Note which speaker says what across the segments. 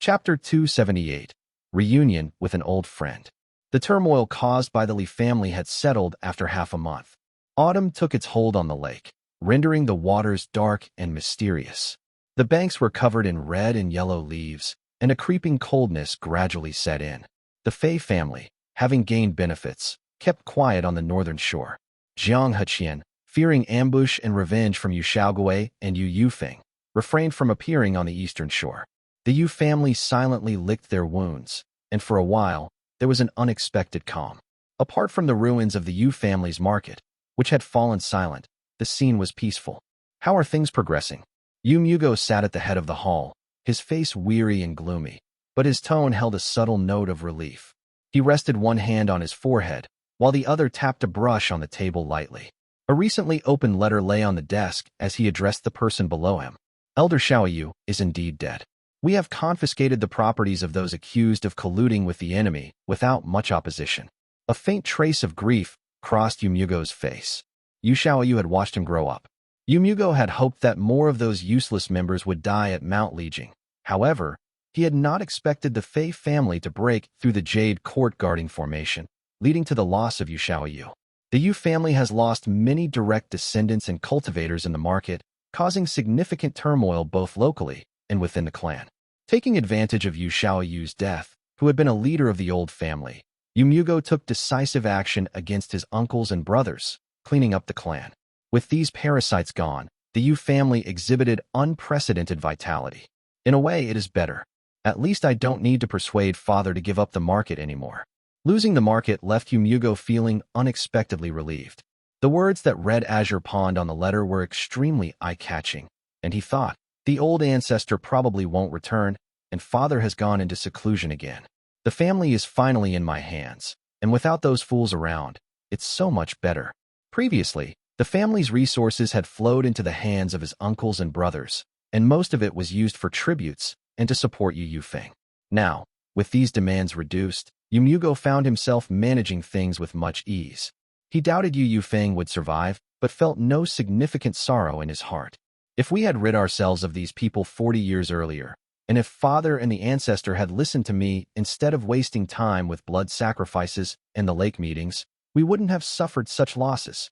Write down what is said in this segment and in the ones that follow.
Speaker 1: Chapter 278. Reunion with an Old Friend. The turmoil caused by the Li family had settled after half a month. Autumn took its hold on the lake, rendering the waters dark and mysterious. The banks were covered in red and yellow leaves, and a creeping coldness gradually set in. The Fei family, having gained benefits, kept quiet on the northern shore. Jiang Yan, fearing ambush and revenge from Yu Shaogui and Yu Yufeng, refrained from appearing on the eastern shore. The Yu family silently licked their wounds, and for a while, there was an unexpected calm. Apart from the ruins of the Yu family's market, which had fallen silent, the scene was peaceful. How are things progressing? Yu Mugo sat at the head of the hall, his face weary and gloomy, but his tone held a subtle note of relief. He rested one hand on his forehead, while the other tapped a brush on the table lightly. A recently opened letter lay on the desk as he addressed the person below him. Elder Xiao is indeed dead. We have confiscated the properties of those accused of colluding with the enemy without much opposition. A faint trace of grief crossed Yu Mugo's face. Yu Xiao had watched him grow up. Yu Mugo had hoped that more of those useless members would die at Mount Lijiang. However, he had not expected the Fei family to break through the Jade Court guarding formation, leading to the loss of Yu Xiao. The Yu family has lost many direct descendants and cultivators in the market, causing significant turmoil both locally and within the clan. Taking advantage of Yu Xiaoyu's death, who had been a leader of the old family, Yu Mugo took decisive action against his uncles and brothers, cleaning up the clan. With these parasites gone, the Yu family exhibited unprecedented vitality. In a way, it is better. At least I don't need to persuade father to give up the market anymore. Losing the market left Yu Mugo feeling unexpectedly relieved. The words that read Azure Pond on the letter were extremely eye-catching, and he thought, the old ancestor probably won't return, and father has gone into seclusion again. The family is finally in my hands, and without those fools around, it's so much better. Previously, the family's resources had flowed into the hands of his uncles and brothers, and most of it was used for tributes and to support Yu Yufeng. Now, with these demands reduced, Yu Mugo found himself managing things with much ease. He doubted Yu Yufeng would survive, but felt no significant sorrow in his heart. If we had rid ourselves of these people 40 years earlier, and if father and the ancestor had listened to me instead of wasting time with blood sacrifices and the lake meetings, we wouldn't have suffered such losses.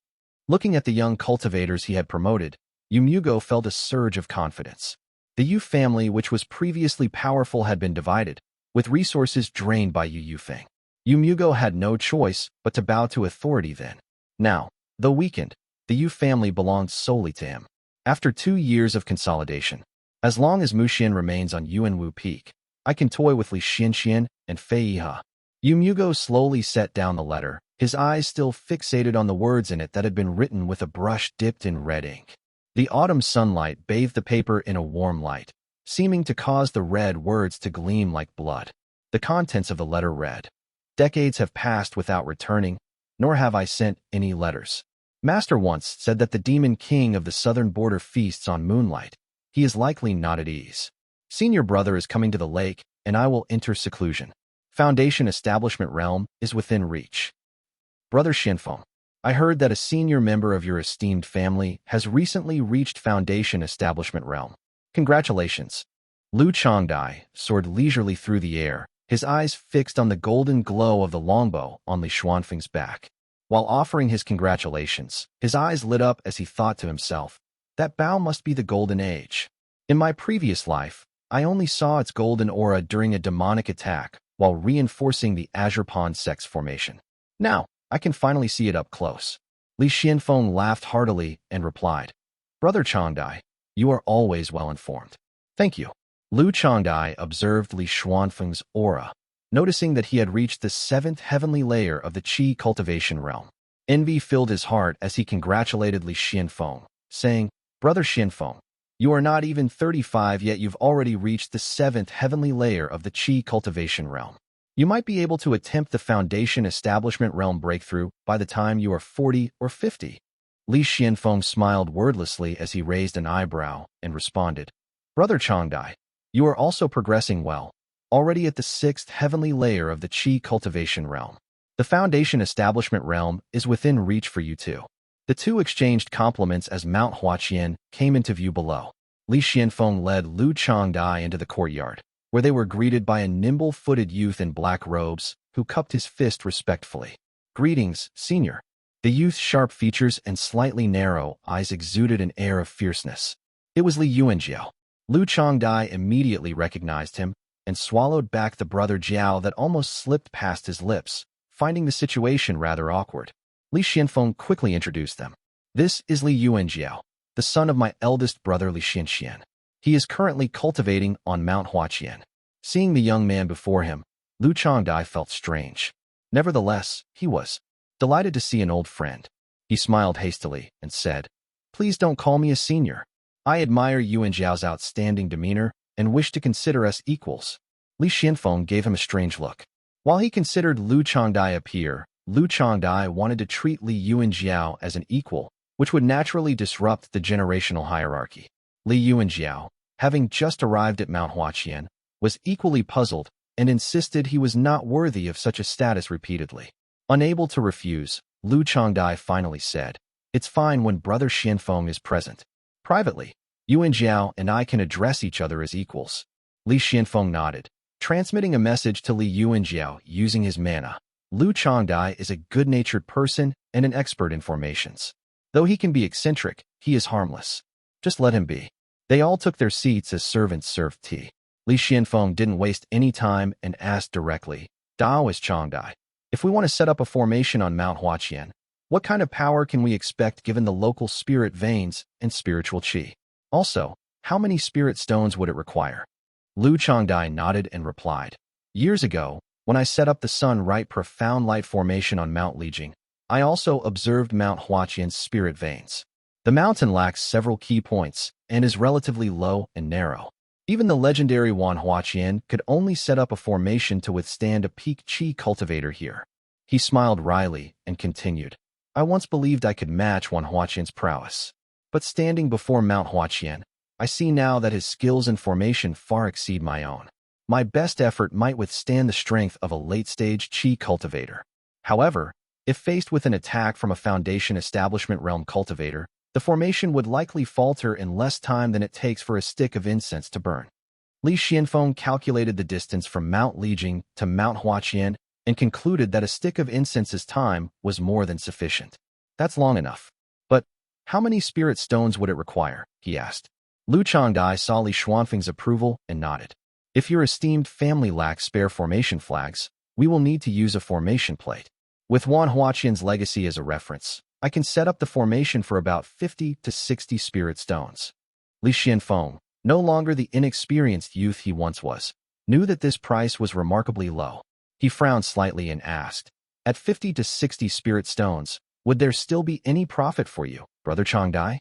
Speaker 1: Looking at the young cultivators he had promoted, Yu Mugo felt a surge of confidence. The Yu family, which was previously powerful, had been divided, with resources drained by Yu Yufeng. Yu Mugo had no choice but to bow to authority then. Now, though weakened, the Yu family belonged solely to him. After 2 years of consolidation, as long as Muxian remains on Yuanwu Peak, I can toy with Li Xianxian and Fei Yihe. Yu Mugo slowly set down the letter, his eyes still fixated on the words in it that had been written with a brush dipped in red ink. The autumn sunlight bathed the paper in a warm light, seeming to cause the red words to gleam like blood. The contents of the letter read, "Decades have passed without returning, nor have I sent any letters. Master once said that the demon king of the southern border feasts on moonlight. He is likely not at ease. Senior brother is coming to the lake, and I will enter seclusion. Foundation establishment realm is within reach. Brother Shenfeng, I heard that a senior member of your esteemed family has recently reached Foundation establishment realm. Congratulations." Lu Changdai soared leisurely through the air, his eyes fixed on the golden glow of the longbow on Li Xuanfeng's back. While offering his congratulations, his eyes lit up as he thought to himself, that bow must be the golden age. In my previous life, I only saw its golden aura during a demonic attack while reinforcing the Azure Pond Sect's formation. Now, I can finally see it up close. Li Xianfeng laughed heartily and replied, Brother Changdai, you are always well informed. Thank you. Lu Changdai observed Li Xuanfeng's aura, noticing that he had reached the 7th heavenly layer of the Qi cultivation realm. Envy filled his heart as he congratulated Li Xianfeng, saying, Brother Xianfeng, you are not even 35 yet you've already reached the 7th heavenly layer of the Qi cultivation realm. You might be able to attempt the Foundation establishment realm breakthrough by the time you are 40 or 50. Li Xianfeng smiled wordlessly as he raised an eyebrow and responded, Brother Changdai, you are also progressing well, already at the 6th heavenly layer of the Qi cultivation realm. The Foundation establishment realm is within reach for you too. The two exchanged compliments as Mount Huaqian came into view below. Li Xianfeng led Lu Changdai into the courtyard. where they were greeted by a nimble-footed youth in black robes who cupped his fist respectfully. "Greetings, senior." The youth's sharp features and slightly narrow eyes exuded an air of fierceness. It was Li Yuanjiao. Lu Changdai immediately recognized him and swallowed back the brother Jiao that almost slipped past his lips, finding the situation rather awkward. Li Xianfeng quickly introduced them. "This is Li Yuanjiao, the son of my eldest brother Li Xianxian. He is currently cultivating on Mount Huaqian." Seeing the young man before him, Lu Changdai felt strange. Nevertheless, he was delighted to see an old friend. He smiled hastily and said, "Please don't call me a senior. I admire Yuanjiao's outstanding demeanor and wish to consider us equals." Li Xianfeng gave him a strange look. While he considered Lu Changdai a peer, Lu Changdai wanted to treat Li Yuanjiao as an equal, which would naturally disrupt the generational hierarchy. Li Yuanjiao, having just arrived at Mount Huaqian, was equally puzzled and insisted he was not worthy of such a status repeatedly. Unable to refuse, Lu Changdai finally said, "It's fine when Brother Xianfeng is present. Privately, Yuanjiao and I can address each other as equals." Li Xianfeng nodded, transmitting a message to Li Yuanjiao using his mana. Lu Changdai is a good-natured person and an expert in formations. Though he can be eccentric, he is harmless. Just let him be. They all took their seats as servants served tea. Li Xianfeng didn't waste any time and asked directly, "Daoist Changdai, if we want to set up a formation on Mount Huaqian, what kind of power can we expect given the local spirit veins and spiritual qi? Also, how many spirit stones would it require?" Lu Changdai nodded and replied, "Years ago, when I set up the Sun-Right Profound Light Formation on Mount Lijing, I also observed Mount Huaqian's spirit veins. The mountain lacks several key points and is relatively low and narrow. Even the legendary Wan Huaqian could only set up a formation to withstand a peak Qi cultivator here." He smiled wryly and continued, "I once believed I could match Wan Huaqian's prowess. But standing before Mount Huaqian, I see now that his skills in formation far exceed my own. My best effort might withstand the strength of a late-stage Qi cultivator. However, if faced with an attack from a Foundation Establishment Realm cultivator, the formation would likely falter in less time than it takes for a stick of incense to burn." Li Xianfeng calculated the distance from Mount Lijing to Mount Huaqian and concluded that a stick of incense's time was more than sufficient. "That's long enough. But how many spirit stones would it require?" he asked. Lu Changdai saw Li Xianfeng's approval and nodded. "If your esteemed family lacks spare formation flags, we will need to use a formation plate. With Wan Huaqian's legacy as a reference, I can set up the formation for about 50 to 60 spirit stones." Li Xianfeng, no longer the inexperienced youth he once was, knew that this price was remarkably low. He frowned slightly and asked, "At 50 to 60 spirit stones, would there still be any profit for you, Brother Changdai?"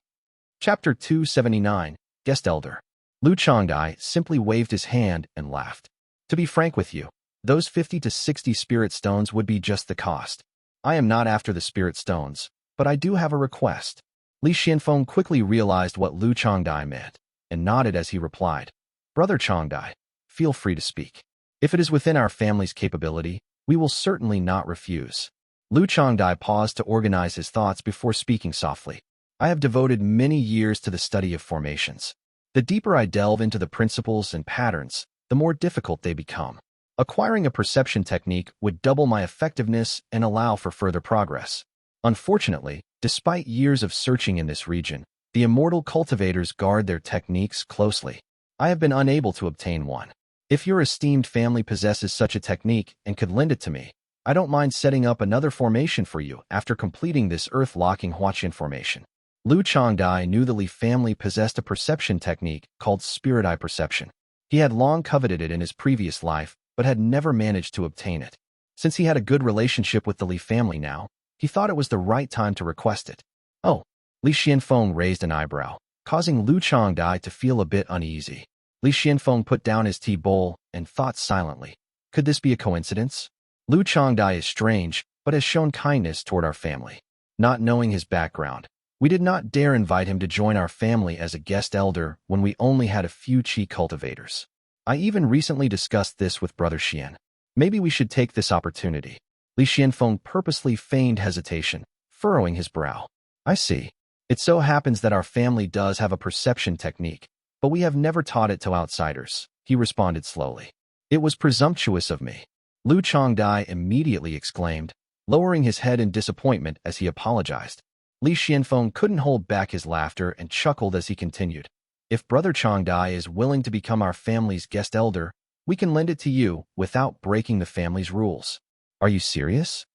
Speaker 1: Chapter 279, Guest Elder. Lu Changdai simply waved his hand and laughed. "To be frank with you, those 50 to 60 spirit stones would be just the cost. I am not after the spirit stones, but I do have a request." Li Xianfeng quickly realized what Lu Changdai meant and nodded as he replied, "Brother Changdai, feel free to speak. If it is within our family's capability, we will certainly not refuse." Lu Changdai paused to organize his thoughts before speaking softly. "I have devoted many years to the study of formations. The deeper I delve into the principles and patterns, the more difficult they become. Acquiring a perception technique would double my effectiveness and allow for further progress. Unfortunately, despite years of searching in this region, the immortal cultivators guard their techniques closely. I have been unable to obtain one. If your esteemed family possesses such a technique and could lend it to me, I don't mind setting up another formation for you after completing this earth-locking Huaqian formation." Lu Changdai knew the Li family possessed a perception technique called Spirit Eye Perception. He had long coveted it in his previous life, but had never managed to obtain it. Since he had a good relationship with the Li family now, he thought it was the right time to request it. "Oh." Li Xianfeng raised an eyebrow, causing Lu Changdai to feel a bit uneasy. Li Xianfeng put down his tea bowl and thought silently. Could this be a coincidence? Lu Changdai is strange, but has shown kindness toward our family. Not knowing his background, we did not dare invite him to join our family as a guest elder when we only had a few Qi cultivators. I even recently discussed this with Brother Xian. Maybe we should take this opportunity." Li Xianfeng purposely feigned hesitation, furrowing his brow. "I see. It so happens that our family does have a perception technique, but we have never taught it to outsiders, he responded slowly. It was presumptuous of me. Lu Changdai immediately exclaimed, lowering his head in disappointment as he apologized. Li Xianfeng couldn't hold back his laughter and chuckled as he continued. If Brother Changdai is willing to become our family's guest elder, we can lend it to you without breaking the family's rules. Are you serious?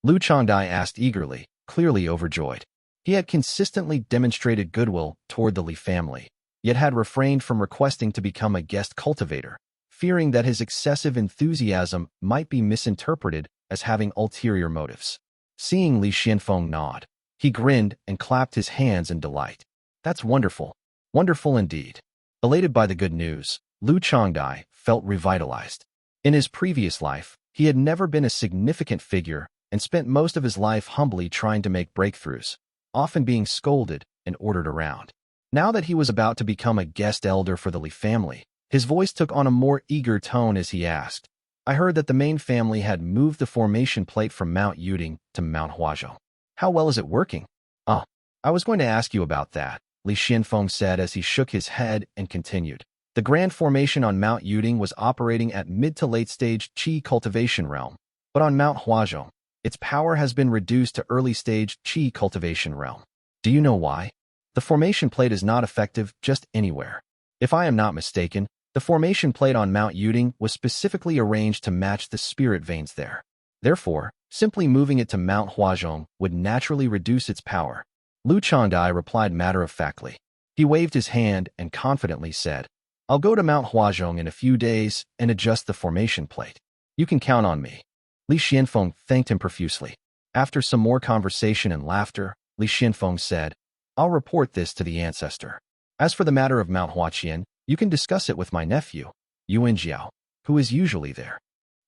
Speaker 1: Lu Changdai asked eagerly, clearly overjoyed. He had consistently demonstrated goodwill toward the Li family, yet had refrained from requesting to become a guest cultivator, fearing that his excessive enthusiasm might be misinterpreted as having ulterior motives. Seeing Li Xianfeng nod, he grinned and clapped his hands in delight. That's wonderful. Wonderful indeed. Elated by the good news, Lu Changdai felt revitalized. In his previous life, he had never been a significant figure and spent most of his life humbly trying to make breakthroughs, often being scolded and ordered around. Now that he was about to become a guest elder for the Li family, his voice took on a more eager tone as he asked, I heard that the main family had moved the formation plate from Mount Yuding to Mount Huazhou. How well is it working? I was going to ask you about that, Li Xianfeng said as he shook his head and continued. The grand formation on Mount Yuding was operating at mid to late stage Qi cultivation realm, but on Mount Huazhou, its power has been reduced to early stage Qi cultivation realm. Do you know why? The formation plate is not effective just anywhere. If I am not mistaken, the formation plate on Mount Yuding was specifically arranged to match the spirit veins there. Therefore, simply moving it to Mount Huazhou would naturally reduce its power. Lu Changdai replied matter-of-factly. He waved his hand and confidently said, I'll go to Mount Huazhou in a few days and adjust the formation plate. You can count on me. Li Xianfeng thanked him profusely. After some more conversation and laughter, Li Xianfeng said, I'll report this to the ancestor. As for the matter of Mount Huaqian, you can discuss it with my nephew, Yuan Xiao, who is usually there.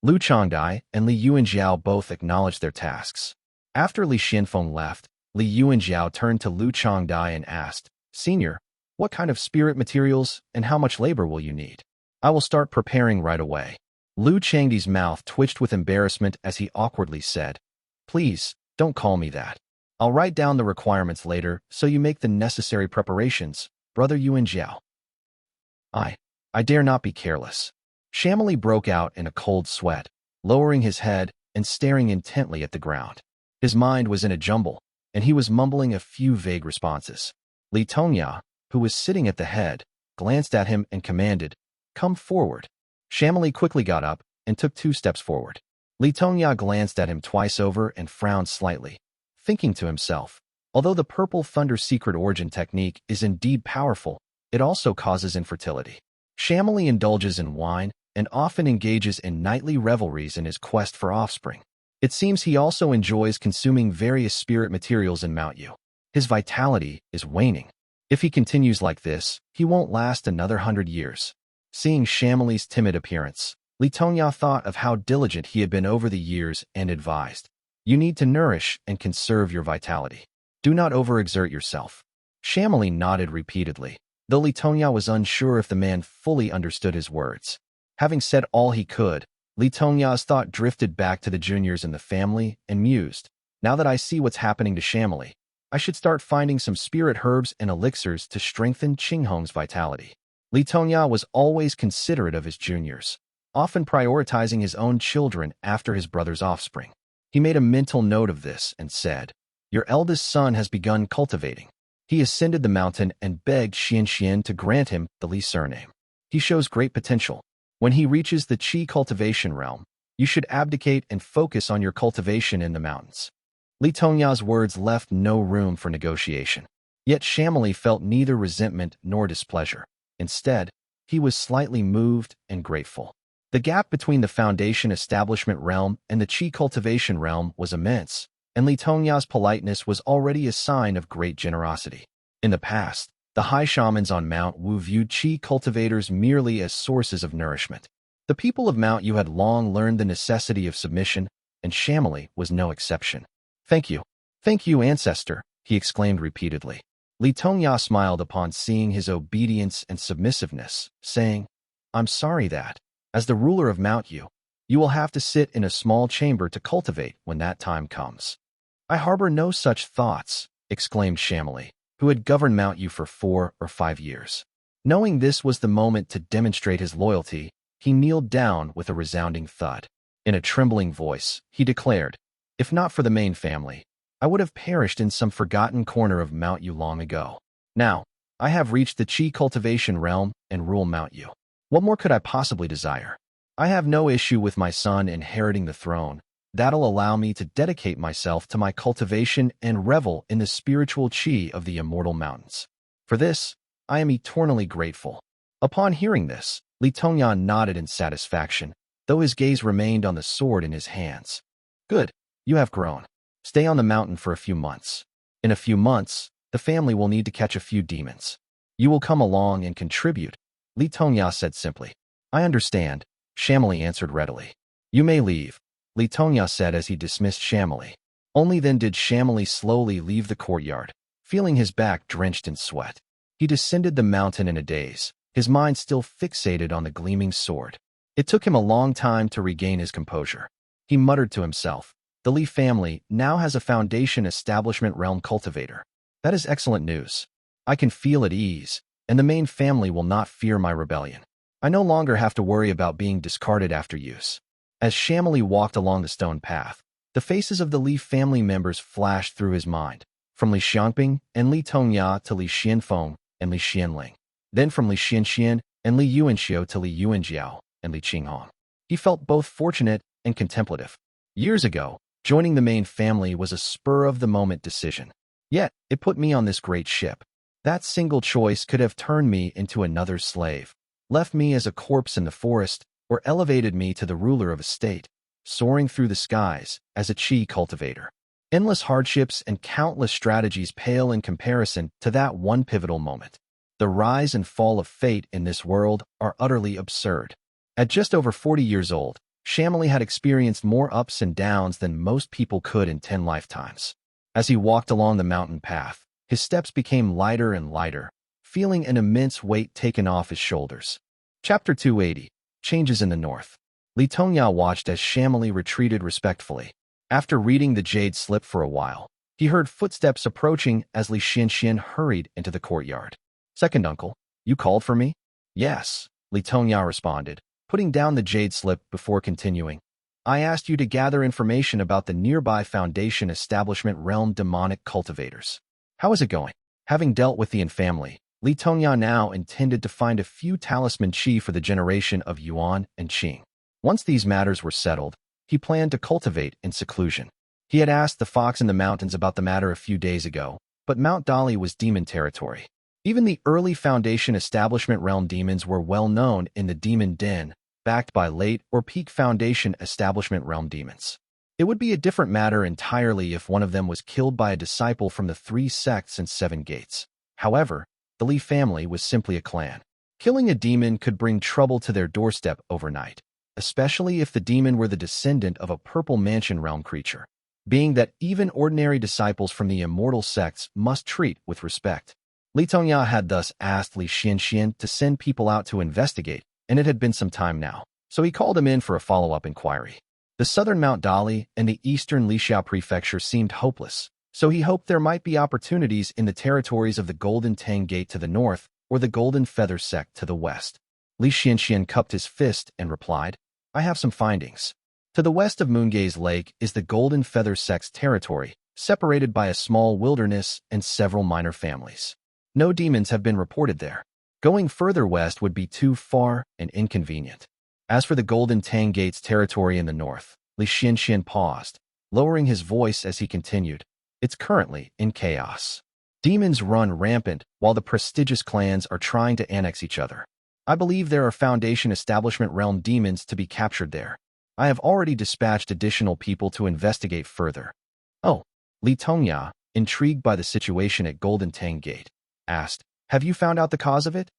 Speaker 1: Lu Changdai and Li Yuanjiao both acknowledged their tasks. After Li Xianfeng left, Li Yuanjiao turned to Lu Changdai and asked, Senior, what kind of spirit materials and how much labor will you need? I will start preparing right away. Lu Changdi's mouth twitched with embarrassment as he awkwardly said, Please, don't call me that. I'll write down the requirements later so you make the necessary preparations, Brother Yuanjiao. I dare not be careless. Shamili broke out in a cold sweat, lowering his head and staring intently at the ground. His mind was in a jumble, and he was mumbling a few vague responses. Li Tongya, who was sitting at the head, glanced at him and commanded, Come forward. Shamili quickly got up and took 2 steps forward. Li Tongya glanced at him twice over and frowned slightly, thinking to himself, although the purple thunder secret origin technique is indeed powerful, it also causes infertility. Shamili indulges in wine and often engages in nightly revelries in his quest for offspring. It seems he also enjoys consuming various spirit materials in Mount Yu. His vitality is waning. If he continues like this, he won't last another 100 years. Seeing Shamili's timid appearance, Li Tongya thought of how diligent he had been over the years and advised, You need to nourish and conserve your vitality. Do not overexert yourself. Shamili nodded repeatedly, though Li Tongya was unsure if the man fully understood his words. Having said all he could, Li Tongya's thought drifted back to the juniors in the family and mused, Now that I see what's happening to Shamili, I should start finding some spirit herbs and elixirs to strengthen Qinghong's vitality. Li Tongya was always considerate of his juniors, often prioritizing his own children after his brother's offspring. He made a mental note of this and said, Your eldest son has begun cultivating. He ascended the mountain and begged Xian to grant him the Li surname. He shows great potential. When he reaches the Qi cultivation realm, you should abdicate and focus on your cultivation in the mountains. Li Tongya's words left no room for negotiation. Yet Shamili felt neither resentment nor displeasure. Instead, he was slightly moved and grateful. The gap between the foundation establishment realm and the Qi cultivation realm was immense, and Li Tongya's politeness was already a sign of great generosity. In the past, the high shamans on Mount Wu viewed Qi cultivators merely as sources of nourishment. The people of Mount Yu had long learned the necessity of submission, and Shamili was no exception. Thank you, ancestor, he exclaimed repeatedly. Li Tongya smiled upon seeing his obedience and submissiveness, saying, I'm sorry that, as the ruler of Mount Yu, you will have to sit in a small chamber to cultivate when that time comes. I harbor no such thoughts, exclaimed Shamili, who had governed Mount Yu for 4 or 5 years. Knowing this was the moment to demonstrate his loyalty, he kneeled down with a resounding thud. In a trembling voice, he declared, "If not for the main family, I would have perished in some forgotten corner of Mount Yu long ago. Now, I have reached the Qi cultivation realm and rule Mount Yu. What more could I possibly desire? I have no issue with my son inheriting the throne. That'll allow me to dedicate myself to my cultivation and revel in the spiritual Qi of the immortal mountains. For this, I am eternally grateful." Upon hearing this, Jiang Yan nodded in satisfaction, though his gaze remained on the sword in his hands. "Good, you have grown. Stay on the mountain for a few months. In a few months, the family will need to catch a few demons. You will come along and contribute," Jiang Yan said simply. "I understand," Shamili answered readily. "You may leave," Jiang Yan said as he dismissed Shamili. Only then did Shamili slowly leave the courtyard, feeling his back drenched in sweat. He descended the mountain in a daze, his mind still fixated on the gleaming sword. It took him a long time to regain his composure. He muttered to himself, "The Li family now has a Foundation Establishment Realm Cultivator. That is excellent news. I can feel at ease, and the main family will not fear my rebellion. I no longer have to worry about being discarded after use." As Shamili walked along the stone path, the faces of the Li family members flashed through his mind, from Li Xiangping and Li Tongya to Li Xianfeng and Li Xianling, then from Li Xianxian and Li Yuanxiu to Li Yuanjiao and Li Qinghong. He felt both fortunate and contemplative. Years ago, joining the main family was a spur-of-the-moment decision. Yet, it put me on this great ship. That single choice could have turned me into another slave, left me as a corpse in the forest, or elevated me to the ruler of a state, soaring through the skies as a Qi cultivator. Endless hardships and countless strategies pale in comparison to that one pivotal moment. The rise and fall of fate in this world are utterly absurd. At just over 40 years old, Shamili had experienced more ups and downs than most people could in 10 lifetimes. As he walked along the mountain path, his steps became lighter and lighter, feeling an immense weight taken off his shoulders. Chapter 280, Changes in the North. Li Tongya watched as Shamili retreated respectfully. After reading the jade slip for a while, he heard footsteps approaching as Li Xianxian hurried into the courtyard. "Second uncle, you called for me?" "Yes," Li Tongya responded, putting down the jade slip before continuing. "I asked you to gather information about the nearby Foundation Establishment Realm demonic cultivators. How is it going?" Having dealt with the family, Li Tongya now intended to find a few talisman Qi for the generation of Yuan and Qing. Once these matters were settled, he planned to cultivate in seclusion. He had asked the fox in the mountains about the matter a few days ago, but Mount Dali was demon territory. Even the early Foundation Establishment Realm demons were well known in the Demon Den, backed by late or peak Foundation Establishment Realm demons. It would be a different matter entirely if one of them was killed by a disciple from the 3 sects and 7 gates. However, the Li family was simply a clan. Killing a demon could bring trouble to their doorstep overnight, especially if the demon were the descendant of a Purple Mansion Realm creature, being that even ordinary disciples from the immortal sects must treat with respect. Li Tongya had thus asked Li Xianxian to send people out to investigate, and it had been some time now, so he called him in for a follow-up inquiry. The southern Mount Dali and the eastern Lixiao prefecture seemed hopeless, so he hoped there might be opportunities in the territories of the Golden Tang Gate to the north or the Golden Feather Sect to the west. Li Xianxian cupped his fist and replied, "I have some findings. To the west of Moongay's Lake is the Golden Feather Sect's territory, separated by a small wilderness and several minor families. No demons have been reported there. Going further west would be too far and inconvenient. As for the Golden Tang Gate's territory in the north," Li Xianxian paused, lowering his voice as he continued, "it's currently in chaos. Demons run rampant while the prestigious clans are trying to annex each other. I believe there are Foundation Establishment Realm demons to be captured there. I have already dispatched additional people to investigate further." "Oh," Li Tongya, intrigued by the situation at Golden Tang Gate, asked, "Have you found out the cause of it?"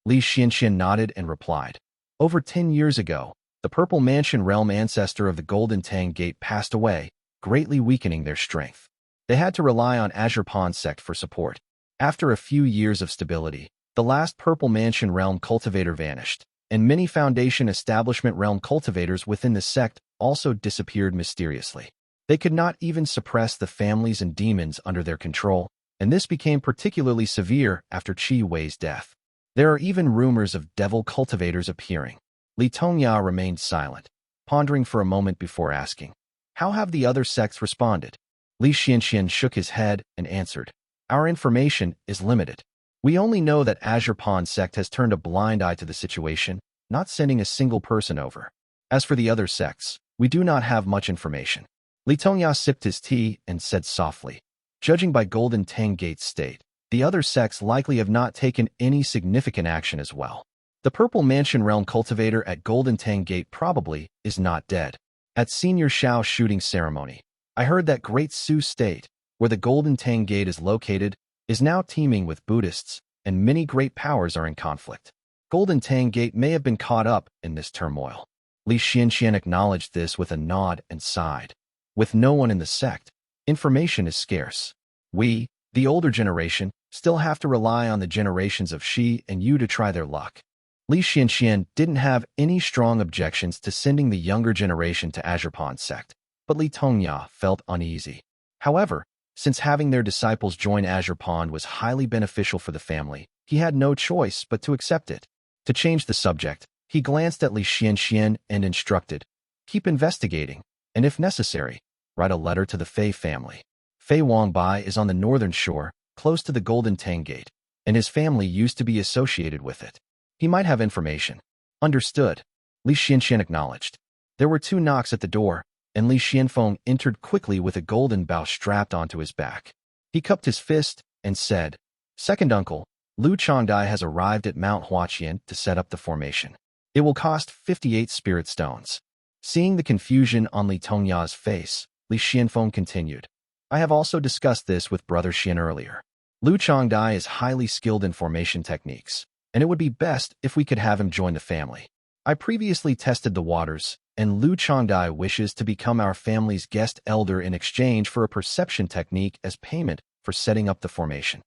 Speaker 1: Li Xianxian nodded and replied, "Over 10 years ago, the Purple Mansion Realm ancestor of the Golden Tang Gate passed away, greatly weakening their strength. They had to rely on Azure Pond Sect for support. After a few years of stability, the last Purple Mansion Realm cultivator vanished, and many Foundation Establishment Realm cultivators within the sect also disappeared mysteriously. They could not even suppress the families and demons under their control, and this became particularly severe after Qi Wei's death. There are even rumors of devil cultivators appearing. Li Tongya remained silent, pondering for a moment before asking, "How have the other sects responded?" Li Xianxian shook his head and answered, "Our information is limited. We only know that Azure Pond sect has turned a blind eye to the situation, not sending a single person over. As for the other sects, we do not have much information." Li Tongya sipped his tea and said softly, "Judging by Golden Tang Gate's state, the other sects likely have not taken any significant action as well. The Purple Mansion Realm Cultivator at Golden Tang Gate probably is not dead. At Senior Xiao shooting ceremony, I heard that Great Sioux State, where the Golden Tang Gate is located, is now teeming with Buddhists, and many great powers are in conflict. Golden Tang Gate may have been caught up in this turmoil." Li Xianxian acknowledged this with a nod and sighed. With no one in the sect, information is scarce. We, the older generation, still have to rely on the generations of Shi and Yu to try their luck. Li Xianxian didn't have any strong objections to sending the younger generation to Azure Pond sect, but Li Tongya felt uneasy. However, since having their disciples join Azure Pond was highly beneficial for the family, he had no choice but to accept it. To change the subject, he glanced at Li Xianxian and instructed, "Keep investigating, and if necessary, write a letter to the Fei family. Fei Wangbai is on the northern shore, close to the Golden Tang Gate, and his family used to be associated with it. He might have information." "Understood," Li Xianxian acknowledged. There were 2 knocks at the door, and Li Xianfeng entered quickly with a golden bow strapped onto his back. He cupped his fist and said, "Second uncle, Lu Changdai has arrived at Mount Huaqian to set up the formation. It will cost 58 spirit stones." Seeing the confusion on Li Tongya's face, Li Xianfeng continued, "I have also discussed this with Brother Xian earlier. Lu Changdai is highly skilled in formation techniques, and it would be best if we could have him join the family. I previously tested the waters, and Lu Changdai wishes to become our family's guest elder in exchange for a perception technique as payment for setting up the formation."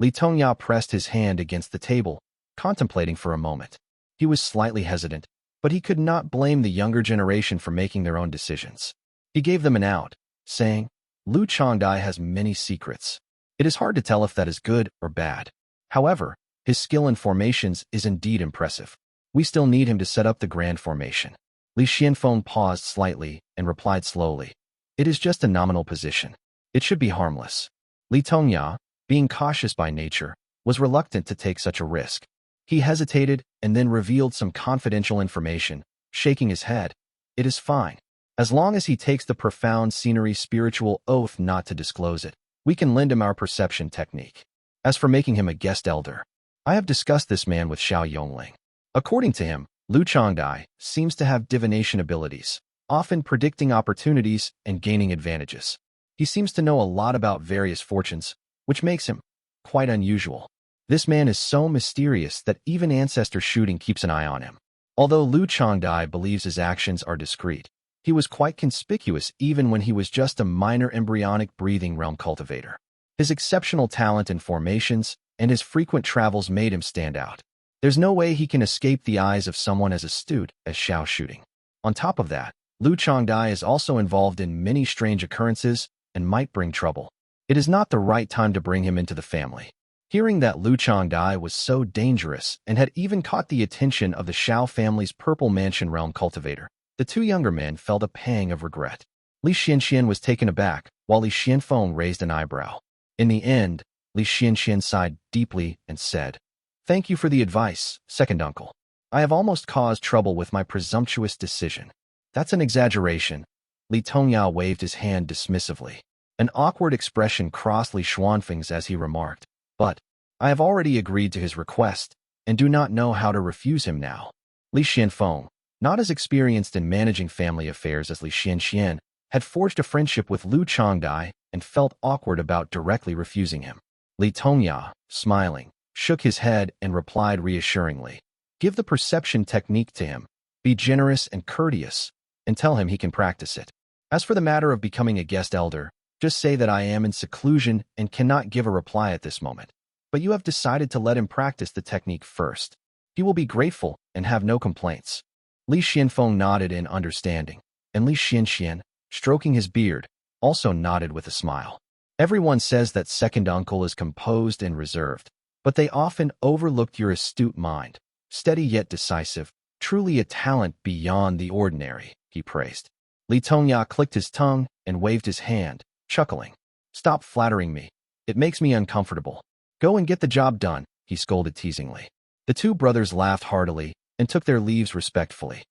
Speaker 1: Li Tongya pressed his hand against the table, contemplating for a moment. He was slightly hesitant, but he could not blame the younger generation for making their own decisions. He gave them an out, saying, "Lu Changdai has many secrets. It is hard to tell if that is good or bad. However, his skill in formations is indeed impressive. We still need him to set up the grand formation." Li Xianfeng paused slightly and replied slowly, "It is just a nominal position. It should be harmless." Li Tongya, being cautious by nature, was reluctant to take such a risk. He hesitated and then revealed some confidential information, shaking his head. "It is fine. As long as he takes the profound scenery spiritual oath not to disclose it, we can lend him our perception technique. As for making him a guest elder, I have discussed this man with Xiao Yongling. According to him, Lu Changdai seems to have divination abilities, often predicting opportunities and gaining advantages. He seems to know a lot about various fortunes, which makes him quite unusual. This man is so mysterious that even Ancestor Shooting keeps an eye on him. Although Lu Changdai believes his actions are discreet, he was quite conspicuous even when he was just a minor embryonic breathing realm cultivator. His exceptional talent in formations and his frequent travels made him stand out. There's no way he can escape the eyes of someone as astute as Xiao Shooting. On top of that, Lu Changdai is also involved in many strange occurrences and might bring trouble. It is not the right time to bring him into the family." Hearing that Lu Changdai was so dangerous and had even caught the attention of the Xiao family's Purple Mansion Realm cultivator, the 2 younger men felt a pang of regret. Li Xianxian was taken aback, while Li Xianfeng raised an eyebrow. In the end, Li Xianxian sighed deeply and said, "Thank you for the advice, second uncle. I have almost caused trouble with my presumptuous decision." "That's an exaggeration." Li Tongya waved his hand dismissively. An awkward expression crossed Li Xuanfeng's as he remarked, "But I have already agreed to his request and do not know how to refuse him now." Li Xianfeng, not as experienced in managing family affairs as Li Xianxian, had forged a friendship with Lu Changdai and felt awkward about directly refusing him. Li Tongya, smiling, shook his head and replied reassuringly, "Give the perception technique to him, be generous and courteous, and tell him he can practice it. As for the matter of becoming a guest elder, just say that I am in seclusion and cannot give a reply at this moment. But you have decided to let him practice the technique first. He will be grateful and have no complaints." Li Xianfeng nodded in understanding, and Li Xianxian, stroking his beard, also nodded with a smile. Everyone says that second uncle is composed and reserved, but they often overlooked your astute mind. Steady yet decisive, truly a talent beyond the ordinary, he praised. Li Tongya clicked his tongue and waved his hand, chuckling. Stop flattering me. It makes me uncomfortable. Go and get the job done, he scolded teasingly. The two brothers laughed heartily and took their leaves respectfully.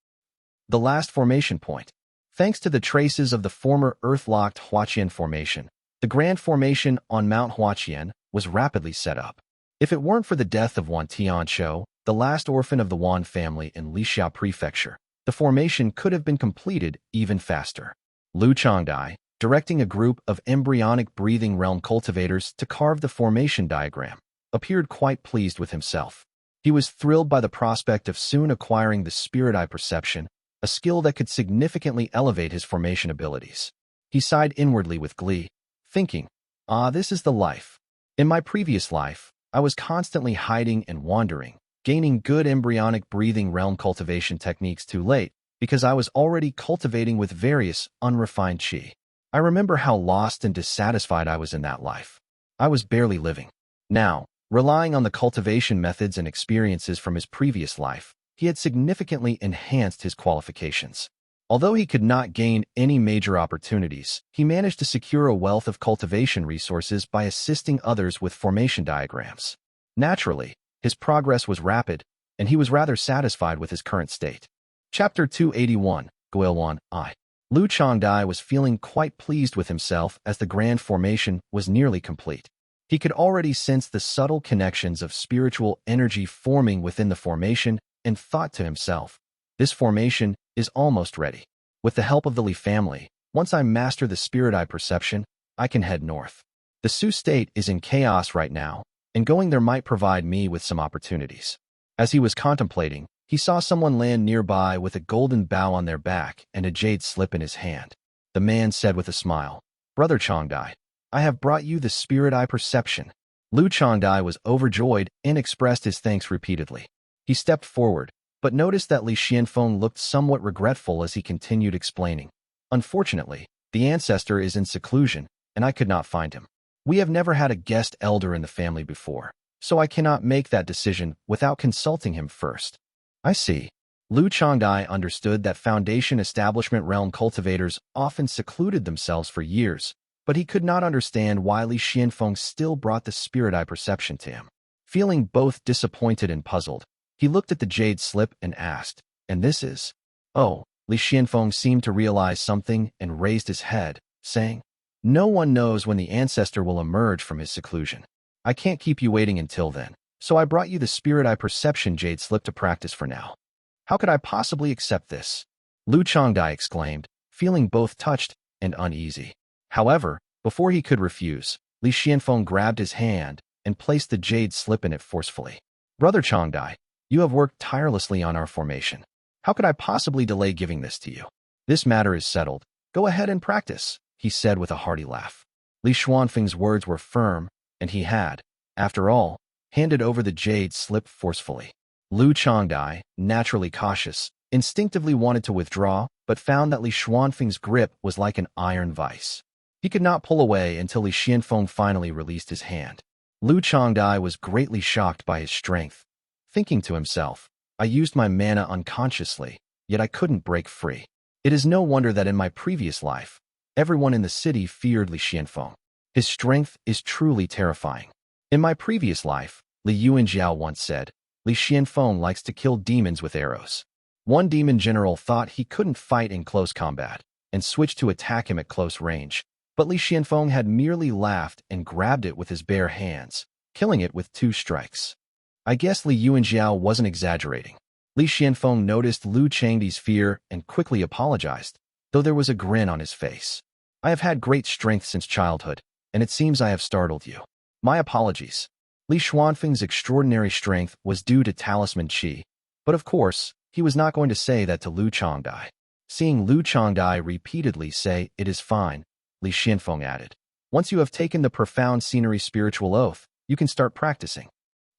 Speaker 1: The last formation point. Thanks to the traces of the former Earth-locked Huaqian formation, the Grand Formation on Mount Huaqian was rapidly set up. If it weren't for the death of Wan Tianqiu, the last orphan of the Wan family in Lixiao Prefecture, the formation could have been completed even faster. Lu Changdai, directing a group of embryonic breathing realm cultivators to carve the formation diagram, appeared quite pleased with himself. He was thrilled by the prospect of soon acquiring the spirit eye perception, a skill that could significantly elevate his formation abilities. He sighed inwardly with glee, thinking, this is the life. In my previous life, I was constantly hiding and wandering, gaining good embryonic breathing realm cultivation techniques too late because I was already cultivating with various unrefined qi. I remember how lost and dissatisfied I was in that life. I was barely living. Now, relying on the cultivation methods and experiences from his previous life, he had significantly enhanced his qualifications. Although he could not gain any major opportunities, he managed to secure a wealth of cultivation resources by assisting others with formation diagrams. Naturally, his progress was rapid, and he was rather satisfied with his current state. Chapter 281, Guiluan, I. Lu Changdai was feeling quite pleased with himself as the grand formation was nearly complete. He could already sense the subtle connections of spiritual energy forming within the formation and thought to himself, this formation is almost ready. With the help of the Li family, once I master the spirit eye perception, I can head north. The Su state is in chaos right now, and going there might provide me with some opportunities. As he was contemplating, he saw someone land nearby with a golden bow on their back and a jade slip in his hand. The man said with a smile, Brother Changdai, I have brought you the spirit eye perception. Lu Changdai was overjoyed and expressed his thanks repeatedly. He stepped forward, but noticed that Li Xianfeng looked somewhat regretful as he continued explaining. Unfortunately, the ancestor is in seclusion, and I could not find him. We have never had a guest elder in the family before, so I cannot make that decision without consulting him first. I see. Lu Changdai understood that Foundation Establishment realm cultivators often secluded themselves for years, but he could not understand why Li Xianfeng still brought the spirit eye perception to him. Feeling both disappointed and puzzled, he looked at the jade slip and asked, and this is? Oh, Li Xianfeng seemed to realize something and raised his head, saying, no one knows when the ancestor will emerge from his seclusion. I can't keep you waiting until then, so I brought you the spirit eye perception jade slip to practice for now. How could I possibly accept this? Lu Changdai exclaimed, feeling both touched and uneasy. However, before he could refuse, Li Xianfeng grabbed his hand and placed the jade slip in it forcefully. Brother Changdai, you have worked tirelessly on our formation. How could I possibly delay giving this to you? This matter is settled. Go ahead and practice, he said with a hearty laugh. Li Xuanfeng's words were firm, and he had, after all, handed over the jade slip forcefully. Lu Changdai, naturally cautious, instinctively wanted to withdraw, but found that Li Xuanfeng's grip was like an iron vice. He could not pull away until Li Xianfeng finally released his hand. Lu Changdai was greatly shocked by his strength. Thinking to himself, I used my mana unconsciously, yet I couldn't break free. It is no wonder that in my previous life, everyone in the city feared Li Xianfeng. His strength is truly terrifying. In my previous life, Li Yuanjiao once said, Li Xianfeng likes to kill demons with arrows. One demon general thought he couldn't fight in close combat, and switched to attack him at close range, but Li Xianfeng had merely laughed and grabbed it with his bare hands, killing it with 2 strikes. I guess Li Yuanjiao wasn't exaggerating. Li Xianfeng noticed Lu Changdi's fear and quickly apologized, though there was a grin on his face. I have had great strength since childhood, and it seems I have startled you. My apologies. Li Xuanfeng's extraordinary strength was due to talisman qi, but of course, he was not going to say that to Lu Changdai. Seeing Lu Changdai repeatedly say, it is fine, Li Xianfeng added. Once you have taken the profound scenery spiritual oath, you can start practicing.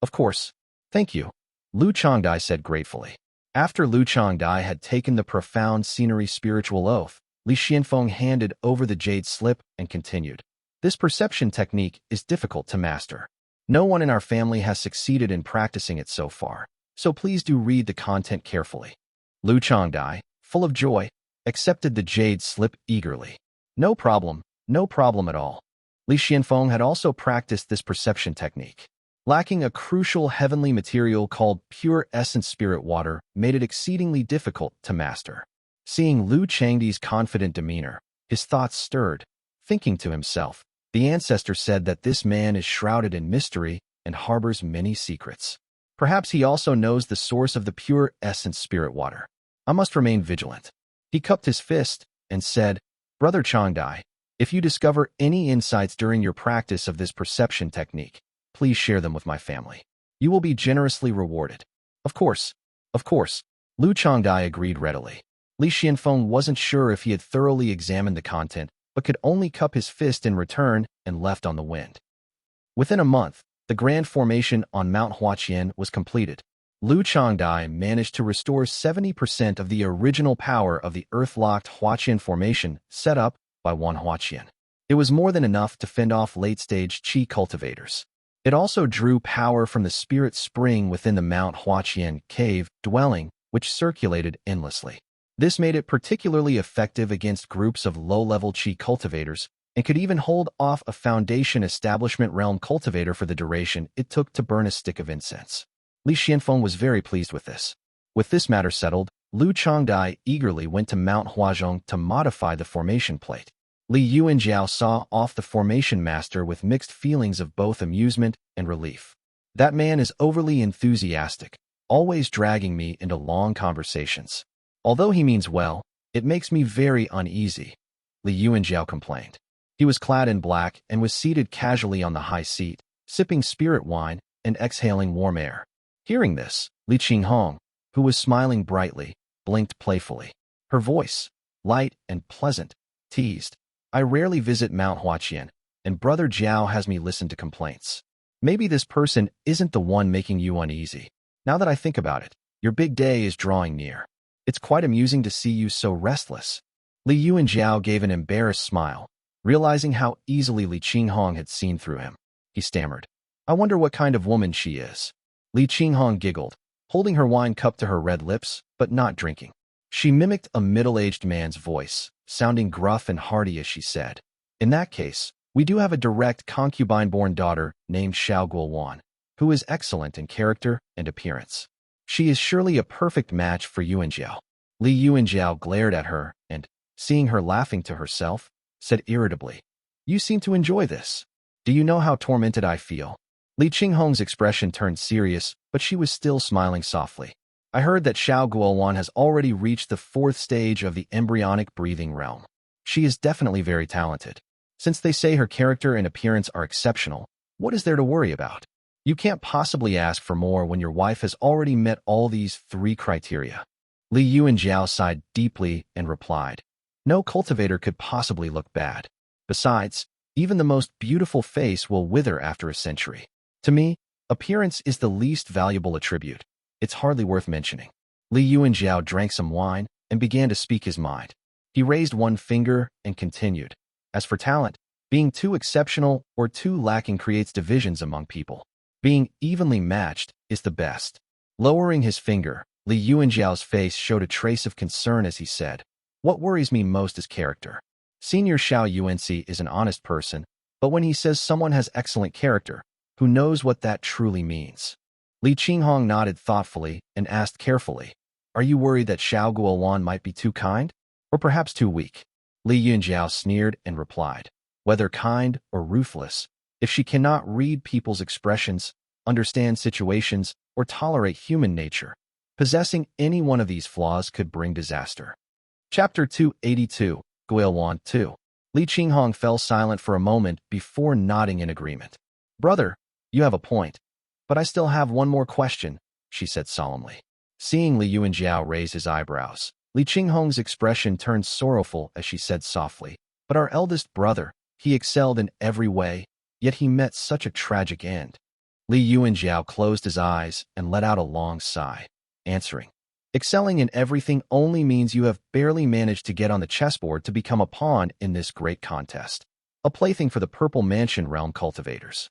Speaker 1: Of course. Thank you, Lu Changdai said gratefully. After Lu Changdai had taken the profound scenery spiritual oath, Li Xianfeng handed over the jade slip and continued. This perception technique is difficult to master. No one in our family has succeeded in practicing it so far, so please do read the content carefully. Lu Changdai, full of joy, accepted the jade slip eagerly. No problem at all. Li Xianfeng had also practiced this perception technique. Lacking a crucial heavenly material called pure essence spirit water made it exceedingly difficult to master. Seeing Lu Changdi's confident demeanor, his thoughts stirred. Thinking to himself, the ancestor said that this man is shrouded in mystery and harbors many secrets. Perhaps he also knows the source of the pure essence spirit water. I must remain vigilant. He cupped his fist and said, Brother Changdai, if you discover any insights during your practice of this perception technique, please share them with my family. You will be generously rewarded. Of course. Lu Changdai agreed readily. Li Xianfeng wasn't sure if he had thoroughly examined the content, but could only cup his fist in return and left on the wind. Within a month, the grand formation on Mount Huaqian was completed. Lu Changdai managed to restore 70% of the original power of the earth-locked Huaqian formation set up by one Huaqian. It was more than enough to fend off late-stage Qi cultivators. It also drew power from the spirit spring within the Mount Huaqian cave dwelling, which circulated endlessly. This made it particularly effective against groups of low-level Qi cultivators and could even hold off a Foundation Establishment Realm cultivator for the duration it took to burn a stick of incense. Li Xianfeng was very pleased with this. With this matter settled, Lu Changdai eagerly went to Mount Huazhong to modify the formation plate. Li Yuanjiao saw off the formation master with mixed feelings of both amusement and relief. That man is overly enthusiastic, always dragging me into long conversations. Although he means well, it makes me very uneasy, Li Yuanjiao complained. He was clad in black and was seated casually on the high seat, sipping spirit wine and exhaling warm air. Hearing this, Li Qinghong, who was smiling brightly, blinked playfully. Her voice, light and pleasant, teased, I rarely visit Mount Huaqian, and Brother Jiao has me listen to complaints. Maybe this person isn't the one making you uneasy. Now that I think about it, your big day is drawing near. It's quite amusing to see you so restless. Li Yuanjiao gave an embarrassed smile, realizing how easily Li Qinghong had seen through him. He stammered, I wonder what kind of woman she is. Li Qinghong giggled, holding her wine cup to her red lips, but not drinking. She mimicked a middle-aged man's voice, sounding gruff and hearty as she said, In that case, we do have a direct concubine-born daughter named Xiao Guiluan, who is excellent in character and appearance. She is surely a perfect match for Yuanjiao. Li Yuanjiao glared at her and, seeing her laughing to herself, said irritably, You seem to enjoy this. Do you know how tormented I feel? Li Qinghong's expression turned serious, but she was still smiling softly. I heard that Xiao Guiluan has already reached the 4th stage of the embryonic breathing realm. She is definitely very talented. Since they say her character and appearance are exceptional, what is there to worry about? You can't possibly ask for more when your wife has already met all these 3 criteria. Li Yuanjiao sighed deeply and replied, No cultivator could possibly look bad. Besides, even the most beautiful face will wither after a century. To me, appearance is the least valuable attribute. It's hardly worth mentioning. Li Yuanjiao drank some wine and began to speak his mind. He raised one finger and continued. As for talent, being too exceptional or too lacking creates divisions among people. Being evenly matched is the best. Lowering his finger, Li Yuanjiao's face showed a trace of concern as he said, What worries me most is character. Senior Xiao Yuanci is an honest person, but when he says someone has excellent character, who knows what that truly means? Li Qinghong nodded thoughtfully and asked carefully, Are you worried that Xiao Guiluan might be too kind? Or perhaps too weak? Li Yuanjiao sneered and replied, Whether kind or ruthless, if she cannot read people's expressions, understand situations, or tolerate human nature, possessing any one of these flaws could bring disaster. Chapter 282, Guiluan 2. Li Qinghong fell silent for a moment before nodding in agreement. Brother, you have a point. But I still have one more question, she said solemnly. Seeing Li Yuanjiao raise his eyebrows, Li Qinghong's expression turned sorrowful as she said softly, But our eldest brother, he excelled in every way, yet he met such a tragic end. Li Yuanjiao closed his eyes and let out a long sigh, answering, Excelling in everything only means you have barely managed to get on the chessboard to become a pawn in this great contest, a plaything for the Purple Mansion realm cultivators.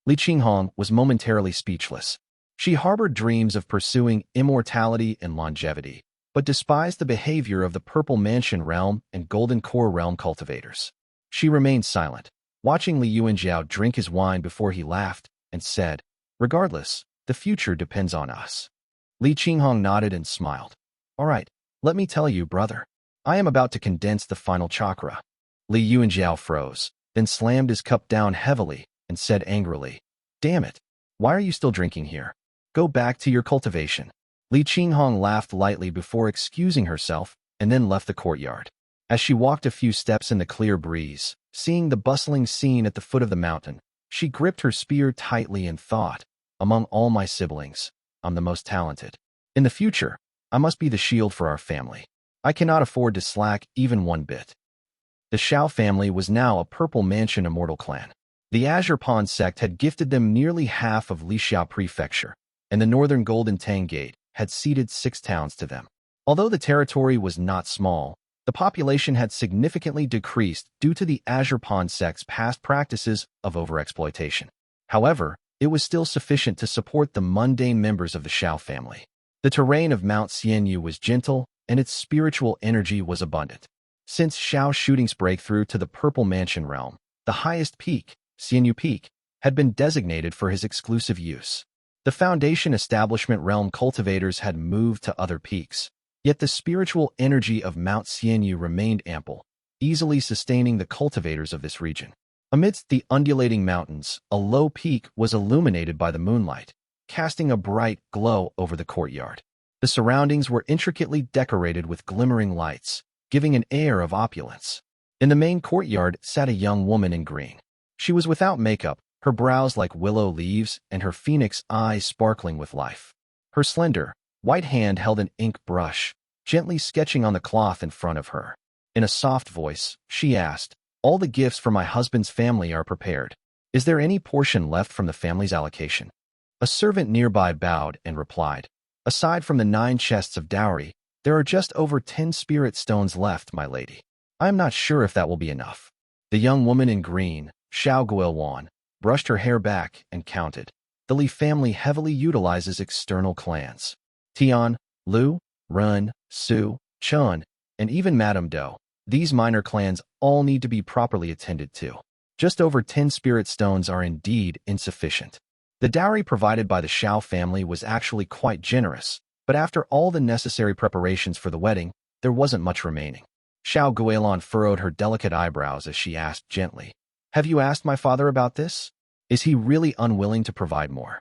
Speaker 1: Li Qinghong was momentarily speechless. She harbored dreams of pursuing immortality and longevity, but despised the behavior of the Purple Mansion realm and Golden Core realm cultivators. She remained silent, watching Li Yuanjiao drink his wine before he laughed and said, "Regardless, the future depends on us." Li Qinghong nodded and smiled. "All right, let me tell you, brother. I am about to condense the final chakra." Li Yuanjiao froze, then slammed his cup down heavily and said angrily, "Damn it, why are you still drinking here? Go back to your cultivation." Li Qinghong laughed lightly before excusing herself and then left the courtyard. As she walked a few steps in the clear breeze, seeing the bustling scene at the foot of the mountain, she gripped her spear tightly and thought, "Among all my siblings, I'm the most talented. In the future, I must be the shield for our family. I cannot afford to slack even one bit." The Xiao family was now a Purple Mansion immortal clan. The Azure Pond Sect had gifted them nearly half of Lixiao Prefecture, and the northern Golden Tang Gate had ceded 6 towns to them. Although the territory was not small, the population had significantly decreased due to the Azure Pond Sect's past practices of overexploitation. However, it was still sufficient to support the mundane members of the Xiao family. The terrain of Mount Xianyu was gentle, and its spiritual energy was abundant. Since Xiao Shooting's breakthrough to the Purple Mansion realm, the highest peak, Xianyu Peak, had been designated for his exclusive use. The Foundation Establishment realm cultivators had moved to other peaks, yet the spiritual energy of Mount Xianyu remained ample, easily sustaining the cultivators of this region. Amidst the undulating mountains, a low peak was illuminated by the moonlight, casting a bright glow over the courtyard. The surroundings were intricately decorated with glimmering lights, giving an air of opulence. In the main courtyard sat a young woman in green. She was without makeup, her brows like willow leaves and her phoenix eyes sparkling with life. Her slender, white hand held an ink brush, gently sketching on the cloth in front of her. In a soft voice, she asked, "All the gifts for my husband's family are prepared. Is there any portion left from the family's allocation?" A servant nearby bowed and replied, "Aside from the 9 chests of dowry, there are just over 10 spirit stones left, my lady. I am not sure if that will be enough." The young woman in green, Xiao Guiluan, brushed her hair back and counted. The Li family heavily utilizes external clans. Tian, Lu, Run, Su, Chun, and even Madame Dou. These minor clans all need to be properly attended to. Just over 10 spirit stones are indeed insufficient. The dowry provided by the Xiao family was actually quite generous, but after all the necessary preparations for the wedding, there wasn't much remaining. Xiao Guiluan furrowed her delicate eyebrows as she asked gently, "Have you asked my father about this? Is he really unwilling to provide more?"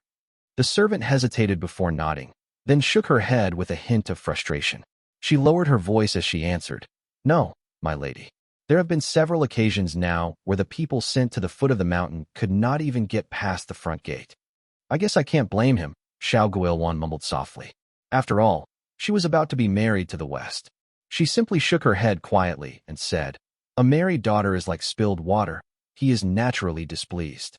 Speaker 1: The servant hesitated before nodding, then shook her head with a hint of frustration. She lowered her voice as she answered, "No, my lady. There have been several occasions now where the people sent to the foot of the mountain could not even get past the front gate." "I guess I can't blame him," Xiao Guiluan mumbled softly. After all, she was about to be married to the West. She simply shook her head quietly and said, "A married daughter is like spilled water. He is naturally displeased."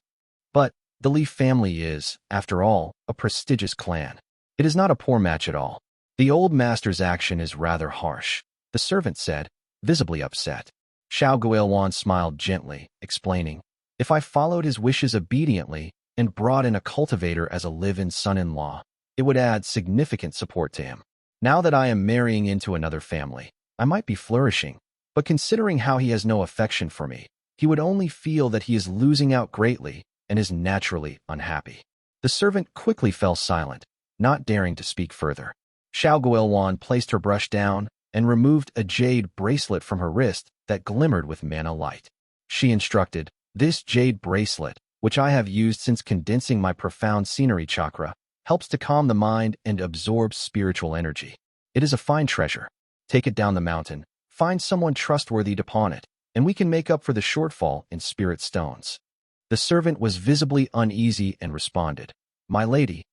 Speaker 1: But the Li family is, after all, a prestigious clan. It is not a poor match at all. "The old master's action is rather harsh," the servant said, visibly upset. Xiao Guiluan smiled gently, explaining, "If I followed his wishes obediently and brought in a cultivator as a live-in son-in-law, it would add significant support to him. Now that I am marrying into another family, I might be flourishing, but considering how he has no affection for me, he would only feel that he is losing out greatly and is naturally unhappy." The servant quickly fell silent, not daring to speak further. Xiao Guiluan placed her brush down and removed a jade bracelet from her wrist that glimmered with mana light. She instructed, "This jade bracelet, which I have used since condensing my profound scenery chakra, helps to calm the mind and absorb spiritual energy. It is a fine treasure. Take it down the mountain, find someone trustworthy to pawn it, and we can make up for the shortfall in spirit stones." The servant was visibly uneasy and responded, "My lady,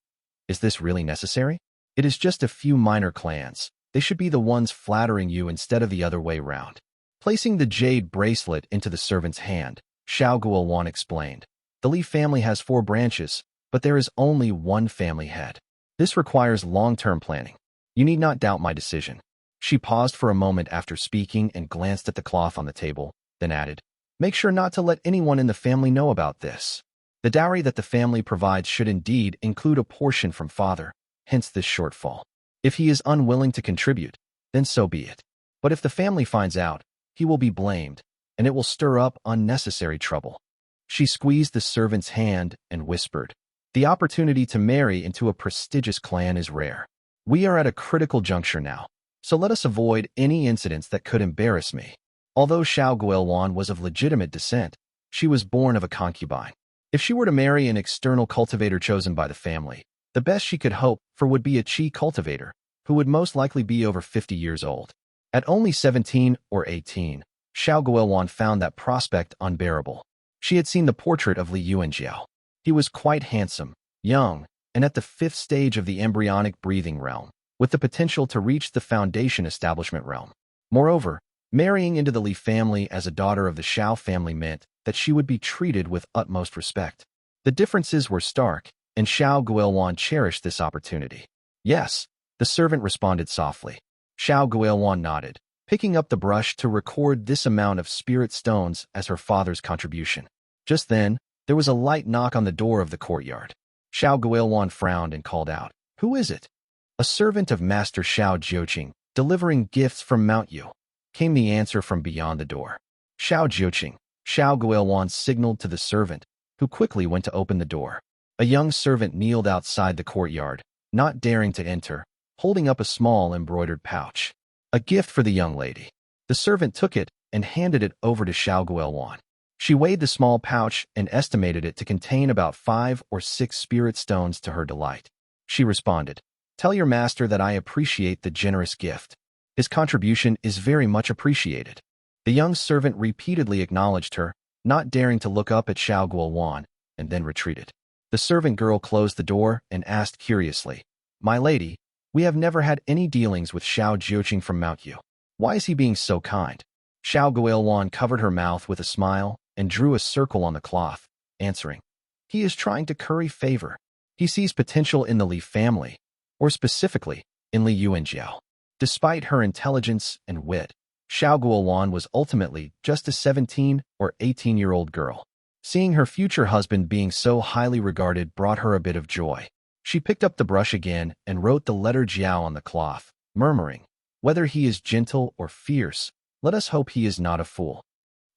Speaker 1: is this really necessary? It is just a few minor clans. They should be the ones flattering you instead of the other way round." Placing the jade bracelet into the servant's hand, Xiao Guiluan explained, "The Li family has 4 branches, but there is only one family head. This requires long-term planning. You need not doubt my decision." She paused for a moment after speaking and glanced at the cloth on the table, then added, "Make sure not to let anyone in the family know about this." The dowry that the family provides should indeed include a portion from father, hence this shortfall. If he is unwilling to contribute, then so be it. But if the family finds out, he will be blamed, and it will stir up unnecessary trouble. She squeezed the servant's hand and whispered, "The opportunity to marry into a prestigious clan is rare. We are at a critical juncture now, so let us avoid any incidents that could embarrass me." Although Xiao Guiluan was of legitimate descent, she was born of a concubine. If she were to marry an external cultivator chosen by the family, the best she could hope for would be a Qi cultivator, who would most likely be over 50 years old. At only 17 or 18, Xiao Guiluan found that prospect unbearable. She had seen the portrait of Li Yuanjiao. He was quite handsome, young, and at the 5th stage of the embryonic breathing realm, with the potential to reach the foundation establishment realm. Moreover, marrying into the Li family as a daughter of the Xiao family meant that she would be treated with utmost respect. The differences were stark, and Xiao Guiluan cherished this opportunity. "Yes," the servant responded softly. Xiao Guiluan nodded, picking up the brush to record this amount of spirit stones as her father's contribution. Just then, there was a light knock on the door of the courtyard. Xiao Guiluan frowned and called out, "Who is it?" "A servant of Master Xiao Jiuqing, delivering gifts from Mount Yu," came the answer from beyond the door. "Xiao Jiuqing," Xiao Guiluan signaled to the servant, who quickly went to open the door. A young servant kneeled outside the courtyard, not daring to enter, holding up a small embroidered pouch. "A gift for the young lady." The servant took it and handed it over to Xiao Guiluan. She weighed the small pouch and estimated it to contain about 5 or 6 spirit stones to her delight. She responded, "Tell your master that I appreciate the generous gift. His contribution is very much appreciated." The young servant repeatedly acknowledged her, not daring to look up at Xiao Guiluan, and then retreated. The servant girl closed the door and asked curiously, "My lady, we have never had any dealings with Xiao Jiuqing from Mount Yu. Why is he being so kind?" Xiao Guiluan covered her mouth with a smile and drew a circle on the cloth, answering, "He is trying to curry favor. He sees potential in the Li family, or specifically, in Li Yuanjiao." Despite her intelligence and wit, Xiao Guiluan was ultimately just a 17 or 18-year-old girl. Seeing her future husband being so highly regarded brought her a bit of joy. She picked up the brush again and wrote the letter Jiao on the cloth, murmuring, "Whether he is gentle or fierce, let us hope he is not a fool."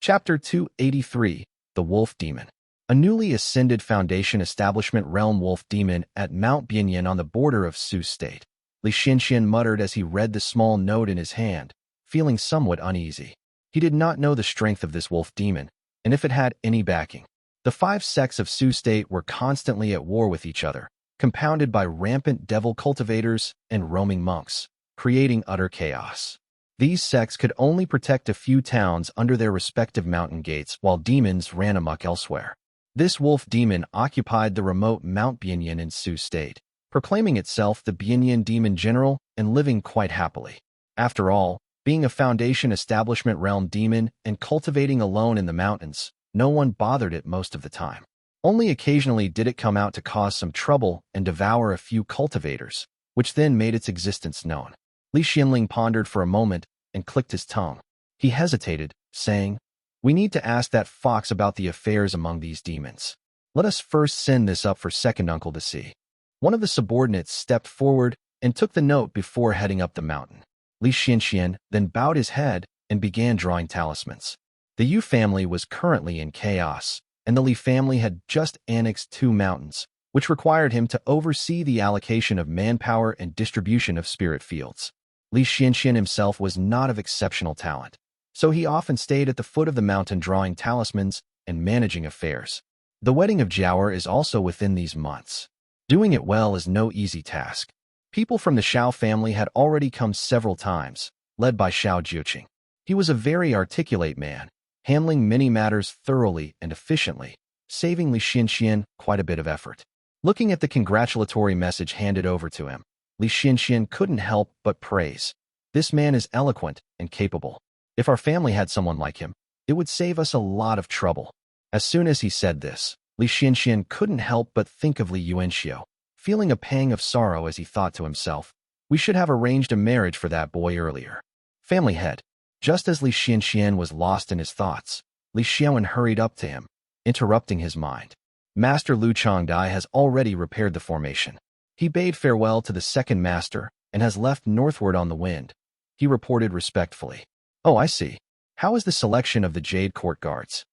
Speaker 1: Chapter 283, The Wolf Demon. A newly ascended Foundation Establishment Realm Wolf Demon at Mount Bianyan on the border of Su State. Li Xianxian muttered as he read the small note in his hand, feeling somewhat uneasy. He did not know the strength of this wolf demon, and if it had any backing. The 5 sects of Su State were constantly at war with each other, compounded by rampant devil cultivators and roaming monks, creating utter chaos. These sects could only protect a few towns under their respective mountain gates while demons ran amok elsewhere. This wolf demon occupied the remote Mount Bianyan in Su State, proclaiming itself the Bianyan Demon General and living quite happily. After all, being a Foundation Establishment Realm demon and cultivating alone in the mountains, no one bothered it most of the time. Only occasionally did it come out to cause some trouble and devour a few cultivators, which then made its existence known. Li Xianling pondered for a moment and clicked his tongue. He hesitated, saying, "We need to ask that fox about the affairs among these demons. Let us first send this up for second uncle to see." One of the subordinates stepped forward and took the note before heading up the mountain. Li Xianxian then bowed his head and began drawing talismans. The Yu family was currently in chaos, and the Li family had just annexed 2 mountains, which required him to oversee the allocation of manpower and distribution of spirit fields. Li Xianxian himself was not of exceptional talent, so he often stayed at the foot of the mountain drawing talismans and managing affairs. The wedding of Jiao is also within these months. Doing it well is no easy task. People from the Xiao family had already come several times, led by Xiao Jiuqing. He was a very articulate man, handling many matters thoroughly and efficiently, saving Li Xianxian quite a bit of effort. Looking at the congratulatory message handed over to him, Li Xianxian couldn't help but praise. This man is eloquent and capable. If our family had someone like him, it would save us a lot of trouble. As soon as he said this, Li Xianxian couldn't help but think of Li Yuanxiu, feeling a pang of sorrow as he thought to himself, "We should have arranged a marriage for that boy earlier." Family head. Just as Li Xianxian was lost in his thoughts, Li Xiaoan hurried up to him, interrupting his mind. Master Lu Changdai has already repaired the formation. He bade farewell to the second master and has left northward on the wind. He reported respectfully. Oh, I see. How is the selection of the Jade Court guards?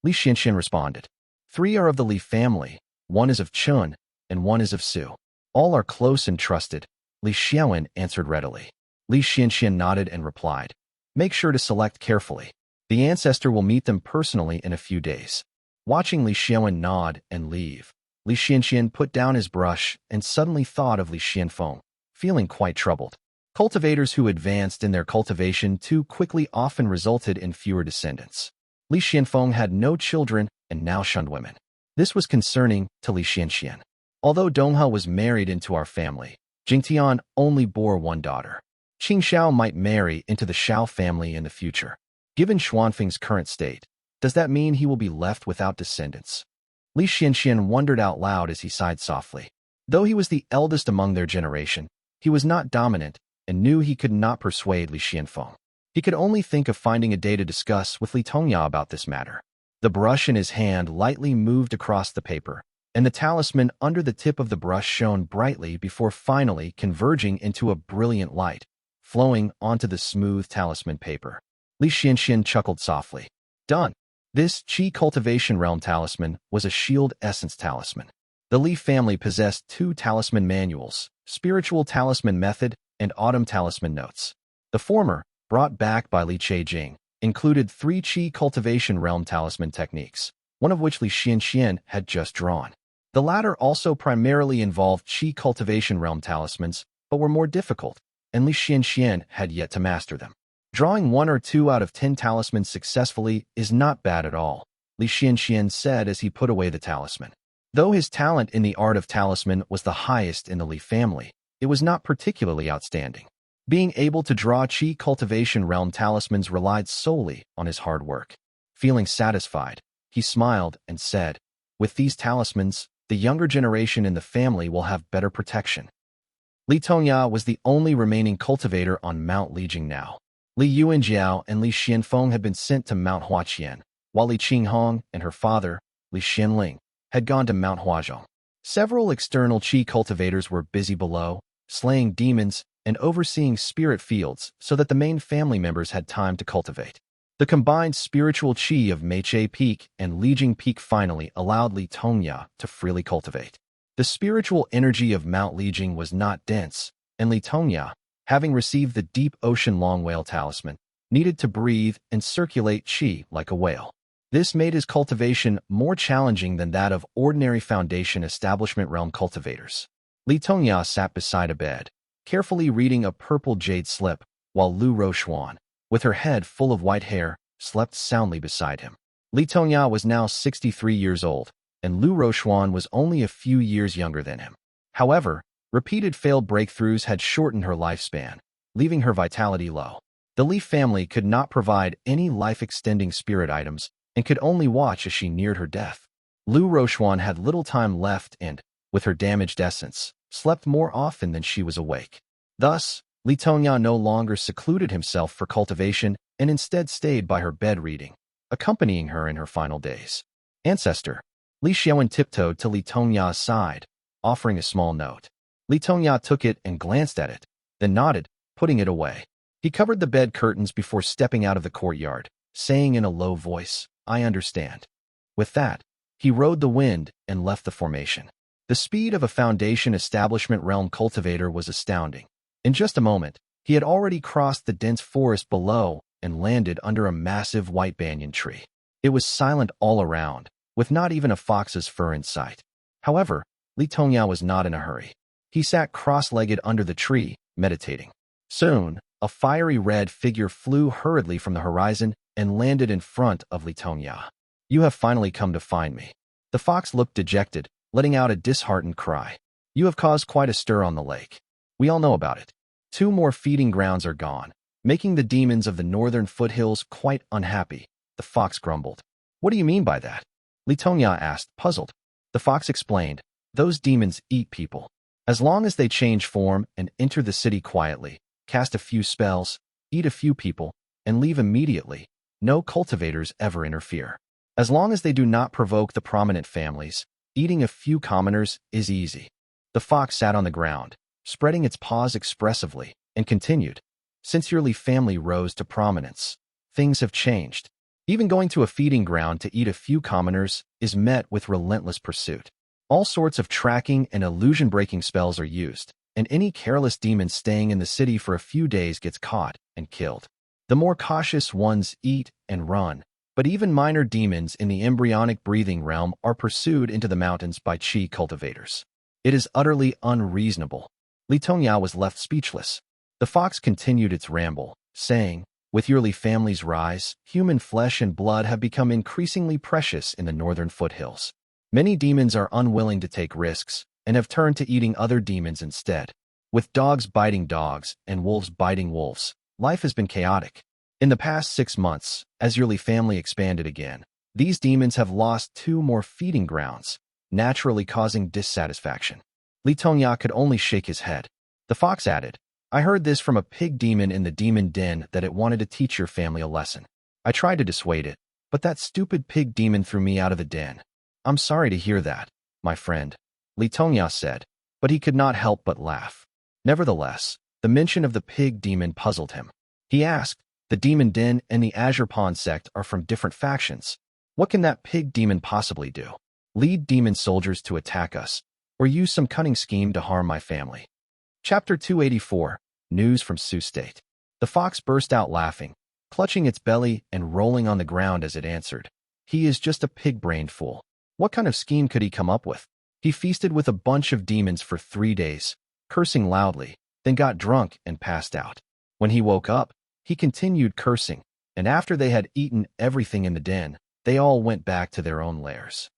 Speaker 1: Li Xianxian responded. 3 are of the Li family, 1 is of Chun, and 1 is of Su. All are close and trusted, Li Xiaoan answered readily. Li Xianxian nodded and replied. Make sure to select carefully. The ancestor will meet them personally in a few days. Watching Li Xiaoan nod and leave, Li Xianxian put down his brush and suddenly thought of Li Xianfeng, feeling quite troubled. Cultivators who advanced in their cultivation too quickly often resulted in fewer descendants. Li Xianfeng had no children and now shunned women. This was concerning to Li Xianxian. Although Donghe was married into our family, Jingtian only bore 1 daughter. Qing Xiao might marry into the Xiao family in the future. Given Xuanfeng's current state, does that mean he will be left without descendants? Li Xianxian wondered out loud as he sighed softly. Though he was the eldest among their generation, he was not dominant and knew he could not persuade Li Xianfeng. He could only think of finding a day to discuss with Li Tongya about this matter. The brush in his hand lightly moved across the paper, and the talisman under the tip of the brush shone brightly before finally converging into a brilliant light, flowing onto the smooth talisman paper. Li Xianxian chuckled softly. Done. This Qi Cultivation Realm talisman was a Shield Essence talisman. The Li family possessed 2 talisman manuals, Spiritual Talisman Method and Autumn Talisman Notes. The former, brought back by Li Jing, included 3 Qi Cultivation Realm talisman techniques, one of which Li Xianxian had just drawn. The latter also primarily involved Qi Cultivation Realm talismans, but were more difficult, and Li Xianxian had yet to master them. Drawing 1 or 2 out of 10 talismans successfully is not bad at all, Li Xianxian said as he put away the talisman. Though his talent in the art of talisman was the highest in the Li family, it was not particularly outstanding. Being able to draw Qi Cultivation Realm talismans relied solely on his hard work. Feeling satisfied, he smiled and said, with these talismans, the younger generation in the family will have better protection. Li Tongya was the only remaining cultivator on Mount Lijing now. Li Yuanjiao and Li Xianfeng had been sent to Mount Huaqian, while Li Qinghong and her father, Li Xianling, had gone to Mount Huazhong. Several external Qi cultivators were busy below, slaying demons and overseeing spirit fields so that the main family members had time to cultivate. The combined spiritual Qi of Meiche Peak and Lijing Peak finally allowed Li Tongya to freely cultivate. The spiritual energy of Mount Lijing was not dense, and Li Tongya, having received the Deep Ocean Long Whale Talisman, needed to breathe and circulate Qi like a whale. This made his cultivation more challenging than that of ordinary Foundation Establishment Realm cultivators. Li Tongya sat beside a bed, carefully reading a purple jade slip, while Lu Rochuan, with her head full of white hair, slept soundly beside him. Li Tongya was now 63 years old, and Lu Rochuan was only a few years younger than him. However, repeated failed breakthroughs had shortened her lifespan, leaving her vitality low. The Li family could not provide any life-extending spirit items and could only watch as she neared her death. Lu Rochuan had little time left and, with her damaged essence, slept more often than she was awake. Thus, Li Tongya no longer secluded himself for cultivation and instead stayed by her bed reading, accompanying her in her final days. Ancestor. Li Xiaoan tiptoed to Li Tongya's side, offering a small note. Li Tongya took it and glanced at it, then nodded, putting it away. He covered the bed curtains before stepping out of the courtyard, saying in a low voice, I understand. With that, he rode the wind and left the formation. The speed of a Foundation Establishment Realm cultivator was astounding. In just a moment, he had already crossed the dense forest below and landed under a massive white banyan tree. It was silent all around, with not even a fox's fur in sight. However, Li Tongya was not in a hurry. He sat cross-legged under the tree, meditating. Soon, a fiery red figure flew hurriedly from the horizon and landed in front of Li Tongya. You have finally come to find me. The fox looked dejected, letting out a disheartened cry. You have caused quite a stir on the lake. We all know about it. 2 more feeding grounds are gone, making the demons of the northern foothills quite unhappy, the fox grumbled. What do you mean by that? Li Tongya asked, puzzled. The fox explained, those demons eat people. As long as they change form and enter the city quietly, cast a few spells, eat a few people, and leave immediately, no cultivators ever interfere. As long as they do not provoke the prominent families, Eating a few commoners is easy. The fox sat on the ground, spreading its paws expressively, and continued. Since your family rose to prominence, things have changed. Even going to a feeding ground to eat a few commoners is met with relentless pursuit. All sorts of tracking and illusion-breaking spells are used, and any careless demon staying in the city for a few days gets caught and killed. The more cautious ones eat and run, but even minor demons in the embryonic breathing realm are pursued into the mountains by Qi cultivators. It is utterly unreasonable. Li Tongyao was left speechless. The fox continued its ramble, saying, with your family's rise, human flesh and blood have become increasingly precious in the northern foothills. Many demons are unwilling to take risks and have turned to eating other demons instead. With dogs biting dogs and wolves biting wolves, life has been chaotic. In the past 6 months, as your family expanded again, these demons have lost 2 more feeding grounds, naturally causing dissatisfaction. Li Tongyao could only shake his head. The fox added, I heard this from a pig demon in the demon den that it wanted to teach your family a lesson. I tried to dissuade it, but that stupid pig demon threw me out of the den. I'm sorry to hear that, my friend, Li Tongyao said, but he could not help but laugh. Nevertheless, the mention of the pig demon puzzled him. He asked, the demon den and the Azure Pawn sect are from different factions. What can that pig demon possibly do? Lead demon soldiers to attack us, or use some cunning scheme to harm my family. Chapter 284, News from Sioux State. The fox burst out laughing, clutching its belly and rolling on the ground as it answered. He is just a pig-brained fool. What kind of scheme could he come up with? He feasted with a bunch of demons for 3 days, cursing loudly, then got drunk and passed out. When he woke up, he continued cursing, and after they had eaten everything in the den, they all went back to their own lairs.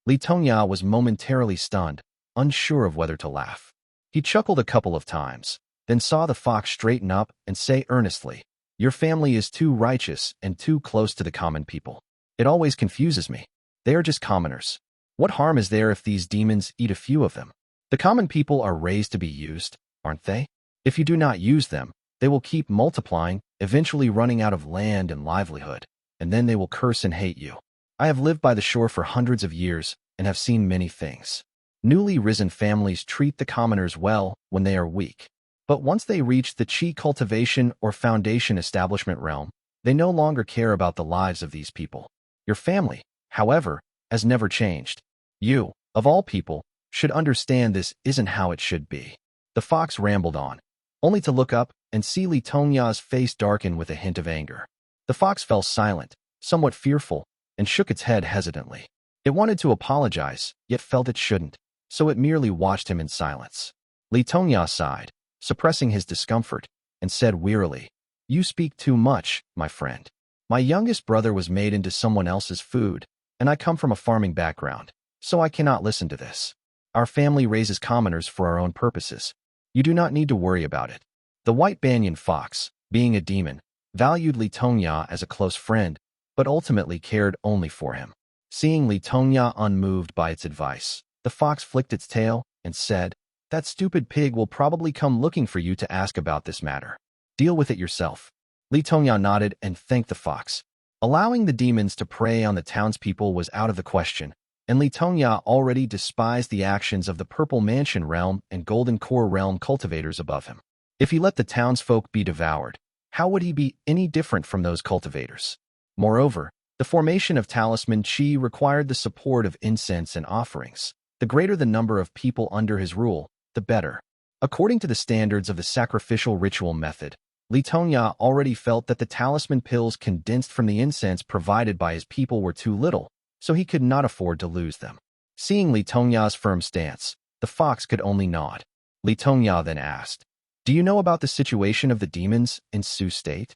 Speaker 1: Li Tongyao was momentarily stunned, unsure of whether to laugh. He chuckled a couple of times, then saw the fox straighten up and say earnestly, your family is too righteous and too close to the common people. It always confuses me. They are just commoners. What harm is there if these demons eat a few of them? The common people are raised to be used, aren't they? If you do not use them, they will keep multiplying, eventually running out of land and livelihood, and then they will curse and hate you. I have lived by the shore for hundreds of years and have seen many things. Newly risen families treat the commoners well when they are weak. But once they reach the Qi cultivation or foundation establishment realm, they no longer care about the lives of these people. Your family, however, has never changed. You, of all people, should understand this isn't how it should be. The fox rambled on, only to look up and see Li Tongya's face darken with a hint of anger. The fox fell silent, somewhat fearful, and shook its head hesitantly. It wanted to apologize, yet felt it shouldn't, so it merely watched him in silence. Li Tongya sighed, suppressing his discomfort, and said wearily, you speak too much, my friend. My youngest brother was made into someone else's food, and I come from a farming background, so I cannot listen to this. Our family raises commoners for our own purposes. You do not need to worry about it. The white Bianyan fox, being a demon, valued Li Tongya as a close friend, but ultimately cared only for him. Seeing Li Tongya unmoved by its advice, the fox flicked its tail and said, that stupid pig will probably come looking for you to ask about this matter. Deal with it yourself. Li Tongya nodded and thanked the fox. Allowing the demons to prey on the townspeople was out of the question, and Li Tongya already despised the actions of the Purple Mansion realm and Golden Core realm cultivators above him. If he let the townsfolk be devoured, how would he be any different from those cultivators? Moreover, the formation of Talisman Qi required the support of incense and offerings. The greater the number of people under his rule, the better. According to the standards of the sacrificial ritual method, Li Tongya already felt that the talisman pills condensed from the incense provided by his people were too little, so he could not afford to lose them. Seeing Li Tongya's firm stance, the fox could only nod. Li Tongya then asked, do you know about the situation of the demons in Sioux State?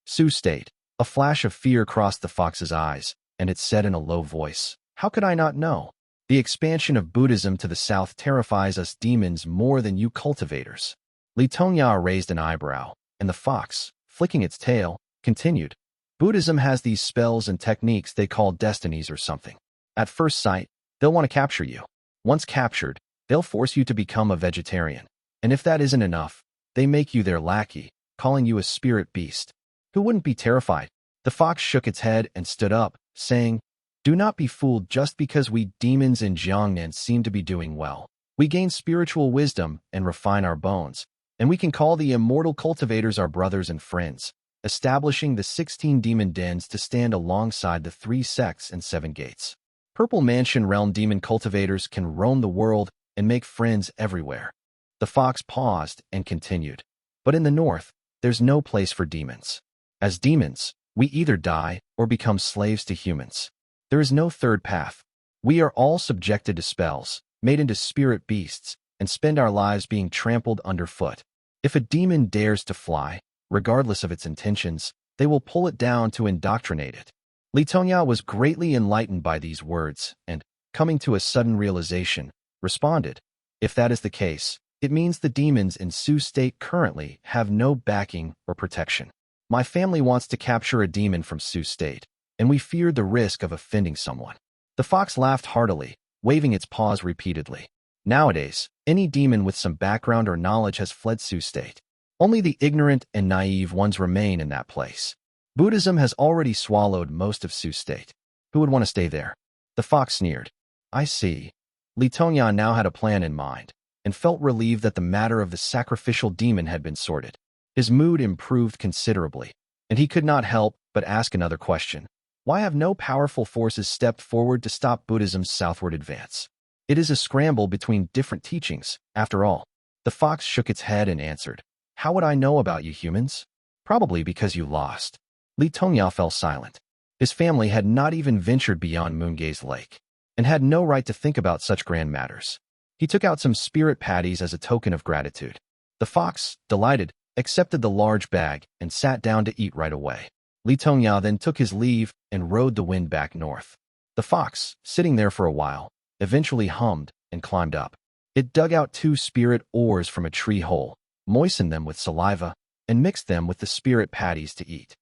Speaker 1: Sioux State. A flash of fear crossed the fox's eyes, and it said in a low voice, how could I not know? The expansion of Buddhism to the south terrifies us demons more than you cultivators. Li Tongya raised an eyebrow, and the fox, flicking its tail, continued. Buddhism has these spells and techniques they call destinies or something. At first sight, they'll want to capture you. Once captured, they'll force you to become a vegetarian. And if that isn't enough, they make you their lackey, calling you a spirit beast. Who wouldn't be terrified? The fox shook its head and stood up, saying, Do not be fooled just because we demons in Jiang Yan seem to be doing well. We gain spiritual wisdom and refine our bones, and we can call the immortal cultivators our brothers and friends, establishing the 16 demon dens to stand alongside the 3 sects and 7 gates. Purple Mansion realm demon cultivators can roam the world and make friends everywhere. The fox paused and continued. But in the north, there's no place for demons. As demons, we either die or become slaves to humans. There is no third path. We are all subjected to spells, made into spirit beasts, and spend our lives being trampled underfoot. If a demon dares to fly, regardless of its intentions, they will pull it down to indoctrinate it. Li Tongya was greatly enlightened by these words and, coming to a sudden realization, responded, "If that is the case, it means the demons in Sioux State currently have no backing or protection. My family wants to capture a demon from Sioux State, and we fear the risk of offending someone." The fox laughed heartily, waving its paws repeatedly. Nowadays, any demon with some background or knowledge has fled Sioux State. Only the ignorant and naive ones remain in that place. Buddhism has already swallowed most of Sioux State. Who would want to stay there? The fox sneered. I see. Li Tongya now had a plan in mind, and felt relieved that the matter of the sacrificial demon had been sorted. His mood improved considerably, and he could not help but ask another question. Why have no powerful forces stepped forward to stop Buddhism's southward advance? It is a scramble between different teachings, after all. The fox shook its head and answered, How would I know about you humans? Probably because you lost. Li Tongya fell silent. His family had not even ventured beyond Moongaze Lake, and had no right to think about such grand matters. He took out some spirit patties as a token of gratitude. The fox, delighted, accepted the large bag and sat down to eat right away. Li Tongya then took his leave and rode the wind back north. The fox, sitting there for a while, eventually hummed and climbed up. It dug out 2 spirit ores from a tree hole, moistened them with saliva, and mixed them with the spirit patties to eat.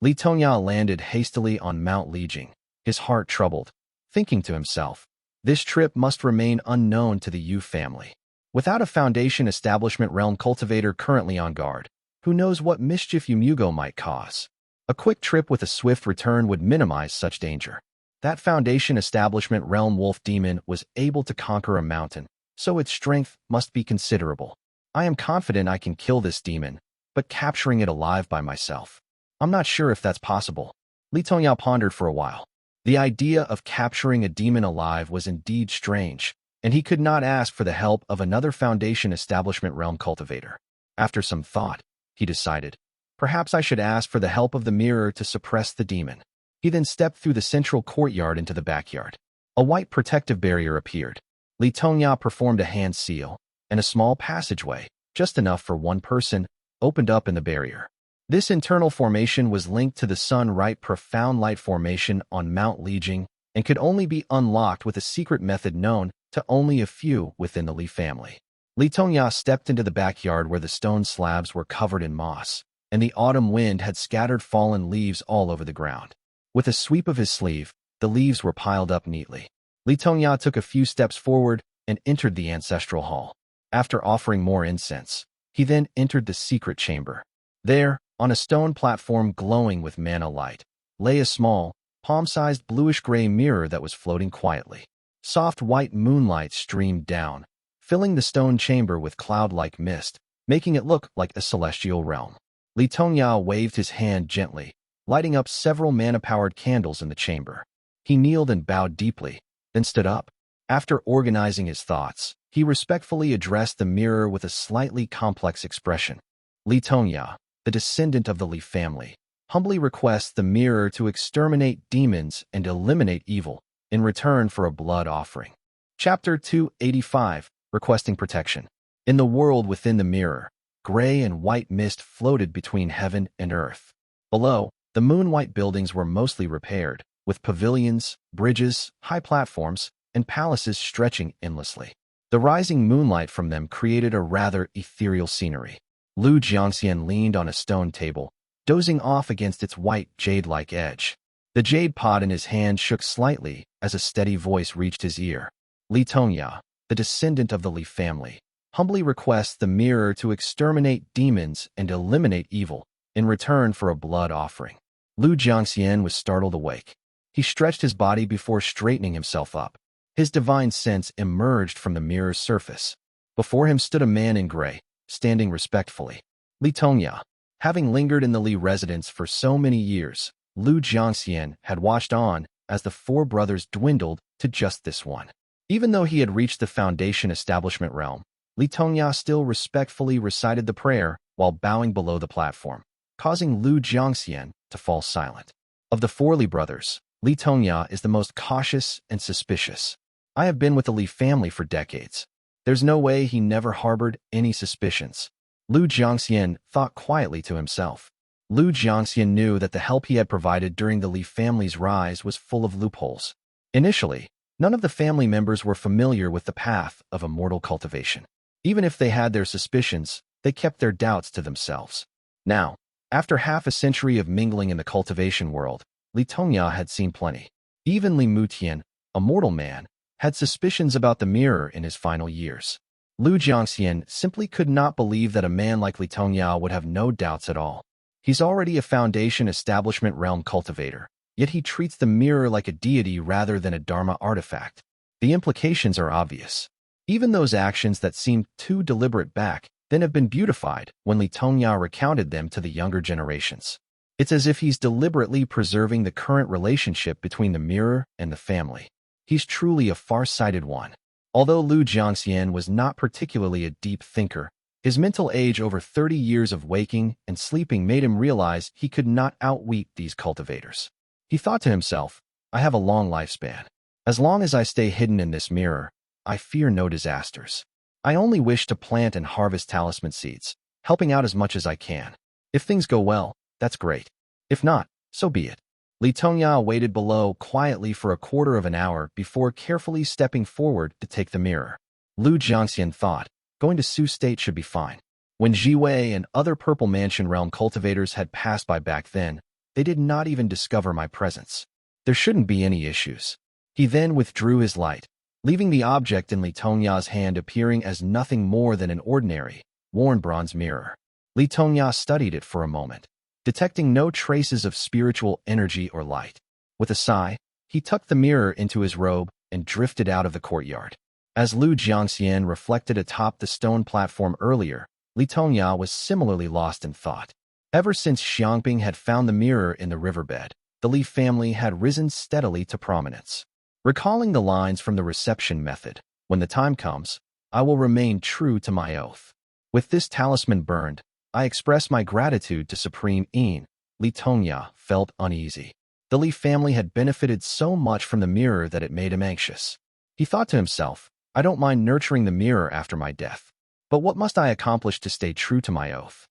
Speaker 1: Li Tongya landed hastily on Mount Lijiang, his heart troubled, thinking to himself, this trip must remain unknown to the Yu family. Without a Foundation Establishment Realm Cultivator currently on guard, who knows what mischief Yumugo might cause? A quick trip with a swift return would minimize such danger. That Foundation Establishment Realm Wolf Demon was able to conquer a mountain, so its strength must be considerable. I am confident I can kill this demon, but capturing it alive by myself, I'm not sure if that's possible. Li Tongya pondered for a while. The idea of capturing a demon alive was indeed strange, and he could not ask for the help of another Foundation Establishment Realm Cultivator. After some thought, he decided, perhaps I should ask for the help of the mirror to suppress the demon. He then stepped through the central courtyard into the backyard. A white protective barrier appeared. Li Tongya performed a hand seal, and a small passageway, just enough for one person, opened up in the barrier. This internal formation was linked to the Sun-Right Profound Light Formation on Mount Lijiang and could only be unlocked with a secret method known to only a few within the Li family. Li Tongya stepped into the backyard where the stone slabs were covered in moss, and the autumn wind had scattered fallen leaves all over the ground. With a sweep of his sleeve, the leaves were piled up neatly. Li Tongya took a few steps forward and entered the ancestral hall. After offering more incense, he then entered the secret chamber. There, on a stone platform glowing with mana light, lay a small, palm-sized bluish-gray mirror that was floating quietly. Soft white moonlight streamed down, filling the stone chamber with cloud-like mist, making it look like a celestial realm. Li Tongya waved his hand gently, lighting up several mana-powered candles in the chamber. He kneeled and bowed deeply, then stood up. After organizing his thoughts, he respectfully addressed the mirror with a slightly complex expression. Li Tongya, the descendant of the Li family, humbly requests the mirror to exterminate demons and eliminate evil in return for a blood offering. Chapter 285, Requesting Protection. In the world within the mirror, gray and white mist floated between heaven and earth. Below, the moon-white buildings were mostly repaired, with pavilions, bridges, high platforms, and palaces stretching endlessly. The rising moonlight from them created a rather ethereal scenery. Lu Jiangxian leaned on a stone table, dozing off against its white, jade-like edge. The jade pot in his hand shook slightly as a steady voice reached his ear. Li Tongya, the descendant of the Li family, humbly requests the mirror to exterminate demons and eliminate evil in return for a blood offering. Lu Jiangxian was startled awake. He stretched his body before straightening himself up. His divine sense emerged from the mirror's surface. Before him stood a man in gray, standing respectfully. Li Tongya. Having lingered in the Li residence for so many years, Lu Jiangxian had watched on as the four brothers dwindled to just this one. Even though he had reached the Foundation establishment realm, Li Tongya still respectfully recited the prayer while bowing below the platform, causing Lu Jiangxian to fall silent. Of the four Li brothers, Li Tongya is the most cautious and suspicious. I have been with the Li family for decades. There's no way he never harbored any suspicions. Lu Jiangxian thought quietly to himself. Lu Jiangxian knew that the help he had provided during the Li family's rise was full of loopholes. Initially, none of the family members were familiar with the path of immortal cultivation. Even if they had their suspicions, they kept their doubts to themselves. Now, after half a century of mingling in the cultivation world, Li Tongya had seen plenty. Even Li Mutian, a mortal man, had suspicions about the mirror in his final years. Lu Jiangxian simply could not believe that a man like Li Tongya would have no doubts at all. He's already a Foundation establishment realm cultivator, yet he treats the mirror like a deity rather than a Dharma artifact. The implications are obvious. Even those actions that seemed too deliberate back then have been beautified when Li Tongya recounted them to the younger generations. It's as if he's deliberately preserving the current relationship between the mirror and the family. He's truly a far-sighted one. Although Lu Jiangxian was not particularly a deep thinker, his mental age over 30 years of waking and sleeping made him realize he could not outwit these cultivators. He thought to himself, I have a long lifespan. As long as I stay hidden in this mirror, I fear no disasters. I only wish to plant and harvest talisman seeds, helping out as much as I can. If things go well, that's great. If not, so be it. Li Tongya waited below quietly for a quarter of an hour before carefully stepping forward to take the mirror. Lu Jiangxian thought, going to Su State should be fine. When Jiwei and other Purple Mansion realm cultivators had passed by back then, they did not even discover my presence. There shouldn't be any issues. He then withdrew his light, leaving the object in Li Tongya's hand appearing as nothing more than an ordinary, worn bronze mirror. Li Tongya studied it for a moment, detecting no traces of spiritual energy or light. With a sigh, he tucked the mirror into his robe and drifted out of the courtyard. As Lu Jiangxian reflected atop the stone platform earlier, Li Tongya was similarly lost in thought. Ever since Xiangping had found the mirror in the riverbed, the Li family had risen steadily to prominence. Recalling the lines from the reception method, when the time comes, I will remain true to my oath. With this talisman burned, I express my gratitude to Supreme Yin. Li Tongya felt uneasy. The Li family had benefited so much from the mirror that it made him anxious. He thought to himself, I don't mind nurturing the mirror after my death. But what must I accomplish to stay true to my oath?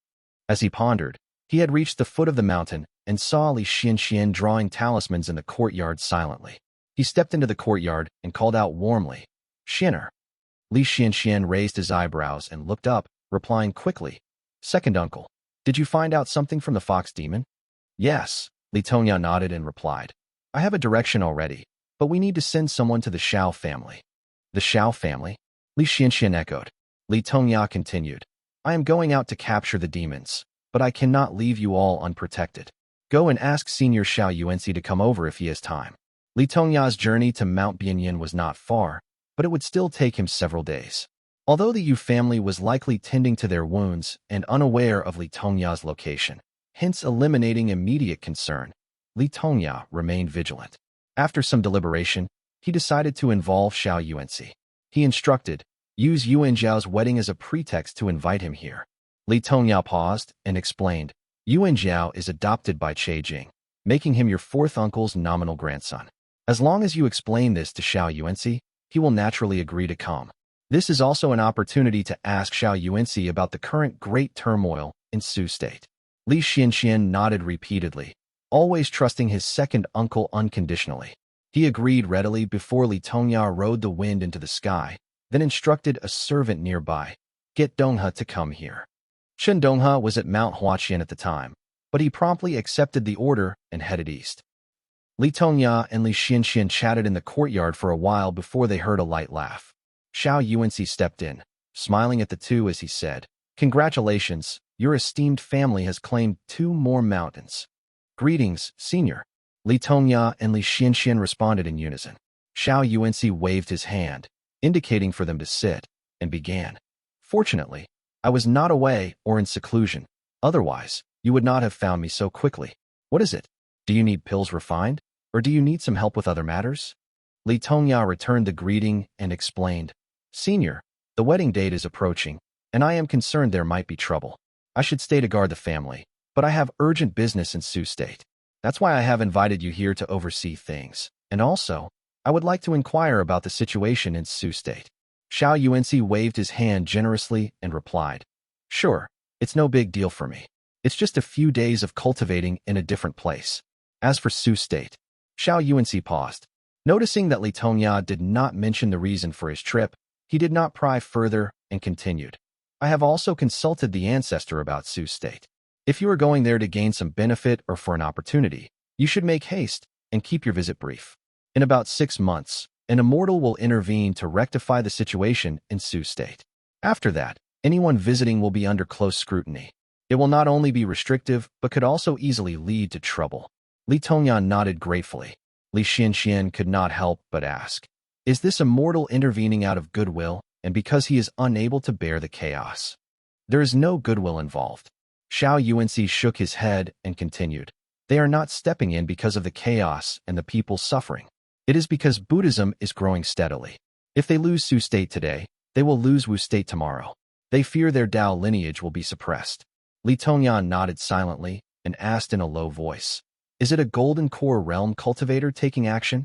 Speaker 1: As he pondered, he had reached the foot of the mountain and saw Li Xianxian drawing talismans in the courtyard silently. He stepped into the courtyard and called out warmly, Xianer. Li Xianxian raised his eyebrows and looked up, replying quickly, Second uncle, did you find out something from the fox demon? Yes, Li Tongya nodded and replied. I have a direction already, but we need to send someone to the Xiao family. The Xiao family? Li Xianxian echoed. Li Tongya continued. I am going out to capture the demons, but I cannot leave you all unprotected. Go and ask Senior Xiao to come over if he has time. Li Tongya's journey to Mount Bianyan was not far, but it would still take him several days. Although the Yu family was likely tending to their wounds and unaware of Li Tongya's location, hence eliminating immediate concern, Li Tongya remained vigilant. After some deliberation, he decided to involve Xiao Yuanci. He instructed, use Yuan Zhao's wedding as a pretext to invite him here. Li Tongya paused and explained, Yuan Zhao is adopted by Che Jing, making him your fourth uncle's nominal grandson. As long as you explain this to Xiao Yuanci, he will naturally agree to come. This is also an opportunity to ask Xiao Yuanci about the current great turmoil in Su State. Li Xianxian nodded repeatedly, always trusting his second uncle unconditionally. He agreed readily before Li Tongya rode the wind into the sky, then instructed a servant nearby, get Donghe to come here. Chen Donghe was at Mount Huaqian at the time, but he promptly accepted the order and headed east. Li Tongya and Li Xianxian chatted in the courtyard for a while before they heard a light laugh. Xiao Yuanci stepped in, smiling at the two as he said, Congratulations, your esteemed family has claimed 2 more mountains. Greetings, Senior. Li Tongya and Li Xianxian responded in unison. Xiao Yuanci waved his hand, indicating for them to sit, and began. Fortunately, I was not away or in seclusion. Otherwise, you would not have found me so quickly. What is it? Do you need pills refined? Or do you need some help with other matters? Li Tongya returned the greeting and explained. Senior, the wedding date is approaching, and I am concerned there might be trouble. I should stay to guard the family, but I have urgent business in Sioux State. That's why I have invited you here to oversee things. And also, I would like to inquire about the situation in Sioux State. Xiao Yuanci waved his hand generously and replied. Sure, it's no big deal for me. It's just a few days of cultivating in a different place. As for Sioux State, Xiao Yuanci paused. Noticing that Li Tongya did not mention the reason for his trip, he did not pry further and continued. I have also consulted the ancestor about Sioux State. If you are going there to gain some benefit or for an opportunity, you should make haste and keep your visit brief. In about 6 months, an immortal will intervene to rectify the situation in Sioux State. After that, anyone visiting will be under close scrutiny. It will not only be restrictive, but could also easily lead to trouble. Li Tongyan nodded gratefully. Li Xianxian could not help but ask, is this immortal intervening out of goodwill, and because he is unable to bear the chaos? There is no goodwill involved. Xiao Yuanci shook his head and continued. They are not stepping in because of the chaos and the people suffering. It is because Buddhism is growing steadily. If they lose Sioux State today, they will lose Wu State tomorrow. They fear their Dao lineage will be suppressed. Li Tongyan nodded silently and asked in a low voice, is it a Golden Core Realm cultivator taking action?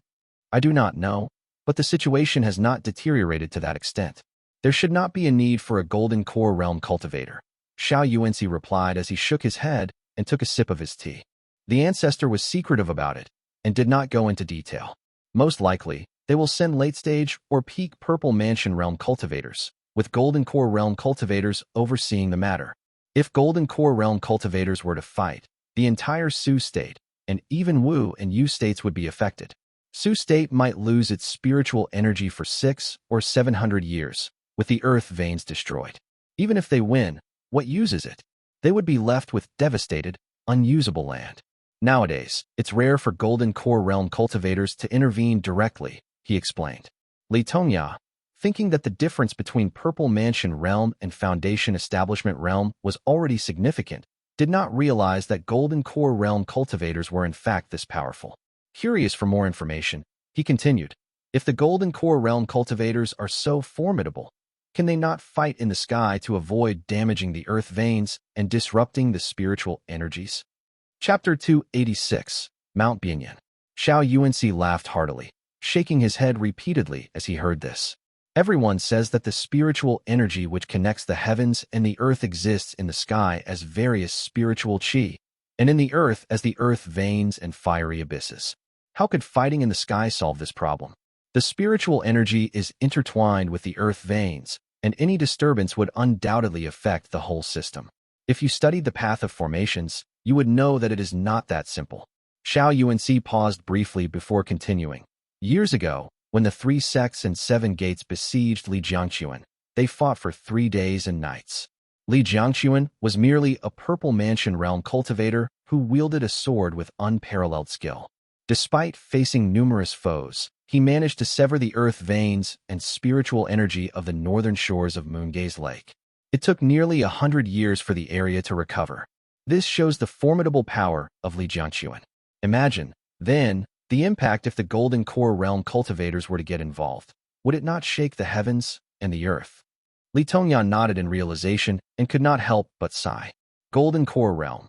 Speaker 1: I do not know, but the situation has not deteriorated to that extent. There should not be a need for a Golden Core Realm cultivator. Xiao Yuanci replied as he shook his head and took a sip of his tea. The ancestor was secretive about it and did not go into detail. Most likely, they will send late-stage or peak Purple Mansion Realm cultivators, with Golden Core Realm cultivators overseeing the matter. If Golden Core Realm cultivators were to fight, the entire Sioux State, and even Wu and Yu states would be affected. Sioux State might lose its spiritual energy for 600 or 700 years, with the earth veins destroyed. Even if they win, what use is it? They would be left with devastated, unusable land. Nowadays, it's rare for Golden Core Realm cultivators to intervene directly, he explained. Li Tongya, thinking that the difference between Purple Mansion Realm and Foundation Establishment Realm was already significant, did not realize that Golden Core Realm cultivators were in fact this powerful. Curious for more information, he continued, if the Golden Core Realm cultivators are so formidable, can they not fight in the sky to avoid damaging the earth veins and disrupting the spiritual energies? Chapter 286, Mount Bianyan. Xiao Yuanci laughed heartily, shaking his head repeatedly as he heard this. Everyone says that the spiritual energy which connects the heavens and the earth exists in the sky as various spiritual qi, and in the earth as the earth veins and fiery abysses. How could fighting in the sky solve this problem? The spiritual energy is intertwined with the earth veins, and any disturbance would undoubtedly affect the whole system. If you studied the path of formations, you would know that it is not that simple. Xiao Yuanci paused briefly before continuing. Years ago, when the 3 sects and 7 gates besieged Li Jiangquan, they fought for 3 days and nights. Li Jiangquan was merely a Purple Mansion Realm cultivator who wielded a sword with unparalleled skill. Despite facing numerous foes, he managed to sever the earth veins and spiritual energy of the northern shores of Moongaze Lake. It took nearly 100 years for the area to recover. This shows the formidable power of Li Jiangquan. Imagine, then, the impact if the Golden Core Realm cultivators were to get involved. Would it not shake the heavens and the earth? Li Tongyan nodded in realization and could not help but sigh. Golden Core Realm.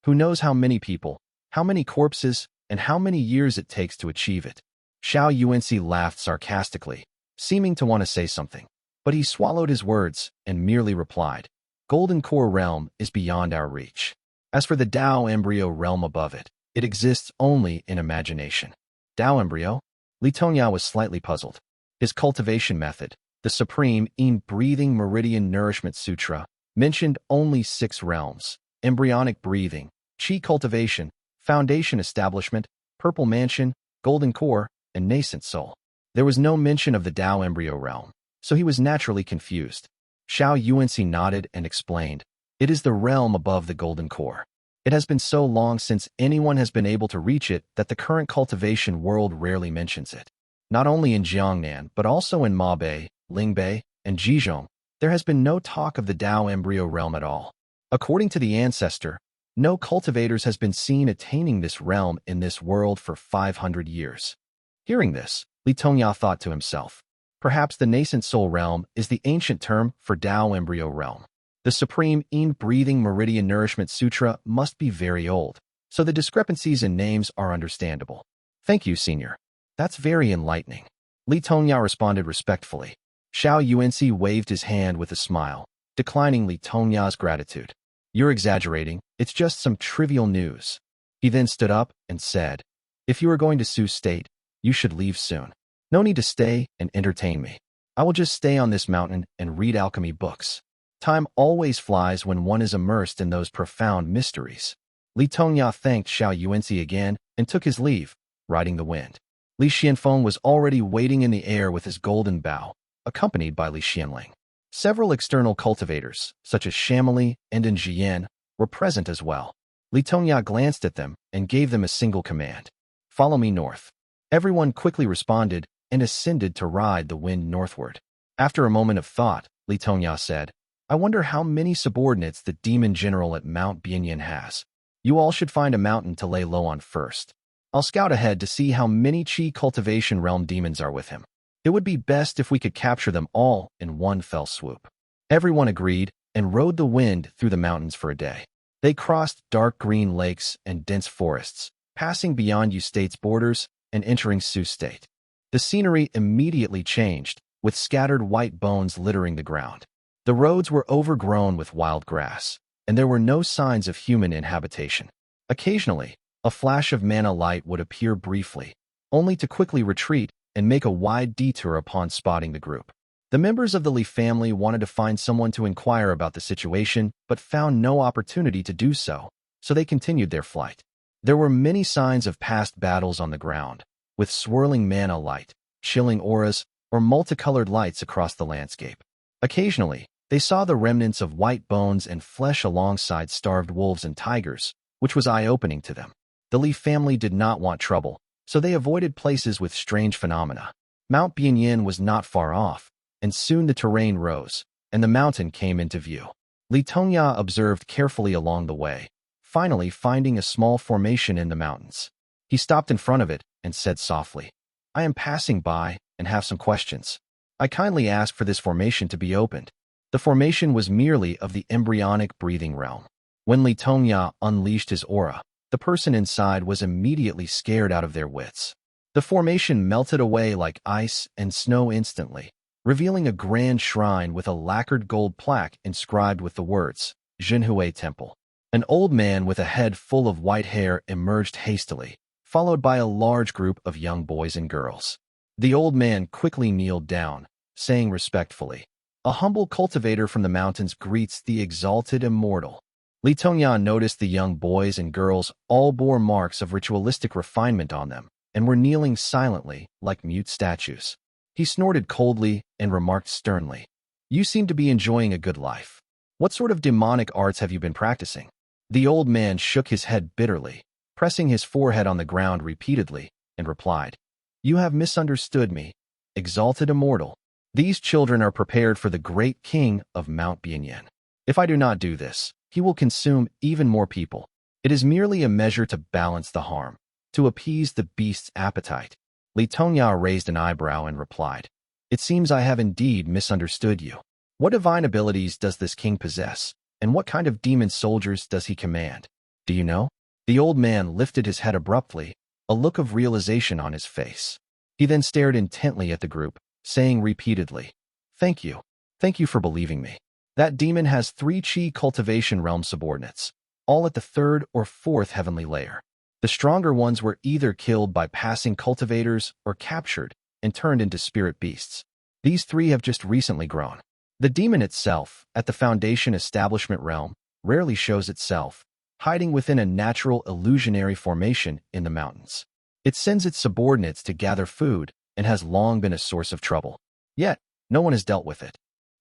Speaker 1: Who knows how many people, how many corpses, and how many years it takes to achieve it? Xiao Yuanci laughed sarcastically, seeming to want to say something. But he swallowed his words and merely replied, Golden Core Realm is beyond our reach. As for the Dao Embryo Realm above it, it exists only in imagination. Dao Embryo? Li Tongya was slightly puzzled. His cultivation method, the Supreme Breathing Meridian Nourishment Sutra, mentioned only 6 realms: embryonic breathing, qi cultivation, foundation establishment, Purple Mansion, Golden Core, and nascent soul. There was no mention of the Dao Embryo Realm, so he was naturally confused. Xiao Yuanci nodded and explained, it is the realm above the Golden Core. It has been so long since anyone has been able to reach it that the current cultivation world rarely mentions it. Not only in Jiang Yan, but also in Ma Bei, Ling Bei, and Zhejiang, there has been no talk of the Dao embryo realm at all. According to the ancestor, no cultivators has been seen attaining this realm in this world for 500 years. Hearing this, Li Tongya thought to himself, perhaps the nascent soul realm is the ancient term for Dao embryo realm. The supreme in-breathing meridian nourishment sutra must be very old, so the discrepancies in names are understandable. Thank you, senior. That's very enlightening. Li Tongya responded respectfully. Xiao Yuanci waved his hand with a smile, declining Li Tongya's gratitude. You're exaggerating, it's just some trivial news. He then stood up and said, if you are going to Sioux State, you should leave soon. No need to stay and entertain me. I will just stay on this mountain and read alchemy books. Time always flies when one is immersed in those profound mysteries. Li Tongya thanked Xiao Yuanci again and took his leave, riding the wind. Li Xianfeng was already waiting in the air with his golden bow, accompanied by Li Xianling. Several external cultivators, such as Shamili and Jian, were present as well. Li Tongya glanced at them and gave them a single command. Follow me north. Everyone quickly responded and ascended to ride the wind northward. After a moment of thought, Li Tongya said, I wonder how many subordinates the demon general at Mount Bianyan has. You all should find a mountain to lay low on first. I'll scout ahead to see how many Qi cultivation realm demons are with him. It would be best if we could capture them all in one fell swoop. Everyone agreed and rode the wind through the mountains for a day. They crossed dark green lakes and dense forests, passing beyond Yu State's borders and entering Sioux State. The scenery immediately changed, with scattered white bones littering the ground. The roads were overgrown with wild grass, and there were no signs of human inhabitation. Occasionally, a flash of mana light would appear briefly, only to quickly retreat and make a wide detour upon spotting the group. The members of the Li family wanted to find someone to inquire about the situation, but found no opportunity to do so, so they continued their flight. There were many signs of past battles on the ground, with swirling mana light, chilling auras, or multicolored lights across the landscape. Occasionally, they saw the remnants of white bones and flesh alongside starved wolves and tigers, which was eye-opening to them. The Li family did not want trouble, so they avoided places with strange phenomena. Mount Bianyan was not far off, and soon the terrain rose, and the mountain came into view. Li Tongya observed carefully along the way, finally finding a small formation in the mountains. He stopped in front of it and said softly, I am passing by and have some questions. I kindly ask for this formation to be opened. The formation was merely of the embryonic breathing realm. When Li Tongya unleashed his aura, the person inside was immediately scared out of their wits. The formation melted away like ice and snow instantly, revealing a grand shrine with a lacquered gold plaque inscribed with the words, Jinhui Temple. An old man with a head full of white hair emerged hastily, followed by a large group of young boys and girls. The old man quickly kneeled down, saying respectfully, a humble cultivator from the mountains greets the exalted immortal. Li Tongya noticed the young boys and girls all bore marks of ritualistic refinement on them and were kneeling silently like mute statues. He snorted coldly and remarked sternly, You seem to be enjoying a good life. What sort of demonic arts have you been practicing? The old man shook his head bitterly, pressing his forehead on the ground repeatedly, and replied, You have misunderstood me, exalted immortal. These children are prepared for the great king of Mount Bianyan. If I do not do this, he will consume even more people. It is merely a measure to balance the harm, to appease the beast's appetite. Li Tongya raised an eyebrow and replied, It seems I have indeed misunderstood you. What divine abilities does this king possess, and what kind of demon soldiers does he command? Do you know? The old man lifted his head abruptly, a look of realization on his face. He then stared intently at the group, saying repeatedly, Thank you. Thank you for believing me. That demon has 3 Qi cultivation realm subordinates, all at the 3rd or 4th heavenly layer. The stronger ones were either killed by passing cultivators or captured and turned into spirit beasts. These 3 have just recently grown. The demon itself, at the Foundation Establishment realm, rarely shows itself, hiding within a natural illusionary formation in the mountains. It sends its subordinates to gather food and has long been a source of trouble. Yet, no one has dealt with it.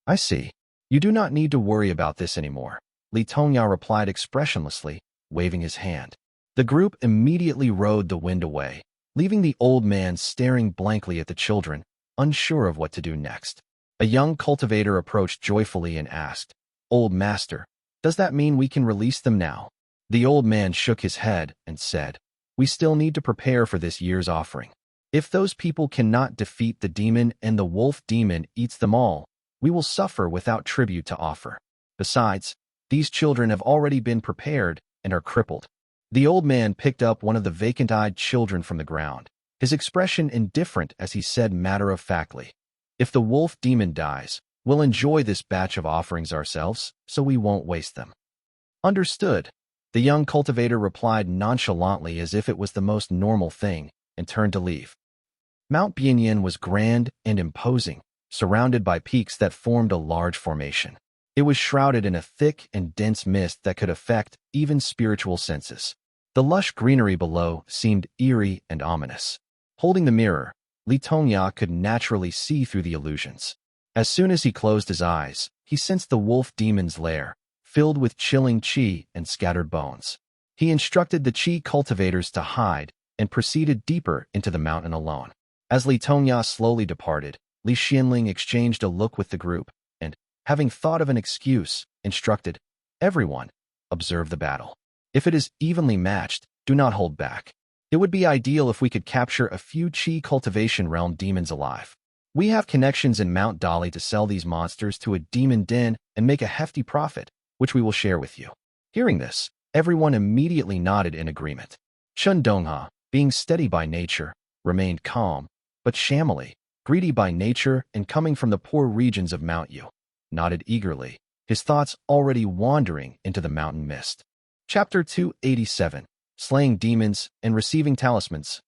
Speaker 1: I see. You do not need to worry about this anymore, Li Tongya replied expressionlessly, waving his hand. The group immediately rode the wind away, leaving the old man staring blankly at the children, unsure of what to do next. A young cultivator approached joyfully and asked, "Old master, does that mean we can release them now?" The old man shook his head and said, "We still need to prepare for this year's offering. If those people cannot defeat the demon and the wolf demon eats them all, we will suffer without tribute to offer. Besides, these children have already been prepared and are crippled." The old man picked up one of the vacant-eyed children from the ground, his expression indifferent as he said matter-of-factly, "If the wolf demon dies, we'll enjoy this batch of offerings ourselves, so we won't waste them." "Understood," the young cultivator replied nonchalantly as if it was the most normal thing, and turned to leave. Mount Bianyan was grand and imposing, surrounded by peaks that formed a large formation. It was shrouded in a thick and dense mist that could affect even spiritual senses. The lush greenery below seemed eerie and ominous. Holding the mirror, Li Tongya could naturally see through the illusions. As soon as he closed his eyes, he sensed the wolf demon's lair, filled with chilling qi and scattered bones. He instructed the qi cultivators to hide and proceeded deeper into the mountain alone. As Li Tongya slowly departed, Li Xianling exchanged a look with the group, and, having thought of an excuse, instructed, "Everyone, observe the battle. If it is evenly matched, do not hold back. It would be ideal if we could capture a few Qi cultivation realm demons alive. We have connections in Mount Dali to sell these monsters to a demon den and make a hefty profit, which we will share with you." Hearing this, everyone immediately nodded in agreement. Chun Dongha, being steady by nature, remained calm, but Shamili, greedy by nature and coming from the poor regions of Mount Yu, nodded eagerly, his thoughts already wandering into the mountain mist. Chapter 287, Slaying Demons and Receiving Talismans.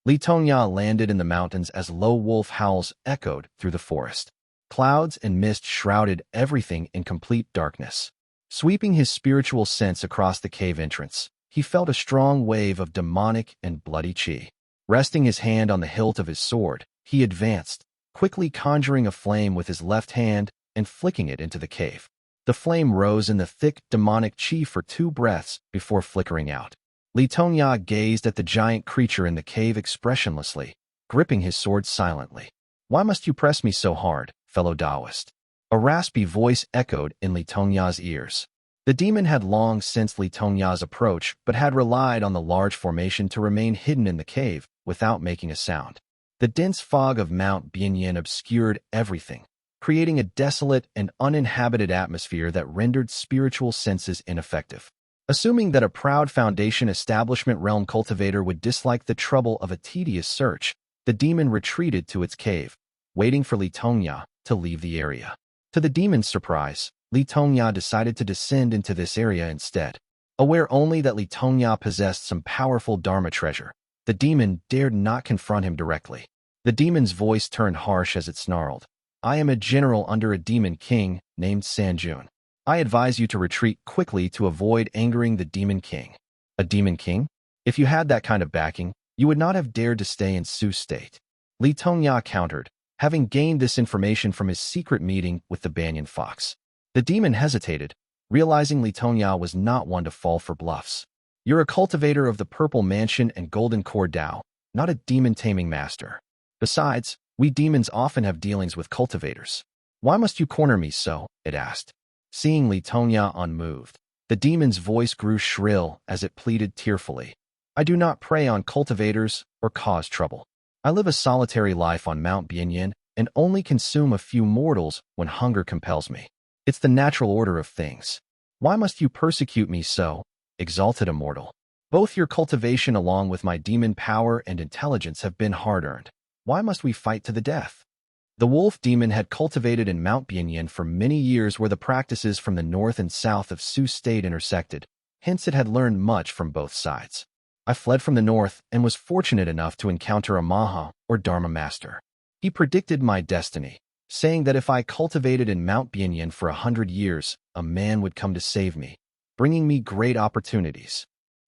Speaker 1: Li Tongya landed in the mountains as low wolf howls echoed through the forest. Clouds and mist shrouded everything in complete darkness. Sweeping his spiritual sense across the cave entrance, he felt a strong wave of demonic and bloody qi. Resting his hand on the hilt of his sword, he advanced, quickly conjuring a flame with his left hand and flicking it into the cave. The flame rose in the thick demonic qi for 2 breaths before flickering out. Li Tongya gazed at the giant creature in the cave expressionlessly, gripping his sword silently. "Why must you press me so hard, fellow Taoist?" A raspy voice echoed in Li Tongya's ears. The demon had long sensed Li Tongya's approach, but had relied on the large formation to remain hidden in the cave without making a sound. The dense fog of Mount Bianyan obscured everything, creating a desolate and uninhabited atmosphere that rendered spiritual senses ineffective. Assuming that a proud Foundation establishment realm cultivator would dislike the trouble of a tedious search, the demon retreated to its cave, waiting for Li Tongya to leave the area. To the demon's surprise, Li Tongya decided to descend into this area instead. Aware only that Li Tongya possessed some powerful Dharma treasure, the demon dared not confront him directly. The demon's voice turned harsh as it snarled, "I am a general under a demon king named Sanjun. I advise you to retreat quickly to avoid angering the demon king." "A demon king? If you had that kind of backing, you would not have dared to stay in Su State." Li Tongya countered, having gained this information from his secret meeting with the Banyan Fox. The demon hesitated, realizing Li Tongya was not one to fall for bluffs. "You're a cultivator of the Purple Mansion and Golden Core Dao, not a demon-taming master. Besides, we demons often have dealings with cultivators. Why must you corner me so?" it asked. Seeing Li Tongya unmoved, the demon's voice grew shrill as it pleaded tearfully. "I do not prey on cultivators or cause trouble. I live a solitary life on Mount Bianyan and only consume a few mortals when hunger compels me. It's the natural order of things. Why must you persecute me so, exalted immortal? Both your cultivation along with my demon power and intelligence have been hard-earned. Why must we fight to the death?" The wolf demon had cultivated in Mount Bianyan for many years where the practices from the north and south of Su State intersected, hence it had learned much from both sides. "I fled from the north and was fortunate enough to encounter a Maha or Dharma master. He predicted my destiny, saying that if I cultivated in Mount Bianyan for 100 years, a man would come to save me, bringing me great opportunities.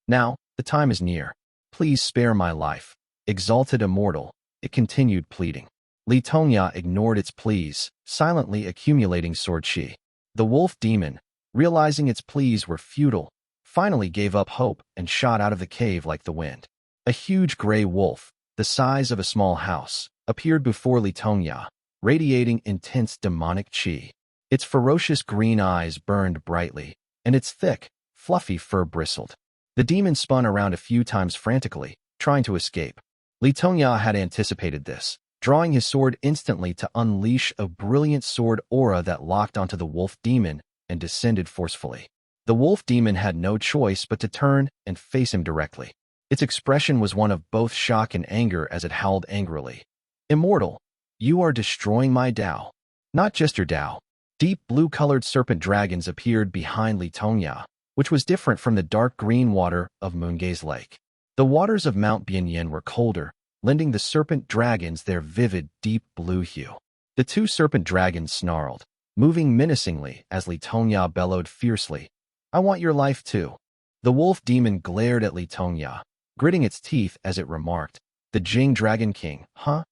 Speaker 1: Now, the time is near. Please spare my life, exalted immortal," it continued pleading. Li Tongya ignored its pleas, silently accumulating sword qi. The wolf demon, realizing its pleas were futile, finally gave up hope and shot out of the cave like the wind. A huge gray wolf, the size of a small house, appeared before Li Tongya, radiating intense demonic qi. Its ferocious green eyes burned brightly, and its thick, fluffy fur bristled. The demon spun around a few times frantically, trying to escape. Li Tongya had anticipated this, drawing his sword instantly to unleash a brilliant sword aura that locked onto the wolf demon and descended forcefully. The wolf demon had no choice but to turn and face him directly. Its expression was one of both shock and anger as it howled angrily. "Immortal, you are destroying my Dao. Not just your Dao." Deep blue-colored serpent dragons appeared behind Li Tongya, which was different from the dark green water of Minghui's lake. The waters of Mount Bianyan were colder, lending the serpent dragons their vivid, deep blue hue. The two serpent dragons snarled, moving menacingly as Li Tongya bellowed fiercely, "I want your life too." The wolf demon glared at Li Tongya, gritting its teeth as it remarked, "The Jing Dragon King, huh?"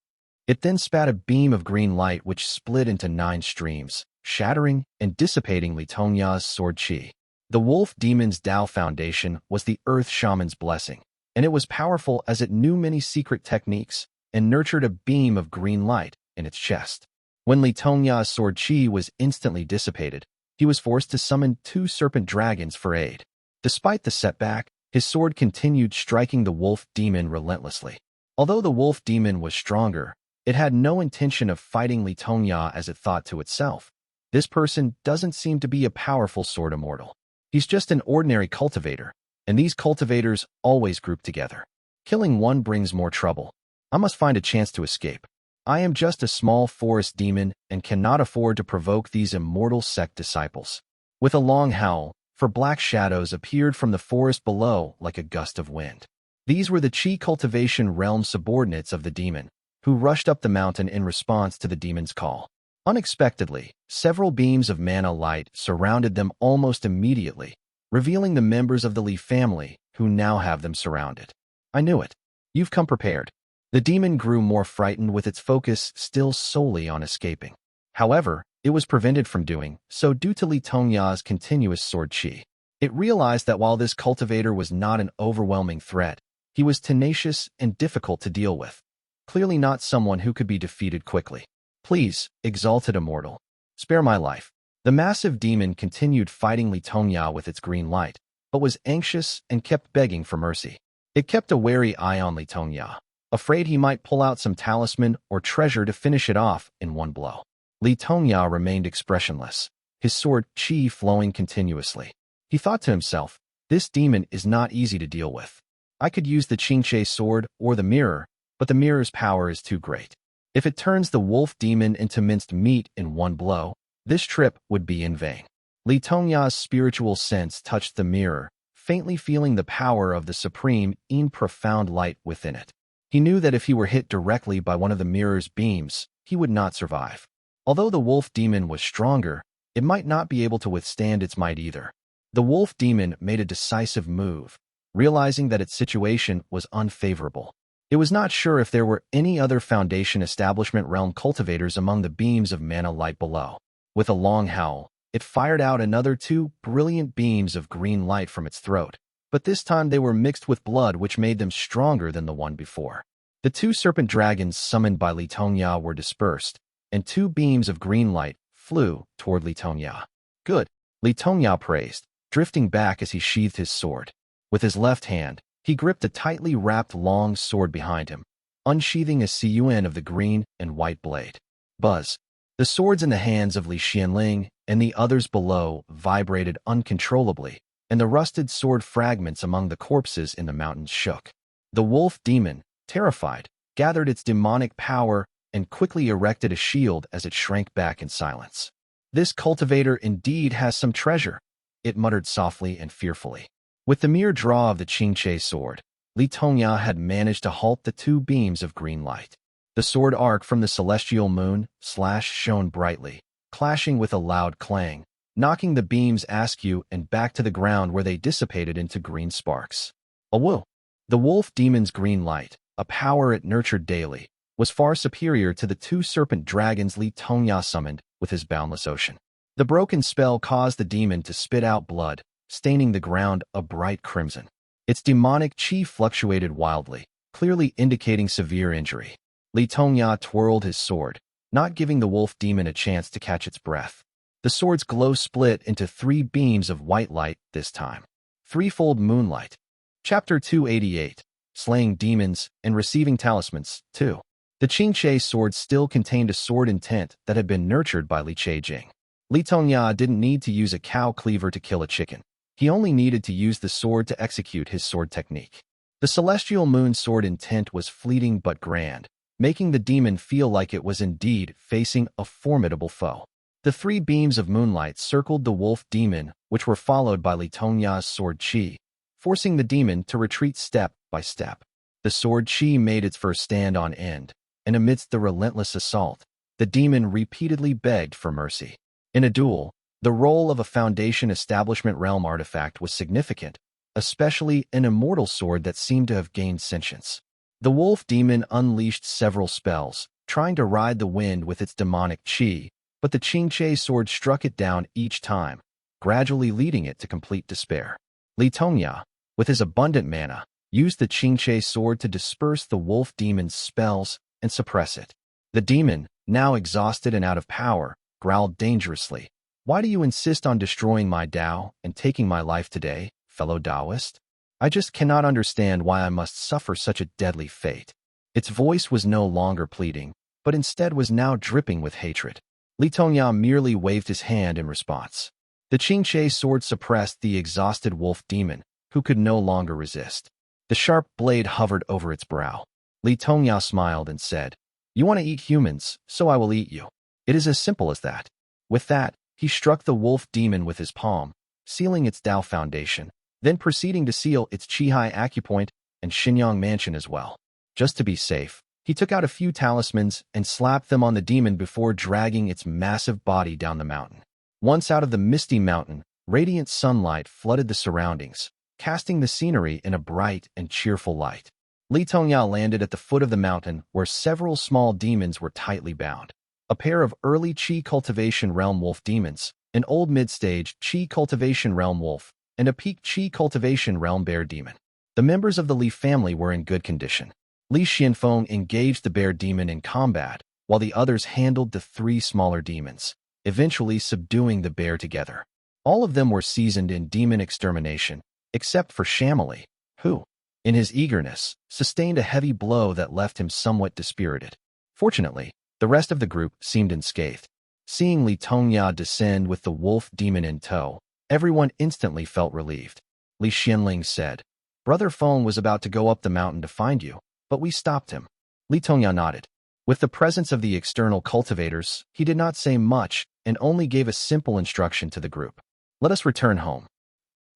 Speaker 1: It then spat a beam of green light which split into 9 streams, shattering and dissipating Li Tongya's sword qi. The wolf demon's Dao foundation was the earth shaman's blessing, and it was powerful as it knew many secret techniques and nurtured a beam of green light in its chest. When Li Tongya's sword qi was instantly dissipated, he was forced to summon 2 serpent dragons for aid. Despite the setback, his sword continued striking the wolf demon relentlessly. Although the wolf demon was stronger, it had no intention of fighting Li Tongya as it thought to itself. This person doesn't seem to be a powerful sword immortal. He's just an ordinary cultivator, and these cultivators always group together. Killing one brings more trouble. I must find a chance to escape. I am just a small forest demon and cannot afford to provoke these immortal sect disciples. With a long howl, black shadows appeared from the forest below like a gust of wind. These were the Qi cultivation realm subordinates of the demon, who rushed up the mountain in response to the demon's call. Unexpectedly, several beams of mana light surrounded them almost immediately, revealing the members of the Li family, who now have them surrounded. "I knew it. You've come prepared." The demon grew more frightened with its focus still solely on escaping. However, it was prevented from doing so due to Li Tongya's continuous sword qi. It realized that while this cultivator was not an overwhelming threat, he was tenacious and difficult to deal with. Clearly not someone who could be defeated quickly. "Please, exalted immortal, spare my life." The massive demon continued fighting Li Tongya with its green light, but was anxious and kept begging for mercy. It kept a wary eye on Li Tongya, afraid he might pull out some talisman or treasure to finish it off in one blow. Li Tongya remained expressionless, his sword qi flowing continuously. He thought to himself, "This demon is not easy to deal with. I could use the Qingche sword or the mirror, but the mirror's power is too great. If it turns the wolf demon into minced meat in one blow, this trip would be in vain." Li Tongya's spiritual sense touched the mirror, faintly feeling the power of the supreme in profound light within it. He knew that if he were hit directly by one of the mirror's beams, he would not survive. Although the wolf demon was stronger, it might not be able to withstand its might either. The wolf demon made a decisive move, realizing that its situation was unfavorable. It was not sure if there were any other Foundation Establishment realm cultivators among the beams of mana light below. With a long howl, it fired out another 2 brilliant beams of green light from its throat, but this time they were mixed with blood which made them stronger than the one before. The 2 serpent dragons summoned by Li Tongya were dispersed, and 2 beams of green light flew toward Li Tongya. "Good," Li Tongya praised, drifting back as he sheathed his sword. With his left hand, he gripped a tightly wrapped long sword behind him, unsheathing a Heyuan of the green and white blade. Buzz. The swords in the hands of Li Xianling and the others below vibrated uncontrollably, and the rusted sword fragments among the corpses in the mountains shook. The wolf demon, terrified, gathered its demonic power and quickly erected a shield as it shrank back in silence. "This cultivator indeed has some treasure," it muttered softly and fearfully. With the mere draw of the Qingche sword, Li Tongya had managed to halt the 2 beams of green light. The sword arc from the celestial moon shone brightly, clashing with a loud clang, knocking the beams askew and back to the ground where they dissipated into green sparks. Awoo! The wolf demon's green light, a power it nurtured daily, was far superior to the 2 serpent dragons Li Tongya summoned with his boundless ocean. The broken spell caused the demon to spit out blood, staining the ground a bright crimson. Its demonic qi fluctuated wildly, clearly indicating severe injury. Li Tongya twirled his sword, not giving the wolf demon a chance to catch its breath. The sword's glow split into 3 beams of white light this time. Threefold moonlight. Chapter 288. Slaying Demons and Receiving Talismans, 2. The Qingche sword still contained a sword intent that had been nurtured by Li Jing. Li Tongya didn't need to use a cow cleaver to kill a chicken. He only needed to use the sword to execute his sword technique. The celestial moon sword intent was fleeting but grand, making the demon feel like it was indeed facing a formidable foe. The 3 beams of moonlight circled the wolf demon, which were followed by Li Tongya's sword qi, forcing the demon to retreat step by step. The sword qi made its first stand on end, and amidst the relentless assault, the demon repeatedly begged for mercy. In a duel, the role of a Foundation Establishment Realm artifact was significant, especially an immortal sword that seemed to have gained sentience. The wolf demon unleashed several spells, trying to ride the wind with its demonic qi, but the Qingche sword struck it down each time, gradually leading it to complete despair. Li Tongya, with his abundant mana, used the Qingche sword to disperse the wolf demon's spells and suppress it. The demon, now exhausted and out of power, growled dangerously. "Why do you insist on destroying my Dao and taking my life today, fellow Taoist? I just cannot understand why I must suffer such a deadly fate." Its voice was no longer pleading, but instead was now dripping with hatred. Li Tongya merely waved his hand in response. The Qingche sword suppressed the exhausted wolf demon, who could no longer resist. The sharp blade hovered over its brow. Li Tongya smiled and said, "You want to eat humans, so I will eat you. It is as simple as that." With that, he struck the wolf demon with his palm, sealing its Dao foundation, then proceeding to seal its Qihai acupoint and Xinyang mansion as well. Just to be safe, he took out a few talismans and slapped them on the demon before dragging its massive body down the mountain. Once out of the misty mountain, radiant sunlight flooded the surroundings, casting the scenery in a bright and cheerful light. Li Tongya landed at the foot of the mountain where several small demons were tightly bound. A pair of early Qi Cultivation Realm Wolf demons, an old mid-stage Qi Cultivation Realm Wolf, and a peak Qi Cultivation Realm Bear demon. The members of the Li family were in good condition. Li Xianfeng engaged the bear demon in combat, while the others handled the 3 smaller demons, eventually subduing the bear together. All of them were seasoned in demon extermination, except for Shamali, who, in his eagerness, sustained a heavy blow that left him somewhat dispirited. Fortunately, the rest of the group seemed unscathed. Seeing Li Tongya descend with the wolf demon in tow, everyone instantly felt relieved. Li Xianling said, "Brother Feng was about to go up the mountain to find you, but we stopped him." Li Tongya nodded. With the presence of the external cultivators, he did not say much and only gave a simple instruction to the group. "Let us return home."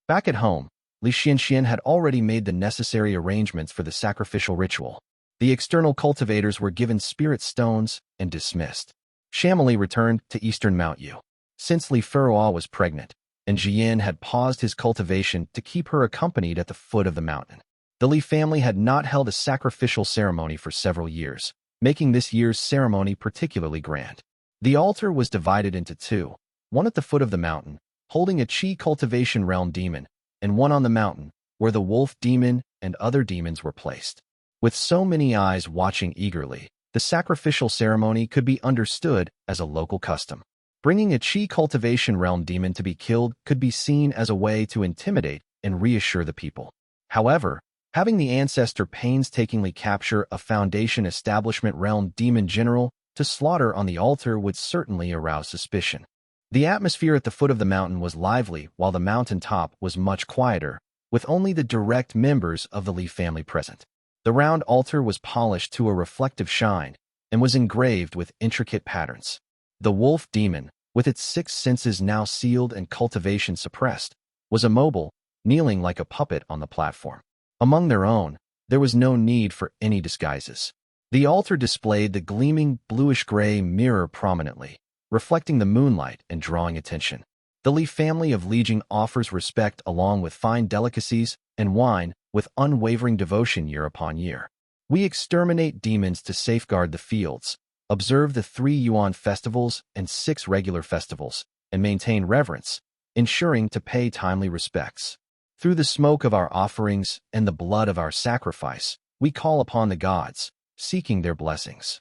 Speaker 1: Back at home, Li Xianxian had already made the necessary arrangements for the sacrificial ritual. The external cultivators were given spirit stones and dismissed. Shamali returned to eastern Mount Yu. Since Li Furuo was pregnant, and Jian had paused his cultivation to keep her accompanied at the foot of the mountain. The Li family had not held a sacrificial ceremony for several years, making this year's ceremony particularly grand. The altar was divided into 2, one at the foot of the mountain, holding a Qi Cultivation Realm demon, and one on the mountain, where the wolf demon and other demons were placed. With so many eyes watching eagerly, the sacrificial ceremony could be understood as a local custom. Bringing a Qi Cultivation Realm demon to be killed could be seen as a way to intimidate and reassure the people. However, having the ancestor painstakingly capture a Foundation Establishment Realm demon general to slaughter on the altar would certainly arouse suspicion. The atmosphere at the foot of the mountain was lively while the mountain top was much quieter, with only the direct members of the Li family present. The round altar was polished to a reflective shine and was engraved with intricate patterns. The wolf demon, with its 6 senses now sealed and cultivation suppressed, was immobile, kneeling like a puppet on the platform. Among their own, there was no need for any disguises. The altar displayed the gleaming bluish-gray mirror prominently, reflecting the moonlight and drawing attention. The Li family of Lijiang offers respect along with fine delicacies and wine with unwavering devotion year upon year. We exterminate demons to safeguard the fields, observe the 3 Yuan festivals and 6 regular festivals, and maintain reverence, ensuring to pay timely respects. Through the smoke of our offerings and the blood of our sacrifice, we call upon the gods, seeking their blessings.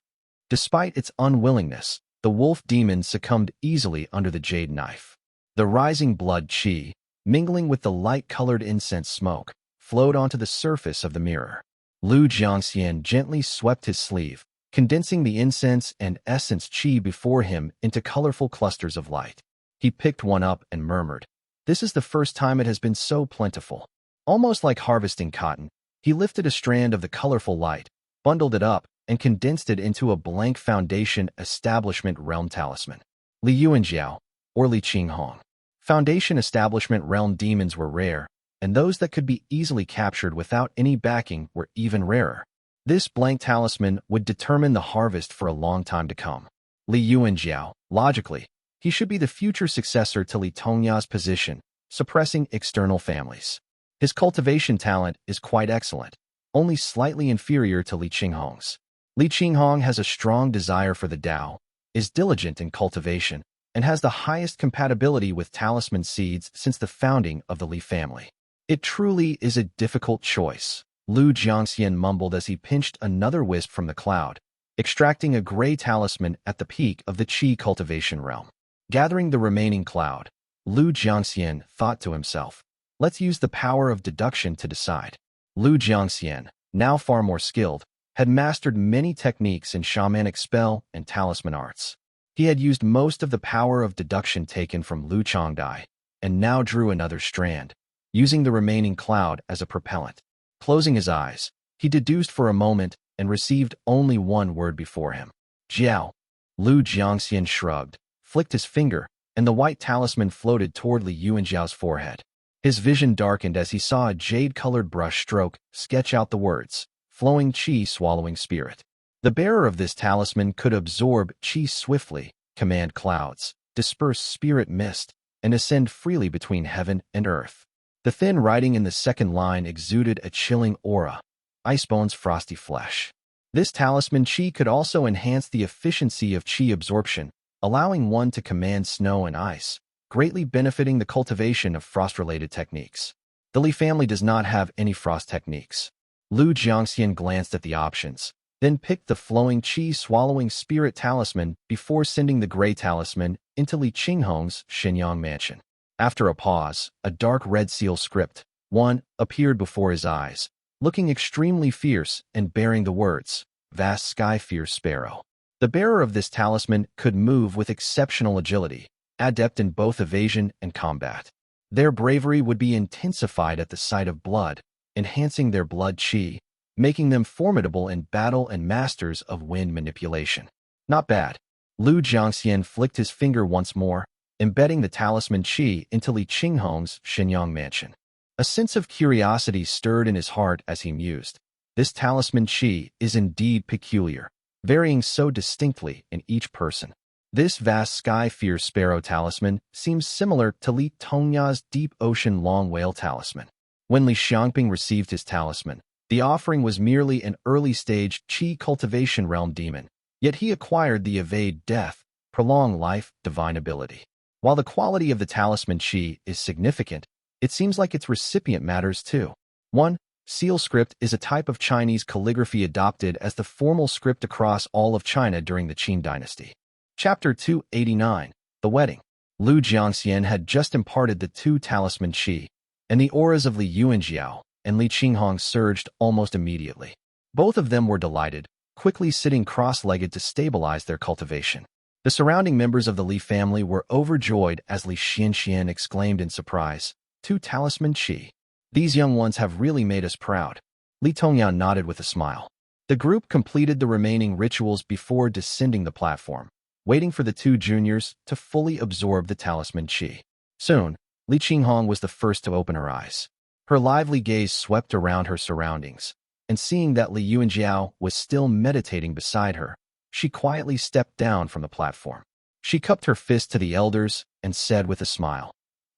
Speaker 1: Despite its unwillingness, the wolf demon succumbed easily under the jade knife. The rising blood qi, mingling with the light-colored incense smoke, flowed onto the surface of the mirror. Lu Jiangxian gently swept his sleeve, condensing the incense and essence qi before him into colorful clusters of light. He picked one up and murmured, "This is the first time it has been so plentiful." Almost like harvesting cotton, he lifted a strand of the colorful light, bundled it up, and condensed it into a blank Foundation Establishment Realm Talisman. Li Yuanjiao, or Li Qinghong. Foundation Establishment Realm demons were rare, and those that could be easily captured without any backing were even rarer. This blank talisman would determine the harvest for a long time to come. Li Yuanjiao, logically, he should be the future successor to Li Tongya's position, suppressing external families. His cultivation talent is quite excellent, only slightly inferior to Li Qinghong's. Li Qinghong has a strong desire for the Tao, is diligent in cultivation, and has the highest compatibility with talisman seeds since the founding of the Li family. It truly is a difficult choice, Lu Jiangxian mumbled as he pinched another wisp from the cloud, extracting a gray talisman at the peak of the qi cultivation realm. Gathering the remaining cloud, Lu Jiangxian thought to himself, "Let's use the power of deduction to decide." Lu Jiangxian, now far more skilled, had mastered many techniques in shamanic spell and talisman arts. He had used most of the power of deduction taken from Lu Changdai, and now drew another strand, using the remaining cloud as a propellant. Closing his eyes, he deduced for a moment and received only one word before him. Xiao. Lu Jiangxian shrugged, flicked his finger, and the white talisman floated toward Li Yuanjiao's forehead. His vision darkened as he saw a jade-colored brush stroke sketch out the words, "Flowing qi swallowing spirit." The bearer of this talisman could absorb qi swiftly, command clouds, disperse spirit mist, and ascend freely between heaven and earth. The thin writing in the second line exuded a chilling aura, Icebone's frosty flesh. This talisman qi could also enhance the efficiency of qi absorption, allowing one to command snow and ice, greatly benefiting the cultivation of frost-related techniques. The Li family does not have any frost techniques. Lu Jiangxian glanced at the options, then picked the flowing qi swallowing spirit talisman before sending the gray talisman into Li Qinghong's Shenyang mansion. After a pause, a dark red seal script, one, appeared before his eyes, looking extremely fierce and bearing the words, "Vast Sky Fierce Sparrow." The bearer of this talisman could move with exceptional agility, adept in both evasion and combat. Their bravery would be intensified at the sight of blood, enhancing their blood qi, making them formidable in battle and masters of wind manipulation. Not bad. Lu Jiangxian flicked his finger once more, embedding the talisman qi into Li Qinghong's Shenyang mansion. A sense of curiosity stirred in his heart as he mused. This talisman qi is indeed peculiar, varying so distinctly in each person. This vast sky fierce sparrow talisman seems similar to Li Tongya's deep ocean long whale talisman. When Li Xiangping received his talisman, the offering was merely an early-stage qi cultivation realm demon, yet he acquired the evade death, prolong life, divine ability. While the quality of the talisman qi is significant, it seems like its recipient matters too. 1. Seal script is a type of Chinese calligraphy adopted as the formal script across all of China during the Qin dynasty. Chapter 289, The Wedding. Lu Jiangxian had just imparted the 2 talisman qi, and the auras of Li Yuanjiao and Li Qinghong surged almost immediately. Both of them were delighted, quickly sitting cross-legged to stabilize their cultivation. The surrounding members of the Li family were overjoyed as Li Xianxian exclaimed in surprise, 2 talisman qi. These young ones have really made us proud. Li Tongya nodded with a smile. The group completed the remaining rituals before descending the platform, waiting for the 2 juniors to fully absorb the talisman qi. Soon, Li Qinghong was the first to open her eyes. Her lively gaze swept around her surroundings, and seeing that Li Yuanjiao was still meditating beside her, she quietly stepped down from the platform. She cupped her fist to the elders and said with a smile,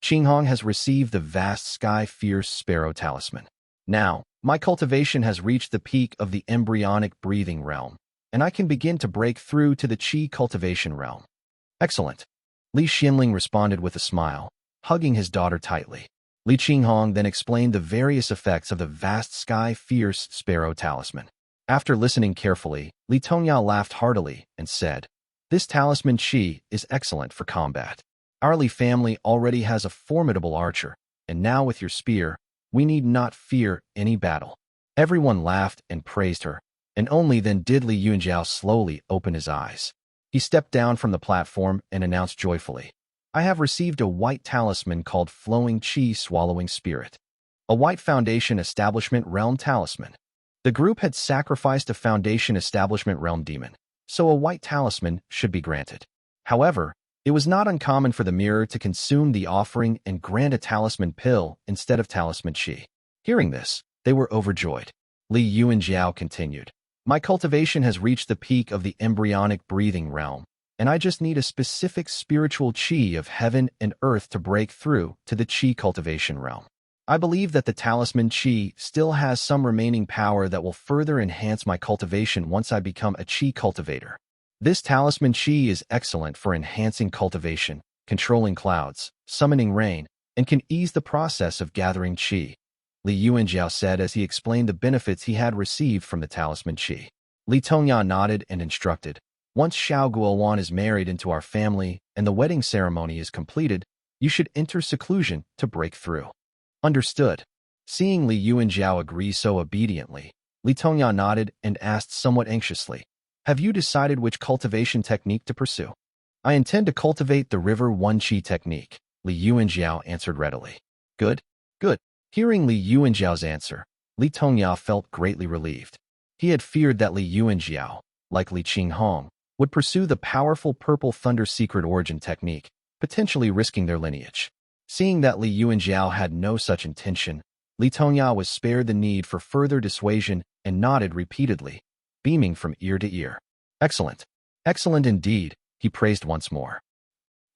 Speaker 1: "Qinghong has received the vast sky fierce sparrow talisman. Now, my cultivation has reached the peak of the embryonic breathing realm, and I can begin to break through to the qi cultivation realm." "Excellent." Li Xinling responded with a smile, hugging his daughter tightly. Li Qinghong then explained the various effects of the vast sky fierce sparrow talisman. After listening carefully, Li Tongyao laughed heartily and said, "This talisman Qi is excellent for combat. Our Li family already has a formidable archer, and now with your spear, we need not fear any battle." Everyone laughed and praised her, and only then did Li Yunjiao slowly open his eyes. He stepped down from the platform and announced joyfully, "I have received a white talisman called Flowing Qi Swallowing Spirit. A white Foundation Establishment Realm talisman." The group had sacrificed a Foundation Establishment Realm demon, so a white talisman should be granted. However, it was not uncommon for the mirror to consume the offering and grant a talisman pill instead of talisman Qi. Hearing this, they were overjoyed. Li Yuanjiao continued, "My cultivation has reached the peak of the embryonic breathing realm, and I just need a specific spiritual Qi of heaven and earth to break through to the Qi cultivation realm. I believe that the talisman Qi still has some remaining power that will further enhance my cultivation once I become a Qi cultivator. This talisman Qi is excellent for enhancing cultivation, controlling clouds, summoning rain, and can ease the process of gathering Qi," Li Yuanjiao said as he explained the benefits he had received from the talisman Qi. Li Tongya nodded and instructed, "Once Xiao Guiluan is married into our family and the wedding ceremony is completed, you should enter seclusion to break through." "Understood." Seeing Li Yuanjiao agree so obediently, Li Tongya nodded and asked somewhat anxiously, "Have you decided which cultivation technique to pursue?" "I intend to cultivate the River One Qi technique," Li Yuanjiao answered readily. "Good, good." Hearing Li Yuanjiao's answer, Li Tongya felt greatly relieved. He had feared that Li Yuanjiao, like Li Qinghong, would pursue the powerful Purple Thunder Secret Origin technique, potentially risking their lineage. Seeing that Li Yuanjiao had no such intention, Li Tongya was spared the need for further dissuasion and nodded repeatedly, beaming from ear to ear. "Excellent. Excellent indeed," he praised once more.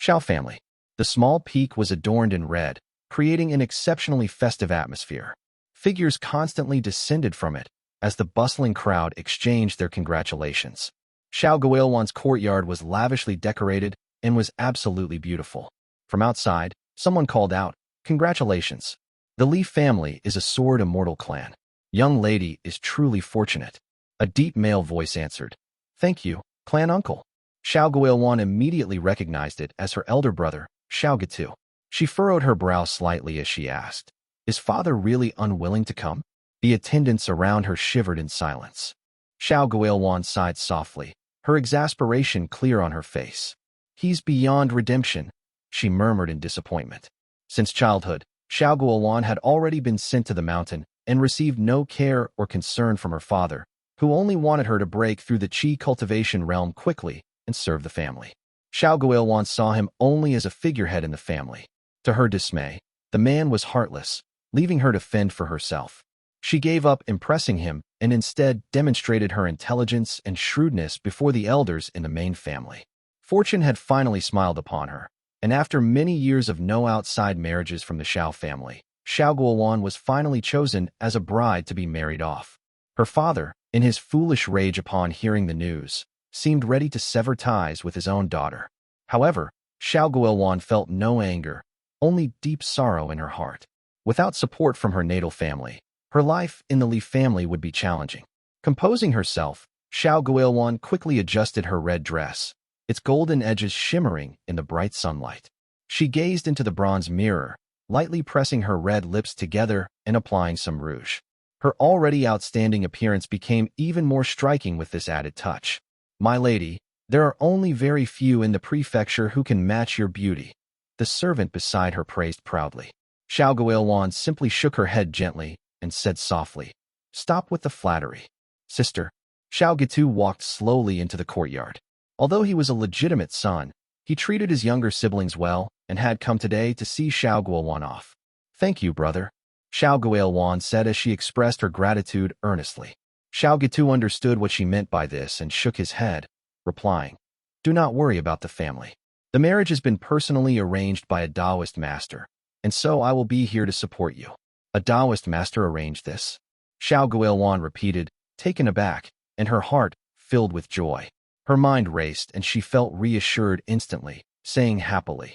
Speaker 1: Xiao family. The small peak was adorned in red, creating an exceptionally festive atmosphere. Figures constantly descended from it as the bustling crowd exchanged their congratulations. Xiao Guiluan's courtyard was lavishly decorated and was absolutely beautiful. From outside, someone called out, "Congratulations. The Li family is a sword immortal clan. Young lady is truly fortunate." A deep male voice answered, "Thank you, clan uncle." Xiao Guiluan immediately recognized it as her elder brother, Xiao Gitu. She furrowed her brow slightly as she asked, "Is father really unwilling to come?" The attendants around her shivered in silence. Xiao Guiluan sighed softly, her exasperation clear on her face. "He's beyond redemption," she murmured in disappointment. Since childhood, Xiao Guiluan had already been sent to the mountain and received no care or concern from her father, who only wanted her to break through the Qi cultivation realm quickly and serve the family. Xiao Guiluan saw him only as a figurehead in the family. To her dismay, the man was heartless, leaving her to fend for herself. She gave up impressing him and instead demonstrated her intelligence and shrewdness before the elders in the main family. Fortune had finally smiled upon her, and after many years of no outside marriages from the Xiao family, Xiao Guiluan was finally chosen as a bride to be married off. Her father, in his foolish rage upon hearing the news, seemed ready to sever ties with his own daughter. However, Xiao Guiluan felt no anger, only deep sorrow in her heart. Without support from her natal family, her life in the Li family would be challenging. Composing herself, Xiao Guiluan quickly adjusted her red dress, its golden edges shimmering in the bright sunlight. She gazed into the bronze mirror, lightly pressing her red lips together and applying some rouge. Her already outstanding appearance became even more striking with this added touch. "My lady, there are only very few in the prefecture who can match your beauty," the servant beside her praised proudly. Xiao Guiluan simply shook her head gently and said softly, "Stop with the flattery, sister." Xiao Gitu walked slowly into the courtyard. Although he was a legitimate son, he treated his younger siblings well and had come today to see Xiao Guiluan off. "Thank you, brother," Xiao Guiluan said as she expressed her gratitude earnestly. Xiao Gitu understood what she meant by this and shook his head, replying, "Do not worry about the family. The marriage has been personally arranged by a Taoist master, and so I will be here to support you." "A Taoist master arranged this?" Xiao Guiluan repeated, taken aback, and her heart filled with joy. Her mind raced and she felt reassured instantly, saying happily,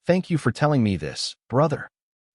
Speaker 1: Thank you for telling me this, brother.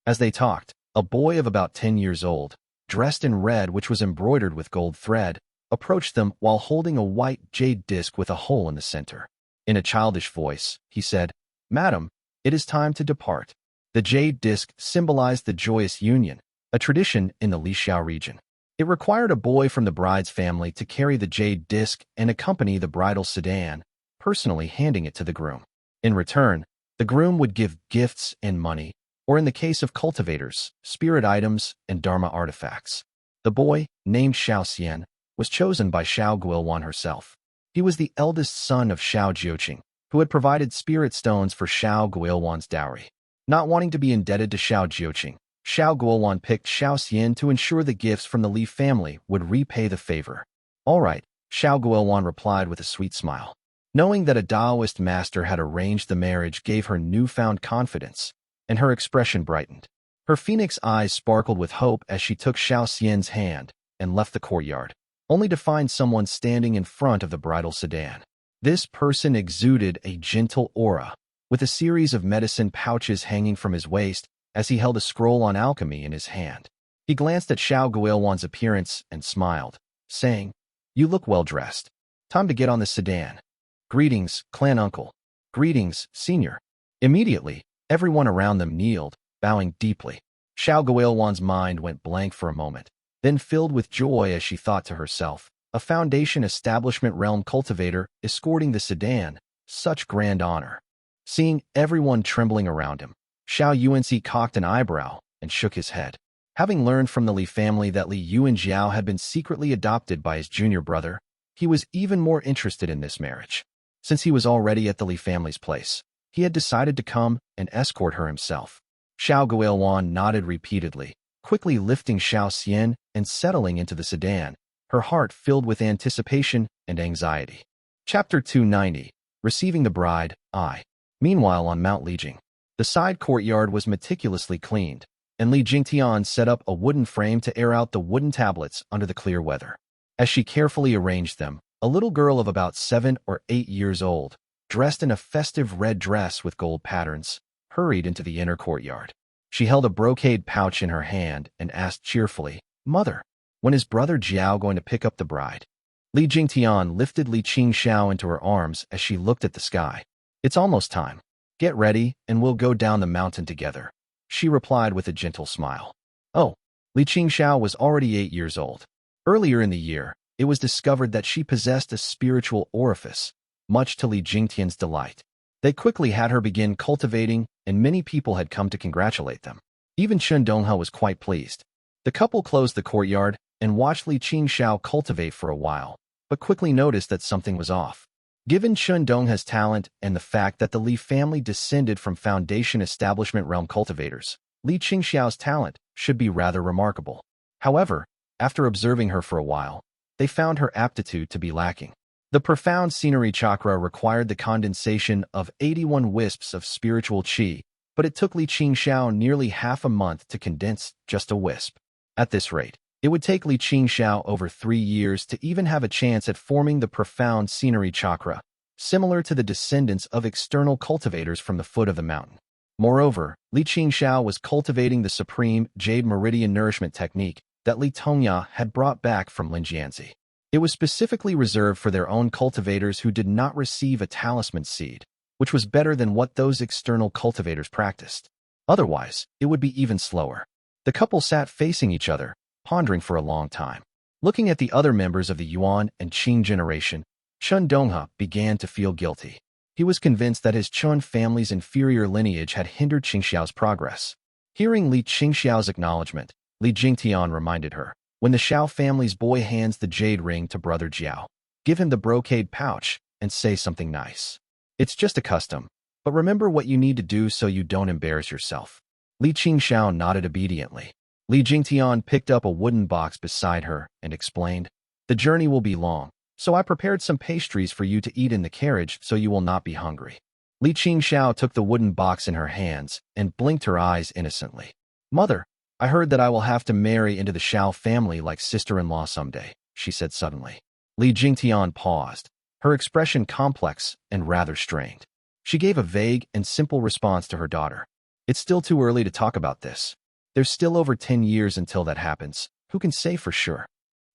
Speaker 1: As they talked, a boy of about 10 years old, dressed in red which was embroidered with gold thread, approached them while holding a white jade disc with a hole in the center. In a childish voice, he said, "Madam, it is time to depart." The jade disc symbolized the joyous union, a tradition in the Xiao region. It required a boy from the bride's family to carry the jade disc and accompany the bridal sedan, personally handing it to the groom. In return, the groom would give gifts and money, or in the case of cultivators, spirit items and Dharma artifacts. The boy, named Xiao, was chosen by Xiao Guiluan herself. He was the eldest son of Xiao Jiuqing, who had provided spirit stones for Xiao Guiluan's dowry. Not wanting to be indebted to Xiao Jiuqing, Xiao Guiluan picked Xiao to ensure the gifts from the Li family would repay the favor. "All right," Xiao Guiluan replied with a sweet smile. Knowing that a Taoist master had arranged the marriage gave her newfound confidence, and her expression brightened. Her phoenix eyes sparkled with hope as she took Xiao's hand and left the courtyard, only to find someone standing in front of the bridal sedan. This person exuded a gentle aura, with a series of medicine pouches hanging from his waist as he held a scroll on alchemy in his hand. He glanced at Xiao Guiluan's appearance and smiled, saying, "You look well dressed. Time to get on the sedan. Greetings, clan uncle. Greetings, senior." Immediately, everyone around them kneeled, bowing deeply. Xiao Guiluan's mind went blank for a moment, then filled with joy as she thought to herself, a Foundation Establishment Realm Cultivator escorting the sedan, such grand honor. Seeing everyone trembling around him, Xiao Yuanzi cocked an eyebrow and shook his head. Having learned from the Li family that Li Yuanjiao had been secretly adopted by his junior brother, he was even more interested in this marriage. Since he was already at the Li family's place, he had decided to come and escort her himself. Xiao Guiluan nodded repeatedly, quickly lifting Xiao and settling into the sedan, her heart filled with anticipation and anxiety. Chapter 290, Receiving the Bride, I. Meanwhile on Mount Lijing, the side courtyard was meticulously cleaned, and Li Jingtian set up a wooden frame to air out the wooden tablets under the clear weather. As she carefully arranged them, a little girl of about 7 or 8 years old, dressed in a festive red dress with gold patterns, hurried into the inner courtyard. She held a brocade pouch in her hand and asked cheerfully, "Mother, when is brother Jiao going to pick up the bride?" Li Jingtian lifted Li Qingxiao into her arms as she looked at the sky. "It's almost time. Get ready and we'll go down the mountain together," she replied with a gentle smile. Oh, Li Qingxiao was already 8 years old. Earlier in the year, it was discovered that she possessed a spiritual orifice, much to Li Jingtian's delight. They quickly had her begin cultivating, and many people had come to congratulate them. Even Chen Donghe was quite pleased. The couple closed the courtyard and watched Li Qingxiao cultivate for a while, but quickly noticed that something was off. Given Chen Donghe's talent and the fact that the Li family descended from Foundation Establishment Realm cultivators, Li Qingxiao's talent should be rather remarkable. However, after observing her for a while, they found her aptitude to be lacking. The profound scenery chakra required the condensation of 81 wisps of spiritual qi, but it took Li Qingxiao nearly half a month to condense just a wisp. At this rate, it would take Li Qingxiao over 3 years to even have a chance at forming the profound scenery chakra, similar to the descendants of external cultivators from the foot of the mountain. Moreover, Li Qingxiao was cultivating the supreme Jade Meridian Nourishment technique that Li Tongya had brought back from Linjianzi. It was specifically reserved for their own cultivators who did not receive a talisman seed, which was better than what those external cultivators practiced. Otherwise, it would be even slower. The couple sat facing each other, pondering for a long time. Looking at the other members of the Yuan and Qing generation, Chen Donghe began to feel guilty. He was convinced that his Chen family's inferior lineage had hindered Qingxiao's progress. Hearing Li Qingxiao's acknowledgement, Li Jingtian reminded her, "When the Xiao family's boy hands the jade ring to brother Jiao, give him the brocade pouch and say something nice. It's just a custom, but remember what you need to do so you don't embarrass yourself." Li Qingxiao nodded obediently. Li Jingtian picked up a wooden box beside her and explained, "The journey will be long, so I prepared some pastries for you to eat in the carriage so you will not be hungry." Li Qingxiao took the wooden box in her hands and blinked her eyes innocently. "Mother, I heard that I will have to marry into the Xiao family like sister-in-law someday," she said suddenly. Li Jingtian paused, her expression complex and rather strained. She gave a vague and simple response to her daughter. It's still too early to talk about this. There's still over 10 years until that happens. Who can say for sure?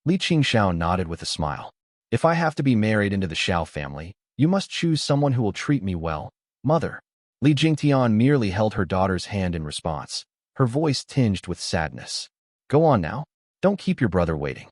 Speaker 1: Li Qingxiao nodded with a smile. If I have to be married into the Xiao family, you must choose someone who will treat me well, mother. Li Jingtian merely held her daughter's hand in response, her voice tinged with sadness. Go on now. Don't keep your brother waiting.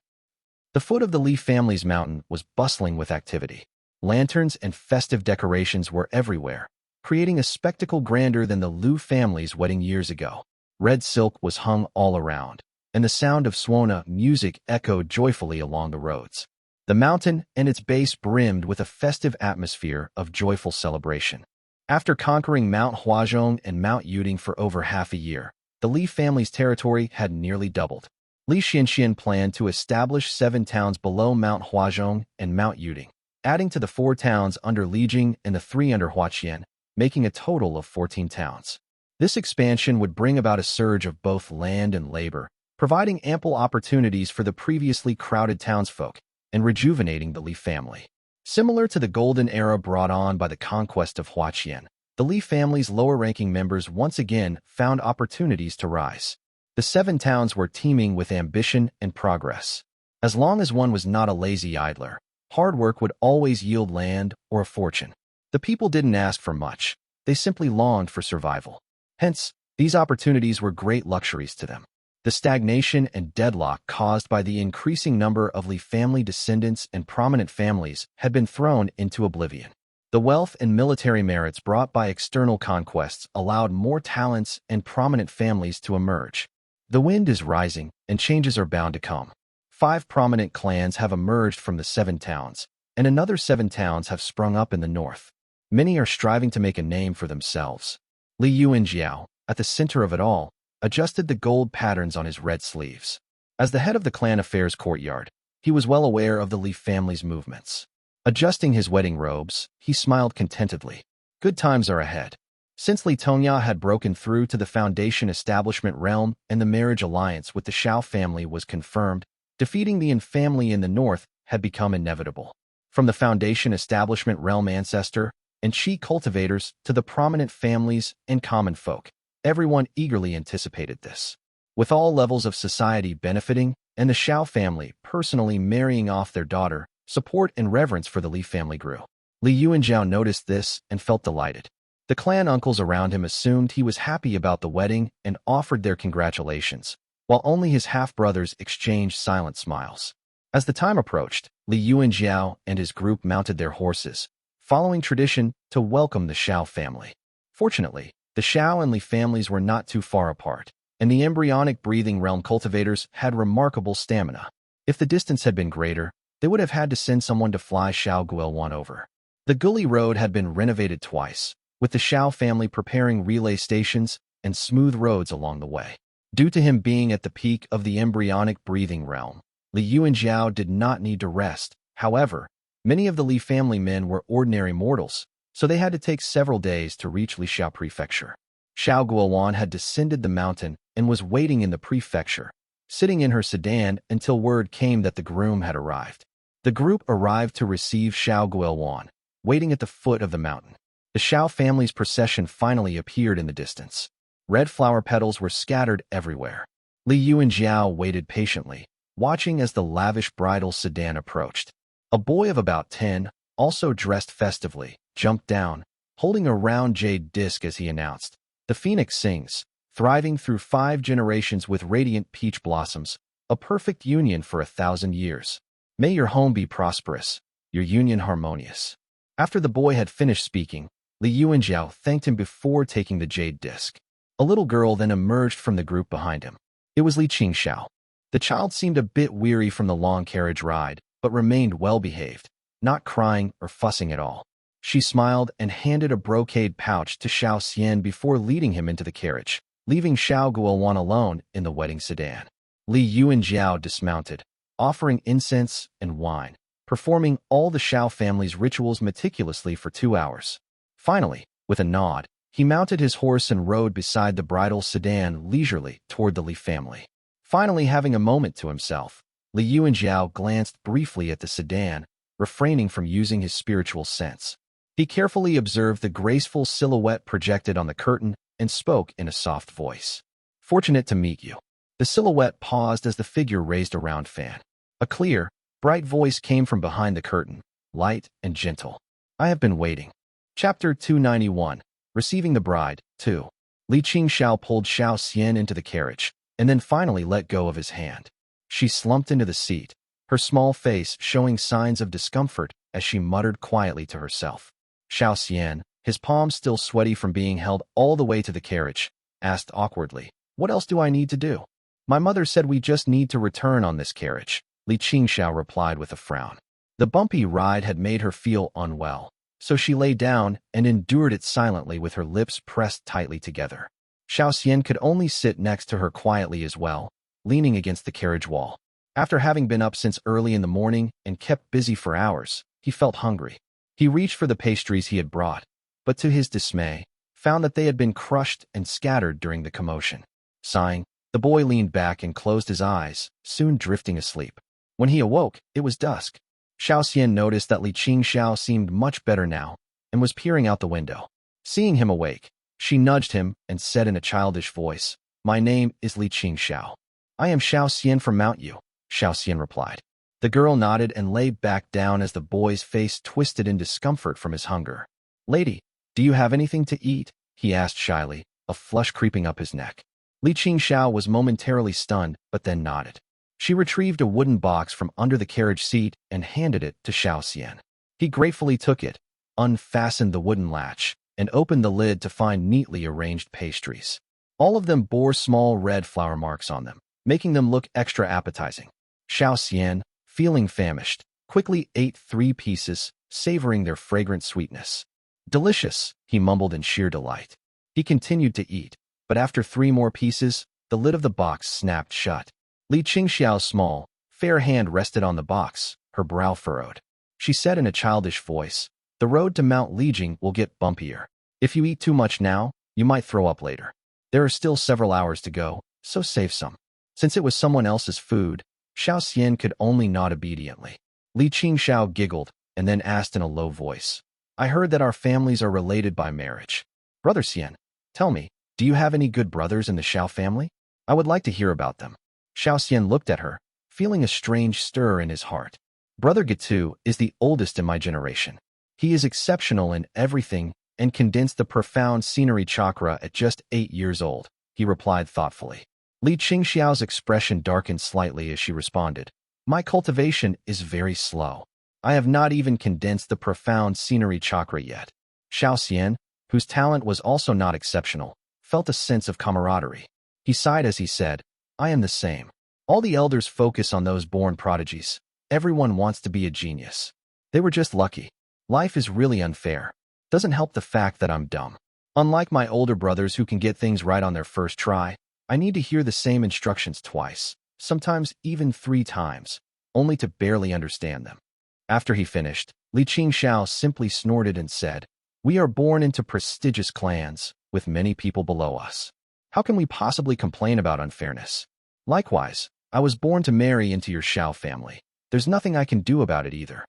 Speaker 1: The foot of the Li family's mountain was bustling with activity. Lanterns and festive decorations were everywhere, creating a spectacle grander than the Lu family's wedding years ago. Red silk was hung all around, and the sound of Suona music echoed joyfully along the roads. The mountain and its base brimmed with a festive atmosphere of joyful celebration. After conquering Mount Huazhong and Mount Yuding for over half a year, the Li family's territory had nearly doubled. Li Xianxian planned to establish 7 towns below Mount Huazhong and Mount Yuding, adding to the 4 towns under Lijing and the 3 under Huaqian, making a total of 14 towns. This expansion would bring about a surge of both land and labor, providing ample opportunities for the previously crowded townsfolk and rejuvenating the Li family. Similar to the golden era brought on by the conquest of Huaqian, the Li family's lower-ranking members once again found opportunities to rise. The 7 towns were teeming with ambition and progress. As long as one was not a lazy idler, hard work would always yield land or a fortune. The people didn't ask for much. They simply longed for survival. Hence, these opportunities were great luxuries to them. The stagnation and deadlock caused by the increasing number of Li family descendants and prominent families had been thrown into oblivion. The wealth and military merits brought by external conquests allowed more talents and prominent families to emerge. The wind is rising, and changes are bound to come. 5 prominent clans have emerged from the 7 towns, and another 7 towns have sprung up in the north. Many are striving to make a name for themselves. Li Yuanjiao, at the center of it all, adjusted the gold patterns on his red sleeves. As the head of the clan affairs courtyard, he was well aware of the Li family's movements. Adjusting his wedding robes, he smiled contentedly. Good times are ahead. Since Li Tongya had broken through to the Foundation establishment realm and the marriage alliance with the Xiao family was confirmed, defeating the Yin family in the north had become inevitable. From the Foundation establishment realm ancestor and Qi cultivators to the prominent families and common folk, everyone eagerly anticipated this. With all levels of society benefiting and the Xiao family personally marrying off their daughter, support and reverence for the Li family grew. Li Yuanjiao noticed this and felt delighted. The clan uncles around him assumed he was happy about the wedding and offered their congratulations, while only his half-brothers exchanged silent smiles. As the time approached, Li Yuanjiao and his group mounted their horses, following tradition to welcome the Xiao family. Fortunately, the Xiao and Li families were not too far apart, and the embryonic breathing realm cultivators had remarkable stamina. If the distance had been greater, they would have had to send someone to fly Xiao Guiluan over. The Gully Road had been renovated twice, with the Xiao family preparing relay stations and smooth roads along the way. Due to him being at the peak of the embryonic breathing realm, Li Yuanjiao did not need to rest. However, many of the Li family men were ordinary mortals, so they had to take several days to reach Li Xiao Prefecture. Xiao Guiluan had descended the mountain and was waiting in the prefecture, sitting in her sedan until word came that the groom had arrived. The group arrived to receive Xiao Guiluan, waiting at the foot of the mountain. The Xiao family's procession finally appeared in the distance. Red flower petals were scattered everywhere. Li Yuanjiao waited patiently, watching as the lavish bridal sedan approached. A boy of about 10, also dressed festively, jumped down, holding a round jade disc as he announced, "The phoenix sings, thriving through 5 generations with radiant peach blossoms, a perfect union for 1,000 years. May your home be prosperous, your union harmonious." After the boy had finished speaking, Li Yuanjiao thanked him before taking the jade disc. A little girl then emerged from the group behind him. It was Li Qingxiao. The child seemed a bit weary from the long carriage ride, but remained well-behaved, not crying or fussing at all. She smiled and handed a brocade pouch to Xiao Xian before leading him into the carriage, leaving Xiao Guiluan alone in the wedding sedan. Li Yuanjiao dismounted, offering incense and wine, performing all the Xiao family's rituals meticulously for 2 hours. Finally, with a nod, he mounted his horse and rode beside the bridal sedan leisurely toward the Li family. Finally having a moment to himself, Li Yuanjiao glanced briefly at the sedan, refraining from using his spiritual sense. He carefully observed the graceful silhouette projected on the curtain and spoke in a soft voice. "Fortunate to meet you." The silhouette paused as the figure raised a round fan. A clear, bright voice came from behind the curtain, light and gentle. "I have been waiting." Chapter 291, Receiving the Bride, 2. Li Qingxiao pulled Xiao into the carriage, and then finally let go of his hand. She slumped into the seat, her small face showing signs of discomfort as she muttered quietly to herself. Xiao, his palms still sweaty from being held all the way to the carriage, asked awkwardly, "What else do I need to do?" "My mother said we just need to return on this carriage," Li Qingxiao replied with a frown. The bumpy ride had made her feel unwell, so she lay down and endured it silently with her lips pressed tightly together. Xiao could only sit next to her quietly as well, leaning against the carriage wall. After having been up since early in the morning and kept busy for hours, he felt hungry. He reached for the pastries he had brought, but to his dismay, found that they had been crushed and scattered during the commotion. Sighing, the boy leaned back and closed his eyes, soon drifting asleep. When he awoke, it was dusk. Xiao noticed that Li Qingxiao seemed much better now and was peering out the window. Seeing him awake, she nudged him and said in a childish voice, "My name is Li Qingxiao. I am Xiao from Mount Yu," Xiao replied. The girl nodded and lay back down as the boy's face twisted in discomfort from his hunger. "Lady, do you have anything to eat?" he asked shyly, a flush creeping up his neck. Li Qingxiao was momentarily stunned, but then nodded. She retrieved a wooden box from under the carriage seat and handed it to Xiao. He gratefully took it, unfastened the wooden latch, and opened the lid to find neatly arranged pastries. All of them bore small red flower marks on them, making them look extra appetizing. Xiao, feeling famished, quickly ate 3 pieces, savoring their fragrant sweetness. "Delicious," he mumbled in sheer delight. He continued to eat, but after 3 more pieces, the lid of the box snapped shut. Li Qingxiao's small, fair hand rested on the box, her brow furrowed. She said in a childish voice, "The road to Mount Lijiang will get bumpier. If you eat too much now, you might throw up later. There are still several hours to go, so save some." Since it was someone else's food, Xiao could only nod obediently. Li Qingxiao giggled and then asked in a low voice, "I heard that our families are related by marriage. Brother Xian, tell me, do you have any good brothers in the Xiao family? I would like to hear about them." Xiao looked at her, feeling a strange stir in his heart. "Brother Gitu is the oldest in my generation. He is exceptional in everything and condensed the profound scenery chakra at just 8 years old," he replied thoughtfully. Li Qingxiao's expression darkened slightly as she responded, "My cultivation is very slow. I have not even condensed the profound scenery chakra yet." Xiao, whose talent was also not exceptional, felt a sense of camaraderie. He sighed as he said, "I am the same. All the elders focus on those born prodigies. Everyone wants to be a genius. They were just lucky. Life is really unfair. Doesn't help the fact that I'm dumb. Unlike my older brothers who can get things right on their first try, I need to hear the same instructions twice, sometimes even 3 times, only to barely understand them." After he finished, Li Qingxiao simply snorted and said, "We are born into prestigious clans, with many people below us. How can we possibly complain about unfairness? Likewise, I was born to marry into your Xiao family. There's nothing I can do about it either."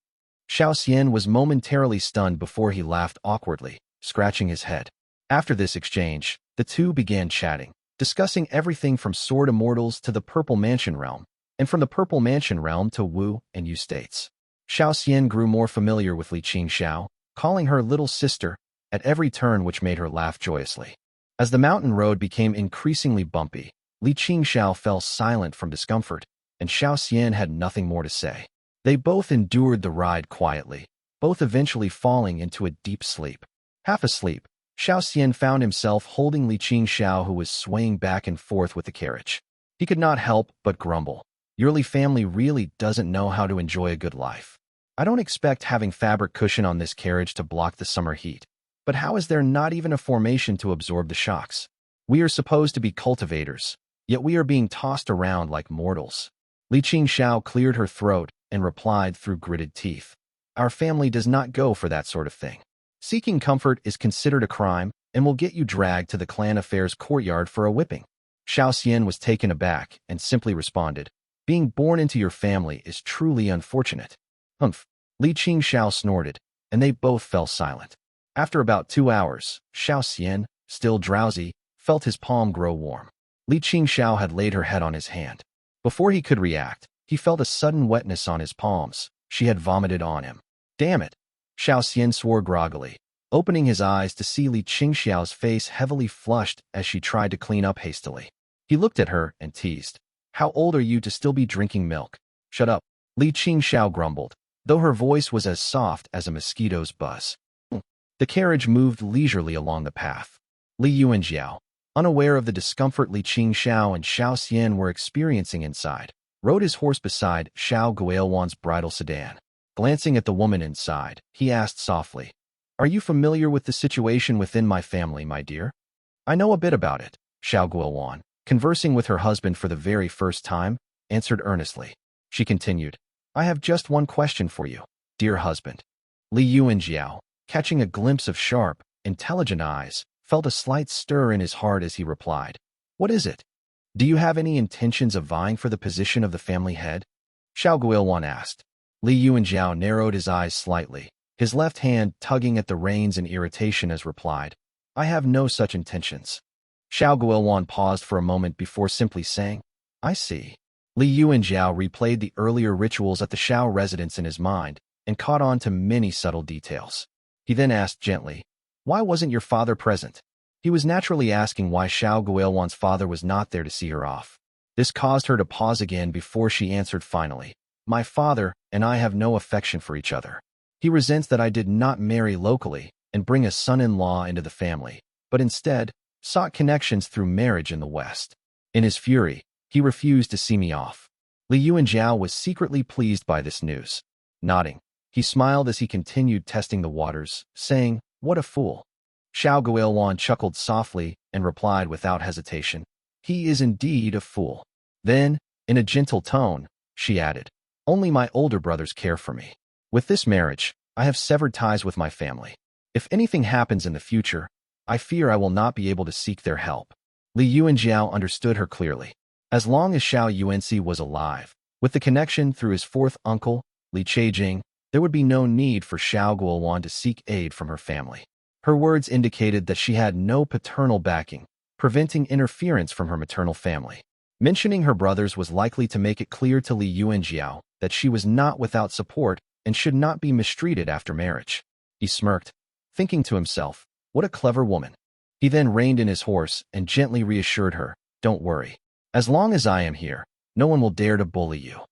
Speaker 1: Xiao was momentarily stunned before he laughed awkwardly, scratching his head. After this exchange, the two began chatting, discussing everything from Sword Immortals to the Purple Mansion realm, and from the Purple Mansion realm to Wu and Yu states. Xiao grew more familiar with Li Qingxiao, calling her little sister at every turn, which made her laugh joyously. As the mountain road became increasingly bumpy, Li Qingxiao fell silent from discomfort, and Xiao had nothing more to say. They both endured the ride quietly, both eventually falling into a deep sleep. Half asleep, Xiao found himself holding Li Qingxiao, who was swaying back and forth with the carriage. He could not help but grumble, "Your Li family really doesn't know how to enjoy a good life. I don't expect having fabric cushion on this carriage to block the summer heat. But how is there not even a formation to absorb the shocks? We are supposed to be cultivators, yet we are being tossed around like mortals." Li Qingxiao cleared her throat and replied through gritted teeth, "Our family does not go for that sort of thing. Seeking comfort is considered a crime and will get you dragged to the clan affairs courtyard for a whipping." Xiao was taken aback and simply responded, "Being born into your family is truly unfortunate." "Humph." Li Qingxiao snorted, and they both fell silent. After about 2 hours, Xiao Xian, still drowsy, felt his palm grow warm. Li Qingxiao had laid her head on his hand. Before he could react, he felt a sudden wetness on his palms. She had vomited on him. Damn it! Xiao Xian swore groggily, opening his eyes to see Li Qingxiao's face heavily flushed as she tried to clean up hastily. He looked at her and teased. How old are you to still be drinking milk? Shut up, Li Qingxiao grumbled, though her voice was as soft as a mosquito's buzz. The carriage moved leisurely along the path. Li Yuanjiao, unaware of the discomfort Li Qingxiao and Xiao Xian were experiencing inside, rode his horse beside Xiao Guiluan's bridal sedan. Glancing at the woman inside, he asked softly, "Are you familiar with the situation within my family, my dear?" "I know a bit about it," Xiao Guiluan, conversing with her husband for the very first time, answered earnestly. She continued, "I have just one question for you, dear husband." Li Yuanjiao, catching a glimpse of sharp, intelligent eyes, felt a slight stir in his heart as he replied, "What is it? Do you have any intentions of vying for the position of the family head?" Xiao Guiluan asked. Li Yuanjiao narrowed his eyes slightly, his left hand tugging at the reins in irritation as replied, "I have no such intentions." Xiao Guiluan paused for a moment before simply saying, "I see." Li Yuanjiao replayed the earlier rituals at the Xiao residence in his mind and caught on to many subtle details. He then asked gently, "Why wasn't your father present?" He was naturally asking why Xiao Guiluan's father was not there to see her off. This caused her to pause again before she answered finally, "My father and I have no affection for each other. He resents that I did not marry locally and bring a son-in-law into the family, but instead sought connections through marriage in the West. In his fury, he refused to see me off." Li Yuanjiao was secretly pleased by this news. Nodding, he smiled as he continued testing the waters, saying, "What a fool." Xiao Guiluan chuckled softly and replied without hesitation, "He is indeed a fool." Then, in a gentle tone, she added, "Only my older brothers care for me. With this marriage, I have severed ties with my family. If anything happens in the future, I fear I will not be able to seek their help." Li Yuanjiao understood her clearly. As long as Xiao Yuanxi was alive, with the connection through his fourth uncle, Li Chejing, there would be no need for Xiao Guiluan to seek aid from her family. Her words indicated that she had no paternal backing, preventing interference from her maternal family. Mentioning her brothers was likely to make it clear to Li Yuanjiao that she was not without support and should not be mistreated after marriage. He smirked, thinking to himself, what a clever woman. He then reined in his horse and gently reassured her, "Don't worry. As long as I am here, no one will dare to bully you."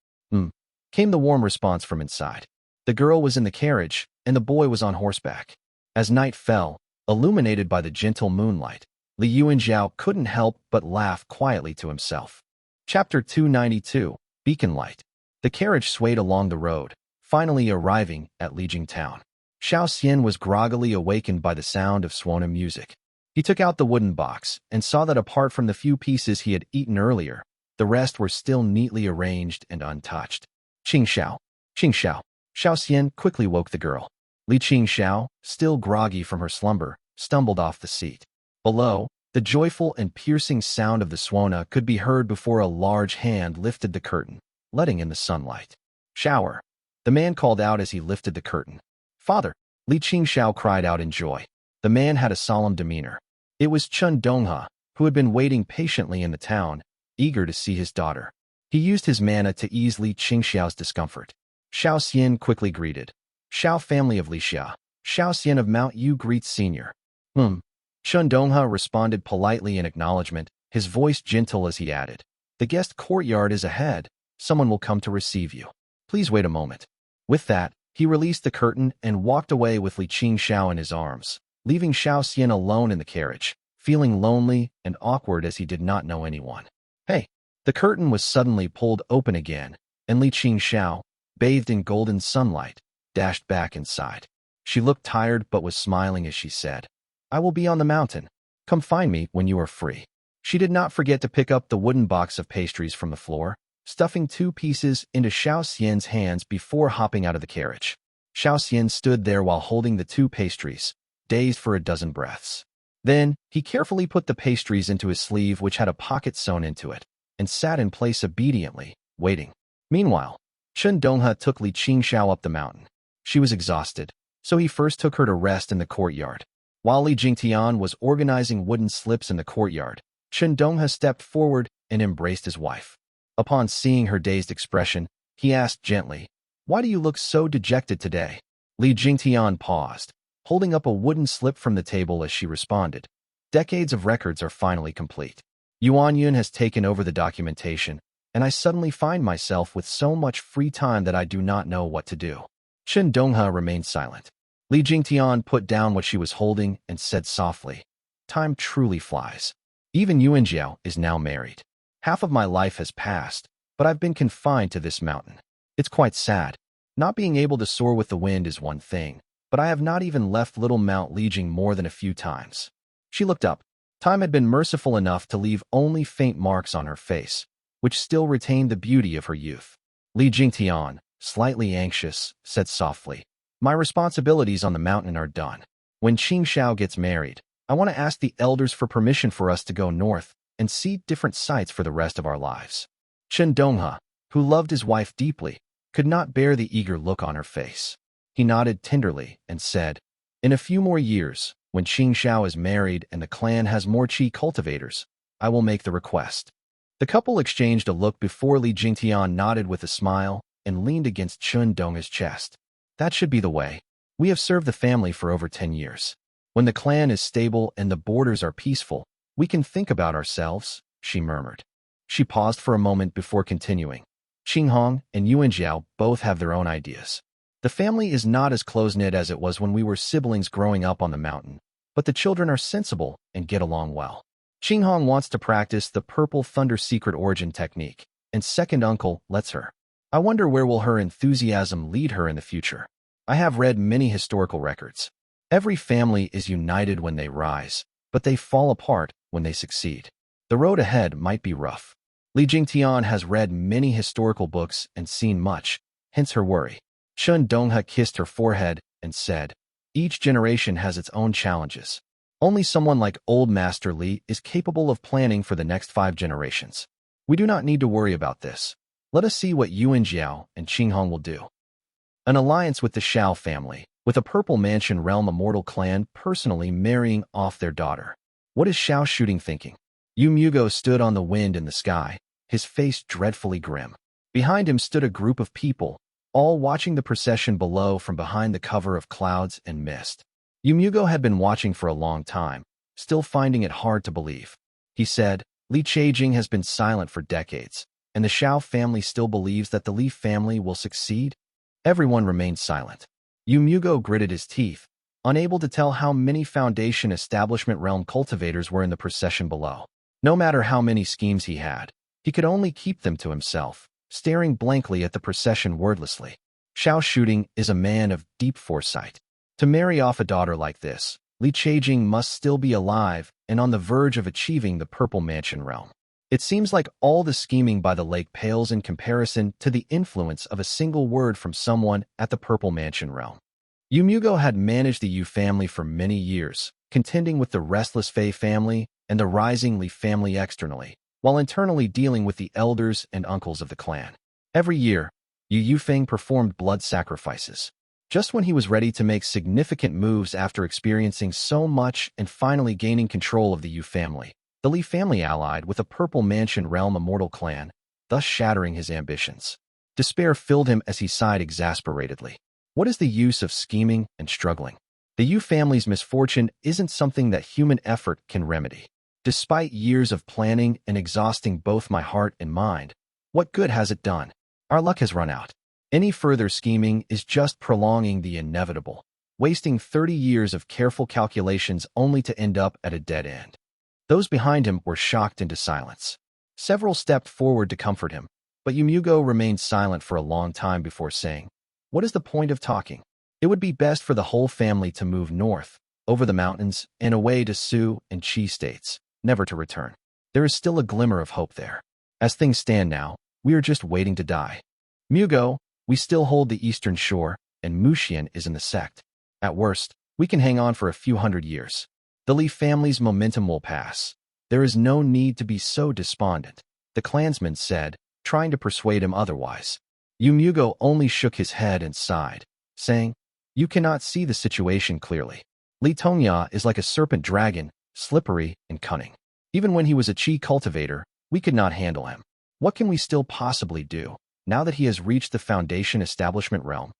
Speaker 1: Came the warm response from inside. The girl was in the carriage, and the boy was on horseback. As night fell, illuminated by the gentle moonlight, Li Yuanjiao couldn't help but laugh quietly to himself. Chapter 292, Beacon Light. The carriage swayed along the road, finally arriving at Lijing town. Xiao Xian was groggily awakened by the sound of Swana music. He took out the wooden box and saw that apart from the few pieces he had eaten earlier, the rest were still neatly arranged and untouched. Qingxiao, Qingxiao. Xiao Xian quickly woke the girl. Li Qingxiao, still groggy from her slumber, stumbled off the seat. Below, the joyful and piercing sound of the Swana could be heard before a large hand lifted the curtain, letting in the sunlight. "Shower," the man called out as he lifted the curtain. "Father," Li Qingxiao cried out in joy. The man had a solemn demeanor. It was Chun Dongha, who had been waiting patiently in the town, eager to see his daughter. He used his mana to ease Li Qingxiao's discomfort. Xiao Xian quickly greeted. "Xiao family of Li Xia. Xiao Xian of Mount Yu greets senior." Chun Dongha responded politely in acknowledgement, his voice gentle as he added, "The guest courtyard is ahead. Someone will come to receive you. Please wait a moment." With that, he released the curtain and walked away with Li Qingxiao in his arms, leaving Xiao Xian alone in the carriage, feeling lonely and awkward as he did not know anyone. Hey! The curtain was suddenly pulled open again, and Li Qingxiao, bathed in golden sunlight, dashed back inside. She looked tired but was smiling as she said, "I will be on the mountain. Come find me when you are free." She did not forget to pick up the wooden box of pastries from the floor, stuffing 2 pieces into Xiao Xian's hands before hopping out of the carriage. Xiao Xian stood there while holding the 2 pastries, dazed for a dozen breaths. Then, he carefully put the pastries into his sleeve which had a pocket sewn into it, and sat in place obediently, waiting. Meanwhile, Chun Dongha took Li Qingxiao up the mountain. She was exhausted, So he first took her to rest in the courtyard. While Li Jingtian was organizing wooden slips in the courtyard, Chen Donghe stepped forward and embraced his wife. Upon seeing her dazed expression, he asked gently, "Why do you look so dejected today?" Li Jingtian paused, holding up a wooden slip from the table as she responded, "Decades of records are finally complete. Yuanyun has taken over the documentation, and I suddenly find myself with so much free time that I do not know what to do." Chen Donghe remained silent. Li Jingtian put down what she was holding and said softly, "Time truly flies. Even Yuanjiao is now married. Half of my life has passed, but I've been confined to this mountain. It's quite sad. Not being able to soar with the wind is one thing, but I have not even left little Mount Lijing more than a few times." She looked up. Time had been merciful enough to leave only faint marks on her face, which still retained the beauty of her youth. Li Jingtian, slightly anxious, said softly, "My responsibilities on the mountain are done. When Qing Xiao gets married, I want to ask the elders for permission for us to go north and see different sights for the rest of our lives." Chen Donghe, who loved his wife deeply, could not bear the eager look on her face. He nodded tenderly and said, "In a few more years, when Qing Xiao is married and the clan has more qi cultivators, I will make the request." The couple exchanged a look before Li Jingtian nodded with a smile and leaned against Chen Donghe's chest. "That should be the way. We have served the family for over 10 years. When the clan is stable and the borders are peaceful, we can think about ourselves," she murmured. She paused for a moment before continuing. "Qinghong and Yuanjiao both have their own ideas. The family is not as close-knit as it was when we were siblings growing up on the mountain, but the children are sensible and get along well. Qinghong wants to practice the Purple Thunder secret origin technique, and second uncle lets her. I wonder where will her enthusiasm lead her in the future. I have read many historical records. Every family is united when they rise, but they fall apart when they succeed. The road ahead might be rough. Li Jingtian has read many historical books and seen much, hence her worry." Chen Donghe kissed her forehead and said, "Each generation has its own challenges. Only someone like Old Master Li is capable of planning for the next 5 generations. We do not need to worry about this. Let us see what Yuanjiao and Qinghong will do." An alliance with the Xiao family, with a Purple Mansion realm immortal clan personally marrying off their daughter. What is Xiao Shooting thinking? Yu Mugo stood on the wind in the sky, his face dreadfully grim. Behind him stood a group of people, all watching the procession below from behind the cover of clouds and mist. Yu Mugo had been watching for a long time, still finding it hard to believe. He said, "Li Chejing has been silent for decades, and the Xiao family still believes that the Li family will succeed?" Everyone remained silent. Yu Mugo gritted his teeth, unable to tell how many Foundation Establishment Realm cultivators were in the procession below. No matter how many schemes he had, he could only keep them to himself, staring blankly at the procession wordlessly. Xiao Shooting is a man of deep foresight. To marry off a daughter like this, Li Chejing must still be alive and on the verge of achieving the Purple Mansion realm. It seems like all the scheming by the lake pales in comparison to the influence of a single word from someone at the Purple Mansion realm. Yu Mugo had managed the Yu family for many years, contending with the restless Fei family and the rising Li family externally, while internally dealing with the elders and uncles of the clan. Every year, Yu Yufeng performed blood sacrifices. Just when he was ready to make significant moves after experiencing so much and finally gaining control of the Yu family, the Li family allied with a Purple Mansion realm immortal clan, thus shattering his ambitions. Despair filled him as he sighed exasperatedly. What is the use of scheming and struggling? The Yu family's misfortune isn't something that human effort can remedy. Despite years of planning and exhausting both my heart and mind, what good has it done? Our luck has run out. Any further scheming is just prolonging the inevitable, wasting 30 years of careful calculations only to end up at a dead end. Those behind him were shocked into silence. Several stepped forward to comfort him, but Yu Mugo remained silent for a long time before saying, "What is the point of talking? It would be best for the whole family to move north, over the mountains, and away to Su and Qi states, never to return. There is still a glimmer of hope there. As things stand now, we are just waiting to die. Mugo, we still hold the eastern shore, and Muxian is in the Sect. At worst, we can hang on for a few hundred years. The Li family's momentum will pass. There is no need to be so despondent," the clansman said, trying to persuade him otherwise. Yu Mugo only shook his head and sighed, saying, You cannot see the situation clearly. Li Tongya is like a serpent dragon, slippery and cunning. Even when he was a Qi cultivator, we could not handle him. What can we still possibly do, now that he has reached the Foundation establishment realm?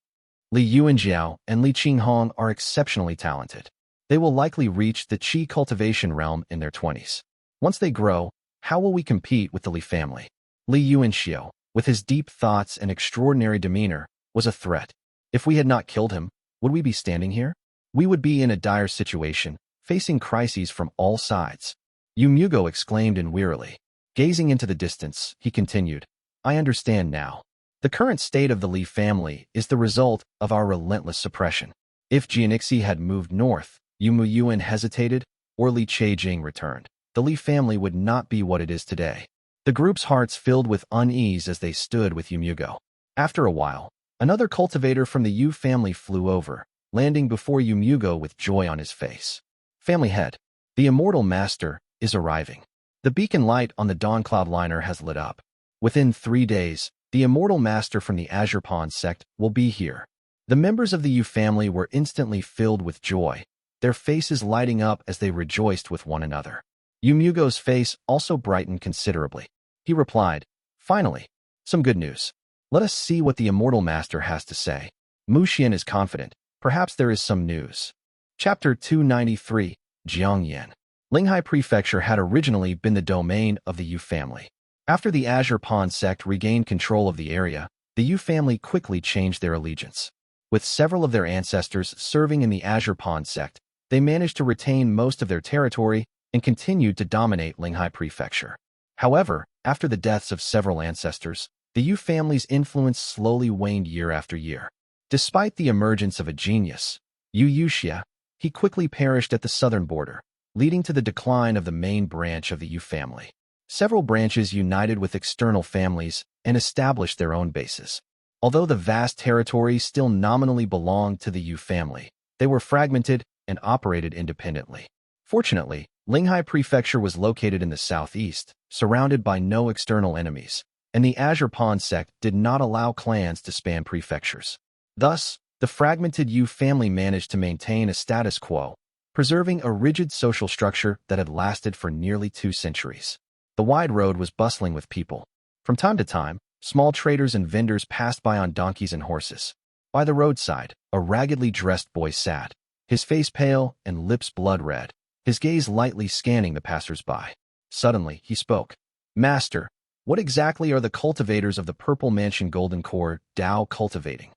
Speaker 1: Li Yuanjiao and Li Qinghong are exceptionally talented. They will likely reach the Qi cultivation realm in their 20s. Once they grow, how will we compete with the Li family? Li Yuanxiao, with his deep thoughts and extraordinary demeanor, was a threat. If we had not killed him, would we be standing here? We would be in a dire situation, facing crises from all sides. Yu Mugo exclaimed wearily. Gazing into the distance, he continued, I understand now. The current state of the Li family is the result of our relentless suppression. If Jianixi had moved north, Yu Muyuan hesitated, or Li Cheijing returned, the Li family would not be what it is today. The group's hearts filled with unease as they stood with Yu Mugo. After a while, another cultivator from the Yu family flew over, landing before Yu Mugo with joy on his face. Family head, the immortal master, is arriving. The beacon light on the Dawn Cloud liner has lit up. Within 3 days, the immortal master from the Azure Pawn sect will be here. The members of the Yu family were instantly filled with joy, their faces lighting up as they rejoiced with one another. Yu Mugo's face also brightened considerably. He replied, Finally, some good news. Let us see what the immortal master has to say. Mu Xian is confident. Perhaps there is some news. Chapter 293, Jiang Yan. Linghai Prefecture had originally been the domain of the Yu family. After the Azure Pawn sect regained control of the area, the Yu family quickly changed their allegiance. With several of their ancestors serving in the Azure Pawn sect, they managed to retain most of their territory and continued to dominate Linghai Prefecture. However, after the deaths of several ancestors, the Yu family's influence slowly waned year after year. Despite the emergence of a genius, Yu Yuxia, he quickly perished at the southern border, leading to the decline of the main branch of the Yu family. Several branches united with external families and established their own bases. Although the vast territory still nominally belonged to the Yu family, they were fragmented and operated independently. Fortunately, Linghai Prefecture was located in the southeast, surrounded by no external enemies, and the Azure Pawn sect did not allow clans to span prefectures. Thus, the fragmented Yu family managed to maintain a status quo, preserving a rigid social structure that had lasted for nearly 2 centuries. The wide road was bustling with people. From time to time, small traders and vendors passed by on donkeys and horses. By the roadside, a raggedly dressed boy sat, his face pale and lips blood-red, his gaze lightly scanning the passers-by. Suddenly, he spoke. Master, what exactly are the cultivators of the Purple Mansion Golden Core Dao cultivating?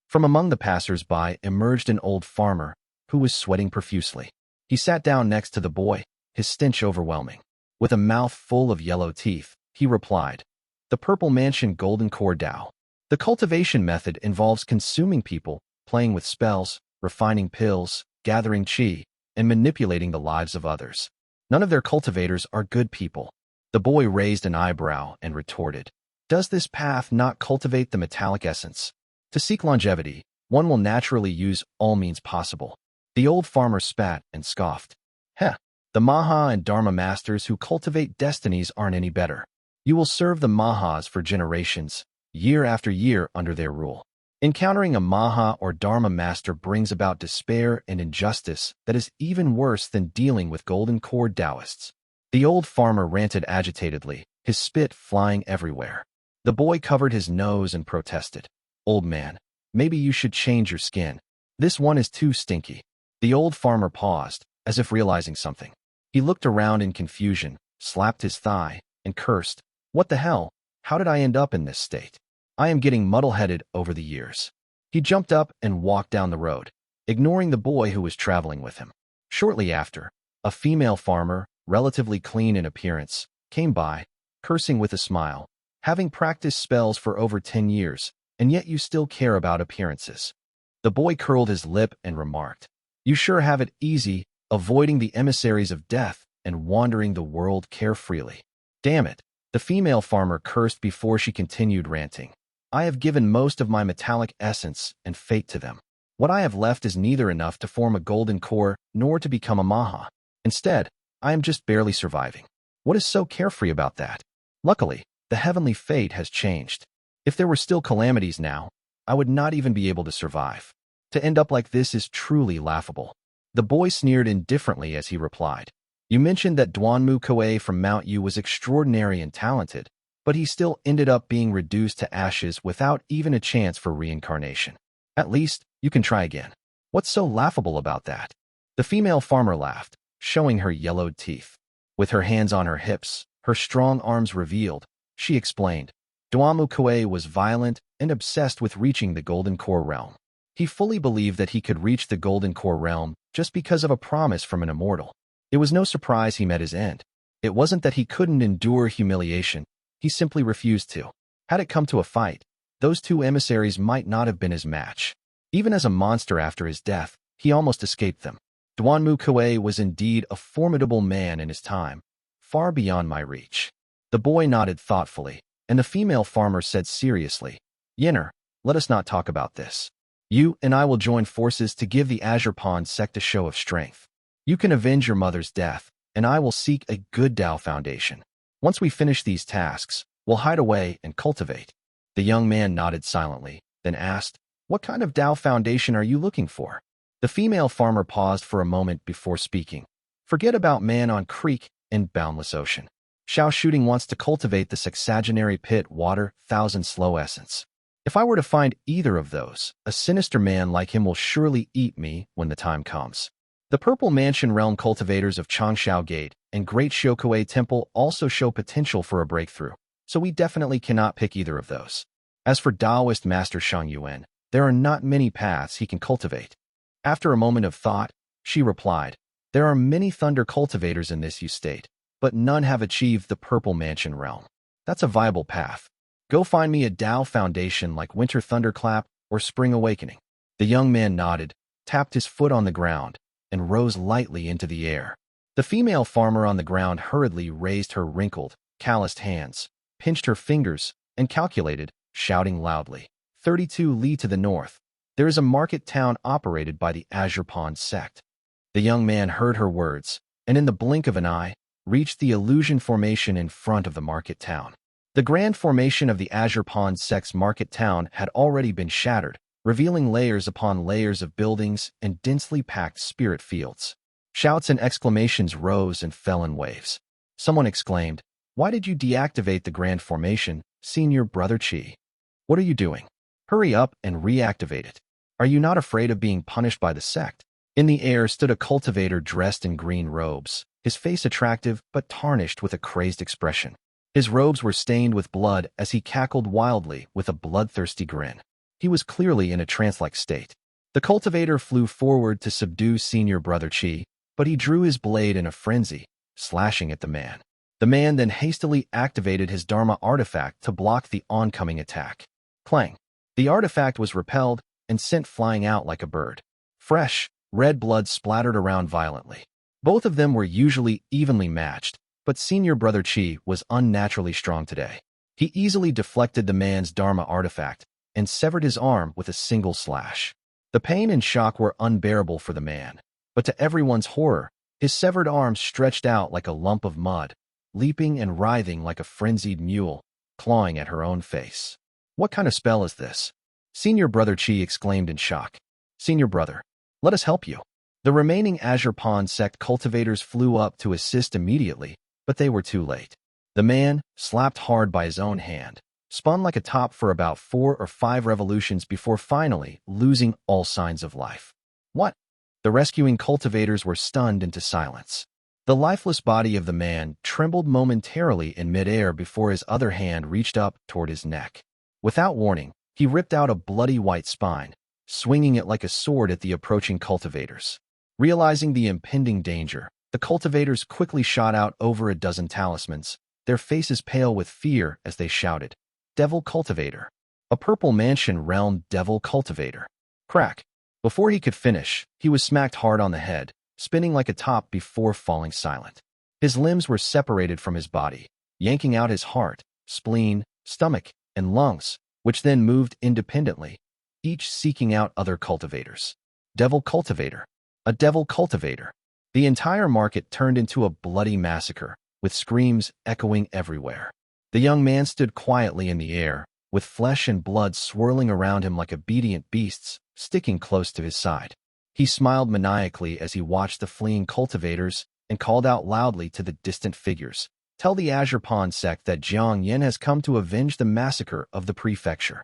Speaker 1: From among the passers-by emerged an old farmer, who was sweating profusely. He sat down next to the boy, his stench overwhelming. With a mouth full of yellow teeth, he replied, The Purple Mansion Golden Core Dao. The cultivation method involves consuming people, playing with spells, refining pills, gathering qi, and manipulating the lives of others. None of their cultivators are good people. The boy raised an eyebrow and retorted, Does this path not cultivate the metallic essence? To seek longevity, one will naturally use all means possible. The old farmer spat and scoffed. Heh, the Maha and Dharma masters who cultivate destinies aren't any better. You will serve the Mahas for generations, year after year under their rule. Encountering a Maha or Dharma master brings about despair and injustice that is even worse than dealing with Golden Core Taoists. The old farmer ranted agitatedly, his spit flying everywhere. The boy covered his nose and protested. Old man, maybe you should change your skin. This one is too stinky. The old farmer paused, as if realizing something. He looked around in confusion, slapped his thigh, and cursed. What the hell? How did I end up in this state? I am getting muddle-headed over the years. He jumped up and walked down the road, ignoring the boy who was traveling with him. Shortly after, a female farmer, relatively clean in appearance, came by, cursing with a smile. Having practiced spells for over 10 years, and yet you still care about appearances. The boy curled his lip and remarked, You sure have it easy, avoiding the emissaries of death and wandering the world carefreely. Damn it, the female farmer cursed before she continued ranting. I have given most of my metallic essence and fate to them. What I have left is neither enough to form a golden core nor to become a Maha. Instead, I am just barely surviving. What is so carefree about that? Luckily, the heavenly fate has changed. If there were still calamities now, I would not even be able to survive. To end up like this is truly laughable. The boy sneered indifferently as he replied. You mentioned that Duanmu Koei from Mount Yu was extraordinary and talented, but he still ended up being reduced to ashes without even a chance for reincarnation. At least, you can try again. What's so laughable about that? The female farmer laughed, showing her yellowed teeth. With her hands on her hips, her strong arms revealed, she explained. Duanmu Koei was violent and obsessed with reaching the Golden Core realm. He fully believed that he could reach the Golden Core realm just because of a promise from an immortal. It was no surprise he met his end. It wasn't that he couldn't endure humiliation, he simply refused to. Had it come to a fight, those two emissaries might not have been his match. Even as a monster after his death, he almost escaped them. Duanmu Koei was indeed a formidable man in his time, far beyond my reach. The boy nodded thoughtfully, and the female farmer said seriously, Yenner, let us not talk about this. You and I will join forces to give the Azure Pond Sect a show of strength. You can avenge your mother's death, and I will seek a good Dou foundation. Once we finish these tasks, we'll hide away and cultivate. The young man nodded silently, then asked, What kind of Dou foundation are you looking for? The female farmer paused for a moment before speaking. Forget about Man on Creek and Boundless Ocean. Xiao Shooting wants to cultivate the sexagenary pit water 1000 slow essence. If I were to find either of those, a sinister man like him will surely eat me when the time comes. The Purple Mansion Realm cultivators of Changshao Gate and Great Shokuei Temple also show potential for a breakthrough, so we definitely cannot pick either of those. As for Taoist Master Shang Yuan, there are not many paths he can cultivate. After a moment of thought, she replied, There are many thunder cultivators in this Yu state, but none have achieved the Purple Mansion Realm. That's a viable path. Go find me a Dou foundation like Winter Thunderclap or Spring Awakening. The young man nodded, tapped his foot on the ground, and rose lightly into the air. The female farmer on the ground hurriedly raised her wrinkled, calloused hands, pinched her fingers, and calculated, shouting loudly. 32 li to the north, there is a market town operated by the Azure Pond Sect. The young man heard her words, and in the blink of an eye, reached the illusion formation in front of the market town. The grand formation of the Azure Pond Sect's market town had already been shattered, revealing layers upon layers of buildings and densely packed spirit fields. Shouts and exclamations rose and fell in waves. Someone exclaimed, Why did you deactivate the grand formation, Senior Brother Qi? What are you doing? Hurry up and reactivate it. Are you not afraid of being punished by the sect? In the air stood a cultivator dressed in green robes, his face attractive but tarnished with a crazed expression. His robes were stained with blood as he cackled wildly with a bloodthirsty grin. He was clearly in a trance-like state. The cultivator flew forward to subdue Senior Brother Qi, but he drew his blade in a frenzy, slashing at the man. The man then hastily activated his Dharma artifact to block the oncoming attack. Clang! The artifact was repelled and sent flying out like a bird. Fresh, red blood splattered around violently. Both of them were usually evenly matched, but Senior Brother Qi was unnaturally strong today. He easily deflected the man's Dharma artifact and severed his arm with a single slash. The pain and shock were unbearable for the man, but to everyone's horror, his severed arm stretched out like a lump of mud, leaping and writhing like a frenzied mule, clawing at her own face. What kind of spell is this? Senior Brother Qi exclaimed in shock. Senior Brother, let us help you. The remaining Azure Pond Sect cultivators flew up to assist immediately, but they were too late. The man, slapped hard by his own hand, spun like a top for about 4 or 5 revolutions before finally losing all signs of life. What? The rescuing cultivators were stunned into silence. The lifeless body of the man trembled momentarily in midair before his other hand reached up toward his neck. Without warning, he ripped out a bloody white spine, swinging it like a sword at the approaching cultivators. Realizing the impending danger, the cultivators quickly shot out over a dozen talismans, their faces pale with fear as they shouted, Devil Cultivator! A Purple Mansion Realm Devil Cultivator! Crack! Before he could finish, he was smacked hard on the head, spinning like a top before falling silent. His limbs were separated from his body, yanking out his heart, spleen, stomach, and lungs, which then moved independently, each seeking out other cultivators. Devil Cultivator! A Devil Cultivator! The entire market turned into a bloody massacre, with screams echoing everywhere. The young man stood quietly in the air, with flesh and blood swirling around him like obedient beasts, sticking close to his side. He smiled maniacally as he watched the fleeing cultivators and called out loudly to the distant figures. Tell the Azure Pawn Sect that Jiang Yan has come to avenge the massacre of the prefecture.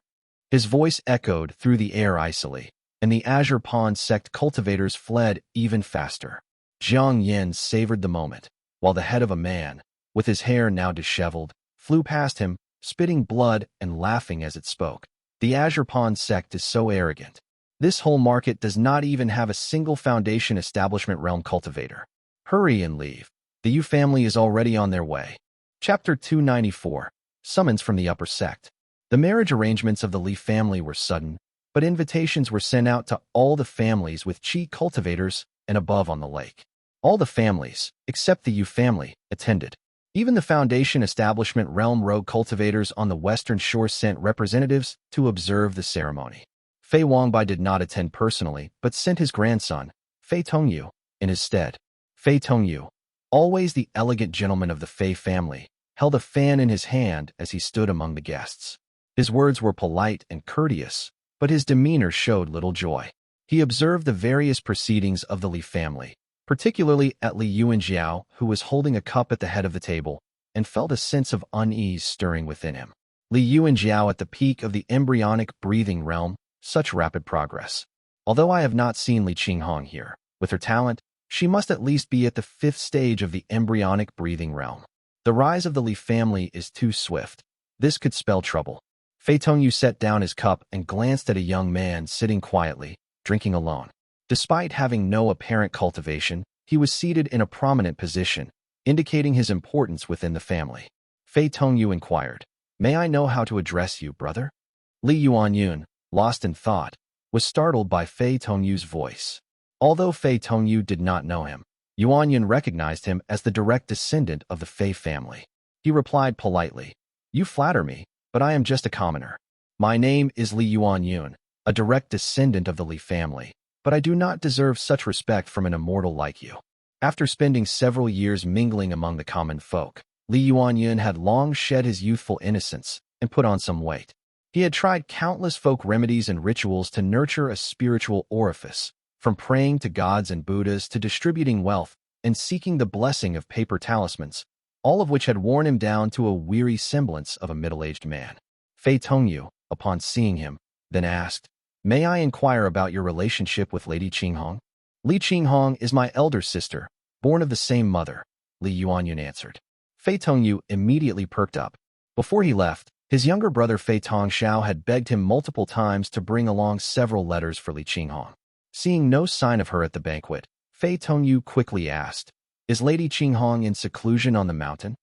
Speaker 1: His voice echoed through the air icily, and the Azure Pawn Sect cultivators fled even faster. Jiang Yan savored the moment, while the head of a man, with his hair now disheveled, flew past him, spitting blood and laughing as it spoke. The Azure Pawn Sect is so arrogant. This whole market does not even have a single Foundation Establishment Realm cultivator. Hurry and leave. The Yu family is already on their way. Chapter 294. Summons from the Upper Sect. The marriage arrangements of the Li family were sudden, but invitations were sent out to all the families with Qi cultivators and above on the lake. All the families, except the Yu family, attended. Even the Foundation Establishment Realm rogue cultivators on the western shore sent representatives to observe the ceremony. Fei Wangbai did not attend personally, but sent his grandson, Fei Tongyu, in his stead. Fei Tongyu, always the elegant gentleman of the Fei family, held a fan in his hand as he stood among the guests. His words were polite and courteous, but his demeanor showed little joy. He observed the various proceedings of the Li family, particularly at Li Yuan Xiao, who was holding a cup at the head of the table, and felt a sense of unease stirring within him. Li Yuan Xiao at the peak of the embryonic breathing realm, such rapid progress. Although I have not seen Li Qinghong here, with her talent, she must at least be at the 5th stage of the embryonic breathing realm. The rise of the Li family is too swift. This could spell trouble. Fei Tongyu set down his cup and glanced at a young man sitting quietly, drinking alone. Despite having no apparent cultivation, he was seated in a prominent position, indicating his importance within the family. Fei Tongyu inquired, "May I know how to address you, brother?" Li Yuanyun, lost in thought, was startled by Fei Tongyu's voice. Although Fei Tongyu did not know him, Yuanyun recognized him as the direct descendant of the Fei family. He replied politely, "You flatter me, but I am just a commoner. My name is Li Yuanyun, a direct descendant of the Li family, but I do not deserve such respect from an immortal like you." After spending several years mingling among the common folk, Li Yuanyun had long shed his youthful innocence and put on some weight. He had tried countless folk remedies and rituals to nurture a spiritual orifice, from praying to gods and Buddhas to distributing wealth and seeking the blessing of paper talismans, all of which had worn him down to a weary semblance of a middle-aged man. Fei Tongyu, upon seeing him, then asked, "May I inquire about your relationship with Lady Qinghong?" "Li Qinghong is my elder sister, born of the same mother," Li Yuanyun answered. Fei Tongyu immediately perked up. Before he left, his younger brother Fei Tongxiao had begged him multiple times to bring along several letters for Li Qinghong. Seeing no sign of her at the banquet, Fei Tongyu quickly asked, "Is Lady Qinghong in seclusion on the mountain?"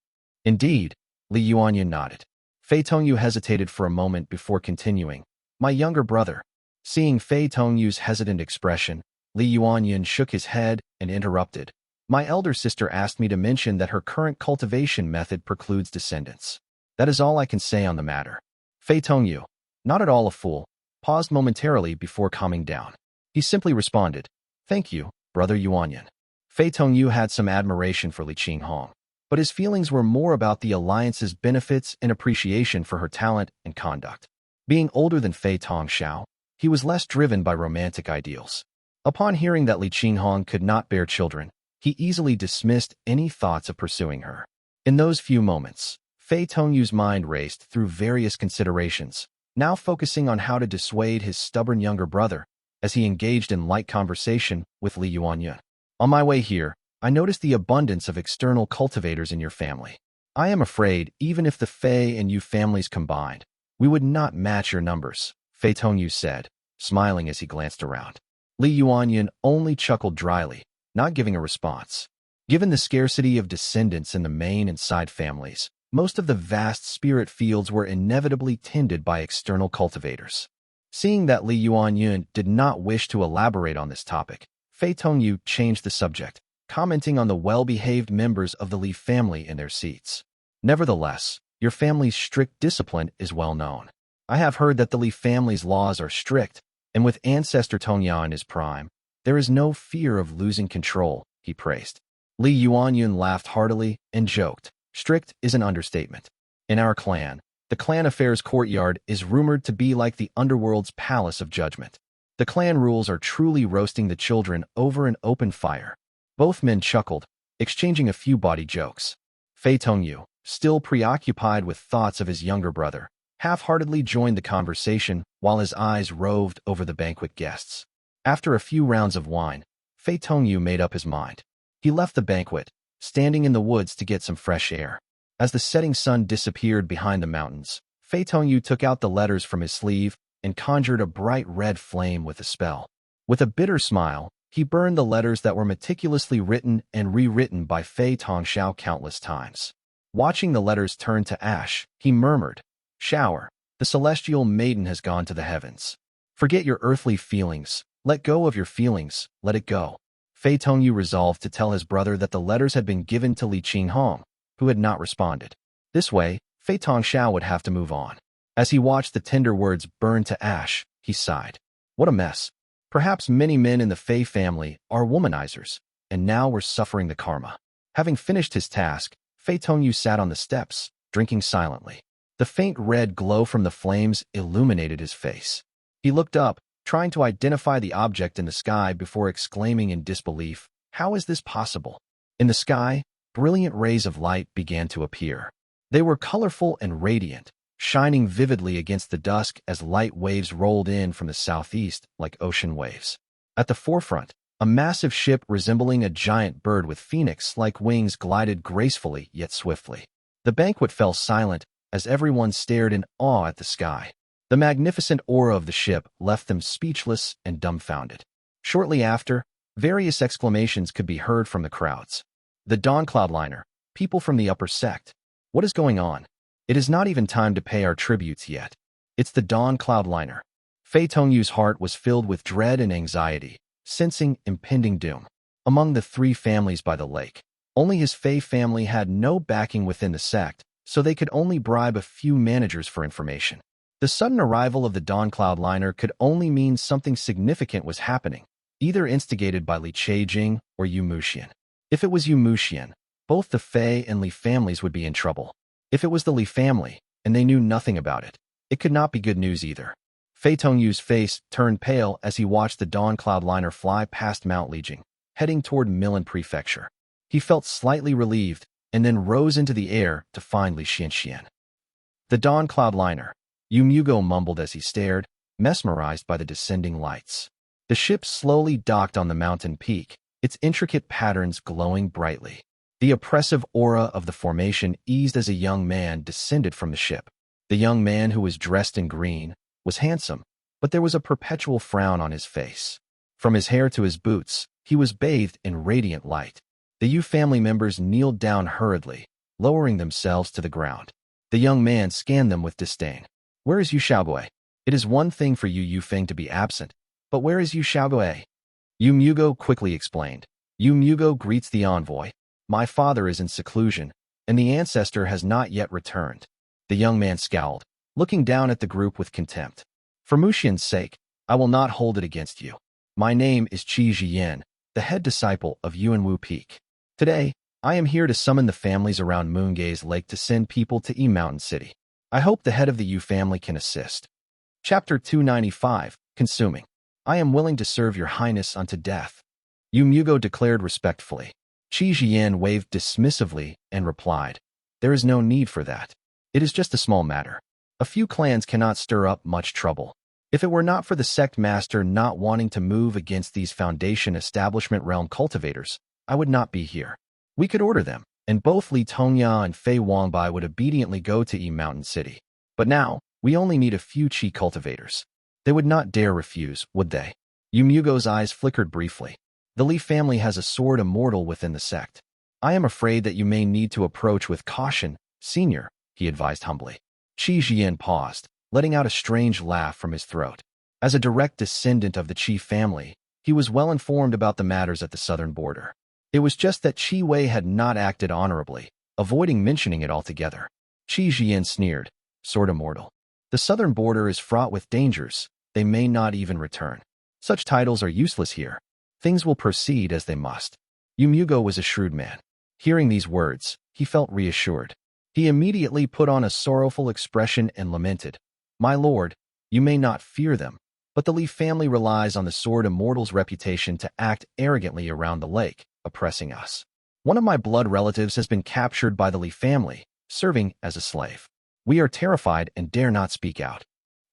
Speaker 1: "Indeed," Li Yuanyun nodded. Fei Tongyu hesitated for a moment before continuing, "My younger brother." Seeing Fei Tongyu's hesitant expression, Li Yuanyun shook his head and interrupted, "My elder sister asked me to mention that her current cultivation method precludes descendants. That is all I can say on the matter." Fei Tongyu, not at all a fool, paused momentarily before calming down. He simply responded, "Thank you, Brother Yuanyun." Fei Tongyu had some admiration for Li Qinghong, but his feelings were more about the alliance's benefits and appreciation for her talent and conduct. Being older than Fei Tongxiao, he was less driven by romantic ideals. Upon hearing that Li Qinghong could not bear children, he easily dismissed any thoughts of pursuing her. In those few moments, Fei Tongyu's mind raced through various considerations, now focusing on how to dissuade his stubborn younger brother, as he engaged in light conversation with Li Yuanyun. "On my way here, I noticed the abundance of external cultivators in your family. I am afraid, even if the Fei and Yu families combined, we would not match your numbers," Fei Tongyu said, smiling as he glanced around. Li Yuanyun only chuckled dryly, not giving a response. Given the scarcity of descendants in the main and side families, most of the vast spirit fields were inevitably tended by external cultivators. Seeing that Li Yuanyun did not wish to elaborate on this topic, Fei Tongyu changed the subject, commenting on the well-behaved members of the Li family in their seats. "Nevertheless, your family's strict discipline is well known. I have heard that the Li family's laws are strict, and with ancestor Tongya in his prime, there is no fear of losing control," he praised. Li Yuanyun laughed heartily and joked, "Strict is an understatement. In our clan, the clan affairs courtyard is rumored to be like the underworld's palace of judgment. The clan rules are truly roasting the children over an open fire. Both men chuckled, exchanging a few bawdy jokes. Fei Tongyu, still preoccupied with thoughts of his younger brother, half-heartedly joined the conversation while his eyes roved over the banquet guests. After a few rounds of wine, Fei Tongyu made up his mind. He left the banquet, standing in the woods to get some fresh air. As the setting sun disappeared behind the mountains, Fei Tongyu took out the letters from his sleeve and conjured a bright red flame with a spell. With a bitter smile, he burned the letters that were meticulously written and rewritten by Fei Tongxiao countless times. Watching the letters turn to ash, he murmured, "Shower, the celestial maiden has gone to the heavens. Forget your earthly feelings, let go of your feelings, let it go." Fei Tongyu resolved to tell his brother that the letters had been given to Li Qinghong, who had not responded. This way, Fei Tongxiao would have to move on. As he watched the tender words burn to ash, he sighed. What a mess. Perhaps many men in the Fei family are womanizers, and now we're suffering the karma. Having finished his task, Fei Tongyu sat on the steps, drinking silently. The faint red glow from the flames illuminated his face. He looked up, trying to identify the object in the sky before exclaiming in disbelief, "How is this possible?" In the sky, brilliant rays of light began to appear. They were colorful and radiant, shining vividly against the dusk as light waves rolled in from the southeast like ocean waves. At the forefront, a massive ship resembling a giant bird with phoenix-like wings glided gracefully yet swiftly. The banquet fell silent as everyone stared in awe at the sky. The magnificent aura of the ship left them speechless and dumbfounded. Shortly after, various exclamations could be heard from the crowds. The Dawn Cloudliner, people from the upper sect. What is going on? It is not even time to pay our tributes yet. It's the Dawn Cloudliner. Fei Tongyu's heart was filled with dread and anxiety, sensing impending doom. Among the three families by the lake, only his Fei family had no backing within the sect, so they could only bribe a few managers for information. The sudden arrival of the Dawn Cloudliner could only mean something significant was happening, either instigated by Li Cheijing or Yu Muxian. If it was Yu Muxian, both the Fei and Li families would be in trouble. If it was the Li family, and they knew nothing about it, it could not be good news either. Fei Tongyu's face turned pale as he watched the Dawn Cloudliner fly past Mount Lijing, heading toward Milan Prefecture. He felt slightly relieved, and then rose into the air to find Li Xianxian. The Dawn Cloudliner, Yu Mugo mumbled as he stared, mesmerized by the descending lights. The ship slowly docked on the mountain peak, its intricate patterns glowing brightly. The oppressive aura of the formation eased as a young man descended from the ship. The young man, who was dressed in green, was handsome, but there was a perpetual frown on his face. From his hair to his boots, he was bathed in radiant light. The Yu family members kneeled down hurriedly, lowering themselves to the ground. The young man scanned them with disdain. "Where is Yu Xiaogui? It is one thing for Yu Yufeng to be absent, but where is Yu Xiaogui?" Yu Mugo quickly explained. "Yu Mugo greets the envoy. My father is in seclusion, and the ancestor has not yet returned." The young man scowled, looking down at the group with contempt. "For Muxian's sake, I will not hold it against you. My name is Jiang Yan, the head disciple of Yuanwu Peak. Today, I am here to summon the families around Moongay's Lake to send people to Mountain City. I hope the head of the Yu family can assist." Chapter 295, Consuming. "I am willing to serve your highness unto death," Yu Mugo declared respectfully. Jiang Yan waved dismissively and replied, "There is no need for that. It is just a small matter. A few clans cannot stir up much trouble. If it were not for the sect master not wanting to move against these Foundation Establishment Realm cultivators, I would not be here. We could order them, and both Li Tongya and Fei Wangbai would obediently go to Mountain City. But now, we only need a few Qi cultivators. They would not dare refuse, would they?" Yu Mugo's eyes flickered briefly. "The Li family has a sword immortal within the sect. I am afraid that you may need to approach with caution, senior," he advised humbly. Jiang Yan paused, letting out a strange laugh from his throat. As a direct descendant of the Qi family, he was well informed about the matters at the southern border. It was just that Qi Wei had not acted honorably, avoiding mentioning it altogether. Jiang Yan sneered, "Sword immortal. The southern border is fraught with dangers. They may not even return. Such titles are useless here. Things will proceed as they must." Yu Mugo was a shrewd man. Hearing these words, he felt reassured. He immediately put on a sorrowful expression and lamented, "My lord, you may not fear them, But the Li family relies on the Sword Immortals' reputation to act arrogantly around the lake, oppressing us. One of my blood relatives has been captured by the Li family, serving as a slave. We are terrified and dare not speak out.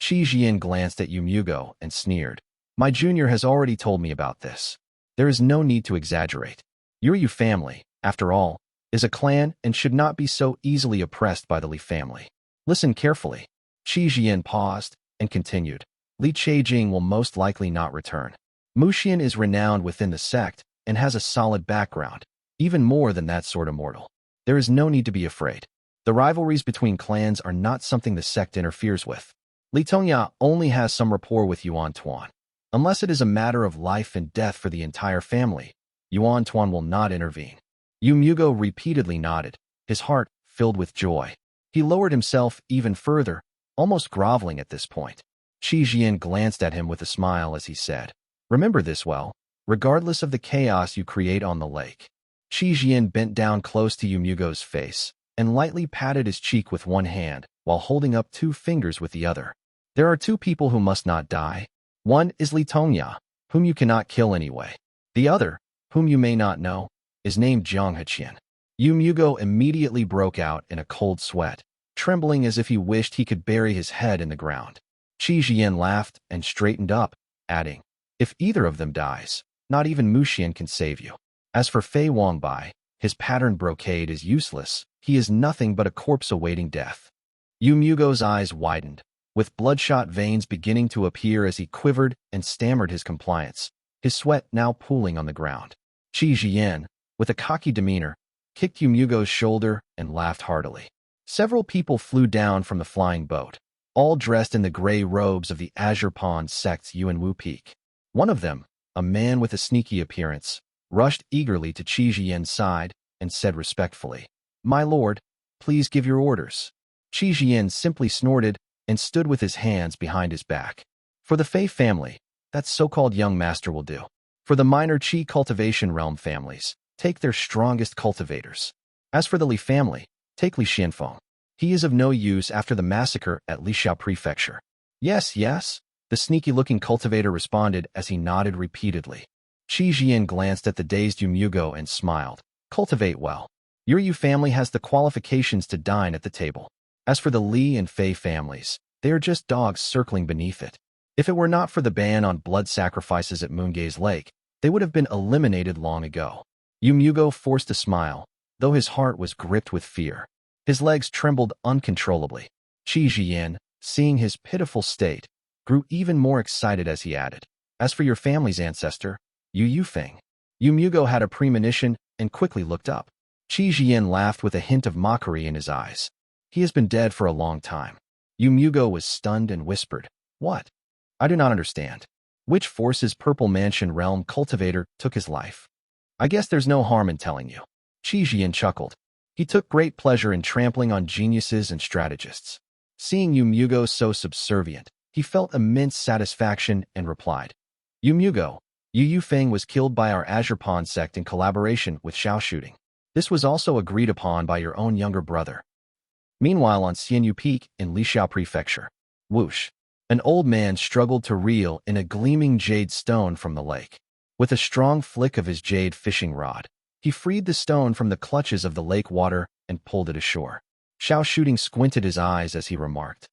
Speaker 1: Jiang glanced at Yumugo and sneered. My junior has already told me about this. There is no need to exaggerate. Your family, after all, is a clan and should not be so easily oppressed by the Li family. Listen carefully. Jiang paused and continued. Li Cheijing will most likely not return. Muxian is renowned within the sect and has a solid background, even more than that sort of mortal. There is no need to be afraid. The rivalries between clans are not something the sect interferes with. Li Tongya only has some rapport with Yuan Tuan. Unless it is a matter of life and death for the entire family, Yuan Tuan will not intervene. Yumugo repeatedly nodded, his heart filled with joy. He lowered himself even further, almost groveling at this point. Jiang glanced at him with a smile as he said, Remember this well, regardless of the chaos you create on the lake. Jiang bent down close to Yumugo's face and lightly patted his cheek with one hand while holding up 2 fingers with the other. There are 2 people who must not die. One is Li Tongya, whom you cannot kill anyway. The other, whom you may not know, is named Jiang Yan. Yumugo immediately broke out in a cold sweat, trembling as if he wished he could bury his head in the ground. Jiang laughed and straightened up, adding, If either of them dies, not even Muxian can save you. As for Fei Wangbai, his patterned brocade is useless. He is nothing but a corpse awaiting death. Yumugo's eyes widened, with bloodshot veins beginning to appear as he quivered and stammered his compliance, his sweat now pooling on the ground. Jiang, with a cocky demeanor, kicked Yumugo's shoulder and laughed heartily. Several people flew down from the flying boat, all dressed in the gray robes of the Azure Pond Sect's Yuanwu Peak. One of them, a man with a sneaky appearance, rushed eagerly to Jiang's side and said respectfully, My lord, please give your orders. Jiang simply snorted and stood with his hands behind his back. For the Fei family, that so-called young master will do. For the minor Qi cultivation realm families, take their strongest cultivators. As for the Li family, take Li Xianfeng. He is of no use after the massacre at Lixiao Prefecture. Yes, yes, the sneaky-looking cultivator responded as he nodded repeatedly. Jiang glanced at the dazed Yumugo and smiled. Cultivate well. Your family has the qualifications to dine at the table. As for the Li and Fei families, they are just dogs circling beneath it. If it were not for the ban on blood sacrifices at Moongay's Lake, they would have been eliminated long ago. Yumugo forced a smile, though his heart was gripped with fear. His legs trembled uncontrollably. Jiang, seeing his pitiful state, grew even more excited as he added, As for your family's ancestor, Yu Feng. Yumugo had a premonition and quickly looked up. Jiang laughed with a hint of mockery in his eyes. He has been dead for a long time. Yumugo was stunned and whispered, What? I do not understand. Which force's Purple Mansion realm cultivator took his life? I guess there's no harm in telling you. Jiang chuckled. He took great pleasure in trampling on geniuses and strategists. Seeing Yumugo so subservient, he felt immense satisfaction and replied, Yumugo, Yu Feng was killed by our Azure Pond sect in collaboration with Xiao shooting. This was also agreed upon by your own younger brother. Meanwhile on Xianyu Peak in Lixiao Prefecture, whoosh, an old man struggled to reel in a gleaming jade stone from the lake. With a strong flick of his jade fishing rod, he freed the stone from the clutches of the lake water and pulled it ashore. Xiao Shooting squinted his eyes as he remarked,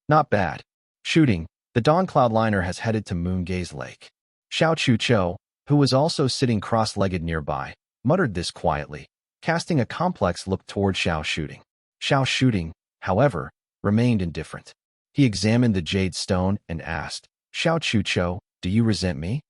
Speaker 1: Not bad. Shooting, the Dawn Cloud liner has headed to Moongay's Lake. Xiao Chucho, who was also sitting cross-legged nearby, muttered this quietly, casting a complex look toward Xiao Shooting. Xiao Shooting, however, remained indifferent. He examined the jade stone and asked, Xiao Chucho, do you resent me?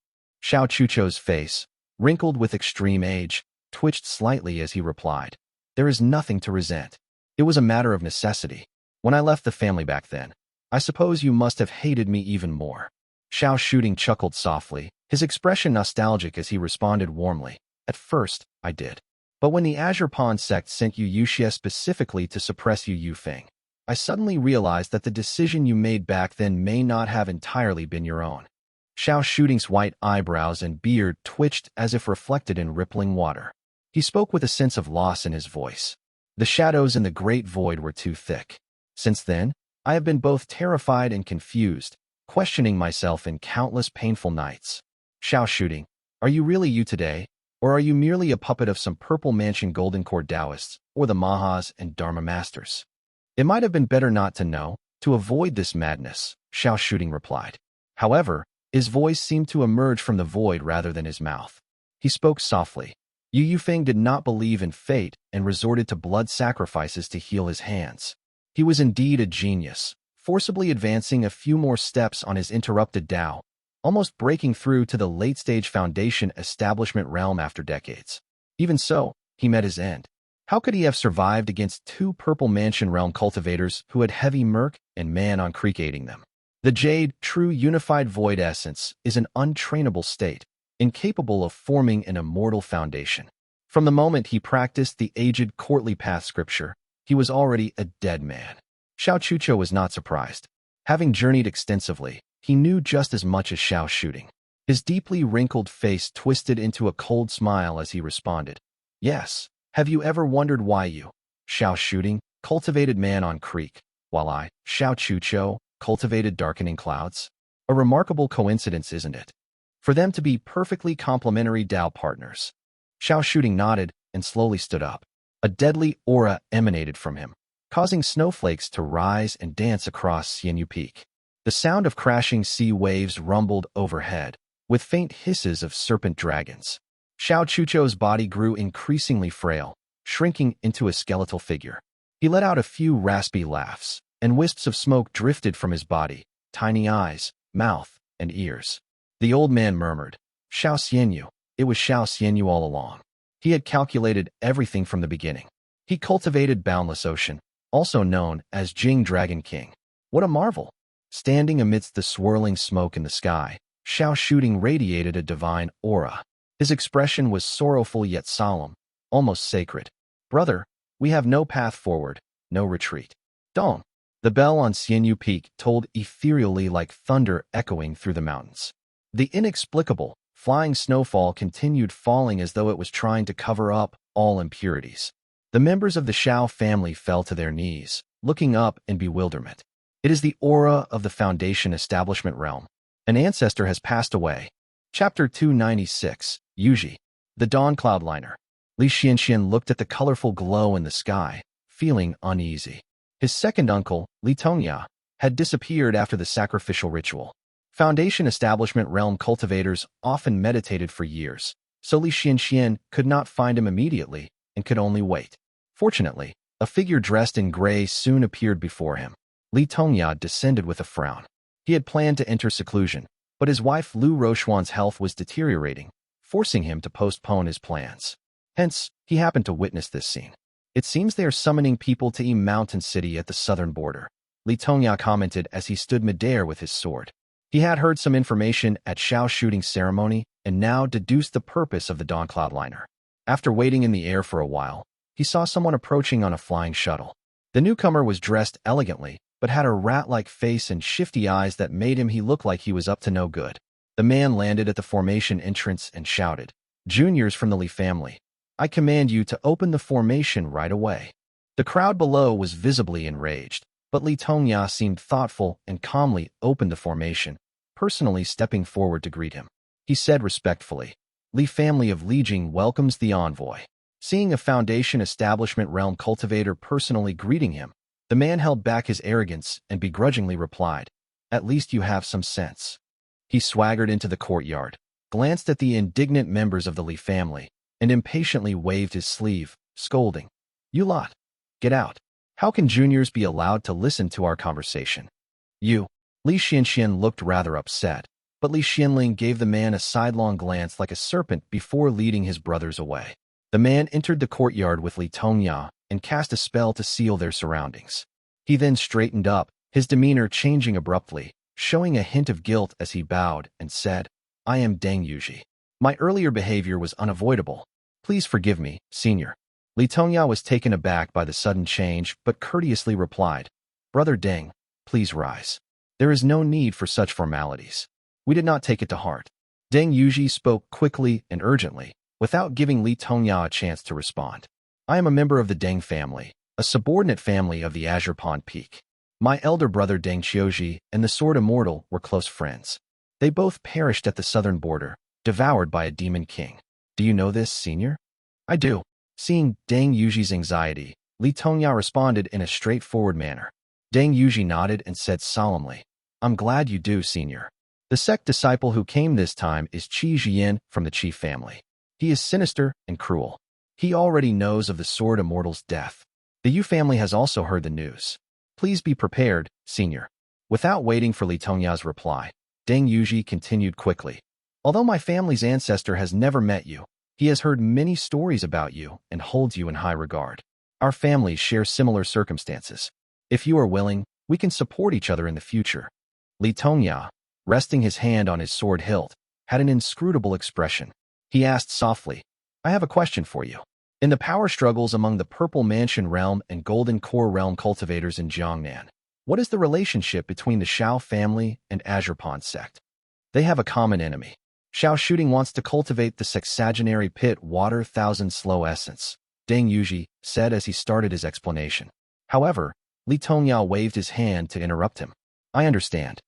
Speaker 1: Xiao Chucho's face, wrinkled with extreme age, twitched slightly as he replied, There is nothing to resent. It was a matter of necessity. When I left the family back then, I suppose you must have hated me even more. Xiao Shooting chuckled softly, his expression nostalgic as he responded warmly, At first, I did. But when the Azure Pond sect sent you Yuxia specifically to suppress Yu Feng, I suddenly realized that the decision you made back then may not have entirely been your own. Xiao Shooting's white eyebrows and beard twitched as if reflected in rippling water. He spoke with a sense of loss in his voice. The shadows in the great void were too thick. Since then, I have been both terrified and confused, questioning myself in countless painful nights. Xiao shooting, are you really you today? Or are you merely a puppet of some purple mansion golden core Taoists or the Mahas and Dharma masters? It might have been better not to know, to avoid this madness, Xiao shooting replied. However, his voice seemed to emerge from the void rather than his mouth. He spoke softly. Yu Yufeng did not believe in fate and resorted to blood sacrifices to heal his hands. He was indeed a genius, forcibly advancing a few more steps on his interrupted Tao, almost breaking through to the late-stage foundation establishment realm after decades. Even so, he met his end. How could he have survived against two Purple Mansion realm cultivators who had heavy murk and man on creek aiding them? The Jade, true unified void essence, is an untrainable state, incapable of forming an immortal foundation. From the moment he practiced the aged courtly path scripture, he was already a dead man. Xiao Chucho was not surprised. Having journeyed extensively, he knew just as much as Xiao shooting. His deeply wrinkled face twisted into a cold smile as he responded. Yes, have you ever wondered why you, Xiao shooting, cultivated man on creek, while I, Xiao Chucho, cultivated darkening clouds? A remarkable coincidence, isn't it? For them to be perfectly complementary Tao partners. Xiao shooting nodded and slowly stood up. A deadly aura emanated from him, causing snowflakes to rise and dance across Xianyu Peak. The sound of crashing sea waves rumbled overhead, with faint hisses of serpent dragons. Xiao Chucho's body grew increasingly frail, shrinking into a skeletal figure. He let out a few raspy laughs, and wisps of smoke drifted from his body, tiny eyes, mouth, and ears. The old man murmured, Xiao Xianyu. It was Xiao Xianyu all along. He had calculated everything from the beginning. He cultivated Boundless Ocean, also known as Jing Dragon King. What a marvel! Standing amidst the swirling smoke in the sky, Xiao shooting radiated a divine aura. His expression was sorrowful yet solemn, almost sacred. Brother, we have no path forward, no retreat. Dong! The bell on Xianyu Peak tolled ethereally like thunder echoing through the mountains. The inexplicable, flying snowfall continued falling as though it was trying to cover up all impurities. The members of the Xiao family fell to their knees, looking up in bewilderment. It is the aura of the Foundation Establishment Realm. An ancestor has passed away. Chapter 296, Yuzhi. The Dawn Cloudliner. Li Xianxian looked at the colorful glow in the sky, feeling uneasy. His second uncle, Li Tongya, had disappeared after the sacrificial ritual. Foundation Establishment Realm cultivators often meditated for years, so Li Xianxian could not find him immediately and could only wait. Fortunately, a figure dressed in gray soon appeared before him. Li Tongya descended with a frown. He had planned to enter seclusion, but his wife Lu Rochuan's health was deteriorating, forcing him to postpone his plans. Hence, he happened to witness this scene. It seems they are summoning people to Mountain City at the southern border, Li Tongya commented as he stood midair with his sword. He had heard some information at Xiao shooting's ceremony and now deduced the purpose of the Dawn Cloudliner. After waiting in the air for a while, he saw someone approaching on a flying shuttle. The newcomer was dressed elegantly, but had a rat-like face and shifty eyes that made him look like he was up to no good. The man landed at the formation entrance and shouted, Juniors from the Li family, I command you to open the formation right away. The crowd below was visibly enraged, but Li Tongya seemed thoughtful and calmly opened the formation, personally stepping forward to greet him. He said respectfully, Li family of Lijing welcomes the envoy. Seeing a Foundation Establishment Realm cultivator personally greeting him, the man held back his arrogance and begrudgingly replied, At least you have some sense. He swaggered into the courtyard, glanced at the indignant members of the Li family, and impatiently waved his sleeve, scolding, You lot, get out. How can juniors be allowed to listen to our conversation? You. Li Xianxian looked rather upset, but Li Xianling gave the man a sidelong glance like a serpent before leading his brothers away. The man entered the courtyard with Li Tongya and cast a spell to seal their surroundings. He then straightened up, his demeanor changing abruptly, showing a hint of guilt as he bowed and said, I am Deng Yuzhi. My earlier behavior was unavoidable. Please forgive me, senior. Li Tongya was taken aback by the sudden change but courteously replied, Brother Deng, please rise. There is no need for such formalities. We did not take it to heart. Deng Yuzhi spoke quickly and urgently, without giving Li Tongya a chance to respond. I am a member of the Deng family, a subordinate family of the Azure Pond Peak. My elder brother Deng Xiaozhi and the Sword Immortal were close friends. They both perished at the southern border, devoured by a demon king. Do you know this, senior? I do. Seeing Deng Yuzhi's anxiety, Li Tongya responded in a straightforward manner. Deng Yuzhi nodded and said solemnly, I'm glad you do, senior. The sect disciple who came this time is Jiang Yan from the chief family. He is sinister and cruel. He already knows of the Sword Immortal's death. The Yu family has also heard the news. Please be prepared, senior. Without waiting for Li Tongya's reply, Deng Yuzhi continued quickly. Although my family's ancestor has never met you, he has heard many stories about you and holds you in high regard. Our families share similar circumstances. If you are willing, we can support each other in the future. Li Tongya, resting his hand on his sword hilt, had an inscrutable expression. He asked softly, I have a question for you. In the power struggles among the Purple Mansion Realm and Golden Core Realm cultivators in Jiang Yan, what is the relationship between the Xiao family and Azure Pond Sect? They have a common enemy. Xiao Shooting wants to cultivate the sexagenary pit water thousand slow essence, Deng Yuzhi said as he started his explanation. However, Li Tongya waved his hand to interrupt him. I understand.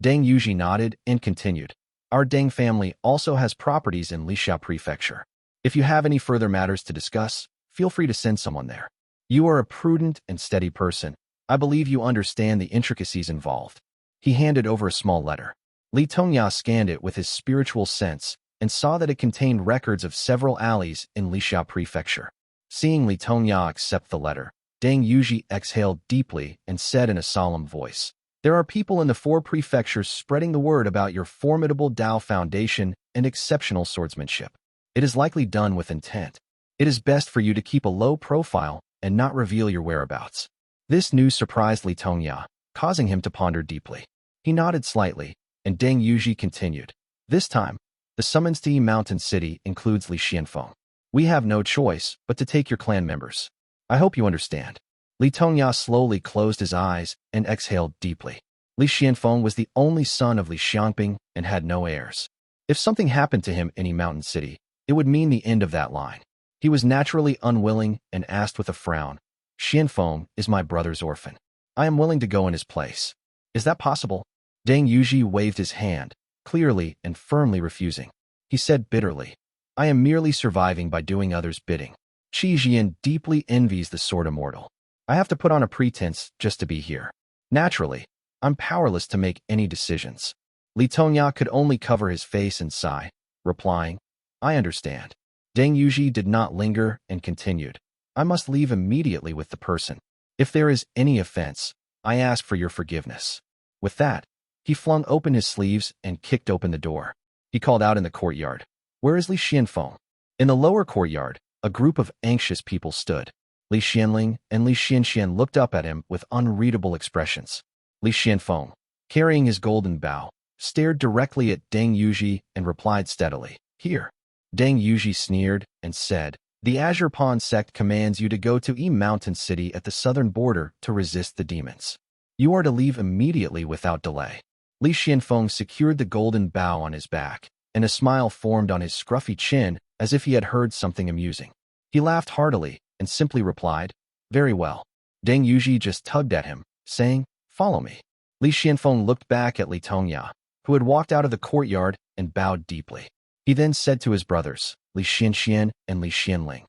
Speaker 1: Deng Yuzhi nodded and continued. Our Deng family also has properties in Lixia Prefecture. If you have any further matters to discuss, feel free to send someone there. You are a prudent and steady person. I believe you understand the intricacies involved. He handed over a small letter. Li Tongya scanned it with his spiritual sense and saw that it contained records of several alleys in Lixia Prefecture. Seeing Li Tongya accept the letter, Deng Yuzhi exhaled deeply and said in a solemn voice, There are people in the 4 prefectures spreading the word about your formidable Dou foundation and exceptional swordsmanship. It is likely done with intent. It is best for you to keep a low profile and not reveal your whereabouts. This news surprised Li Tongya, causing him to ponder deeply. He nodded slightly, and Deng Yuzhi continued. This time, the summons to Mountain City includes Li Xianfeng. We have no choice but to take your clan members. I hope you understand. Li Tongya slowly closed his eyes and exhaled deeply. Li Xianfeng was the only son of Li Xiangping and had no heirs. If something happened to him in Mountain City, it would mean the end of that line. He was naturally unwilling and asked with a frown, Xianfeng is my brother's orphan. I am willing to go in his place. Is that possible? Deng Yuzhi waved his hand, clearly and firmly refusing. He said bitterly, I am merely surviving by doing others' bidding. Jiang deeply envies the Sword Immortal. I have to put on a pretense just to be here. Naturally, I'm powerless to make any decisions. Li Tongya could only cover his face and sigh, replying, I understand. Deng Yuzhi did not linger and continued, I must leave immediately with the person. If there is any offense, I ask for your forgiveness. With that, he flung open his sleeves and kicked open the door. He called out in the courtyard, Where is Li Xianfeng? In the lower courtyard, a group of anxious people stood. Li Xianling and Li Xianxian looked up at him with unreadable expressions. Li Xianfeng, carrying his golden bow, stared directly at Deng Yuzhi and replied steadily, Here. Deng Yuzhi sneered and said, The Azure Pond Sect commands you to go to Mountain City at the southern border to resist the demons. You are to leave immediately without delay. Li Xianfeng secured the golden bow on his back, and a smile formed on his scruffy chin as if he had heard something amusing. He laughed heartily and simply replied, Very well. Deng Yuzhi just tugged at him, saying, Follow me. Li Xianfeng looked back at Li Tongya, who had walked out of the courtyard and bowed deeply. He then said to his brothers, Li Xianxian and Li Xianling,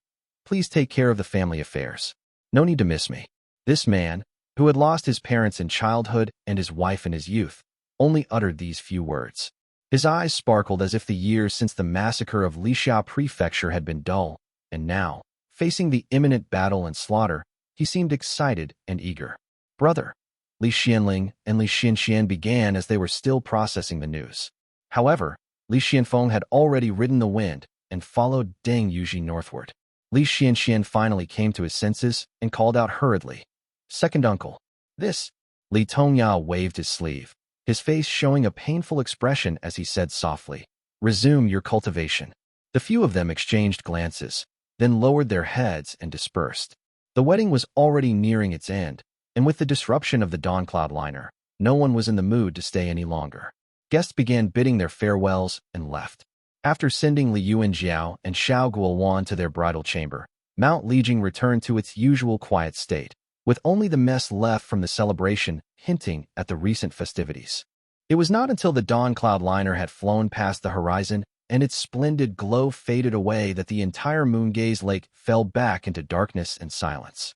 Speaker 1: Please take care of the family affairs. No need to miss me. This man, who had lost his parents in childhood and his wife in his youth, only uttered these few words. His eyes sparkled as if the years since the massacre of Lixia Prefecture had been dull, and now, facing the imminent battle and slaughter, he seemed excited and eager. Brother, Li Xianling and Li Xianxian began as they were still processing the news. However, Li Xianfeng had already ridden the wind and followed Deng Yuzhi northward. Li Xianxian finally came to his senses and called out hurriedly, Second uncle. This. Li Tongya waved his sleeve, his face showing a painful expression as he said softly, Resume your cultivation. The few of them exchanged glances, then lowered their heads and dispersed. The wedding was already nearing its end, and with the disruption of the Dawn Cloud liner, no one was in the mood to stay any longer. Guests began bidding their farewells and left. After sending Li Yuan Xiao and Xiao Guiluan to their bridal chamber, Mount Lijing returned to its usual quiet state. With only the mess left from the celebration, hinting at the recent festivities. It was not until the dawn cloud liner had flown past the horizon and its splendid glow faded away that the entire moon-gaze lake fell back into darkness and silence.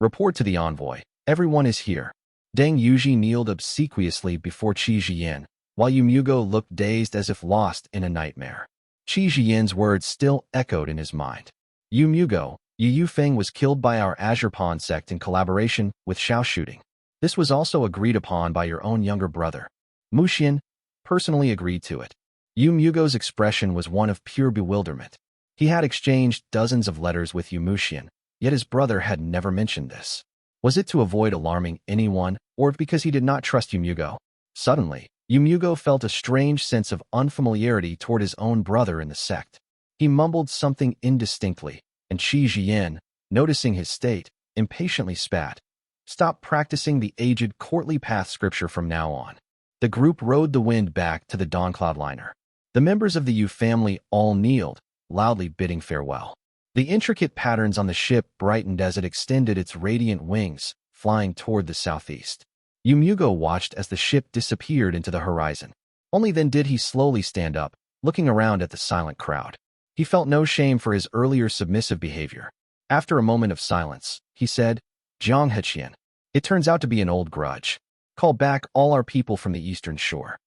Speaker 1: Report to the envoy. Everyone is here. Deng Yuzhi kneeled obsequiously before Qi Yan, while Yumugo looked dazed as if lost in a nightmare. Qi Yan's words still echoed in his mind. Yumugo, Yu Feng was killed by our Azure Pawn sect in collaboration with Xiao shooting. This was also agreed upon by your own younger brother. Muxian personally agreed to it. Yumugo's expression was one of pure bewilderment. He had exchanged dozens of letters with Muxian, yet his brother had never mentioned this. Was it to avoid alarming anyone, or because he did not trust Yumugo? Suddenly, Yumugo felt a strange sense of unfamiliarity toward his own brother in the sect. He mumbled something indistinctly, and Qi Yan, noticing his state, impatiently spat. Stop practicing the aged courtly path scripture from now on. The group rode the wind back to the dawn cloud liner. The members of the Yu family all kneeled, loudly bidding farewell. The intricate patterns on the ship brightened as it extended its radiant wings, flying toward the southeast. Yumugo watched as the ship disappeared into the horizon. Only then did he slowly stand up, looking around at the silent crowd. He felt no shame for his earlier submissive behavior. After a moment of silence, he said, Jiang Yan, it turns out to be an old grudge. Call back all our people from the eastern shore.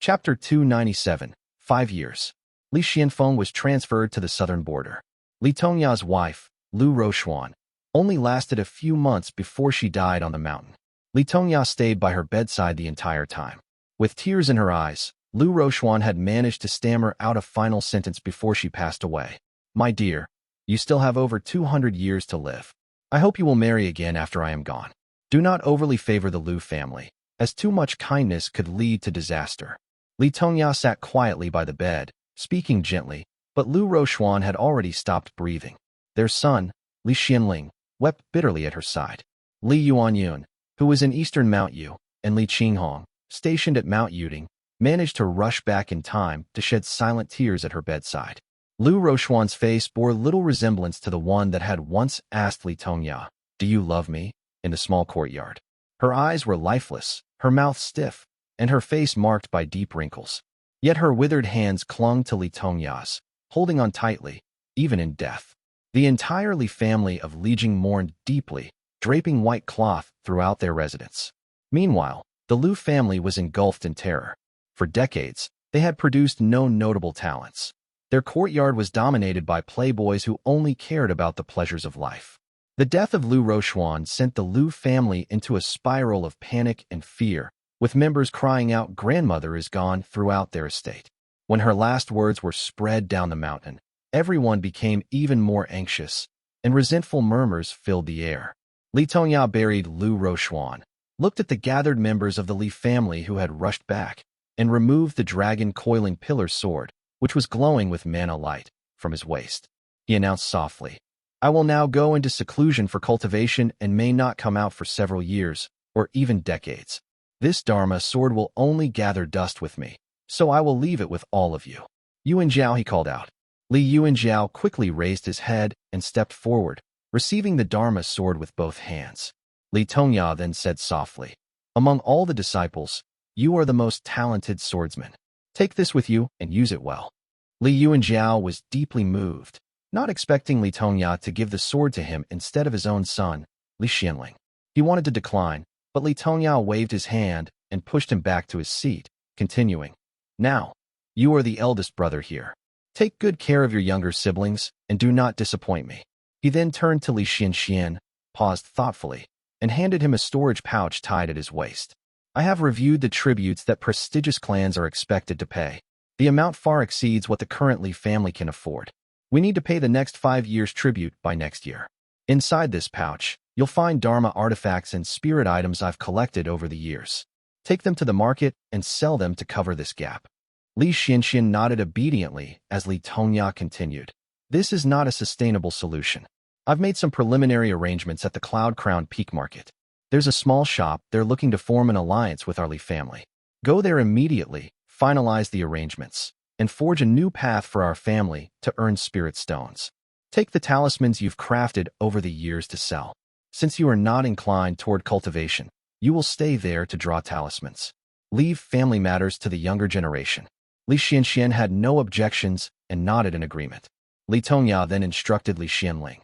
Speaker 1: Chapter 297, 5 years. Li Xianfeng was transferred to the southern border. Li Tongya's wife, Lu Rochuan, only lasted a few months before she died on the mountain. Li Tongya stayed by her bedside the entire time. With tears in her eyes, Lu Rochuan had managed to stammer out a final sentence before she passed away. My dear, you still have over 200 years to live. I hope you will marry again after I am gone. Do not overly favor the Lu family, as too much kindness could lead to disaster. Li Tongya sat quietly by the bed, speaking gently, but Lu Rochuan had already stopped breathing. Their son, Li Xianling, wept bitterly at her side. Li Yuanyun, who was in eastern Mount Yu, and Li Qinghong, stationed at Mount Yuding, managed to rush back in time to shed silent tears at her bedside. Lu Rochuan's face bore little resemblance to the one that had once asked Li Tongya, Do you love me? In the small courtyard. Her eyes were lifeless, her mouth stiff, and her face marked by deep wrinkles. Yet her withered hands clung to Li Tongya's, holding on tightly, even in death. The entire Li family of Li Jing mourned deeply, draping white cloth throughout their residence. Meanwhile, the Lu family was engulfed in terror. For decades, they had produced no notable talents. Their courtyard was dominated by playboys who only cared about the pleasures of life. The death of Lu Rochuan sent the Lu family into a spiral of panic and fear, with members crying out grandmother is gone throughout their estate. When her last words were spread down the mountain, everyone became even more anxious, and resentful murmurs filled the air. Li Tongya buried Lu Rochuan, looked at the gathered members of the Li family who had rushed back, and removed the dragon coiling pillar sword, which was glowing with mana light, from his waist. He announced softly, I will now go into seclusion for cultivation and may not come out for several years, or even decades. This Dharma sword will only gather dust with me, so I will leave it with all of you. Yuan Zhao, he called out. Li Yuan Zhao quickly raised his head and stepped forward, receiving the Dharma sword with both hands. Li Tongya then said softly, Among all the disciples, you are the most talented swordsman. Take this with you and use it well. Li Yuan Zhao was deeply moved, not expecting Li Tongya to give the sword to him instead of his own son, Li Xianling. He wanted to decline, but Li Tongya waved his hand and pushed him back to his seat, continuing, Now, you are the eldest brother here. Take good care of your younger siblings and do not disappoint me. He then turned to Li Xianxian, paused thoughtfully, and handed him a storage pouch tied at his waist. I have reviewed the tributes that prestigious clans are expected to pay. The amount far exceeds what the current Li family can afford. We need to pay the next 5 years' tribute by next year. Inside this pouch, you'll find Dharma artifacts and spirit items I've collected over the years. Take them to the market and sell them to cover this gap. Li Xianxian nodded obediently as Li Tongya continued. This is not a sustainable solution. I've made some preliminary arrangements at the Cloud Crown Peak Market. There's a small shop they're looking to form an alliance with our Li family. Go there immediately, finalize the arrangements, and forge a new path for our family to earn spirit stones. Take the talismans you've crafted over the years to sell. Since you are not inclined toward cultivation, You will stay there to draw talismans. Leave family matters to the younger generation. Li Xianxian had no objections and nodded in agreement. Li Tongya then instructed Li Xianling.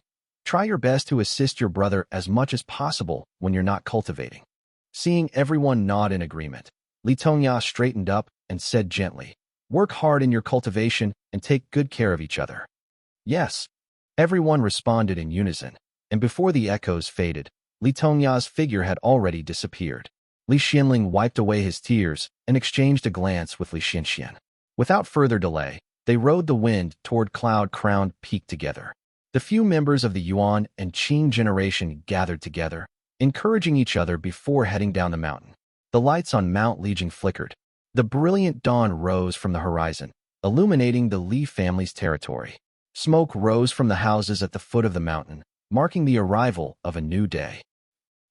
Speaker 1: Try your best to assist your brother as much as possible when you're not cultivating. Seeing everyone nod in agreement, Li Tongya straightened up and said gently, work hard in your cultivation and take good care of each other. Yes. Everyone responded in unison, and before the echoes faded, Li Tongya's figure had already disappeared. Li Xianling wiped away his tears and exchanged a glance with Li Xianxian. Without further delay, they rode the wind toward Cloud-Crowned Peak together. The few members of the Yuan and Qing generation gathered together, encouraging each other before heading down the mountain. The lights on Mount Lijiang flickered. The brilliant dawn rose from the horizon, illuminating the Li family's territory. Smoke rose from the houses at the foot of the mountain, marking the arrival of a new day.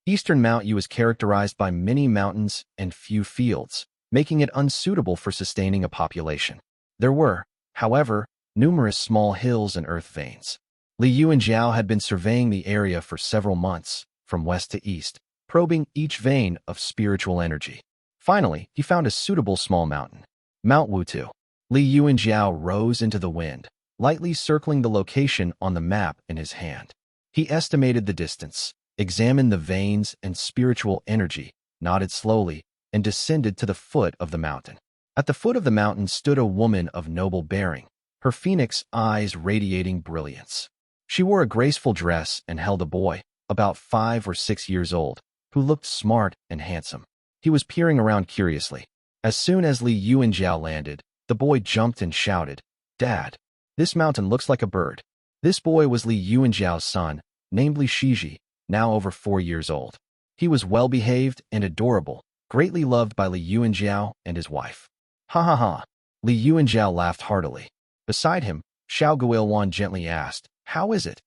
Speaker 1: Eastern Mount Yu is characterized by many mountains and few fields, making it unsuitable for sustaining a population. There were, however, numerous small hills and earth veins. Li Yu and Xiao had been surveying the area for several months, from west to east, probing each vein of spiritual energy. Finally, he found a suitable small mountain, Mount Wutu. Li Yu and Xiao rose into the wind, lightly circling the location on the map in his hand. He estimated the distance, examined the veins and spiritual energy, nodded slowly, and descended to the foot of the mountain. At the foot of the mountain stood a woman of noble bearing, her phoenix eyes radiating brilliance. She wore a graceful dress and held a boy, about 5 or 6 years old, who looked smart and handsome. He was peering around curiously. As soon as Li Yu and Xiao landed, the boy jumped and shouted, "Dad, this mountain looks like a bird." This boy was Li Yu and Xiao's son, named Li Shiji, now over 4 years old. He was well-behaved and adorable, greatly loved by Li Yu and Xiao and his wife. Ha ha ha. Li Yu and Xiao laughed heartily. Beside him, Xiao Guiluan gently asked, "How is it?"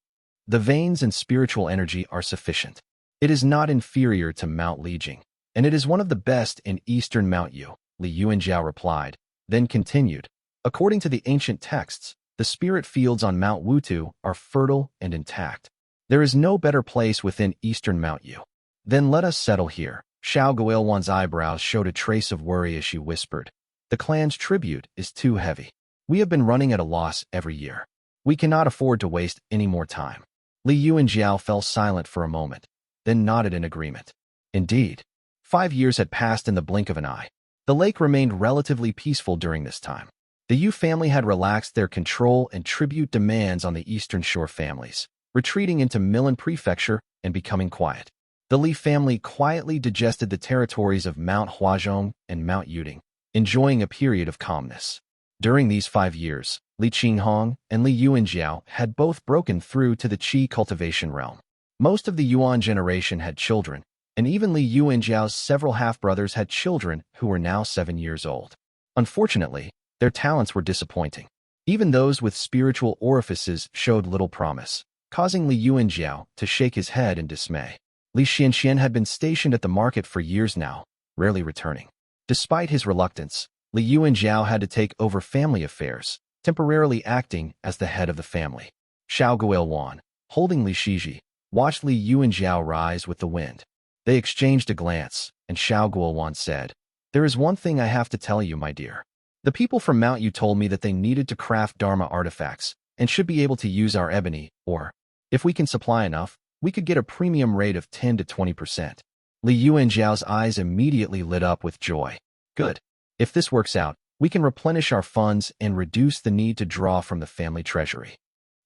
Speaker 1: "The veins and spiritual energy are sufficient. It is not inferior to Mount Lijiang, and it is one of the best in eastern Mount Yu," Li Yu and Xiao replied, then continued. "According to the ancient texts, the spirit fields on Mount Wutu are fertile and intact. There is no better place within eastern Mount Yu. Then let us settle here." Xiao Guiluan's eyebrows showed a trace of worry as she whispered, "The clan's tribute is too heavy. We have been running at a loss every year. We cannot afford to waste any more time." Li Yu and Xiao fell silent for a moment, then nodded in agreement. Indeed, 5 years had passed in the blink of an eye. The lake remained relatively peaceful during this time. The Yu family had relaxed their control and tribute demands on the Eastern Shore families, retreating into Milan Prefecture and becoming quiet. The Li family quietly digested the territories of Mount Huazhong and Mount Yuding, enjoying a period of calmness. During these 5 years, Li Qinghong and Li Yu and Xiao had both broken through to the Qi cultivation realm. Most of the Yuan generation had children, and even Li Yu and Xiao's several half-brothers had children who were now 7 years old. Unfortunately, their talents were disappointing. Even those with spiritual orifices showed little promise, causing Li Yu and Xiao to shake his head in dismay. Li Xianxian had been stationed at the market for years now, rarely returning. Despite his reluctance, Li Yu and Xiao had to take over family affairs, temporarily acting as the head of the family. Xiao Guiluan, holding Li Shiji, watched Li Yu and Xiao rise with the wind. They exchanged a glance, and Xiao Guiluan said, "There is one thing I have to tell you, my dear. The people from Mount Yu told me that they needed to craft Dharma artifacts and should be able to use our ebony, or, if we can supply enough, we could get a premium rate of 10 to 20%. Li Yu and Xiao's eyes immediately lit up with joy. "Good. If this works out, we can replenish our funds and reduce the need to draw from the family treasury."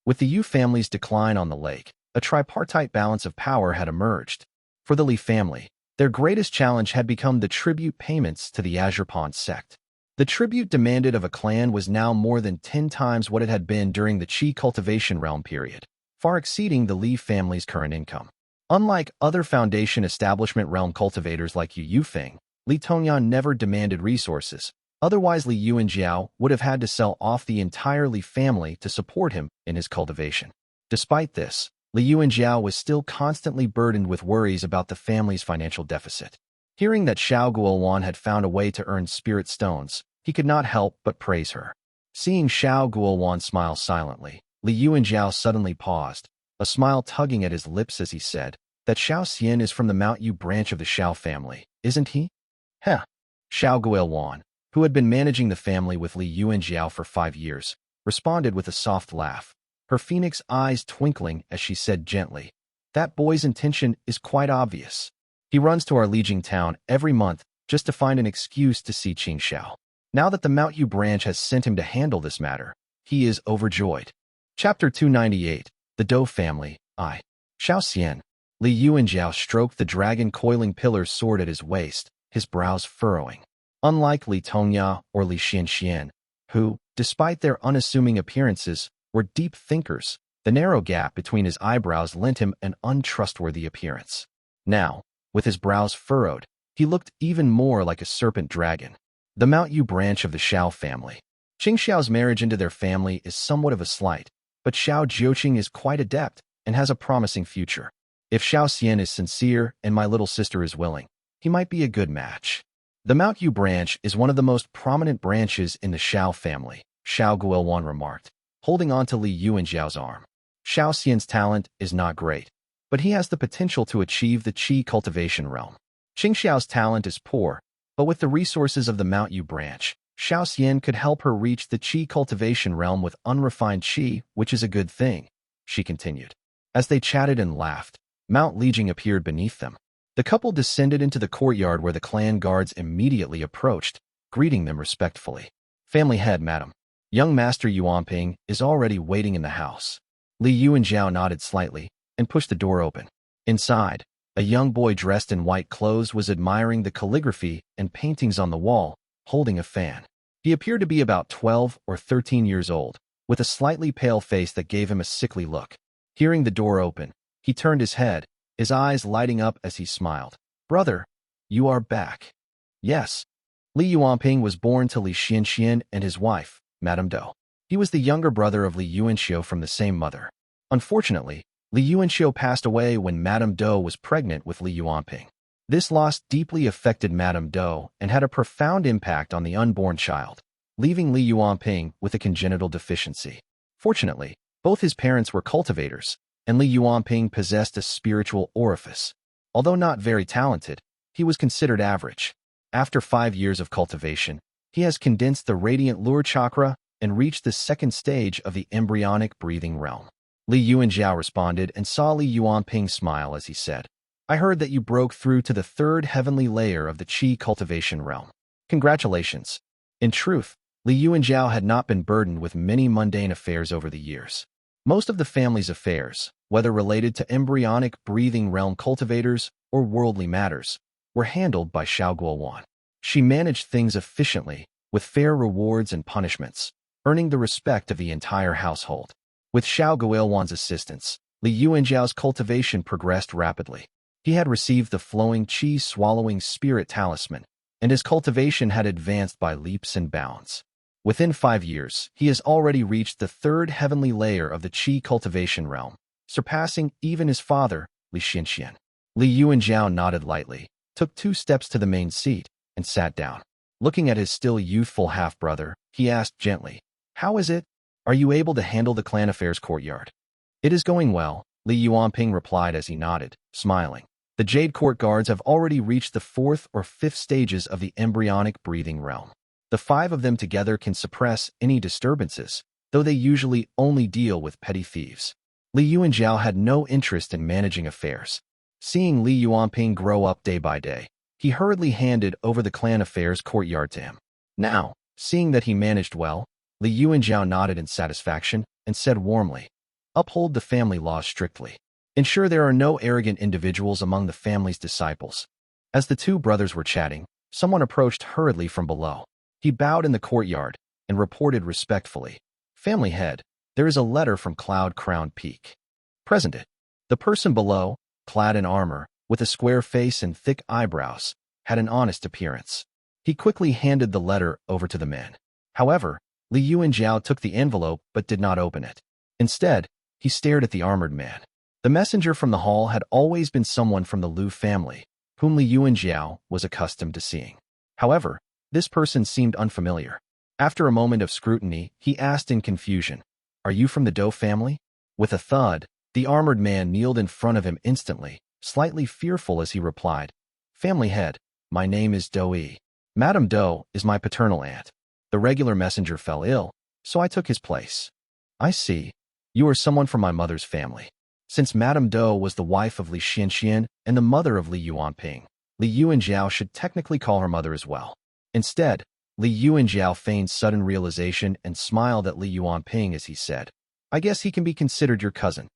Speaker 1: With the Yu family's decline on the lake, a tripartite balance of power had emerged. For the Li family, their greatest challenge had become the tribute payments to the Azure Pond sect. The tribute demanded of a clan was now more than 10 times what it had been during the Qi cultivation realm period, far exceeding the Li family's current income. Unlike other Foundation establishment realm cultivators like Yu Yufeng, Li Tongyan never demanded resources. Otherwise, Li Yu and Xiao would have had to sell off the entire Li family to support him in his cultivation. Despite this, Li Yu and Xiao was still constantly burdened with worries about the family's financial deficit. Hearing that Xiao Guiluan had found a way to earn spirit stones, he could not help but praise her. Seeing Xiao Guiluan smile silently, Li Yu and Xiao suddenly paused, a smile tugging at his lips as he said, That Xiao Xian is from the Mount Yu branch of the Xiao family, isn't he? Heh. Xiao Guiluan, who had been managing the family with Li Yu and Jiao for 5 years, responded with a soft laugh, her phoenix eyes twinkling as she said gently, "That boy's intention is quite obvious. He runs to our Lijiang town every month just to find an excuse to see Qing Xiao. Now that the Mount Yu branch has sent him to handle this matter, he is overjoyed." Chapter 298, The Dou Family, I. Xiao Xian. Li Yu and Jiao stroked the dragon coiling pillar's sword at his waist, his brows furrowing. Unlike Li Tongya or Li Xianxian, who, despite their unassuming appearances, were deep thinkers, the narrow gap between his eyebrows lent him an untrustworthy appearance. Now, with his brows furrowed, he looked even more like a serpent dragon. The Mount Yu branch of the Xiao family. Qing Xiao's marriage into their family is somewhat of a slight, but Xiao Jiuqing is quite adept and has a promising future. If Xiao Xian is sincere and my little sister is willing, he might be a good match. The Mount Yu branch is one of the most prominent branches in the Xiao family, Xiao Guiluan remarked, holding on to Li Yu and Jiao's arm. Xiao Xian's talent is not great, but he has the potential to achieve the Qi cultivation realm. Qing Xiao's talent is poor, but with the resources of the Mount Yu branch, Xiao Xian could help her reach the Qi cultivation realm with unrefined Qi, which is a good thing, she continued. As they chatted and laughed, Mount Lijiang appeared beneath them. The couple descended into the courtyard where the clan guards immediately approached, greeting them respectfully. "Family head, madam. Young Master Yuanping is already waiting in the house." Li Yu and Jiao nodded slightly and pushed the door open. Inside, a young boy dressed in white clothes was admiring the calligraphy and paintings on the wall, holding a fan. He appeared to be about 12 or 13 years old, with a slightly pale face that gave him a sickly look. Hearing the door open, he turned his head, his eyes lighting up as he smiled. "Brother, you are back." "Yes." Li Yuanping was born to Li Xianxian and his wife, Madame Dou. He was the younger brother of Li Yuanxiu from the same mother. Unfortunately, Li Yuanxiu passed away when Madame Dou was pregnant with Li Yuanping. This loss deeply affected Madame Dou and had a profound impact on the unborn child, leaving Li Yuanping with a congenital deficiency. Fortunately, both his parents were cultivators, and Li Yuanping possessed a spiritual orifice. Although not very talented, he was considered average. After 5 years of cultivation, he has condensed the radiant lure chakra and reached the second stage of the embryonic breathing realm. Li Yu and Jiao responded and saw Li Yuanping smile as he said, "I heard that you broke through to the 3rd heavenly layer of the Qi cultivation realm. Congratulations." In truth, Li Yu and Jiao had not been burdened with many mundane affairs over the years. Most of the family's affairs, whether related to embryonic breathing realm cultivators or worldly matters, were handled by Xiao Guiluan. She managed things efficiently, with fair rewards and punishments, earning the respect of the entire household. With Xiao Guiluan's assistance, Li Yu and Jiao's cultivation progressed rapidly. He had received the flowing Qi-swallowing spirit talisman, and his cultivation had advanced by leaps and bounds. Within 5 years, he has already reached the 3rd heavenly layer of the Qi cultivation realm, surpassing even his father, Li Xianxian. Li Yu and Jiao nodded lightly, took 2 steps to the main seat, and sat down. Looking at his still youthful half-brother, he asked gently, "How is it? Are you able to handle the clan affairs courtyard?" "It is going well," Li Yuanping replied as he nodded, smiling. "The Jade Court guards have already reached the 4th or 5th stages of the embryonic breathing realm. The 5 of them together can suppress any disturbances, though they usually only deal with petty thieves." Li Yu and Jiao had no interest in managing affairs. Seeing Li Yuanping grow up day by day, he hurriedly handed over the clan affairs courtyard to him. Now, seeing that he managed well, Li Yu and Jiao nodded in satisfaction and said warmly, "Uphold the family laws strictly. Ensure there are no arrogant individuals among the family's disciples." As the 2 brothers were chatting, someone approached hurriedly from below. He bowed in the courtyard and reported respectfully, "Family head, there is a letter from Cloud Crown Peak." Present it. The person below, clad in armor, with a square face and thick eyebrows, had an honest appearance. He quickly handed the letter over to the man. However, Li Yu and Jiao took the envelope but did not open it. Instead, he stared at the armored man. The messenger from the hall had always been someone from the Lu family, whom Li Yu and Jiao was accustomed to seeing. However, this person seemed unfamiliar. After a moment of scrutiny, he asked in confusion, "Are you from the Dou family?" With a thud, the armored man kneeled in front of him instantly, slightly fearful as he replied, "Family head, my name is Dou. Madame Dou is my paternal aunt. The regular messenger fell ill, so I took his place." "I see. You are someone from my mother's family." Since Madame Dou was the wife of Li Xianxian and the mother of Li Yuanping, Li Yuanjiao should technically call her mother as well. Instead, Li Yuanjiao feigned sudden realization and smiled at Li Yuanping as he said, "I guess he can be considered your cousin."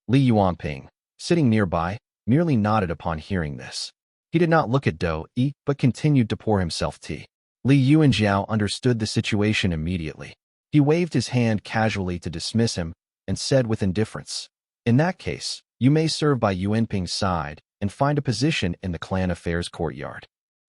Speaker 1: Li Yuanping, sitting nearby, merely nodded upon hearing this. He did not look at Dou, but continued to pour himself tea. Li Yuanjiao understood the situation immediately. He waved his hand casually to dismiss him and said with indifference, "In that case, you may serve by Yuanping's side and find a position in the clan affairs courtyard."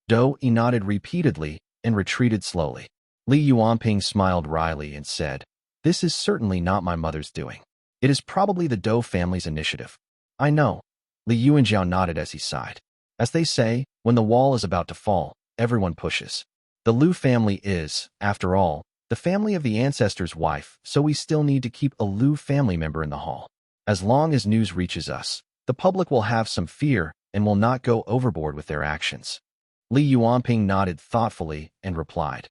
Speaker 1: Dou nodded repeatedly and retreated slowly. Li Yuanping smiled wryly and said, "This is certainly not my mother's doing. It is probably the Dou family's initiative." "I know." Li Yuanjiao nodded as he sighed. "As they say, when the wall is about to fall, everyone pushes. The Lu family is, after all, the family of the ancestor's wife, so we still need to keep a Lu family member in the hall. As long as news reaches us, the public will have some fear and will not go overboard with their actions." Li Yuanping nodded thoughtfully and replied,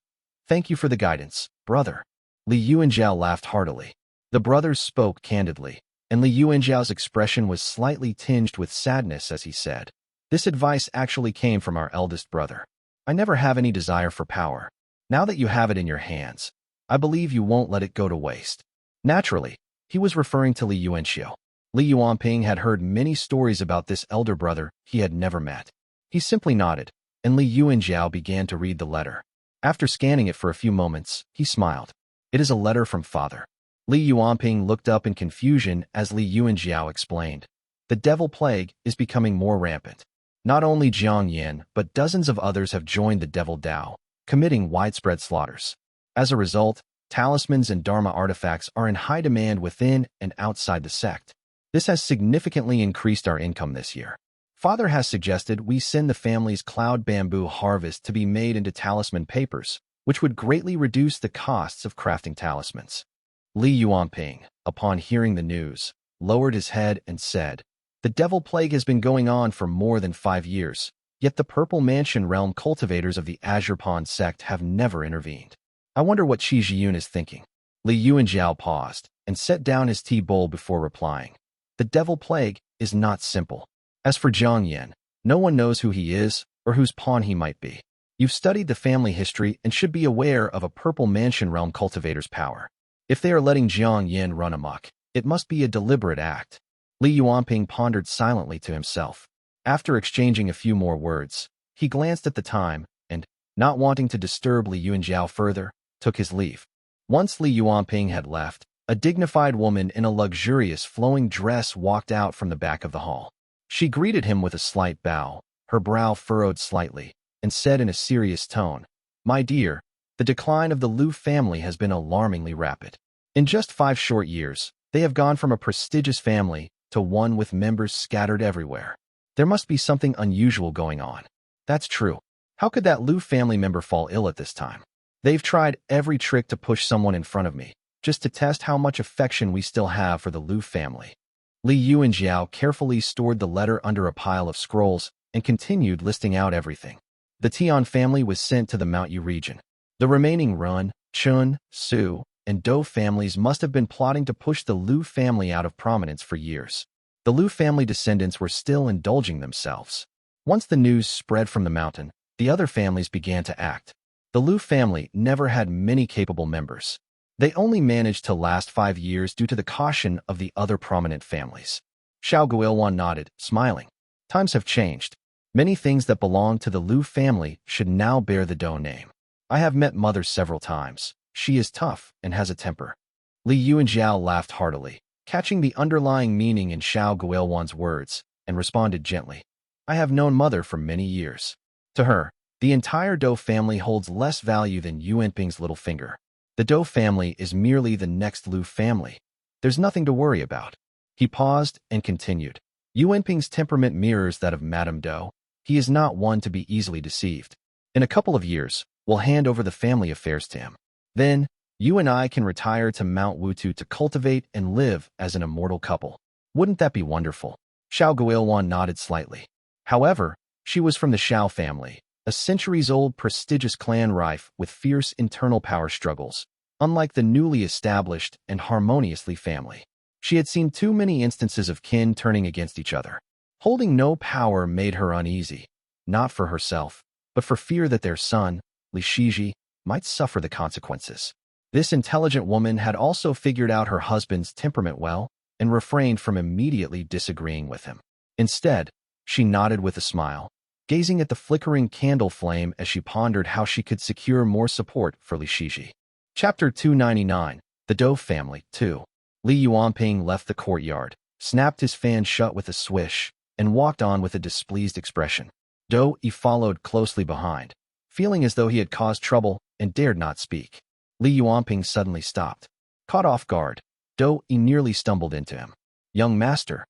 Speaker 1: "Thank you for the guidance, brother." Li Yuanjiao laughed heartily. The brothers spoke candidly, and Li Yuanjiao's expression was slightly tinged with sadness as he said, "This advice actually came from our eldest brother. I never have any desire for power. Now that you have it in your hands, I believe you won't let it go to waste." Naturally, he was referring to Li Yuanxiu. Li Yuanping had heard many stories about this elder brother he had never met. He simply nodded, and Li Yuanjiao began to read the letter. After scanning it for a few moments, he smiled. "It is a letter from father." Li Yuanping looked up in confusion as Li Yuanjiao explained, "The devil plague is becoming more rampant. Not only Jiang Yan, but dozens of others have joined the devil Dao, committing widespread slaughters. As a result, talismans and Dharma artifacts are in high demand within and outside the sect. This has significantly increased our income this year. Father has suggested we send the family's cloud bamboo harvest to be made into talisman papers, which would greatly reduce the costs of crafting talismans." Li Yuanping, upon hearing the news, lowered his head and said, "The devil plague has been going on for more than 5 years, yet the Purple Mansion realm cultivators of the Azure Pond sect have never intervened. I wonder what Zhiyun is thinking." Li Yuanjiao paused and set down his tea bowl before replying, "The devil plague is not simple. As for Jiang Yan, no one knows who he is or whose pawn he might be. You've studied the family history and should be aware of a Purple Mansion realm cultivator's power. If they are letting Jiang Yan run amok, it must be a deliberate act." Li Yuanping pondered silently to himself. After exchanging a few more words, he glanced at the time and, not wanting to disturb Li Yuanjiao further, took his leave. Once Li Yuanping had left, a dignified woman in a luxurious flowing dress walked out from the back of the hall. She greeted him with a slight bow, her brow furrowed slightly, and said in a serious tone, "My dear, the decline of the Lu family has been alarmingly rapid. In just 5 short years, they have gone from a prestigious family to one with members scattered everywhere. There must be something unusual going on." "That's true. How could that Lu family member fall ill at this time? They've tried every trick to push someone in front of me, just to test how much affection we still have for the Lu family." Li Yuanjiao carefully stored the letter under a pile of scrolls and continued listing out everything. The Tian family was sent to the Mount Yu region. The remaining Run, Chun, Su, and Dou families must have been plotting to push the Lu family out of prominence for years. The Lu family descendants were still indulging themselves. Once the news spread from the mountain, the other families began to act. The Lu family never had many capable members. They only managed to last 5 years due to the caution of the other prominent families. Guiluan nodded, smiling. Times have changed. Many things that belong to the Lu family should now bear the Dou name. I have met Mother several times. She is tough and has a temper." Li Yuanjiao laughed heartily, catching the underlying meaning in Guiluan's words, and responded gently, "I have known Mother for many years. To her, the entire Dou family holds less value than Yuanping's little finger. The Dou family is merely the next Lu family. There's nothing to worry about." He paused and continued, "Yuanping's temperament mirrors that of Madame Dou. He is not one to be easily deceived. In a couple of years, we'll hand over the family affairs to him. Then, you and I can retire to Mount Wutu to cultivate and live as an immortal couple. Wouldn't that be wonderful?" Guiluan nodded slightly. However, she was from the Xiao family, a centuries-old prestigious clan rife with fierce internal power struggles, unlike the newly established and harmoniously family. She had seen too many instances of kin turning against each other. Holding no power made her uneasy, not for herself, but for fear that their son, Yuzhi, might suffer the consequences. This intelligent woman had also figured out her husband's temperament well and refrained from immediately disagreeing with him. Instead, she nodded with a smile, gazing at the flickering candle flame as she pondered how she could secure more support for Yuzhi. Chapter 299, The Dou Family, 2. Li Yuanping left the courtyard, snapped his fan shut with a swish, and walked on with a displeased expression. Dou followed closely behind, feeling as though he had caused trouble and dared not speak. Li Yuanping suddenly stopped. Caught off guard, Dou nearly stumbled into him. Young master,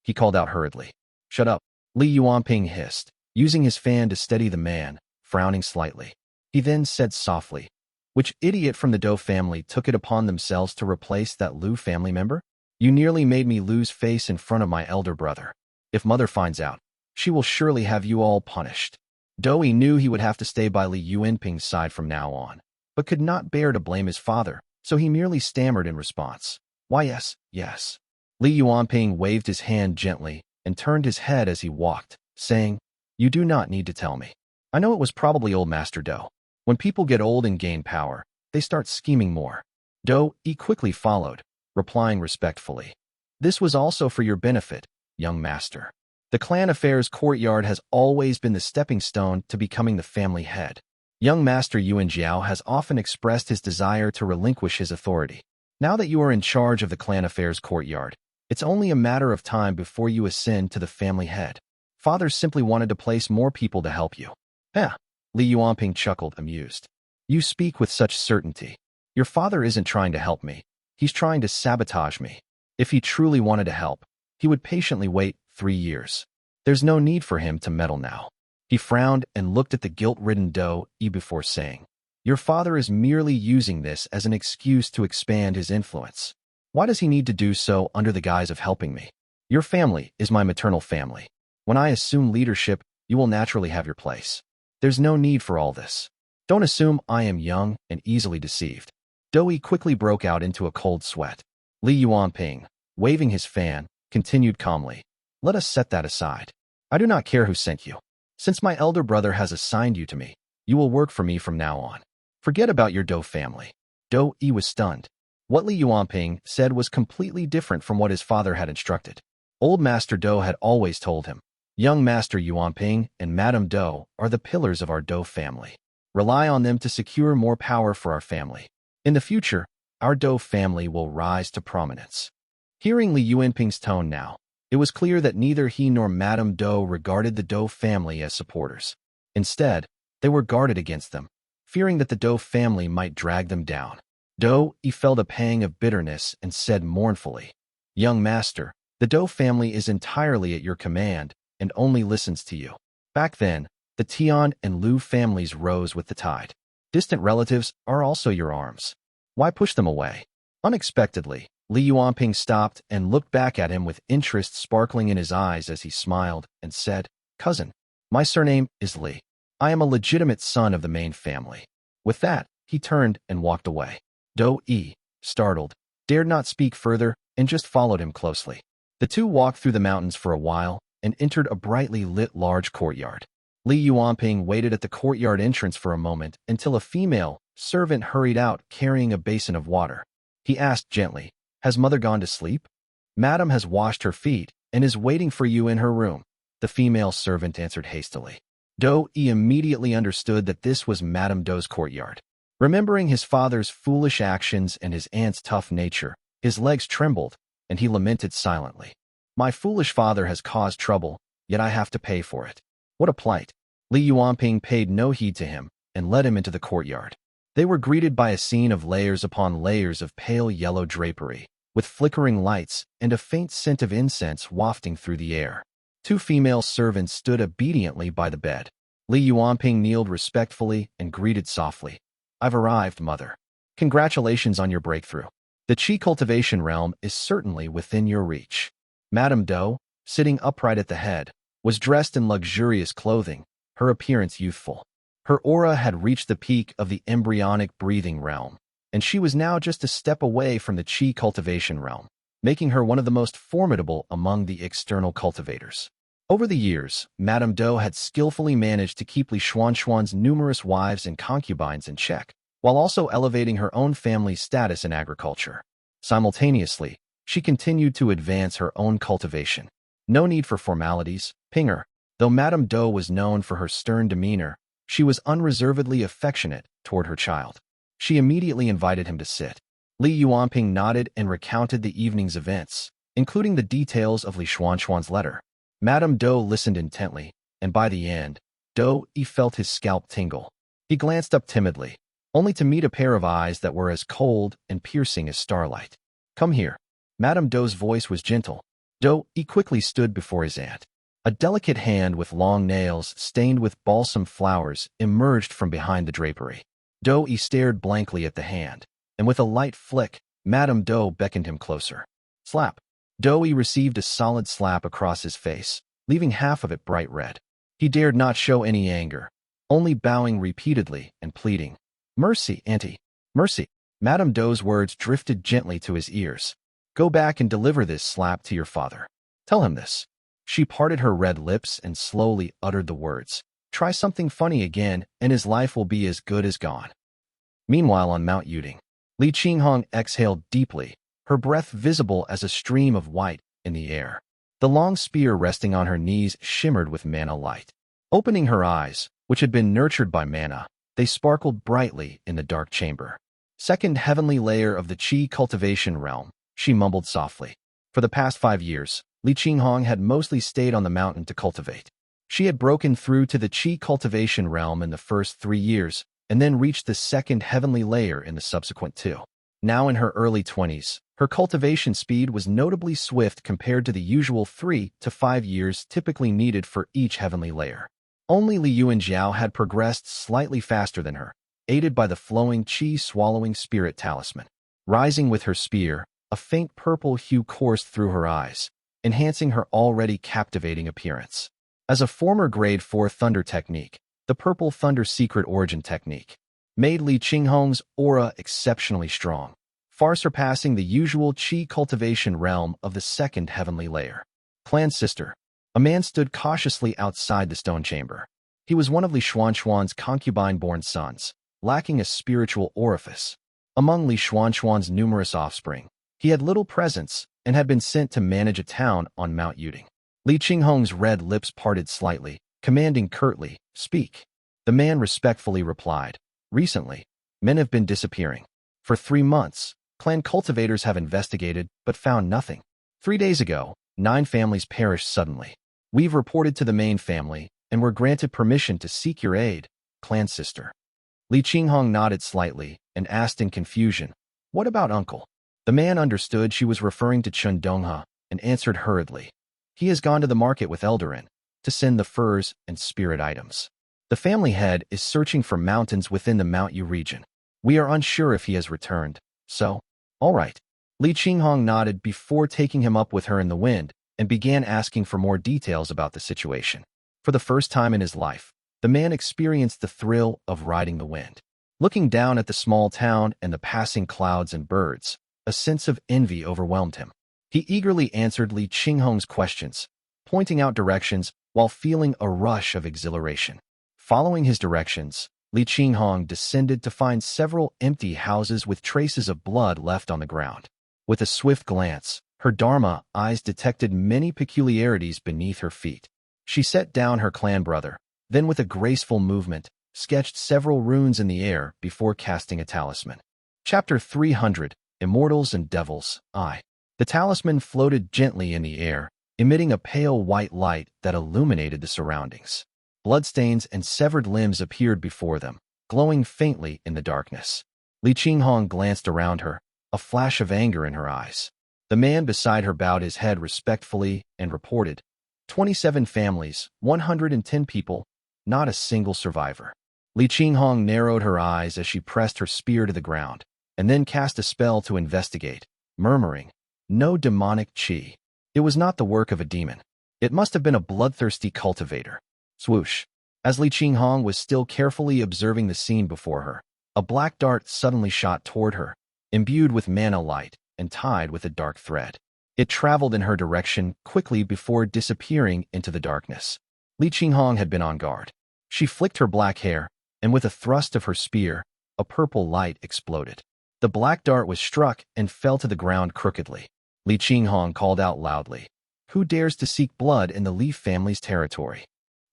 Speaker 1: he called out hurriedly. Shut up, Li Yuanping hissed, using his fan to steady the man, frowning slightly. He then said softly, which idiot from the Dou family took it upon themselves to replace that Liu family member? You nearly made me lose face in front of my elder brother. If mother finds out, she will surely have you all punished. Dou knew he would have to stay by Li Yuanping's side from now on, but could not bear to blame his father, so he merely stammered in response. Why yes. Li Yuanping waved his hand gently and turned his head as he walked, saying, You do not need to tell me. I know it was probably old Master Dou. When people get old and gain power, they start scheming more. Dou quickly followed, replying respectfully. This was also for your benefit, young master. The clan affairs courtyard has always been the stepping stone to becoming the family head. Young Master Yuan Jiao has often expressed his desire to relinquish his authority. Now that you are in charge of the clan affairs courtyard, it's only a matter of time before you ascend to the family head. Father simply wanted to place more people to help you. Li Yuanping chuckled, amused. You speak with such certainty. Your father isn't trying to help me. He's trying to sabotage me. If he truly wanted to help, he would patiently wait 3 years. There's no need for him to meddle now. He frowned and looked at the guilt-ridden Dou before saying, Your father is merely using this as an excuse to expand his influence. Why does he need to do so under the guise of helping me? Your family is my maternal family. When I assume leadership, you will naturally have your place. There's no need for all this. Don't assume I am young and easily deceived. Dou quickly broke out into a cold sweat. Li Yuanping, waving his fan, continued calmly. Let us set that aside. I do not care who sent you. Since my elder brother has assigned you to me, you will work for me from now on. Forget about your Dou family. Dou was stunned. What Li Yuanping said was completely different from what his father had instructed. Old Master Dou had always told him, Young Master Yuanping and Madame Dou are the pillars of our Dou family. Rely on them to secure more power for our family. In the future, our Dou family will rise to prominence. Hearing Li Yuanping's tone now, it was clear that neither he nor Madame Dou regarded the Dou family as supporters. Instead, they were guarded against them, fearing that the Dou family might drag them down. Dou felt a pang of bitterness and said mournfully, Young Master, the Dou family is entirely at your command and only listens to you. Back then, the Tian and Liu families rose with the tide. Distant relatives are also your arms. Why push them away? Unexpectedly, Li Yuanping stopped and looked back at him with interest sparkling in his eyes as he smiled and said, Cousin, my surname is Li. I am a legitimate son of the main family. With that, he turned and walked away. Dou, startled, dared not speak further and just followed him closely. The two walked through the mountains for a while and entered a brightly lit large courtyard. Li Yuanping waited at the courtyard entrance for a moment until a female servant hurried out carrying a basin of water. He asked gently, Has mother gone to sleep? Madam has washed her feet and is waiting for you in her room, the female servant answered hastily. Dou immediately understood that this was Madame Dou's courtyard. Remembering his father's foolish actions and his aunt's tough nature, his legs trembled, and he lamented silently. My foolish father has caused trouble, yet I have to pay for it. What a plight. Li Yuanping paid no heed to him and led him into the courtyard. They were greeted by a scene of layers upon layers of pale yellow drapery, with flickering lights and a faint scent of incense wafting through the air. Two female servants stood obediently by the bed. Li Yuanping kneeled respectfully and greeted softly. I've arrived, mother. Congratulations on your breakthrough. The Qi cultivation realm is certainly within your reach. Madame Dou, sitting upright at the head, was dressed in luxurious clothing, her appearance youthful. Her aura had reached the peak of the embryonic breathing realm, and she was now just a step away from the Qi cultivation realm, making her one of the most formidable among the external cultivators. Over the years, Madame Dou had skillfully managed to keep Li Xuanxuan's numerous wives and concubines in check, while also elevating her own family's status in agriculture. Simultaneously, she continued to advance her own cultivation. No need for formalities, Pinger. Though Madame Dou was known for her stern demeanor, she was unreservedly affectionate toward her child. She immediately invited him to sit. Li Yuanping nodded and recounted the evening's events, including the details of Li Xuanxuan's letter. Madame Dou listened intently, and by the end, Dou felt his scalp tingle. He glanced up timidly, only to meet a pair of eyes that were as cold and piercing as starlight. "Come here." Madame Dou's voice was gentle. Dou quickly stood before his aunt. A delicate hand with long nails stained with balsam flowers emerged from behind the drapery. Dou stared blankly at the hand, and with a light flick, Madame Dou beckoned him closer. Slap. Dou received a solid slap across his face, leaving half of it bright red. He dared not show any anger, only bowing repeatedly and pleading. "Mercy, auntie. Mercy." Madame Dou's words drifted gently to his ears. "Go back and deliver this slap to your father. Tell him this." She parted her red lips and slowly uttered the words. "Try something funny again, and his life will be as good as gone." Meanwhile on Mount Yuding, Li Qinghong exhaled deeply, her breath visible as a stream of white in the air. The long spear resting on her knees shimmered with mana light. Opening her eyes, which had been nurtured by mana, they sparkled brightly in the dark chamber. "Second heavenly layer of the Qi cultivation realm," she mumbled softly. For the past 5 years, Li Qinghong had mostly stayed on the mountain to cultivate. She had broken through to the Qi cultivation realm in the first 3 years, and then reached the second heavenly layer in the subsequent 2. Now in her early 20s, her cultivation speed was notably swift compared to the usual 3 to 5 years typically needed for each heavenly layer. Only Liu and Xiao had progressed slightly faster than her, aided by the flowing Qi-swallowing spirit talisman. Rising with her spear, a faint purple hue coursed through her eyes, enhancing her already captivating appearance. As a former Grade 4 Thunder technique, the Purple Thunder Secret Origin technique made Li Qinghong's aura exceptionally strong, far surpassing the usual Qi cultivation realm of the second heavenly layer. Clan sister. A man stood cautiously outside the stone chamber. He was one of Li Xuanxuan's concubine-born sons, lacking a spiritual orifice. Among Li Xuanxuan's numerous offspring, he had little presence and had been sent to manage a town on Mount Yuding. Li Qinghong's red lips parted slightly, commanding curtly, "Speak." The man respectfully replied, "Recently, men have been disappearing. For 3 months, clan cultivators have investigated but found nothing. 3 days ago, 9 families perished suddenly. We've reported to the main family and were granted permission to seek your aid, clan sister." Li Qinghong nodded slightly and asked in confusion, "What about uncle?" The man understood she was referring to Chun Dongha and answered hurriedly, "He has gone to the market with Eldarin to send the furs and spirit items. The family head is searching for mountains within the Mount Yu region. We are unsure if he has returned, so, all right." Li Qinghong nodded before taking him up with her in the wind and began asking for more details about the situation. For the first time in his life, the man experienced the thrill of riding the wind. Looking down at the small town and the passing clouds and birds, a sense of envy overwhelmed him. He eagerly answered Li Qinghong's questions, pointing out directions while feeling a rush of exhilaration. Following his directions, Li Qinghong descended to find several empty houses with traces of blood left on the ground. With a swift glance, her Dharma eyes detected many peculiarities beneath her feet. She set down her clan brother, then with a graceful movement, sketched several runes in the air before casting a talisman. Chapter 300, Immortals and Devils, I. The talisman floated gently in the air, emitting a pale white light that illuminated the surroundings. Bloodstains and severed limbs appeared before them, glowing faintly in the darkness. Li Qinghong glanced around her, a flash of anger in her eyes. The man beside her bowed his head respectfully and reported, 27 families, 110 people, not a single survivor. Li Qinghong narrowed her eyes as she pressed her spear to the ground, and then cast a spell to investigate, murmuring, "No demonic qi." It was not the work of a demon. It must have been a bloodthirsty cultivator. Swoosh. As Li Qinghong was still carefully observing the scene before her, a black dart suddenly shot toward her, imbued with mana light and tied with a dark thread. It traveled in her direction quickly before disappearing into the darkness. Li Qinghong had been on guard. She flicked her black hair, and with a thrust of her spear, a purple light exploded. The black dart was struck and fell to the ground crookedly. Li Qinghong called out loudly, "Who dares to seek blood in the Li family's territory?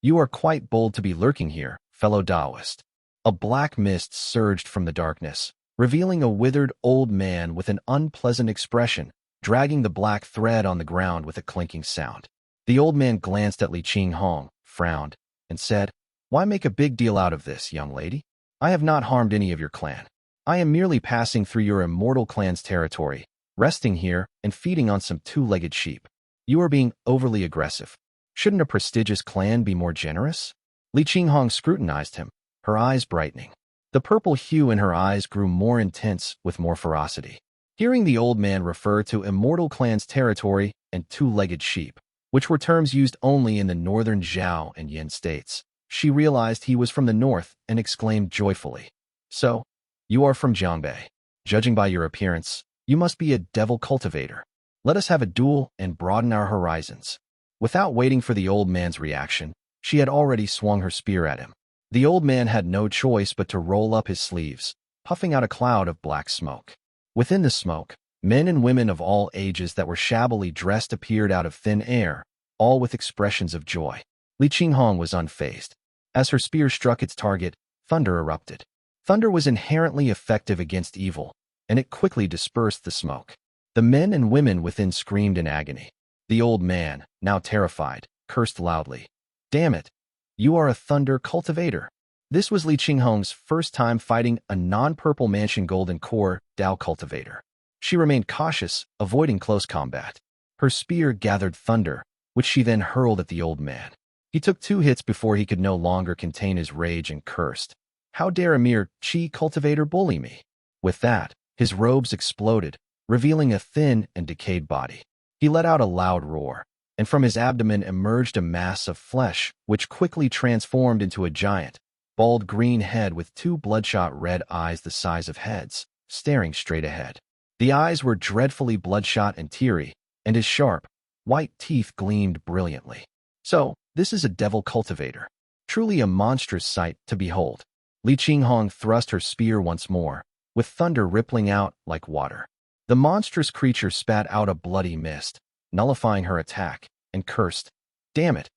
Speaker 1: You are quite bold to be lurking here, fellow Taoist." A black mist surged from the darkness, revealing a withered old man with an unpleasant expression, dragging the black thread on the ground with a clinking sound. The old man glanced at Li Qinghong, frowned, and said, "Why make a big deal out of this, young lady? I have not harmed any of your clan. I am merely passing through your immortal clan's territory, resting here and feeding on some two-legged sheep. You are being overly aggressive. Shouldn't a prestigious clan be more generous?" Li Qinghong scrutinized him, her eyes brightening. The purple hue in her eyes grew more intense with more ferocity. Hearing the old man refer to immortal clan's territory and two-legged sheep, which were terms used only in the northern Xiao and Yan states, she realized he was from the north and exclaimed joyfully, "So, you are from Jiangbei. Judging by your appearance, you must be a devil cultivator. Let us have a duel and broaden our horizons." Without waiting for the old man's reaction, she had already swung her spear at him. The old man had no choice but to roll up his sleeves, puffing out a cloud of black smoke. Within the smoke, men and women of all ages that were shabbily dressed appeared out of thin air, all with expressions of joy. Li Qinghong was unfazed. As her spear struck its target, thunder erupted. Thunder was inherently effective against evil, and it quickly dispersed the smoke. The men and women within screamed in agony. The old man, now terrified, cursed loudly. "Damn it! You are a thunder cultivator." This was Li Qinghong's first time fighting a non-purple mansion golden core Dao cultivator. She remained cautious, avoiding close combat. Her spear gathered thunder, which she then hurled at the old man. He took 2 hits before he could no longer contain his rage and cursed. "How dare a mere chi cultivator bully me?" With that, his robes exploded, revealing a thin and decayed body. He let out a loud roar, and from his abdomen emerged a mass of flesh, which quickly transformed into a giant, bald green head with 2 bloodshot red eyes the size of heads, staring straight ahead. The eyes were dreadfully bloodshot and teary, and his sharp, white teeth gleamed brilliantly. "So, this is a devil cultivator. Truly a monstrous sight to behold." Li Qinghong thrust her spear once more, with thunder rippling out like water. The monstrous creature spat out a bloody mist, nullifying her attack, and cursed, "Damn it!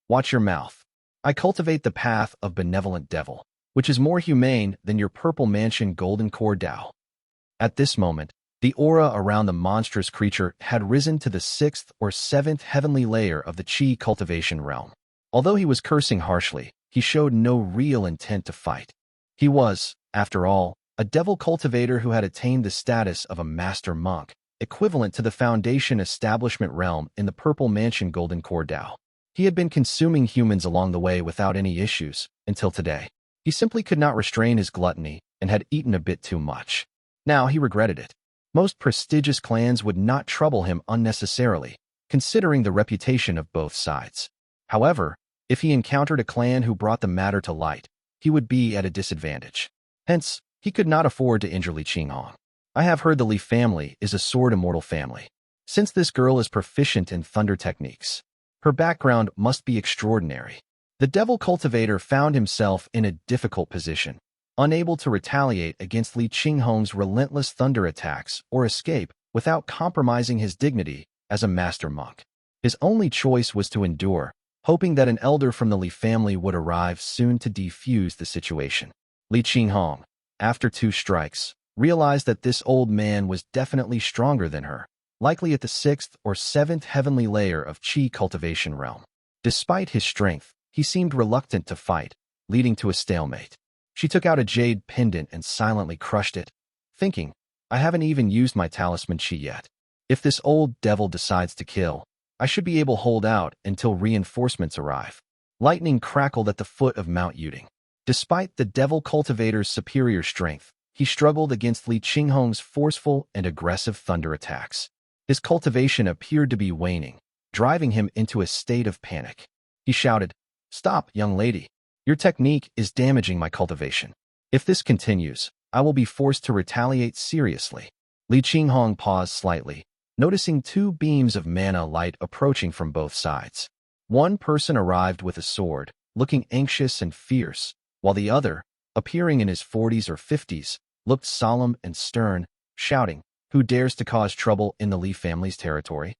Speaker 1: Watch your mouth. I cultivate the path of benevolent devil, which is more humane than your purple mansion golden core Dao." At this moment, the aura around the monstrous creature had risen to the 6th or 7th heavenly layer of the Qi cultivation realm. Although he was cursing harshly, he showed no real intent to fight. He was, after all, a devil cultivator who had attained the status of a master monk, equivalent to the Foundation establishment realm in the Purple Mansion Golden Core Dao. He had been consuming humans along the way without any issues, until today. He simply could not restrain his gluttony and had eaten a bit too much. Now he regretted it. Most prestigious clans would not trouble him unnecessarily, considering the reputation of both sides. However, if he encountered a clan who brought the matter to light, he would be at a disadvantage. Hence, he could not afford to injure Li Qinghong. "I have heard the Li family is a sword immortal family. Since this girl is proficient in thunder techniques, her background must be extraordinary." The devil cultivator found himself in a difficult position, unable to retaliate against Li Qinghong's relentless thunder attacks or escape without compromising his dignity as a master monk. His only choice was to endure, hoping that an elder from the Li family would arrive soon to defuse the situation. Li Qinghong, after 2 strikes, realized that this old man was definitely stronger than her, likely at the 6th or 7th heavenly layer of Qi cultivation realm. Despite his strength, he seemed reluctant to fight, leading to a stalemate. She took out a jade pendant and silently crushed it, thinking, "I haven't even used my talisman Qi yet. If this old devil decides to kill, I should be able to hold out until reinforcements arrive." Lightning crackled at the foot of Mount Yuzhi. Despite the devil cultivator's superior strength, he struggled against Li Qinghong's forceful and aggressive thunder attacks. His cultivation appeared to be waning, driving him into a state of panic. He shouted, "Stop, young lady. Your technique is damaging my cultivation. If this continues, I will be forced to retaliate seriously." Li Qinghong paused slightly, noticing two beams of mana light approaching from both sides. One person arrived with a sword, looking anxious and fierce, while the other, appearing in his 40s or 50s, looked solemn and stern, shouting, "Who dares to cause trouble in the Li family's territory?"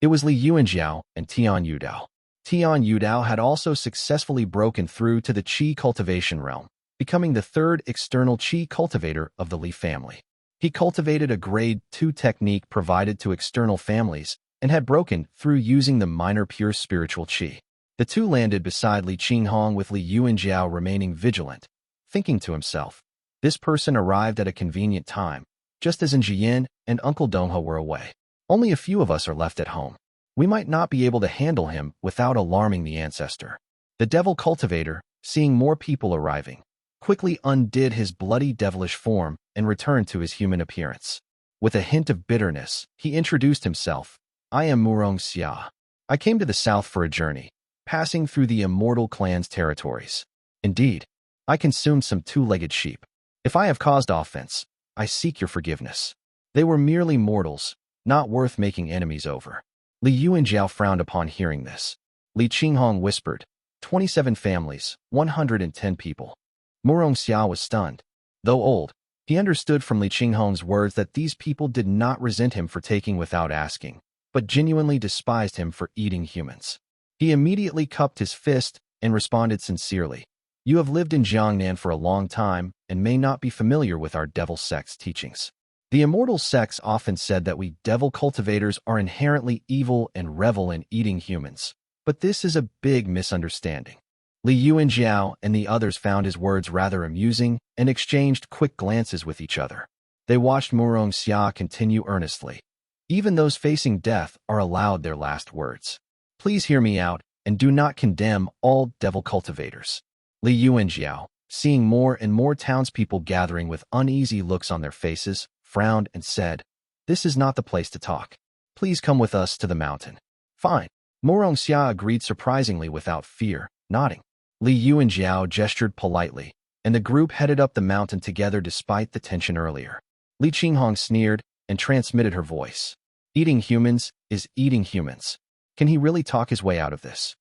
Speaker 1: It was Li Yuanjiao and Tian Yudao. Tian Yudao had also successfully broken through to the Qi cultivation realm, becoming the third external Qi cultivator of the Li family. He cultivated a grade 2 technique provided to external families and had broken through using the minor pure spiritual Qi. The two landed beside Li Qinghong with Li Yuanjiao remaining vigilant, thinking to himself, "This person arrived at a convenient time, just as Jiang and Uncle Donghe were away. Only a few of us are left at home. We might not be able to handle him without alarming the ancestor." The devil cultivator, seeing more people arriving, quickly undid his bloody devilish form and returned to his human appearance. With a hint of bitterness, he introduced himself. "I am Murong Xia. I came to the south for a journey, passing through the immortal clan's territories. Indeed, I consumed some two-legged sheep. If I have caused offense, I seek your forgiveness. They were merely mortals, not worth making enemies over." Li Yuanjiao frowned upon hearing this. Li Qinghong whispered, 27 families, 110 people. Murong Xia was stunned. Though old, he understood from Li Qinghong's words that these people did not resent him for taking without asking, but genuinely despised him for eating humans. He immediately cupped his fist and responded sincerely, "You have lived in Jiang Yan for a long time and may not be familiar with our devil sect's teachings. The immortal sects often said that we devil cultivators are inherently evil and revel in eating humans, but this is a big misunderstanding." Li Yuanjiao and the others found his words rather amusing and exchanged quick glances with each other. They watched Murong Xia continue earnestly. "Even those facing death are allowed their last words. Please hear me out and do not condemn all devil cultivators." Li Yuanjiao, seeing more and more townspeople gathering with uneasy looks on their faces, frowned and said, "This is not the place to talk. Please come with us to the mountain." "Fine." Murong Xia agreed surprisingly without fear, nodding. Li Yuanjiao gestured politely, and the group headed up the mountain together despite the tension earlier. Li Qinghong sneered and transmitted her voice. "Eating humans is eating humans. Can he really talk his way out of this?"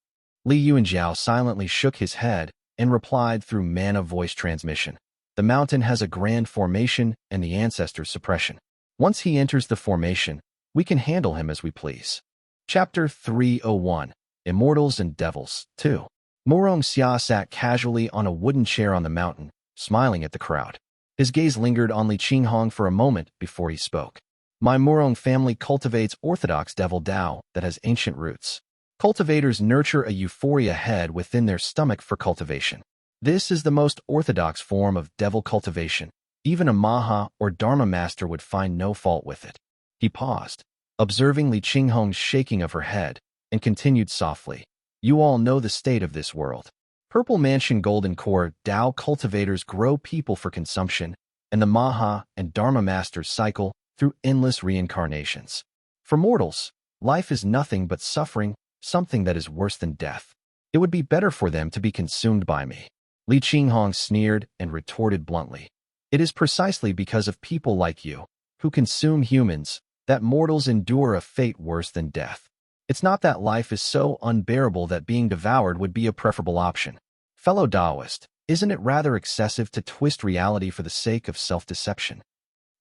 Speaker 1: Li Yuanjiao silently shook his head and replied through mana voice transmission. "The mountain has a grand formation and the ancestor's suppression. Once he enters the formation, we can handle him as we please." Chapter 301, Immortals and Devils, 2. Murong Xia sat casually on a wooden chair on the mountain, smiling at the crowd. His gaze lingered on Li Qinghong for a moment before he spoke. "My Murong family cultivates orthodox devil Dao that has ancient roots. Cultivators nurture a euphoria head within their stomach for cultivation. This is the most orthodox form of devil cultivation. Even a Maha or Dharma master would find no fault with it." He paused, observing Li Qinghong's shaking of her head, and continued softly, "You all know the state of this world. Purple Mansion Golden Core Dao cultivators grow people for consumption, and the Maha and Dharma masters cycle through endless reincarnations. For mortals, life is nothing but suffering, something that is worse than death. It would be better for them to be consumed by me." Li Qinghong sneered and retorted bluntly, "It is precisely because of people like you, who consume humans, that mortals endure a fate worse than death. It's not that life is so unbearable that being devoured would be a preferable option. Fellow Taoist, isn't it rather excessive to twist reality for the sake of self-deception?"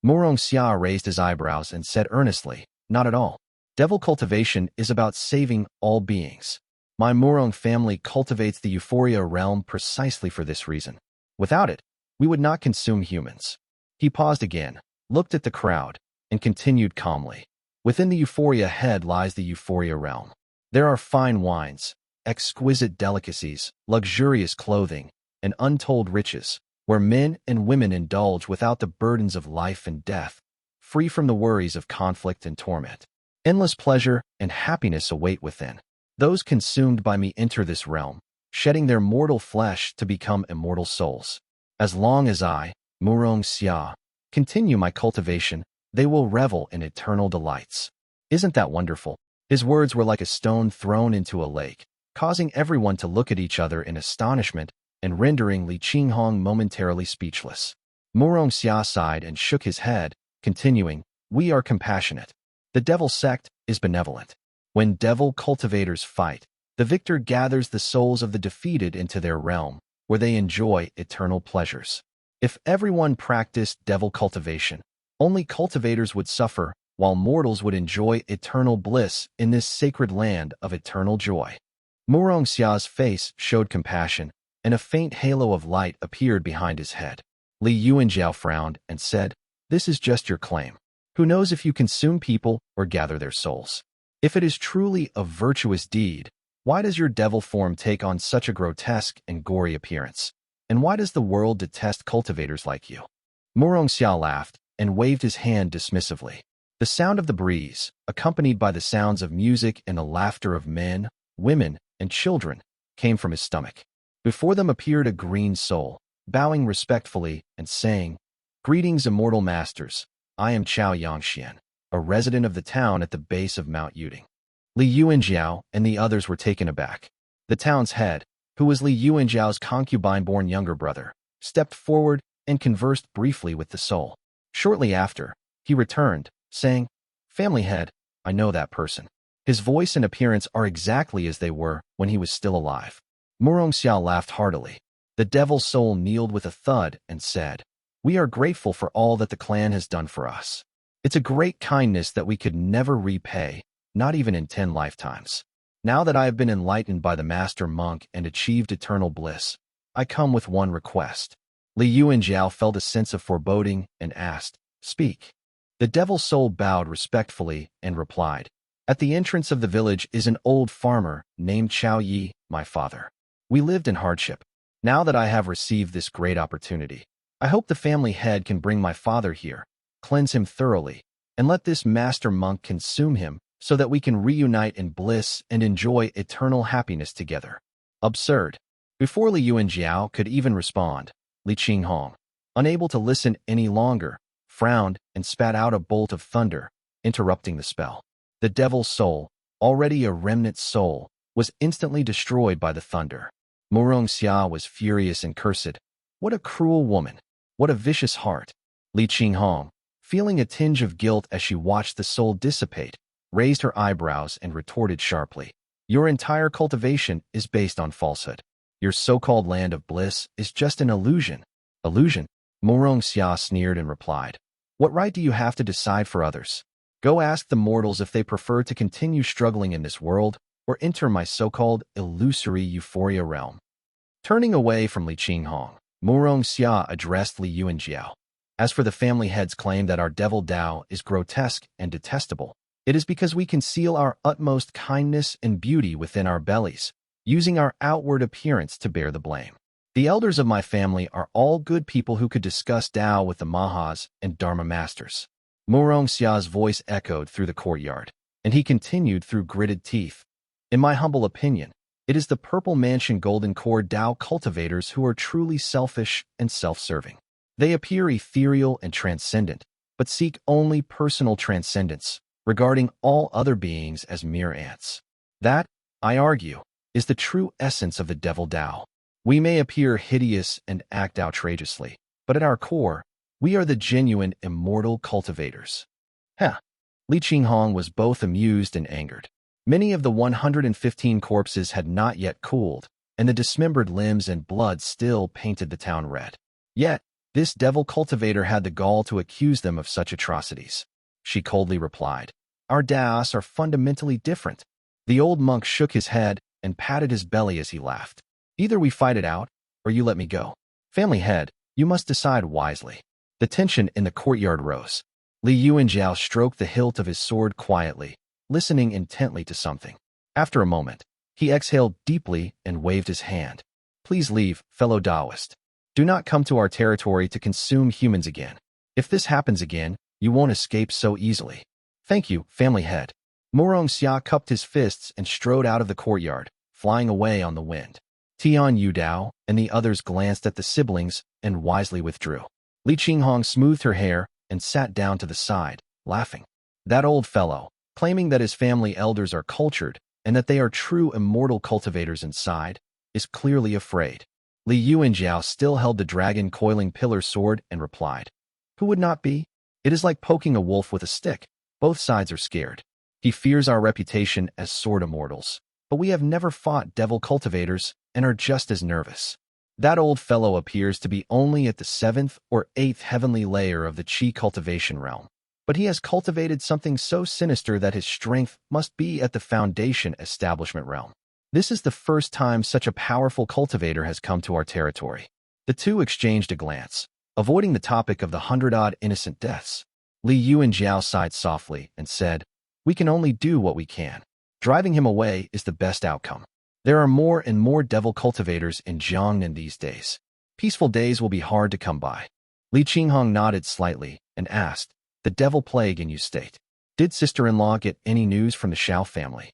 Speaker 1: Murong Xia raised his eyebrows and said earnestly, "Not at all. Devil cultivation is about saving all beings. My Murong family cultivates the Euphoria realm precisely for this reason. Without it, we would not consume humans." He paused again, looked at the crowd, and continued calmly. "Within the Euphoria head lies the Euphoria realm. There are fine wines, exquisite delicacies, luxurious clothing, and untold riches, where men and women indulge without the burdens of life and death, free from the worries of conflict and torment. Endless pleasure and happiness await within. Those consumed by me enter this realm, shedding their mortal flesh to become immortal souls. As long as I, Murong Xia, continue my cultivation, they will revel in eternal delights. Isn't that wonderful? His words were like a stone thrown into a lake, causing everyone to look at each other in astonishment and rendering Li Qinghong momentarily speechless. Murong Xia sighed and shook his head, continuing, "We are compassionate. The devil sect is benevolent. When devil cultivators fight, the victor gathers the souls of the defeated into their realm, where they enjoy eternal pleasures. If everyone practiced devil cultivation, only cultivators would suffer, while mortals would enjoy eternal bliss in this sacred land of eternal joy." Murong Xia's face showed compassion, and a faint halo of light appeared behind his head. Li Yuanjiao frowned and said, "This is just your claim. Who knows if you consume people or gather their souls? If it is truly a virtuous deed, why does your devil form take on such a grotesque and gory appearance? And why does the world detest cultivators like you?" Murong Xia laughed and waved his hand dismissively. The sound of the breeze, accompanied by the sounds of music and the laughter of men, women, and children, came from his stomach. Before them appeared a green soul, bowing respectfully and saying, "Greetings, immortal masters. I am Xiao Yangxian, a resident of the town at the base of Mount Yuding." Li Yuanjiao and the others were taken aback. The town's head, who was Li Yuanjiao's concubine-born younger brother, stepped forward and conversed briefly with the soul. Shortly after, he returned, saying, "Family head, I know that person. His voice and appearance are exactly as they were when he was still alive." Murong Xia laughed heartily. The devil's soul kneeled with a thud and said, "We are grateful for all that the clan has done for us. It's a great kindness that we could never repay, not even in 10 lifetimes. Now that I have been enlightened by the master monk and achieved eternal bliss, I come with one request." Li Yuanjiao felt a sense of foreboding and asked, "Speak." The devil's soul bowed respectfully and replied, "At the entrance of the village is an old farmer named Chao Yi, my father. We lived in hardship. Now that I have received this great opportunity, I hope the family head can bring my father here, cleanse him thoroughly, and let this master monk consume him so that we can reunite in bliss and enjoy eternal happiness together." Absurd. Before Li Yuanjiao could even respond, Li Qinghong, unable to listen any longer, frowned and spat out a bolt of thunder, interrupting the spell. The devil's soul, already a remnant soul, was instantly destroyed by the thunder. Murong Xia was furious and cursed. What a cruel woman! What a vicious heart! Li Qinghong, feeling a tinge of guilt as she watched the soul dissipate, raised her eyebrows and retorted sharply, "Your entire cultivation is based on falsehood. Your so-called land of bliss is just an illusion." "Illusion?" Murong Xia sneered and replied, "What right do you have to decide for others? Go ask the mortals if they prefer to continue struggling in this world or enter my so-called illusory euphoria realm." Turning away from Li Qinghong, Murong Xia addressed Li Yuanjiao. "As for the family head's claim that our devil Dao is grotesque and detestable, it is because we conceal our utmost kindness and beauty within our bellies, using our outward appearance to bear the blame. The elders of my family are all good people who could discuss Dao with the Mahas and Dharma masters." Murong Xia's voice echoed through the courtyard, and he continued through gritted teeth, "In my humble opinion, it is the Purple Mansion Golden Core Dao cultivators who are truly selfish and self-serving. They appear ethereal and transcendent, but seek only personal transcendence, regarding all other beings as mere ants. That, I argue, is the true essence of the devil Dao. We may appear hideous and act outrageously, but at our core, we are the genuine immortal cultivators." Huh. Li Qinghong was both amused and angered. Many of the 115 corpses had not yet cooled, and the dismembered limbs and blood still painted the town red. Yet, this devil cultivator had the gall to accuse them of such atrocities. She coldly replied, "Our Daos are fundamentally different." The old monk shook his head and patted his belly as he laughed. "Either we fight it out, or you let me go. Family head, you must decide wisely." The tension in the courtyard rose. Li Yuanjiao stroked the hilt of his sword quietly, listening intently to something. After a moment, he exhaled deeply and waved his hand. "Please leave, fellow Taoist. Do not come to our territory to consume humans again. If this happens again, you won't escape so easily." "Thank you, family head." Murong Xia cupped his fists and strode out of the courtyard, flying away on the wind. Tian Yudao and the others glanced at the siblings and wisely withdrew. Li Qinghong smoothed her hair and sat down to the side, laughing. "That old fellow, claiming that his family elders are cultured and that they are true immortal cultivators inside, is clearly afraid. Li Yuanjiao still held the dragon-coiling pillar sword and replied, "Who would not be? It is like poking a wolf with a stick. Both sides are scared. He fears our reputation as sword immortals, but we have never fought devil cultivators and are just as nervous. That old fellow appears to be only at the 7th or 8th heavenly layer of the Qi cultivation realm, but he has cultivated something so sinister that his strength must be at the foundation establishment realm. This is the first time such a powerful cultivator has come to our territory." The two exchanged a glance, avoiding the topic of the 100-odd innocent deaths. Li Yuanjiao sighed softly and said, "We can only do what we can. Driving him away is the best outcome. There are more and more devil cultivators in Jiangnan these days. Peaceful days will be hard to come by." Li Qinghong nodded slightly and asked, "The devil plague in Yu State. Did sister-in-law get any news from the Xiao family?"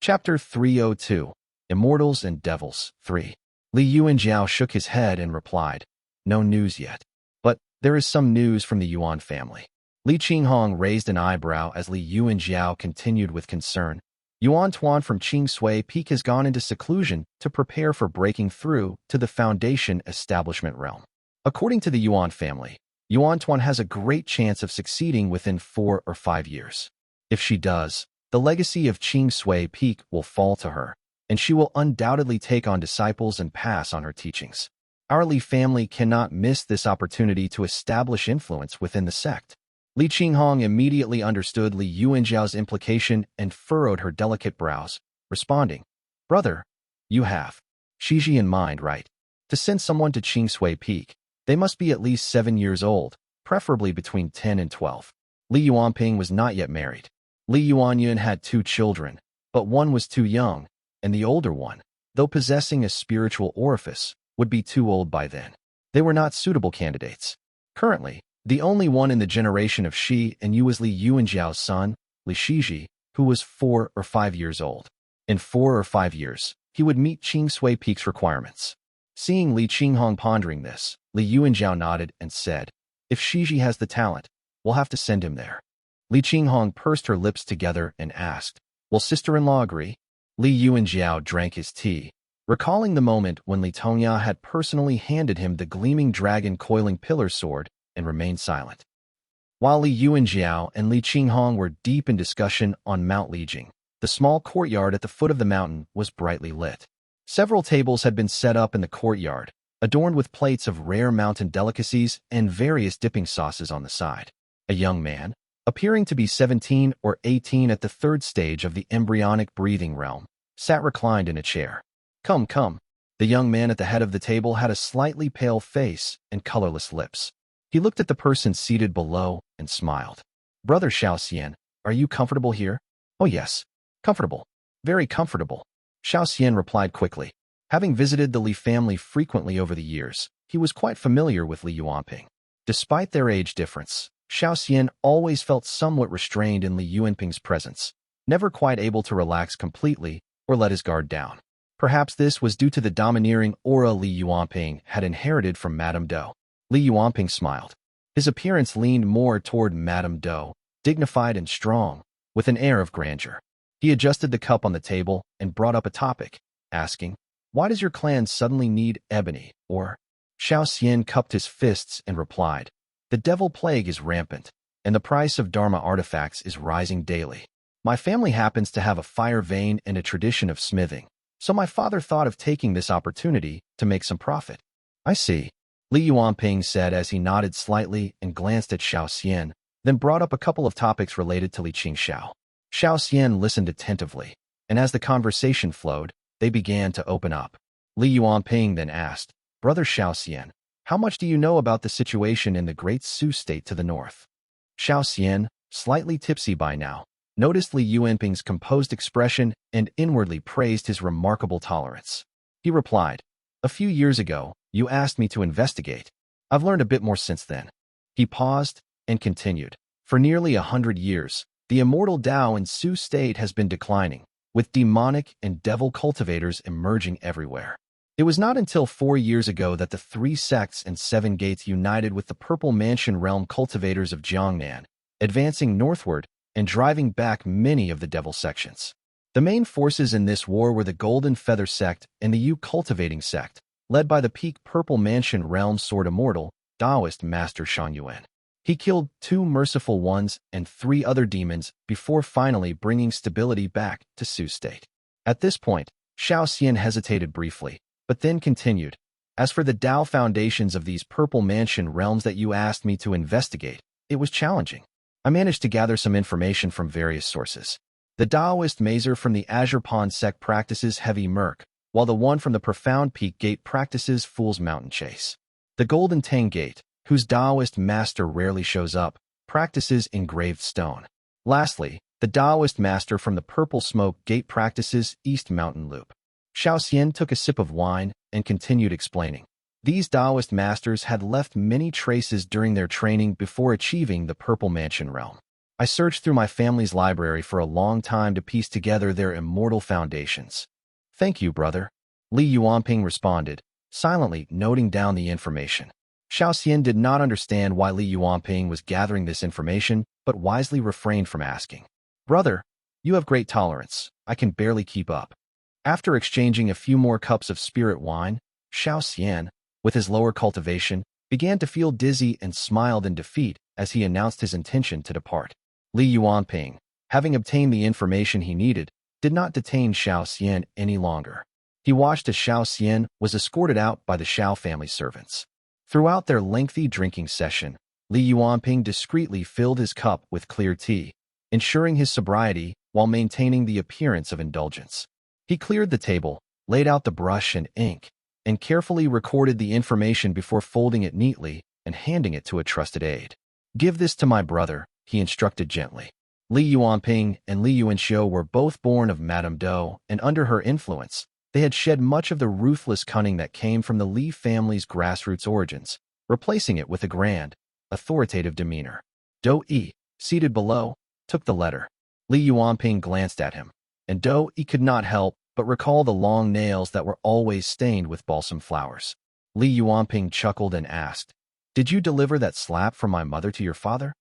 Speaker 1: Chapter 302, Immortals and Devils, 3. Li Yuanjiao shook his head and replied, "No news yet. But there is some news from the Yuan family." Li Qinghong raised an eyebrow as Li Yuanjiao continued with concern. Yuan Tuan from Qingsui Peak has gone into seclusion to prepare for breaking through to the Foundation Establishment realm. According to the Yuan family, Yuan Tuan has a great chance of succeeding within 4 or 5 years. If she does, the legacy of Qingsui Peak will fall to her, and she will undoubtedly take on disciples and pass on her teachings. Our Li family cannot miss this opportunity to establish influence within the sect. Li Qinghong immediately understood Li Yuanjiao's implication and furrowed her delicate brows, responding, "Brother, you have Shiji in mind, right? To send someone to Qingsui Peak, they must be at least 7 years old, preferably between 10 and 12. Li Yuanping was not yet married. Li Yuanyan had 2 children, but one was too young, and the older one, though possessing a spiritual orifice, would be too old by then. They were not suitable candidates. Currently, the only one in the generation of Shi and Yu was Li Yuanjiao's son, Li Shiji, who was 4 or 5 years old. In 4 or 5 years, he would meet Qingsui Peak's requirements." Seeing Li Qinghong pondering this, Li Yuanjiao nodded and said, "If Shiji has the talent, we'll have to send him there." Li Qinghong pursed her lips together and asked, "Will sister-in-law agree?" Li Yuanjiao drank his tea, recalling the moment when Li Tongya had personally handed him the gleaming dragon-coiling pillar sword, and remained silent. While Li Yuanjiao and Li Qinghong were deep in discussion on Mount Lijing, the small courtyard at the foot of the mountain was brightly lit. Several tables had been set up in the courtyard, adorned with plates of rare mountain delicacies and various dipping sauces on the side. A young man, appearing to be 17 or 18 at the 3rd stage of the embryonic breathing realm, sat reclined in a chair. "Come, come." The young man at the head of the table had a slightly pale face and colorless lips. He looked at the person seated below and smiled. "Brother Xiao, are you comfortable here?" "Oh yes, comfortable. Very comfortable." Xiao replied quickly. Having visited the Li family frequently over the years, he was quite familiar with Li Yuanping. Despite their age difference, Xiao always felt somewhat restrained in Li Yuanping's presence, never quite able to relax completely or let his guard down. Perhaps this was due to the domineering aura Li Yuanping had inherited from Madame Dou. Li Yuanping smiled. His appearance leaned more toward Madame Dou, dignified and strong, with an air of grandeur. He adjusted the cup on the table and brought up a topic, asking, "Why does your clan suddenly need ebony, or?" Xiao cupped his fists and replied, "The devil plague is rampant, and the price of Dharma artifacts is rising daily. My family happens to have a fire vein and a tradition of smithing, so my father thought of taking this opportunity to make some profit." "I see," Li Yuanping said as he nodded slightly and glanced at Xiao, then brought up a couple of topics related to Li Qingxiao. Xiao listened attentively, and as the conversation flowed, they began to open up. Li Yuanping then asked, "Brother Xiao, how much do you know about the situation in the Great Su state to the north?" Xiao, slightly tipsy by now, noticed Li Yuanping's composed expression and inwardly praised his remarkable tolerance. He replied, "A few years ago, you asked me to investigate. I've learned a bit more since then." He paused and continued, "For nearly 100 years, the immortal Dao in Su state has been declining, with demonic and devil cultivators emerging everywhere. It was not until 4 years ago that the 3 sects and 7 gates united with the Purple Mansion realm cultivators of Jiang Yan, advancing northward and driving back many of the devil sections. The main forces in this war were the Golden Feather Sect and the Cultivating Sect, led by the Peak Purple Mansion Realm Sword Immortal, Taoist Master Heyuan. He killed 2 merciful ones and 3 other demons before finally bringing stability back to Su's state. At this point, Xiao Xian hesitated briefly, but then continued. As for the Dou foundations of these Purple Mansion realms that you asked me to investigate, it was challenging. I managed to gather some information from various sources. The Taoist Mazer from the Azure Pond Sect practices Heavy Murk, while the one from the Profound Peak Gate practices Fool's Mountain Chase. The Golden Tang Gate, whose Taoist master rarely shows up, practices Engraved Stone. Lastly, the Taoist master from the Purple Smoke Gate practices East Mountain Loop. Xiao Xian took a sip of wine and continued explaining. These Taoist masters had left many traces during their training before achieving the Purple Mansion realm. I searched through my family's library for a long time to piece together their immortal foundations. Thank you, brother. Li Yuanping responded, silently noting down the information. Xiao Xian did not understand why Li Yuanping was gathering this information, but wisely refrained from asking. Brother, you have great tolerance. I can barely keep up. After exchanging a few more cups of spirit wine, Xiao Xian, with his lower cultivation, began to feel dizzy and smiled in defeat as he announced his intention to depart. Li Yuanping, having obtained the information he needed, did not detain Xiao Xian any longer. He watched as Xiao Xian was escorted out by the Xiao family servants. Throughout their lengthy drinking session, Li Yuanping discreetly filled his cup with clear tea, ensuring his sobriety while maintaining the appearance of indulgence. He cleared the table, laid out the brush and ink, and carefully recorded the information before folding it neatly and handing it to a trusted aide. Give this to my brother, he instructed gently. Li Yuanping and Li Yuanxiu were both born of Madame Dou, and under her influence, they had shed much of the ruthless cunning that came from the Li family's grassroots origins, replacing it with a grand, authoritative demeanor. Dou Yi, seated below, took the letter. Li Yuanping glanced at him, and Dou Yi could not help but recall the long nails that were always stained with balsam flowers. Li Yuanping chuckled and asked, Did you deliver that slap from my mother to your father?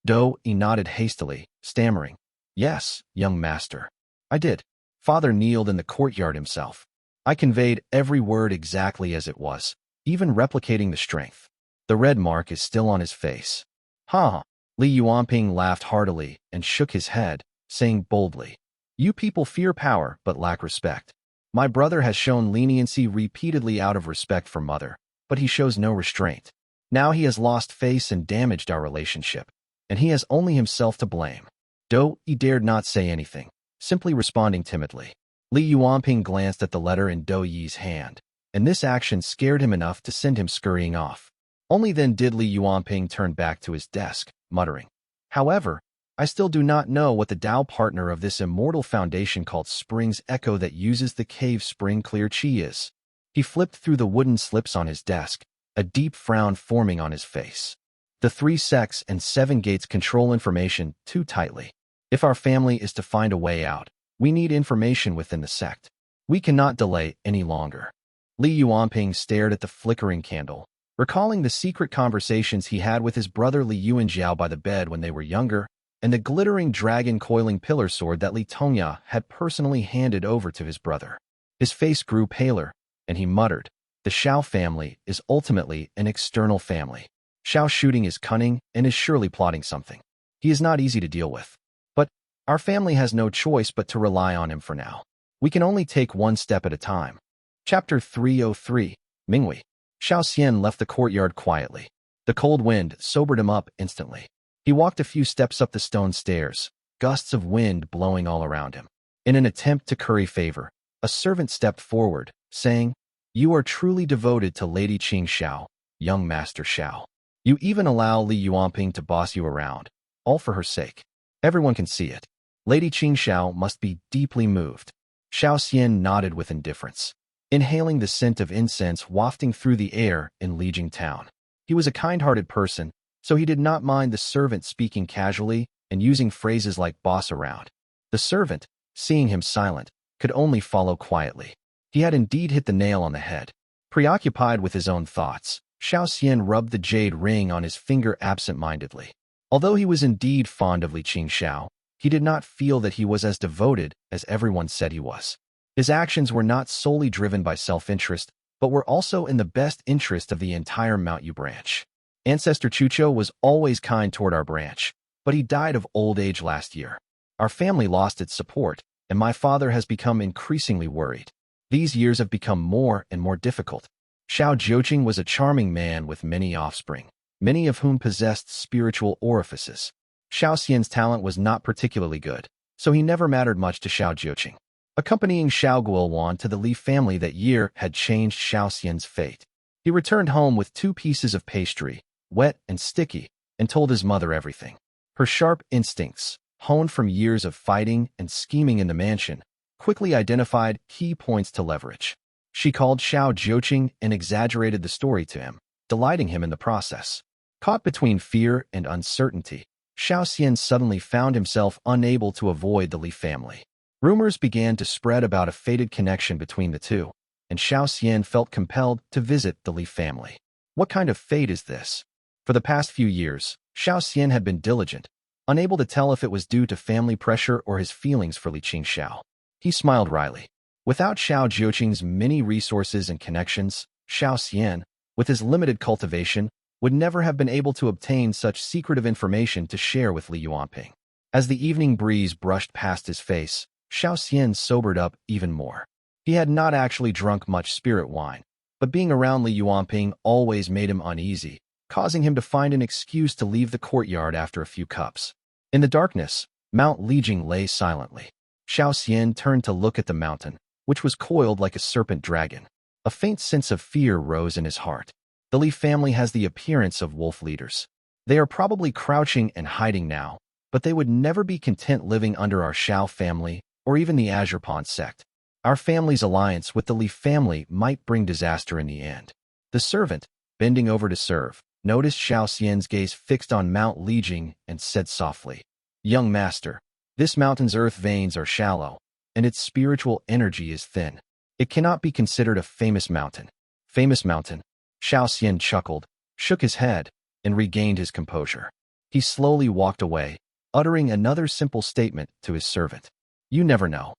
Speaker 1: Dou Yi nodded hastily, stammering, Yes, young master. I did. Father kneeled in the courtyard himself. I conveyed every word exactly as it was, even replicating the strength. The red mark is still on his face. Ha! Li Yuanping laughed heartily and shook his head, saying boldly, You people fear power but lack respect. My brother has shown leniency repeatedly out of respect for mother, but he shows no restraint. Now he has lost face and damaged our relationship, and he has only himself to blame. Dou Yi dared not say anything, simply responding timidly. Li Yuanping glanced at the letter in Dou Yi's hand, and this action scared him enough to send him scurrying off. Only then did Li Yuanping turn back to his desk, muttering, However, I still do not know what the Dou partner of this immortal foundation called Spring's Echo that uses the cave spring clear chi is. He flipped through the wooden slips on his desk, a deep frown forming on his face. The 3 sects and 7 gates control information too tightly. If our family is to find a way out, we need information within the sect. We cannot delay any longer. Li Yuanping stared at the flickering candle, recalling the secret conversations he had with his brother Li Yuanjiao by the bed when they were younger, and the glittering dragon coiling pillar sword that Li Tongya had personally handed over to his brother. His face grew paler, and he muttered, The Xiao family is ultimately an external family. Xiao shooting is cunning and is surely plotting something. He is not easy to deal with. But our family has no choice but to rely on him for now. We can only take one step at a time. Chapter 303, Minghui. Xiao Xian left the courtyard quietly. The cold wind sobered him up instantly. He walked a few steps up the stone stairs, gusts of wind blowing all around him. In an attempt to curry favor, a servant stepped forward, saying, You are truly devoted to Lady Qing Xiao, young Master Xiao. You even allow Li Yuanping to boss you around, all for her sake. Everyone can see it. Lady Qing Xiao must be deeply moved. Xiao Xian nodded with indifference, inhaling the scent of incense wafting through the air in Lijing Town. He was a kind-hearted person, so he did not mind the servant speaking casually and using phrases like boss around. The servant, seeing him silent, could only follow quietly. He had indeed hit the nail on the head. Preoccupied with his own thoughts, Xiao Xian rubbed the jade ring on his finger absent-mindedly. Although he was indeed fond of Li Qing Xiao, He did not feel that he was as devoted as everyone said he was. His actions were not solely driven by self-interest, but were also in the best interest of the entire Mount Yu branch. Ancestor Chucho was always kind toward our branch, but he died of old age last year. Our family lost its support, and my father has become increasingly worried. These years have become more and more difficult. Xiao Jiuqing was a charming man with many offspring, many of whom possessed spiritual orifices. Xiao Xian's talent was not particularly good, so he never mattered much to Xiao Jiuqing. Accompanying Xiao Guiluan to the Li family that year had changed Xiao Xian's fate. He returned home with 2 pieces of pastry, wet and sticky, and told his mother everything. Her sharp instincts, honed from years of fighting and scheming in the mansion, quickly identified key points to leverage. She called Xiao Jiuqing and exaggerated the story to him, delighting him in the process. Caught between fear and uncertainty, Xiao Xian suddenly found himself unable to avoid the Li family. Rumors began to spread about a fated connection between the two, and Xiao Xian felt compelled to visit the Li family. What kind of fate is this? For the past few years, Xiao Xian had been diligent, unable to tell if it was due to family pressure or his feelings for Li Qingxiao. He smiled wryly. Without Xiao Jiuqing's many resources and connections, Xiao Xian, with his limited cultivation, would never have been able to obtain such secretive information to share with Li Yuanping. As the evening breeze brushed past his face, Xiao Xian sobered up even more. He had not actually drunk much spirit wine, but being around Li Yuanping always made him uneasy, causing him to find an excuse to leave the courtyard after a few cups. In the darkness, Mount Lijing lay silently. Xiao Xian turned to look at the mountain, which was coiled like a serpent dragon. A faint sense of fear rose in his heart. The Li family has the appearance of wolf leaders. They are probably crouching and hiding now, but they would never be content living under our Xiao family or even the Azure Pond sect. Our family's alliance with the Li family might bring disaster in the end. The servant, bending over to serve, noticed Xiao Xian's gaze fixed on Mount Lijing and said softly, "Young master, this mountain's earth veins are shallow, and its spiritual energy is thin. It cannot be considered a famous mountain." Famous mountain? Xiao Xian chuckled, shook his head, and regained his composure. He slowly walked away, uttering another simple statement to his servant. "You never know."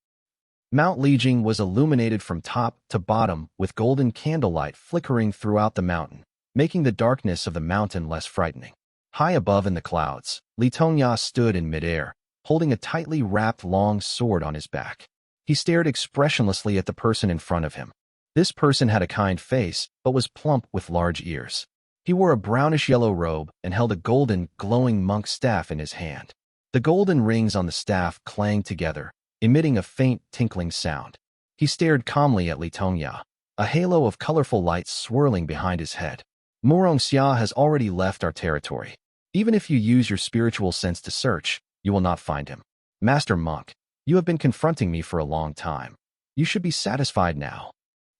Speaker 1: Mount Lijing was illuminated from top to bottom with golden candlelight flickering throughout the mountain, making the darkness of the mountain less frightening. High above in the clouds, Li Tongya stood in midair, holding a tightly wrapped long sword on his back. He stared expressionlessly at the person in front of him. This person had a kind face, but was plump with large ears. He wore a brownish-yellow robe and held a golden, glowing monk staff in his hand. The golden rings on the staff clanged together, emitting a faint, tinkling sound. He stared calmly at Li Tongya, a halo of colorful lights swirling behind his head. "Murong Xia has already left our territory. Even if you use your spiritual sense to search, you will not find him. Master Monk, you have been confronting me for a long time. You should be satisfied now."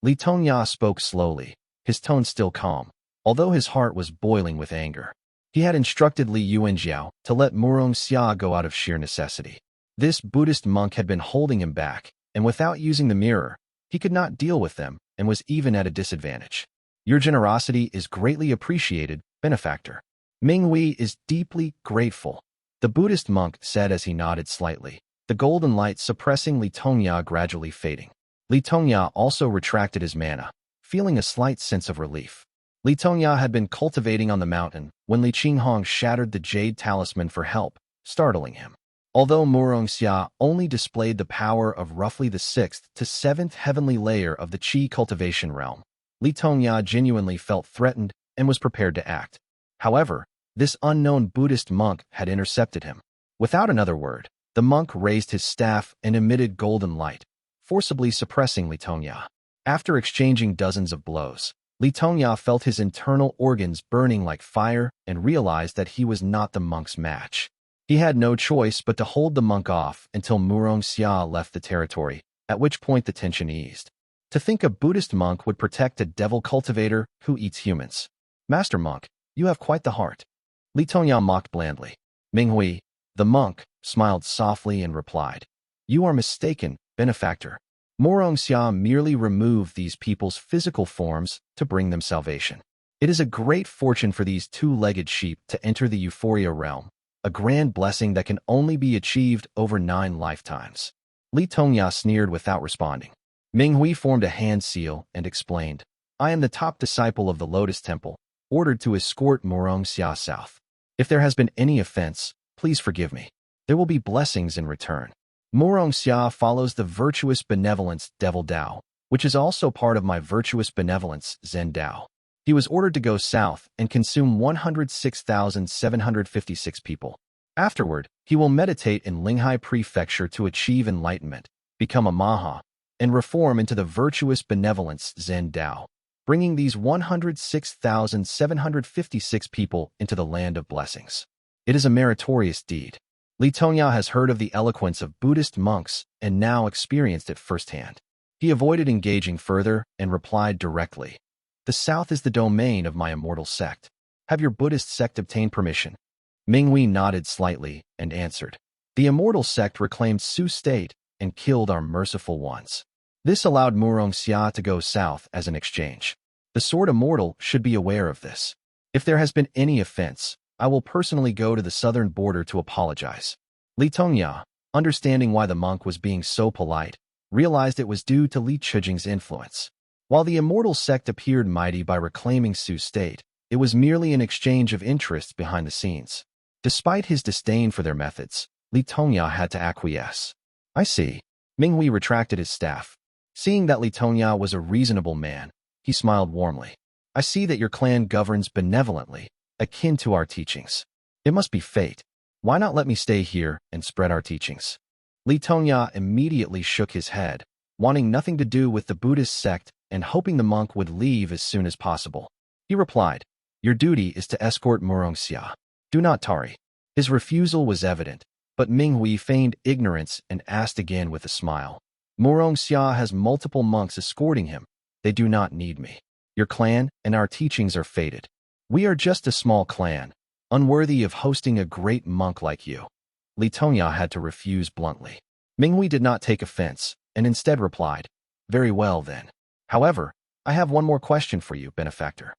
Speaker 1: Li Tongya spoke slowly, his tone still calm, although his heart was boiling with anger. He had instructed Li Yuanjiao to let Murong Xia go out of sheer necessity. This Buddhist monk had been holding him back, and without using the mirror, he could not deal with them and was even at a disadvantage. "Your generosity is greatly appreciated, benefactor. Minghui is deeply grateful," the Buddhist monk said as he nodded slightly, the golden light suppressing Li Tongya gradually fading. Li Tongya also retracted his mana, feeling a slight sense of relief. Li Tongya had been cultivating on the mountain when Li Qinghong shattered the jade talisman for help, startling him. Although Murong Xia only displayed the power of roughly the 6th to 7th heavenly layer of the Qi cultivation realm, Li Tongya genuinely felt threatened and was prepared to act. However, this unknown Buddhist monk had intercepted him. Without another word, the monk raised his staff and emitted golden light, forcibly suppressing Li Tongya. After exchanging dozens of blows, Li Tongya felt his internal organs burning like fire and realized that he was not the monk's match. He had no choice but to hold the monk off until Murong Xia left the territory, at which point the tension eased. To think a Buddhist monk would protect a devil cultivator who eats humans. "Master Monk, you have quite the heart." Li Tongya mocked blandly. Minghui, the monk, smiled softly and replied, "You are mistaken, benefactor. Murong Xia merely removed these people's physical forms to bring them salvation. It is a great fortune for these 2-legged sheep to enter the Euphoria realm, a grand blessing that can only be achieved over 9 lifetimes. Li Tongya sneered without responding. Minghui formed a hand seal and explained, I am the top disciple of the Lotus Temple, ordered to escort Murong Xia south. If there has been any offense, please forgive me. There will be blessings in return. Murong Xia follows the virtuous benevolence Devil Dao, which is also part of my virtuous benevolence Zen Dao. He was ordered to go south and consume 106,756 people. Afterward, he will meditate in Linghai Prefecture to achieve enlightenment, become a Maha, and reform into the virtuous benevolence Zen Dao, bringing these 106,756 people into the land of blessings. It is a meritorious deed. Li Tongya has heard of the eloquence of Buddhist monks and now experienced it firsthand. He avoided engaging further and replied directly, The south is the domain of my immortal sect. Have your Buddhist sect obtained permission? Minghui nodded slightly and answered, The immortal sect reclaimed Su state and killed our merciful ones. This allowed Murong Xia to go south as an exchange. The Sword Immortal should be aware of this. If there has been any offense, I will personally go to the southern border to apologize. Li Tongya, understanding why the monk was being so polite, realized it was due to Li Chijing's influence. While the immortal sect appeared mighty by reclaiming Su's state, it was merely an exchange of interests behind the scenes. Despite his disdain for their methods, Li Tongya had to acquiesce. I see. Minghui retracted his staff. Seeing that Li Tongya was a reasonable man, he smiled warmly. I see that your clan governs benevolently, akin to our teachings. It must be fate. Why not let me stay here and spread our teachings? Li Tongya immediately shook his head, wanting nothing to do with the Buddhist sect and hoping the monk would leave as soon as possible. He replied, Your duty is to escort Murong Xia. Do not tarry. His refusal was evident, but Minghui feigned ignorance and asked again with a smile. Murong Xia has multiple monks escorting him. They do not need me. Your clan and our teachings are fated. We are just a small clan, unworthy of hosting a great monk like you. Li Tongya had to refuse bluntly. Minghui did not take offense, and instead replied, Very well then. However, I have one more question for you, benefactor.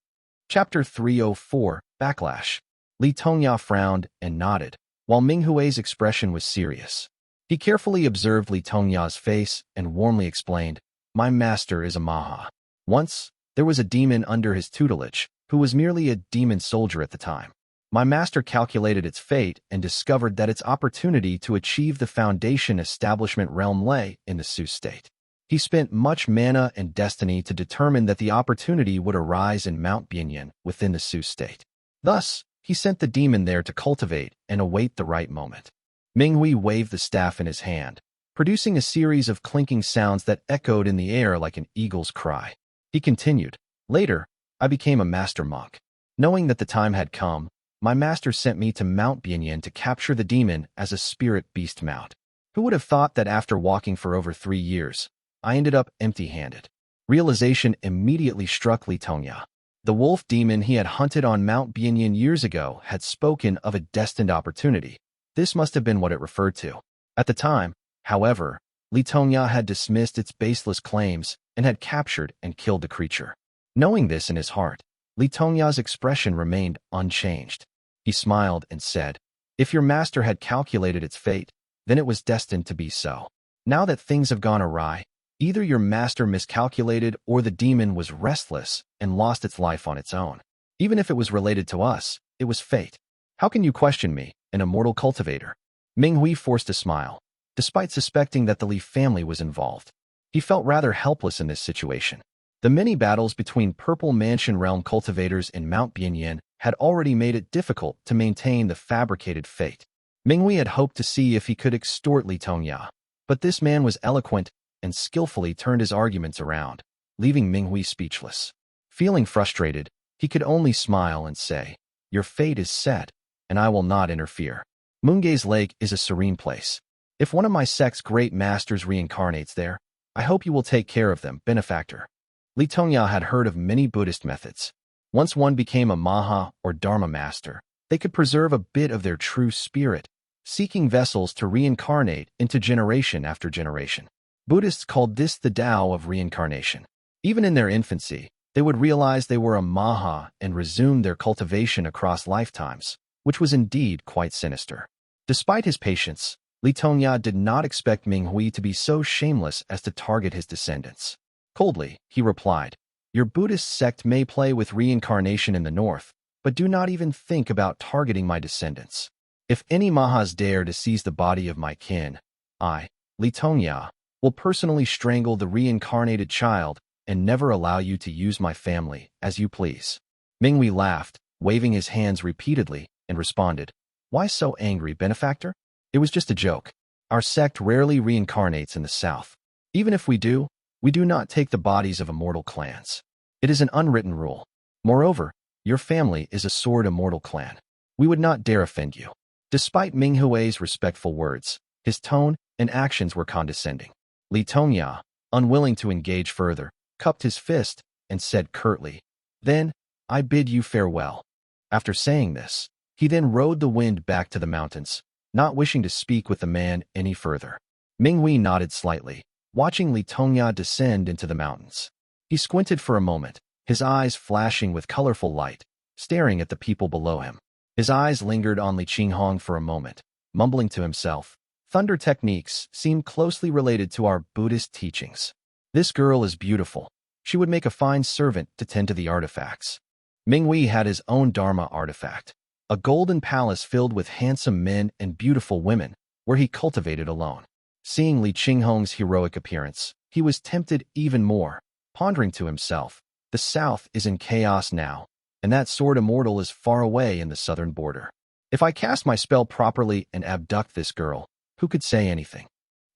Speaker 1: Chapter 304, Backlash. Li Tongya frowned and nodded, while Minghui's expression was serious. He carefully observed Li Tongya's face and warmly explained, My master is a Maha. Once, there was a demon under his tutelage, who was merely a demon soldier at the time. My master calculated its fate and discovered that its opportunity to achieve the foundation establishment realm lay in the Su state. He spent much mana and destiny to determine that the opportunity would arise in Mount Bianyan within the Su state. Thus, he sent the demon there to cultivate and await the right moment. Minghui waved the staff in his hand, producing a series of clinking sounds that echoed in the air like an eagle's cry. He continued, Later, I became a master monk. Knowing that the time had come, my master sent me to Mount Bianyan to capture the demon as a spirit beast mount. Who would have thought that after walking for over 3 years, I ended up empty-handed? Realization immediately struck Li Tongya. The wolf demon he had hunted on Mount Bianyan years ago had spoken of a destined opportunity. This must have been what it referred to. At the time, however, Li Tongya had dismissed its baseless claims and had captured and killed the creature. Knowing this in his heart, Li Tongya's expression remained unchanged. He smiled and said, If your master had calculated its fate, then it was destined to be so. Now that things have gone awry, either your master miscalculated or the demon was restless and lost its life on its own. Even if it was related to us, it was fate. How can you question me, an immortal cultivator? Minghui forced a smile, despite suspecting that the Li family was involved. He felt rather helpless in this situation. The many battles between Purple Mansion Realm cultivators in Mount Bianyan had already made it difficult to maintain the fabricated fate. Minghui had hoped to see if he could extort Li Tongya, but this man was eloquent and skillfully turned his arguments around, leaving Minghui speechless. Feeling frustrated, he could only smile and say, Your fate is set, and I will not interfere. Minghui's Lake is a serene place. If one of my sect's great masters reincarnates there, I hope you will take care of them, benefactor. Li Tongya had heard of many Buddhist methods. Once one became a Maha or Dharma master, they could preserve a bit of their true spirit, seeking vessels to reincarnate into generation after generation. Buddhists called this the Tao of reincarnation. Even in their infancy, they would realize they were a Maha and resume their cultivation across lifetimes, which was indeed quite sinister. Despite his patience, Li Tongya did not expect Minghui to be so shameless as to target his descendants. Coldly, he replied, "Your Buddhist sect may play with reincarnation in the north, but do not even think about targeting my descendants. If any Mahas dare to seize the body of my kin, I, Li Tongya, will personally strangle the reincarnated child and never allow you to use my family as you please." Minghui laughed, waving his hands repeatedly, and responded, "Why so angry, benefactor? It was just a joke. Our sect rarely reincarnates in the south. Even if we do not take the bodies of immortal clans. It is an unwritten rule. Moreover, your family is a sword immortal clan. We would not dare offend you." Despite Minghui's respectful words, his tone and actions were condescending. Li Tongya, unwilling to engage further, cupped his fist and said curtly, "Then, I bid you farewell." After saying this, he then rode the wind back to the mountains, not wishing to speak with the man any further. Minghui nodded slightly, watching Li Tongya descend into the mountains. He squinted for a moment, his eyes flashing with colorful light, staring at the people below him. His eyes lingered on Li Qinghong for a moment, mumbling to himself, "Thunder techniques seem closely related to our Buddhist teachings. This girl is beautiful. She would make a fine servant to tend to the artifacts." Minghui had his own Dharma artifact, a golden palace filled with handsome men and beautiful women, where he cultivated alone. Seeing Li Qinghong's heroic appearance, he was tempted even more, pondering to himself, the south is in chaos now, and that sword immortal is far away in the southern border. If I cast my spell properly and abduct this girl, who could say anything?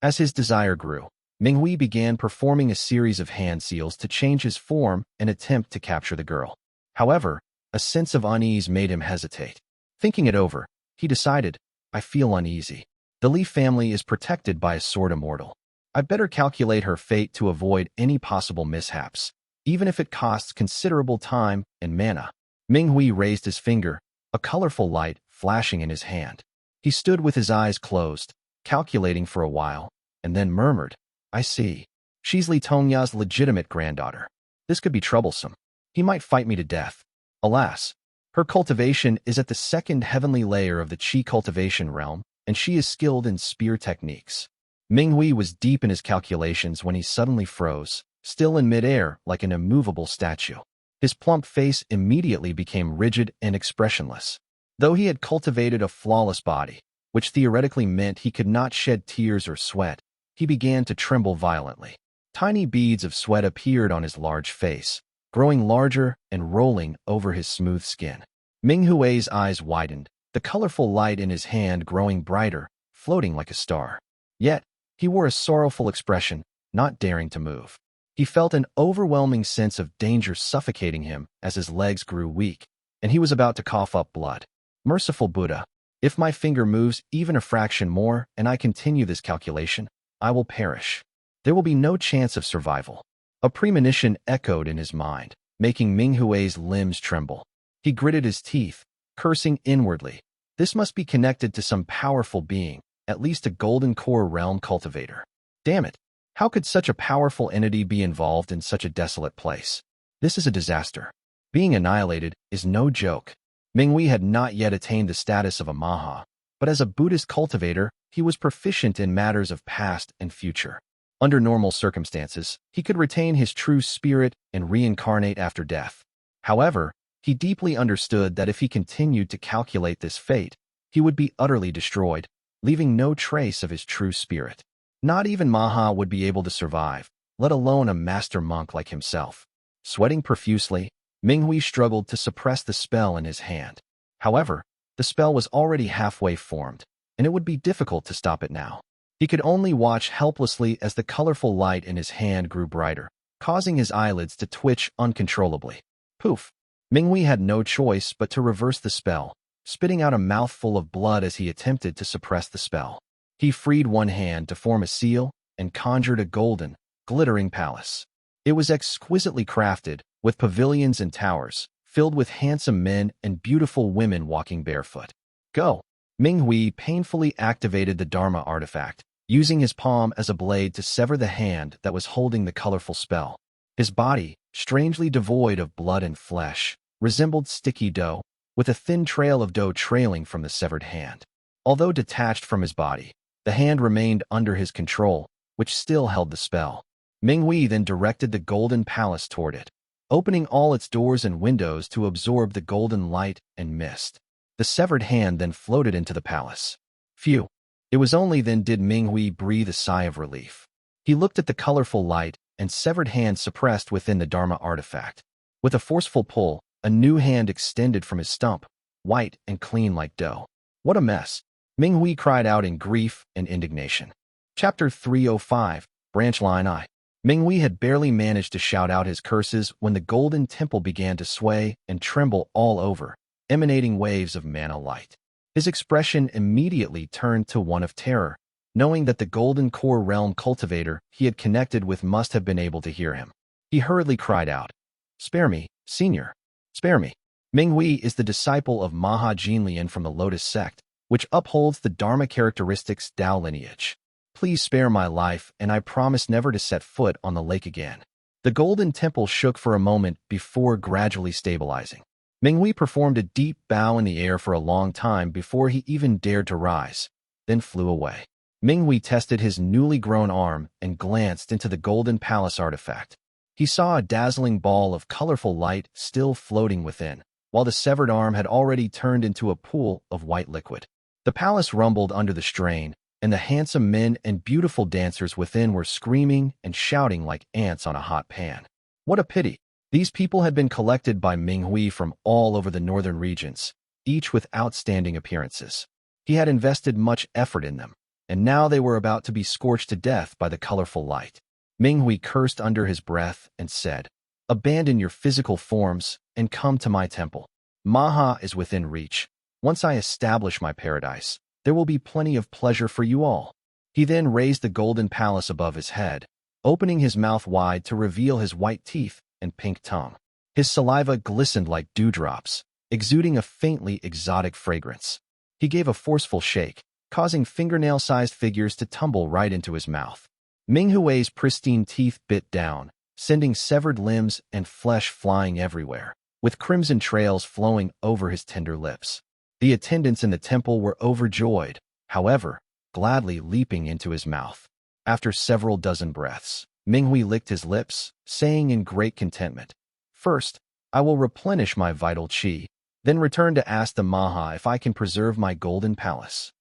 Speaker 1: As his desire grew, Minghui began performing a series of hand seals to change his form and attempt to capture the girl. However, a sense of unease made him hesitate. Thinking it over, he decided, "I feel uneasy. The Li family is protected by a sword immortal. I better calculate her fate to avoid any possible mishaps, even if it costs considerable time and mana." Minghui raised his finger, a colorful light flashing in his hand. He stood with his eyes closed, calculating for a while, and then murmured, "I see. She's Li Tongya's legitimate granddaughter. This could be troublesome. He might fight me to death. Alas, her cultivation is at the second heavenly layer of the Qi cultivation realm, and she is skilled in spear techniques." Minghui was deep in his calculations when he suddenly froze, still in midair like an immovable statue. His plump face immediately became rigid and expressionless. Though he had cultivated a flawless body, which theoretically meant he could not shed tears or sweat, he began to tremble violently. Tiny beads of sweat appeared on his large face, growing larger and rolling over his smooth skin. Minghui's eyes widened, the colorful light in his hand growing brighter, floating like a star. Yet, he wore a sorrowful expression, not daring to move. He felt an overwhelming sense of danger suffocating him as his legs grew weak, and he was about to cough up blood. Merciful Buddha, if my finger moves even a fraction more and I continue this calculation, I will perish. There will be no chance of survival. A premonition echoed in his mind, making Minghui's limbs tremble. He gritted his teeth, cursing inwardly. This must be connected to some powerful being, at least a golden core realm cultivator. Damn it! How could such a powerful entity be involved in such a desolate place? This is a disaster. Being annihilated is no joke. Minghui had not yet attained the status of a Maha, but as a Buddhist cultivator, he was proficient in matters of past and future. Under normal circumstances, he could retain his true spirit and reincarnate after death. However, he deeply understood that if he continued to calculate this fate, he would be utterly destroyed, leaving no trace of his true spirit. Not even Maha would be able to survive, let alone a master monk like himself. Sweating profusely, Minghui struggled to suppress the spell in his hand. However, the spell was already halfway formed, and it would be difficult to stop it now. He could only watch helplessly as the colorful light in his hand grew brighter, causing his eyelids to twitch uncontrollably. Poof! Minghui had no choice but to reverse the spell, spitting out a mouthful of blood as he attempted to suppress the spell. He freed one hand to form a seal and conjured a golden, glittering palace. It was exquisitely crafted, with pavilions and towers, filled with handsome men and beautiful women walking barefoot. Go! Minghui painfully activated the Dharma artifact, using his palm as a blade to sever the hand that was holding the colorful spell. His body, strangely devoid of blood and flesh, resembled sticky dough, with a thin trail of dough trailing from the severed hand. Although detached from his body, the hand remained under his control, which still held the spell. Minghui then directed the golden palace toward it, opening all its doors and windows to absorb the golden light and mist. The severed hand then floated into the palace. Phew! It was only then did Minghui breathe a sigh of relief. He looked at the colorful light and severed hand suppressed within the Dharma artifact. With a forceful pull, a new hand extended from his stump, white and clean like dough. What a mess! Minghui cried out in grief and indignation. Chapter 305, Branch Line I. Minghui had barely managed to shout out his curses when the golden temple began to sway and tremble all over, emanating waves of mana light. His expression immediately turned to one of terror, knowing that the golden core realm cultivator he had connected with must have been able to hear him. He hurriedly cried out, "Spare me, Senior! Spare me!" Minghui is the disciple of Maha Jinlian from the Lotus Sect, which upholds the Dharma characteristics Dao lineage. Please spare my life, and I promise never to set foot on the lake again. The golden temple shook for a moment before gradually stabilizing. Minghui performed a deep bow in the air for a long time before he even dared to rise, then flew away. Minghui tested his newly grown arm and glanced into the golden palace artifact. He saw a dazzling ball of colorful light still floating within, while the severed arm had already turned into a pool of white liquid. The palace rumbled under the strain, and the handsome men and beautiful dancers within were screaming and shouting like ants on a hot pan. What a pity! These people had been collected by Minghui from all over the northern regions, each with outstanding appearances. He had invested much effort in them, and now they were about to be scorched to death by the colorful light. Minghui cursed under his breath and said, "Abandon your physical forms and come to my temple. Maha is within reach. Once I establish my paradise, there will be plenty of pleasure for you all." He then raised the golden palace above his head, opening his mouth wide to reveal his white teeth and pink tongue. His saliva glistened like dewdrops, exuding a faintly exotic fragrance. He gave a forceful shake, causing fingernail-sized figures to tumble right into his mouth. Minghui's pristine teeth bit down, sending severed limbs and flesh flying everywhere, with crimson trails flowing over his tender lips. The attendants in the temple were overjoyed, however, gladly leaping into his mouth. After several dozen breaths, Minghui licked his lips, saying in great contentment, "First, I will replenish my vital qi, then return to ask the Maha if I can preserve my golden palace."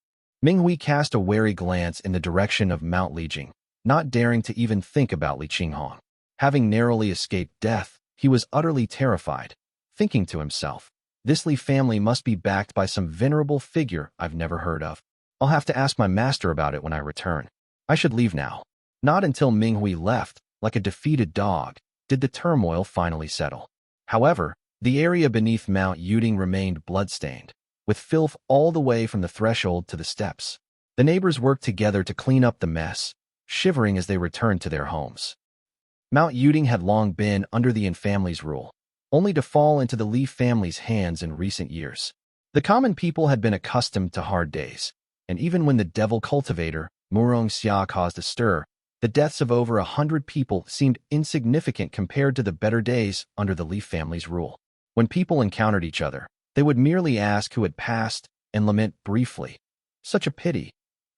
Speaker 1: Minghui cast a wary glance in the direction of Mount Lijing, not daring to even think about Li Qinghong. Having narrowly escaped death, he was utterly terrified, thinking to himself, "This Li family must be backed by some venerable figure I've never heard of. I'll have to ask my master about it when I return. I should leave now." Not until Minghui left, like a defeated dog, did the turmoil finally settle. However, the area beneath Mount Yuzhi remained bloodstained, with filth all the way from the threshold to the steps. The neighbors worked together to clean up the mess, shivering as they returned to their homes. Mount Yuzhi had long been under the Yin family's rule, only to fall into the Li family's hands in recent years. The common people had been accustomed to hard days, and even when the devil cultivator, Murong Xia, caused a stir, the deaths of over 100 people seemed insignificant compared to the better days under the Li family's rule. When people encountered each other, they would merely ask who had passed and lament briefly, "Such a pity.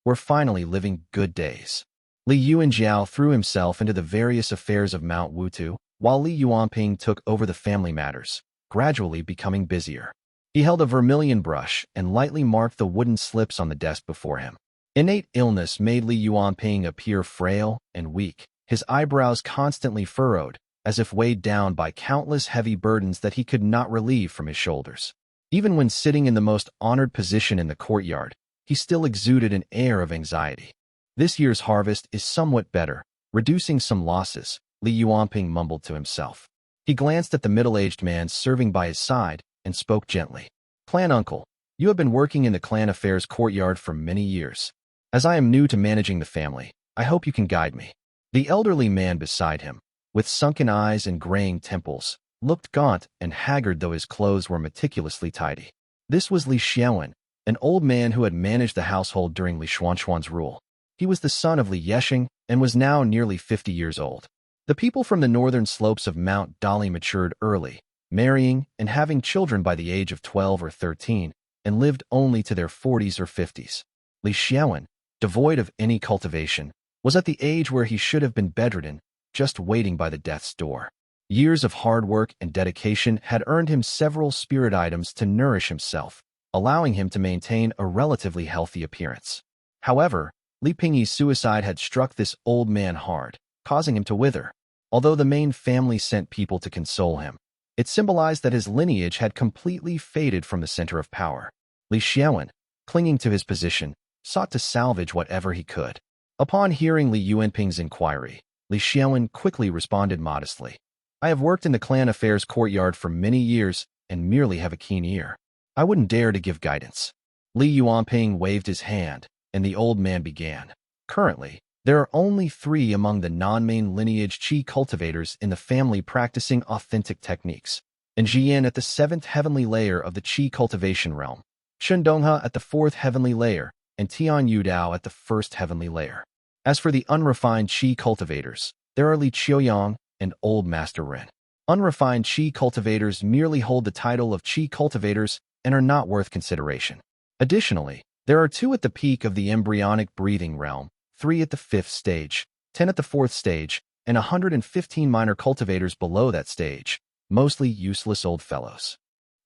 Speaker 1: We're finally living good days." Li Yuanjiao threw himself into the various affairs of Mount Wutu, while Li Yuanping took over the family matters, gradually becoming busier. He held a vermilion brush and lightly marked the wooden slips on the desk before him. Innate illness made Li Yuanping appear frail and weak, his eyebrows constantly furrowed, as if weighed down by countless heavy burdens that he could not relieve from his shoulders. Even when sitting in the most honored position in the courtyard, he still exuded an air of anxiety. "This year's harvest is somewhat better, reducing some losses," Li Yuanping mumbled to himself. He glanced at the middle-aged man serving by his side and spoke gently. "Clan uncle, you have been working in the clan affairs courtyard for many years. As I am new to managing the family, I hope you can guide me." The elderly man beside him, with sunken eyes and graying temples, looked gaunt and haggard though his clothes were meticulously tidy. This was Li Xiaowen, an old man who had managed the household during Li Xuanxuan's rule. He was the son of Li Yesheng and was now nearly 50 years old. The people from the northern slopes of Mount Dali matured early, marrying and having children by the age of 12 or 13, and lived only to their 40s or 50s. Xiaoan, devoid of any cultivation, was at the age where he should have been bedridden, just waiting by the death's door. Years of hard work and dedication had earned him several spirit items to nourish himself, allowing him to maintain a relatively healthy appearance. However, Li Pingyi's suicide had struck this old man hard, causing him to wither. Although the main family sent people to console him, it symbolized that his lineage had completely faded from the center of power. Li Xiaoan, clinging to his position, sought to salvage whatever he could. Upon hearing Li Yuanping's inquiry, Li Xiaoan quickly responded modestly. I have worked in the clan affairs courtyard for many years and merely have a keen ear. I wouldn't dare to give guidance. Li Yuanping waved his hand, and the old man began. Currently, there are only 3 among the non-main lineage Qi cultivators in the family practicing authentic techniques, and Jian at the 7th heavenly layer of the Qi cultivation realm, Chen Donghe at the 4th heavenly layer, and Tian Yudao at the 1st heavenly layer. As for the unrefined Qi cultivators, there are Li Qiuyang and Old Master Ren. Unrefined Qi cultivators merely hold the title of Qi cultivators and are not worth consideration. Additionally, there are 2 at the peak of the embryonic breathing realm, 3 at the 5th stage, 10 at the 4th stage, and 115 minor cultivators below that stage, mostly useless old fellows.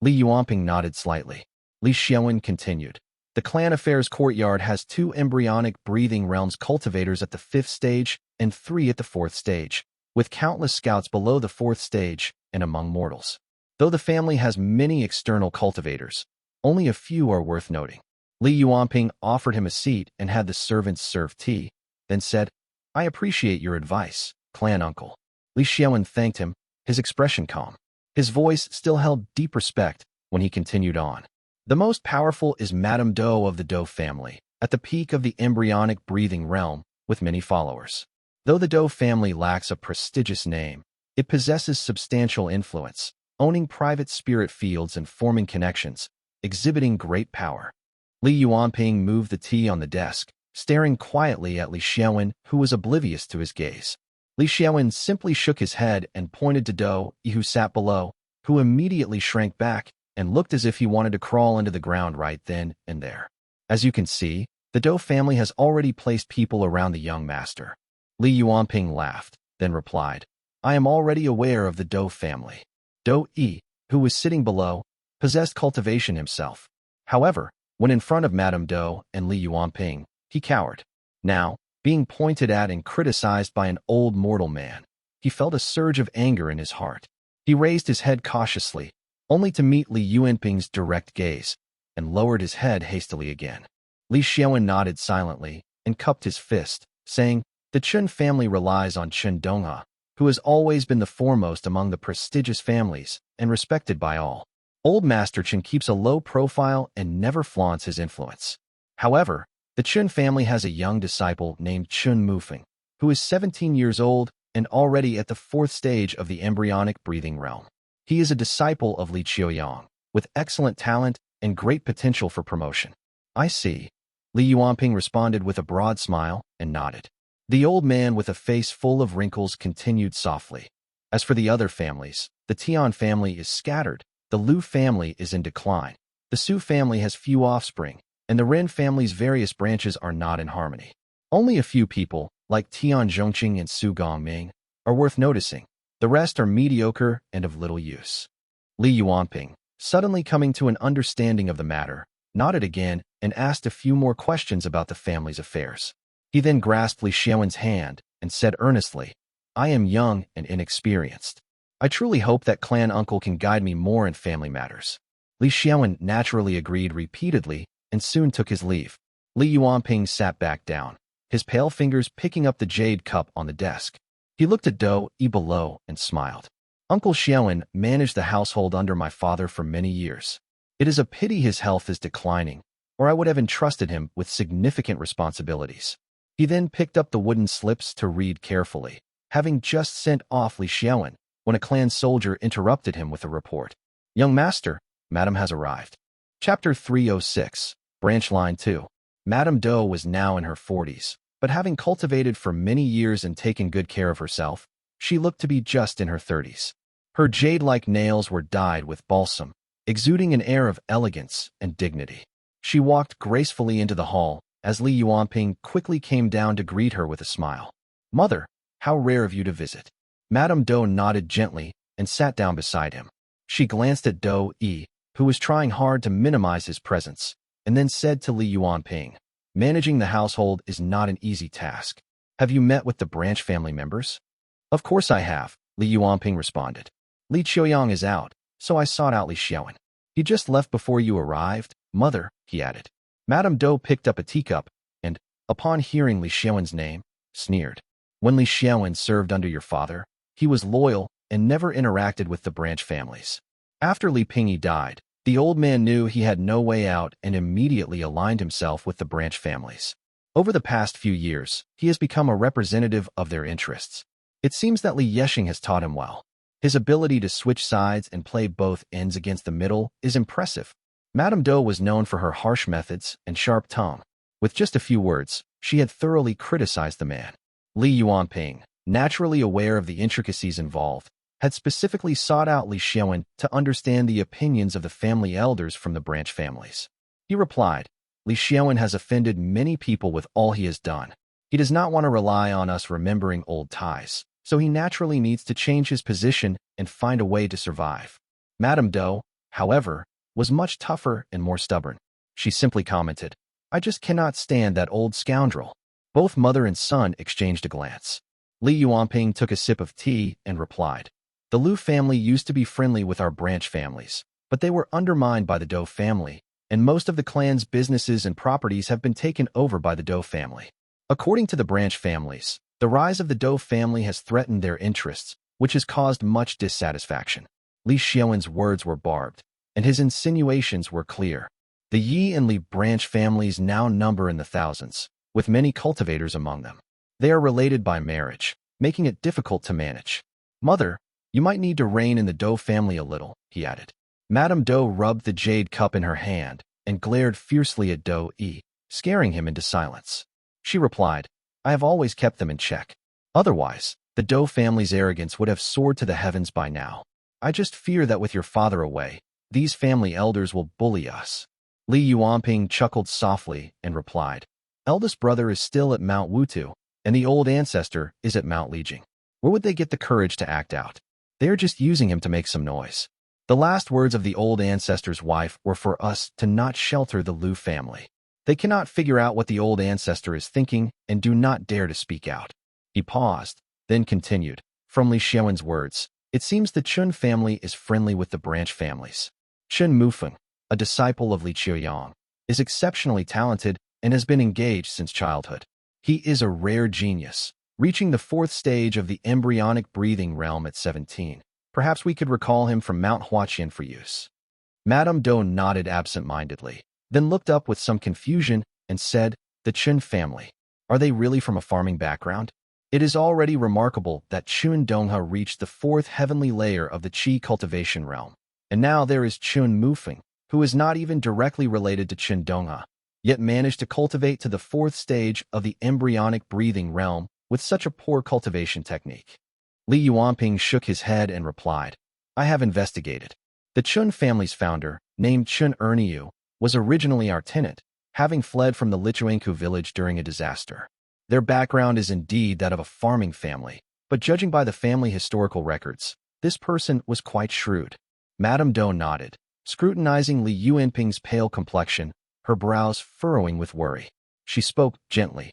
Speaker 1: Li Yuanping nodded slightly. Li Xiaoan continued. The clan affairs courtyard has 2 embryonic breathing realms cultivators at the 5th stage and 3 at the 4th stage, with countless scouts below the 4th stage and among mortals. Though the family has many external cultivators, only a few are worth noting. Li Yuanping offered him a seat and had the servants serve tea, then said, I appreciate your advice, clan uncle. Li Xiaoan thanked him, his expression calm. His voice still held deep respect when he continued on. The most powerful is Madame Dou of the Dou family, at the peak of the embryonic breathing realm, with many followers. Though the Dou family lacks a prestigious name, it possesses substantial influence, owning private spirit fields and forming connections, exhibiting great power. Li Yuanping moved the tea on the desk, staring quietly at Li Xiaoan, who was oblivious to his gaze. Li Xiaoan simply shook his head and pointed to Dou, who sat below, who immediately shrank back and looked as if he wanted to crawl into the ground right then and there. As you can see, the Dou family has already placed people around the young master. Li Yuanping laughed, then replied, I am already aware of the Dou family. Dou, who was sitting below, possessed cultivation himself. However, when in front of Madame Dou and Li Yuanping, he cowered. Now, being pointed at and criticized by an old mortal man, he felt a surge of anger in his heart. He raised his head cautiously, only to meet Li Yuanping's direct gaze, and lowered his head hastily again. Li Xiaoan nodded silently and cupped his fist, saying, The Chen family relies on Chen Donghe, who has always been the foremost among the prestigious families and respected by all. Old Master Chen keeps a low profile and never flaunts his influence. However, the Chen family has a young disciple named Chen Mufeng, who is 17 years old and already at the 4th stage of the embryonic breathing realm. He is a disciple of Li Qiuyang, with excellent talent and great potential for promotion. I see. Li Yuanping responded with a broad smile and nodded. The old man with a face full of wrinkles continued softly. As for the other families, the Tian family is scattered, the Liu family is in decline, the Su family has few offspring, and the Ren family's various branches are not in harmony. Only a few people, like Tian Zhongqing and Su Gongming, are worth noticing. The rest are mediocre and of little use. Li Yuanping, suddenly coming to an understanding of the matter, nodded again and asked a few more questions about the family's affairs. He then grasped Li Xiaoan's hand and said earnestly, I am young and inexperienced. I truly hope that clan uncle can guide me more in family matters. Li Xiaoan naturally agreed repeatedly and soon took his leave. Li Yuanping sat back down, his pale fingers picking up the jade cup on the desk. He looked at Dou below and smiled. Uncle Xiaoan managed the household under my father for many years. It is a pity his health is declining, or I would have entrusted him with significant responsibilities. He then picked up the wooden slips to read carefully, having just sent off Li Xiaoan, when a clan soldier interrupted him with a report. Young master, Madam has arrived. Chapter 306, Branch Line 2. Madame Dou was now in her 40s, but having cultivated for many years and taken good care of herself, she looked to be just in her 30s. Her jade-like nails were dyed with balsam, exuding an air of elegance and dignity. She walked gracefully into the hall as Li Yuanping quickly came down to greet her with a smile. "Mother, how rare of you to visit." Madame Dou nodded gently and sat down beside him. She glanced at Dou Yi, who was trying hard to minimize his presence, and then said to Li Yuanping, "Managing the household is not an easy task. Have you met with the branch family members?" "Of course I have," Li Yuanping responded. "Li Qiuyang is out, so I sought out Li Xiaoan. He just left before you arrived, mother," he added. Madame Dou picked up a teacup and, upon hearing Li Xiaoan's name, sneered. "When Li Xiaoan served under your father, he was loyal and never interacted with the branch families. After Li Pingyi died, the old man knew he had no way out and immediately aligned himself with the branch families. Over the past few years, he has become a representative of their interests. It seems that Li Yexing has taught him well. His ability to switch sides and play both ends against the middle is impressive." Madame Dou was known for her harsh methods and sharp tongue. With just a few words, she had thoroughly criticized the man. Li Yuanping, naturally aware of the intricacies involved, had specifically sought out Li Xiaoan to understand the opinions of the family elders from the branch families. He replied, "Li Xiaoan has offended many people with all he has done. He does not want to rely on us remembering old ties, so he naturally needs to change his position and find a way to survive." Madame Dou, however, was much tougher and more stubborn. She simply commented, "I just cannot stand that old scoundrel." Both mother and son exchanged a glance. Li Yuanping took a sip of tea and replied, "The Lu family used to be friendly with our branch families, but they were undermined by the Dou family, and most of the clan's businesses and properties have been taken over by the Dou family. According to the branch families, the rise of the Dou family has threatened their interests, which has caused much dissatisfaction." Li Xiaoan's words were barbed, and his insinuations were clear. The Yi and Li branch families now number in the thousands, with many cultivators among them. They are related by marriage, making it difficult to manage. "Mother, you might need to rein in the Dou family a little," he added. Madame Dou rubbed the jade cup in her hand and glared fiercely at Dou Yi, scaring him into silence. She replied, "I have always kept them in check. Otherwise, the Dou family's arrogance would have soared to the heavens by now. I just fear that with your father away, these family elders will bully us." Li Yuanping chuckled softly and replied, "Eldest brother is still at Mount Wutu, and the old ancestor is at Mount Lijing. Where would they get the courage to act out? They are just using him to make some noise." The last words of the old ancestor's wife were for us to not shelter the Lu family. They cannot figure out what the old ancestor is thinking and do not dare to speak out. He paused, then continued, "From Li Xiaoan's words, it seems the Chun family is friendly with the branch families. Chun Mufeng, a disciple of Li Qiuyang, is exceptionally talented and has been engaged since childhood. He is a rare genius, reaching the 4th stage of the embryonic breathing realm at 17. Perhaps we could recall him from Mount Huaqian for use." Madame Dou nodded absent-mindedly, then looked up with some confusion and said, "The Chun family. Are they really from a farming background? It is already remarkable that Chun Dongha reached the 4th heavenly layer of the Qi cultivation realm. And now there is Chun Mufeng, who is not even directly related to Chun Dongha, yet managed to cultivate to the 4th stage of the embryonic breathing realm with such a poor cultivation technique." Li Yuanping shook his head and replied, "I have investigated. The Chun family's founder, named Chun Erniu, was originally our tenant, having fled from the Lichuanku village during a disaster. Their background is indeed that of a farming family, but judging by the family historical records, this person was quite shrewd." Madame Dou nodded, scrutinizing Li Yuanping's pale complexion, her brows furrowing with worry. She spoke gently,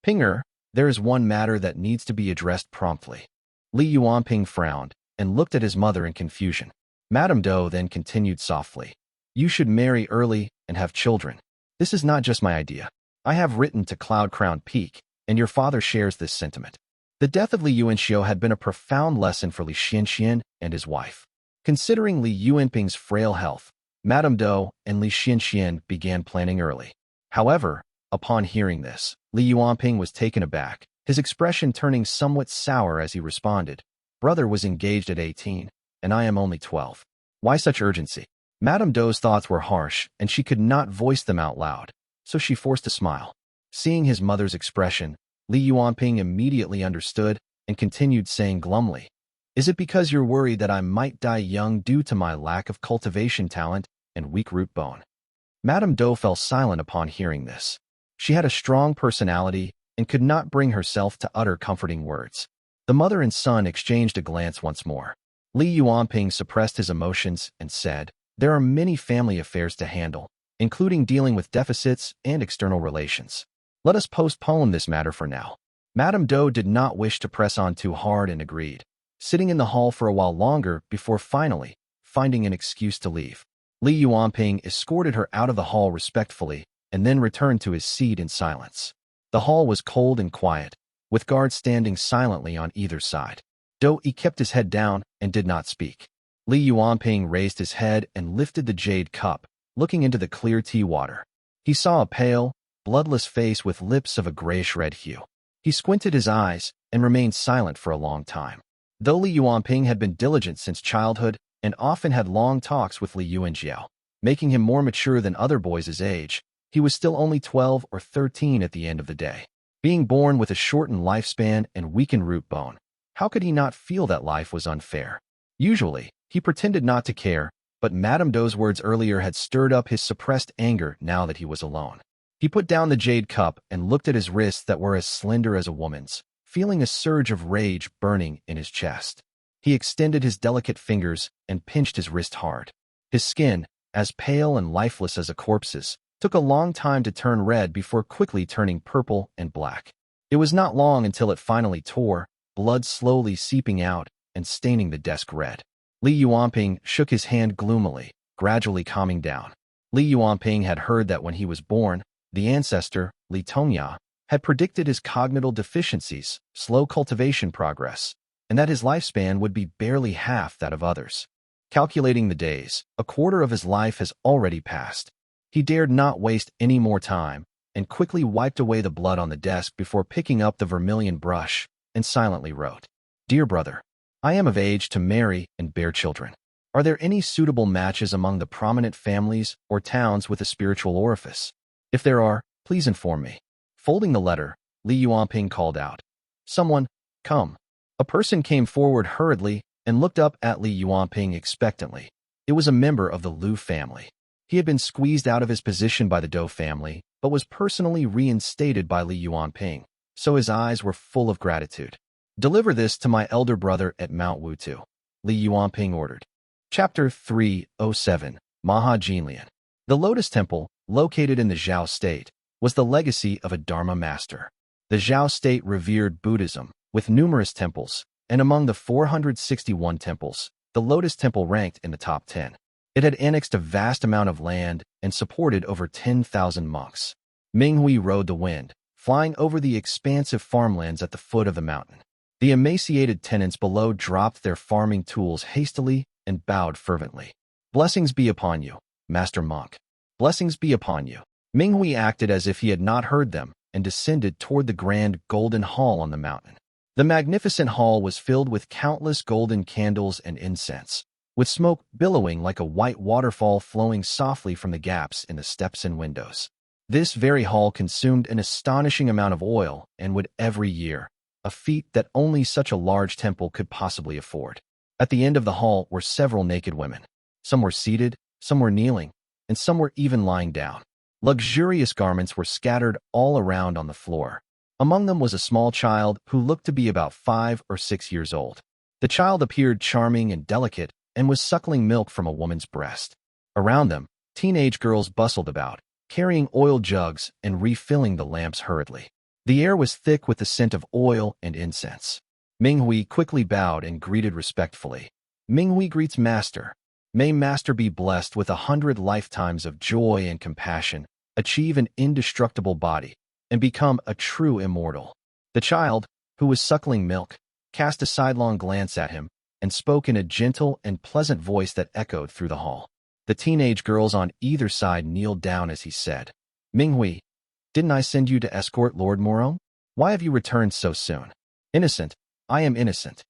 Speaker 1: "Pinger, there is one matter that needs to be addressed promptly." Li Yuanping frowned and looked at his mother in confusion. Madame Dou then continued softly, "You should marry early and have children. This is not just my idea. I have written to Cloud Crown Peak, and your father shares this sentiment." The death of Li Yuanxiu had been a profound lesson for Li Xianxian and his wife. Considering Li Yuanping's frail health, Madame Dou and Li Xianxian began planning early. However, upon hearing this, Li Yuanping was taken aback, his expression turning somewhat sour as he responded, "Brother was engaged at 18, and I am only 12. Why such urgency?" Madame Dou's thoughts were harsh, and she could not voice them out loud, so she forced a smile. Seeing his mother's expression, Li Yuanping immediately understood and continued saying glumly, Is it because you're worried that I might die young due to my lack of cultivation talent and weak root bone? Madame Dou fell silent upon hearing this. She had a strong personality and could not bring herself to utter comforting words. The mother and son exchanged a glance once more. Li Yuanping suppressed his emotions and said, "There are many family affairs to handle, including dealing with deficits and external relations. Let us postpone this matter for now." Madame Dou did not wish to press on too hard and agreed, sitting in the hall for a while longer before finally finding an excuse to leave. Li Yuanping escorted her out of the hall respectfully and then returned to his seat in silence. The hall was cold and quiet, with guards standing silently on either side. Dou kept his head down and did not speak. Li Yuanping raised his head and lifted the jade cup, looking into the clear tea water. He saw a pale, bloodless face with lips of a grayish-red hue. He squinted his eyes and remained silent for a long time. Though Li Yuanping had been diligent since childhood and often had long talks with Li Yu and Xiao, making him more mature than other boys his age, he was still only 12 or 13 at the end of the day. Being born with a shortened lifespan and weakened root bone, how could he not feel that life was unfair? Usually, he pretended not to care, but Madame Dou's words earlier had stirred up his suppressed anger now that he was alone. He put down the jade cup and looked at his wrists that were as slender as a woman's, feeling a surge of rage burning in his chest. He extended his delicate fingers and pinched his wrist hard. His skin, as pale and lifeless as a corpse's, took a long time to turn red before quickly turning purple and black. It was not long until it finally tore, blood slowly seeping out and staining the desk red. Li Yuanping shook his hand gloomily, gradually calming down. Li Yuanping had heard that when he was born, the ancestor, Li Tongya, had predicted his cognitive deficiencies, slow cultivation progress, and that his lifespan would be barely half that of others. Calculating the days, a quarter of his life has already passed. He dared not waste any more time, and quickly wiped away the blood on the desk before picking up the vermilion brush and silently wrote, "Dear brother, I am of age to marry and bear children. Are there any suitable matches among the prominent families or towns with a spiritual orifice? If there are, please inform me." Folding the letter, Li Yuanping called out, "Someone, come." A person came forward hurriedly and looked up at Li Yuanping expectantly. It was a member of the Dou family. He had been squeezed out of his position by the Dou family, but was personally reinstated by Li Yuanping, so his eyes were full of gratitude. "Deliver this to my elder brother at Mount Wutu," Li Yuanping ordered. Chapter 307, Maha Jinlian. The Lotus Temple, located in the Xiao state, was the legacy of a Dharma master. The Xiao state revered Buddhism, with numerous temples, and among the 461 temples, the Lotus Temple ranked in the top 10. It had annexed a vast amount of land and supported over 10,000 monks. Minghui rode the wind, flying over the expansive farmlands at the foot of the mountain. The emaciated tenants below dropped their farming tools hastily and bowed fervently. "Blessings be upon you, Master Monk. Blessings be upon you." Minghui acted as if he had not heard them and descended toward the grand golden hall on the mountain. The magnificent hall was filled with countless golden candles and incense, with smoke billowing like a white waterfall flowing softly from the gaps in the steps and windows. This very hall consumed an astonishing amount of oil and would every year, a feat that only such a large temple could possibly afford. At the end of the hall were several naked women. Some were seated, some were kneeling, and some were even lying down. Luxurious garments were scattered all around on the floor. Among them was a small child who looked to be about 5 or 6 years old. The child appeared charming and delicate and was suckling milk from a woman's breast. Around them, teenage girls bustled about, carrying oil jugs and refilling the lamps hurriedly. The air was thick with the scent of oil and incense. Minghui quickly bowed and greeted respectfully. "Minghui greets Master. May Master be blessed with 100 lifetimes of joy and compassion, achieve an indestructible body, and become a true immortal." The child, who was suckling milk, cast a sidelong glance at him and spoke in a gentle and pleasant voice that echoed through the hall. The teenage girls on either side kneeled down as he said, "Minghui, didn't I send you to escort Lord Moro? Why have you returned so soon?" "Innocent, I am innocent,"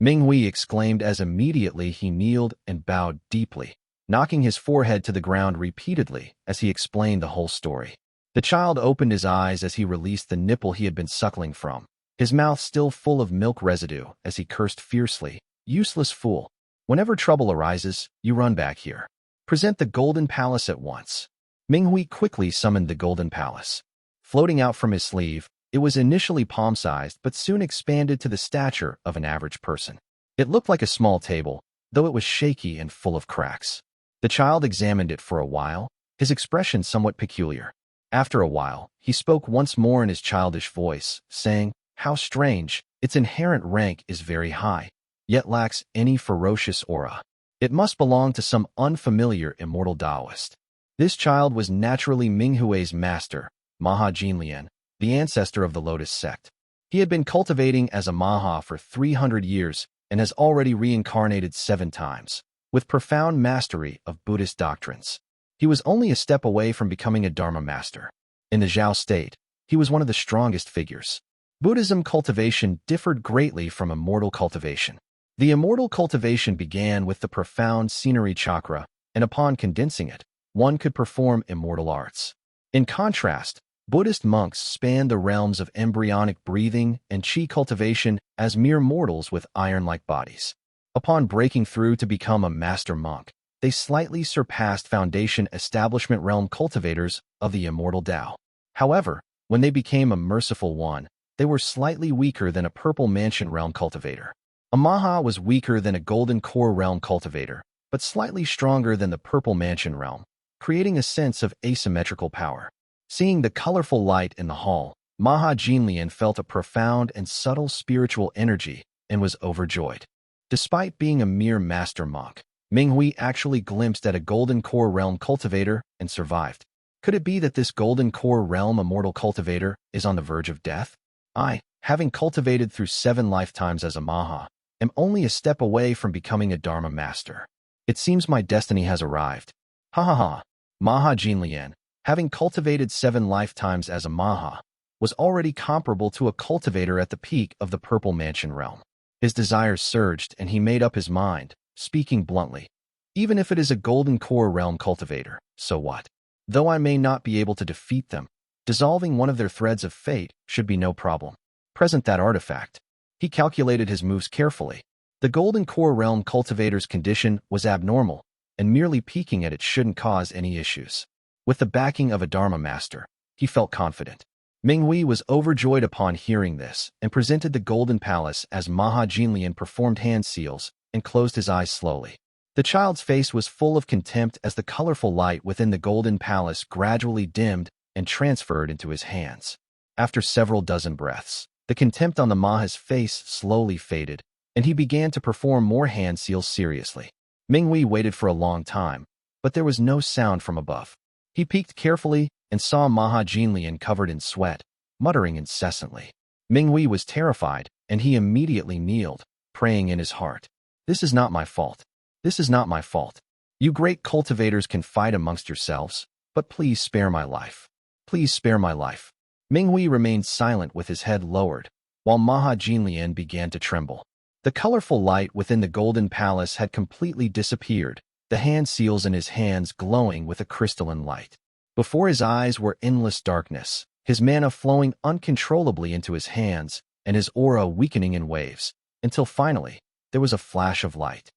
Speaker 1: Minghui exclaimed as immediately he kneeled and bowed deeply, knocking his forehead to the ground repeatedly as he explained the whole story. The child opened his eyes as he released the nipple he had been suckling from, his mouth still full of milk residue as he cursed fiercely, Useless fool. Whenever trouble arises, you run back here. Present the Golden Palace at once. Minghui quickly summoned the Golden Palace. Floating out from his sleeve, it was initially palm-sized but soon expanded to the stature of an average person. It looked like a small table, though it was shaky and full of cracks. The child examined it for a while, his expression somewhat peculiar. After a while, he spoke once more in his childish voice, saying, "How strange, its inherent rank is very high, yet lacks any ferocious aura. It must belong to some unfamiliar immortal Taoist." This child was naturally Minghui's master, Maha Jinlian, the ancestor of the Lotus Sect. He had been cultivating as a Maha for 300 years and has already reincarnated 7 times, with profound mastery of Buddhist doctrines. He was only a step away from becoming a Dharma master. In the Xiao state, he was one of the strongest figures. Buddhism cultivation differed greatly from immortal cultivation. The immortal cultivation began with the profound scenery chakra, and upon condensing it, one could perform immortal arts. In contrast, Buddhist monks spanned the realms of embryonic breathing and qi cultivation as mere mortals with iron-like bodies. Upon breaking through to become a master monk, they slightly surpassed foundation establishment realm cultivators of the immortal Tao. However, when they became a merciful one, they were slightly weaker than a purple mansion realm cultivator. A Maha was weaker than a golden core realm cultivator, but slightly stronger than the purple mansion realm, creating a sense of asymmetrical power. Seeing the colorful light in the hall, Maha Jinlian felt a profound and subtle spiritual energy and was overjoyed. Despite being a mere master monk, Minghui actually glimpsed at a golden core realm cultivator and survived. Could it be that this golden core realm immortal cultivator is on the verge of death? I, having cultivated through 7 lifetimes as a Maha, am only a step away from becoming a Dharma master. It seems my destiny has arrived. Ha ha ha. Maha Jinlian, having cultivated 7 lifetimes as a Maha, was already comparable to a cultivator at the peak of the Purple Mansion realm. His desires surged and he made up his mind, speaking bluntly. Even if it is a golden core realm cultivator, so what? Though I may not be able to defeat them, dissolving one of their threads of fate should be no problem. Present that artifact. He calculated his moves carefully. The golden core realm cultivator's condition was abnormal, and merely peeking at it shouldn't cause any issues. With the backing of a Dharma master, he felt confident. Minghui was overjoyed upon hearing this and presented the Golden Palace as Maha Jinlian performed hand seals and closed his eyes slowly. The child's face was full of contempt as the colorful light within the Golden Palace gradually dimmed and transferred into his hands. After several dozen breaths, the contempt on the Maha's face slowly faded, and he began to perform more hand seals seriously. Minghui waited for a long time, but there was no sound from above. He peeked carefully and saw Maha Jinlian covered in sweat, muttering incessantly. Minghui was terrified, and he immediately kneeled, praying in his heart. This is not my fault. This is not my fault. You great cultivators can fight amongst yourselves, but please spare my life. Please spare my life. Minghui remained silent with his head lowered, while Maha Jinlian began to tremble. The colorful light within the Golden Palace had completely disappeared, the hand seals in his hands glowing with a crystalline light. Before his eyes were endless darkness, his mana flowing uncontrollably into his hands, and his aura weakening in waves, until finally, there was a flash of light.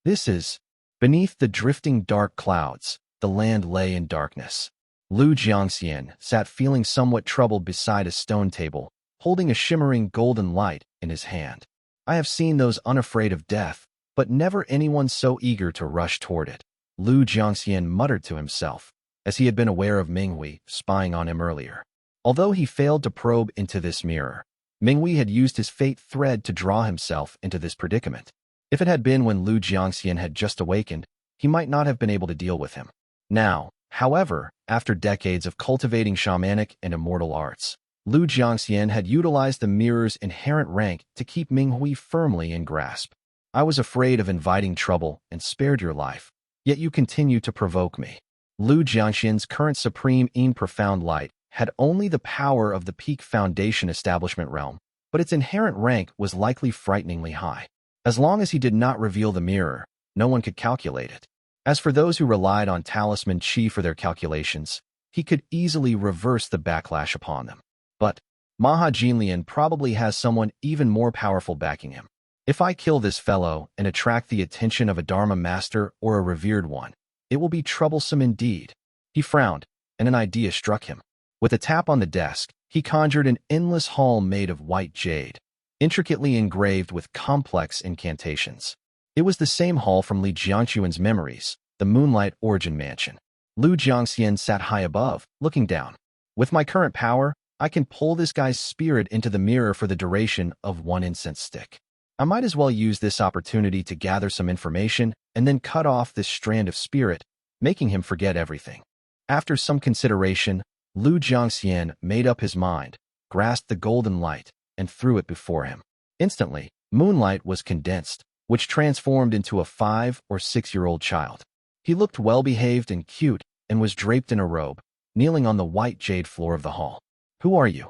Speaker 1: This is, beneath the drifting dark clouds, the land lay in darkness. Lu Jiangxian sat feeling somewhat troubled beside a stone table, holding a shimmering golden light in his hand. I have seen those unafraid of death, but never anyone so eager to rush toward it, Lu Jiangxian muttered to himself, as he had been aware of Minghui spying on him earlier. Although he failed to probe into this mirror, Minghui had used his fate thread to draw himself into this predicament. If it had been when Lu Jiangxian had just awakened, he might not have been able to deal with him. Now, however, after decades of cultivating shamanic and immortal arts, Lu Jiangxian had utilized the mirror's inherent rank to keep Minghui firmly in grasp. I was afraid of inviting trouble and spared your life, yet you continue to provoke me. Lu Jiangxian's current supreme in profound light had only the power of the peak foundation establishment realm, but its inherent rank was likely frighteningly high. As long as he did not reveal the mirror, no one could calculate it. As for those who relied on talisman qi for their calculations, he could easily reverse the backlash upon them. But Maha Jinlian probably has someone even more powerful backing him. If I kill this fellow and attract the attention of a Dharma master or a revered one, it will be troublesome indeed. He frowned, and an idea struck him. With a tap on the desk, he conjured an endless hall made of white jade, intricately engraved with complex incantations. It was the same hall from Li Jiangxuan's memories, the Moonlight Origin Mansion. Lu Jiangxian sat high above, looking down. With my current power, I can pull this guy's spirit into the mirror for the duration of one incense stick. I might as well use this opportunity to gather some information and then cut off this strand of spirit, making him forget everything. After some consideration, Lu Jiangxian made up his mind, grasped the golden light, and threw it before him. Instantly, moonlight was condensed, which transformed into a 5- or 6-year-old child. He looked well-behaved and cute and was draped in a robe, kneeling on the white jade floor of the hall. "Who are you?"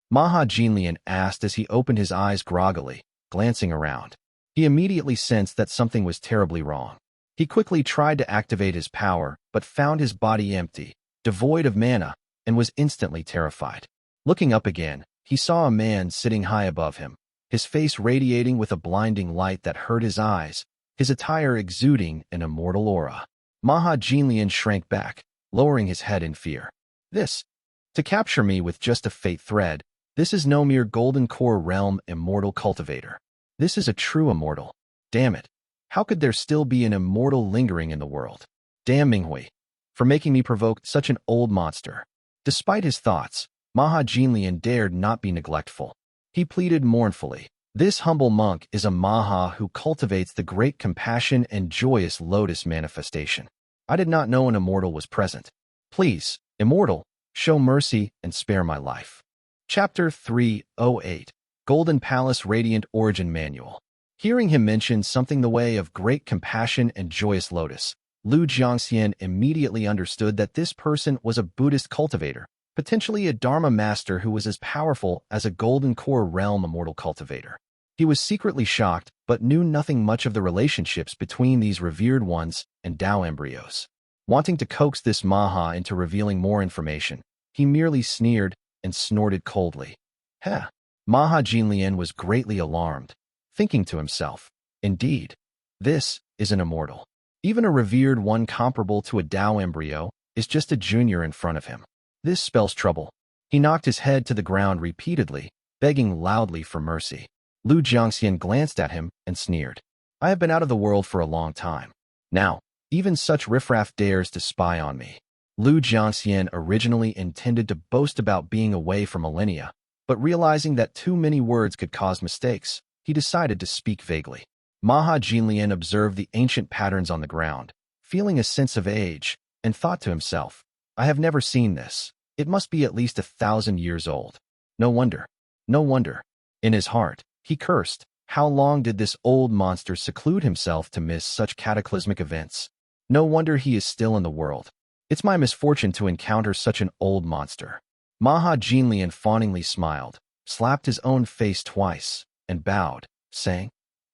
Speaker 1: Maha Jinlian asked as he opened his eyes groggily, glancing around. He immediately sensed that something was terribly wrong. He quickly tried to activate his power, but found his body empty, devoid of mana, and was instantly terrified. Looking up again, he saw a man sitting high above him, his face radiating with a blinding light that hurt his eyes, his attire exuding an immortal aura. Maha Jinlian shrank back, lowering his head in fear. To capture me with just a fate thread, this is no mere golden core realm immortal cultivator. This is a true immortal. Damn it. How could there still be an immortal lingering in the world? Damn Minghui, for making me provoke such an old monster. Despite his thoughts, Maha Jinlian dared not be neglectful. He pleaded mournfully. This humble monk is a Maha who cultivates the great compassion and joyous lotus manifestation. I did not know an immortal was present. Please, immortal, show mercy and spare my life. Chapter 308, Golden Palace Radiant Origin Manual. Hearing him mention something the way of great compassion and joyous lotus, Lu Jiangxian immediately understood that this person was a Buddhist cultivator, potentially a Dharma master who was as powerful as a golden core realm immortal cultivator. He was secretly shocked, but knew nothing much of the relationships between these revered ones and Dao embryos. Wanting to coax this Maha into revealing more information, he merely sneered and snorted coldly. Heh. Maha Jinlian was greatly alarmed, thinking to himself, indeed, this is an immortal. Even a revered one comparable to a Dao embryo is just a junior in front of him. This spells trouble. He knocked his head to the ground repeatedly, begging loudly for mercy. Lu Jiangxian glanced at him and sneered. I have been out of the world for a long time. Now, even such riffraff dares to spy on me. Lu Jiangxian originally intended to boast about being away for millennia, but realizing that too many words could cause mistakes, he decided to speak vaguely. Maha Jinlian observed the ancient patterns on the ground, feeling a sense of age, and thought to himself, I have never seen this. It must be at least 1,000 years old. No wonder. No wonder. In his heart, he cursed. How long did this old monster seclude himself to miss such cataclysmic events? No wonder he is still in the world. It's my misfortune to encounter such an old monster. Maha Jinlian fawningly smiled, slapped his own face twice, and bowed, saying,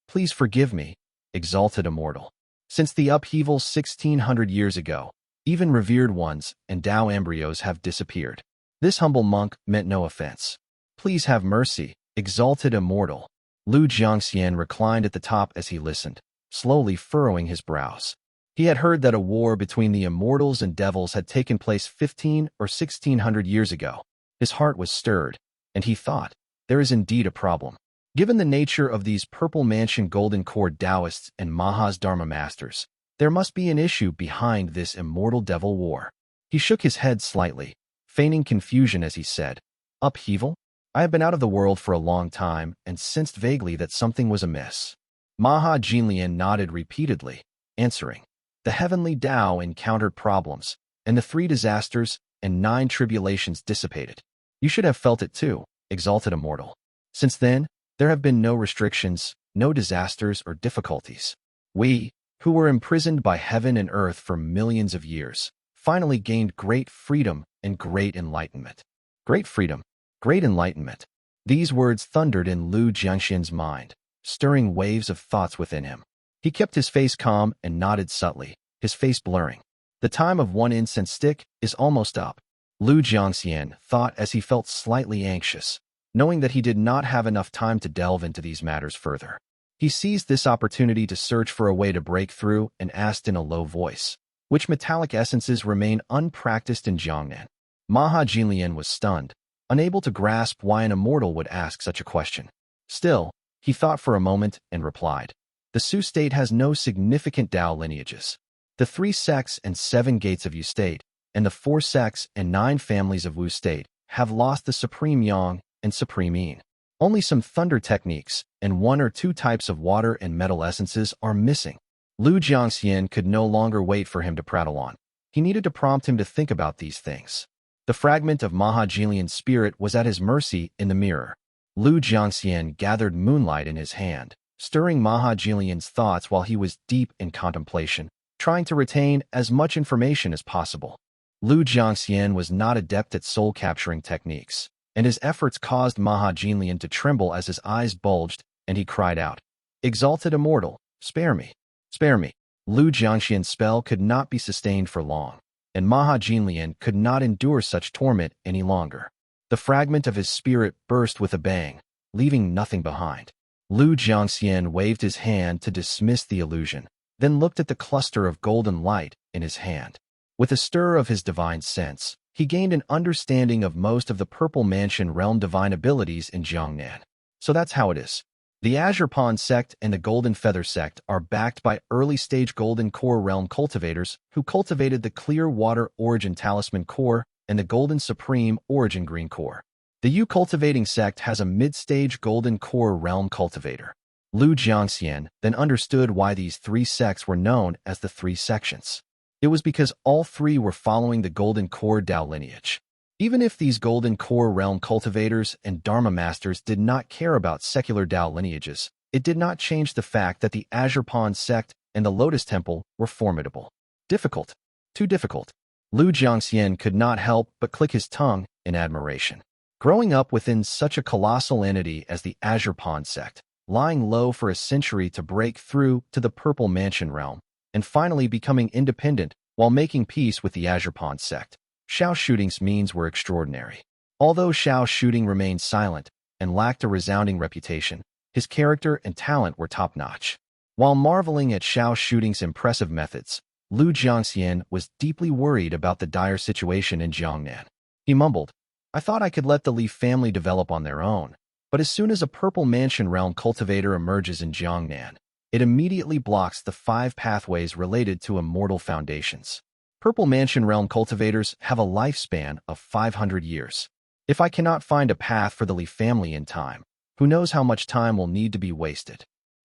Speaker 1: Please forgive me, exalted immortal. Since the upheaval 1,600 years ago, even revered ones and Dao embryos have disappeared. This humble monk meant no offense. Please have mercy, exalted immortal. Lu Jiangxian reclined at the top as he listened, slowly furrowing his brows. He had heard that a war between the immortals and devils had taken place 1,500 or 1,600 years ago. His heart was stirred, and he thought, there is indeed a problem. Given the nature of these Purple Mansion Golden Core Taoists and Maha's Dharma Masters, there must be an issue behind this immortal devil war. He shook his head slightly, feigning confusion as he said, Upheaval? I have been out of the world for a long time and sensed vaguely that something was amiss. Maha Jinlian nodded repeatedly, answering, The heavenly Tao encountered problems, and the 3 disasters and 9 tribulations dissipated. You should have felt it too, exalted immortal. Since then, there have been no restrictions, no disasters or difficulties. We, who were imprisoned by heaven and earth for millions of years, finally gained great freedom and great enlightenment. Great freedom, great enlightenment. These words thundered in Lu Jiangxian's mind, stirring waves of thoughts within him. He kept his face calm and nodded subtly, his face blurring. The time of one incense stick is almost up. Lu Jiangxian thought as he felt slightly anxious, knowing that he did not have enough time to delve into these matters further. He seized this opportunity to search for a way to break through and asked in a low voice, which metallic essences remain unpracticed in Jiang Yan? Maha Jinlian was stunned, unable to grasp why an immortal would ask such a question. Still, he thought for a moment and replied, the Su state has no significant Dao lineages. The 3 sects and 7 gates of Yu state, and the 4 sects and 9 families of Wu state, have lost the supreme Yang and supreme Yin. Only some thunder techniques and 1 or 2 types of water and metal essences are missing. Lu Jiangxian could no longer wait for him to prattle on. He needed to prompt him to think about these things. The fragment of Maha Jinlian's spirit was at his mercy in the mirror. Lu Jiangxian gathered moonlight in his hand, stirring Maha Jinlian's thoughts while he was deep in contemplation, trying to retain as much information as possible. Lu Jiangxian was not adept at soul-capturing techniques, and his efforts caused Maha Jinlian to tremble as his eyes bulged, and he cried out, Exalted Immortal, spare me, spare me. Lu Jiangxian's spell could not be sustained for long, and Maha Jinlian could not endure such torment any longer. The fragment of his spirit burst with a bang, leaving nothing behind. Lu Jiangxian waved his hand to dismiss the illusion, then looked at the cluster of golden light in his hand. With a stir of his divine sense, he gained an understanding of most of the Purple Mansion realm divine abilities in Jiang Yan. So that's how it is. The Azure Pond Sect and the Golden Feather Sect are backed by early-stage Golden Core realm cultivators who cultivated the Clear Water Origin Talisman Core and the Golden Supreme Origin Green Core. The Yu Cultivating Sect has a mid-stage Golden Core realm cultivator. Lu Jiangxian then understood why these 3 sects were known as the 3 sections. It was because all 3 were following the Golden Core Dao lineage. Even if these Golden Core realm cultivators and Dharma masters did not care about secular Dao lineages, it did not change the fact that the Azure Pond Sect and the Lotus Temple were formidable. Difficult. Too difficult. Lu Jiangxian could not help but click his tongue in admiration. Growing up within such a colossal entity as the Azure Pond Sect, lying low for a century to break through to the Purple Mansion realm, and finally becoming independent while making peace with the Azure Pond Sect, Xiao Shooting's means were extraordinary. Although Xiao Shooting remained silent and lacked a resounding reputation, his character and talent were top-notch. While marveling at Xiao Shooting's impressive methods, Lu Jiangxian was deeply worried about the dire situation in Jiangnan. He mumbled, I thought I could let the Li family develop on their own, but as soon as a Purple Mansion realm cultivator emerges in Jiangnan, it immediately blocks the 5 pathways related to immortal foundations. Purple Mansion realm cultivators have a lifespan of 500 years. If I cannot find a path for the Li family in time, who knows how much time will need to be wasted?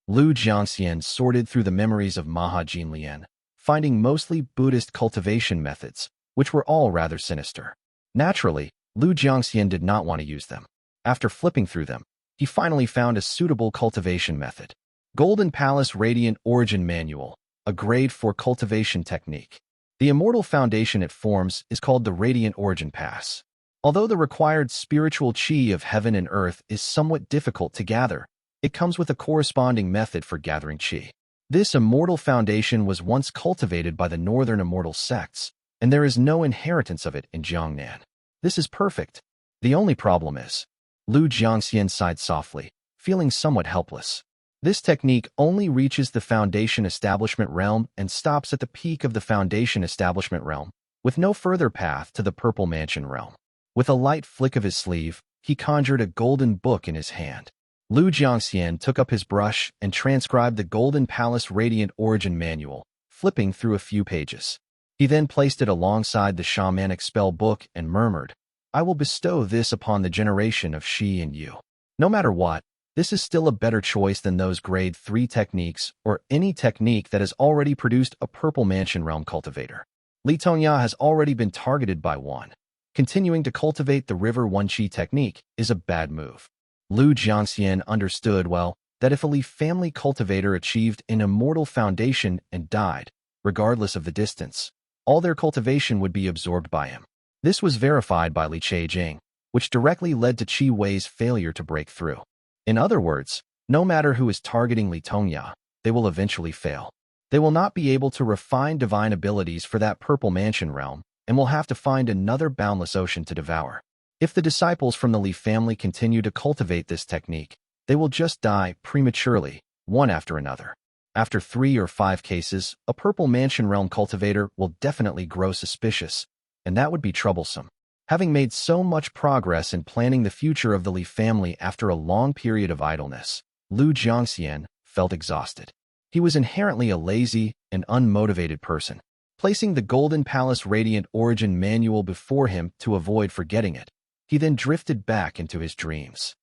Speaker 1: Lu Jiangxian sorted through the memories of Maha Jinlian, finding mostly Buddhist cultivation methods, which were all rather sinister. Naturally, Lu Jiangxian did not want to use them. After flipping through them, he finally found a suitable cultivation method. Golden Palace Radiant Origin Manual, a grade 4 cultivation technique. The immortal foundation it forms is called the Radiant Origin Pass. Although the required spiritual chi of heaven and earth is somewhat difficult to gather, it comes with a corresponding method for gathering chi. This immortal foundation was once cultivated by the northern immortal sects, and there is no inheritance of it in Jiangnan. This is perfect. The only problem is, Lu Jiangxian sighed softly, feeling somewhat helpless. This technique only reaches the Foundation Establishment realm and stops at the peak of the Foundation Establishment realm, with no further path to the Purple Mansion realm. With a light flick of his sleeve, he conjured a golden book in his hand. Lu Jiangxian took up his brush and transcribed the Golden Palace Radiant Origin Manual, flipping through a few pages. He then placed it alongside the shamanic spell book and murmured, I will bestow this upon the generation of Shi and Yu. No matter what, this is still a better choice than those grade 3 techniques or any technique that has already produced a Purple Mansion realm cultivator. Li Tongya has already been targeted by one. Continuing to cultivate the River One Chi technique is a bad move. Lu Jiangxian understood well that if a Li family cultivator achieved an immortal foundation and died, regardless of the distance, all their cultivation would be absorbed by him. This was verified by Li Cheijing, which directly led to Qi Wei's failure to break through. In other words, no matter who is targeting Li Tongya, they will eventually fail. They will not be able to refine divine abilities for that Purple Mansion realm, and will have to find another boundless ocean to devour. If the disciples from the Li family continue to cultivate this technique, they will just die prematurely, one after another. After 3 or 5 cases, a Purple Mansion Realm cultivator will definitely grow suspicious, and that would be troublesome. Having made so much progress in planning the future of the Li family after a long period of idleness, Lu Jiangxian felt exhausted. He was inherently a lazy and unmotivated person. Placing the Golden Palace Radiant Origin manual before him to avoid forgetting it, he then drifted back into his dreams.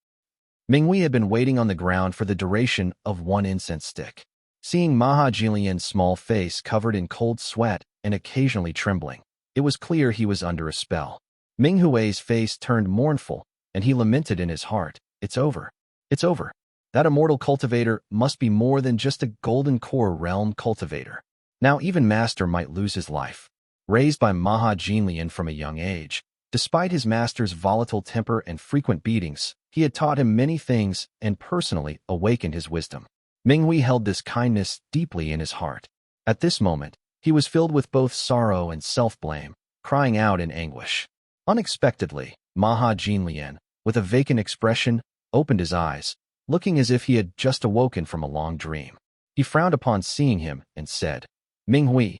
Speaker 1: Minghui had been waiting on the ground for the duration of one incense stick. Seeing Maha Jinlian's small face covered in cold sweat and occasionally trembling, it was clear he was under a spell. Minghui's face turned mournful, and he lamented in his heart, "It's over. It's over. That immortal cultivator must be more than just a golden core realm cultivator. Now even Master might lose his life." Raised by Maha Jinlian from a young age, despite his master's volatile temper and frequent beatings, he had taught him many things and personally awakened his wisdom. Minghui held this kindness deeply in his heart. At this moment, he was filled with both sorrow and self-blame, crying out in anguish. Unexpectedly, Maha Jinlian, with a vacant expression, opened his eyes, looking as if he had just awoken from a long dream. He frowned upon seeing him and said, "Minghui,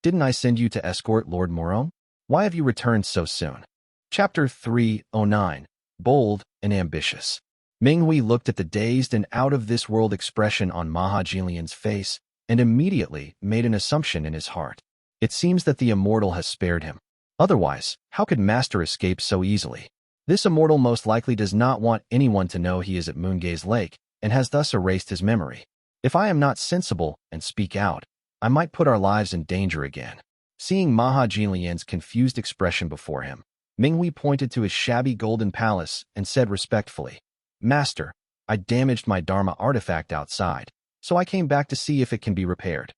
Speaker 1: didn't I send you to escort Lord Morong? Why have you returned so soon?" Chapter 309, Bold and Ambitious. Minghui looked at the dazed and out-of-this-world expression on Maha Jinlian's face and immediately made an assumption in his heart. It seems that the immortal has spared him. Otherwise, how could Master escape so easily? This immortal most likely does not want anyone to know he is at Moongaze Lake and has thus erased his memory. If I am not sensible and speak out, I might put our lives in danger again. Seeing Maha Jinlian's confused expression before him, Minghui pointed to his shabby golden palace and said respectfully, "Master, I damaged my Dharma artifact outside, so I came back to see if it can be repaired."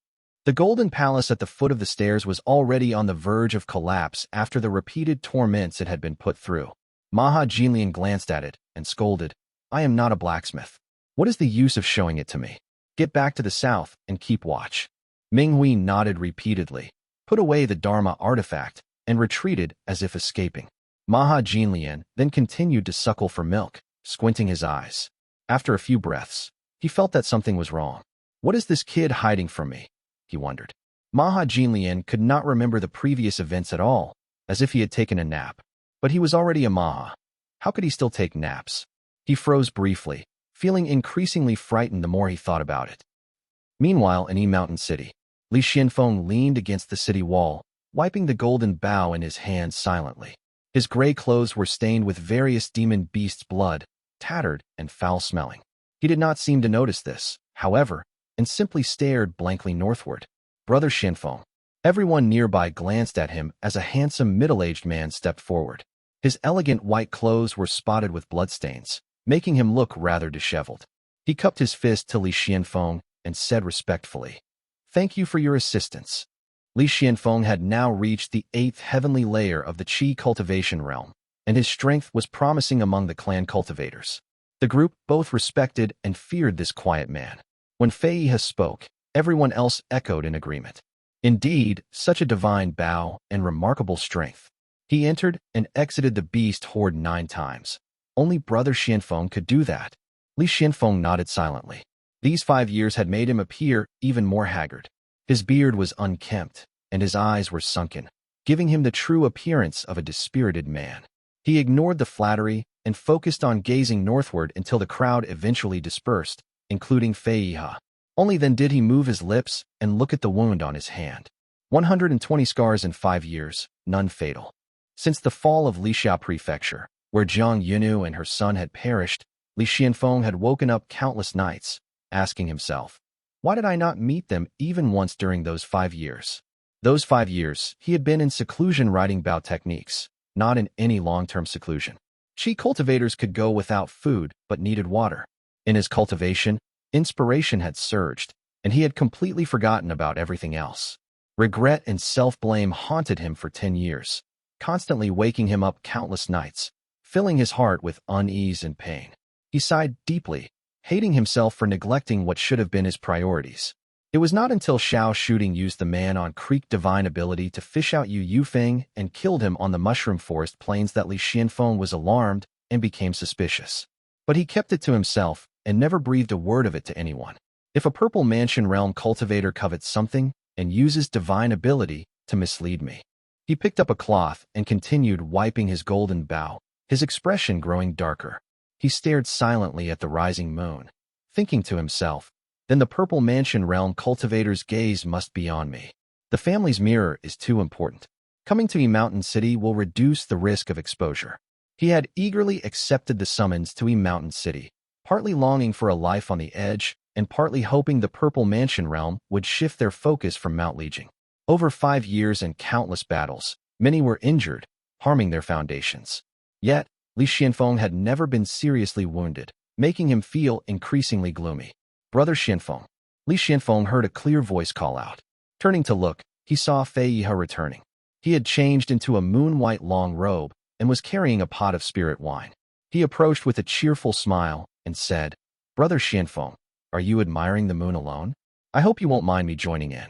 Speaker 1: The golden palace at the foot of the stairs was already on the verge of collapse after the repeated torments it had been put through. Maha Jinlian glanced at it and scolded, "I am not a blacksmith. What is the use of showing it to me? Get back to the south and keep watch." Minghui nodded repeatedly, put away the Dharma artifact, and retreated as if escaping. Maha Jinlian then continued to suckle for milk, squinting his eyes. After a few breaths, he felt that something was wrong. "What is this kid hiding from me?" he wondered. Maha Jinlian could not remember the previous events at all, as if he had taken a nap. But he was already a Maha. How could he still take naps? He froze briefly, feeling increasingly frightened the more he thought about it. Meanwhile, in Mountain City, Li Xianfeng leaned against the city wall, wiping the golden bow in his hands silently. His gray clothes were stained with various demon beasts' blood, tattered and foul-smelling. He did not seem to notice this, however, and simply stared blankly northward. "Brother Xianfeng." Everyone nearby glanced at him as a handsome middle-aged man stepped forward. His elegant white clothes were spotted with bloodstains, making him look rather disheveled. He cupped his fist to Li Xianfeng and said respectfully, "Thank you for your assistance." Li Xianfeng had now reached the 8th heavenly layer of the Qi cultivation realm, and his strength was promising among the clan cultivators. The group both respected and feared this quiet man. When Feihe spoke, everyone else echoed in agreement. Indeed, such a divine bow and remarkable strength. He entered and exited the beast horde 9 times. Only Brother Xianfeng could do that. Li Xianfeng nodded silently. These 5 years had made him appear even more haggard. His beard was unkempt, and his eyes were sunken, giving him the true appearance of a dispirited man. He ignored the flattery and focused on gazing northward until the crowd eventually dispersed, including Feihe. Only then did he move his lips and look at the wound on his hand. 120 scars in 5 years, none fatal. Since the fall of Lixiao Prefecture, where Jiang Yan and her son had perished, Li Xianfeng had woken up countless nights, asking himself, why did I not meet them even once during those 5 years? Those 5 years, he had been in seclusion writing Bao techniques, not in any long-term seclusion. Qi cultivators could go without food but needed water. In his cultivation, inspiration had surged, and he had completely forgotten about everything else. Regret and self-blame haunted him for 10 years, constantly waking him up countless nights, filling his heart with unease and pain. He sighed deeply, hating himself for neglecting what should have been his priorities. It was not until Xiao shooting used the man on Creek divine ability to fish out Yu Yufeng and killed him on the mushroom forest plains that Li Xianfeng was alarmed and became suspicious. But he kept it to himself and never breathed a word of it to anyone. If a purple mansion realm cultivator covets something and uses divine ability to mislead me. He picked up a cloth and continued wiping his golden bow, his expression growing darker. He stared silently at the rising moon, thinking to himself, then the purple mansion realm cultivator's gaze must be on me. The family's mirror is too important. Coming to Mountain City will reduce the risk of exposure. He had eagerly accepted the summons to Mountain City, partly longing for a life on the edge and partly hoping the purple mansion realm would shift their focus from Mount Lijiang. Over 5 years and countless battles, many were injured, harming their foundations. Yet, Li Xianfeng had never been seriously wounded, making him feel increasingly gloomy. Brother Xianfeng. Li Xianfeng heard a clear voice call out. Turning to look, he saw Fei Yihe returning. He had changed into a moon-white long robe and was carrying a pot of spirit wine. He approached with a cheerful smile and said, Brother Xianfeng, are you admiring the moon alone? I hope you won't mind me joining in.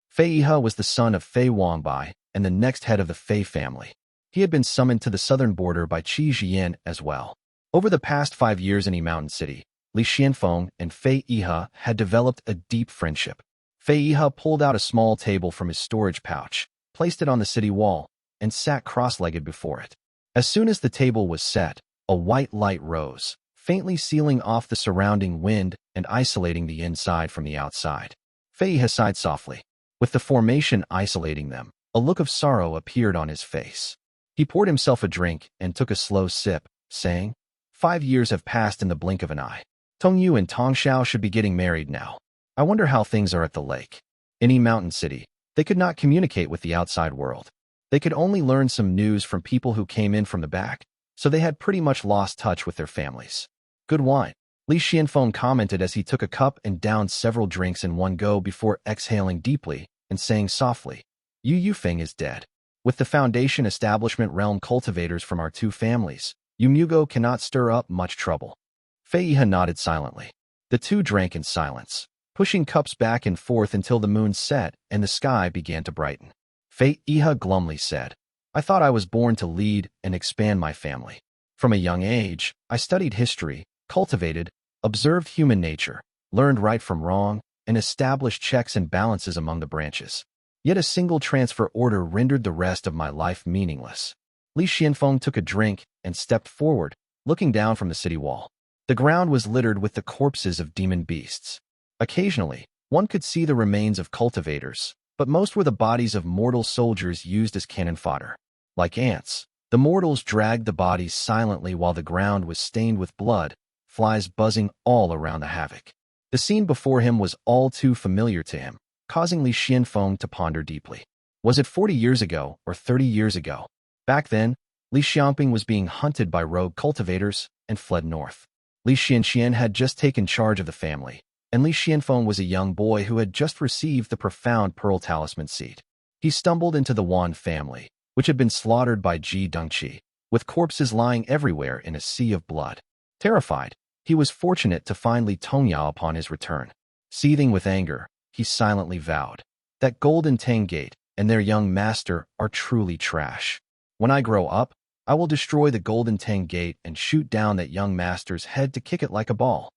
Speaker 1: Fei Yihe was the son of Fei Wangbai and the next head of the Fei family. He had been summoned to the southern border by Qi Yan as well. Over the past 5 years in Mountain City, Li Xianfeng and Fei Yihe had developed a deep friendship. Fei Yihe pulled out a small table from his storage pouch, placed it on the city wall, and sat cross-legged before it. As soon as the table was set, a white light rose, faintly sealing off the surrounding wind and isolating the inside from the outside. Fei Yihe sighed softly. With the formation isolating them, a look of sorrow appeared on his face. He poured himself a drink and took a slow sip, saying, 5 years have passed in the blink of an eye. Tong Yu and Tong Xiao should be getting married now. I wonder how things are at the lake. In Mountain City, they could not communicate with the outside world. They could only learn some news from people who came in from the back, so they had pretty much lost touch with their families. Good wine. Li Xianfeng commented as he took a cup and downed several drinks in one go before exhaling deeply and saying softly, Yu Yufeng is dead. With the foundation establishment realm cultivators from our 2 families, Yu Mugo cannot stir up much trouble. Fei Yihe nodded silently. The 2 drank in silence, pushing cups back and forth until the moon set and the sky began to brighten. Fei Yihe glumly said, I thought I was born to lead and expand my family. From a young age, I studied history, cultivated, observed human nature, learned right from wrong, and established checks and balances among the branches. Yet a single transfer order rendered the rest of my life meaningless. Li Xianfeng took a drink and stepped forward, looking down from the city wall. The ground was littered with the corpses of demon beasts. Occasionally, one could see the remains of cultivators, but most were the bodies of mortal soldiers used as cannon fodder. Like ants, the mortals dragged the bodies silently while the ground was stained with blood, flies buzzing all around the havoc. The scene before him was all too familiar to him, causing Li Xianfeng to ponder deeply. Was it 40 years ago or 30 years ago? Back then, Li Xianping was being hunted by rogue cultivators and fled north. Li Xianxian had just taken charge of the family, and Li Xianfeng was a young boy who had just received the profound pearl talisman seed. He stumbled into the Wan family, which had been slaughtered by Ji Dongqi, with corpses lying everywhere in a sea of blood. Terrified, he was fortunate to find Li Tongyao upon his return. Seething with anger, he silently vowed, that Golden Tang Gate and their young master are truly trash. When I grow up, I will destroy the Golden Tang Gate and shoot down that young master's head to kick it like a ball.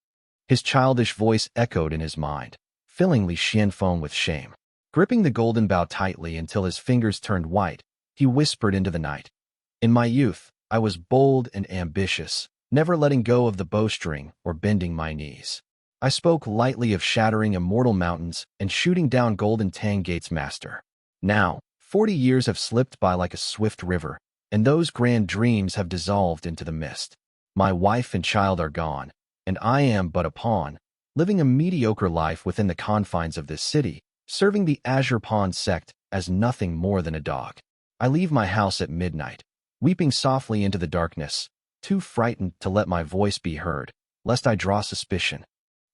Speaker 1: His childish voice echoed in his mind, filling Li Xianfeng with shame. Gripping the golden bow tightly until his fingers turned white, he whispered into the night. In my youth, I was bold and ambitious, never letting go of the bowstring or bending my knees. I spoke lightly of shattering immortal mountains and shooting down Golden Tang Gate's master. Now, 40 years have slipped by like a swift river, and those grand dreams have dissolved into the mist. My wife and child are gone, and I am but a pawn, living a mediocre life within the confines of this city, serving the Azure Pawn Sect as nothing more than a dog. I leave my house at midnight, weeping softly into the darkness, too frightened to let my voice be heard, lest I draw suspicion.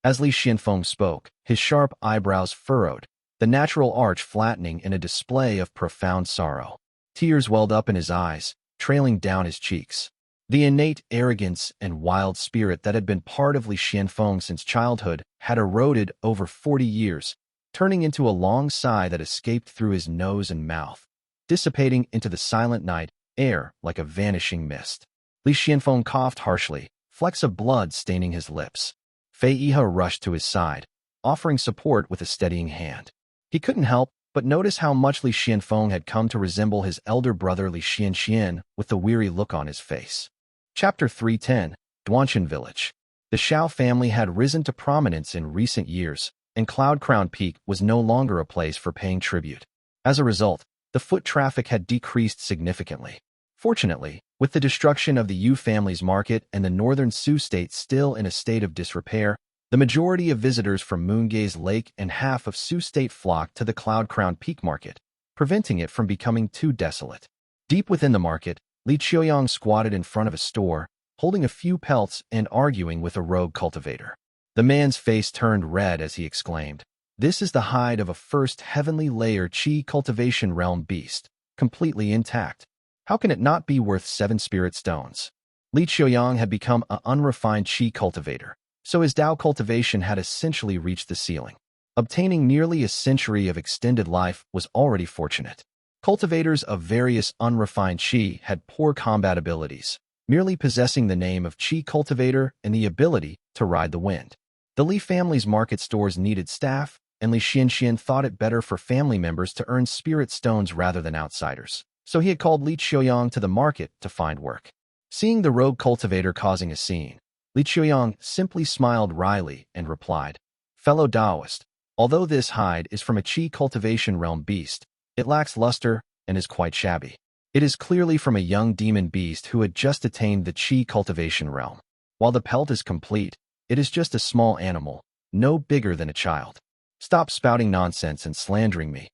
Speaker 1: As Li Xianfeng spoke, his sharp eyebrows furrowed, the natural arch flattening in a display of profound sorrow. Tears welled up in his eyes, trailing down his cheeks. The innate arrogance and wild spirit that had been part of Li Xianfeng since childhood had eroded over 40 years, turning into a long sigh that escaped through his nose and mouth, dissipating into the silent night air like a vanishing mist. Li Xianfeng coughed harshly, flecks of blood staining his lips. Fei Yihe rushed to his side, offering support with a steadying hand. He couldn't help but notice how much Li Xianfeng had come to resemble his elder brother Li Xianxian with the weary look on his face. Chapter 310, Duanchen Village. The Xiao family had risen to prominence in recent years, and Cloud Crown Peak was no longer a place for paying tribute. As a result, the foot traffic had decreased significantly. Fortunately, with the destruction of the Yu family's market and the northern Su state still in a state of disrepair, the majority of visitors from Moongay's Lake and half of Su state flocked to the Cloud Crown Peak market, preventing it from becoming too desolate. Deep within the market, Li Qiuyang squatted in front of a store, holding a few pelts and arguing with a rogue cultivator. The man's face turned red as he exclaimed, "This is the hide of a first heavenly layer Qi cultivation realm beast, completely intact. How can it not be worth 7 spirit stones?" Li Qiuyang had become an unrefined Qi cultivator, so his Dao cultivation had essentially reached the ceiling. Obtaining nearly a century of extended life was already fortunate. Cultivators of various unrefined Qi had poor combat abilities, merely possessing the name of Qi cultivator and the ability to ride the wind. The Li family's market stores needed staff, and Li Xianxian thought it better for family members to earn spirit stones rather than outsiders, so he had called Li Qiuyang to the market to find work. Seeing the rogue cultivator causing a scene, Li Qiuyang simply smiled wryly and replied, "Fellow Taoist, although this hide is from a Qi cultivation realm beast, it lacks luster and is quite shabby. It is clearly from a young demon beast who had just attained the Qi cultivation realm. While the pelt is complete, it is just a small animal, no bigger than a child. Stop spouting nonsense and slandering me."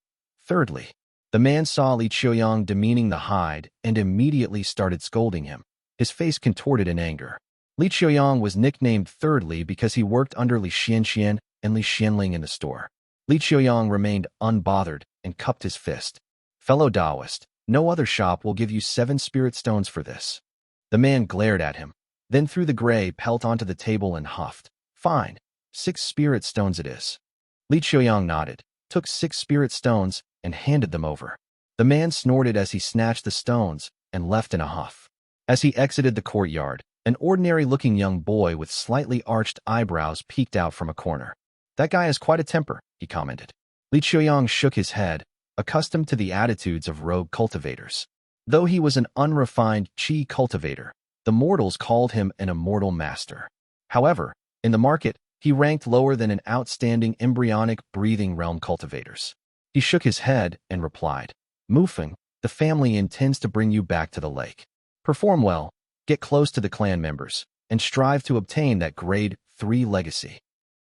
Speaker 1: Thirdly, the man saw Li Qiuyang demeaning the hide and immediately started scolding him, his face contorted in anger. Li Qiuyang was nicknamed Thirdly because he worked under Li Xianxian and Li Xianling in the store. Li Qiuyang remained unbothered and cupped his fist. "Fellow Taoist, no other shop will give you 7 spirit stones for this." The man glared at him, then threw the gray pelt onto the table and huffed. "Fine, 6 spirit stones it is." Li Qiuyang nodded, took 6 spirit stones, and handed them over. The man snorted as he snatched the stones and left in a huff. As he exited the courtyard, an ordinary-looking young boy with slightly arched eyebrows peeked out from a corner. "That guy has quite a temper," he commented. Li Qiuyang shook his head, accustomed to the attitudes of rogue cultivators. Though he was an unrefined Qi cultivator, the mortals called him an immortal master. However, in the market, he ranked lower than an outstanding embryonic breathing realm cultivators. He shook his head and replied, "Mufeng, the family intends to bring you back to the lake. Perform well, get close to the clan members, and strive to obtain that grade 3 legacy."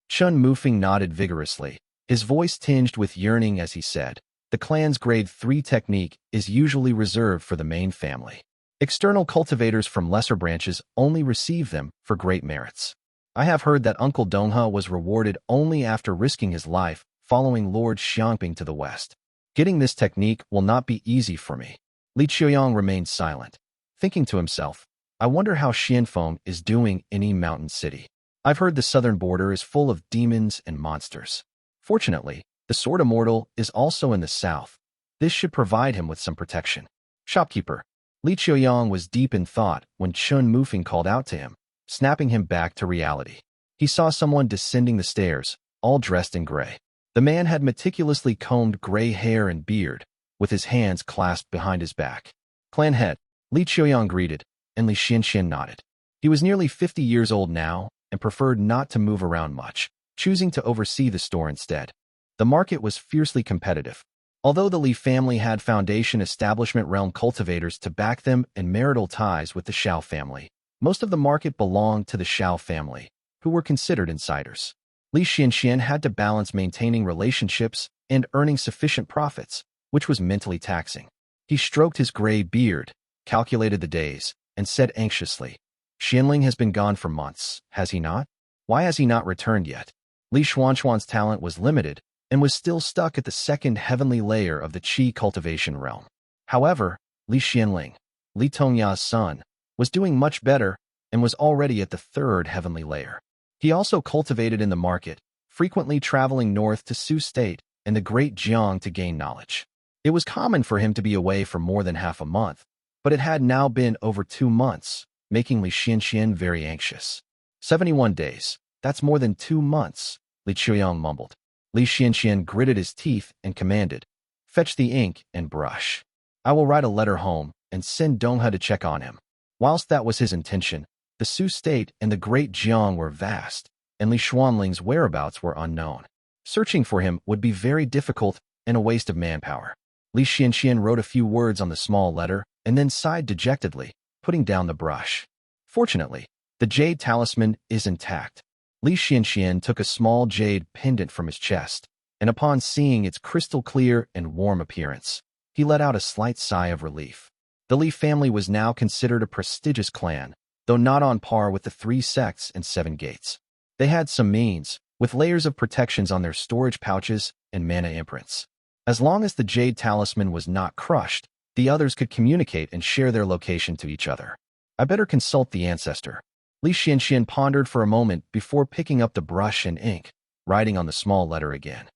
Speaker 1: Chun Mufeng nodded vigorously, his voice tinged with yearning as he said, "The clan's grade 3 technique is usually reserved for the main family. External cultivators from lesser branches only receive them for great merits. I have heard that Uncle Dongha was rewarded only after risking his life following Lord Xiangping to the west. Getting this technique will not be easy for me." Li Qiuyang remained silent, thinking to himself, "I wonder how Xianfeng is doing in Yi Mountain City. I've heard the southern border is full of demons and monsters. Fortunately, the Sword Immortal is also in the south. This should provide him with some protection." "Shopkeeper." Li Qiuyang was deep in thought when Chun Mufeng called out to him, snapping him back to reality. He saw someone descending the stairs, all dressed in gray. The man had meticulously combed gray hair and beard, with his hands clasped behind his back. "Clan head," Li Qiuyang greeted, and Li Xianxian nodded. He was nearly 50 years old now and preferred not to move around much, choosing to oversee the store instead. The market was fiercely competitive. Although the Li family had foundation establishment realm cultivators to back them and marital ties with the Xiao family, most of the market belonged to the Xiao family, who were considered insiders. Li Xianxian had to balance maintaining relationships and earning sufficient profits, which was mentally taxing. He stroked his gray beard, calculated the days, and said anxiously, "Xianling has been gone for months, has he not? Why has he not returned yet?" Li Xuanchuan's talent was limited and was still stuck at the 2nd heavenly layer of the Qi cultivation realm. However, Li Xianling, Li Tongya's son, was doing much better and was already at the 3rd heavenly layer. He also cultivated in the market, frequently traveling north to Su State and the Great Jiang to gain knowledge. It was common for him to be away for more than half a month, but it had now been over 2 months, making Li Xianxian very anxious. 71 days, that's more than 2 months. Li Qiuyang mumbled. Li Xianxian gritted his teeth and commanded, "Fetch the ink and brush. I will write a letter home and send Donghe to check on him." Whilst that was his intention, the Su state and the Great Jiang were vast, and Li Xuanling's whereabouts were unknown. Searching for him would be very difficult and a waste of manpower. Li Xianxian wrote a few words on the small letter and then sighed dejectedly, putting down the brush. Fortunately, the jade talisman is intact. Li Xianxian took a small jade pendant from his chest, and upon seeing its crystal clear and warm appearance, he let out a slight sigh of relief. The Li family was now considered a prestigious clan, though not on par with the 3 sects and 7 gates. They had some means, with layers of protections on their storage pouches and mana imprints. As long as the jade talisman was not crushed, the others could communicate and share their location to each other. I better consult the ancestor. Li Xianxian pondered for a moment before picking up the brush and ink, writing on the small letter again.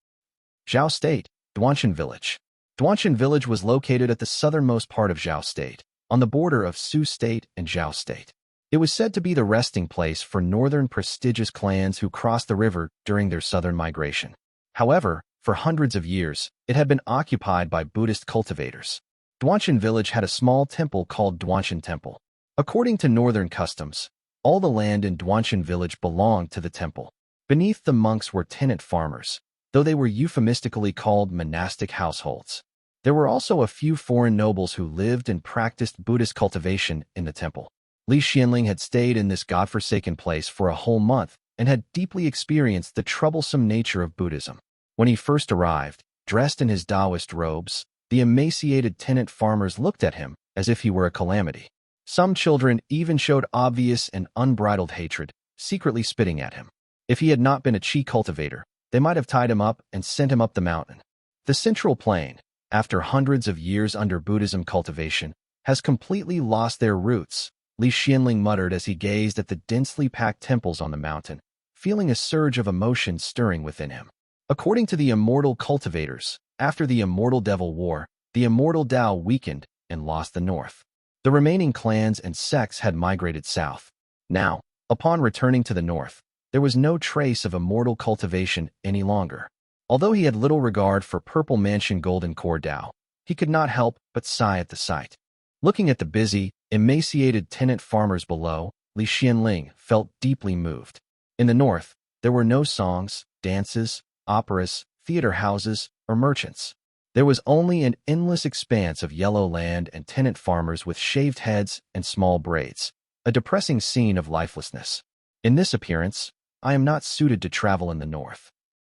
Speaker 1: Xiao State, Duanchen Village. Duanchen Village was located at the southernmost part of Xiao State, on the border of Su State and Xiao State. It was said to be the resting place for northern prestigious clans who crossed the river during their southern migration. However, for hundreds of years, it had been occupied by Buddhist cultivators. Duanchen Village had a small temple called Duanchen Temple. According to northern customs, all the land in Duanchen Village belonged to the temple. Beneath the monks were tenant farmers, though they were euphemistically called monastic households. There were also a few foreign nobles who lived and practiced Buddhist cultivation in the temple. Li Xianling had stayed in this godforsaken place for a whole month and had deeply experienced the troublesome nature of Buddhism. When he first arrived, dressed in his Taoist robes, the emaciated tenant farmers looked at him as if he were a calamity. Some children even showed obvious and unbridled hatred, secretly spitting at him. If he had not been a qi cultivator, they might have tied him up and sent him up the mountain. The Central Plain, after hundreds of years under Buddhism cultivation, has completely lost their roots, Li Xianling muttered as he gazed at the densely packed temples on the mountain, feeling a surge of emotion stirring within him. According to the immortal cultivators, after the Immortal Devil War, the Immortal Dao weakened and lost the north. The remaining clans and sects had migrated south. Now, upon returning to the north, there was no trace of immortal cultivation any longer. Although he had little regard for Purple Mansion Golden Core Dao, he could not help but sigh at the sight. Looking at the busy, emaciated tenant farmers below, Li Xianling felt deeply moved. In the north, there were no songs, dances, operas, theater houses, or merchants. There was only an endless expanse of yellow land and tenant farmers with shaved heads and small braids, a depressing scene of lifelessness. In this appearance, I am not suited to travel in the north.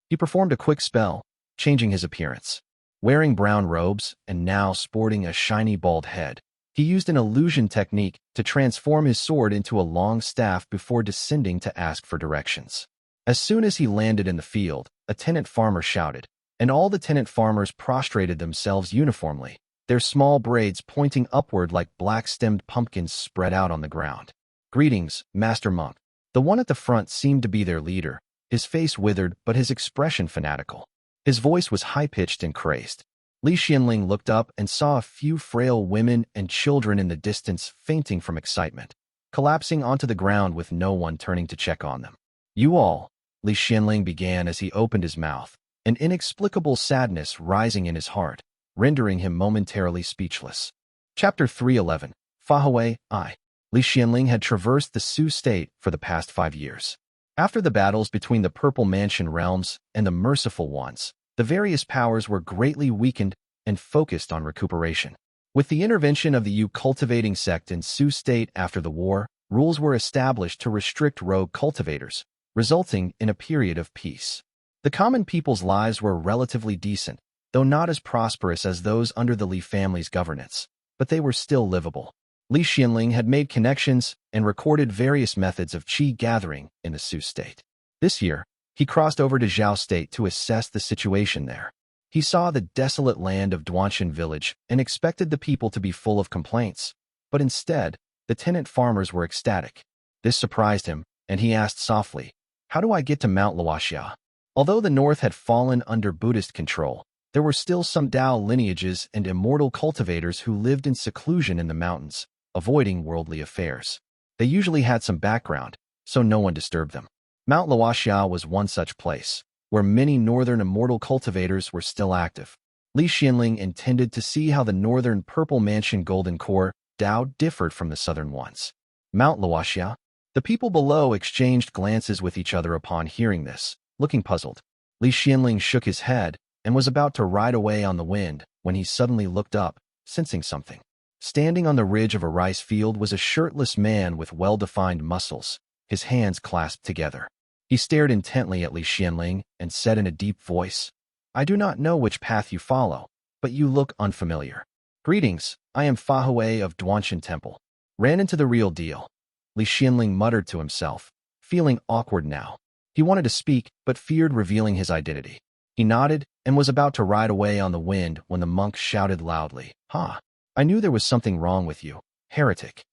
Speaker 1: He performed a quick spell, changing his appearance. Wearing brown robes and now sporting a shiny bald head, he used an illusion technique to transform his sword into a long staff before descending to ask for directions. As soon as he landed in the field, a tenant farmer shouted, and all the tenant farmers prostrated themselves uniformly, their small braids pointing upward like black-stemmed pumpkins spread out on the ground. "Greetings, Master Monk." The one at the front seemed to be their leader, his face withered but his expression fanatical. His voice was high-pitched and crazed. Li Xianling looked up and saw a few frail women and children in the distance fainting from excitement, collapsing onto the ground with no one turning to check on them. "You all," Li Xianling began as he opened his mouth, an inexplicable sadness rising in his heart, rendering him momentarily speechless. Chapter 311, Fahui, I. Li Xianling had traversed the Su state for the past 5 years. After the battles between the Purple Mansion realms and the Merciful Ones, the various powers were greatly weakened and focused on recuperation. With the intervention of the Yu cultivating sect in Su state after the war, rules were established to restrict rogue cultivators, resulting in a period of peace. The common people's lives were relatively decent, though not as prosperous as those under the Li family's governance, but they were still livable. Li Xianling had made connections and recorded various methods of qi gathering in the Su state. This year, he crossed over to Xiao state to assess the situation there. He saw the desolate land of Duanchen village and expected the people to be full of complaints, but instead, the tenant farmers were ecstatic. This surprised him, and he asked softly, "How do I get to Mount Luoxia?" Although the north had fallen under Buddhist control, there were still some Dao lineages and immortal cultivators who lived in seclusion in the mountains, avoiding worldly affairs. They usually had some background, so no one disturbed them. Mount Luoxia was one such place, where many northern immortal cultivators were still active. Li Xianling intended to see how the northern Purple Mansion Golden Core Dao differed from the southern ones. Mount Luoxia? The people below exchanged glances with each other upon hearing this, looking puzzled. Li Xianling shook his head and was about to ride away on the wind when he suddenly looked up, sensing something. Standing on the ridge of a rice field was a shirtless man with well-defined muscles, his hands clasped together. He stared intently at Li Xianling and said in a deep voice, "I do not know which path you follow, but you look unfamiliar. Greetings, I am Fahui of Duanchen Temple." Ran into the real deal. Li Xianling muttered to himself, feeling awkward now. He wanted to speak, but feared revealing his identity. He nodded and was about to ride away on the wind when the monk shouted loudly, "Ha! I knew there was something wrong with you, heretic."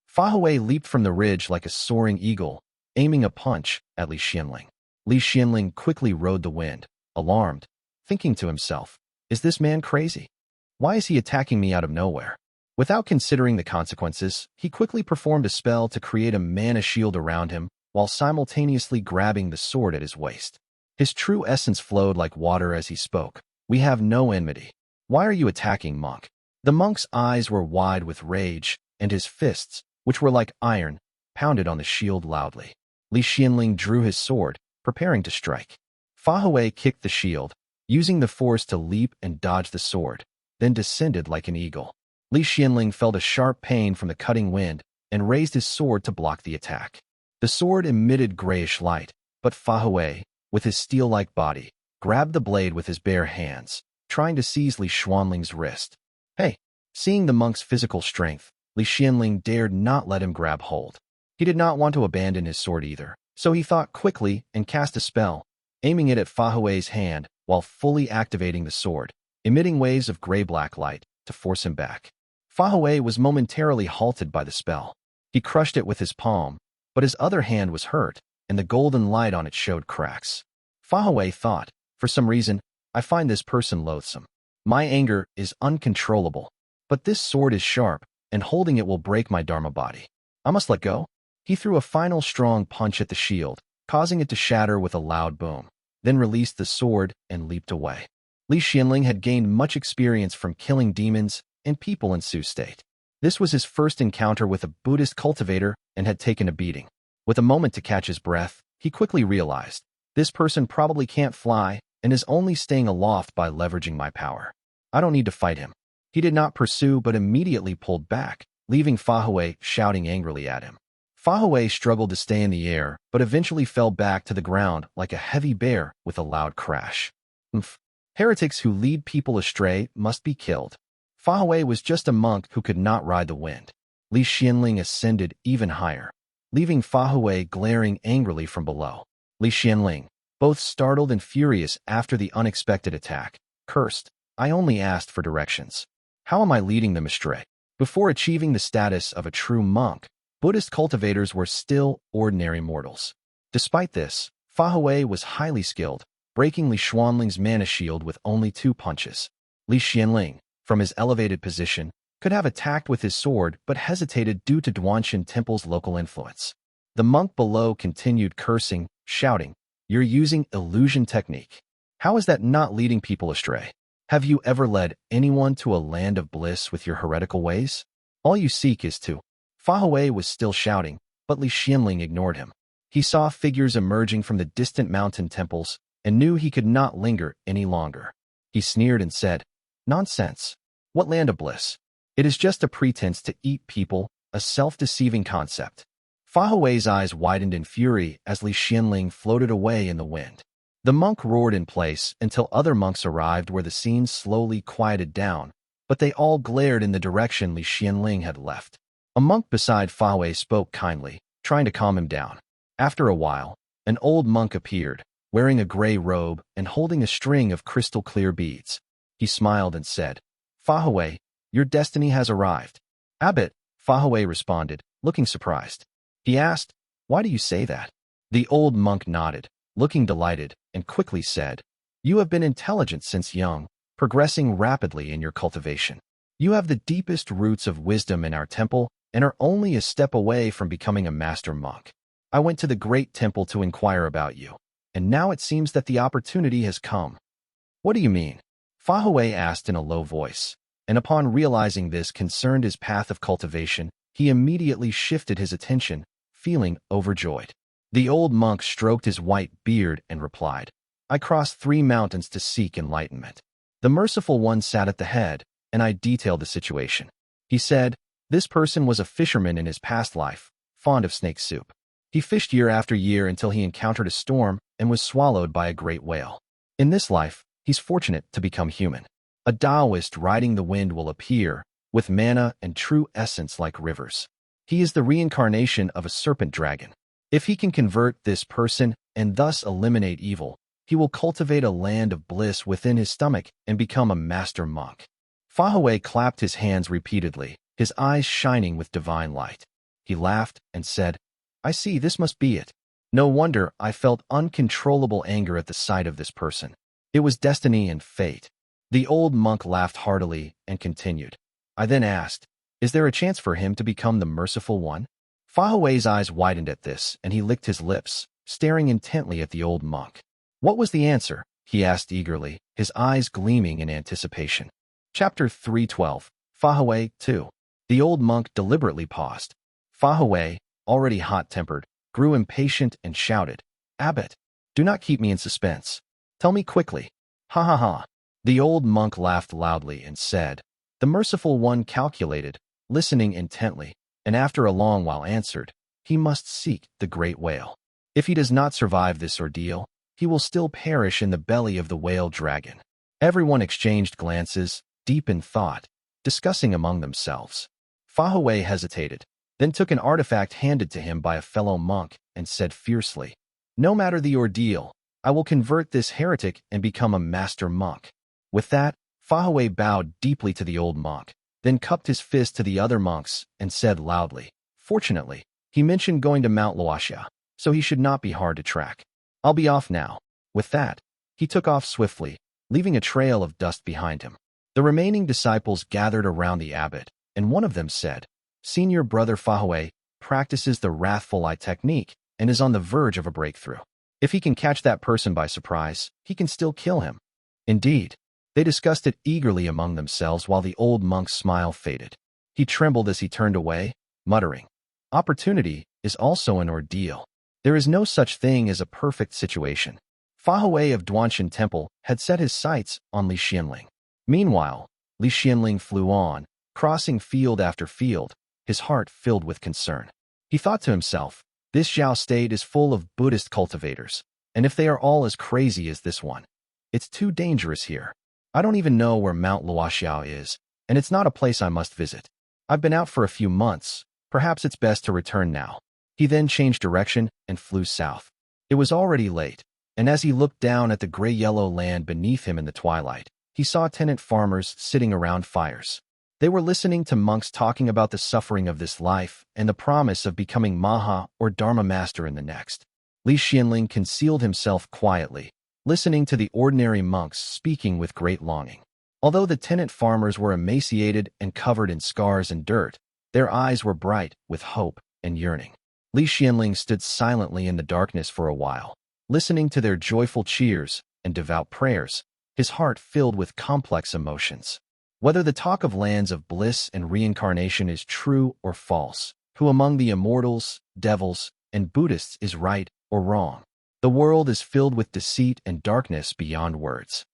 Speaker 1: Fahui leaped from the ridge like a soaring eagle, aiming a punch at Li Xianling. Li Xianling quickly rode the wind, alarmed, thinking to himself, "Is this man crazy? Why is he attacking me out of nowhere?" Without considering the consequences, he quickly performed a spell to create a mana shield around him while simultaneously grabbing the sword at his waist. His true essence flowed like water as he spoke. "We have no enmity. Why are you attacking, monk?" The monk's eyes were wide with rage, and his fists, which were like iron, pounded on the shield loudly. Li Xianling drew his sword, preparing to strike. Fahui kicked the shield, using the force to leap and dodge the sword, then descended like an eagle. Li Xianling felt a sharp pain from the cutting wind and raised his sword to block the attack. The sword emitted grayish light, but Fahui, with his steel-like body, grabbed the blade with his bare hands, trying to seize Li Xianling's wrist. Hey! Seeing the monk's physical strength, Li Xianling dared not let him grab hold. He did not want to abandon his sword either, so he thought quickly and cast a spell, aiming it at Fahui's hand while fully activating the sword, emitting waves of gray-black light to force him back. Fahui was momentarily halted by the spell. He crushed it with his palm, but his other hand was hurt, and the golden light on it showed cracks. Fahui thought, "For some reason, I find this person loathsome. My anger is uncontrollable, but this sword is sharp, and holding it will break my Dharma body. I must let go." He threw a final strong punch at the shield, causing it to shatter with a loud boom, then released the sword and leaped away. Li Xianling had gained much experience from killing demons and people in Su state. This was his first encounter with a Buddhist cultivator and had taken a beating. With a moment to catch his breath, he quickly realized, this person probably can't fly and is only staying aloft by leveraging my power. I don't need to fight him. He did not pursue but immediately pulled back, leaving Fahui shouting angrily at him. Fahui struggled to stay in the air, but eventually fell back to the ground like a heavy bear with a loud crash. Heretics who lead people astray must be killed. Fahui was just a monk who could not ride the wind. Li Xianling ascended even higher, leaving Fahui glaring angrily from below. Li Xianling, both startled and furious after the unexpected attack, cursed, "I only asked for directions. How am I leading them astray?" Before achieving the status of a true monk, Buddhist cultivators were still ordinary mortals. Despite this, Fahui was highly skilled, breaking Li Xianling's mana shield with only 2 punches. Li Xianling, from his elevated position, could have attacked with his sword but hesitated due to Duanchen Temple's local influence. The monk below continued cursing, shouting, "You're using illusion technique. How is that not leading people astray? Have you ever led anyone to a land of bliss with your heretical ways? All you seek is to..." Fahui was still shouting, but Li Xianling ignored him. He saw figures emerging from the distant mountain temples and knew he could not linger any longer. He sneered and said, "Nonsense. What land of bliss? It is just a pretense to eat people, a self-deceiving concept." Fahui's eyes widened in fury as Li Xianling floated away in the wind. The monk roared in place until other monks arrived where the scene slowly quieted down, but they all glared in the direction Li Xianling had left. A monk beside Fahui spoke kindly, trying to calm him down. After a while, an old monk appeared, wearing a gray robe and holding a string of crystal-clear beads. He smiled and said, "Fahui, your destiny has arrived." "Abbot," Fahui responded, looking surprised. He asked, "Why do you say that?" The old monk nodded, looking delighted, and quickly said, "You have been intelligent since young, progressing rapidly in your cultivation. You have the deepest roots of wisdom in our temple and are only a step away from becoming a master monk. I went to the great temple to inquire about you, and now it seems that the opportunity has come. What do you mean? Fahui asked in a low voice, and upon realizing this concerned his path of cultivation, he immediately shifted his attention, feeling overjoyed. The old monk stroked his white beard and replied, I crossed 3 mountains to seek enlightenment. The merciful one sat at the head, and I detailed the situation. He said, this person was a fisherman in his past life, fond of snake soup. He fished year after year until he encountered a storm and was swallowed by a great whale. In this life, he's fortunate to become human. A Taoist riding the wind will appear, with mana and true essence like rivers. He is the reincarnation of a serpent dragon. If he can convert this person and thus eliminate evil, he will cultivate a land of bliss within his stomach and become a master monk. Fahui clapped his hands repeatedly, his eyes shining with divine light. He laughed and said, I see, this must be it. No wonder I felt uncontrollable anger at the sight of this person. It was destiny and fate. The old monk laughed heartily and continued. I then asked, is there a chance for him to become the merciful one? Fahui's eyes widened at this, and he licked his lips, staring intently at the old monk. What was the answer? He asked eagerly, his eyes gleaming in anticipation. Chapter 312, Fahui 2. The old monk deliberately paused. Fahui, already hot-tempered, grew impatient and shouted, Abbot, do not keep me in suspense. Tell me quickly. Ha ha ha. The old monk laughed loudly and said, the merciful one calculated, listening intently, and after a long while answered, he must seek the great whale. If he does not survive this ordeal, he will still perish in the belly of the whale dragon. Everyone exchanged glances, deep in thought, discussing among themselves. Fahui hesitated, then took an artifact handed to him by a fellow monk and said fiercely, no matter the ordeal, I will convert this heretic and become a master monk. With that, Fahui bowed deeply to the old monk, then cupped his fist to the other monks and said loudly, fortunately, he mentioned going to Mount Luoxia, so he should not be hard to track. I'll be off now. With that, he took off swiftly, leaving a trail of dust behind him. The remaining disciples gathered around the abbot, and one of them said, Senior Brother Fahui practices the Wrathful technique and is on the verge of a breakthrough. If he can catch that person by surprise, he can still kill him. Indeed, they discussed it eagerly among themselves while the old monk's smile faded. He trembled as he turned away, muttering, opportunity is also an ordeal. There is no such thing as a perfect situation. Fahui of Duanchen Temple had set his sights on Li Xianling. Meanwhile, Li Xianling flew on, crossing field after field, his heart filled with concern. He thought to himself, this Xiao state is full of Buddhist cultivators, and if they are all as crazy as this one, it's too dangerous here. I don't even know where Mount Luoxiao is, and it's not a place I must visit. I've been out for a few months, perhaps it's best to return now. He then changed direction and flew south. It was already late, and as he looked down at the gray-yellow land beneath him in the twilight, he saw tenant farmers sitting around fires. They were listening to monks talking about the suffering of this life and the promise of becoming Maha or Dharma master in the next. Li Xianling concealed himself quietly, listening to the ordinary monks speaking with great longing. Although the tenant farmers were emaciated and covered in scars and dirt, their eyes were bright with hope and yearning. Li Xianling stood silently in the darkness for a while, listening to their joyful cheers and devout prayers, his heart filled with complex emotions. Whether the talk of lands of bliss and reincarnation is true or false, who among the immortals, devils, and Buddhists is right or wrong, the world is filled with deceit and darkness beyond words.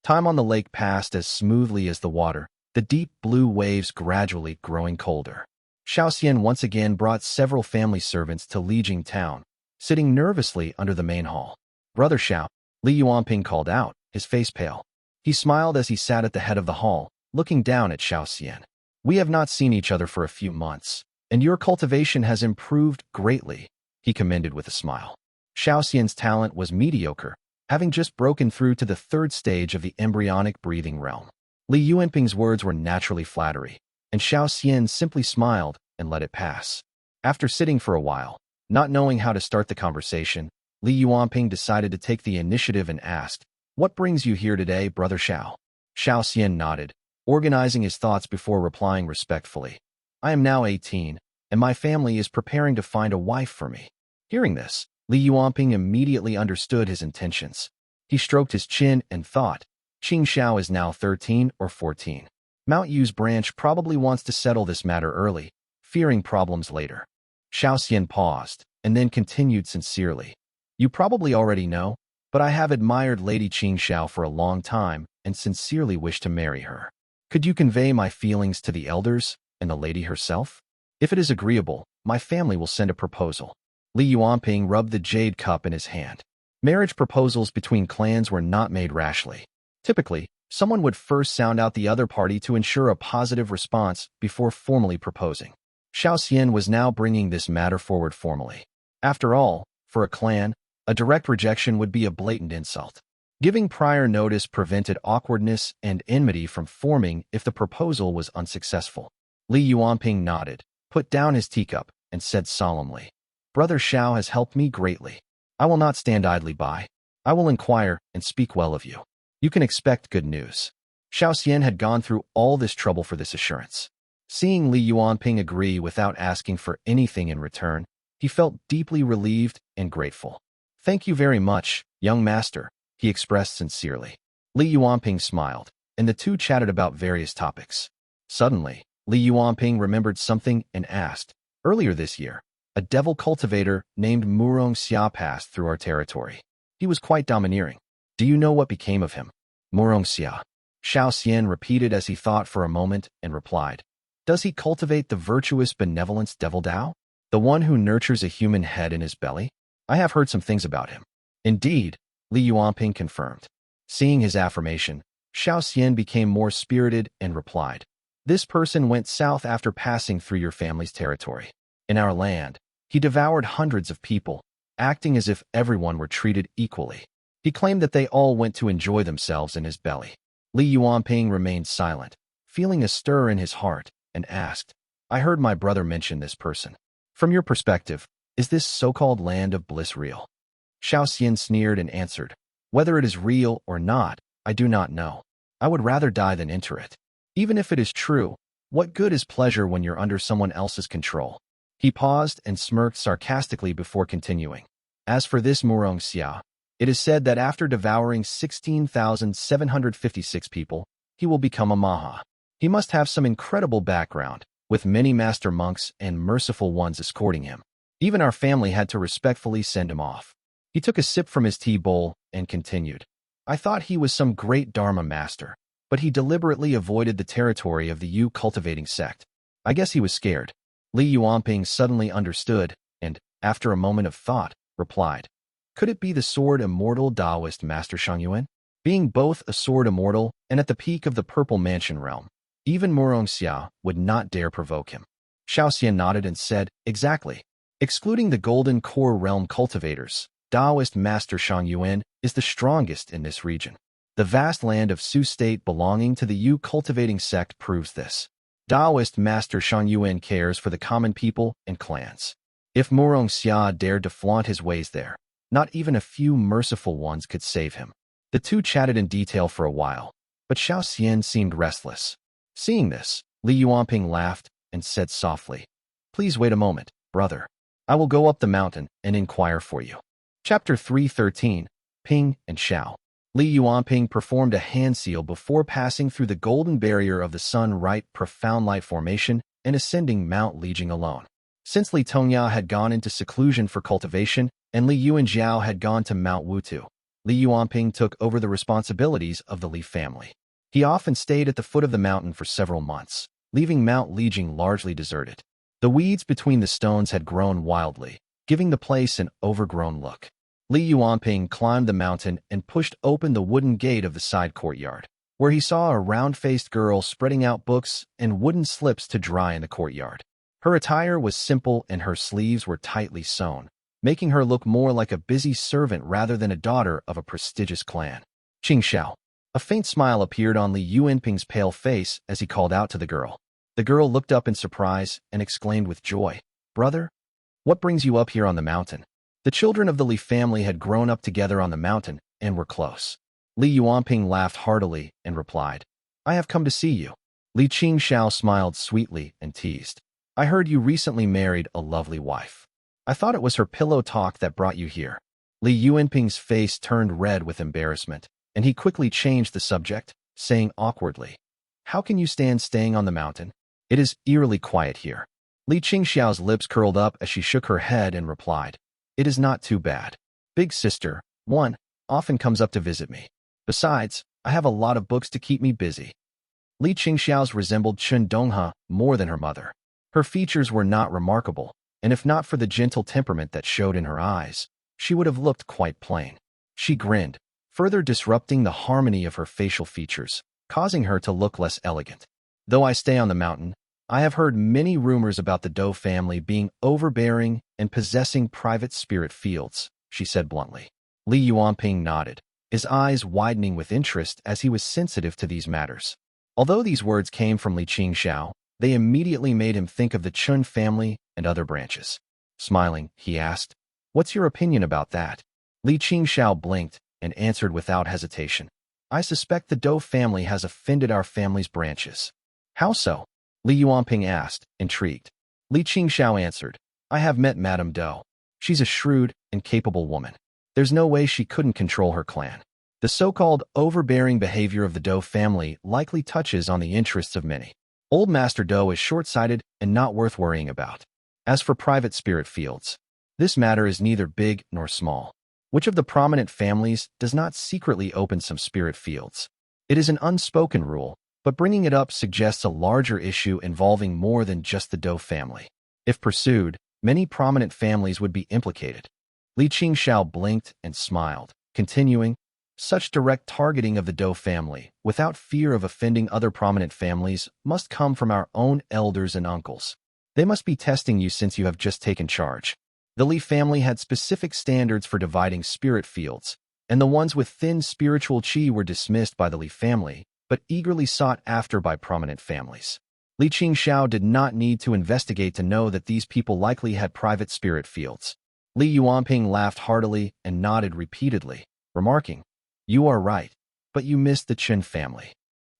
Speaker 1: Time on the lake passed as smoothly as the water, the deep blue waves gradually growing colder. Xiao once again brought several family servants to Lijing town, sitting nervously under the main hall. Brother Xiao, Li Yuanping called out, his face pale. He smiled as he sat at the head of the hall, looking down at Xiao. We have not seen each other for a few months, and your cultivation has improved greatly, he commended with a smile. Xiao talent was mediocre, having just broken through to the 3rd stage of the embryonic breathing realm. Li Yuanping's words were naturally flattery, and Xiao simply smiled and let it pass. After sitting for a while, not knowing how to start the conversation, Li Yuanping decided to take the initiative and asked, What brings you here today, Brother Xiao? Xiao nodded, organizing his thoughts before replying respectfully. I am now 18, and my family is preparing to find a wife for me. Hearing this, Li Yuanping immediately understood his intentions. He stroked his chin and thought, Qing Xiao is now 13 or 14. Mount Yu's branch probably wants to settle this matter early, fearing problems later. Xiao Xian paused, and then continued sincerely. You probably already know, but I have admired Lady Qing Xiao for a long time and sincerely wish to marry her. Could you convey my feelings to the elders and the lady herself? If it is agreeable, my family will send a proposal. Li Yuanping rubbed the jade cup in his hand. Marriage proposals between clans were not made rashly. Typically, someone would first sound out the other party to ensure a positive response before formally proposing. Xiao Xian was now bringing this matter forward formally. After all, for a clan, a direct rejection would be a blatant insult. Giving prior notice prevented awkwardness and enmity from forming if the proposal was unsuccessful. Li Yuanping nodded, put down his teacup, and said solemnly, Brother Xiao has helped me greatly. I will not stand idly by. I will inquire and speak well of you. You can expect good news. Xiao Xian had gone through all this trouble for this assurance. Seeing Li Yuanping agree without asking for anything in return, he felt deeply relieved and grateful. Thank you very much, young master, he expressed sincerely. Li Yuanping smiled, and the two chatted about various topics. Suddenly, Li Yuanping remembered something and asked, earlier this year, a devil cultivator named Murong Xia passed through our territory. He was quite domineering. Do you know what became of him? Murong Xia. Xiao Xian repeated as he thought for a moment and replied, Does he cultivate the virtuous benevolence devil Dao? The one who nurtures a human head in his belly? I have heard some things about him. Indeed, Li Yuanping confirmed. Seeing his affirmation, Xiao Xian became more spirited and replied, This person went south after passing through your family's territory. In our land, he devoured hundreds of people, acting as if everyone were treated equally. He claimed that they all went to enjoy themselves in his belly. Li Yuanping remained silent, feeling a stir in his heart, and asked, I heard my brother mention this person. From your perspective, is this so-called land of bliss real? Xiao Xian sneered and answered, Whether it is real or not, I do not know. I would rather die than enter it. Even if it is true, what good is pleasure when you're under someone else's control? He paused and smirked sarcastically before continuing. As for this Murong Xia, it is said that after devouring 16,756 people, he will become a Maha. He must have some incredible background, with many master monks and merciful ones escorting him. Even our family had to respectfully send him off. He took a sip from his tea bowl and continued. I thought he was some great Dharma master, but he deliberately avoided the territory of the Yu cultivating sect. I guess he was scared. Li Yuanping suddenly understood and, after a moment of thought, replied, Could it be the sword immortal Taoist master Heyuan? Being both a sword immortal and at the peak of the Purple Mansion realm, even Murong Xia would not dare provoke him. Xiao Xian nodded and said, Exactly. Excluding the Golden Core realm cultivators, Taoist master Heyuan is the strongest in this region. The vast land of Su state belonging to the Yu cultivating sect proves this. Taoist master Heyuan cares for the common people and clans. If Murong Xia dared to flaunt his ways there, not even a few merciful ones could save him. The two chatted in detail for a while, but Xiao Xian seemed restless. Seeing this, Li Yuanping laughed and said softly, Please wait a moment, brother. I will go up the mountain and inquire for you. Chapter 313, Ping and Xiao. Li Yuanping performed a hand seal before passing through the golden barrier of the sun-right profound light formation and ascending Mount Lijing alone. Since Li Tongya had gone into seclusion for cultivation and Li Yuanjiao had gone to Mount Wutu, Li Yuanping took over the responsibilities of the Li family. He often stayed at the foot of the mountain for several months, leaving Mount Lijing largely deserted. The weeds between the stones had grown wildly, giving the place an overgrown look. Li Yuanping climbed the mountain and pushed open the wooden gate of the side courtyard, where he saw a round-faced girl spreading out books and wooden slips to dry in the courtyard. Her attire was simple and her sleeves were tightly sewn, making her look more like a busy servant rather than a daughter of a prestigious clan. Qing Xiao. A faint smile appeared on Li Yuanping's pale face as he called out to the girl. The girl looked up in surprise and exclaimed with joy, Brother? What brings you up here on the mountain? The children of the Li family had grown up together on the mountain and were close. Li Yuanping laughed heartily and replied, I have come to see you. Li Qing Xiao smiled sweetly and teased, I heard you recently married a lovely wife. I thought it was her pillow talk that brought you here. Li Yuanping's face turned red with embarrassment, and he quickly changed the subject, saying awkwardly, "How can you stand staying on the mountain? It is eerily quiet here." Li Qingxiao's lips curled up as she shook her head and replied, "It is not too bad. Big sister, one, often comes up to visit me. Besides, I have a lot of books to keep me busy." Li Qingxiao's resembled Chun Donghe more than her mother. Her features were not remarkable, and if not for the gentle temperament that showed in her eyes, she would have looked quite plain. She grinned, further disrupting the harmony of her facial features, causing her to look less elegant. "Though I stay on the mountain, I have heard many rumors about the Dou family being overbearing and possessing private spirit fields," she said bluntly. Li Yuanping nodded, his eyes widening with interest as he was sensitive to these matters. Although these words came from Li Qingxiao, they immediately made him think of the Chun family and other branches. Smiling, he asked, "What's your opinion about that?" Li Qingxiao blinked and answered without hesitation, "I suspect the Dou family has offended our family's branches." "How so?" Li Yuanping asked, intrigued. Li Qingxiao answered, "I have met Madame Dou. She's a shrewd and capable woman. There's no way she couldn't control her clan. The so-called overbearing behavior of the Dou family likely touches on the interests of many. Old Master Dou is short-sighted and not worth worrying about. As for private spirit fields, this matter is neither big nor small. Which of the prominent families does not secretly open some spirit fields? It is an unspoken rule, but bringing it up suggests a larger issue involving more than just the Dou family. If pursued, many prominent families would be implicated." Li Qingxiao blinked and smiled, continuing, "Such direct targeting of the Dou family, without fear of offending other prominent families, must come from our own elders and uncles. They must be testing you since you have just taken charge." The Li family had specific standards for dividing spirit fields, and the ones with thin spiritual qi were dismissed by the Li family, but eagerly sought after by prominent families. Li Qingxiao did not need to investigate to know that these people likely had private spirit fields. Li Yuanping laughed heartily and nodded repeatedly, remarking, "You are right, but you missed the Chen family."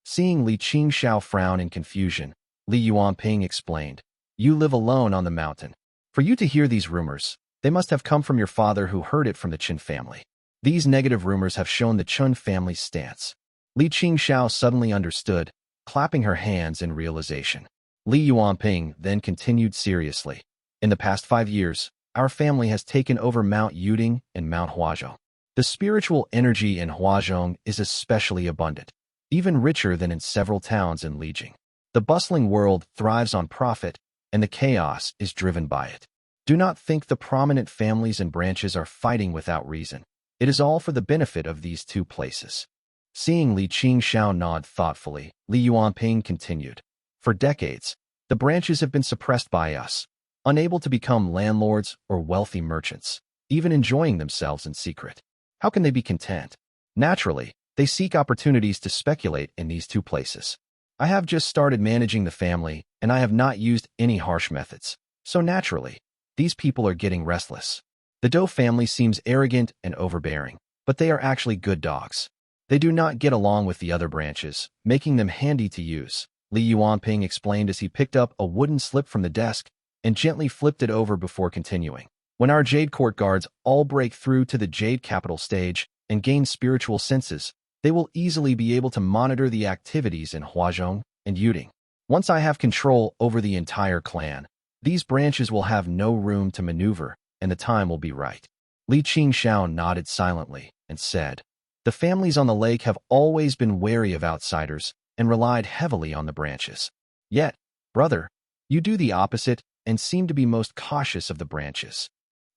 Speaker 1: Seeing Li Qingxiao frown in confusion, Li Yuanping explained, "You live alone on the mountain. For you to hear these rumors, they must have come from your father who heard it from the Chen family. These negative rumors have shown the Chun family's stance." Li Qingxiao suddenly understood, clapping her hands in realization. Li Yuanping then continued seriously, "In the past 5 years, our family has taken over Mount Yuding and Mount Huazhong. The spiritual energy in Huazhong is especially abundant, even richer than in several towns in Lijing. The bustling world thrives on profit, and the chaos is driven by it. Do not think the prominent families and branches are fighting without reason. It is all for the benefit of these two places." Seeing Li Qingxiao nod thoughtfully, Li Yuanping continued, "For decades, the branches have been suppressed by us, unable to become landlords or wealthy merchants, even enjoying themselves in secret. How can they be content? Naturally, they seek opportunities to speculate in these two places. I have just started managing the family, and I have not used any harsh methods. So naturally, these people are getting restless. The Dou family seems arrogant and overbearing, but they are actually good dogs. They do not get along with the other branches, making them handy to use," Li Yuanping explained as he picked up a wooden slip from the desk and gently flipped it over before continuing. "When our Jade Court guards all break through to the Jade Capital stage and gain spiritual senses, they will easily be able to monitor the activities in Huazhong and Yuding. Once I have control over the entire clan, these branches will have no room to maneuver, and the time will be right." Li Qingxiao nodded silently and said, "The families on the lake have always been wary of outsiders and relied heavily on the branches. Yet, brother, you do the opposite and seem to be most cautious of the branches."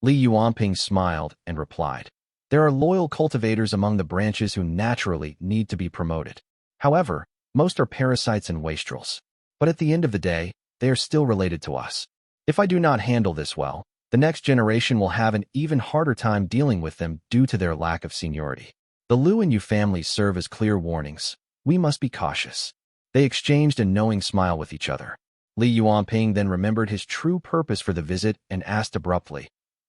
Speaker 1: Li Yuanping smiled and replied, "There are loyal cultivators among the branches who naturally need to be promoted. However, most are parasites and wastrels. But at the end of the day, they are still related to us. If I do not handle this well, the next generation will have an even harder time dealing with them due to their lack of seniority. The Liu and Yu families serve as clear warnings. We must be cautious." They exchanged a knowing smile with each other. Li Yuanping then remembered his true purpose for the visit and asked abruptly,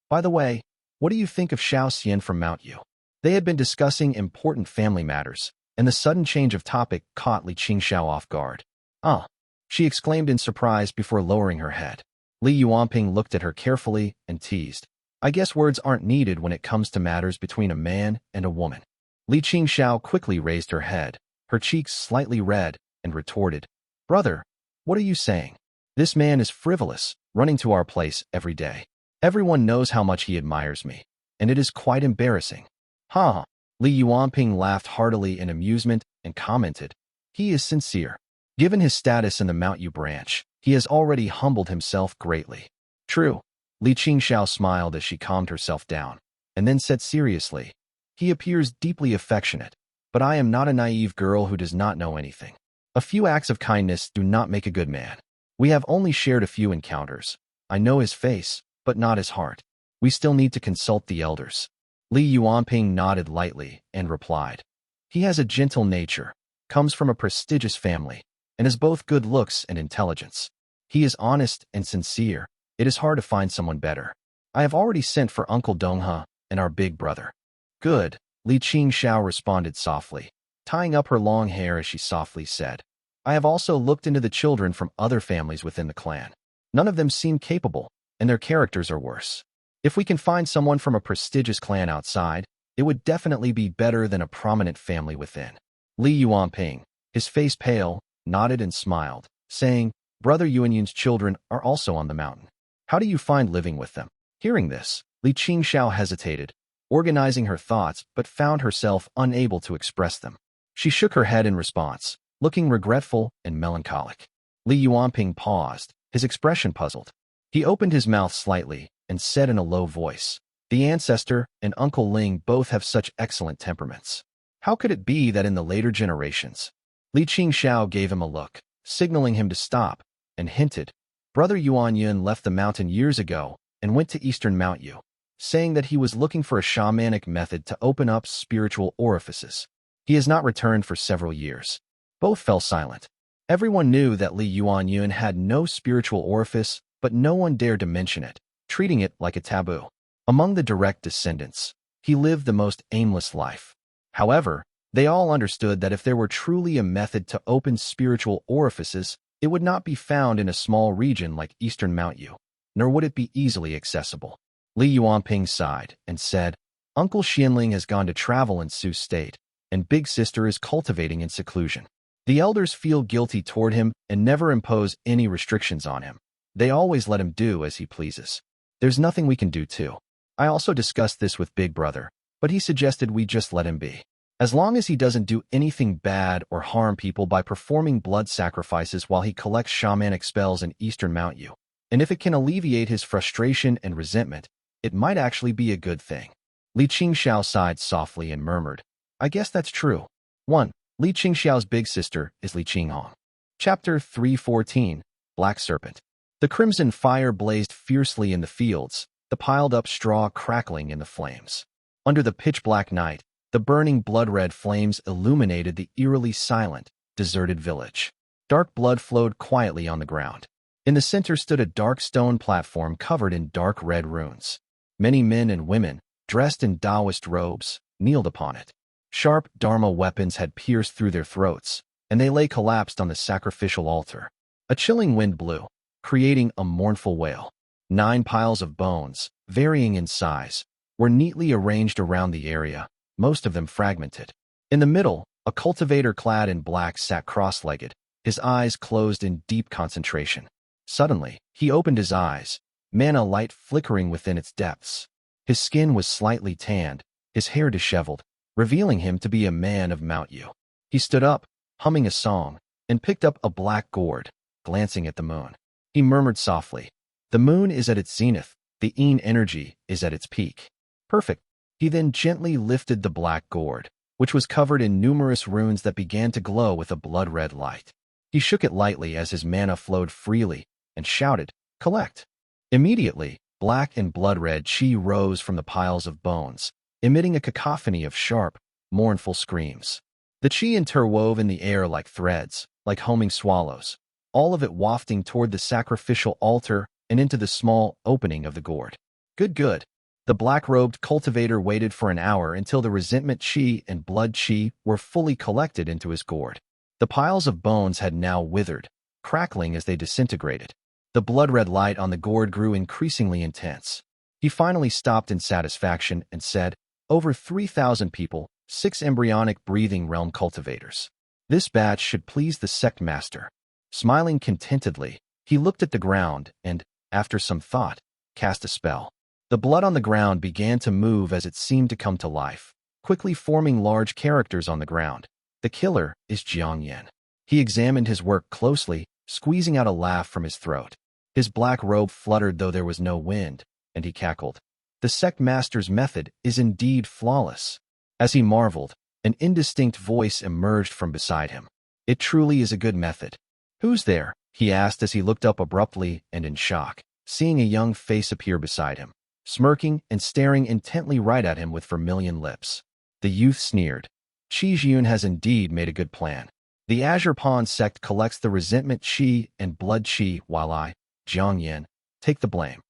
Speaker 1: "By the way, what do you think of Xiao Xian from Mount Yu?" They had been discussing important family matters, and the sudden change of topic caught Li Qingxiao off guard. "Ah," she exclaimed in surprise before lowering her head. Li Yuanping looked at her carefully and teased. I guess words aren't needed when it comes to matters between a man and a woman. Li Qingxiao quickly raised her head, her cheeks slightly red, and retorted, Brother, what are you saying? This man is frivolous, running to our place every day. Everyone knows how much he admires me, and it is quite embarrassing. Ha! Li Yuanping laughed heartily in amusement and commented, He is sincere. Given his status in the Mount Yu branch, he has already humbled himself greatly. True. Li Qingxiao smiled as she calmed herself down, and then said seriously, He appears deeply affectionate, but I am not a naive girl who does not know anything. A few acts of kindness do not make a good man. We have only shared a few encounters. I know his face, but not his heart. We still need to consult the elders. Li Yuanping nodded lightly and replied, He has a gentle nature, comes from a prestigious family, and has both good looks and intelligence. He is honest and sincere. It is hard to find someone better. I have already sent for Uncle Donghe and our big brother. Good, Li Qingxiao responded softly, tying up her long hair as she softly said, I have also looked into the children from other families within the clan. None of them seem capable, and their characters are worse. If we can find someone from a prestigious clan outside, it would definitely be better than a prominent family within. Li Yuanping, his face pale, nodded and smiled, saying, Brother Yuanyan's children are also on the mountain. How do you find living with them? Hearing this, Li Qingxiao hesitated, organizing her thoughts but found herself unable to express them. She shook her head in response, looking regretful and melancholic. Li Yuanping paused, his expression puzzled. He opened his mouth slightly and said in a low voice, The ancestor and Uncle Ling both have such excellent temperaments. How could it be that in the later generations? Li Qingxiao gave him a look, signaling him to stop, and hinted, Brother Yuanyan left the mountain years ago and went to eastern Mount Yu, saying that he was looking for a shamanic method to open up spiritual orifices. He has not returned for several years. Both fell silent. Everyone knew that Li Yuanyan had no spiritual orifice, but no one dared to mention it, treating it like a taboo. Among the direct descendants, he lived the most aimless life. However, they all understood that if there were truly a method to open spiritual orifices, it would not be found in a small region like eastern Mount Yu, nor would it be easily accessible. Li Yuanping sighed and said, Uncle Xianling has gone to travel in Sioux State, and big sister is cultivating in seclusion. The elders feel guilty toward him and never impose any restrictions on him. They always let him do as he pleases. There's nothing we can do too. I also discussed this with Big Brother, but he suggested we just let him be. As long as he doesn't do anything bad or harm people by performing blood sacrifices while he collects shamanic spells in eastern Mount Yu, and if it can alleviate his frustration and resentment, it might actually be a good thing. Li Qingxiao sighed softly and murmured, I guess that's true. 1. Li Qingxiao's big sister is Li Qinghong. Chapter 314, Black Serpent. The crimson fire blazed fiercely in the fields, the piled-up straw crackling in the flames. Under the pitch-black night, the burning blood-red flames illuminated the eerily silent, deserted village. Dark blood flowed quietly on the ground. In the center stood a dark stone platform covered in dark red runes. Many men and women, dressed in Taoist robes, kneeled upon it. Sharp Dharma weapons had pierced through their throats, and they lay collapsed on the sacrificial altar. A chilling wind blew, creating a mournful wail. 9 piles of bones, varying in size, were neatly arranged around the area, most of them fragmented. In the middle, a cultivator clad in black sat cross-legged, his eyes closed in deep concentration. Suddenly, he opened his eyes, mana light flickering within its depths. His skin was slightly tanned, his hair disheveled, revealing him to be a man of Mount Yu. He stood up, humming a song, and picked up a black gourd, glancing at the moon. He murmured softly, The moon is at its zenith, the Yin energy is at its peak. Perfect. He then gently lifted the black gourd, which was covered in numerous runes that began to glow with a blood-red light. He shook it lightly as his mana flowed freely, and shouted, Collect. Immediately, black and blood-red qi rose from the piles of bones, emitting a cacophony of sharp, mournful screams. The qi interwove in the air like threads, like homing swallows, all of it wafting toward the sacrificial altar and into the small opening of the gourd. Good. The black-robed cultivator waited for an hour until the resentment qi and blood qi were fully collected into his gourd. The piles of bones had now withered, crackling as they disintegrated. The blood-red light on the gourd grew increasingly intense. He finally stopped in satisfaction and said, "Over 3,000 people, 6 embryonic breathing realm cultivators. This batch should please the sect master." Smiling contentedly, he looked at the ground and, after some thought, cast a spell. The blood on the ground began to move as it seemed to come to life, quickly forming large characters on the ground. The killer is Jiang Yan. He examined his work closely, squeezing out a laugh from his throat. His black robe fluttered though there was no wind, and he cackled. The sect master's method is indeed flawless. As he marveled, an indistinct voice emerged from beside him. "It truly is a good method." "Who's there?" he asked as he looked up abruptly and in shock, seeing a young face appear beside him, smirking and staring intently right at him with vermilion lips. The youth sneered. "Heyuan has indeed made a good plan. The Azure Pawn sect collects the resentment chi and blood chi while I, Jiang Yan, take the blame."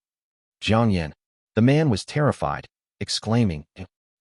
Speaker 1: Jiang Yan. The man was terrified, exclaiming,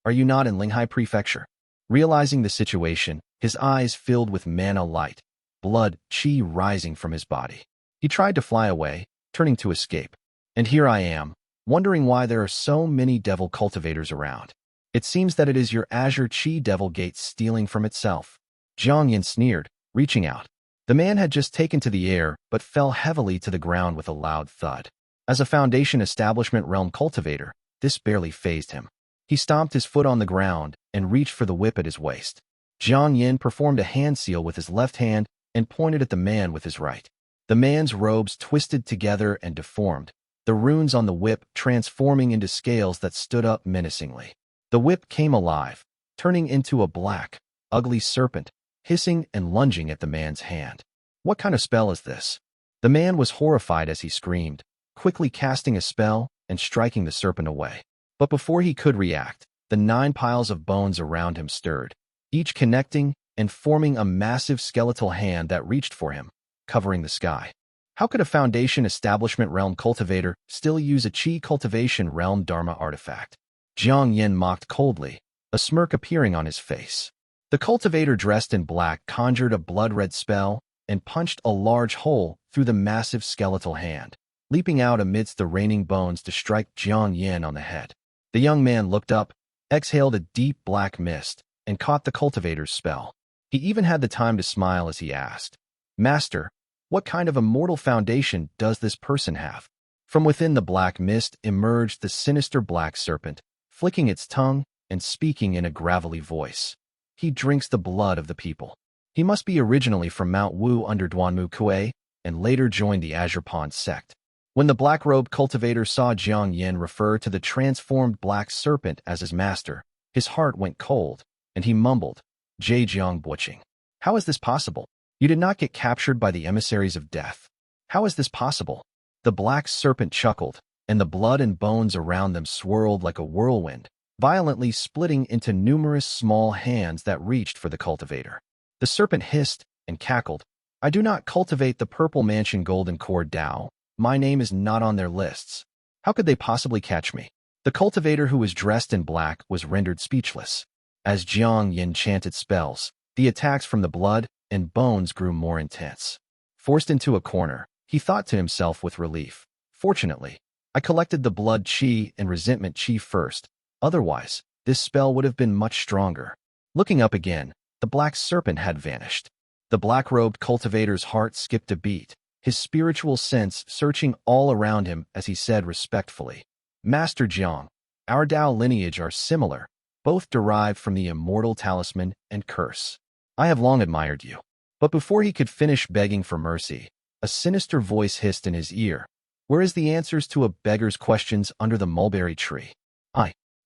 Speaker 1: "Are you not in Linghai Prefecture?" Realizing the situation, his eyes filled with mana light, blood chi rising from his body. He tried to fly away, turning to escape. "And here I am, wondering why there are so many devil cultivators around. It seems that it is your Azure Chi Devil Gate stealing from itself." Jiang Yan sneered, reaching out. The man had just taken to the air, but fell heavily to the ground with a loud thud. As a Foundation Establishment Realm cultivator, this barely fazed him. He stomped his foot on the ground and reached for the whip at his waist. Jiang Yan performed a hand seal with his left hand and pointed at the man with his right. The man's robes twisted together and deformed, the runes on the whip transforming into scales that stood up menacingly. The whip came alive, turning into a black, ugly serpent, hissing and lunging at the man's hand. "What kind of spell is this?" The man was horrified as he screamed, quickly casting a spell and striking the serpent away. But before he could react, the 9 piles of bones around him stirred, each connecting and forming a massive skeletal hand that reached for him, covering the sky. How could a Foundation Establishment Realm cultivator still use a Chi Cultivation Realm Dharma artifact? Jiang Yan mocked coldly, a smirk appearing on his face. The cultivator dressed in black conjured a blood-red spell and punched a large hole through the massive skeletal hand, leaping out amidst the raining bones to strike Jiang Yan on the head. The young man looked up, exhaled a deep black mist, and caught the cultivator's spell. He even had the time to smile as he asked, "Master, what kind of immortal foundation does this person have?" From within the black mist emerged the sinister black serpent, flicking its tongue and speaking in a gravelly voice. "He drinks the blood of the people. He must be originally from Mount Wu under Duanmu Kuei and later joined the Azure Pawn sect." When the black-robed cultivator saw Jiang Yan refer to the transformed black serpent as his master, his heart went cold, and he mumbled, "Zhejiang Buqing. How is this possible? You did not get captured by the emissaries of death. How is this possible?" The black serpent chuckled, and the blood and bones around them swirled like a whirlwind, violently splitting into numerous small hands that reached for the cultivator. The serpent hissed and cackled, "I do not cultivate the Purple Mansion Golden Core Dao. My name is not on their lists. How could they possibly catch me?" The cultivator who was dressed in black was rendered speechless. As Jiang Yan chanted spells, the attacks from the blood and bones grew more intense. Forced into a corner, he thought to himself with relief, "Fortunately, I collected the blood chi and resentment chi first. Otherwise, this spell would have been much stronger." Looking up again, the black serpent had vanished. The black-robed cultivator's heart skipped a beat, his spiritual sense searching all around him as he said respectfully, "Master Jiang, our Dao lineage are similar, both derived from the immortal talisman and curse. I have long admired you." But before he could finish begging for mercy, a sinister voice hissed in his ear, "Where is the answers to a beggar's questions under the mulberry tree?"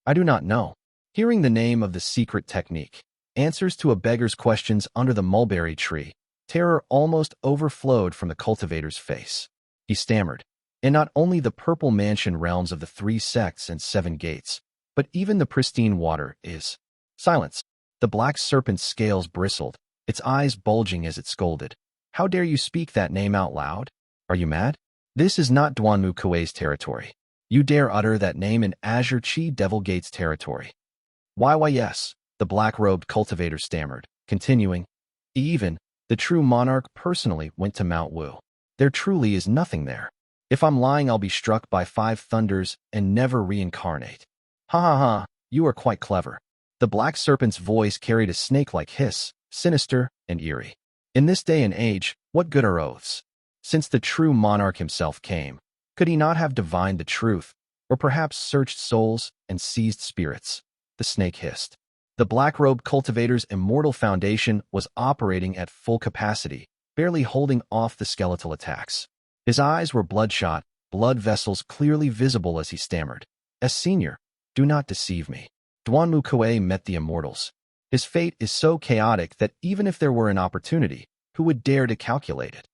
Speaker 1: I do not know." Hearing the name of the secret technique, answers to a beggar's questions under the mulberry tree, terror almost overflowed from the cultivator's face. He stammered, "And not only the Purple Mansion realms of the 3 sects and 7 gates, but even the pristine water is—" Silence. The black serpent's scales bristled, its eyes bulging as it scolded, "How dare you speak that name out loud? Are you mad? This is not Duanmu Kuei's territory. You dare utter that name in Azure Chi Devil Gate's territory." Why yes," the black-robed cultivator stammered, continuing, "Even the true monarch personally went to Mount Wu. There truly is nothing there. If I'm lying, I'll be struck by 5 thunders and never reincarnate. Ha ha ha, you are quite clever. The black serpent's voice carried a snake-like hiss, sinister and eerie. In this day and age, what good are oaths? Since the true monarch himself came, could he not have divined the truth, or perhaps searched souls and seized spirits? The snake hissed. The black-robed cultivator's immortal foundation was operating at full capacity, barely holding off the skeletal attacks. His eyes were bloodshot, blood vessels clearly visible as he stammered. As senior, do not deceive me. Minghui met the Immortals. His fate is so chaotic that even if there were an opportunity, who would dare to calculate it?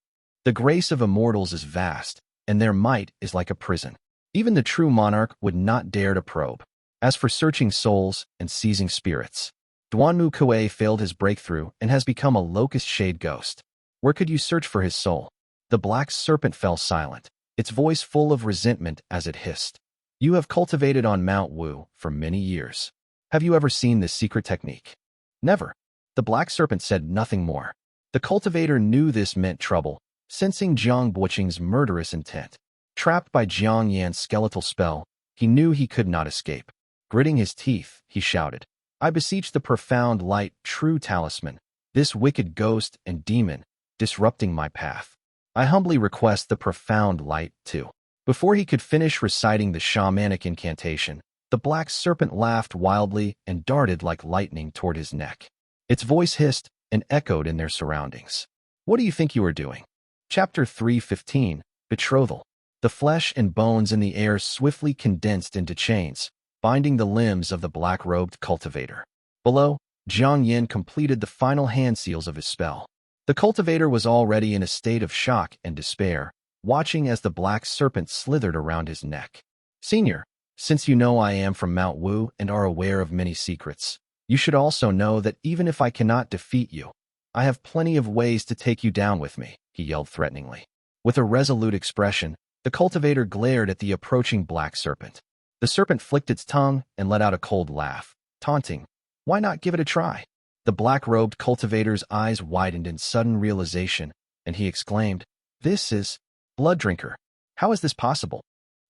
Speaker 1: The grace of Immortals is vast, and their might is like a prison. Even the true monarch would not dare to probe. As for searching souls and seizing spirits, Minghui failed his breakthrough and has become a locust shade ghost. Where could you search for his soul? The black serpent fell silent, its voice full of resentment as it hissed. You have cultivated on Mount Wu for many years. Have you ever seen this secret technique? Never. The black serpent said nothing more. The cultivator knew this meant trouble, sensing Jiang Yan's murderous intent. Trapped by Jiang Yan's skeletal spell, he knew he could not escape. Gritting his teeth, he shouted, I beseech the profound light, true talisman, this wicked ghost and demon, disrupting my path. I humbly request the profound light, too. Before he could finish reciting the shamanic incantation, the black serpent laughed wildly and darted like lightning toward his neck. Its voice hissed and echoed in their surroundings. What do you think you are doing? Chapter 3:15, Betrothal. The flesh and bones in the air swiftly condensed into chains, binding the limbs of the black-robed cultivator. Below, Jiang Yan completed the final hand seals of his spell. The cultivator was already in a state of shock and despair, watching as the black serpent slithered around his neck. Senior, since you know I am from Mount Wu and are aware of many secrets, you should also know that even if I cannot defeat you, I have plenty of ways to take you down with me, he yelled threateningly. With a resolute expression, the cultivator glared at the approaching black serpent. The serpent flicked its tongue and let out a cold laugh, taunting, Why not give it a try? The black-robed cultivator's eyes widened in sudden realization, and he exclaimed, This is Blood Drinker. How is this possible?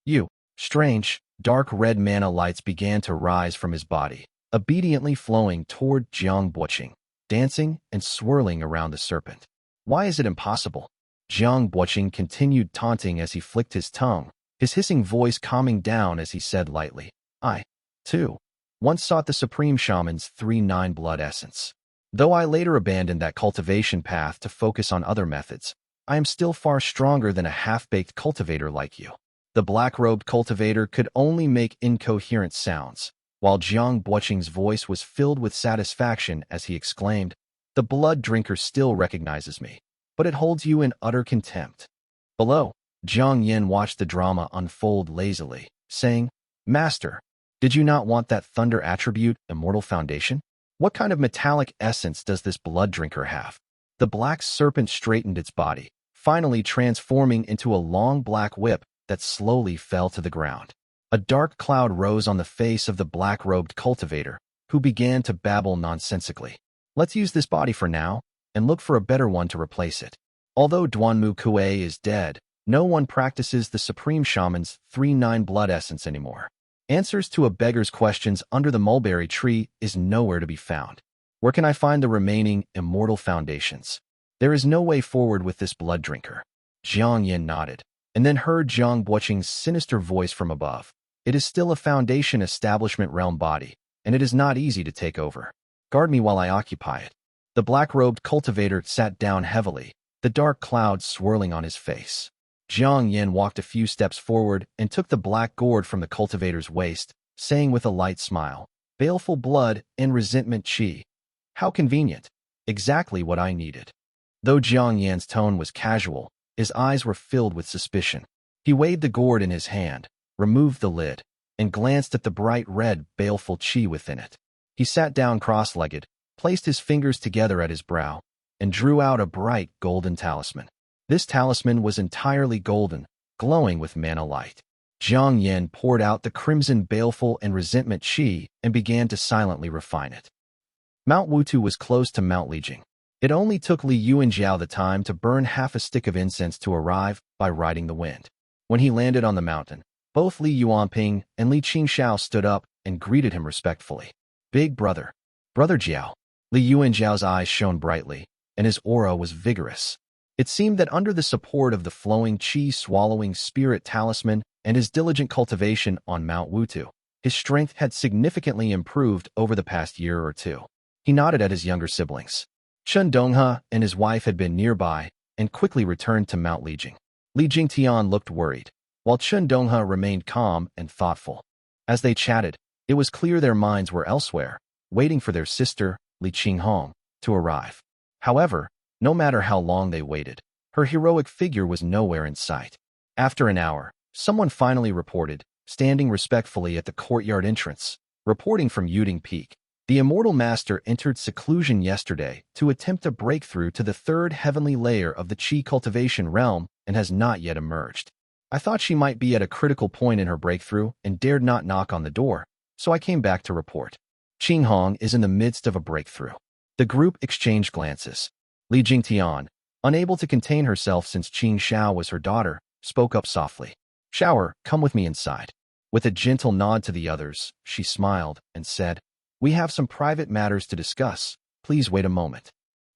Speaker 1: You. Strange, dark red mana lights began to rise from his body, obediently flowing toward Jiang Yan, dancing and swirling around the serpent. Why is it impossible? Jiang Yan continued taunting as he flicked his tongue, his hissing voice calming down as he said lightly, I, too, once sought the Supreme Shaman's 3-9 blood essence. Though I later abandoned that cultivation path to focus on other methods, I am still far stronger than a half-baked cultivator like you. The black-robed cultivator could only make incoherent sounds, while Jiang Yan's voice was filled with satisfaction as he exclaimed, The blood drinker still recognizes me, but it holds you in utter contempt. Below, Jiang Yan watched the drama unfold lazily, saying, Master, did you not want that thunder attribute, Immortal Foundation? What kind of metallic essence does this blood drinker have? The black serpent straightened its body, finally transforming into a long black whip that slowly fell to the ground. A dark cloud rose on the face of the black-robed cultivator, who began to babble nonsensically. Let's use this body for now, and look for a better one to replace it. Although Minghui is dead, no one practices the Supreme Shaman's 3-9 blood essence anymore. Answers to a beggar's questions under the mulberry tree is nowhere to be found. Where can I find the remaining immortal foundations? There is no way forward with this blood drinker. Jiang Yan nodded, and then heard Jiang Yan's sinister voice from above. It is still a Foundation Establishment realm body, and it is not easy to take over. Guard me while I occupy it. The black-robed cultivator sat down heavily, the dark cloud swirling on his face. Jiang Yan walked a few steps forward and took the black gourd from the cultivator's waist, saying with a light smile, Baleful blood and resentment qi. How convenient. Exactly what I needed. Though Jiang Yan's tone was casual, his eyes were filled with suspicion. He weighed the gourd in his hand, removed the lid, and glanced at the bright red, baleful qi within it. He sat down cross-legged, placed his fingers together at his brow, and drew out a bright golden talisman. This talisman was entirely golden, glowing with mana light. Jiang Yan poured out the crimson baleful and resentment qi and began to silently refine it. Mount Wutu was close to Mount Lijing. It only took Li Yuanjiao the time to burn half a stick of incense to arrive by riding the wind. When he landed on the mountain, both Li Yuanping and Li Qingxiao stood up and greeted him respectfully. Big brother. Brother Jiao. Li Yuanjiao's eyes shone brightly, and his aura was vigorous. It seemed that under the support of the flowing qi-swallowing spirit talisman and his diligent cultivation on Mount Wutu, his strength had significantly improved over the past year or two. He nodded at his younger siblings. Chen Donghe and his wife had been nearby and quickly returned to Mount Lijing. Li Jingtian looked worried, while Chen Donghe remained calm and thoughtful. As they chatted, it was clear their minds were elsewhere, waiting for their sister, Li Qinghong, to arrive. However, no matter how long they waited, her heroic figure was nowhere in sight. After an hour, someone finally reported, standing respectfully at the courtyard entrance. Reporting from Yuding Peak, the Immortal Master entered seclusion yesterday to attempt a breakthrough to the third heavenly layer of the Qi cultivation realm and has not yet emerged. I thought she might be at a critical point in her breakthrough and dared not knock on the door, so I came back to report. Qinghong is in the midst of a breakthrough. The group exchanged glances. Li Jingtian, unable to contain herself since Qing Xiao was her daughter, spoke up softly. Xiao, come with me inside. With a gentle nod to the others, she smiled and said, we have some private matters to discuss. Please wait a moment.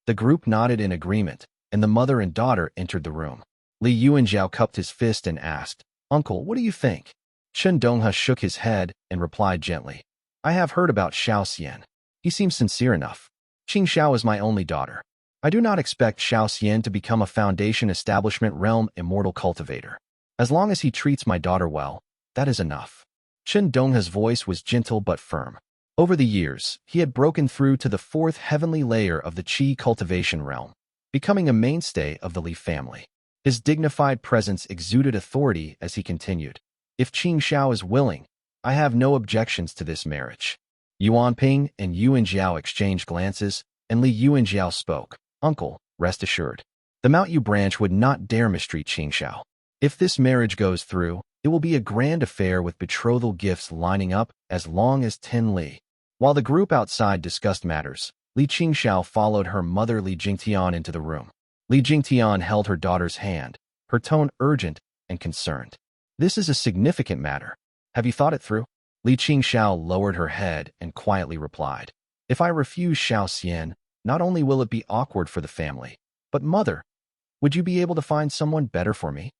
Speaker 1: The group nodded in agreement, and the mother and daughter entered the room. Li Yuanjiao cupped his fist and asked, Uncle, what do you think? Chen Donghe shook his head and replied gently, I have heard about Xiao Xian. He seems sincere enough. Qing Xiao is my only daughter. I do not expect Xiao Xian to become a Foundation Establishment Realm Immortal Cultivator. As long as he treats my daughter well, that is enough. Chen Donghe's voice was gentle but firm. Over the years, he had broken through to the fourth heavenly layer of the Qi cultivation realm, becoming a mainstay of the Li family. His dignified presence exuded authority as he continued. If Qing Xiao is willing, I have no objections to this marriage. Yuanping and Yuanjiao exchanged glances, and Li Yuanjiao spoke. Uncle, rest assured. The Mount Yu branch would not dare mistreat Qing Xiao. If this marriage goes through, it will be a grand affair with betrothal gifts lining up as long as 10 li. While the group outside discussed matters, Li Qingxiao followed her mother Li Jingtian into the room. Li Jingtian held her daughter's hand, her tone urgent and concerned. This is a significant matter. Have you thought it through? Li Qingxiao lowered her head and quietly replied. If I refuse Xiao Xian, not only will it be awkward for the family, but mother, would you be able to find someone better for me?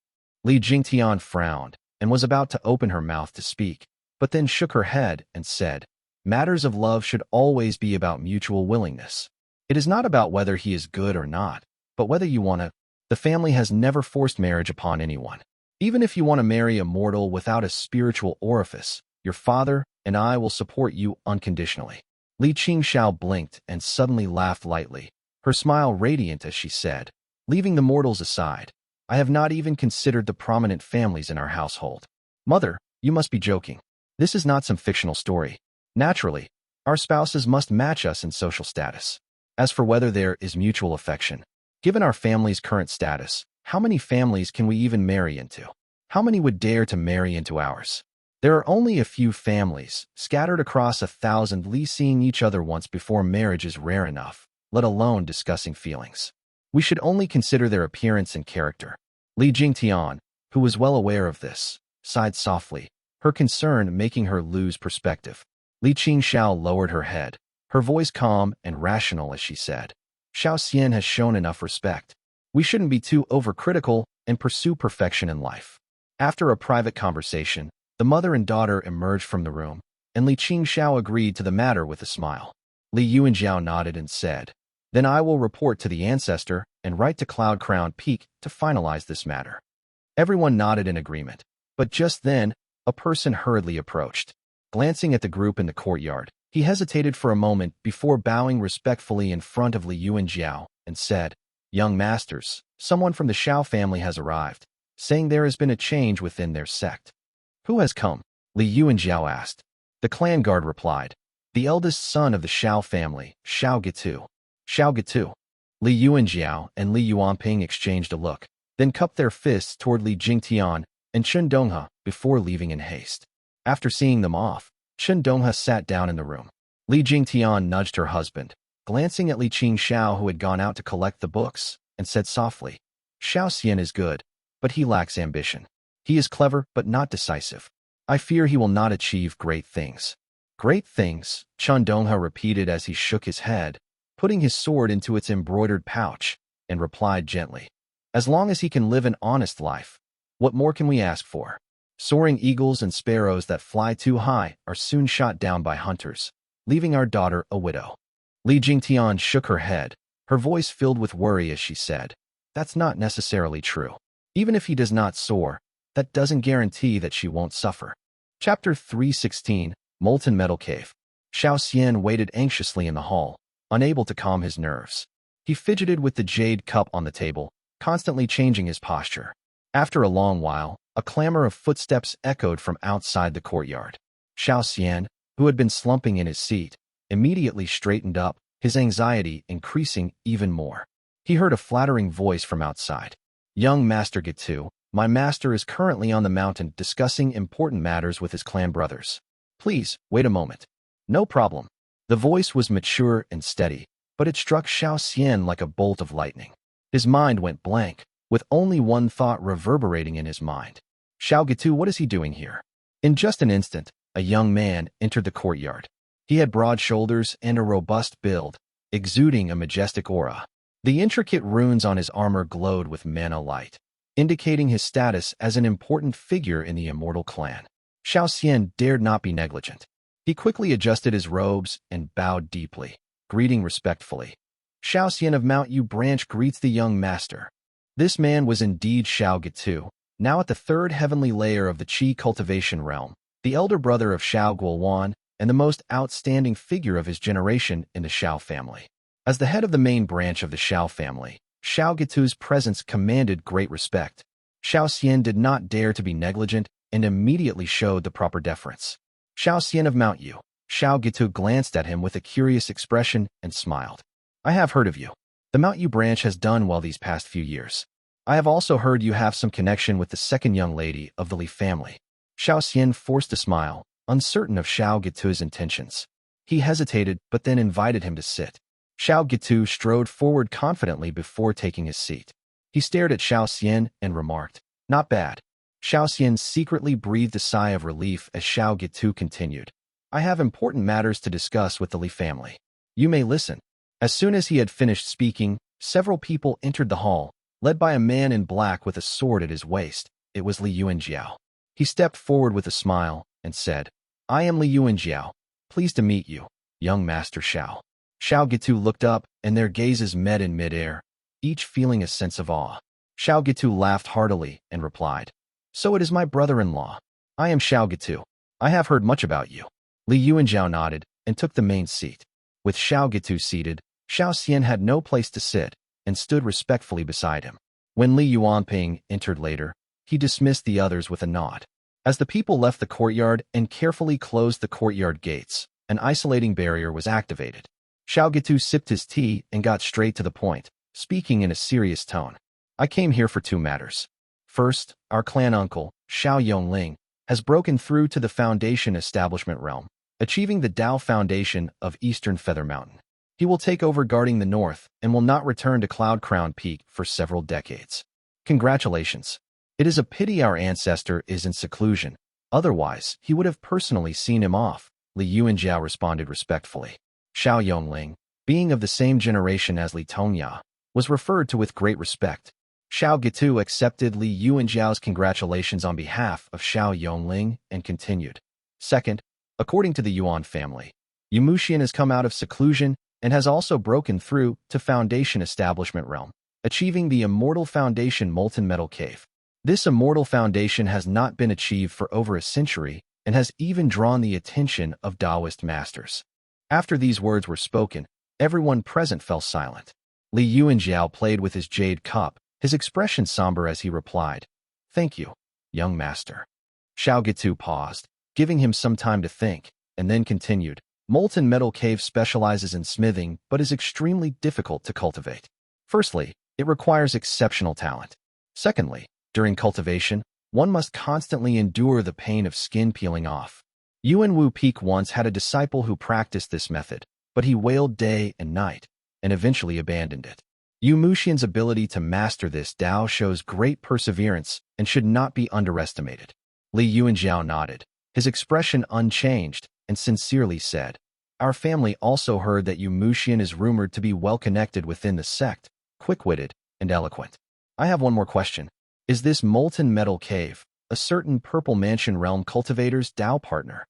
Speaker 1: Li Jingtian frowned and was about to open her mouth to speak, but then shook her head and said, matters of love should always be about mutual willingness. It is not about whether he is good or not, but whether you want to. The family has never forced marriage upon anyone. Even if you want to marry a mortal without a spiritual orifice, your father and I will support you unconditionally. Li Qingxiao blinked and suddenly laughed lightly, her smile radiant as she said, leaving the mortals aside, I have not even considered the prominent families in our household. Mother, you must be joking. This is not some fictional story. Naturally, our spouses must match us in social status. As for whether there is mutual affection, given our family's current status, how many families can we even marry into? How many would dare to marry into ours? There are only a few families, scattered across 1,000 li. Seeing each other once before marriage is rare enough, let alone discussing feelings. We should only consider their appearance and character. Li Jingtian, who was well aware of this, sighed softly, her concern making her lose perspective. Li Qingxiao lowered her head, her voice calm and rational as she said, Xiao Xian has shown enough respect. We shouldn't be too overcritical and pursue perfection in life. After a private conversation, the mother and daughter emerged from the room, and Li Qingxiao agreed to the matter with a smile. Li Yuanjiao nodded and said, then I will report to the ancestor and write to Cloud Crown Peak to finalize this matter. Everyone nodded in agreement, but just then, a person hurriedly approached. Glancing at the group in the courtyard, he hesitated for a moment before bowing respectfully in front of Li Yuanjiao and said, young masters, someone from the Xiao family has arrived, saying there has been a change within their sect. Who has come? Li Yuanjiao asked. The clan guard replied, the eldest son of the Xiao family, Xiao Gitu. Xiao Gitu. Li Yuanjiao and Li Yuanping exchanged a look, then cupped their fists toward Li Jingtian and Chen Donghe before leaving in haste. After seeing them off, Chen Donghe sat down in the room. Li Jingtian nudged her husband, glancing at Li Qingxiao who had gone out to collect the books, and said softly, Xiao Xian is good, but he lacks ambition. He is clever, but not decisive. I fear he will not achieve great things. Great things, Chun Dongha repeated as he shook his head, putting his sword into its embroidered pouch, and replied gently. As long as he can live an honest life, what more can we ask for? Soaring eagles and sparrows that fly too high are soon shot down by hunters, leaving our daughter a widow. Li Jingtian shook her head, her voice filled with worry as she said, That's not necessarily true. Even if he does not soar, that doesn't guarantee that she won't suffer. Chapter 316, Molten Metal Cave. Xiao Xian waited anxiously in the hall, unable to calm his nerves. He fidgeted with the jade cup on the table, constantly changing his posture. After a long while, a clamor of footsteps echoed from outside the courtyard. Xiao Xian, who had been slumping in his seat, immediately straightened up, his anxiety increasing even more. He heard a flattering voice from outside. Young Master Gitu, my master is currently on the mountain discussing important matters with his clan brothers. Please, wait a moment. No problem. The voice was mature and steady, but it struck Xiao Xian like a bolt of lightning. His mind went blank, with only one thought reverberating in his mind. Xiao Gitu, what is he doing here? In just an instant, a young man entered the courtyard. He had broad shoulders and a robust build, exuding a majestic aura. The intricate runes on his armor glowed with mana light, indicating his status as an important figure in the Immortal clan. Xiao Xian dared not be negligent. He quickly adjusted his robes and bowed deeply, greeting respectfully. Xiao Xian of Mount Yu Branch greets the young master. This man was indeed Xiao Gitu, now at the third heavenly layer of the Qi cultivation realm, the elder brother of Xiao Guiluan, and the most outstanding figure of his generation in the Xiao family. As the head of the main branch of the Xiao family, Xiao Gitu's presence commanded great respect. Xiao Xian did not dare to be negligent and immediately showed the proper deference. Xiao Xian of Mount Yu. Xiao Gitu glanced at him with a curious expression and smiled. I have heard of you. The Mount Yu branch has done well these past few years. I have also heard you have some connection with the second young lady of the Li family. Xiao Xian forced a smile, uncertain of Xiao Gitu's intentions. He hesitated but then invited him to sit. Xiao Gitu strode forward confidently before taking his seat. He stared at Xiao Xian and remarked, Not bad. Xiao Xian secretly breathed a sigh of relief as Xiao Gitu continued. I have important matters to discuss with the Li family. You may listen. As soon as he had finished speaking, several people entered the hall, led by a man in black with a sword at his waist. It was Li Yuanjiao. He stepped forward with a smile and said, I am Li Yuanjiao. Pleased to meet you, young Master Xiao. Xiao Gitu looked up, and their gazes met in midair, each feeling a sense of awe. Xiao Gitu laughed heartily and replied, So it is my brother-in-law. I am Xiao Gitu. I have heard much about you. Li Yuanjiao nodded and took the main seat. With Xiao Gitu seated, Xiao Xian had no place to sit and stood respectfully beside him. When Li Yuanping entered later, he dismissed the others with a nod. As the people left the courtyard and carefully closed the courtyard gates, an isolating barrier was activated. Xiao Gitu sipped his tea and got straight to the point, speaking in a serious tone. I came here for two matters. First, our clan uncle, Xiao Yongling, has broken through to the Foundation Establishment realm, achieving the Dou Foundation of Eastern Feather Mountain. He will take over guarding the north and will not return to Cloud Crown Peak for several decades. Congratulations. It is a pity our ancestor is in seclusion. Otherwise, he would have personally seen him off, Li Yuanjiao responded respectfully. Xiao Yongling, being of the same generation as Li Tongya, was referred to with great respect. Xiao Gitu accepted Li Yuanjiao's congratulations on behalf of Xiao Yongling and continued. Second, according to the Yuan family, Yumushian has come out of seclusion and has also broken through to Foundation Establishment realm, achieving the Immortal Foundation Molten Metal Cave. This Immortal Foundation has not been achieved for over a century and has even drawn the attention of Taoist masters. After these words were spoken, everyone present fell silent. Li Yuanjiao played with his jade cup, his expression somber as he replied, Thank you, young master. Xiao Gitu paused, giving him some time to think, and then continued. Molten Metal Cave specializes in smithing but is extremely difficult to cultivate. Firstly, it requires exceptional talent. Secondly, during cultivation, one must constantly endure the pain of skin peeling off. Yuanwu Peak once had a disciple who practiced this method, but he wailed day and night, and eventually abandoned it. Yu Muxian's ability to master this Dao shows great perseverance and should not be underestimated. Li Yuanjiao nodded, his expression unchanged, and sincerely said, "Our family also heard that Yu Muxian is rumored to be well-connected within the sect, quick-witted, and eloquent. I have one more question. Is this Molten Metal Cave a certain Purple Mansion Realm cultivator's Dao partner?"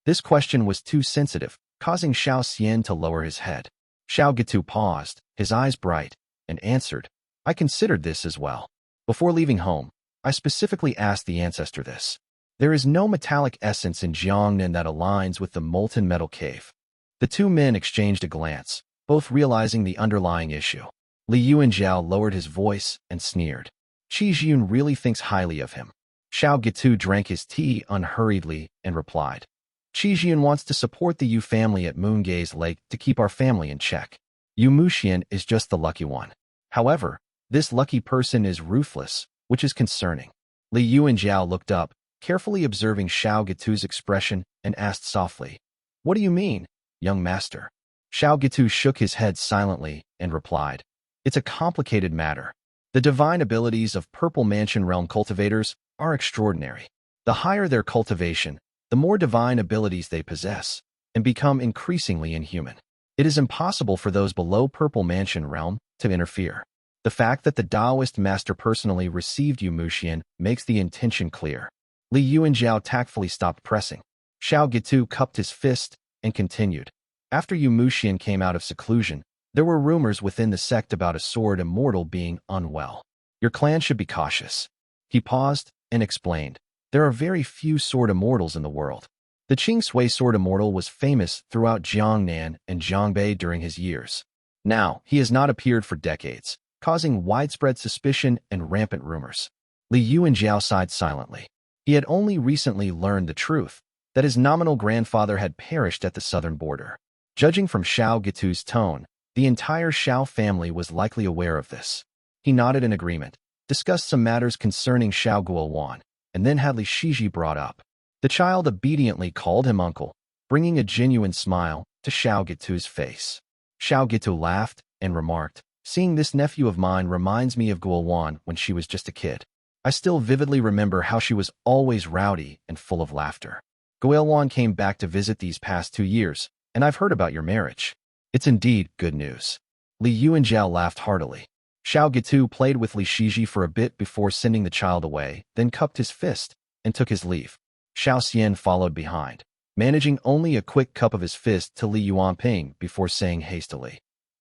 Speaker 1: This question was too sensitive, causing Xiao Xian to lower his head. Xiao Gitu paused, his eyes bright, and answered, "I considered this as well. Before leaving home, I specifically asked the ancestor this. There is no metallic essence in Jiang Yan that aligns with the Molten Metal Cave." The two men exchanged a glance, both realizing the underlying issue. Li Yuanjiao lowered his voice and sneered. "Qi Jun really thinks highly of him." Xiao Gitu drank his tea unhurriedly and replied, "Qi Jun wants to support the Yu family at Moongay's Lake to keep our family in check. Yu Muxian is just the lucky one. However, this lucky person is ruthless, which is concerning." Li Yuanjiao looked up, carefully observing Xiao Gitu's expression, and asked softly, "What do you mean, young master?" Xiao Gitu shook his head silently and replied, "It's a complicated matter. The divine abilities of Purple Mansion Realm cultivators are extraordinary. The higher their cultivation, the more divine abilities they possess, and become increasingly inhuman. It is impossible for those below Purple Mansion Realm to interfere. The fact that the Taoist master personally received Yu Muxian makes the intention clear." Li Yuanjiao tactfully stopped pressing. Xiao Gitu cupped his fist and continued, "After Yu Muxian came out of seclusion, there were rumors within the sect about a sword immortal being unwell. Your clan should be cautious." He paused and explained, "There are very few sword immortals in the world. The Qing Sui sword immortal was famous throughout Jiangnan and Jiangbei during his years. Now, he has not appeared for decades, causing widespread suspicion and rampant rumors." Li Yuanjiao sighed silently. He had only recently learned the truth, that his nominal grandfather had perished at the southern border. Judging from Xiao Gitu's tone, the entire Xiao family was likely aware of this. He nodded in agreement, discussed some matters concerning Xiao Guiluan, and then had Li Shiji brought up. The child obediently called him uncle, bringing a genuine smile to Xiao Gitu's face. Xiao Gitu laughed and remarked, "Seeing this nephew of mine reminds me of Guiluan when she was just a kid. I still vividly remember how she was always rowdy and full of laughter. Guiluan came back to visit these past 2 years, and I've heard about your marriage. It's indeed good news." Li Yuanjiao laughed heartily. Xiao Gitu played with Li Shiji for a bit before sending the child away, then cupped his fist and took his leave. Xiao Xian followed behind, managing only a quick cup of his fist to Li Yuanping before saying hastily,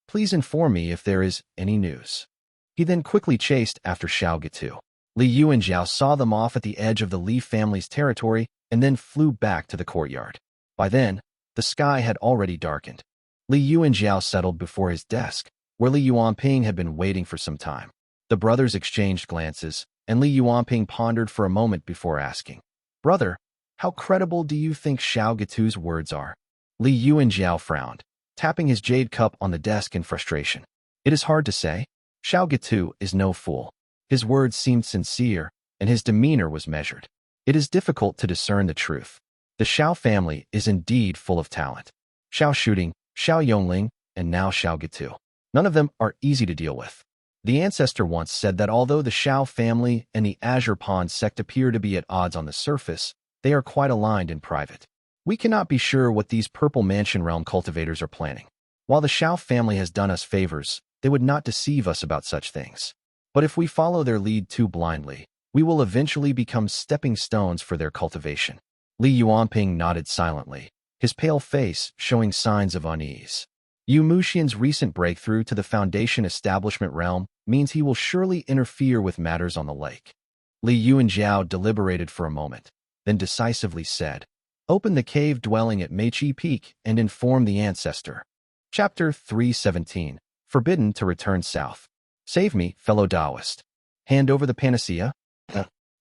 Speaker 1: "Please inform me if there is any news." He then quickly chased after Xiao Gitu. Li Yuanjiao saw them off at the edge of the Li family's territory and then flew back to the courtyard. By then, the sky had already darkened. Li Yuanjiao settled before his desk, where Li Yuanping had been waiting for some time. The brothers exchanged glances, and Li Yuanping pondered for a moment before asking, "Brother, how credible do you think Xiao Gitu's words are?" Li Yuanjiao frowned, tapping his jade cup on the desk in frustration. "It is hard to say. Xiao Gitu is no fool. His words seemed sincere, and his demeanor was measured. It is difficult to discern the truth. The Xiao family is indeed full of talent. Xiao Shooting, Xiao Yongling, and now Xiao Gitu. None of them are easy to deal with. The ancestor once said that although the Xiao family and the Azure Pond sect appear to be at odds on the surface, they are quite aligned in private. We cannot be sure what these Purple Mansion Realm cultivators are planning. While the Xiao family has done us favors, they would not deceive us about such things. But if we follow their lead too blindly, we will eventually become stepping stones for their cultivation." Li Yuanping nodded silently, his pale face showing signs of unease. Yu Muxian's recent breakthrough to the Foundation Establishment realm means he will surely interfere with matters on the lake. Li Yuanjiao deliberated for a moment, then decisively said, "Open the cave dwelling at Meiqi Peak and inform the ancestor." Chapter 317, Forbidden to Return South. "Save me, fellow Taoist. Hand over the panacea?"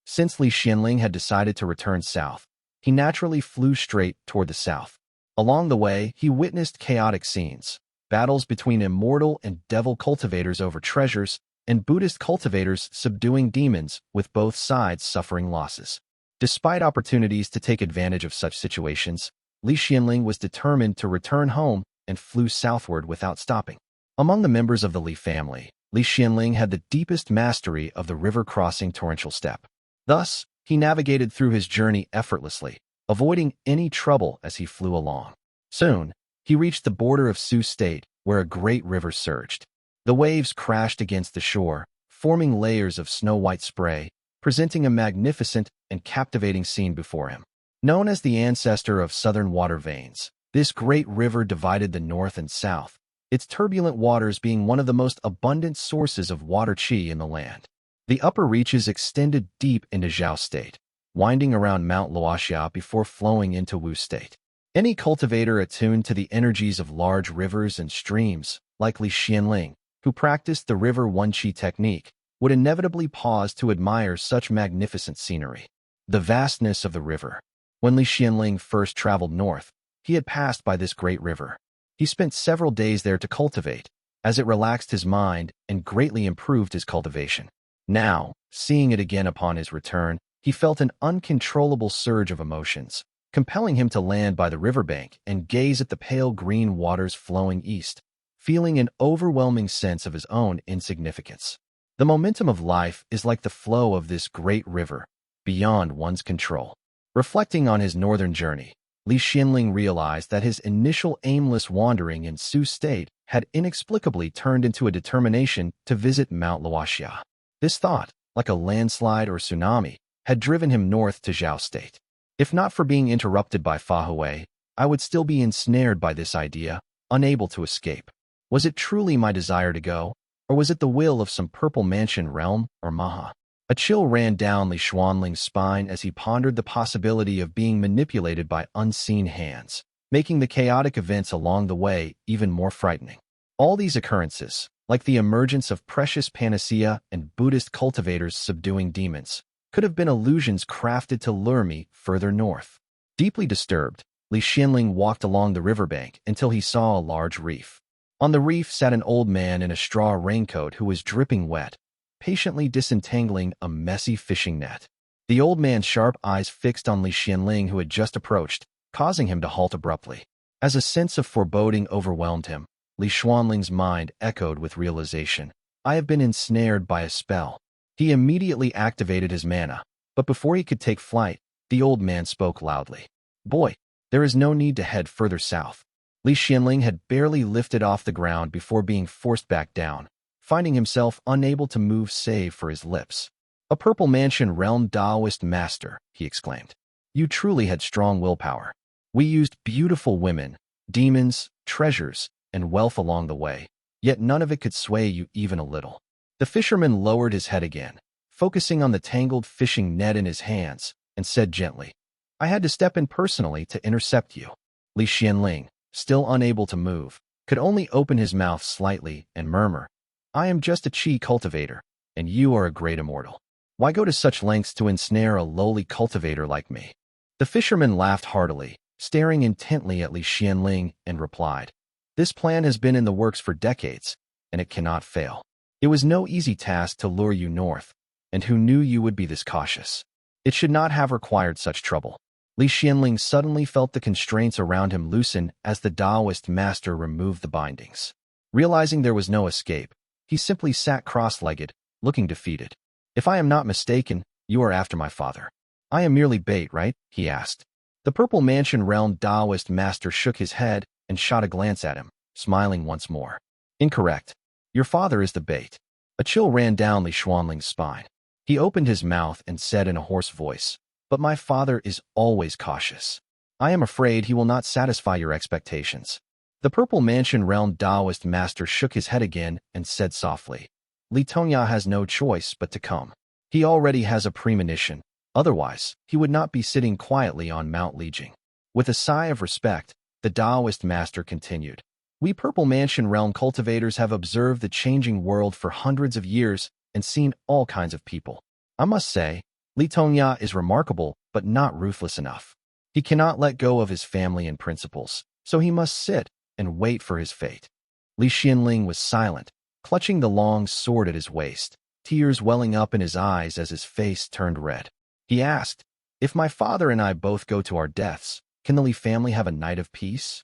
Speaker 1: Since Li Xianling had decided to return south, he naturally flew straight toward the south. Along the way, he witnessed chaotic scenes, battles between immortal and devil cultivators over treasures, and Buddhist cultivators subduing demons, with both sides suffering losses. Despite opportunities to take advantage of such situations, Li Xianling was determined to return home and flew southward without stopping. Among the members of the Li family, Li Xianling had the deepest mastery of the river-crossing torrential steppe. Thus, he navigated through his journey effortlessly, avoiding any trouble as he flew along. Soon, he reached the border of Su State, where a great river surged. The waves crashed against the shore, forming layers of snow-white spray, presenting a magnificent and captivating scene before him. Known as the ancestor of southern water veins, this great river divided the north and south, its turbulent waters being one of the most abundant sources of water qi in the land. The upper reaches extended deep into Xiao State, winding around Mount Luoxia before flowing into Wu State. Any cultivator attuned to the energies of large rivers and streams, like Li Xianling, who practiced the river one qi technique, would inevitably pause to admire such magnificent scenery. The vastness of the river. When Li Xianling first traveled north, he had passed by this great river. He spent several days there to cultivate, as it relaxed his mind and greatly improved his cultivation. Now, seeing it again upon his return, he felt an uncontrollable surge of emotions, compelling him to land by the riverbank and gaze at the pale green waters flowing east, feeling an overwhelming sense of his own insignificance. The momentum of life is like the flow of this great river, beyond one's control. Reflecting on his northern journey, Li Xianling realized that his initial aimless wandering in Su State had inexplicably turned into a determination to visit Mount Luoxia. This thought, like a landslide or tsunami, had driven him north to Xiao State. If not for being interrupted by Fahui, I would still be ensnared by this idea, unable to escape. Was it truly my desire to go, or was it the will of some purple mansion realm or Maha? A chill ran down Li Xianling's spine as he pondered the possibility of being manipulated by unseen hands, making the chaotic events along the way even more frightening. All these occurrences, like the emergence of precious panacea and Buddhist cultivators subduing demons, could have been illusions crafted to lure me further north. Deeply disturbed, Li Xianling walked along the riverbank until he saw a large reef. On the reef sat an old man in a straw raincoat who was dripping wet, patiently disentangling a messy fishing net. The old man's sharp eyes fixed on Li Xianling, who had just approached, causing him to halt abruptly. As a sense of foreboding overwhelmed him, Li Xianling's mind echoed with realization. I have been ensnared by a spell. He immediately activated his mana, but before he could take flight, the old man spoke loudly. Boy, there is no need to head further south. Li Xianling had barely lifted off the ground before being forced back down, finding himself unable to move save for his lips. A purple mansion realm Taoist master, he exclaimed. You truly had strong willpower. We used beautiful women, demons, treasures, and wealth along the way, yet none of it could sway you even a little. The fisherman lowered his head again, focusing on the tangled fishing net in his hands, and said gently, I had to step in personally to intercept you. Li Xianling, still unable to move, could only open his mouth slightly and murmur, I am just a qi cultivator, and you are a great immortal. Why go to such lengths to ensnare a lowly cultivator like me? The fisherman laughed heartily, staring intently at Li Xianling, and replied, This plan has been in the works for decades, and it cannot fail. It was no easy task to lure you north, and who knew you would be this cautious? It should not have required such trouble. Li Xianling suddenly felt the constraints around him loosen as the Taoist master removed the bindings. Realizing there was no escape, he simply sat cross-legged, looking defeated. If I am not mistaken, you are after my father. I am merely bait, right? He asked. The purple mansion realm Taoist master shook his head and shot a glance at him, smiling once more. Incorrect. Your father is the bait. A chill ran down Li Xianling's spine. He opened his mouth and said in a hoarse voice, But my father is always cautious. I am afraid he will not satisfy your expectations. The purple mansion realm Taoist master shook his head again and said softly, Li Tongya has no choice but to come. He already has a premonition. Otherwise, he would not be sitting quietly on Mount Lijing. With a sigh of respect, the Taoist master continued, We purple mansion realm cultivators have observed the changing world for hundreds of years and seen all kinds of people. I must say, Li Tongya is remarkable but not ruthless enough. He cannot let go of his family and principles, so he must sit and wait for his fate. Li Xianling was silent, clutching the long sword at his waist, tears welling up in his eyes as his face turned red. He asked, If my father and I both go to our deaths, can the Li family have a night of peace?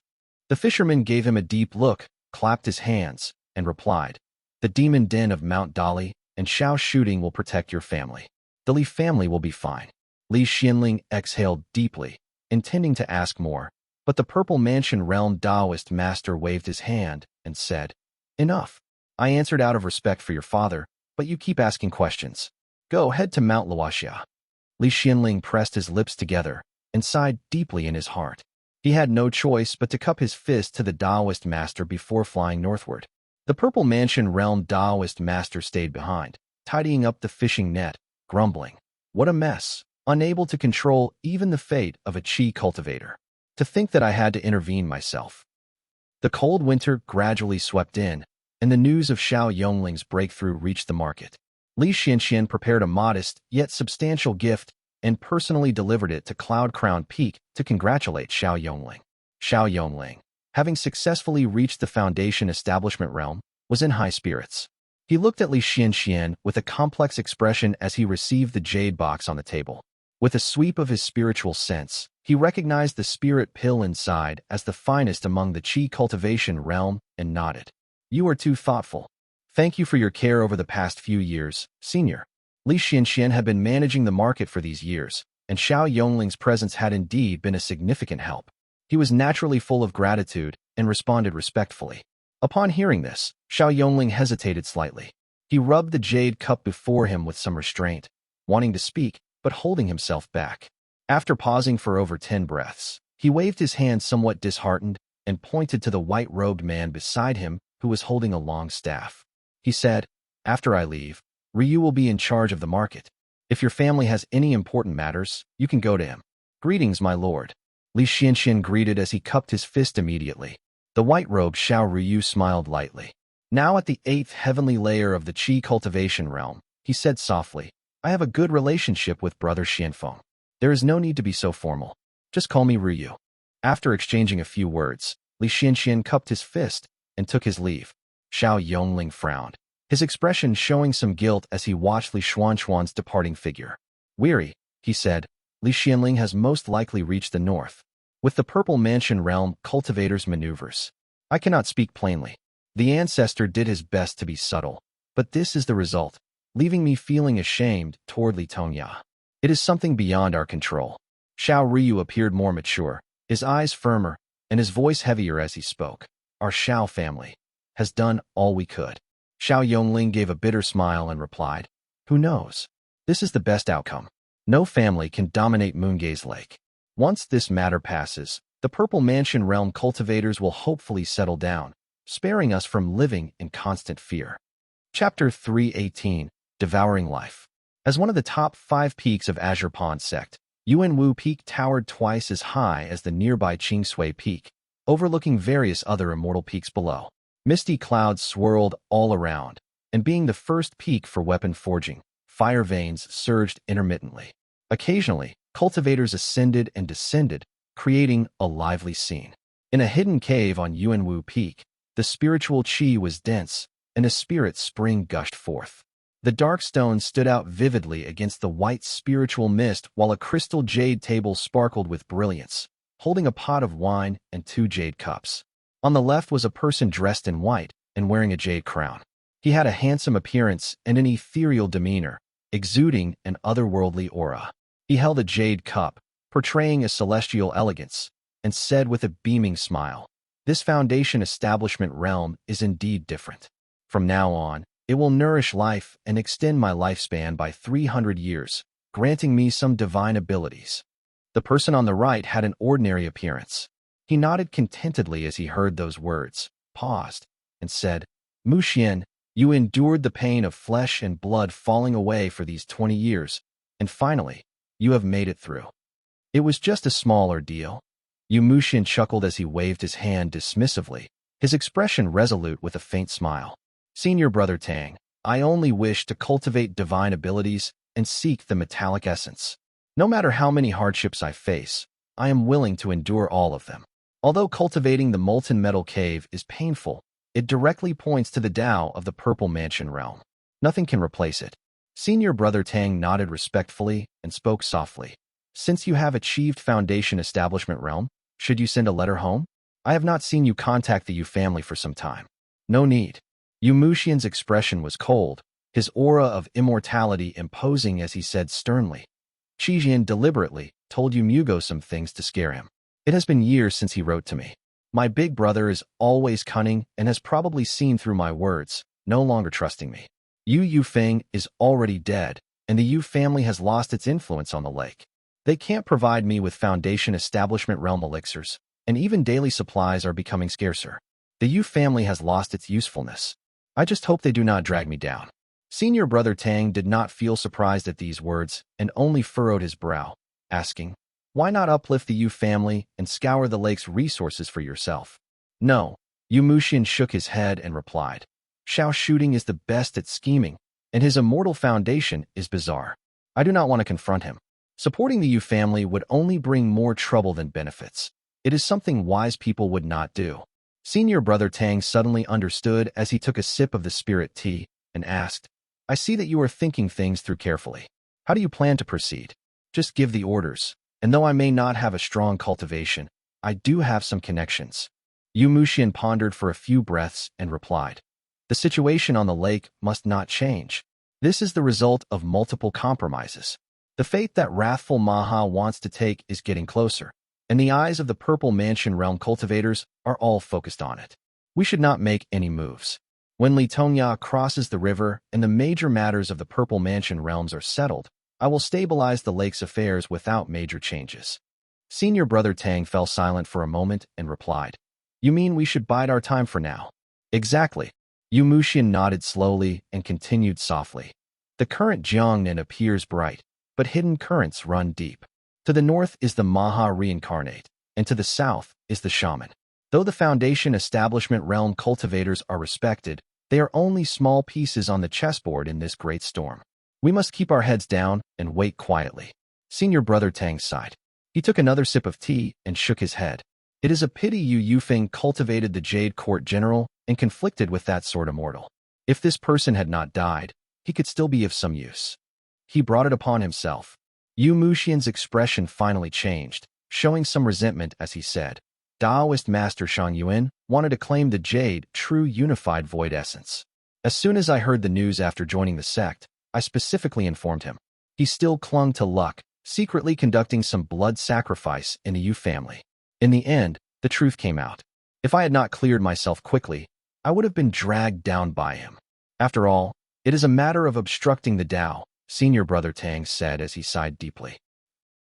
Speaker 1: The fisherman gave him a deep look, clapped his hands, and replied, The demon den of Mount Dali and Xiao shooting will protect your family. The Li family will be fine. Li Xianling exhaled deeply, intending to ask more, but the Purple Mansion Realm Taoist master waved his hand and said, "Enough. I answered out of respect for your father, but you keep asking questions. Go, head to Mount Luoxia." Li Xianling pressed his lips together and sighed deeply in his heart. He had no choice but to cup his fist to the Taoist master before flying northward. The Purple Mansion Realm Taoist master stayed behind, tidying up the fishing net, grumbling, "What a mess, unable to control even the fate of a Qi cultivator. To think that I had to intervene myself." The cold winter gradually swept in, and the news of Xiao Yongling's breakthrough reached the market. Li Xianxian prepared a modest yet substantial gift and personally delivered it to Cloud Crown Peak to congratulate Xiao Yongling. Xiao Yongling, having successfully reached the Foundation Establishment realm, was in high spirits. He looked at Li Xianxian with a complex expression as he received the jade box on the table. With a sweep of his spiritual sense, he recognized the spirit pill inside as the finest among the Qi cultivation realm and nodded. "You are too thoughtful. Thank you for your care over the past few years, Senior." Li Xianxian had been managing the market for these years, and Xiao Yongling's presence had indeed been a significant help. He was naturally full of gratitude and responded respectfully. Upon hearing this, Xiao Yongling hesitated slightly. He rubbed the jade cup before him with some restraint, wanting to speak, but holding himself back. After pausing for over 10 breaths, he waved his hand somewhat disheartened and pointed to the white-robed man beside him who was holding a long staff. He said, "After I leave, Ryu will be in charge of the market. If your family has any important matters, you can go to him." "Greetings, my lord." Li Xianxian greeted as he cupped his fist immediately. The white-robed Xiao Ryu smiled lightly. Now at the 8th heavenly layer of the Qi cultivation realm, he said softly, "I have a good relationship with Brother Xianfeng. There is no need to be so formal. Just call me Ryu." After exchanging a few words, Li Xianxian cupped his fist and took his leave. Xiao Yongling frowned, his expression showing some guilt as he watched Li Xuanchuan's departing figure. "Weary," he said, "Li Xianling has most likely reached the north. With the Purple Mansion Realm Cultivator's maneuvers. I cannot speak plainly. The ancestor did his best to be subtle, but this is the result, leaving me feeling ashamed toward Li Tongya. It is something beyond our control." Xiao Ryu appeared more mature, his eyes firmer, and his voice heavier as he spoke. "Our Xiao family has done all we could." Xiao Yongling gave a bitter smile and replied, "Who knows? This is the best outcome. No family can dominate Moongaze Lake. Once this matter passes, the Purple Mansion Realm cultivators will hopefully settle down, sparing us from living in constant fear." Chapter 318, Devouring Life. As one of the top 5 peaks of Azure Pond Sect, Yuanwu Peak towered twice as high as the nearby Qingsui Peak, overlooking various other immortal peaks below. Misty clouds swirled all around, and being the first peak for weapon forging, fire veins surged intermittently. Occasionally, cultivators ascended and descended, creating a lively scene. In a hidden cave on Yuanwu Peak, the spiritual qi was dense, and a spirit spring gushed forth. The dark stone stood out vividly against the white spiritual mist while a crystal jade table sparkled with brilliance, holding a pot of wine and 2 jade cups. On the left was a person dressed in white and wearing a jade crown. He had a handsome appearance and an ethereal demeanor, exuding an otherworldly aura. He held a jade cup, portraying a celestial elegance, and said with a beaming smile, "This Foundation Establishment realm is indeed different. From now on, it will nourish life and extend my lifespan by 300 years, granting me some divine abilities." The person on the right had an ordinary appearance. He nodded contentedly as he heard those words, paused, and said, "Mu Xian, you endured the pain of flesh and blood falling away for these 20 years, and finally, you have made it through. It was just a small ordeal." Mu Xian chuckled as he waved his hand dismissively, his expression resolute with a faint smile. "Senior Brother Tang, I only wish to cultivate divine abilities and seek the metallic essence. No matter how many hardships I face, I am willing to endure all of them. Although cultivating the molten metal cave is painful, it directly points to the Tao of the Purple Mansion realm. Nothing can replace it." Senior Brother Tang nodded respectfully and spoke softly. "Since you have achieved Foundation Establishment realm, should you send a letter home? I have not seen you contact the Yu family for some time." "No need. Mushian's expression was cold, his aura of immortality imposing as he said sternly. Xijian deliberately told Mugo some things to scare him. It has been years since he wrote to me. My big brother is always cunning and has probably seen through my words, no longer trusting me. Yu Feng is already dead, and the Yu family has lost its influence on the lake. They can't provide me with Foundation Establishment realm elixirs, and even daily supplies are becoming scarcer. The Yu family has lost its usefulness. I just hope they do not drag me down. Senior brother Tang did not feel surprised at these words and only furrowed his brow, asking, why not uplift the Yu family and scour the lake's resources for yourself? No. Mushian shook his head and replied, Xiao shooting is the best at scheming, and his immortal foundation is bizarre. I do not want to confront him. Supporting the Yu family would only bring more trouble than benefits. It is something wise people would not do. Senior brother Tang suddenly understood as he took a sip of the spirit tea and asked, I see that you are thinking things through carefully. How do you plan to proceed? Just give the orders. And though I may not have a strong cultivation, I do have some connections. Mushian pondered for a few breaths and replied, the situation on the lake must not change. This is the result of multiple compromises. The fate that Wrathful Maha wants to take is getting closer, and the eyes of the Purple Mansion realm cultivators are all focused on it. We should not make any moves. When Li Tongya crosses the river and the major matters of the Purple Mansion realms are settled, I will stabilize the lake's affairs without major changes. Senior brother Tang fell silent for a moment and replied, you mean we should bide our time for now? Exactly. Mushian nodded slowly and continued softly. The current Jiang Yan appears bright, but hidden currents run deep. To the north is the Maha reincarnate, and to the south is the shaman. Though the Foundation Establishment realm cultivators are respected, they are only small pieces on the chessboard in this great storm. We must keep our heads down and wait quietly. Senior brother Tang sighed. He took another sip of tea and shook his head. It is a pity Yu Feng cultivated the Jade Court General and conflicted with that sort of mortal. If this person had not died, he could still be of some use. He brought it upon himself. Mushian's expression finally changed, showing some resentment as he said, Taoist Master Shang Yuan wanted to claim the Jade true unified void essence. As soon as I heard the news after joining the sect, I specifically informed him. He still clung to luck, secretly conducting some blood sacrifice in the Yu family. In the end, the truth came out. If I had not cleared myself quickly, I would have been dragged down by him. After all, it is a matter of obstructing the Tao, Senior brother Tang said as he sighed deeply.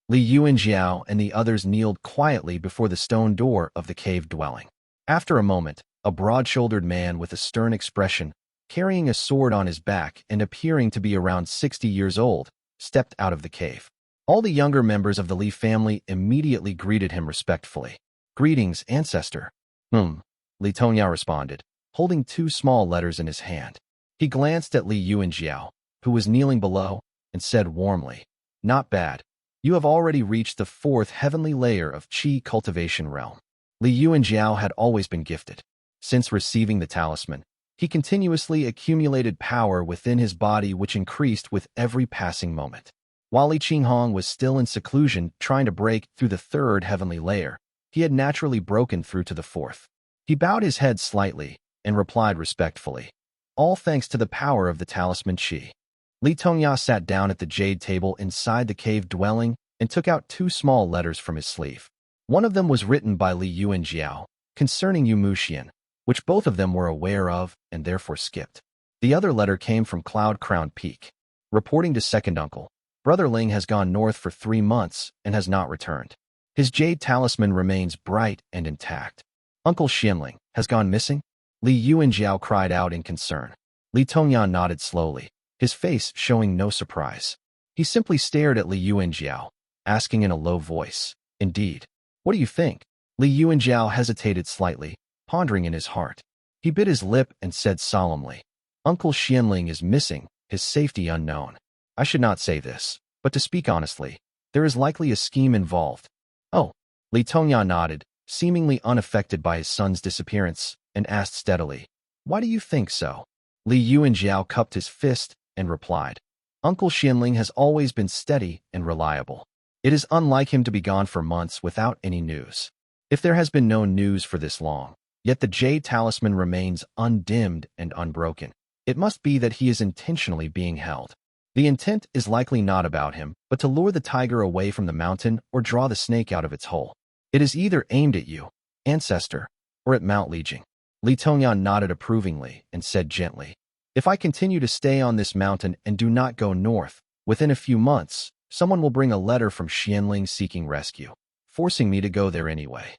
Speaker 1: Li Yuan Xiao and the others kneeled quietly before the stone door of the cave dwelling. After a moment, a broad-shouldered man with a stern expression, carrying a sword on his back and appearing to be around 60 years old, stepped out of the cave. All the younger members of the Li family immediately greeted him respectfully. Greetings, ancestor. Li Tongya responded, holding 2 small letters in his hand. He glanced at Li Yuan Xiao, who was kneeling below, and said warmly, not bad. You have already reached the 4th heavenly layer of Qi cultivation realm. Li Yuan Xiao had always been gifted. Since receiving the talisman, he continuously accumulated power within his body which increased with every passing moment. While Li Qinghong was still in seclusion trying to break through the 3rd heavenly layer, he had naturally broken through to the 4th. He bowed his head slightly and replied respectfully, all thanks to the power of the talisman Qi. Li Tongya sat down at the jade table inside the cave dwelling and took out 2 small letters from his sleeve. One of them was written by Li Yuan Xiao, concerning Mushian, which both of them were aware of and therefore skipped. The other letter came from Cloud Crown Peak. Reporting to second uncle, Brother Ling has gone north for 3 months and has not returned. His jade talisman remains bright and intact. Uncle Xianling has gone missing? Li Yuan Xiao cried out in concern. Li Tongyan nodded slowly, his face showing no surprise. He simply stared at Li Yuan Xiao, asking in a low voice, indeed. What do you think? Li Yuan Xiao hesitated slightly, pondering in his heart. He bit his lip and said solemnly, Uncle Xianling is missing, his safety unknown. I should not say this, but to speak honestly, there is likely a scheme involved. Oh, Li Tongyan nodded, seemingly unaffected by his son's disappearance, and asked steadily, why do you think so? Li Yuan Xiao cupped his fist and replied, Uncle Xianling has always been steady and reliable. It is unlike him to be gone for months without any news. If there has been no news for this long, Yet the jade talisman remains undimmed and unbroken. It must be that he is intentionally being held. The intent is likely not about him, but to lure the tiger away from the mountain or draw the snake out of its hole. It is either aimed at you, ancestor, or at Mount Lijiang. Li Tongyan nodded approvingly and said gently, if I continue to stay on this mountain and do not go north, within a few months, someone will bring a letter from Xianling seeking rescue, forcing me to go there anyway.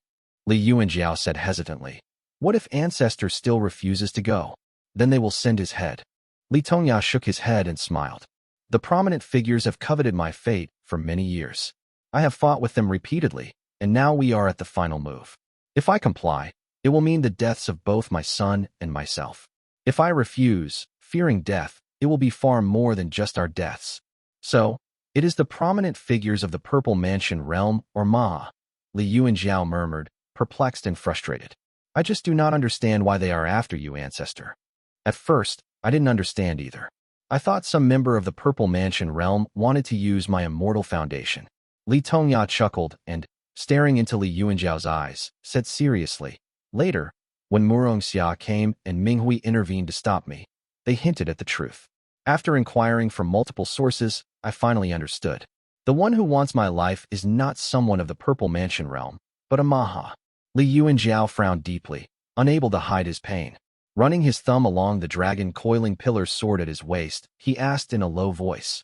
Speaker 1: Li Yuanjiao said hesitantly, what if ancestor still refuses to go? Then they will send his head. Li Tongya shook his head and smiled. The prominent figures have coveted my fate for many years. I have fought with them repeatedly, and now we are at the final move. If I comply, it will mean the deaths of both my son and myself. If I refuse, fearing death, it will be far more than just our deaths. So, it is the prominent figures of the Purple Mansion realm or Maha, Li Yuanjiao murmured, perplexed and frustrated. I just do not understand why they are after you, ancestor. At first, I didn't understand either. I thought some member of the Purple Mansion realm wanted to use my immortal foundation. Li Tongya chuckled and, staring into Li Yuanjiao's eyes, said seriously, later, when Murong Xia came and Minghui intervened to stop me, they hinted at the truth. After inquiring from multiple sources, I finally understood. The one who wants my life is not someone of the Purple Mansion realm, but a Maha. Li Yuanjiao frowned deeply, unable to hide his pain. Running his thumb along the dragon coiling pillar's sword at his waist, he asked in a low voice,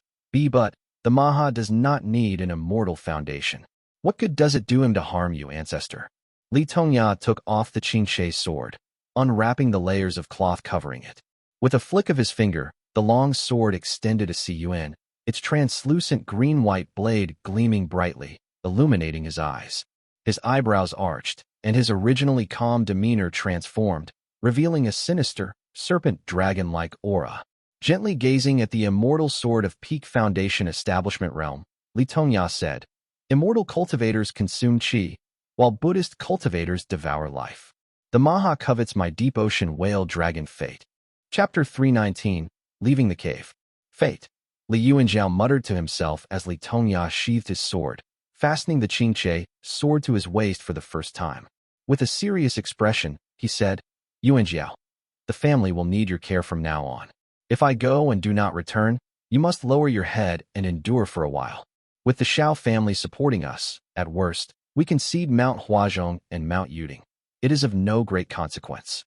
Speaker 1: but the Maha does not need an immortal foundation. What good does it do him to harm you, ancestor? Li Tongya took off the Qingche sword, unwrapping the layers of cloth covering it. With a flick of his finger, the long sword extended to Heyuan, its translucent green-white blade gleaming brightly, illuminating his eyes. His eyebrows arched, and his originally calm demeanor transformed, revealing a sinister, serpent dragon-like aura. Gently gazing at the immortal sword of Peak Foundation Establishment Realm, Li Tongya said, immortal cultivators consume qi, while Buddhist cultivators devour life. The Maha covets my deep ocean whale dragon fate. Chapter 319, Leaving the Cave. Fate. Li Yuanjiao muttered to himself as Li Tongya sheathed his sword, fastening the Qingche sword to his waist for the first time. With a serious expression, he said, Yuanjiao, the family will need your care from now on. If I go and do not return, you must lower your head and endure for a while. With the Xiao family supporting us, at worst, we can cede Mount Huazhong and Mount Yuding. It is of no great consequence.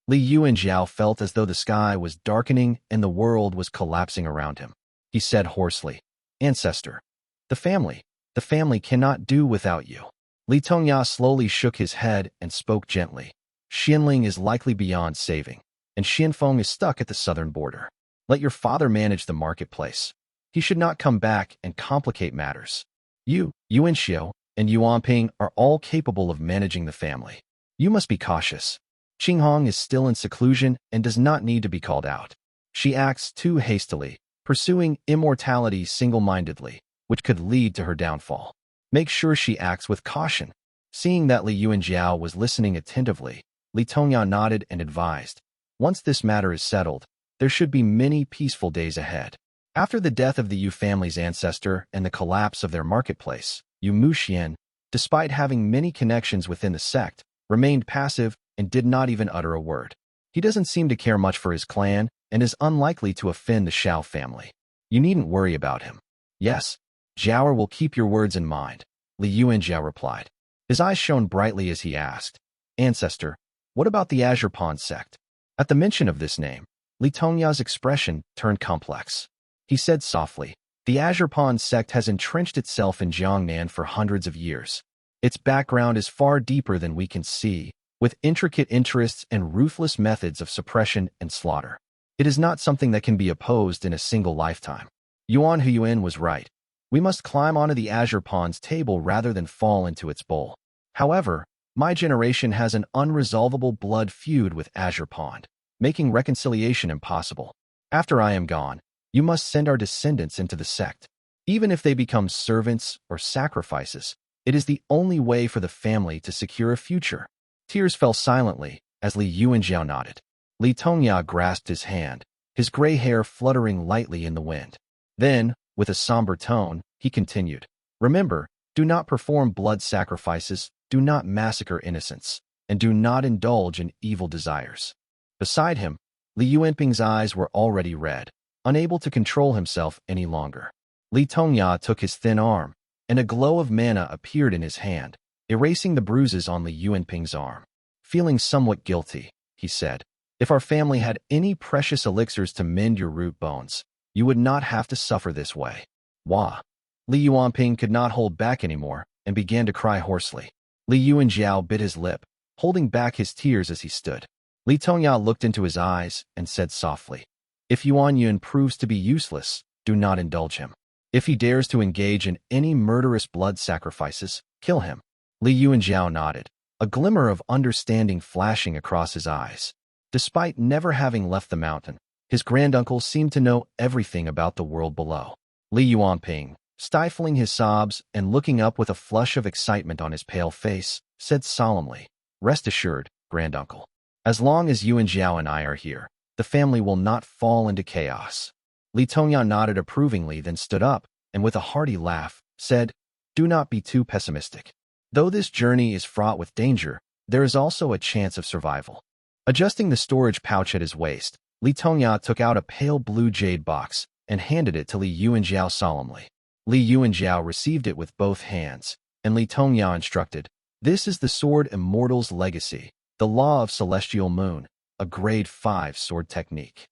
Speaker 1: Li Yuanjiao felt as though the sky was darkening and the world was collapsing around him. He said hoarsely, ancestor, the family cannot do without you. Li Tongya slowly shook his head and spoke gently. Xianling is likely beyond saving, and Xianfeng is stuck at the southern border. Let your father manage the marketplace. He should not come back and complicate matters. You, Yuanxiao, and Yuanping are all capable of managing the family. You must be cautious. Qinghong is still in seclusion and does not need to be called out. She acts too hastily, pursuing immortality single-mindedly, which could lead to her downfall. Make sure she acts with caution. Seeing that Li Yuanjiao was listening attentively, Li Tongya nodded and advised, once this matter is settled, there should be many peaceful days ahead. After the death of the Yu family's ancestor and the collapse of their marketplace, Yu Muxian, despite having many connections within the sect, remained passive and did not even utter a word. He doesn't seem to care much for his clan and is unlikely to offend the Xiao family. You needn't worry about him. Yes, Jiao will keep your words in mind, Li Yuanjiao replied. His eyes shone brightly as he asked, ancestor, what about the Azure Pond sect? At the mention of this name, Li Tongya's expression turned complex. He said softly, the Azure Pond sect has entrenched itself in Jiang Yan for hundreds of years. Its background is far deeper than we can see, with intricate interests and ruthless methods of suppression and slaughter. It is not something that can be opposed in a single lifetime. Yuan Heyuan was right. We must climb onto the Azure Pond's table rather than fall into its bowl. However, my generation has an unresolvable blood feud with Azure Pond, making reconciliation impossible. After I am gone, you must send our descendants into the sect. Even if they become servants or sacrifices, it is the only way for the family to secure a future. Tears fell silently as Li Yuanjiao nodded. Li Tongya grasped his hand, his gray hair fluttering lightly in the wind. Then, with a somber tone, he continued, remember, do not perform blood sacrifices, do not massacre innocents. and do not indulge in evil desires. Beside him, Li Yuanping's eyes were already red, unable to control himself any longer. Li Tongya took his thin arm, and a glow of mana appeared in his hand, erasing the bruises on Li Yuanping's arm. Feeling somewhat guilty, he said, "If our family had any precious elixirs to mend your root bones, you would not have to suffer this way." Wah! Li Yuanping could not hold back anymore and began to cry hoarsely. Li Yuanjiao bit his lip, holding back his tears as he stood. Li Tongya looked into his eyes and said softly, "If Yuan proves to be useless, do not indulge him. If he dares to engage in any murderous blood sacrifices, kill him." Li Yuanjiao nodded, a glimmer of understanding flashing across his eyes. Despite never having left the mountain, his granduncle seemed to know everything about the world below. Li Yuanping, stifling his sobs and looking up with a flush of excitement on his pale face, said solemnly, "Rest assured, granduncle. As long as Yuanjiao and I are here, the family will not fall into chaos." Li Tongya nodded approvingly, then stood up, and with a hearty laugh, said, "Do not be too pessimistic. Though this journey is fraught with danger, there is also a chance of survival." Adjusting the storage pouch at his waist, Li Tongya took out a pale blue jade box and handed it to Li Yuanjiao solemnly. Li Yuanjiao received it with both hands, and Li Tongya instructed, "This is the sword Immortals Legacy, the Law of Celestial Moon, a grade 5 sword technique."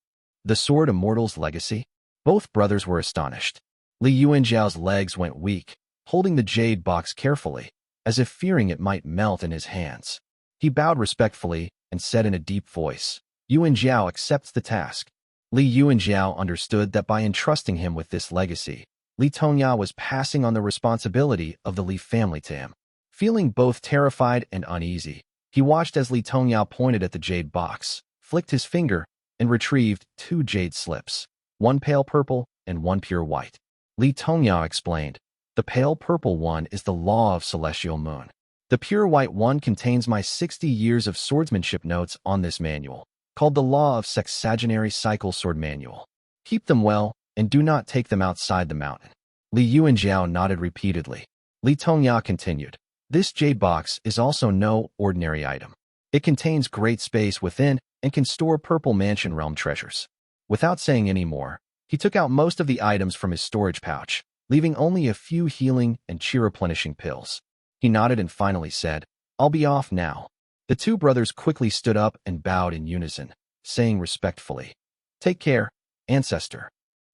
Speaker 1: The sword Immortals Legacy? Both brothers were astonished. Li Yuanjiao's legs went weak, holding the jade box carefully, as if fearing it might melt in his hands. He bowed respectfully and said in a deep voice, "Yuanjiao accepts the task." Li Yuanjiao understood that by entrusting him with this legacy, Li Tongya was passing on the responsibility of the Li family to him. Feeling both terrified and uneasy, he watched as Li Tongya pointed at the jade box, flicked his finger, and retrieved 2 jade slips, one pale purple and one pure white. Li Tongya explained, "The pale purple one is the Law of Celestial Moon. The pure white one contains my 60 years of swordsmanship notes on this manual, called the Law of Sexagenary Cycle Sword Manual. Keep them well, and do not take them outside the mountain." Li Yuanjiao nodded repeatedly. Li Tongya continued, "This jade box is also no ordinary item. It contains great space within and can store purple mansion realm treasures." Without saying any more, he took out most of the items from his storage pouch, leaving only a few healing and chi-replenishing pills. He nodded and finally said, "I'll be off now." The 2 brothers quickly stood up and bowed in unison, saying respectfully, "Take care, ancestor."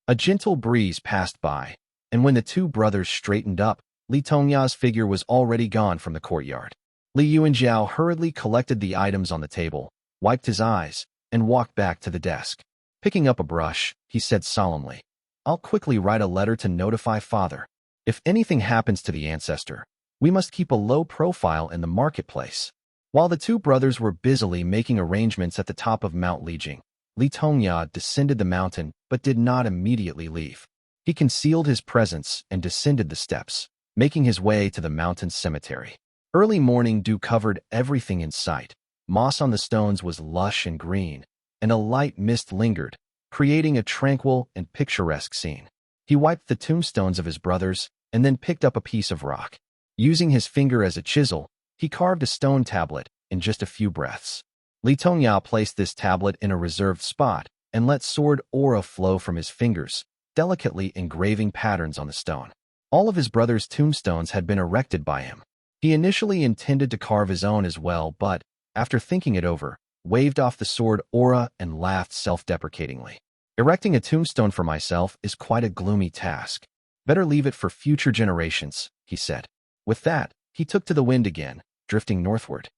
Speaker 1: A gentle breeze passed by, and when the 2 brothers straightened up, Li Tongya's figure was already gone from the courtyard. Li Yuanjiao hurriedly collected the items on the table, wiped his eyes, and walked back to the desk. Picking up a brush, he said solemnly, "I'll quickly write a letter to notify father. If anything happens to the ancestor, we must keep a low profile in the marketplace." While the 2 brothers were busily making arrangements at the top of Mount Lijing, Li Tongya descended the mountain but did not immediately leave. He concealed his presence and descended the steps, making his way to the mountain cemetery. Early morning dew covered everything in sight. Moss on the stones was lush and green, and a light mist lingered, creating a tranquil and picturesque scene. He wiped the tombstones of his brothers and then picked up a piece of rock. Using his finger as a chisel, he carved a stone tablet in just a few breaths. Li Tongya placed this tablet in a reserved spot and let sword aura flow from his fingers, delicately engraving patterns on the stone. All of his brothers' tombstones had been erected by him. He initially intended to carve his own as well, but, after thinking it over, waved off the sword aura and laughed self-deprecatingly. "Erecting a tombstone for myself is quite a gloomy task. Better leave it for future generations," he said. With that, he took to the wind again, drifting northward.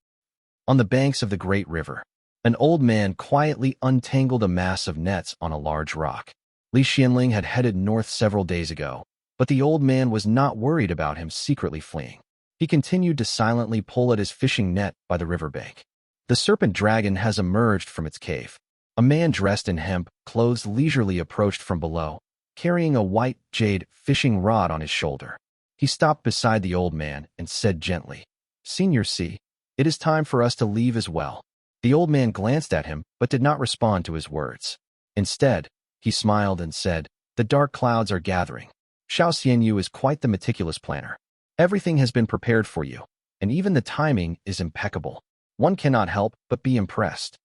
Speaker 1: On the banks of the great river, an old man quietly untangled a mass of nets on a large rock. Li Xianling had headed north several days ago, but the old man was not worried about him secretly fleeing. He continued to silently pull at his fishing net by the riverbank. The serpent dragon has emerged from its cave. A man dressed in hemp clothes leisurely approached from below, carrying a white jade fishing rod on his shoulder. He stopped beside the old man and said gently, "Senior C, it is time for us to leave as well." The old man glanced at him but did not respond to his words. Instead, he smiled and said, "The dark clouds are gathering. Xiao Xianyu is quite the meticulous planner. Everything has been prepared for you, and even the timing is impeccable. One cannot help but be impressed.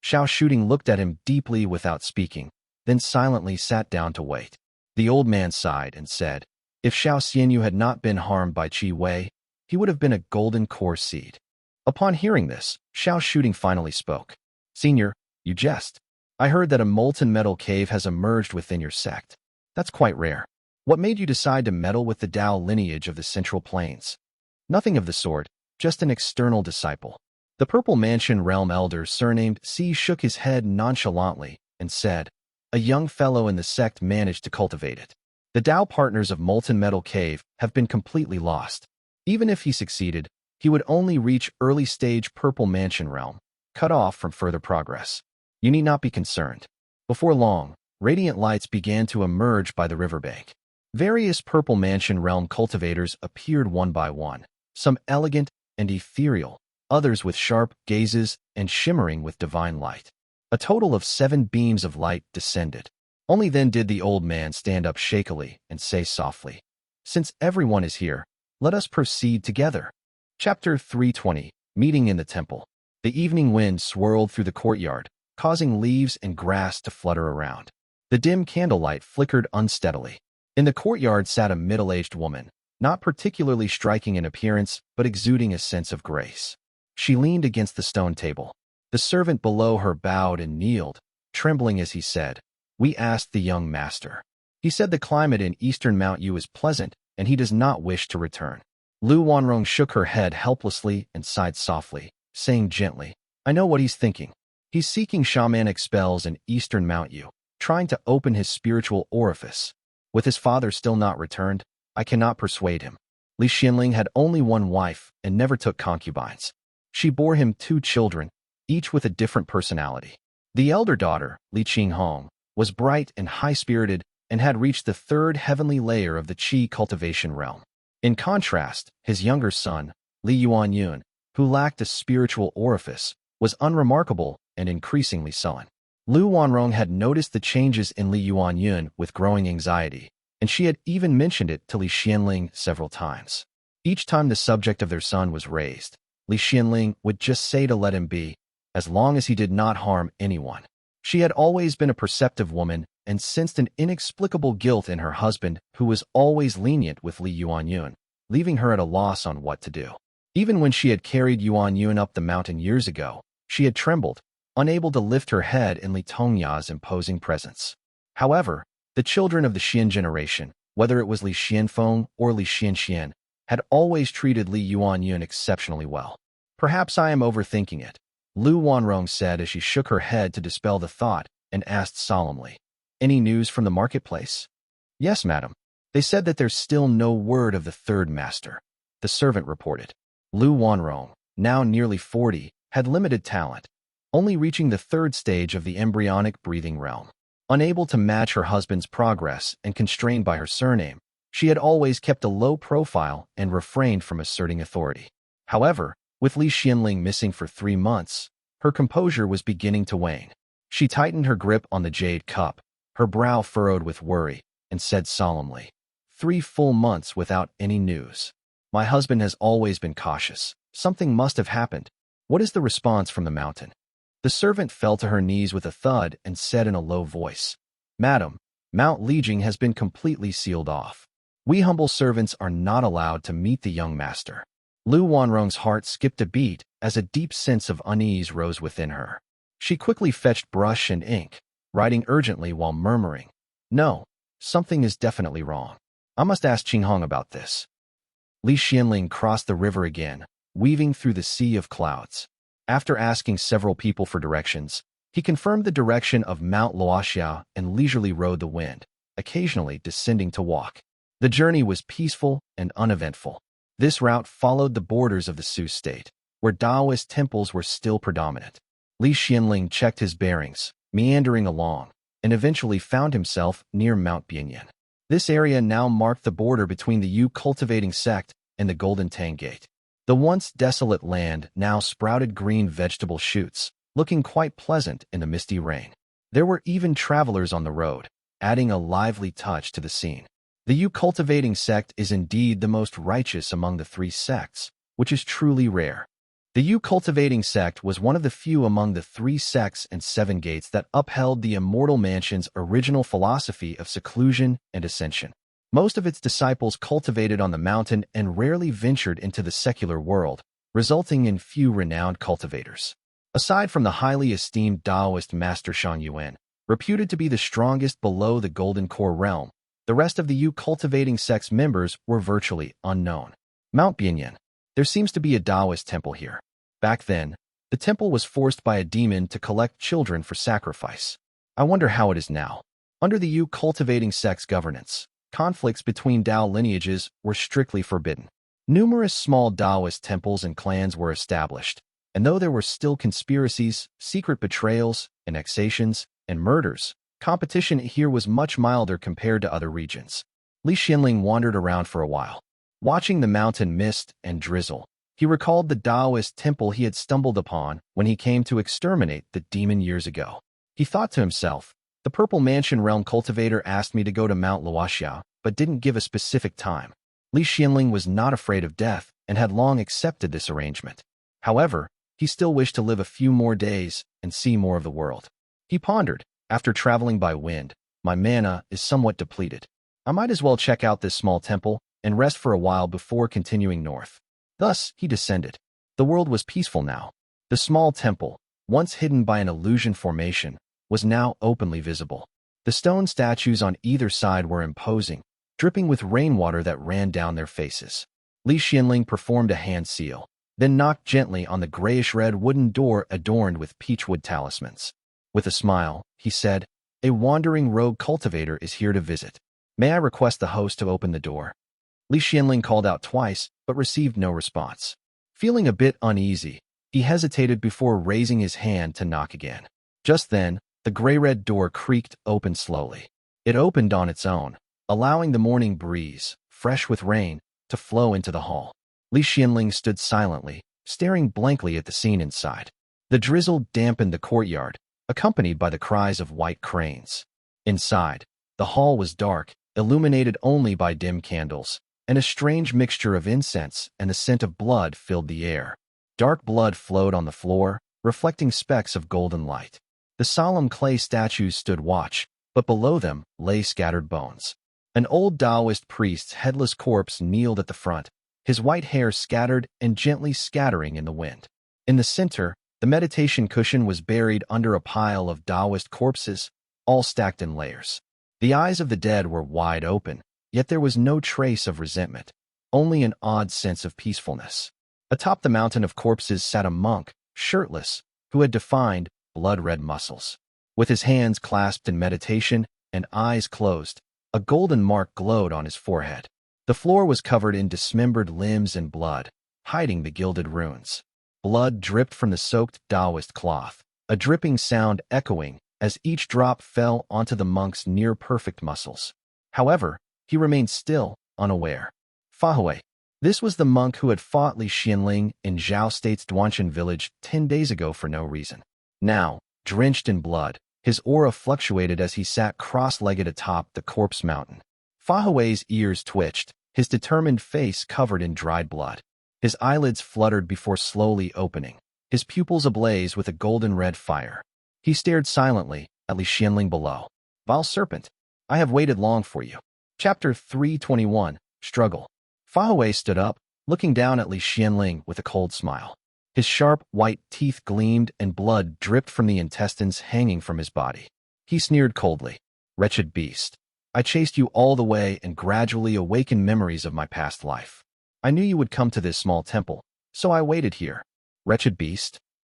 Speaker 1: Xiao Shooting looked at him deeply without speaking, then silently sat down to wait. The old man sighed and said, if Xiao Xianyu had not been harmed by Qi Wei, he would have been a golden core seed. Upon hearing this, Xiao Shooting finally spoke. Senior, you jest. I heard that a molten metal cave has emerged within your sect. That's quite rare. What made you decide to meddle with the Dao lineage of the Central Plains? Nothing of the sort, just an external disciple. The Purple Mansion Realm Elder surnamed Si shook his head nonchalantly and said, a young fellow in the sect managed to cultivate it. The Dao partners of Molten Metal Cave have been completely lost. Even if he succeeded, he would only reach early-stage Purple Mansion Realm, cut off from further progress. You need not be concerned. Before long, radiant lights began to emerge by the riverbank. Various Purple Mansion Realm cultivators appeared one by one, some elegant and ethereal, others with sharp gazes and shimmering with divine light. A total of 7 beams of light descended. Only then did the old man stand up shakily and say softly, since everyone is here, let us proceed together. Chapter 320, Meeting in the Temple. The evening wind swirled through the courtyard, causing leaves and grass to flutter around. The dim candlelight flickered unsteadily. In the courtyard sat a middle-aged woman, not particularly striking in appearance, but exuding a sense of grace. She leaned against the stone table. The servant below her bowed and kneeled, trembling as he said, we asked the young master. He said the climate in eastern Mount Yu is pleasant, and he does not wish to return. Lu Wanrong shook her head helplessly and sighed softly, saying gently, I know what he's thinking. He's seeking shamanic spells in eastern Mount Yu, trying to open his spiritual orifice. With his father still not returned, I cannot persuade him. Li Xianling had only one wife and never took concubines. She bore him 2 children, each with a different personality. The elder daughter, Li Qinghong, was bright and high-spirited and had reached the 3rd heavenly layer of the Qi cultivation realm. In contrast, his younger son, Li Yuanyun, who lacked a spiritual orifice, was unremarkable and increasingly sullen. Lu Wanrong had noticed the changes in Li Yuanyun with growing anxiety, and she had even mentioned it to Li Xianling several times. Each time the subject of their son was raised, Li Xianling would just say to let him be, as long as he did not harm anyone. She had always been a perceptive woman and sensed an inexplicable guilt in her husband, who was always lenient with Li Yuanyun, leaving her at a loss on what to do. Even when she had carried Yuanyun up the mountain years ago, she had trembled, unable to lift her head in Li Tongya's imposing presence. However, the children of the Xian generation, whether it was Li Xianfeng or Li Xianxian, had always treated Li Yuanyun exceptionally well. Perhaps I am overthinking it, Lu Wanrong said as she shook her head to dispel the thought and asked solemnly, any news from the marketplace? Yes, madam. They said that there's still no word of the 3rd master, the servant reported. Lu Wanrong, now nearly 40, had limited talent, only reaching the 3rd stage of the embryonic breathing realm. Unable to match her husband's progress and constrained by her surname, she had always kept a low profile and refrained from asserting authority. However, with Li Xianling missing for 3 months, her composure was beginning to wane. She tightened her grip on the jade cup, her brow furrowed with worry, and said solemnly, 3 full months without any news. My husband has always been cautious. Something must have happened. What is the response from the mountain? The servant fell to her knees with a thud and said in a low voice, Madam, Mount Lijing has been completely sealed off. We humble servants are not allowed to meet the young master. Lu Wanrong's heart skipped a beat as a deep sense of unease rose within her. She quickly fetched brush and ink, writing urgently while murmuring, no, something is definitely wrong. I must ask Qinghong about this. Li Xianling crossed the river again, weaving through the sea of clouds. After asking several people for directions, he confirmed the direction of Mount Luoxiao and leisurely rode the wind, occasionally descending to walk. The journey was peaceful and uneventful. This route followed the borders of the Su state, where Taoist temples were still predominant. Li Xianling checked his bearings, meandering along, and eventually found himself near Mount Bianyan. This area now marked the border between the Yu cultivating sect and the Golden Tang Gate. The once desolate land now sprouted green vegetable shoots, looking quite pleasant in the misty rain. There were even travelers on the road, adding a lively touch to the scene. The Yu cultivating sect is indeed the most righteous among the 3 sects, which is truly rare. The Yu cultivating sect was one of the few among the 3 sects and 7 gates that upheld the Immortal Mansion's original philosophy of seclusion and ascension. Most of its disciples cultivated on the mountain and rarely ventured into the secular world, resulting in few renowned cultivators. Aside from the highly esteemed Taoist master Jiang Yan, reputed to be the strongest below the Golden Core realm, the rest of the Yu cultivating sect's members were virtually unknown. Mount Bianyan. There seems to be a Taoist temple here. Back then, the temple was forced by a demon to collect children for sacrifice. I wonder how it is now. Under the Yu cultivating sect's governance, conflicts between Dao lineages were strictly forbidden. Numerous small Taoist temples and clans were established, and though there were still conspiracies, secret betrayals, annexations, and murders, competition here was much milder compared to other regions. Li Xianling wandered around for a while. Watching the mountain mist and drizzle, he recalled the Taoist temple he had stumbled upon when he came to exterminate the demon years ago. He thought to himself, the Purple Mansion Realm Cultivator asked me to go to Mount Luoxiao, but didn't give a specific time. Li Xianling was not afraid of death and had long accepted this arrangement. However, he still wished to live a few more days and see more of the world. He pondered, after traveling by wind, my mana is somewhat depleted. I might as well check out this small temple and rest for a while before continuing north. Thus, he descended. The world was peaceful now. The small temple, once hidden by an illusion formation, was now openly visible. The stone statues on either side were imposing, dripping with rainwater that ran down their faces. Li Xianling performed a hand seal, then knocked gently on the grayish-red wooden door adorned with peachwood talismans. With a smile, he said, "A wandering rogue cultivator is here to visit. May I request the host to open the door?" Li Xianling called out twice, but received no response. Feeling a bit uneasy, he hesitated before raising his hand to knock again. Just then, the gray-red door creaked open slowly. It opened on its own, allowing the morning breeze, fresh with rain, to flow into the hall. Li Xianling stood silently, staring blankly at the scene inside. The drizzle dampened the courtyard, accompanied by the cries of white cranes. Inside, the hall was dark, illuminated only by dim candles, and a strange mixture of incense and the scent of blood filled the air. Dark blood flowed on the floor, reflecting specks of golden light. The solemn clay statues stood watch, but below them lay scattered bones. An old Taoist priest's headless corpse kneeled at the front, his white hair scattered and gently scattering in the wind. In the center, the meditation cushion was buried under a pile of Taoist corpses, all stacked in layers. The eyes of the dead were wide open, yet there was no trace of resentment, only an odd sense of peacefulness. Atop the mountain of corpses sat a monk, shirtless, who had defined, blood-red muscles. With his hands clasped in meditation and eyes closed, a golden mark glowed on his forehead. The floor was covered in dismembered limbs and blood, hiding the gilded runes. Blood dripped from the soaked Taoist cloth, a dripping sound echoing as each drop fell onto the monk's near-perfect muscles. However, he remained still, unaware. Fahui. This was the monk who had fought Li Xianling in Xiao State's Duanchen village 10 days ago for no reason. Now, drenched in blood, his aura fluctuated as he sat cross-legged atop the corpse mountain. Fahui's ears twitched, his determined face covered in dried blood. His eyelids fluttered before slowly opening, his pupils ablaze with a golden-red fire. He stared silently at Li Xianling below. "Vile Serpent, I have waited long for you." Chapter 321, Struggle. Fahui stood up, looking down at Li Xianling with a cold smile. His sharp, white teeth gleamed and blood dripped from the intestines hanging from his body. He sneered coldly. "Wretched beast, I chased you all the way and gradually awakened memories of my past life. I knew you would come to this small temple, so I waited here." "Wretched beast?"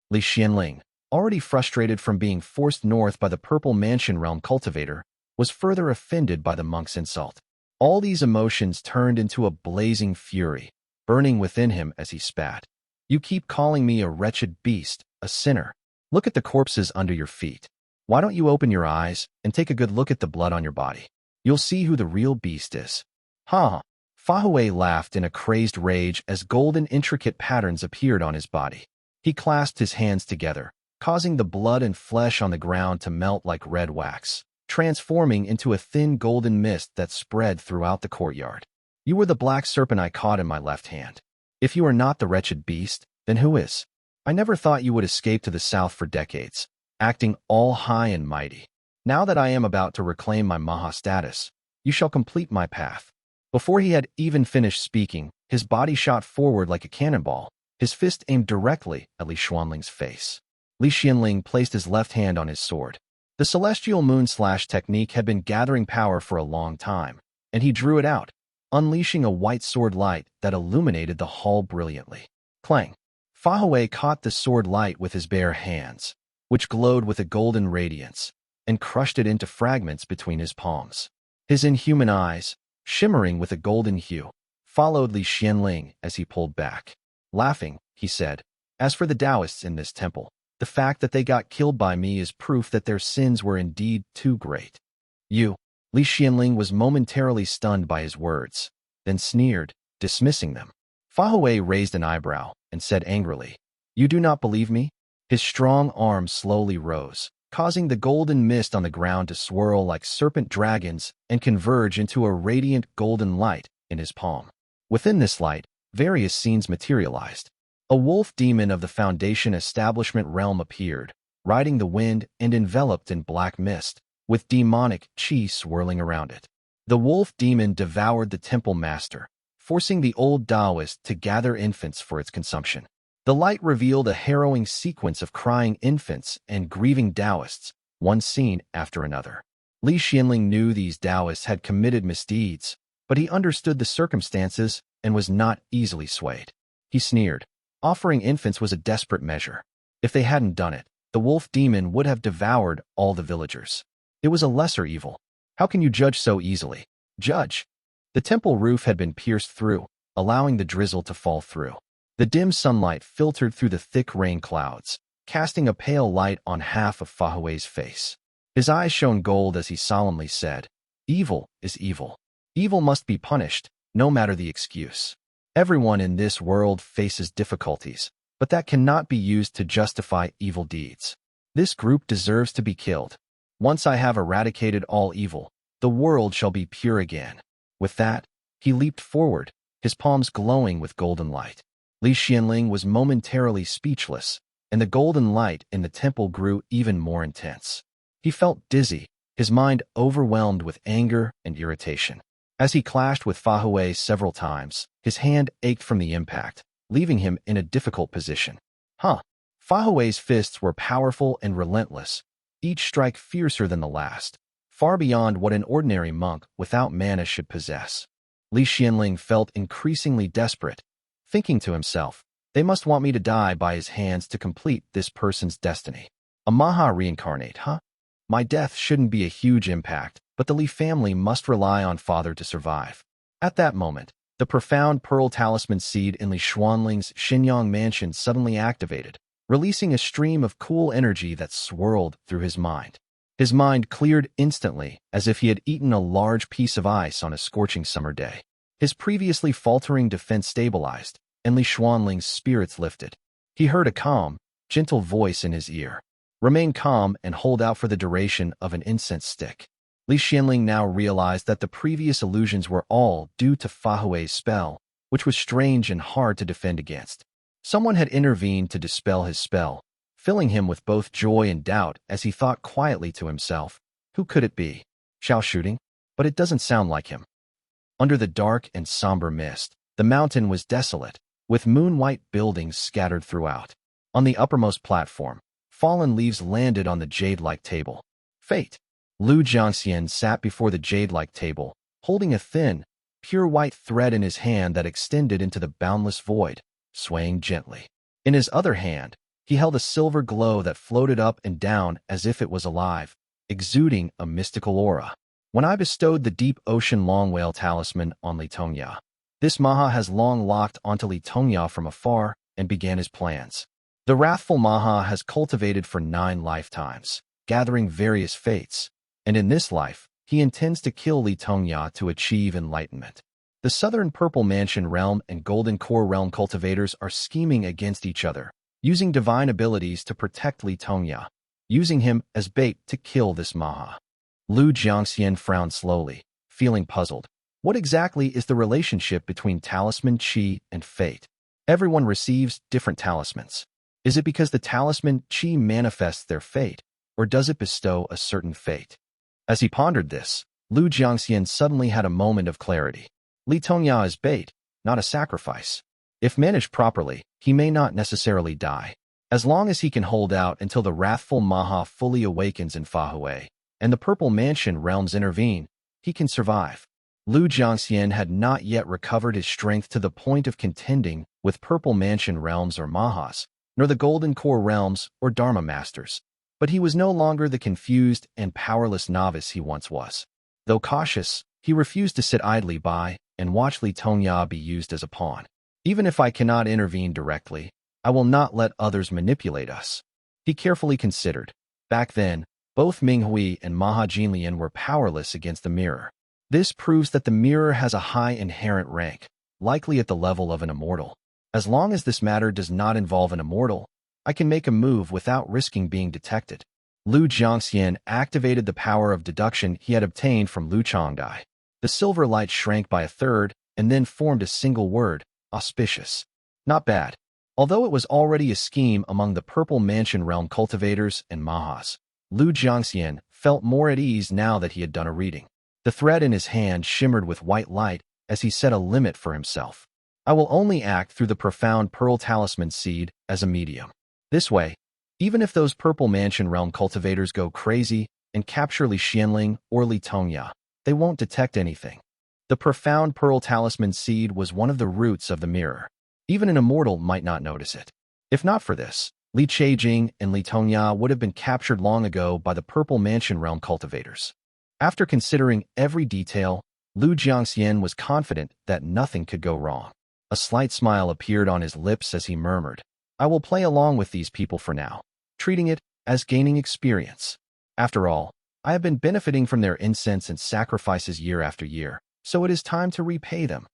Speaker 1: Li Xianling, already frustrated from being forced north by the Purple Mansion Realm Cultivator, was further offended by the monk's insult. All these emotions turned into a blazing fury, burning within him as he spat. "You keep calling me a wretched beast, a sinner. Look at the corpses under your feet. Why don't you open your eyes and take a good look at the blood on your body? You'll see who the real beast is." "Ha!" Fahui laughed in a crazed rage as golden intricate patterns appeared on his body. He clasped his hands together, causing the blood and flesh on the ground to melt like red wax, transforming into a thin golden mist that spread throughout the courtyard. "You were the black serpent I caught in my left hand. If you are not the wretched beast, Then who is? I never thought you would escape to the south for decades, acting all high and mighty. Now that I am about to reclaim my Maha status, you shall complete my path. Before he had even finished speaking, his body shot forward like a cannonball, his fist aimed directly at Li Xuanling's face. Li Xianling placed his left hand on his sword. The celestial moon-slash technique had been gathering power for a long time, and he drew it out, unleashing a white sword light that illuminated the hall brilliantly. Clang! Fahui caught the sword light with his bare hands, which glowed with a golden radiance, and crushed it into fragments between his palms. His inhuman eyes, shimmering with a golden hue, followed Li Xianling as he pulled back. Laughing, he said, "As for the Taoists in this temple, the fact that they got killed by me is proof that their sins were indeed too great." "You?" Li Xianling was momentarily stunned by his words, then sneered, dismissing them. Fahui raised an eyebrow and said angrily, "You do not believe me?" His strong arm slowly rose, causing the golden mist on the ground to swirl like serpent dragons and converge into a radiant golden light in his palm. Within this light, various scenes materialized. A wolf demon of the Foundation establishment realm appeared, riding the wind and enveloped in black mist, with demonic qi swirling around it. The wolf demon devoured the temple master, forcing the old Taoist to gather infants for its consumption. The light revealed a harrowing sequence of crying infants and grieving Taoists, one scene after another. Li Xianling knew these Taoists had committed misdeeds, but he understood the circumstances and was not easily swayed. He sneered. Offering infants was a desperate measure. If they hadn't done it, the wolf demon would have devoured all the villagers. It was a lesser evil. How can you judge so easily? Judge. The temple roof had been pierced through, allowing the drizzle to fall through. The dim sunlight filtered through the thick rain clouds, casting a pale light on half of Fahui's face. His eyes shone gold as he solemnly said, "Evil is evil. Evil must be punished, no matter the excuse. Everyone in this world faces difficulties, but that cannot be used to justify evil deeds. This group deserves to be killed. Once I have eradicated all evil, the world shall be pure again." With that, he leaped forward, his palms glowing with golden light. Li Xianling was momentarily speechless, and the golden light in the temple grew even more intense. He felt dizzy, his mind overwhelmed with anger and irritation. As he clashed with Fahui several times, his hand ached from the impact, leaving him in a difficult position. Fahui's fists were powerful and relentless, each strike fiercer than the last, far beyond what an ordinary monk without mana should possess. Li Xianling felt increasingly desperate, thinking to himself, "They must want me to die by his hands to complete this person's destiny. A Maha reincarnate, huh? My death shouldn't be a huge impact, but the Li family must rely on father to survive." At that moment, the profound pearl talisman seed in Li Xuanling's Xinyang mansion suddenly activated, releasing a stream of cool energy that swirled through his mind. His mind cleared instantly, as if he had eaten a large piece of ice on a scorching summer day. His previously faltering defense stabilized, and Li Xuanling's spirits lifted. He heard a calm, gentle voice in his ear. "Remain calm and hold out for the duration of an incense stick." Li Xianling now realized that the previous illusions were all due to Fahui's spell, which was strange and hard to defend against. Someone had intervened to dispel his spell, filling him with both joy and doubt as he thought quietly to himself, "Who could it be? Xiao shooting? But it doesn't sound like him." Under the dark and somber mist, the mountain was desolate, with moon-white buildings scattered throughout. On the uppermost platform, fallen leaves landed on the jade-like table. Fate. Lu Jiangxian sat before the jade-like table, holding a thin, pure white thread in his hand that extended into the boundless void, swaying gently. In his other hand, he held a silver glow that floated up and down as if it was alive, exuding a mystical aura. "When I bestowed the deep ocean long whale talisman on Li Tongya, this Maha has long locked onto Li Tongya from afar and began his plans. The wrathful Maha has cultivated for 9 lifetimes, gathering various fates, and in this life, he intends to kill Li Tongya to achieve enlightenment. The Southern Purple Mansion realm and Golden Core realm cultivators are scheming against each other, using divine abilities to protect Li Tongya, using him as bait to kill this Maha." Lu Jiangxian frowned slowly, feeling puzzled. What exactly is the relationship between talisman, qi, and fate? Everyone receives different talismans. Is it because the talisman qi manifests their fate, or does it bestow a certain fate? As he pondered this, Lu Jiangxian suddenly had a moment of clarity. Li Tongya is bait, not a sacrifice. If managed properly, he may not necessarily die. As long as he can hold out until the wrathful Maha fully awakens in Fahui, and the Purple Mansion realms intervene, he can survive. Lu Jiangxian had not yet recovered his strength to the point of contending with Purple Mansion realms or Mahas, nor the Golden Core realms or Dharma masters. But he was no longer the confused and powerless novice he once was. Though cautious, he refused to sit idly by and watch Li Tongya be used as a pawn. Even if I cannot intervene directly, I will not let others manipulate us. He carefully considered. Back then, both Minghui and Maha Jinlian were powerless against the mirror. This proves that the mirror has a high inherent rank, likely at the level of an immortal. As long as this matter does not involve an immortal, I can make a move without risking being detected. Lu Jiangxian activated the power of deduction he had obtained from Lu Changdai. The silver light shrank by a third and then formed a single word, auspicious. Not bad. Although it was already a scheme among the Purple Mansion realm cultivators and Mahas, Lu Jiangxian felt more at ease now that he had done a reading. The thread in his hand shimmered with white light as he set a limit for himself. I will only act through the profound Pearl Talisman seed as a medium. This way, even if those Purple Mansion realm cultivators go crazy and capture Li Xianling or Li Tongya, they won't detect anything. The profound Pearl Talisman seed was one of the roots of the mirror. Even an immortal might not notice it. If not for this, Li Qiajing and Li Tongya would have been captured long ago by the Purple Mansion realm cultivators. After considering every detail, Lu Jiangxian was confident that nothing could go wrong. A slight smile appeared on his lips as he murmured, I will play along with these people for now, treating it as gaining experience. After all, I have been benefiting from their incense and sacrifices year after year, so it is time to repay them.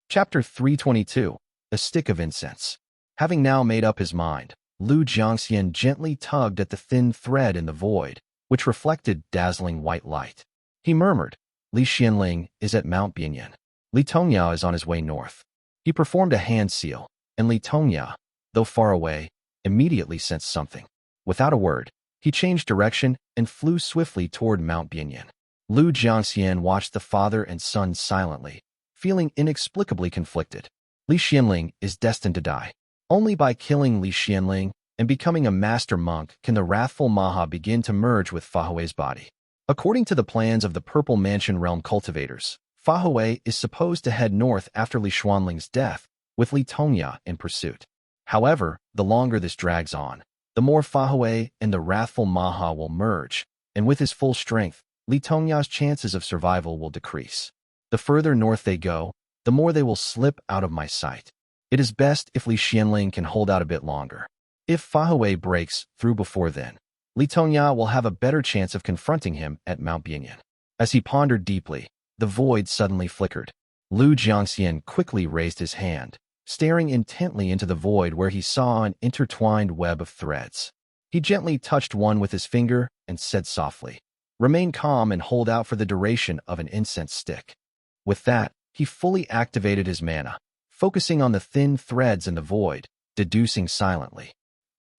Speaker 1: Chapter 322, A Stick of Incense. Having now made up his mind, Lu Jiangxian gently tugged at the thin thread in the void, which reflected dazzling white light. He murmured, Li Xianling is at Mount Bianyan. Li Tongya is on his way north. He performed a hand seal, and Li Tongya, though far away, immediately sensed something. Without a word, he changed direction and flew swiftly toward Mount Bianyan. Lu Jiangxian watched the father and son silently, feeling inexplicably conflicted. Li Xianling is destined to die. Only by killing Li Xianling and becoming a master monk can the wrathful Maha begin to merge with Fahui's body. According to the plans of the Purple Mansion realm cultivators, Fahui is supposed to head north after Li Xuanling's death, with Li Tongya in pursuit. However, the longer this drags on, the more Fahui and the wrathful Maha will merge, and with his full strength, Li Tongya's chances of survival will decrease. The further north they go, the more they will slip out of my sight. It is best if Li Xianling can hold out a bit longer. If Fahui breaks through before then, Li Tongya will have a better chance of confronting him at Mount Bianyan. As he pondered deeply, the void suddenly flickered. Lu Jiangxian quickly raised his hand, staring intently into the void where he saw an intertwined web of threads. He gently touched one with his finger and said softly, Remain calm and hold out for the duration of an incense stick. With that, he fully activated his mana, focusing on the thin threads in the void, deducing silently.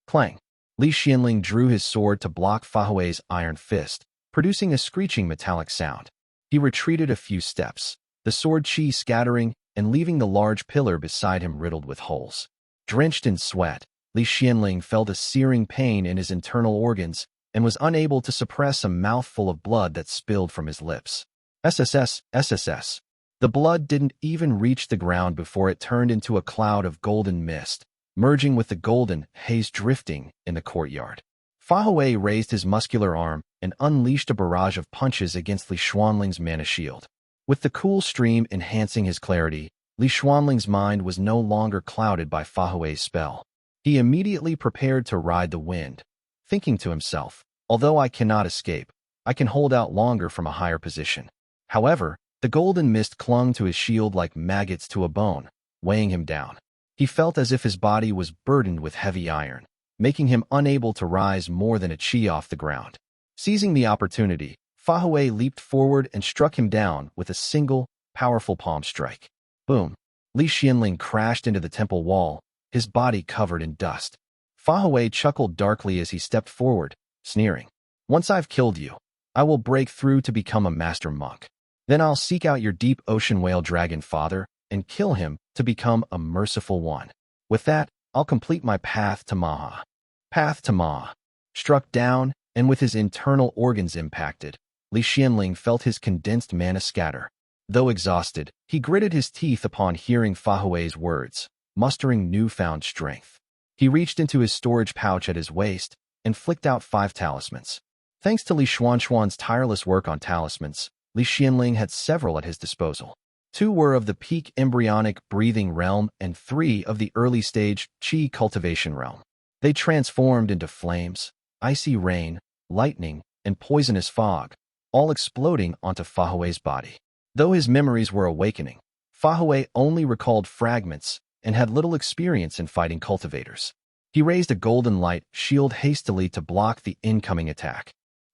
Speaker 1: Clang! Li Xianling drew his sword to block Fahui's iron fist, producing a screeching metallic sound. He retreated a few steps, the sword chi scattering and leaving the large pillar beside him riddled with holes. Drenched in sweat, Li Xianling felt a searing pain in his internal organs and was unable to suppress a mouthful of blood that spilled from his lips. SSS. The blood didn't even reach the ground before it turned into a cloud of golden mist, merging with the golden haze drifting in the courtyard. Fahui raised his muscular arm and unleashed a barrage of punches against Li Xuanling's mana shield. With the cool stream enhancing his clarity, Li Xuanling's mind was no longer clouded by Fahui's spell. He immediately prepared to ride the wind, thinking to himself, although I cannot escape, I can hold out longer from a higher position. However, the golden mist clung to his shield like maggots to a bone, weighing him down. He felt as if his body was burdened with heavy iron, making him unable to rise more than a chi off the ground. Seizing the opportunity, Fahui leaped forward and struck him down with a single, powerful palm strike. Boom! Li Xianling crashed into the temple wall, his body covered in dust. Fahui chuckled darkly as he stepped forward, sneering. Once I've killed you, I will break through to become a master monk. Then I'll seek out your deep ocean whale dragon father and kill him to become a merciful one. With that, I'll complete my path to Maha. Path to Maha. Struck down, and with his internal organs impacted, Li Xianling felt his condensed mana scatter. Though exhausted, he gritted his teeth upon hearing Fahui's words, mustering newfound strength. He reached into his storage pouch at his waist and flicked out 5 talismans. Thanks to Li Xuanxuan's tireless work on talismans, Li Xianling had several at his disposal. 2 were of the peak embryonic breathing realm and 3 of the early-stage qi cultivation realm. They transformed into flames, icy rain, lightning, and poisonous fog, all exploding onto Fahui's body. Though his memories were awakening, Fahui only recalled fragments and had little experience in fighting cultivators. He raised a golden light shield hastily to block the incoming attack.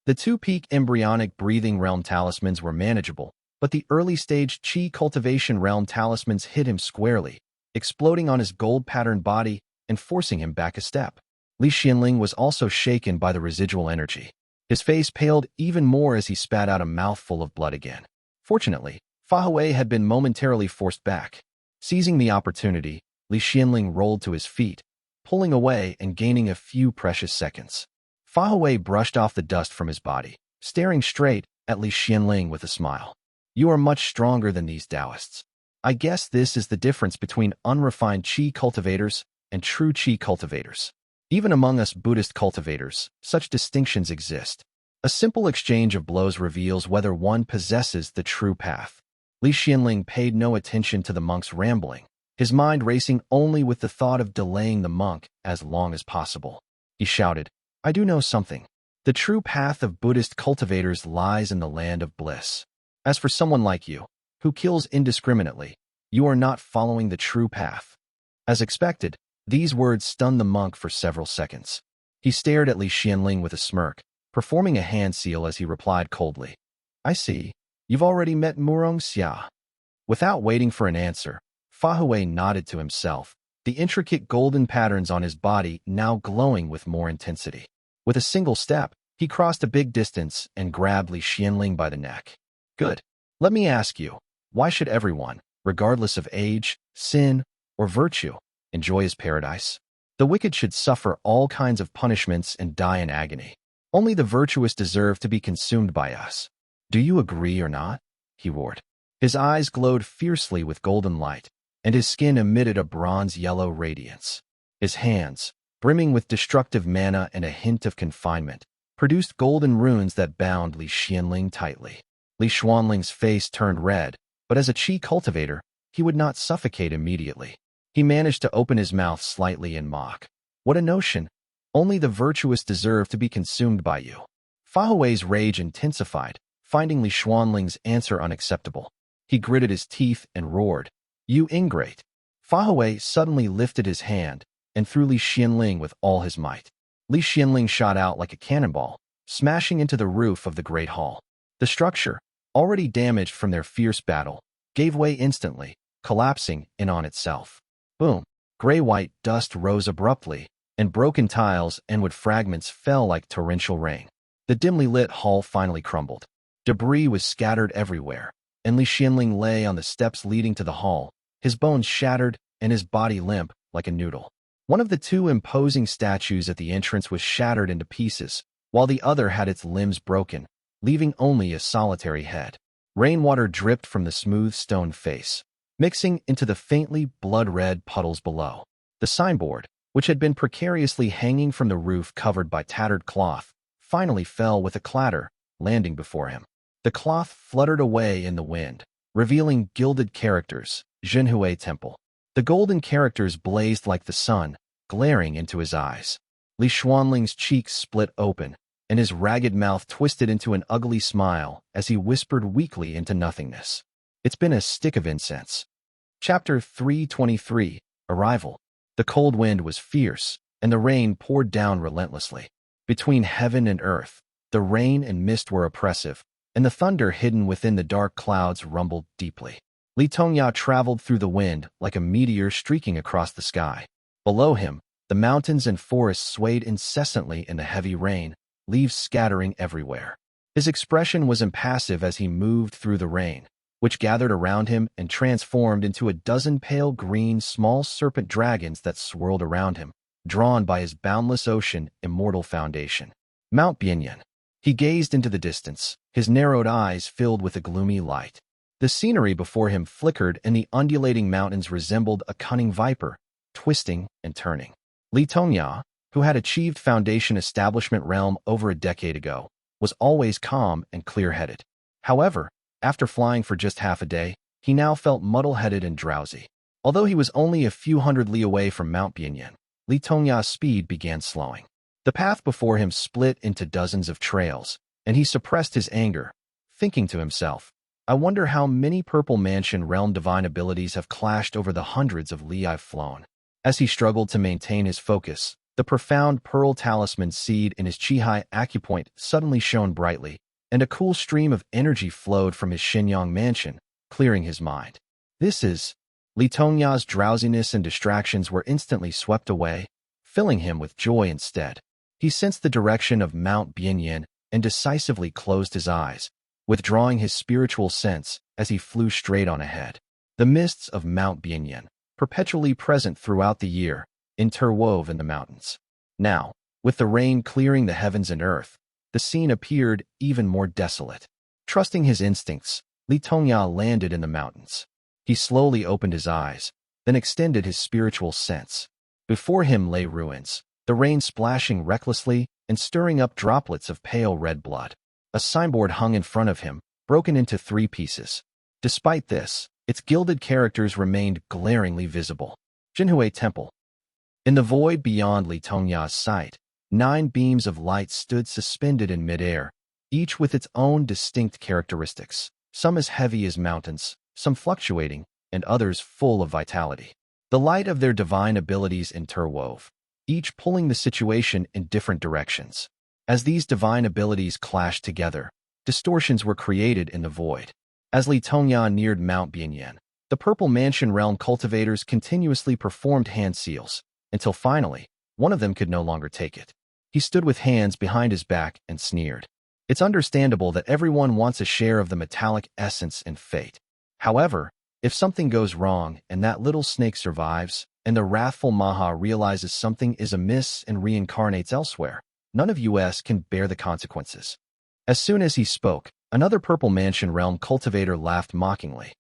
Speaker 1: The 2 peak embryonic breathing realm talismans were manageable, but the early-stage qi cultivation realm talismans hit him squarely, exploding on his gold-patterned body and forcing him back a step. Li Xianling was also shaken by the residual energy. His face paled even more as he spat out a mouthful of blood again. Fortunately, Fahui had been momentarily forced back. Seizing the opportunity, Li Xianling rolled to his feet, pulling away and gaining a few precious seconds. Fahui brushed off the dust from his body, staring straight at Li Xianling with a smile. You are much stronger than these Taoists. I guess this is the difference between unrefined qi cultivators and true qi cultivators. Even among us Buddhist cultivators, such distinctions exist. A simple exchange of blows reveals whether one possesses the true path. Li Xianling paid no attention to the monk's rambling, his mind racing only with the thought of delaying the monk as long as possible. He shouted, I do know something. The true path of Buddhist cultivators lies in the land of bliss. As for someone like you, who kills indiscriminately, you are not following the true path. As expected, these words stunned the monk for several seconds. He stared at Li Xianling with a smirk, performing a hand seal as he replied coldly. I see. You've already met Murong Xia. Without waiting for an answer, Fahui nodded to himself, the intricate golden patterns on his body now glowing with more intensity. With a single step, he crossed a big distance and grabbed Li Xianling by the neck. Good. Let me ask you, why should everyone, regardless of age, sin, or virtue, enjoy his paradise? The wicked should suffer all kinds of punishments and die in agony. Only the virtuous deserve to be consumed by us. Do you agree or not? He roared. His eyes glowed fiercely with golden light, and his skin emitted a bronze-yellow radiance. His hands, brimming with destructive mana and a hint of confinement, produced golden runes that bound Li Xianling tightly. Li Xuanling's face turned red, but as a qi cultivator, he would not suffocate immediately. He managed to open his mouth slightly in mock. What a notion! Only the virtuous deserve to be consumed by you. Fahui's rage intensified, finding Li Xuanling's answer unacceptable. He gritted his teeth and roared, You ingrate! Fahui suddenly lifted his hand and threw Li Xianling with all his might. Li Xianling shot out like a cannonball, smashing into the roof of the great hall. The structure, already damaged from their fierce battle, gave way instantly, collapsing in on itself. Boom! Gray-white dust rose abruptly, and broken tiles and wood fragments fell like torrential rain. The dimly lit hall finally crumbled. Debris was scattered everywhere, and Li Xianling lay on the steps leading to the hall, his bones shattered and his body limp like a noodle. One of the 2 imposing statues at the entrance was shattered into pieces, while the other had its limbs broken, leaving only a solitary head. Rainwater dripped from the smooth stone face, mixing into the faintly blood-red puddles below. The signboard, which had been precariously hanging from the roof covered by tattered cloth, finally fell with a clatter, landing before him. The cloth fluttered away in the wind, revealing gilded characters, Jinhui Temple. The golden characters blazed like the sun, glaring into his eyes. Li Xuanling's cheeks split open, and his ragged mouth twisted into an ugly smile as he whispered weakly into nothingness. It's been a stick of incense. Chapter 323, Arrival. The cold wind was fierce, and the rain poured down relentlessly. Between heaven and earth, the rain and mist were oppressive, and the thunder hidden within the dark clouds rumbled deeply. Li Tongya traveled through the wind like a meteor streaking across the sky. Below him, the mountains and forests swayed incessantly in the heavy rain, leaves scattering everywhere. His expression was impassive as he moved through the rain, which gathered around him and transformed into a dozen pale green small serpent dragons that swirled around him, drawn by his boundless ocean immortal foundation. Mount Bianyan. He gazed into the distance, his narrowed eyes filled with a gloomy light. The scenery before him flickered and the undulating mountains resembled a cunning viper, twisting and turning. Li Tongya, who had achieved Foundation Establishment Realm over a decade ago, was always calm and clear-headed. However, after flying for just half a day, he now felt muddle-headed and drowsy. Although he was only a few hundred li away from Mount Bianyan, Li Tongya's speed began slowing. The path before him split into dozens of trails, and he suppressed his anger, thinking to himself, I wonder how many Purple Mansion Realm divine abilities have clashed over the hundreds of li I've flown. As he struggled to maintain his focus, the profound pearl talisman seed in his Qihai acupoint suddenly shone brightly, and a cool stream of energy flowed from his Xinyang mansion, clearing his mind. This is... Li Tongya's drowsiness and distractions were instantly swept away, filling him with joy instead. He sensed the direction of Mount Bianyan and decisively closed his eyes, withdrawing his spiritual sense as he flew straight on ahead. The mists of Mount Bianyan, perpetually present throughout the year, interwove in the mountains. Now, with the rain clearing the heavens and earth, the scene appeared even more desolate. Trusting his instincts, Li Tongya landed in the mountains. He slowly opened his eyes, then extended his spiritual sense. Before him lay ruins, the rain splashing recklessly and stirring up droplets of pale red blood. A signboard hung in front of him, broken into 3 pieces. Despite this, its gilded characters remained glaringly visible. Jinhui Temple. In the void beyond Li Tongya's sight, 9 beams of light stood suspended in midair, each with its own distinct characteristics, some as heavy as mountains, some fluctuating, and others full of vitality. The light of their divine abilities interwove, each pulling the situation in different directions. As these divine abilities clashed together, distortions were created in the void. As Li Tongya neared Mount Bianyan, the Purple Mansion Realm cultivators continuously performed hand seals, until finally, one of them could no longer take it. He stood with hands behind his back and sneered. It's understandable that everyone wants a share of the metallic essence and fate. However, if something goes wrong and that little snake survives, and the wrathful Maha realizes something is amiss and reincarnates elsewhere, none of us can bear the consequences. As soon as he spoke, another Purple Mansion Realm cultivator laughed mockingly.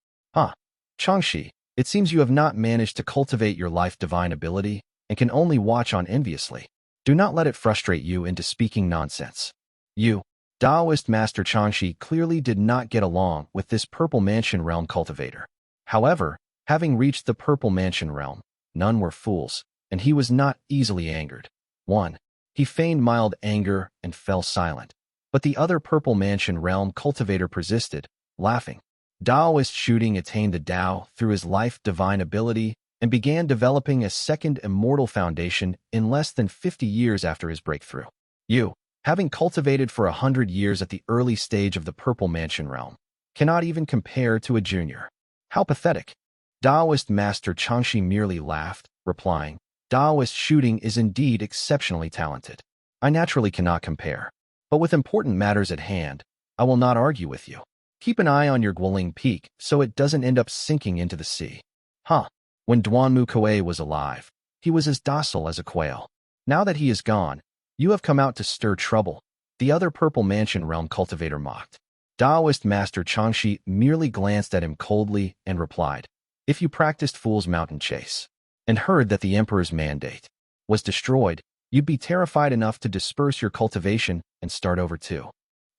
Speaker 1: Changshi, it seems you have not managed to cultivate your life divine ability and can only watch on enviously. Do not let it frustrate you into speaking nonsense. You, Taoist Master Changshi, clearly did not get along with this Purple Mansion Realm cultivator. However, having reached the Purple Mansion Realm, none were fools, and he was not easily angered. 1. He feigned mild anger and fell silent. But the other Purple Mansion Realm cultivator persisted, laughing. Taoist shooting attained the Tao through his life divine ability and began developing a second immortal foundation in less than 50 years after his breakthrough. You, having cultivated for 100 years at the early stage of the Purple Mansion Realm, cannot even compare to a junior. How pathetic. Taoist Master Changshi merely laughed, replying, Taoist shooting is indeed exceptionally talented. I naturally cannot compare. But with important matters at hand, I will not argue with you. Keep an eye on your Guiluan peak so it doesn't end up sinking into the sea. When Duanmu Koei was alive, he was as docile as a quail. Now that he is gone, you have come out to stir trouble, the other Purple Mansion Realm cultivator mocked. Taoist Master Changshi merely glanced at him coldly and replied, If you practiced Fool's Mountain Chase and heard that the Emperor's mandate was destroyed, you'd be terrified enough to disperse your cultivation and start over too.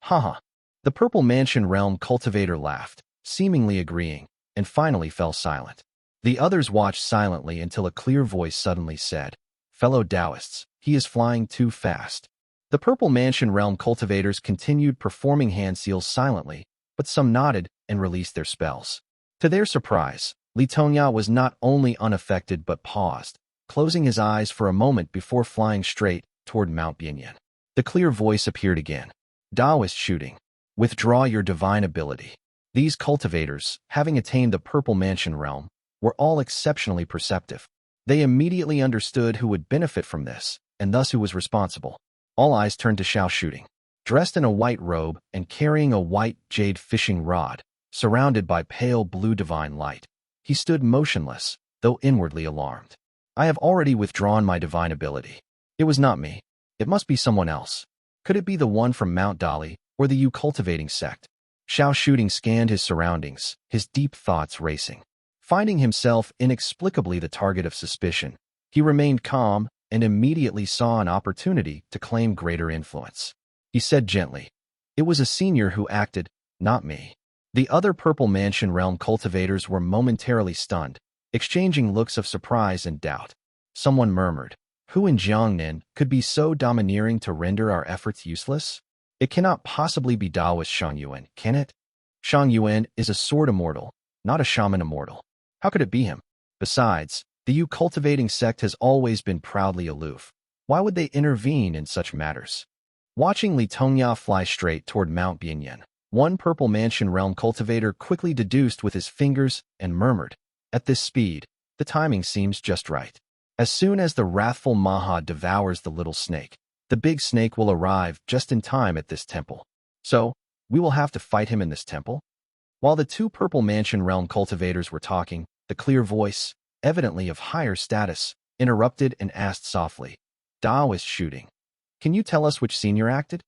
Speaker 1: The Purple Mansion Realm cultivator laughed, seemingly agreeing, and finally fell silent. The others watched silently until a clear voice suddenly said, Fellow Taoists, he is flying too fast. The Purple Mansion Realm cultivators continued performing hand seals silently, but some nodded and released their spells. To their surprise, Li Tongya was not only unaffected but paused, closing his eyes for a moment before flying straight toward Mount Bianyan. The clear voice appeared again. Taoist shooting. Withdraw your divine ability. These cultivators, having attained the Purple Mansion realm, were all exceptionally perceptive. They immediately understood who would benefit from this, and thus who was responsible. All eyes turned to Xiao Shooting. Dressed in a white robe and carrying a white jade fishing rod, surrounded by pale blue divine light, he stood motionless, though inwardly alarmed. I have already withdrawn my divine ability. It was not me. It must be someone else. Could it be the one from Mount Dali or the cultivating sect? Xiao Shooting scanned his surroundings, his deep thoughts racing. Finding himself inexplicably the target of suspicion, he remained calm and immediately saw an opportunity to claim greater influence. He said gently, "It was a senior who acted, not me." The other Purple Mansion realm cultivators were momentarily stunned, exchanging looks of surprise and doubt. Someone murmured, "Who in Jiang Yan could be so domineering to render our efforts useless? It cannot possibly be Taoist Heyuan, can it? Heyuan is a sword immortal, not a shaman immortal. How could it be him? Besides, the cultivating sect has always been proudly aloof. Why would they intervene in such matters?" Watching Li Tongya fly straight toward Mount Bianyan, one Purple Mansion realm cultivator quickly deduced with his fingers and murmured, "At this speed, the timing seems just right. As soon as the wrathful Maha devours the little snake, the big snake will arrive just in time at this temple. So, we will have to fight him in this temple?" While the two Purple Mansion realm cultivators were talking, the clear voice, evidently of higher status, interrupted and asked softly, "Taoist Shooting, can you tell us which senior acted?"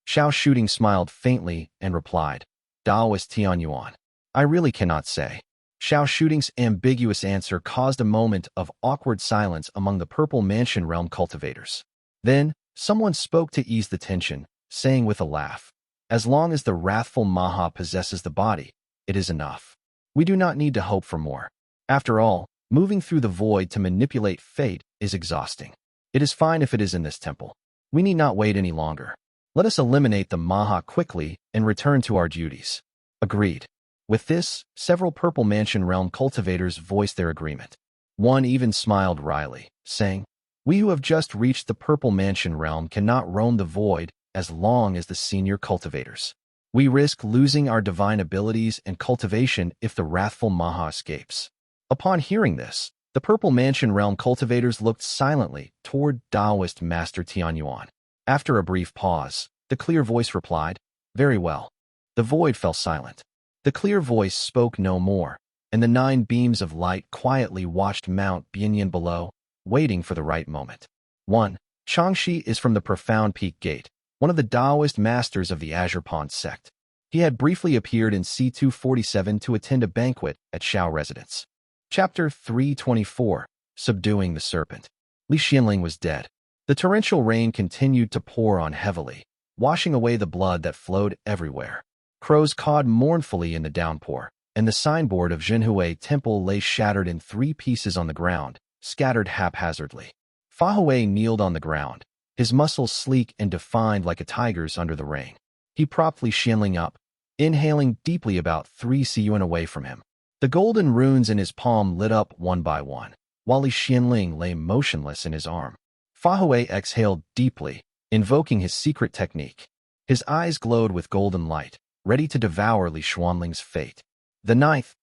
Speaker 1: Xiao Shooting smiled faintly and replied, "Taoist Tianyuan. I really cannot say." Xiao Shooting's ambiguous answer caused a moment of awkward silence among the Purple Mansion realm cultivators. Then, someone spoke to ease the tension, saying with a laugh, "As long as the wrathful Maha possesses the body, it is enough. We do not need to hope for more. After all, moving through the void to manipulate fate is exhausting. It is fine if it is in this temple. We need not wait any longer. Let us eliminate the Maha quickly and return to our duties." Agreed. With this, several Purple Mansion realm cultivators voiced their agreement. One even smiled wryly, saying, "We who have just reached the Purple Mansion realm cannot roam the void as long as the senior cultivators. We risk losing our divine abilities and cultivation if the wrathful Maha escapes." Upon hearing this, the Purple Mansion realm cultivators looked silently toward Taoist Master Tianyuan. After a brief pause, the clear voice replied, "Very well." The void fell silent. The clear voice spoke no more, and the 9 beams of light quietly watched Mount Bianyan below, waiting for the right moment. 1. Changxi is from the Profound Peak Gate, one of the Taoist masters of the Azure Pond sect. He had briefly appeared in C247 to attend a banquet at Xiao residence. Chapter 324, Subduing the Serpent. Li Xianling was dead. The torrential rain continued to pour on heavily, washing away the blood that flowed everywhere. Crows cawed mournfully in the downpour, and the signboard of Jinhui Temple lay shattered in 3 pieces on the ground, scattered haphazardly. Fahui kneeled on the ground, his muscles sleek and defined like a tiger's under the rain. He propped Li Xianling up, inhaling deeply about 3 Heyuan away from him. The golden runes in his palm lit up one by one, while Li Xianling lay motionless in his arm. Fahui exhaled deeply, invoking his secret technique. His eyes glowed with golden light, ready to devour Li Xianling's fate. The ninth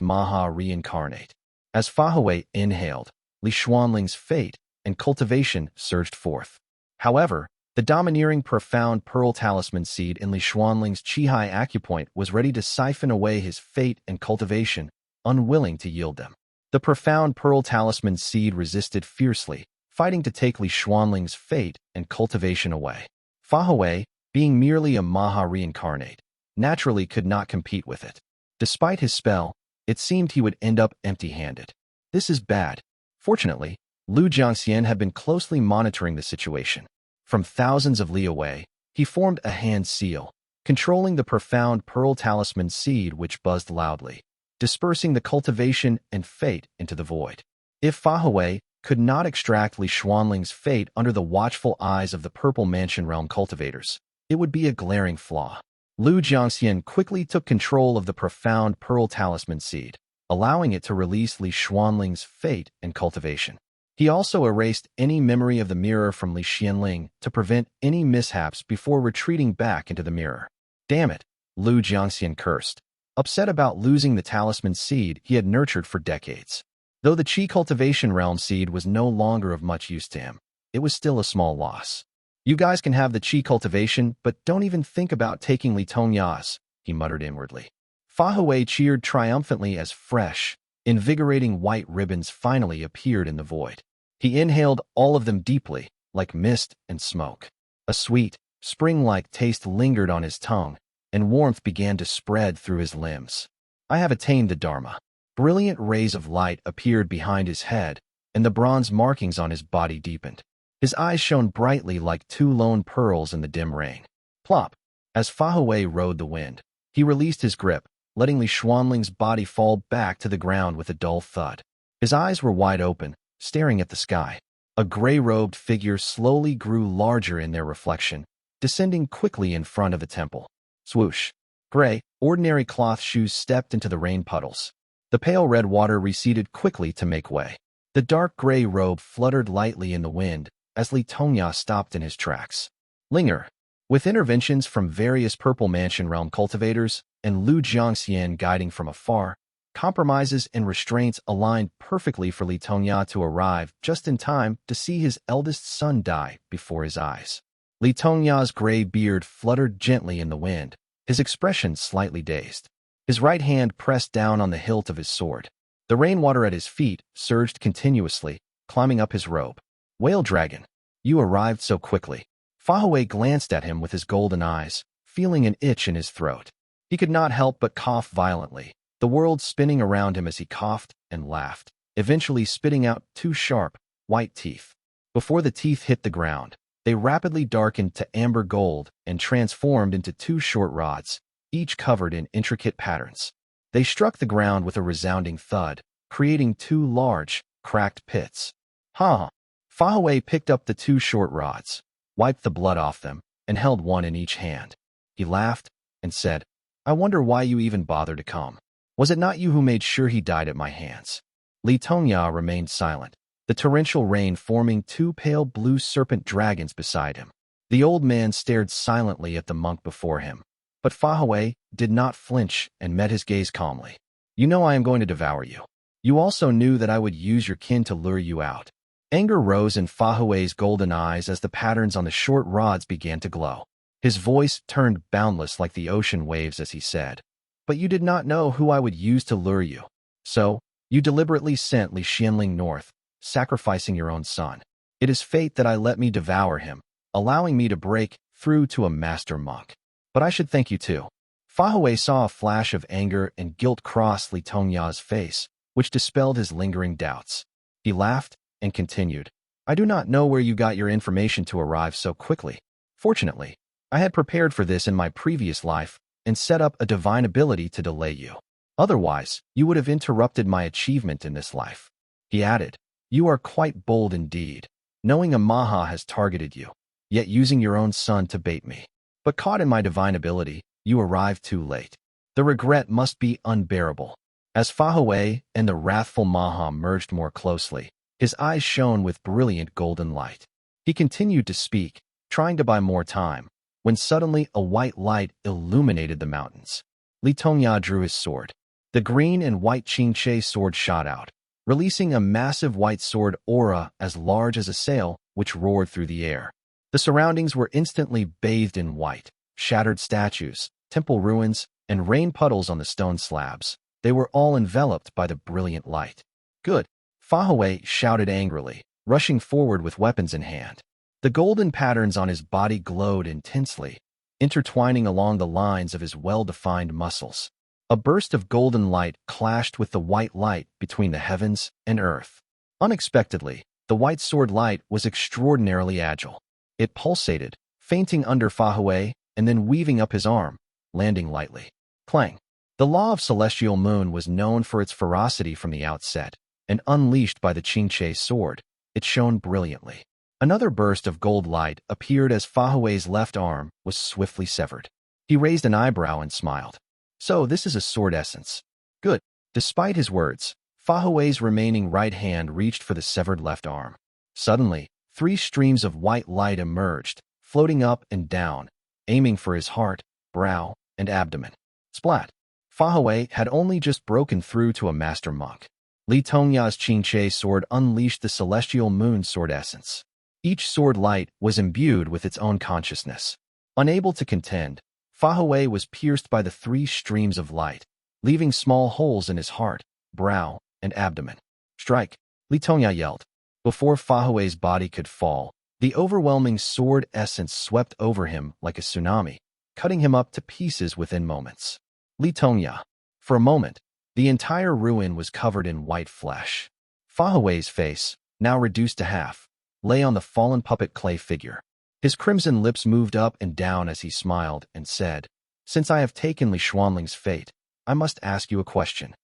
Speaker 1: Maha reincarnate. As Fahui inhaled, Li Xianling's fate and cultivation surged forth. However, the domineering profound pearl talisman seed in Li Xianling's Qihai acupoint was ready to siphon away his fate and cultivation, unwilling to yield them. The profound pearl talisman seed resisted fiercely, fighting to take Li Xianling's fate and cultivation away. Fahui, being merely a Maha reincarnate, naturally could not compete with it. Despite his spell, it seemed he would end up empty-handed. This is bad. Fortunately, Lu Jiangxian had been closely monitoring the situation. From thousands of li away, he formed a hand seal, controlling the profound pearl talisman seed which buzzed loudly, dispersing the cultivation and fate into the void. If Fahui could not extract Li Xianling's fate under the watchful eyes of the Purple Mansion realm cultivators, it would be a glaring flaw. Lu Jiangxian quickly took control of the profound pearl talisman seed, allowing it to release Li Xianling's fate and cultivation. He also erased any memory of the mirror from Li Xianling to prevent any mishaps before retreating back into the mirror. Damn it, Lu Jiangxian cursed, upset about losing the talisman seed he had nurtured for decades. Though the Qi cultivation realm seed was no longer of much use to him, it was still a small loss. You guys can have the Qi cultivation, but don't even think about taking Li Tongya's, he muttered inwardly. Fahui cheered triumphantly as fresh, invigorating white ribbons finally appeared in the void. He inhaled all of them deeply, like mist and smoke. A sweet, spring-like taste lingered on his tongue, and warmth began to spread through his limbs. I have attained the Dharma. Brilliant rays of light appeared behind his head, and the bronze markings on his body deepened. His eyes shone brightly like two lone pearls in the dim rain. Plop! As Fahui rode the wind, he released his grip, letting Li Xuanling's body fall back to the ground with a dull thud. His eyes were wide open, staring at the sky. A gray-robed figure slowly grew larger in their reflection, descending quickly in front of the temple. Swoosh! Gray, ordinary cloth shoes stepped into the rain puddles. The pale red water receded quickly to make way. The dark gray robe fluttered lightly in the wind as Li Tongya stopped in his tracks. Linger. With interventions from various Purple Mansion realm cultivators and Lu Jiangxian guiding from afar, compromises and restraints aligned perfectly for Li Tongya to arrive just in time to see his eldest son die before his eyes. Li Tongya's gray beard fluttered gently in the wind, his expression slightly dazed. His right hand pressed down on the hilt of his sword. The rainwater at his feet surged continuously, climbing up his robe. Whale Dragon, you arrived so quickly. Fahui glanced at him with his golden eyes, feeling an itch in his throat. He could not help but cough violently, the world spinning around him as he coughed and laughed, eventually spitting out two sharp, white teeth. Before the teeth hit the ground, they rapidly darkened to amber gold and transformed into two short rods, each covered in intricate patterns. They struck the ground with a resounding thud, creating two large, cracked pits. Ha! Fahui picked up the two short rods, wiped the blood off them, and held one in each hand. He laughed and said, I wonder why you even bothered to come. Was it not you who made sure he died at my hands? Li Tongya remained silent, the torrential rain forming two pale blue serpent dragons beside him. The old man stared silently at the monk before him, but Fahui did not flinch and met his gaze calmly. You know I am going to devour you. You also knew that I would use your kin to lure you out. Anger rose in Fahui's golden eyes as the patterns on the short rods began to glow. His voice turned boundless like the ocean waves as he said, But you did not know who I would use to lure you. So, you deliberately sent Li Xianling north, sacrificing your own son. It is fate that I let me devour him, allowing me to break through to a master monk. But I should thank you too. Fahui saw a flash of anger and guilt cross Li Tongya's face, which dispelled his lingering doubts. He laughed and continued, I do not know where you got your information to arrive so quickly. Fortunately, I had prepared for this in my previous life and set up a divine ability to delay you. Otherwise, you would have interrupted my achievement in this life. He added, You are quite bold indeed, knowing a Maha has targeted you, yet using your own son to bait me. But caught in my divine ability, you arrived too late. The regret must be unbearable. As Fahui and the wrathful Maha merged more closely, his eyes shone with brilliant golden light. He continued to speak, trying to buy more time, when suddenly a white light illuminated the mountains. Li Tongya drew his sword. The green and white Qingche sword shot out, releasing a massive white sword aura as large as a sail, which roared through the air. The surroundings were instantly bathed in white, shattered statues, temple ruins, and rain puddles on the stone slabs. They were all enveloped by the brilliant light. Good! Fahui shouted angrily, rushing forward with weapons in hand. The golden patterns on his body glowed intensely, intertwining along the lines of his well-defined muscles. A burst of golden light clashed with the white light between the heavens and earth. Unexpectedly, the white sword light was extraordinarily agile. It pulsated, fainting under Fahui, and then weaving up his arm, landing lightly. Clang! The law of celestial moon was known for its ferocity from the outset, and unleashed by the Qingche sword, it shone brilliantly. Another burst of gold light appeared as Fahui's left arm was swiftly severed. He raised an eyebrow and smiled. So this is a sword essence. Good. Despite his words, Fahui's remaining right hand reached for the severed left arm. Suddenly, 3 streams of white light emerged, floating up and down, aiming for his heart, brow, and abdomen. Splat! Fahui had only just broken through to a master monk. Li Tongya's Qingche sword unleashed the celestial moon sword essence. Each sword light was imbued with its own consciousness. Unable to contend, Fahui was pierced by the 3 streams of light, leaving small holes in his heart, brow, and abdomen. Strike! Li Tongya yelled. Before Fahui's body could fall, the overwhelming sword essence swept over him like a tsunami, cutting him up to pieces within moments. Li Tongya. For a moment, the entire ruin was covered in white flesh. Fahui's face, now reduced to half, lay on the fallen puppet clay figure. His crimson lips moved up and down as he smiled and said, "Since I have taken Li Xuanling's fate, I must ask you a question."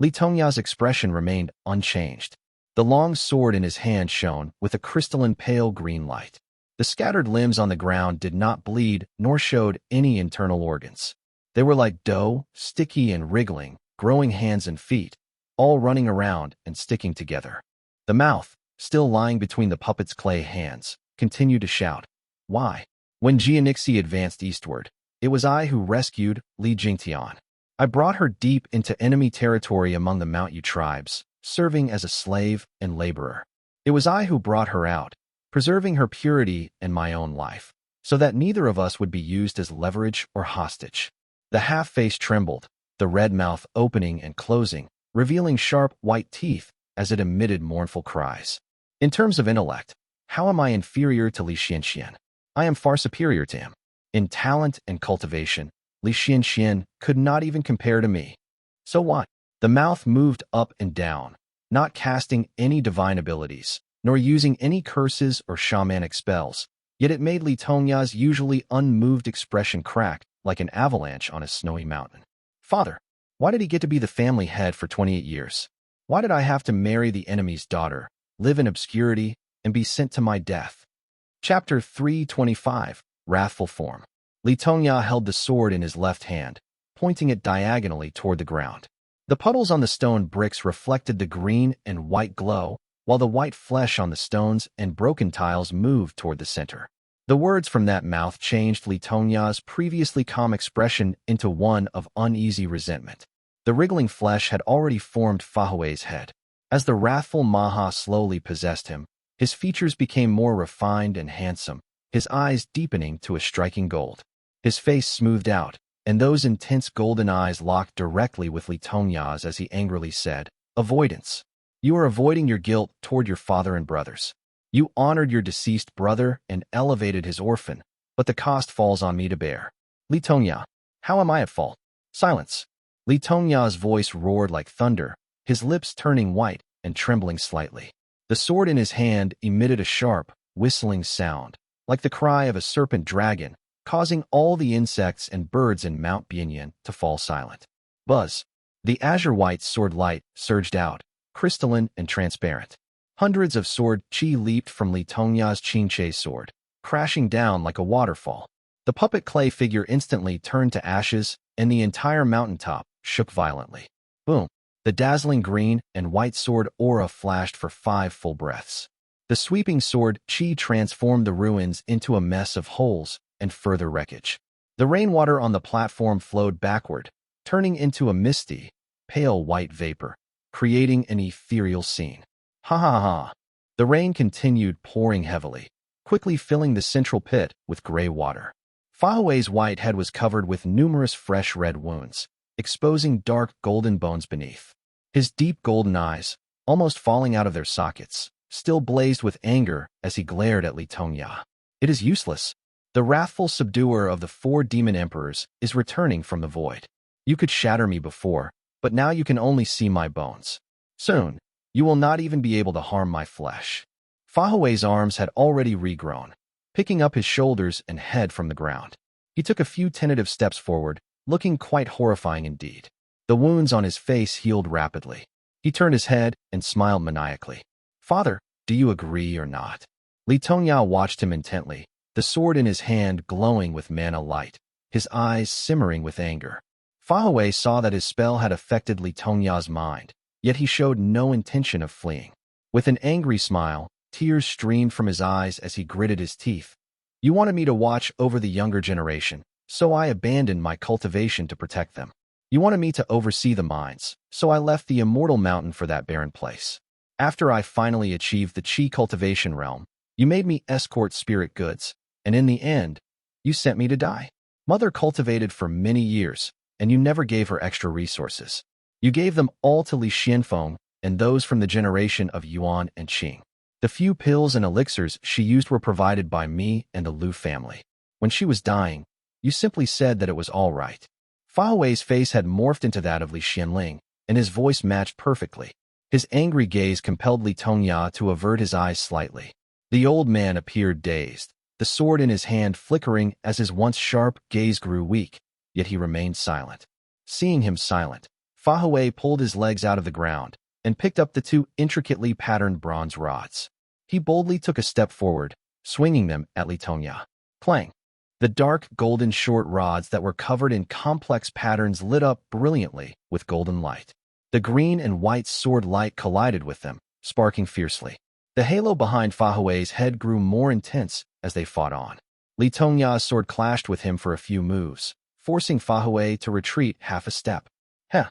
Speaker 1: Li Tongya's expression remained unchanged. The long sword in his hand shone with a crystalline pale green light. The scattered limbs on the ground did not bleed nor showed any internal organs. They were like dough, sticky and wriggling, growing hands and feet, all running around and sticking together. The mouth, still lying between the puppet's clay hands, continued to shout, "Why?" When Jianixi advanced eastward, it was I who rescued Li Jingtian. I brought her deep into enemy territory among the Mount Yu tribes, serving as a slave and laborer. It was I who brought her out, preserving her purity and my own life, so that neither of us would be used as leverage or hostage. The half-face trembled, the red mouth opening and closing, revealing sharp white teeth as it emitted mournful cries. In terms of intellect, how am I inferior to Li Xianxian? I am far superior to him. In talent and cultivation, Li Xianxian could not even compare to me. So what? The mouth moved up and down, not casting any divine abilities, nor using any curses or shamanic spells, yet it made Li Tongya's usually unmoved expression crack like an avalanche on a snowy mountain. "Father, why did he get to be the family head for 28 years? Why did I have to marry the enemy's daughter, live in obscurity, and be sent to my death?" Chapter 325, Wrathful Form. Li Tongya held the sword in his left hand, pointing it diagonally toward the ground. The puddles on the stone bricks reflected the green and white glow, while the white flesh on the stones and broken tiles moved toward the center. The words from that mouth changed Li Tongya's previously calm expression into one of uneasy resentment. The wriggling flesh had already formed Fahui's head. As the wrathful Maha slowly possessed him, his features became more refined and handsome, his eyes deepening to a striking gold. His face smoothed out, and those intense golden eyes locked directly with Li Tongya's as he angrily said, "Avoidance. You are avoiding your guilt toward your father and brothers. You honored your deceased brother and elevated his orphan, but the cost falls on me to bear. Li Tongya, how am I at fault?" Silence. Li Tongya's voice roared like thunder, his lips turning white and trembling slightly. The sword in his hand emitted a sharp, whistling sound, like the cry of a serpent dragon, causing all the insects and birds in Mount Bianyan to fall silent. Buzz. The azure-white sword light surged out, crystalline and transparent. Hundreds of sword chi leaped from Li Tongya's Qingche sword, crashing down like a waterfall. The puppet clay figure instantly turned to ashes, and the entire mountaintop shook violently. Boom! The dazzling green and white sword aura flashed for 5 full breaths. The sweeping sword chi transformed the ruins into a mess of holes and further wreckage. The rainwater on the platform flowed backward, turning into a misty, pale white vapor, creating an ethereal scene. Ha ha ha! The rain continued pouring heavily, quickly filling the central pit with gray water. Fahui's white head was covered with numerous fresh red wounds, exposing dark golden bones beneath. His deep golden eyes, almost falling out of their sockets, still blazed with anger as he glared at Li Tongya. "It is useless. The wrathful subduer of the 4 demon emperors is returning from the void. You could shatter me before, but now you can only see my bones. Soon, you will not even be able to harm my flesh." Fahui's arms had already regrown, picking up his shoulders and head from the ground. He took a few tentative steps forward, looking quite horrifying indeed. The wounds on his face healed rapidly. He turned his head and smiled maniacally. "Father, do you agree or not?" Li Tongya watched him intently, the sword in his hand glowing with mana light, his eyes simmering with anger. Fahui saw that his spell had affected Li Tongya's mind, yet he showed no intention of fleeing. With an angry smile, tears streamed from his eyes as he gritted his teeth. "You wanted me to watch over the younger generation, so I abandoned my cultivation to protect them. You wanted me to oversee the mines, so I left the Immortal Mountain for that barren place. After I finally achieved the Qi cultivation realm, you made me escort spirit goods, and in the end, you sent me to die. Mother cultivated for many years, and you never gave her extra resources. You gave them all to Li Xianfeng and those from the generation of Yuan and Qing. The few pills and elixirs she used were provided by me and the Dou family. When she was dying, you simply said that it was all right. Fahui's face had morphed into that of Li Xianling, and his voice matched perfectly. His angry gaze compelled Li Tongya to avert his eyes slightly. The old man appeared dazed, the sword in his hand flickering as his once sharp gaze grew weak, yet he remained silent. Seeing him silent, Fahui pulled his legs out of the ground and picked up the two intricately patterned bronze rods. He boldly took a step forward, swinging them at Li Tongya. Clang! The dark golden short rods that were covered in complex patterns lit up brilliantly with golden light. The green and white sword light collided with them, sparking fiercely. The halo behind Fahui's head grew more intense as they fought on. Li Tongya's sword clashed with him for a few moves, forcing Fahui to retreat half a step. Heh!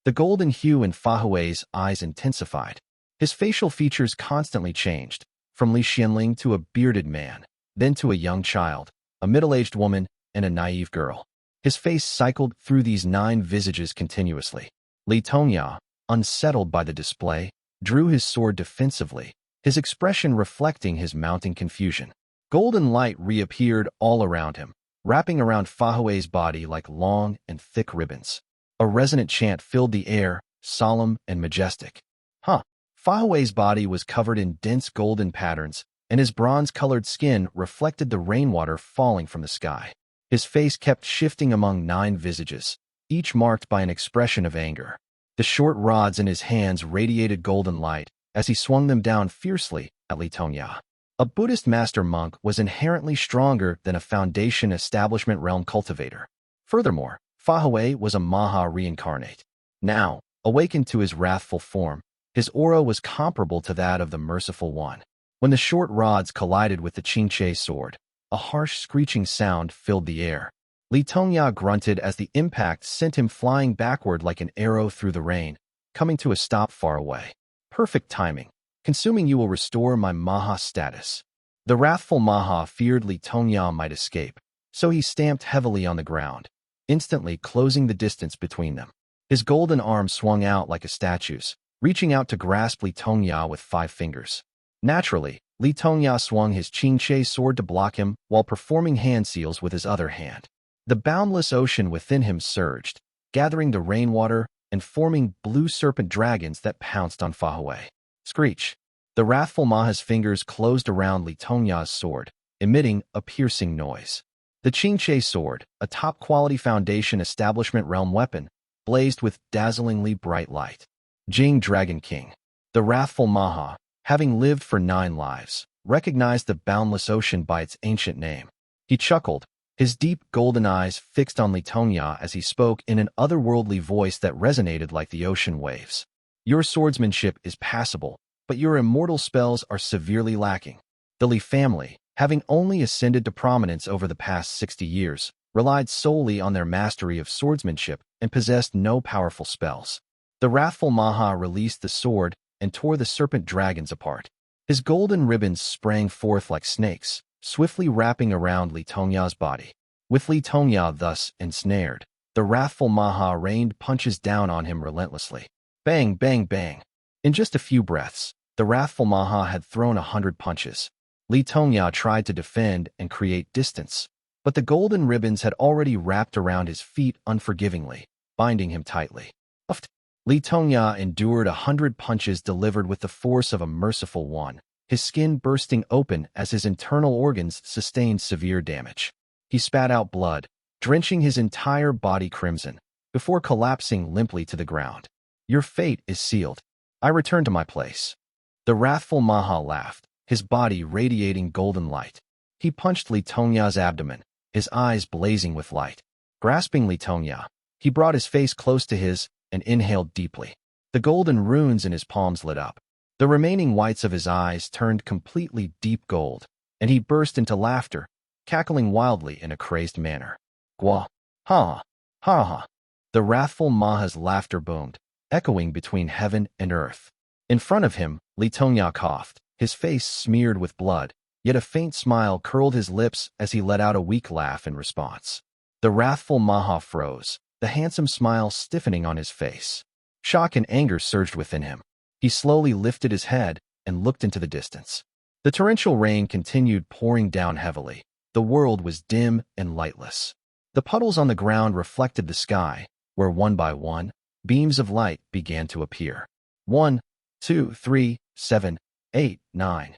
Speaker 1: The golden hue in Fahui's eyes intensified. His facial features constantly changed, from Li Xianling to a bearded man, then to a young child, a middle-aged woman, and a naive girl. His face cycled through these 9 visages continuously. Li Tongya, unsettled by the display, drew his sword defensively, his expression reflecting his mounting confusion. Golden light reappeared all around him, wrapping around Fahui's body like long and thick ribbons. A resonant chant filled the air, solemn and majestic. Fahui's body was covered in dense golden patterns, and his bronze-colored skin reflected the rainwater falling from the sky. His face kept shifting among 9 visages, each marked by an expression of anger. The short rods in his hands radiated golden light as he swung them down fiercely at Li Tongya. A Buddhist master monk was inherently stronger than a Foundation Establishment Realm cultivator. Furthermore, Fahui was a Maha reincarnate. Now, awakened to his wrathful form, his aura was comparable to that of the Merciful One. When the short rods collided with the Qingche sword, a harsh screeching sound filled the air. Li Tongya grunted as the impact sent him flying backward like an arrow through the rain, coming to a stop far away. Perfect timing. Consuming you will restore my Maha status. The wrathful Maha feared Li Tongya might escape, so he stamped heavily on the ground, instantly closing the distance between them. His golden arm swung out like a statue's, reaching out to grasp Li Tongya with 5 fingers. Naturally, Li Tongya swung his Qingche sword to block him while performing hand seals with his other hand. The boundless ocean within him surged, gathering the rainwater and forming blue serpent dragons that pounced on Fahui. Screech! The wrathful Maha's fingers closed around Li Tongya's sword, emitting a piercing noise. The Qingche sword, a top-quality Foundation Establishment Realm weapon, blazed with dazzlingly bright light. Jing Dragon King. The wrathful Maha, having lived for 9 lives, recognized the boundless ocean by its ancient name. He chuckled, his deep golden eyes fixed on Li Tongya as he spoke in an otherworldly voice that resonated like the ocean waves. Your swordsmanship is passable, but your immortal spells are severely lacking. The Li family, having only ascended to prominence over the past 60 years, relied solely on their mastery of swordsmanship and possessed no powerful spells. The wrathful Maha released the sword and tore the serpent dragons apart. His golden ribbons sprang forth like snakes, swiftly wrapping around Li Tongya's body. With Li Tongya thus ensnared, the wrathful Maha rained punches down on him relentlessly. Bang, bang, bang. In just a few breaths, the wrathful Maha had thrown 100 punches. Li Tongya tried to defend and create distance, but the golden ribbons had already wrapped around his feet unforgivingly, binding him tightly. Uft! Li Tongya endured 100 punches delivered with the force of a merciful one, his skin bursting open as his internal organs sustained severe damage. He spat out blood, drenching his entire body crimson, before collapsing limply to the ground. Your fate is sealed. I return to my place. The wrathful Maha laughed, his body radiating golden light. He punched Li Tongya's abdomen, his eyes blazing with light. Grasping Li Tongya, he brought his face close to his and inhaled deeply. The golden runes in his palms lit up. The remaining whites of his eyes turned completely deep gold, and he burst into laughter, cackling wildly in a crazed manner. Gua. Ha. Ha ha. The wrathful Maha's laughter boomed, echoing between heaven and earth. In front of him, Li Tongya coughed, his face smeared with blood, yet a faint smile curled his lips as he let out a weak laugh in response. The wrathful Maha froze, the handsome smile stiffening on his face. Shock and anger surged within him. He slowly lifted his head and looked into the distance. The torrential rain continued pouring down heavily. The world was dim and lightless. The puddles on the ground reflected the sky, where one by one, beams of light began to appear. 1, 2, 3, 7, 8, 9.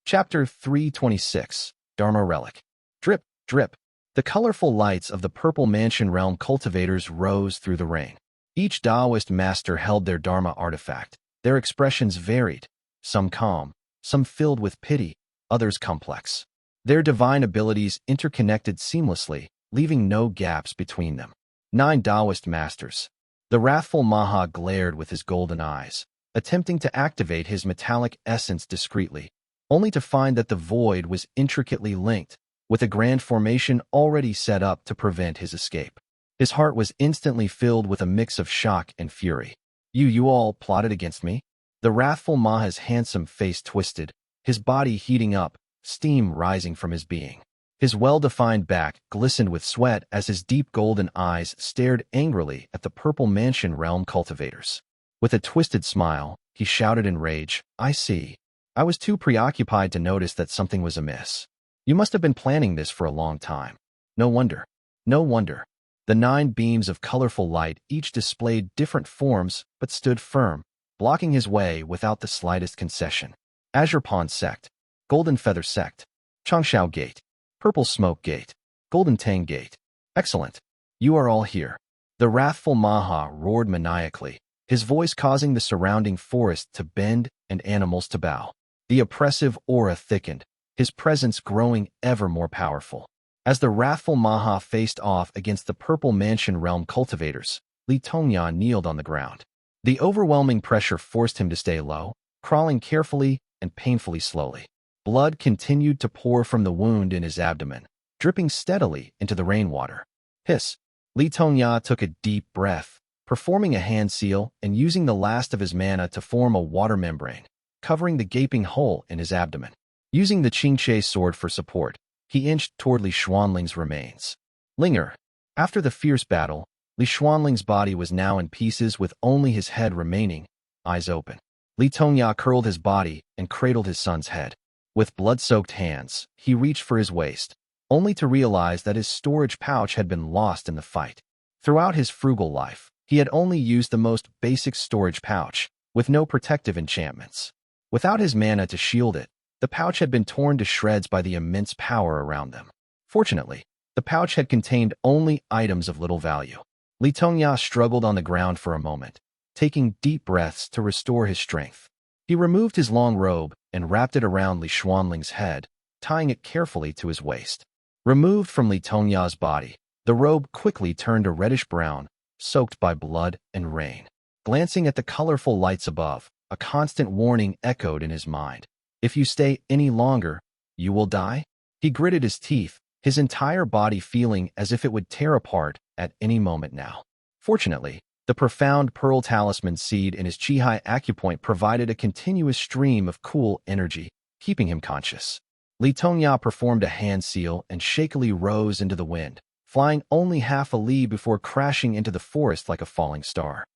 Speaker 1: Chapter 326, Dharma Relic. Drip, drip. The colorful lights of the Purple Mansion Realm cultivators rose through the rain. Each Taoist master held their Dharma artifact. Their expressions varied, some calm, some filled with pity, others complex. Their divine abilities interconnected seamlessly, leaving no gaps between them. 9 Taoist masters. The wrathful Maha glared with his golden eyes, attempting to activate his metallic essence discreetly, only to find that the void was intricately linked, with a grand formation already set up to prevent his escape. His heart was instantly filled with a mix of shock and fury. You all plotted against me? The wrathful Maha's handsome face twisted, his body heating up, steam rising from his being. His well-defined back glistened with sweat as his deep golden eyes stared angrily at the Purple Mansion Realm cultivators. With a twisted smile, he shouted in rage, "I see. I was too preoccupied to notice that something was amiss. You must have been planning this for a long time. No wonder. No wonder." The 9 beams of colorful light each displayed different forms but stood firm, blocking his way without the slightest concession. Azure Pond Sect, Golden Feather Sect, Changshao Gate, Purple Smoke Gate, Golden Tang Gate. Excellent. You are all here. The wrathful Maha roared maniacally, his voice causing the surrounding forest to bend and animals to bow. The oppressive aura thickened, his presence growing ever more powerful. As the wrathful Maha faced off against the Purple Mansion Realm cultivators, Li Tongya kneeled on the ground. The overwhelming pressure forced him to stay low, crawling carefully and painfully slowly. Blood continued to pour from the wound in his abdomen, dripping steadily into the rainwater. Hiss. Li Tongya took a deep breath, performing a hand seal and using the last of his mana to form a water membrane, covering the gaping hole in his abdomen. Using the Qingche sword for support, he inched toward Li Xuanling's remains. Linger. After the fierce battle, Li Xuanling's body was now in pieces with only his head remaining, eyes open. Li Tongya curled his body and cradled his son's head. With blood-soaked hands, he reached for his waist, only to realize that his storage pouch had been lost in the fight. Throughout his frugal life, he had only used the most basic storage pouch, with no protective enchantments. Without his mana to shield it, the pouch had been torn to shreds by the immense power around them. Fortunately, the pouch had contained only items of little value. Li Tongya struggled on the ground for a moment, taking deep breaths to restore his strength. He removed his long robe and wrapped it around Li Xuanling's head, tying it carefully to his waist. Removed from Li Tongya's body, the robe quickly turned a reddish-brown, soaked by blood and rain. Glancing at the colorful lights above, a constant warning echoed in his mind. If you stay any longer, you will die? He gritted his teeth, his entire body feeling as if it would tear apart at any moment now. Fortunately, the profound pearl talisman seed in his Qihai acupoint provided a continuous stream of cool energy, keeping him conscious. Li Tongya performed a hand seal and shakily rose into the wind, flying only half a li before crashing into the forest like a falling star.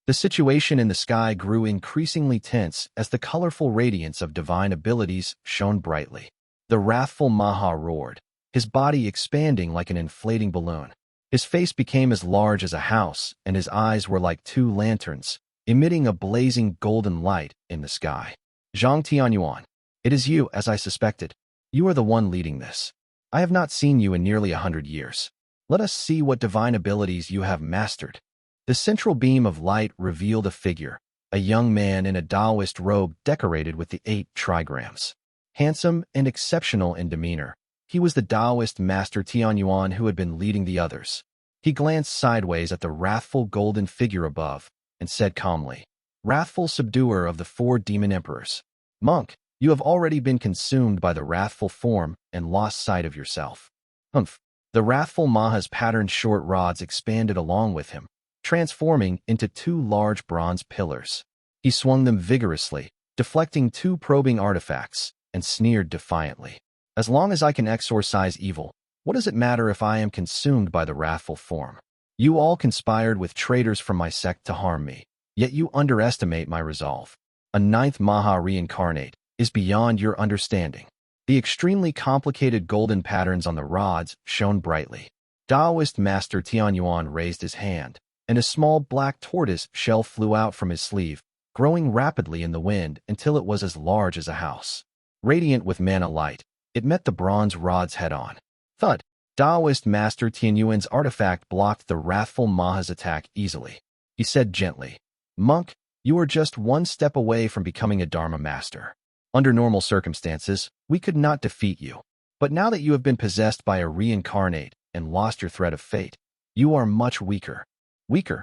Speaker 1: The situation in the sky grew increasingly tense as the colorful radiance of divine abilities shone brightly. The wrathful Maha roared, his body expanding like an inflating balloon. His face became as large as a house, and his eyes were like 2 lanterns, emitting a blazing golden light in the sky. Zhang Tianyuan, it is you, as I suspected. You are the one leading this. I have not seen you in nearly 100 years. Let us see what divine abilities you have mastered. The central beam of light revealed a figure, a young man in a Taoist robe decorated with the 8 trigrams. Handsome and exceptional in demeanor, he was the Taoist master Tianyuan who had been leading the others. He glanced sideways at the wrathful golden figure above and said calmly, "Wrathful subduer of the 4 demon emperors. Monk, you have already been consumed by the wrathful form and lost sight of yourself." Humph. The The Wrathful Maha's patterned short rods expanded along with him, transforming into 2 large bronze pillars. He swung them vigorously, deflecting 2 probing artifacts, and sneered defiantly. As long as I can exorcise evil, what does it matter if I am consumed by the wrathful form? You all conspired with traitors from my sect to harm me, yet you underestimate my resolve. A 9th Maha reincarnate is beyond your understanding. The extremely complicated golden patterns on the rods shone brightly. Taoist Master Tianyuan raised his hand, and a small black tortoise shell flew out from his sleeve, growing rapidly in the wind until it was as large as a house. Radiant with mana light, it met the bronze rods head-on. Thud! Taoist Master Tianyuan's artifact blocked the Wrathful Maha's attack easily. He said gently, "Monk, you are just 1 step away from becoming a Dharma master. Under normal circumstances, we could not defeat you. But now that you have been possessed by a reincarnate and lost your thread of fate, you are much weaker." Weaker?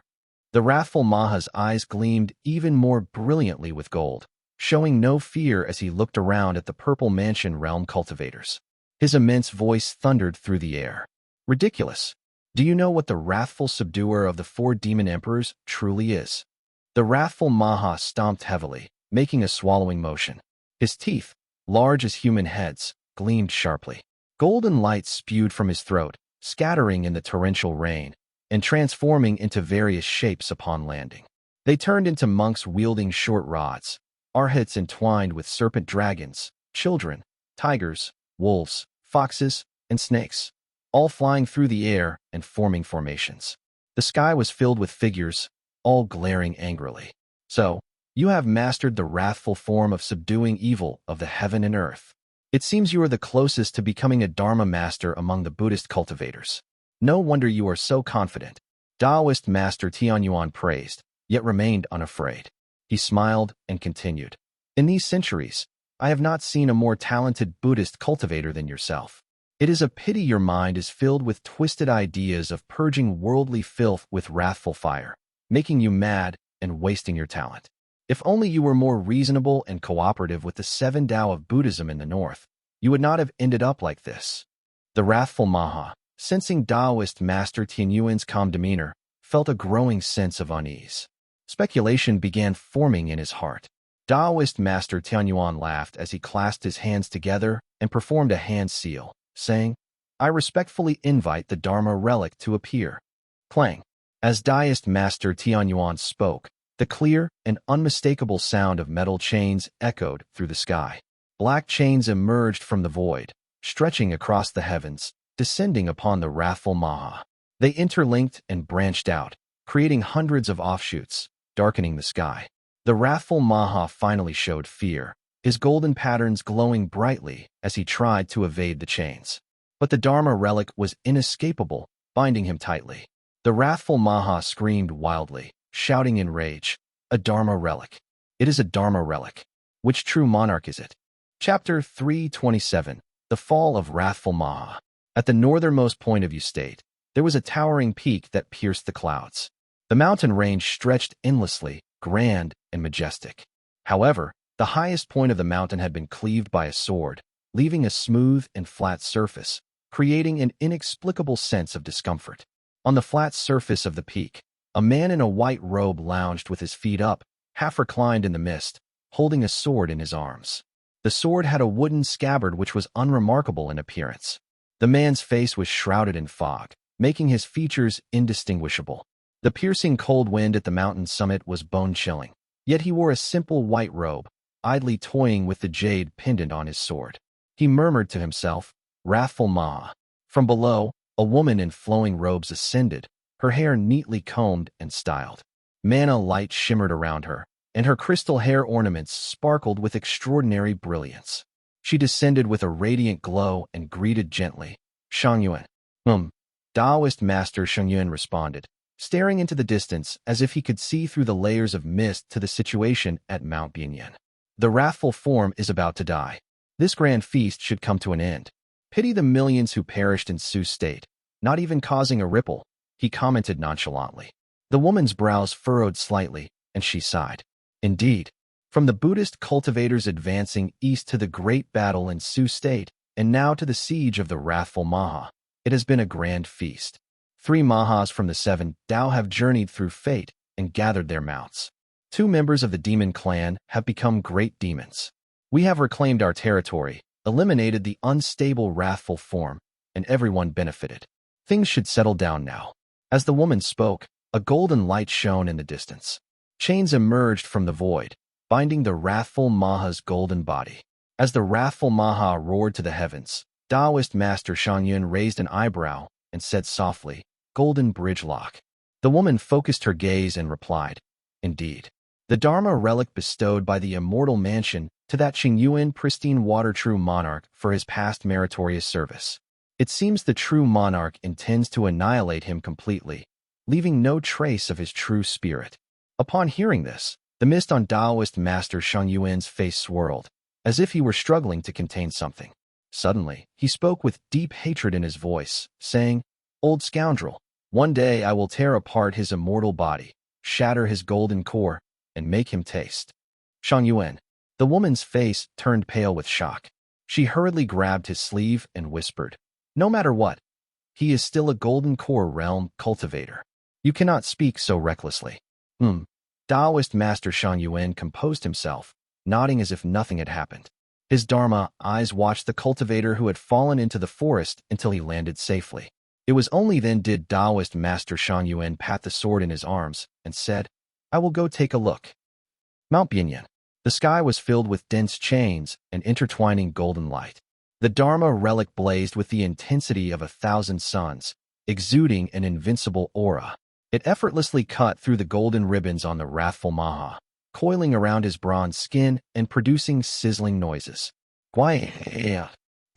Speaker 1: The Wrathful Maha's eyes gleamed even more brilliantly with gold, showing no fear as he looked around at the Purple Mansion realm cultivators. His immense voice thundered through the air. "Ridiculous! Do you know what the wrathful subduer of the 4 demon emperors truly is?" The Wrathful Maha stomped heavily, making a swallowing motion. His teeth, large as human heads, gleamed sharply. Golden light spewed from his throat, scattering in the torrential rain, and transforming into various shapes upon landing. They turned into monks wielding short rods, arhats entwined with serpent dragons, children, tigers, wolves, foxes, and snakes, all flying through the air and forming formations. The sky was filled with figures, all glaring angrily. "So, you have mastered the wrathful form of subduing evil of the heaven and earth. It seems you are the closest to becoming a Dharma master among the Buddhist cultivators. No wonder you are so confident." Taoist Master Tianyuan praised, yet remained unafraid. He smiled and continued, "In these centuries, I have not seen a more talented Buddhist cultivator than yourself. It is a pity your mind is filled with twisted ideas of purging worldly filth with wrathful fire, making you mad and wasting your talent. If only you were more reasonable and cooperative with the 7 Tao of Buddhism in the north, you would not have ended up like this." The Wrathful Maha, sensing Taoist Master Tianyuan's calm demeanor, felt a growing sense of unease. Speculation began forming in his heart. Taoist Master Tianyuan laughed as he clasped his hands together and performed a hand seal, saying, "I respectfully invite the Dharma relic to appear." Clang. As Taoist Master Tianyuan spoke, the clear and unmistakable sound of metal chains echoed through the sky. Black chains emerged from the void, stretching across the heavens, descending upon the Wrathful Maha. They interlinked and branched out, creating hundreds of offshoots, darkening the sky. The Wrathful Maha finally showed fear, his golden patterns glowing brightly as he tried to evade the chains. But the Dharma relic was inescapable, binding him tightly. The Wrathful Maha screamed wildly, shouting in rage, "A Dharma relic! It is a Dharma relic! Which true monarch is it?" Chapter 327, The Fall of Wrathful Maha. At the northernmost point of Yu State, there was a towering peak that pierced the clouds. The mountain range stretched endlessly, grand and majestic. However, the highest point of the mountain had been cleaved by a sword, leaving a smooth and flat surface, creating an inexplicable sense of discomfort. On the flat surface of the peak, a man in a white robe lounged with his feet up, half reclined in the mist, holding a sword in his arms. The sword had a wooden scabbard which was unremarkable in appearance. The man's face was shrouded in fog, making his features indistinguishable. The piercing cold wind at the mountain summit was bone-chilling, yet he wore a simple white robe, idly toying with the jade pendant on his sword. He murmured to himself, "Wrathful Maha." From below, a woman in flowing robes ascended, her hair neatly combed and styled. Mana light shimmered around her, and her crystal hair ornaments sparkled with extraordinary brilliance. She descended with a radiant glow and greeted gently, "Xiangyuan." Taoist Master Xiangyuan responded, staring into the distance as if he could see through the layers of mist to the situation at Mount Bianyan. "The wrathful form is about to die. This grand feast should come to an end. Pity the millions who perished in Sioux State, not even causing a ripple," he commented nonchalantly. The woman's brows furrowed slightly, and she sighed. Indeed, from the Buddhist cultivators advancing east to the great battle in Sioux State, and now to the siege of the Wrathful Maha, It has been a grand feast. 3 Mahas from the 7 Dao have journeyed through fate and gathered their mounts. 2 members of the demon clan have become great demons. We have reclaimed our territory, eliminated the unstable wrathful form, and everyone benefited. Things should settle down now. As the woman spoke, a golden light shone in the distance. Chains emerged from the void, binding the wrathful Maha's golden body. As the wrathful Maha roared to the heavens, Taoist Master Xiang raised an eyebrow and said softly, "Golden bridge lock." The woman focused her gaze and replied, "Indeed. The Dharma relic bestowed by the immortal mansion to that Heyuan pristine water true monarch for his past meritorious service. It seems the true monarch intends to annihilate him completely, leaving no trace of his true spirit." Upon hearing this, the mist on Taoist Master Xiang face swirled, as if he were struggling to contain something. Suddenly, he spoke with deep hatred in his voice, saying, "Old scoundrel, one day I will tear apart his immortal body, shatter his golden core, and make him taste." Xiang. The woman's face turned pale with shock. She hurriedly grabbed his sleeve and whispered, "No matter what, he is still a golden core realm cultivator. You cannot speak so recklessly." Taoist Master Xiang composed himself, nodding as if nothing had happened. His Dharma eyes watched the cultivator who had fallen into the forest until he landed safely. It was only then did Taoist Master Xiang pat the sword in his arms and said, "I will go take a look." Mount Bianyan. The sky was filled with dense chains and intertwining golden light. The Dharma relic blazed with the intensity of 1,000 suns, exuding an invincible aura. It effortlessly cut through the golden ribbons on the wrathful Maha, coiling around his bronze skin and producing sizzling noises. The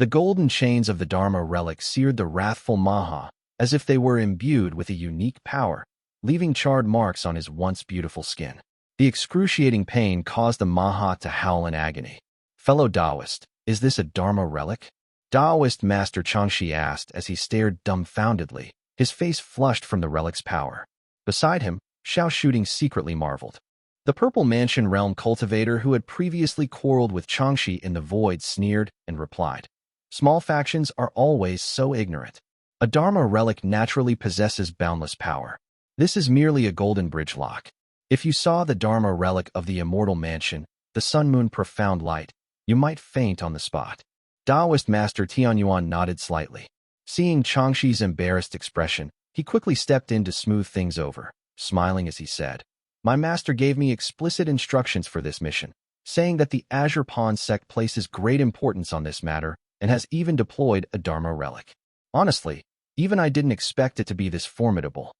Speaker 1: golden chains of the Dharma relic seared the wrathful Maha as if they were imbued with a unique power, leaving charred marks on his once beautiful skin. The excruciating pain caused the Maha to howl in agony. "Fellow Taoist, is this a Dharma relic?" Taoist Master Changshi asked as he stared dumbfoundedly, his face flushed from the relic's power. Beside him, Xiao shooting secretly marveled. The Purple Mansion realm cultivator who had previously quarreled with Changshi in the void sneered and replied, "Small factions are always so ignorant. A Dharma relic naturally possesses boundless power. This is merely a golden bridge lock. If you saw the Dharma relic of the immortal mansion, the sun-moon profound light, you might faint on the spot." Taoist Master Tianyuan nodded slightly. Seeing Changshi's embarrassed expression, he quickly stepped in to smooth things over, smiling as he said, "My master gave me explicit instructions for this mission, saying that the Azure Pawn Sect places great importance on this matter and has even deployed a Dharma relic. Honestly, even I didn't expect it to be this formidable."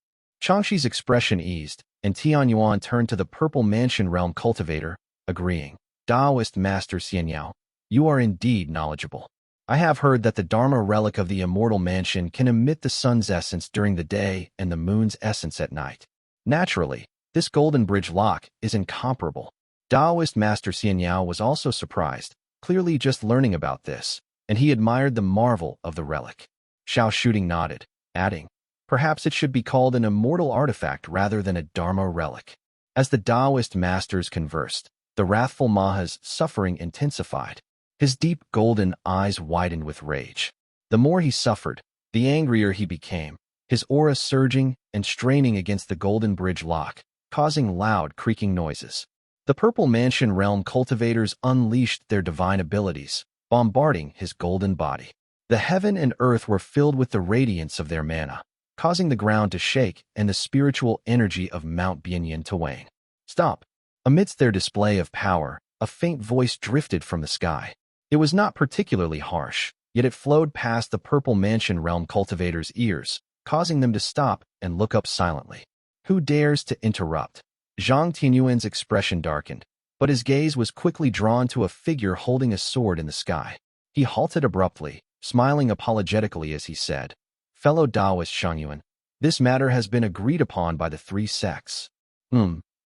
Speaker 1: Changshi's expression eased, and Tianyuan turned to the Purple Mansion realm cultivator, agreeing, "Taoist Master Xianyao, you are indeed knowledgeable. I have heard that the Dharma relic of the immortal mansion can emit the sun's essence during the day and the moon's essence at night. Naturally, this golden bridge lock is incomparable." Taoist Master Xianyao was also surprised, clearly just learning about this, and he admired the marvel of the relic. Xiao shooting nodded, adding, "Perhaps it should be called an immortal artifact rather than a Dharma relic." As the Taoist masters conversed, the wrathful Maha's suffering intensified. His deep golden eyes widened with rage. The more he suffered, the angrier he became, his aura surging and straining against the golden bridge lock, causing loud creaking noises. The Purple Mansion realm cultivators unleashed their divine abilities, bombarding his golden body. The heaven and earth were filled with the radiance of their mana, causing the ground to shake and the spiritual energy of Mount Bianyan to wane. "Stop!" Amidst their display of power, a faint voice drifted from the sky. It was not particularly harsh, yet it flowed past the Purple Mansion realm cultivators' ears, causing them to stop and look up silently. "Who dares to interrupt?" Zhang Tianyuan's expression darkened, but his gaze was quickly drawn to a figure holding a sword in the sky. He halted abruptly, smiling apologetically as he said, "Fellow Taoist Xiangyuan, this matter has been agreed upon by the 3 sects."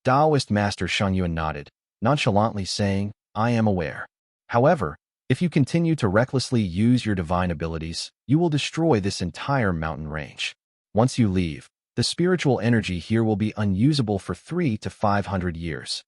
Speaker 1: Taoist Master Xiangyuan nodded, nonchalantly saying, "I am aware. However, if you continue to recklessly use your divine abilities, you will destroy this entire mountain range. Once you leave, the spiritual energy here will be unusable for 300 to 500 years.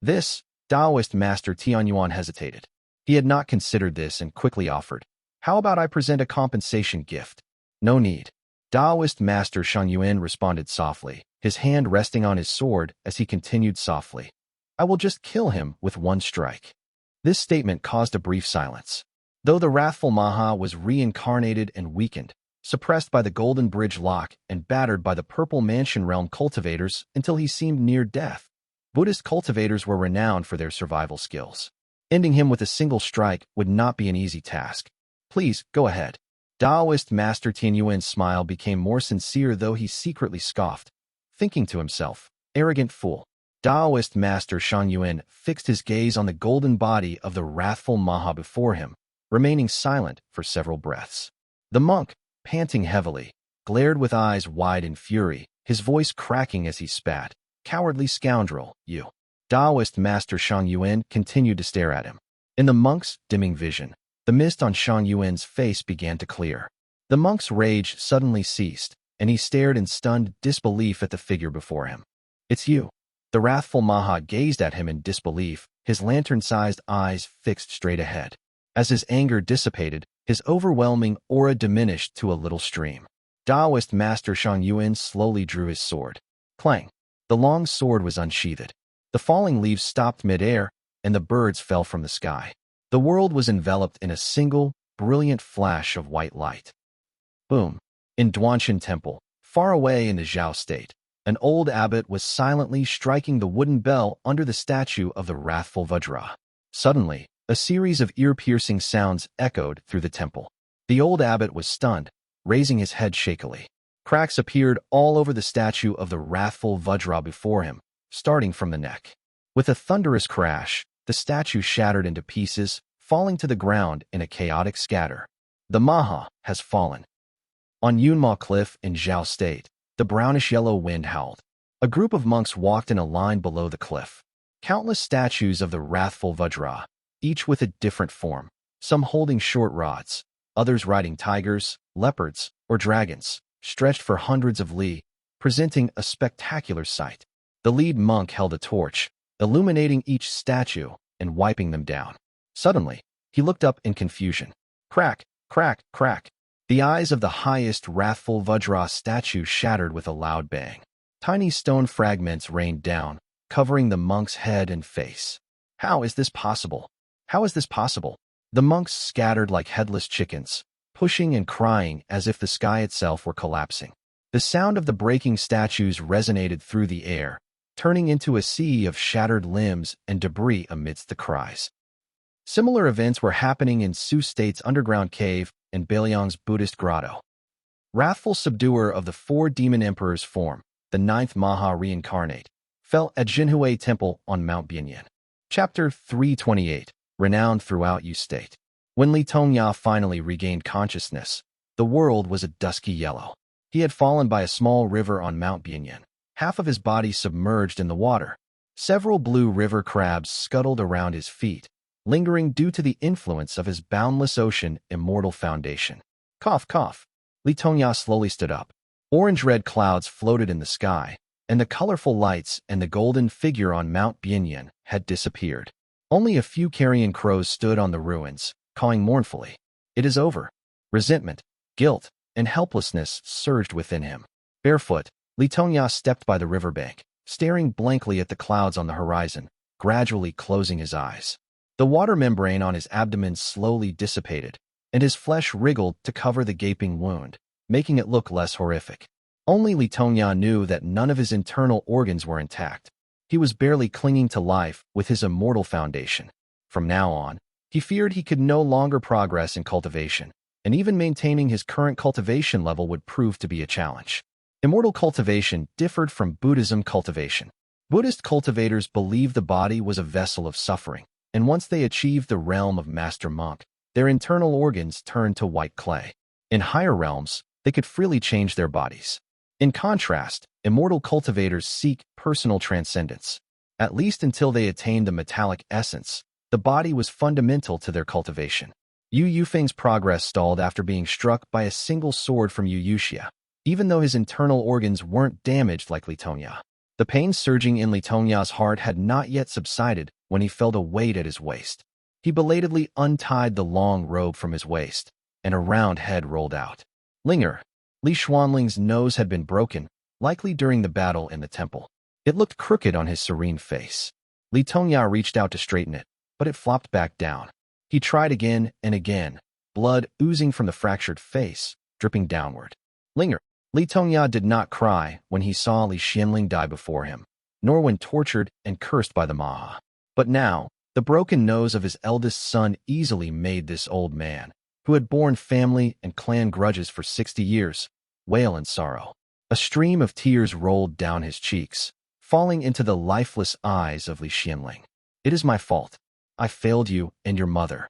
Speaker 1: This, Taoist Master Tianyuan hesitated. He had not considered this and quickly offered, "How about I present a compensation gift?" No need. Taoist Master Shangyuan responded softly, his hand resting on his sword as he continued softly. I will just kill him with one strike. This statement caused a brief silence. Though the wrathful Maha was reincarnated and weakened, suppressed by the Golden Bridge lock and battered by the Purple Mansion realm cultivators until he seemed near death, Buddhist cultivators were renowned for their survival skills. Ending him with a single strike would not be an easy task. Please, go ahead. Taoist Master Tianyuan's smile became more sincere, though he secretly scoffed, thinking to himself, arrogant fool. Taoist Master Shangyuan fixed his gaze on the golden body of the wrathful Maha before him, remaining silent for several breaths. The monk, panting heavily, glared with eyes wide in fury, his voice cracking as he spat. Cowardly scoundrel, you. Taoist Master Shangyuan continued to stare at him. In the monk's dimming vision, the mist on Shangyuan's face began to clear. The monk's rage suddenly ceased, and he stared in stunned disbelief at the figure before him. It's you. The wrathful Maha gazed at him in disbelief, his lantern-sized eyes fixed straight ahead. As his anger dissipated, his overwhelming aura diminished to a little stream. Taoist Master Shangyuan slowly drew his sword. Clang! The long sword was unsheathed. The falling leaves stopped mid-air, and the birds fell from the sky. The world was enveloped in a single, brilliant flash of white light. Boom! In Duanchen Temple, far away in the Xiao state, an old abbot was silently striking the wooden bell under the statue of the wrathful Vajra. Suddenly, a series of ear-piercing sounds echoed through the temple. The old abbot was stunned, raising his head shakily. Cracks appeared all over the statue of the wrathful Vajra before him, starting from the neck. With a thunderous crash, the statue shattered into pieces, falling to the ground in a chaotic scatter. The Maha has fallen. On Yunma Cliff in Xiao State, the brownish-yellow wind howled. A group of monks walked in a line below the cliff. Countless statues of the wrathful Vajra, each with a different form, some holding short rods, others riding tigers, leopards, or dragons, stretched for hundreds of li, presenting a spectacular sight. The lead monk held a torch, illuminating each statue and wiping them down. Suddenly, he looked up in confusion. Crack, crack, crack. The eyes of the highest wrathful Vajra statue shattered with a loud bang. Tiny stone fragments rained down, covering the monk's head and face. How is this possible? How is this possible? The monks scattered like headless chickens, pushing and crying as if the sky itself were collapsing. The sound of the breaking statues resonated through the air, turning into a sea of shattered limbs and debris amidst the cries. Similar events were happening in Su State's underground cave and Beiliang's Buddhist grotto. Wrathful subduer of the four demon emperors form, the ninth Maha reincarnate, fell at Jinhui Temple on Mount Bianyan. Chapter 328, renowned throughout Yu State. When Li Tongya finally regained consciousness, the world was a dusky yellow. He had fallen by a small river on Mount Bianyan, half of his body submerged in the water. Several blue river crabs scuttled around his feet, lingering due to the influence of his boundless ocean immortal foundation. Cough, cough. Li Tongya slowly stood up. Orange-red clouds floated in the sky, and the colorful lights and the golden figure on Mount Bianyan had disappeared. Only a few carrion crows stood on the ruins, cawing mournfully. It is over. Resentment, guilt, and helplessness surged within him. Barefoot, Li Tongya stepped by the riverbank, staring blankly at the clouds on the horizon, gradually closing his eyes. The water membrane on his abdomen slowly dissipated, and his flesh wriggled to cover the gaping wound, making it look less horrific. Only Li Tongya knew that none of his internal organs were intact. He was barely clinging to life with his immortal foundation. From now on, he feared he could no longer progress in cultivation, and even maintaining his current cultivation level would prove to be a challenge. Immortal cultivation differed from Buddhism cultivation. Buddhist cultivators believed the body was a vessel of suffering, and once they achieved the realm of Master Monk, their internal organs turned to white clay. In higher realms, they could freely change their bodies. In contrast, immortal cultivators seek personal transcendence. At least until they attained the metallic essence, the body was fundamental to their cultivation. Yu Yufeng's progress stalled after being struck by a single sword from Yu Yuxia, even though his internal organs weren't damaged like Li Tongya. The pain surging in Li Tongya's heart had not yet subsided when he felt a weight at his waist. He belatedly untied the long robe from his waist, and a round head rolled out. Linger, Li Xuanling's nose had been broken, likely during the battle in the temple. It looked crooked on his serene face. Li Tongya reached out to straighten it, but it flopped back down. He tried again and again, blood oozing from the fractured face, dripping downward. Linger. Li Tongya did not cry when he saw Li Xianling die before him, nor when tortured and cursed by the Maha. But now, the broken nose of his eldest son easily made this old man, who had borne family and clan grudges for 60 years, wail in sorrow. A stream of tears rolled down his cheeks, falling into the lifeless eyes of Li Xianling. It is my fault. I failed you and your mother.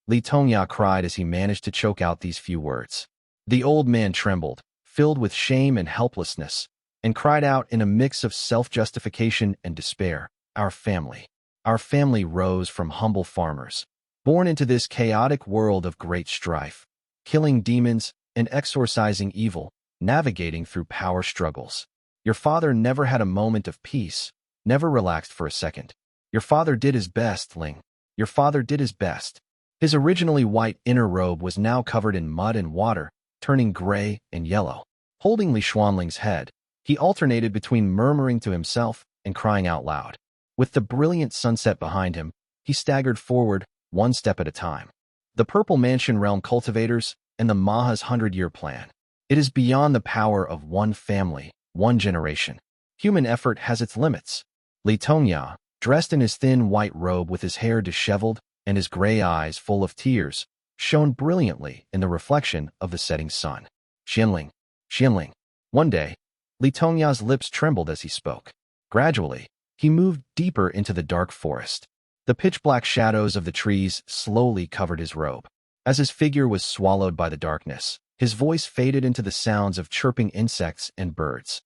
Speaker 1: Li Tongya cried as he managed to choke out these few words. The old man trembled, filled with shame and helplessness, and cried out in a mix of self-justification and despair, Our family. Our family rose from humble farmers, born into this chaotic world of great strife, killing demons and exorcising evil, navigating through power struggles. Your father never had a moment of peace, never relaxed for a second. Your father did his best, Ling. Your father did his best. His originally white inner robe was now covered in mud and water, turning gray and yellow. Holding Li Xuanling's head, he alternated between murmuring to himself and crying out loud. With the brilliant sunset behind him, he staggered forward, one step at a time. The Purple Mansion Realm Cultivators and the Maha's 100-year plan. It is beyond the power of one family, one generation. Human effort has its limits. Li Tongya, dressed in his thin white robe with his hair disheveled and his gray eyes full of tears, shone brilliantly in the reflection of the setting sun. Jinlian. One day, Li Tongya's lips trembled as he spoke. Gradually, he moved deeper into the dark forest. The pitch-black shadows of the trees slowly covered his robe. As his figure was swallowed by the darkness, his voice faded into the sounds of chirping insects and birds.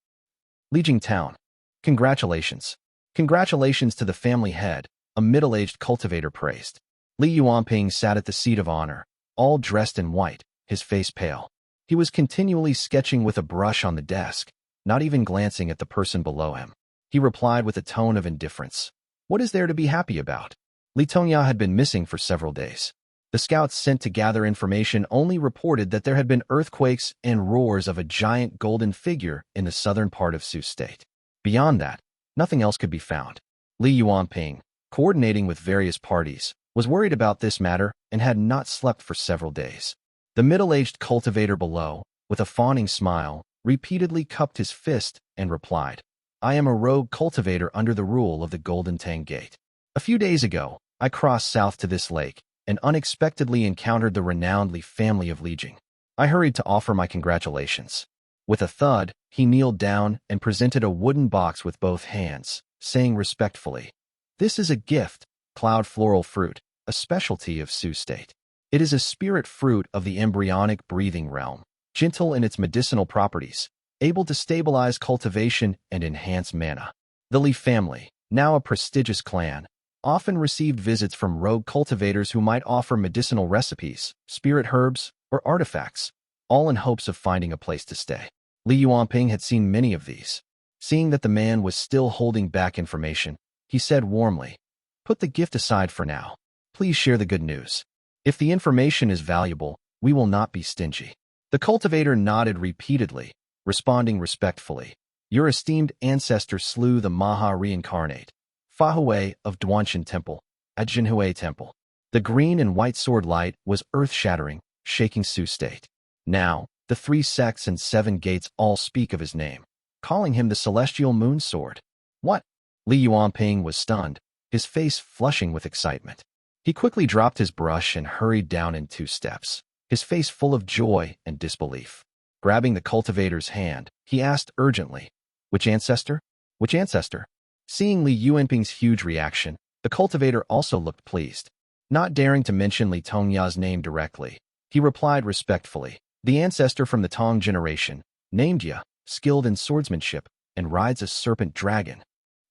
Speaker 1: Lijiang Town. Congratulations. Congratulations to the family head, a middle-aged cultivator praised. Li Yuanping sat at the seat of honor, all dressed in white, his face pale. He was continually sketching with a brush on the desk, not even glancing at the person below him. He replied with a tone of indifference. What is there to be happy about? Li Tongya had been missing for several days. The scouts sent to gather information only reported that there had been earthquakes and roars of a giant golden figure in the southern part of Sioux State. Beyond that, nothing else could be found. Li Yuanping, coordinating with various parties, was worried about this matter and had not slept for several days. The middle-aged cultivator below, with a fawning smile, repeatedly cupped his fist and replied, I am a rogue cultivator under the rule of the Golden Tang Gate. A few days ago, I crossed south to this lake and unexpectedly encountered the renowned Li family of Lijiang. I hurried to offer my congratulations. With a thud, he kneeled down and presented a wooden box with both hands, saying respectfully, This is a gift, cloud floral fruit, a specialty of Sioux State. It is a spirit fruit of the embryonic breathing realm, gentle in its medicinal properties, able to stabilize cultivation and enhance mana. The Li family, now a prestigious clan, often received visits from rogue cultivators who might offer medicinal recipes, spirit herbs, or artifacts, all in hopes of finding a place to stay. Li Yuanping had seen many of these. Seeing that the man was still holding back information, he said warmly, Put the gift aside for now. Please share the good news. If the information is valuable, we will not be stingy. The cultivator nodded repeatedly, responding respectfully. Your esteemed ancestor slew the Maha reincarnate, Fahui of Duanchen Temple, at Jinhui Temple. The green and white sword light was earth-shattering, shaking Sioux State. Now, the 3 sects and 7 gates all speak of his name, calling him the Celestial Moon Sword. What? Li Yuanping was stunned, his face flushing with excitement. He quickly dropped his brush and hurried down in 2 steps, his face full of joy and disbelief. Grabbing the cultivator's hand, he asked urgently, Which ancestor? Which ancestor? Seeing Li Yuanping's huge reaction, the cultivator also looked pleased. Not daring to mention Li Tongya's name directly, he replied respectfully, The ancestor from the Tang generation, named Ya, skilled in swordsmanship, and rides a serpent dragon.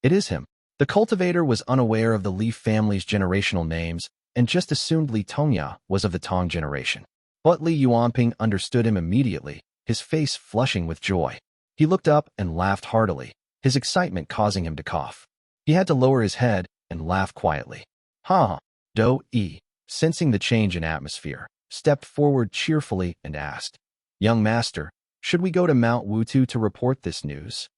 Speaker 1: It is him. The cultivator was unaware of the Li family's generational names and just assumed Li Tongya was of the Tang generation. But Li Yuanping understood him immediately, his face flushing with joy. He looked up and laughed heartily, his excitement causing him to cough. He had to lower his head and laugh quietly. Ha! Dou, sensing the change in atmosphere, stepped forward cheerfully and asked, Young master, Should we go to Mount Wutu to report this news?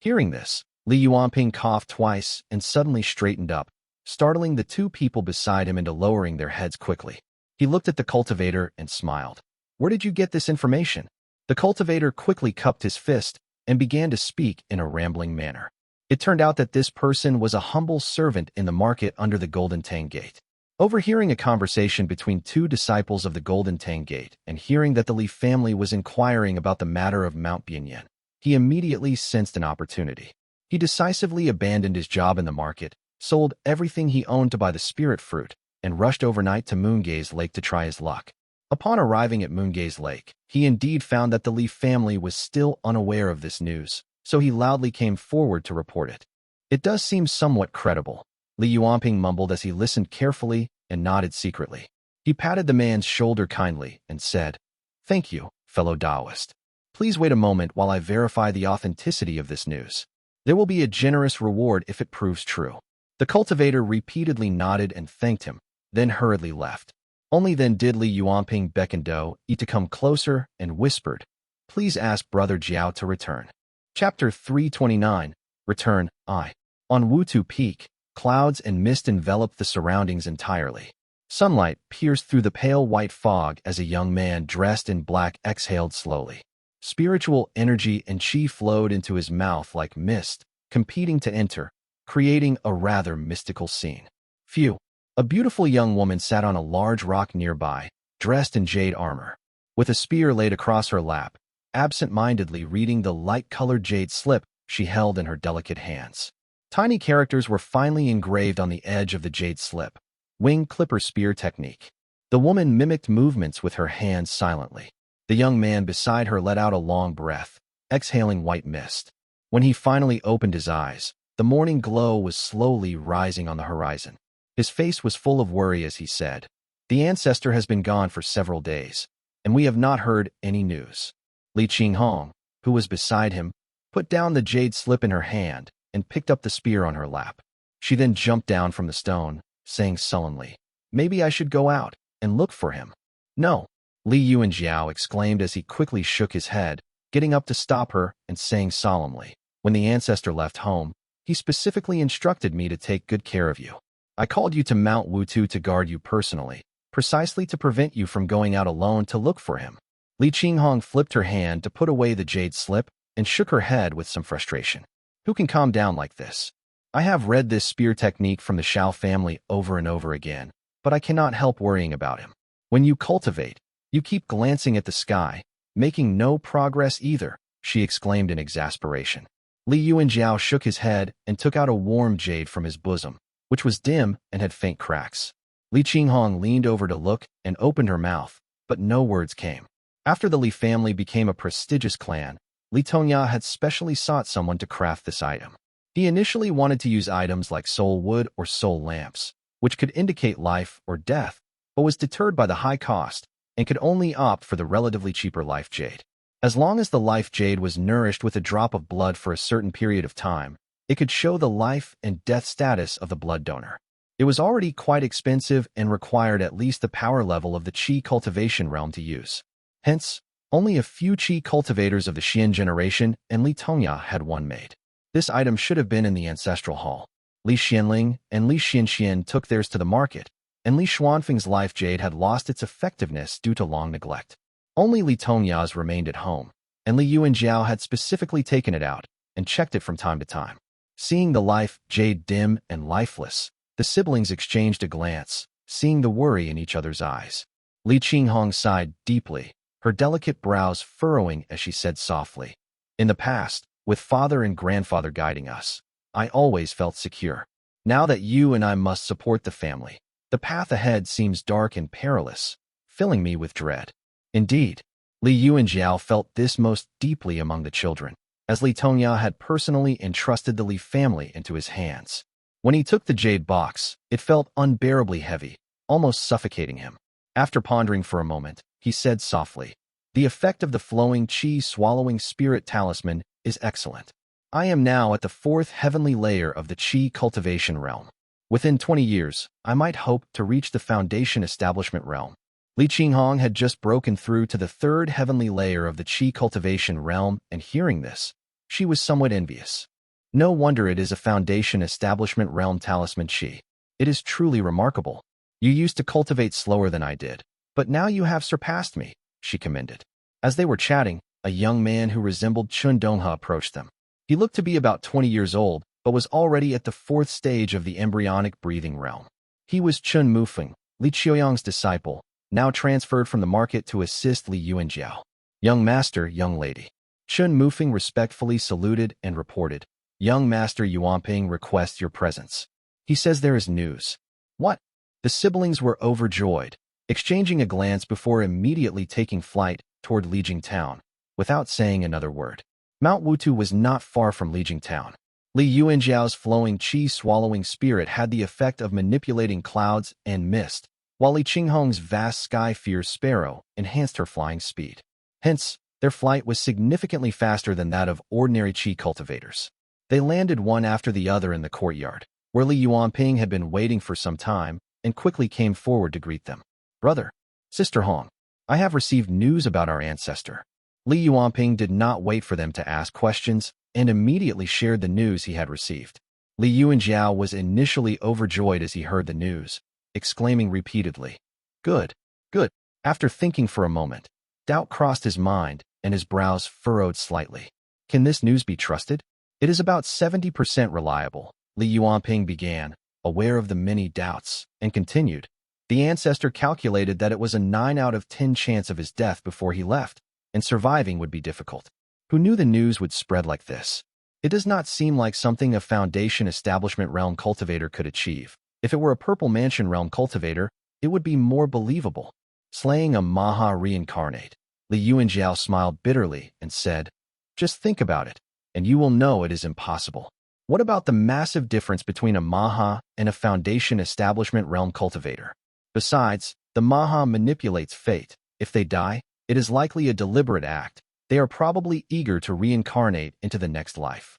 Speaker 1: Hearing this, Li Yuanping coughed twice and suddenly straightened up, startling the two people beside him into lowering their heads quickly. He looked at the cultivator and smiled. Where did you get this information? The cultivator quickly cupped his fist and began to speak in a rambling manner. It turned out that this person was a humble servant in the market under the Golden Tang Gate. Overhearing a conversation between two disciples of the Golden Tang Gate and hearing that the Li family was inquiring about the matter of Mount Bianyan, he immediately sensed an opportunity. He decisively abandoned his job in the market, sold everything he owned to buy the spirit fruit, and rushed overnight to Moongaze Lake to try his luck. Upon arriving at Moongaze Lake, he indeed found that the Li family was still unaware of this news, so he loudly came forward to report it. It does seem somewhat credible, Li Yuanping mumbled as he listened carefully and nodded secretly. He patted the man's shoulder kindly and said, "Thank you, fellow Taoist. Please wait a moment while I verify the authenticity of this news. There will be a generous reward if it proves true." The cultivator repeatedly nodded and thanked him, then hurriedly left. Only then did Li Yuanping beckon Dou to come closer and whispered, "Please ask Brother Xiao to return." Chapter 329, Return, I. On Wutu Peak, clouds and mist enveloped the surroundings entirely. Sunlight pierced through the pale white fog as a young man dressed in black exhaled slowly. Spiritual energy and qi flowed into his mouth like mist, competing to enter, creating a rather mystical scene. Phew! A beautiful young woman sat on a large rock nearby, dressed in jade armor. With a spear laid across her lap, absent-mindedly reading the light-colored jade slip she held in her delicate hands. Tiny characters were finely engraved on the edge of the jade slip. Wing clipper spear technique. The woman mimicked movements with her hands silently. The young man beside her let out a long breath, exhaling white mist. When he finally opened his eyes, the morning glow was slowly rising on the horizon. His face was full of worry as he said, "The ancestor has been gone for several days, and we have not heard any news." Li Qinghong, who was beside him, put down the jade slip in her hand and picked up the spear on her lap. She then jumped down from the stone, saying sullenly, "Maybe I should go out and look for him." "No," Li Yuanjiao exclaimed as he quickly shook his head, getting up to stop her and saying solemnly, "When the ancestor left home, he specifically instructed me to take good care of you. I called you to Mount Wutu to guard you personally, precisely to prevent you from going out alone to look for him." Li Qinghong flipped her hand to put away the jade slip and shook her head with some frustration. "Who can calm down like this? I have read this spear technique from the Xiao family over and over again, but I cannot help worrying about him. When you cultivate, you keep glancing at the sky, making no progress either," she exclaimed in exasperation. Li Yuanjiao shook his head and took out a warm jade from his bosom, which was dim and had faint cracks. Li Qinghong leaned over to look and opened her mouth, but no words came. After the Li family became a prestigious clan, Li Tongya had specially sought someone to craft this item. He initially wanted to use items like soul wood or soul lamps, which could indicate life or death, but was deterred by the high cost and could only opt for the relatively cheaper life jade. As long as the life jade was nourished with a drop of blood for a certain period of time, it could show the life and death status of the blood donor. It was already quite expensive and required at least the power level of the qi cultivation realm to use. Hence, only a few qi cultivators of the Xian generation and Li Tongya had one made. This item should have been in the ancestral hall. Li Xianling and Li Xianxian took theirs to the market, and Li Xuanfeng's life jade had lost its effectiveness due to long neglect. Only Li Tongya's remained at home, and Li Yuanjiao had specifically taken it out and checked it from time to time. Seeing the life jade dim and lifeless, the siblings exchanged a glance, seeing the worry in each other's eyes. Li Qinghong sighed deeply, her delicate brows furrowing as she said softly, "In the past, with father and grandfather guiding us, I always felt secure. Now that you and I must support the family, the path ahead seems dark and perilous, filling me with dread." Indeed, Li Yuanjiao felt this most deeply among the children, as Li Tongya had personally entrusted the Li family into his hands. When he took the jade box, it felt unbearably heavy, almost suffocating him. After pondering for a moment, he said softly, "The effect of the flowing qi swallowing spirit talisman is excellent. I am now at the 4th heavenly layer of the qi cultivation realm. Within 20 years, I might hope to reach the foundation establishment realm. Li Qinghong had just broken through to the third heavenly layer of the Qi cultivation realm, and hearing this, she was somewhat envious. No wonder it is a foundation establishment realm talisman Qi. It is truly remarkable. You used to cultivate slower than I did, but now you have surpassed me, she commended. As they were chatting, a young man who resembled Chun Donghe approached them. He looked to be about 20 years old, but was already at the fourth stage of the embryonic breathing realm. He was Chun Mufeng, Li Qiuyang's disciple, now transferred from the market to assist Li Yuanjiao. Young master, young lady. Chun Mufeng respectfully saluted and reported, Young master Yuanping requests your presence. He says there is news. What? The siblings were overjoyed, exchanging a glance before immediately taking flight toward Lijing Town, without saying another word. Mount Wutu was not far from Lijing Town. Li Yuanjiao's flowing qi-swallowing spirit had the effect of manipulating clouds and mist, while Li Qinghong's vast sky-fierce sparrow enhanced her flying speed. Hence, their flight was significantly faster than that of ordinary qi cultivators. They landed one after the other in the courtyard, where Li Yuanping had been waiting for some time, and quickly came forward to greet them. Brother, Sister Hong, I have received news about our ancestor. Li Yuanping did not wait for them to ask questions, and immediately shared the news he had received. Li Yuanjiao was initially overjoyed as he heard the news, exclaiming repeatedly, Good, good. After thinking for a moment, doubt crossed his mind, and his brows furrowed slightly. Can this news be trusted? It is about 70% reliable, Li Yuanping began, aware of the many doubts, and continued. The ancestor calculated that it was a 9 out of 10 chance of his death before he left, and surviving would be difficult. Who knew the news would spread like this? It does not seem like something a Foundation Establishment Realm cultivator could achieve. If it were a Purple Mansion Realm cultivator, it would be more believable. Slaying a Maha reincarnate. Li Yuanjiao smiled bitterly and said, Just think about it, and you will know it is impossible. What about the massive difference between a Maha and a Foundation Establishment Realm cultivator? Besides, the Maha manipulates fate. If they die, it is likely a deliberate act. They are probably eager to reincarnate into the next life.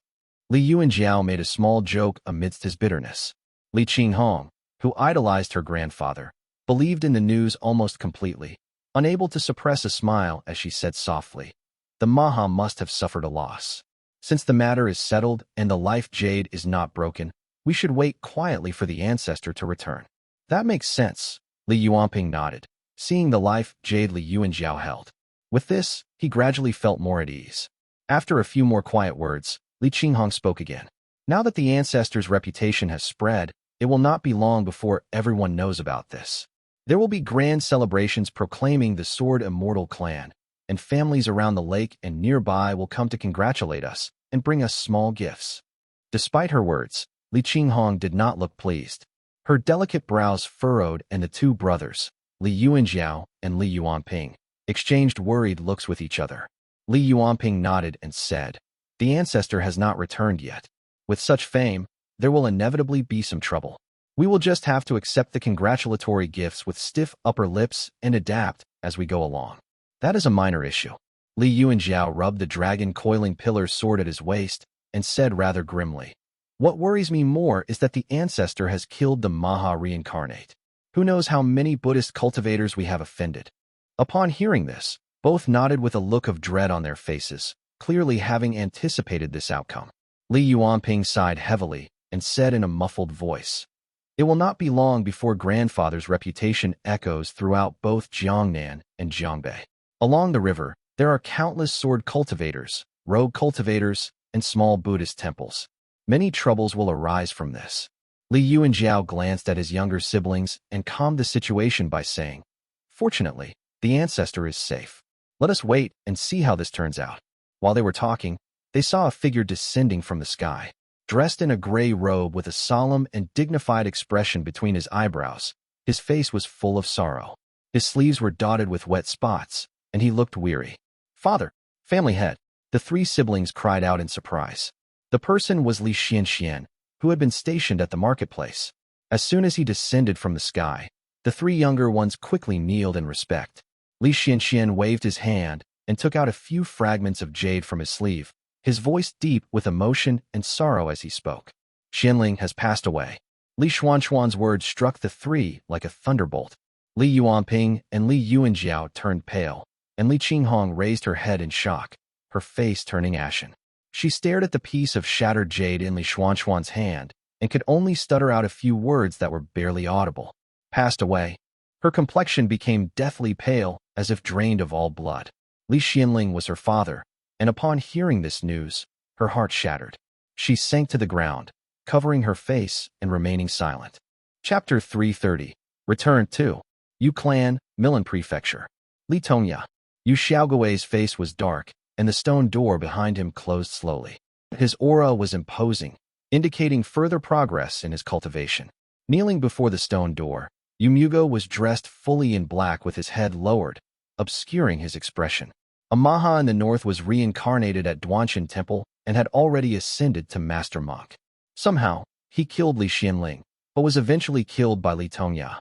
Speaker 1: Li Yuanjiao made a small joke amidst his bitterness. Li Qinghong, who idolized her grandfather, believed in the news almost completely, unable to suppress a smile as she said softly, The Maha must have suffered a loss. Since the matter is settled and the life jade is not broken, we should wait quietly for the ancestor to return. That makes sense, Li Yuanping nodded, seeing the life jade Li Yuanjiao held. With this, he gradually felt more at ease. After a few more quiet words, Li Qinghong spoke again. Now that the ancestor's reputation has spread, it will not be long before everyone knows about this. There will be grand celebrations proclaiming the Sword Immortal clan, and families around the lake and nearby will come to congratulate us and bring us small gifts. Despite her words, Li Qinghong did not look pleased. Her delicate brows furrowed, and the two brothers, Li Yuanjiao and Li Yuanping, exchanged worried looks with each other. Li Yuanping nodded and said, The ancestor has not returned yet. With such fame, there will inevitably be some trouble. We will just have to accept the congratulatory gifts with stiff upper lips and adapt as we go along. That is a minor issue. Li Yuanjiao rubbed the dragon coiling pillar sword at his waist and said rather grimly, What worries me more is that the ancestor has killed the Maha reincarnate. Who knows how many Buddhist cultivators we have offended? Upon hearing this, both nodded with a look of dread on their faces, clearly having anticipated this outcome. Li Yuanping sighed heavily and said in a muffled voice, It will not be long before grandfather's reputation echoes throughout both Jiangnan and Jiangbei. Along the river, there are countless sword cultivators, rogue cultivators, and small Buddhist temples. Many troubles will arise from this. Li Yuanjiao glanced at his younger siblings and calmed the situation by saying, Fortunately, the ancestor is safe. Let us wait and see how this turns out. While they were talking, they saw a figure descending from the sky. Dressed in a gray robe with a solemn and dignified expression between his eyebrows, his face was full of sorrow. His sleeves were dotted with wet spots, and he looked weary. Father, family head, the three siblings cried out in surprise. The person was Li Xianxian, who had been stationed at the marketplace. As soon as he descended from the sky, the three younger ones quickly kneeled in respect. Li Xianxian waved his hand and took out a few fragments of jade from his sleeve, his voice deep with emotion and sorrow as he spoke. Jinlian has passed away. Li Xuanchuan's words struck the three like a thunderbolt. Li Yuanping and Li Yuanjiao turned pale, and Li Qinghong raised her head in shock, her face turning ashen. She stared at the piece of shattered jade in Li Xuanxuan's hand and could only stutter out a few words that were barely audible. Passed away. Her complexion became deathly pale, as if drained of all blood. Li Xianling was her father, and upon hearing this news, her heart shattered. She sank to the ground, covering her face and remaining silent. Chapter 330. Return to Yu Clan, Milan Prefecture. Li Tongya. Yu Xiaogui's face was dark, and the stone door behind him closed slowly. His aura was imposing, indicating further progress in his cultivation. Kneeling before the stone door, Yu Mugo was dressed fully in black with his head lowered, obscuring his expression. A Maha in the north was reincarnated at Duanchen Temple and had already ascended to Master Monk. Somehow, he killed Li Xianling, but was eventually killed by Li Tongya.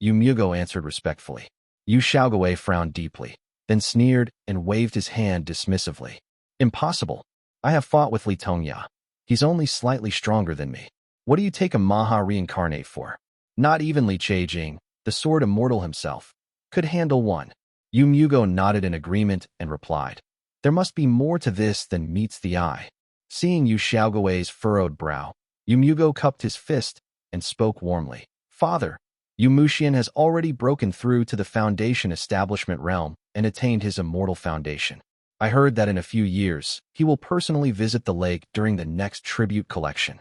Speaker 1: Yu Mugo answered respectfully. Yu Xiaogui frowned deeply, then sneered and waved his hand dismissively. Impossible. I have fought with Li Tongya. He's only slightly stronger than me. What do you take a Maha reincarnate for? Not even Li Beijing, the sword immortal himself, could handle one. Yu Mugo nodded in agreement and replied, there must be more to this than meets the eye. Seeing Yu Xiaogui's furrowed brow, Yu Mugo cupped his fist and spoke warmly. Father, Yu Muxian has already broken through to the foundation establishment realm and attained his immortal foundation. I heard that in a few years, he will personally visit the lake during the next tribute collection.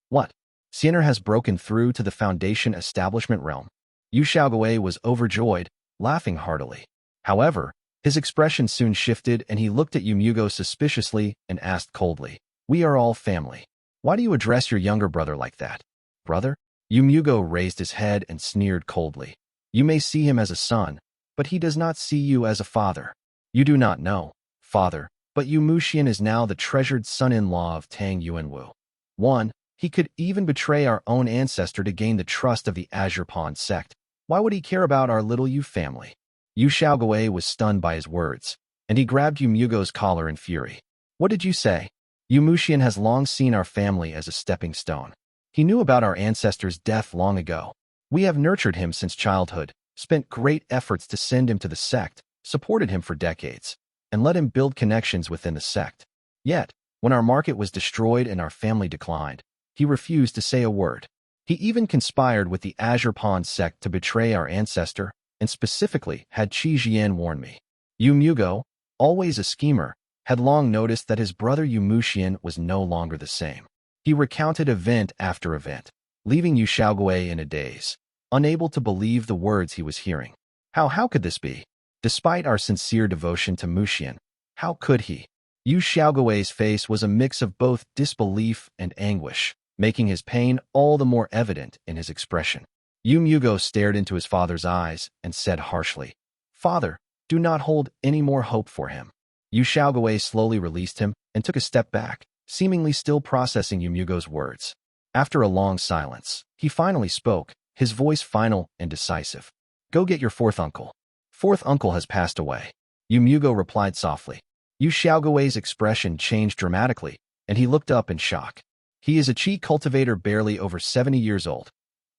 Speaker 1: What? Siener has broken through to the foundation establishment realm. Yu Xiaogui was overjoyed, laughing heartily. However, his expression soon shifted and he looked at Yu Mugo suspiciously and asked coldly, we are all family. Why do you address your younger brother like that? Brother? Yu Mugo raised his head and sneered coldly. You may see him as a son, but he does not see you as a father. You do not know, father, but Yu Muxian is now the treasured son-in-law of Tang Yuanwu. 1. He could even betray our own ancestor to gain the trust of the Azure Pawn Sect. Why would he care about our little Yu family? Yu Xiaogui was stunned by his words, and he grabbed Yu Mugo's collar in fury. What did you say? Yu Muxian has long seen our family as a stepping stone. He knew about our ancestor's death long ago. We have nurtured him since childhood, spent great efforts to send him to the sect, supported him for decades, and let him build connections within the sect. Yet, when our market was destroyed and our family declined, he refused to say a word. He even conspired with the Azure Pawn Sect to betray our ancestor, and specifically had Qi Jian warn me. Yu Mugo, always a schemer, had long noticed that his brother Yu Muxian was no longer the same. He recounted event after event, leaving Yu Xiaogui in a daze, unable to believe the words he was hearing. How could this be? Despite our sincere devotion to Muxian, how could he? Yu Xiaogui's face was a mix of both disbelief and anguish, making his pain all the more evident in his expression. Yu Mugo stared into his father's eyes and said harshly, Father, do not hold any more hope for him. Yu Xiaogui slowly released him and took a step back, seemingly still processing Yu Mugo's words. After a long silence, he finally spoke, his voice final and decisive. Go get your fourth uncle. Fourth uncle has passed away. Yu Mugo replied softly. Yu Xiaogui's expression changed dramatically, and he looked up in shock. He is a Qi cultivator barely over 70 years old.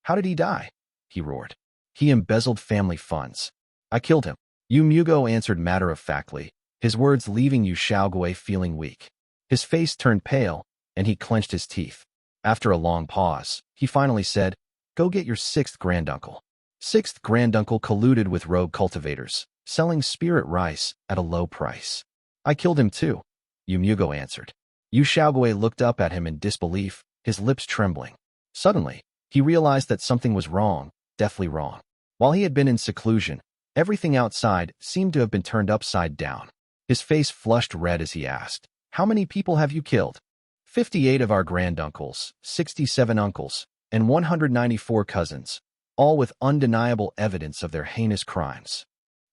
Speaker 1: How did he die? He roared. He embezzled family funds. I killed him. Yu Mugo answered matter-of-factly, his words leaving Yu Xiaogui feeling weak. His face turned pale, and he clenched his teeth. After a long pause, he finally said, Go get your sixth granduncle. Sixth granduncle colluded with rogue cultivators, selling spirit rice at a low price. I killed him too, Yu Mugo answered. Yu Xiaogui looked up at him in disbelief, his lips trembling. Suddenly, he realized that something was wrong, deathly wrong. While he had been in seclusion, everything outside seemed to have been turned upside down. His face flushed red as he asked, How many people have you killed? 58 of our granduncles, 67 uncles, and 194 cousins, all with undeniable evidence of their heinous crimes.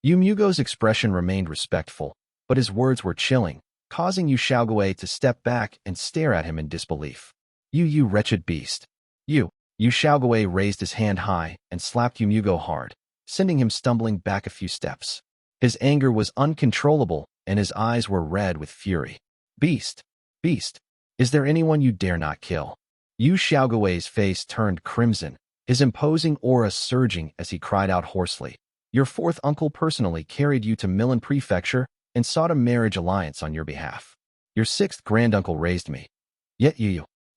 Speaker 1: Yu Mugo's expression remained respectful, but his words were chilling, causing Yu Xiaogui to step back and stare at him in disbelief. You wretched beast. Yu Xiaogui raised his hand high and slapped Yu Mugo hard, sending him stumbling back a few steps. His anger was uncontrollable, and his eyes were red with fury. Beast! Beast! Is there anyone you dare not kill? Yu Xiaogui's face turned crimson, his imposing aura surging as he cried out hoarsely. Your fourth uncle personally carried you to Milan Prefecture and sought a marriage alliance on your behalf. Your sixth granduncle raised me. Yet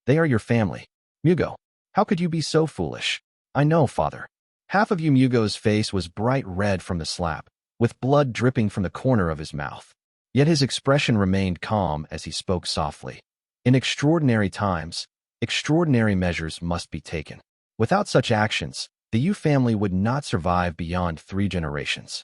Speaker 1: they are your family. Mugo, how could you be so foolish? I know, father. Half of Mugo's face was bright red from the slap, with blood dripping from the corner of his mouth. Yet his expression remained calm as he spoke softly. In extraordinary times, extraordinary measures must be taken. Without such actions, the Yu family would not survive beyond 3 generations.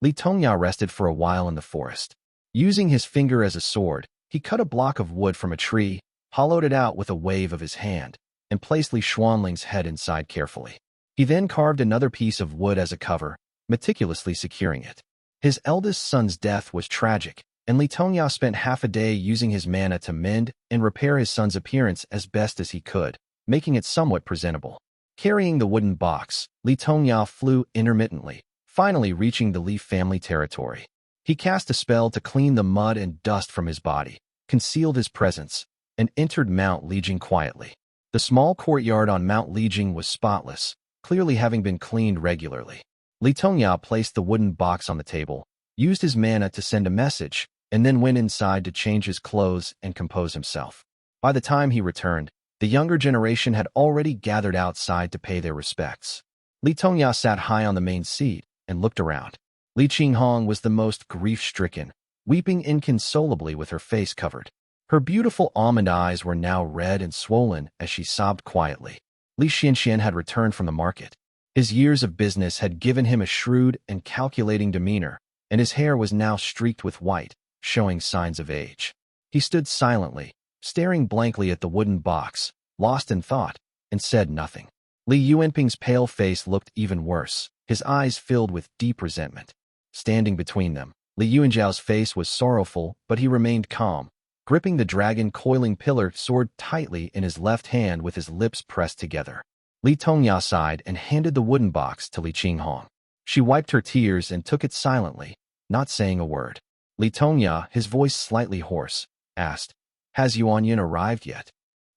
Speaker 1: Li Tongya rested for a while in the forest. Using his finger as a sword, he cut a block of wood from a tree, hollowed it out with a wave of his hand, and placed Li Xuanling's head inside carefully. He then carved another piece of wood as a cover, meticulously securing it. His eldest son's death was tragic, and Li Tongya spent half a day using his mana to mend and repair his son's appearance as best as he could, making it somewhat presentable. Carrying the wooden box, Li Tongya flew intermittently, finally reaching the Li family territory. He cast a spell to clean the mud and dust from his body, concealed his presence, and entered Mount Lijiang quietly. The small courtyard on Mount Lijiang was spotless, clearly having been cleaned regularly. Li Tongya placed the wooden box on the table, used his mana to send a message, and then went inside to change his clothes and compose himself. By the time he returned, the younger generation had already gathered outside to pay their respects. Li Tongya sat high on the main seat and looked around. Li Qinghong was the most grief-stricken, weeping inconsolably with her face covered. Her beautiful almond eyes were now red and swollen as she sobbed quietly. Li Xianxian had returned from the market. His years of business had given him a shrewd and calculating demeanor, and his hair was now streaked with white, showing signs of age. He stood silently, staring blankly at the wooden box, lost in thought, and said nothing. Li Yuanping's pale face looked even worse, his eyes filled with deep resentment. Standing between them, Li Yuanzhao's face was sorrowful, but he remained calm, gripping the dragon coiling pillar sword tightly in his left hand with his lips pressed together. Li Tongya sighed and handed the wooden box to Li Qinghong. She wiped her tears and took it silently, not saying a word. Li Tongya, his voice slightly hoarse, asked, Has Yuanyan arrived yet?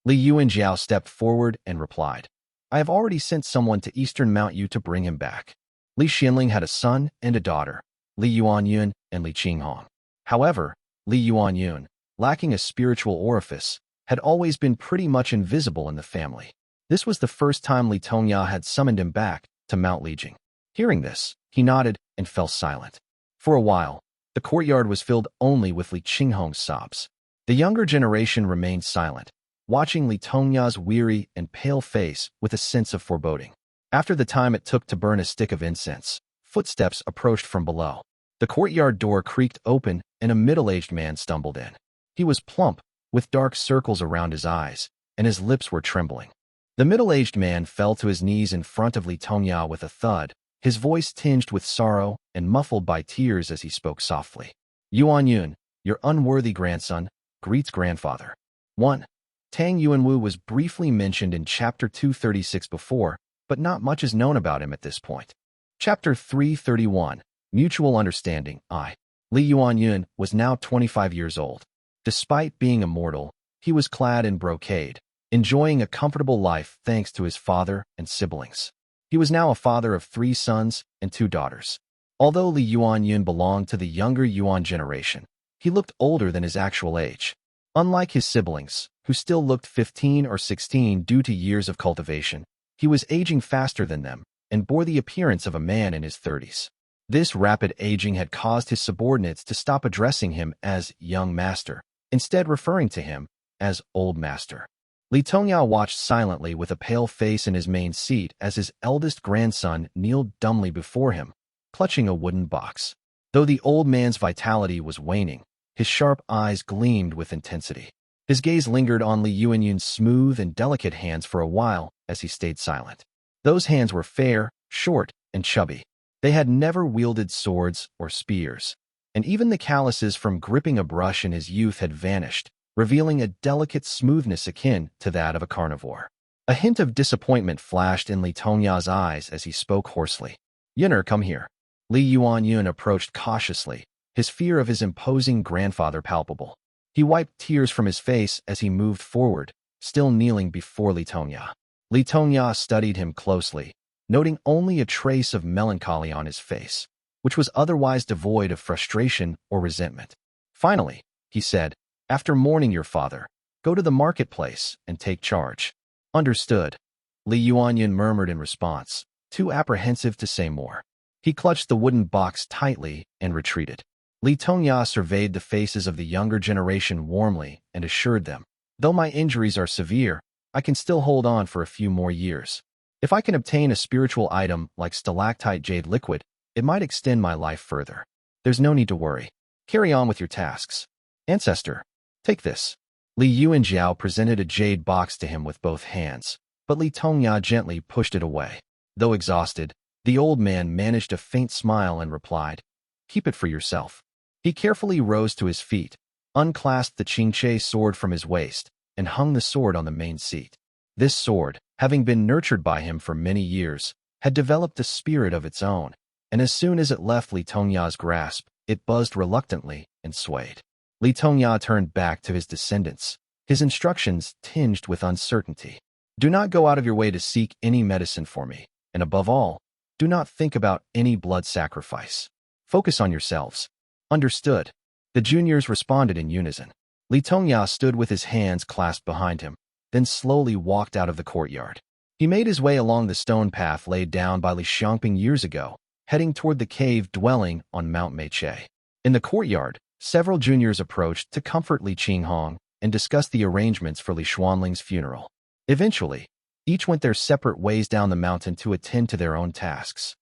Speaker 1: Li Yuanzhao stepped forward and replied, I have already sent someone to Eastern Mount Yu to bring him back. Li Xianling had a son and a daughter, Li Yuanyun and Li Qinghong. However, Li Yuanyun, lacking a spiritual orifice, had always been pretty much invisible in the family. This was the first time Li Tongya had summoned him back to Mount Lijiang. Hearing this, he nodded and fell silent. For a while, the courtyard was filled only with Li Qinghong's sobs. The younger generation remained silent, watching Li Tongya's weary and pale face with a sense of foreboding. After the time it took to burn a stick of incense, footsteps approached from below. The courtyard door creaked open and a middle-aged man stumbled in. He was plump, with dark circles around his eyes, and his lips were trembling. The middle-aged man fell to his knees in front of Li Tongya with a thud, his voice tinged with sorrow and muffled by tears as he spoke softly. Yuanyun, your unworthy grandson, greets grandfather. 1. Tang Yuanwu was briefly mentioned in Chapter 236 before, but not much is known about him at this point. Chapter 331, Mutual Understanding, I. Li Yuanyun was now 25 years old. Despite being immortal, he was clad in brocade, enjoying a comfortable life thanks to his father and siblings. He was now a father of 3 sons and 2 daughters. Although Li Yuanyun belonged to the younger Yuan generation, he looked older than his actual age. Unlike his siblings, who still looked 15 or 16 due to years of cultivation, he was aging faster than them and bore the appearance of a man in his 30s. This rapid aging had caused his subordinates to stop addressing him as young master, instead referring to him as old master. Li Tongya watched silently with a pale face in his main seat as his eldest grandson kneeled dumbly before him, clutching a wooden box. Though the old man's vitality was waning, his sharp eyes gleamed with intensity. His gaze lingered on Li Yuanyun's smooth and delicate hands for a while as he stayed silent. Those hands were fair, short, and chubby. They had never wielded swords or spears, and even the calluses from gripping a brush in his youth had vanished, revealing a delicate smoothness akin to that of a carnivore. A hint of disappointment flashed in Li Tongya's eyes as he spoke hoarsely. Yunner, come here. Li Yuanyun approached cautiously, his fear of his imposing grandfather palpable. He wiped tears from his face as he moved forward, still kneeling before Li Tongya. Li Tongya studied him closely, noting only a trace of melancholy on his face, which was otherwise devoid of frustration or resentment. Finally, he said, after mourning your father, go to the marketplace and take charge. Understood. Li Yuanyan murmured in response, too apprehensive to say more. He clutched the wooden box tightly and retreated. Li Tongya surveyed the faces of the younger generation warmly and assured them, though my injuries are severe, I can still hold on for a few more years. If I can obtain a spiritual item like stalactite jade liquid, it might extend my life further. There's no need to worry. Carry on with your tasks. Ancestor, take this. Li Yuanjiao presented a jade box to him with both hands, but Li Tongya gently pushed it away. Though exhausted, the old man managed a faint smile and replied, keep it for yourself. He carefully rose to his feet, unclasped the Qingche sword from his waist, and hung the sword on the main seat. This sword, having been nurtured by him for many years, had developed a spirit of its own, and as soon as it left Li Tongya's grasp, it buzzed reluctantly and swayed. Li Tongya turned back to his descendants, his instructions tinged with uncertainty. Do not go out of your way to seek any medicine for me, and above all, do not think about any blood sacrifice. Focus on yourselves. Understood. The juniors responded in unison. Li Tongya stood with his hands clasped behind him, then slowly walked out of the courtyard. He made his way along the stone path laid down by Li Xiangping years ago, heading toward the cave dwelling on Mount Meiche. In the courtyard, several juniors approached to comfort Li Qinghong and discuss the arrangements for Li Xuanling's funeral. Eventually, each went their separate ways down the mountain to attend to their own tasks.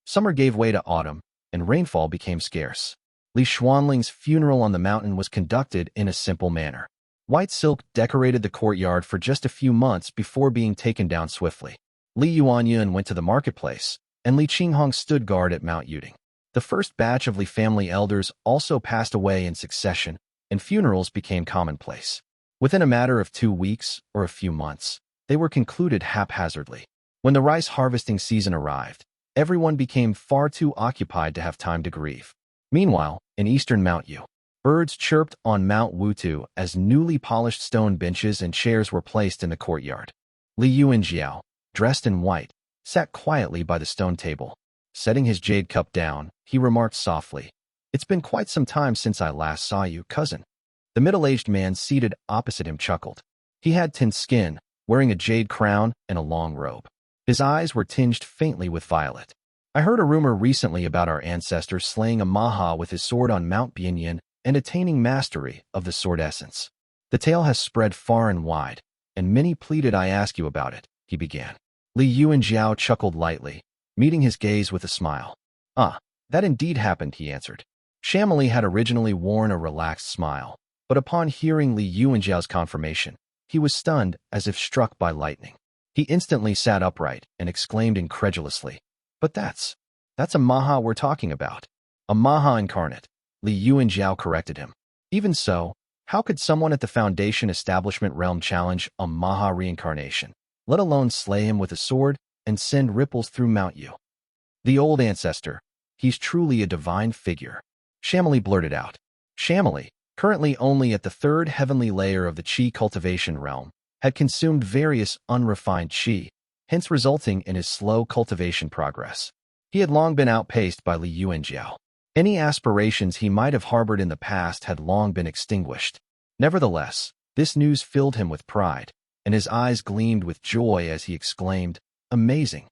Speaker 1: Summer gave way to autumn, and rainfall became scarce. Li Xuanling's funeral on the mountain was conducted in a simple manner. White silk decorated the courtyard for just a few months before being taken down swiftly. Li Yuanyan went to the marketplace, and Li Qinghong stood guard at Mount Yuding. The first batch of Li family elders also passed away in succession, and funerals became commonplace. Within a matter of 2 weeks or a few months, they were concluded haphazardly. When the rice harvesting season arrived, everyone became far too occupied to have time to grieve. Meanwhile, in eastern Mount Yu, birds chirped on Mount Wutu as newly polished stone benches and chairs were placed in the courtyard. Li Yuanjiao, dressed in white, sat quietly by the stone table. Setting his jade cup down, he remarked softly, "It's been quite some time since I last saw you, cousin." The middle-aged man seated opposite him chuckled. He had tanned skin, wearing a jade crown and a long robe. His eyes were tinged faintly with violet. I heard a rumor recently about our ancestor slaying a Maha with his sword on Mount Bianyan and attaining mastery of the sword essence. The tale has spread far and wide, and many pleaded I ask you about it, he began. Li Yuanjiao chuckled lightly, meeting his gaze with a smile. Ah, that indeed happened, he answered. Shamili had originally worn a relaxed smile, but upon hearing Li Yuanjiao's confirmation, he was stunned as if struck by lightning. He instantly sat upright and exclaimed incredulously, "But that's a Maha we're talking about." "A Maha incarnate," Li Yuanjiao corrected him. "Even so, how could someone at the Foundation Establishment realm challenge a Maha reincarnation, let alone slay him with a sword and send ripples through Mount Yu? The old ancestor, he's truly a divine figure," Shamili blurted out. Shamili, currently only at the 3rd heavenly layer of the Qi cultivation realm, had consumed various unrefined Qi, hence resulting in his slow cultivation progress. He had long been outpaced by Li Yuanjiao. Any aspirations he might have harbored in the past had long been extinguished. Nevertheless, this news filled him with pride, and his eyes gleamed with joy as he exclaimed, "Amazing."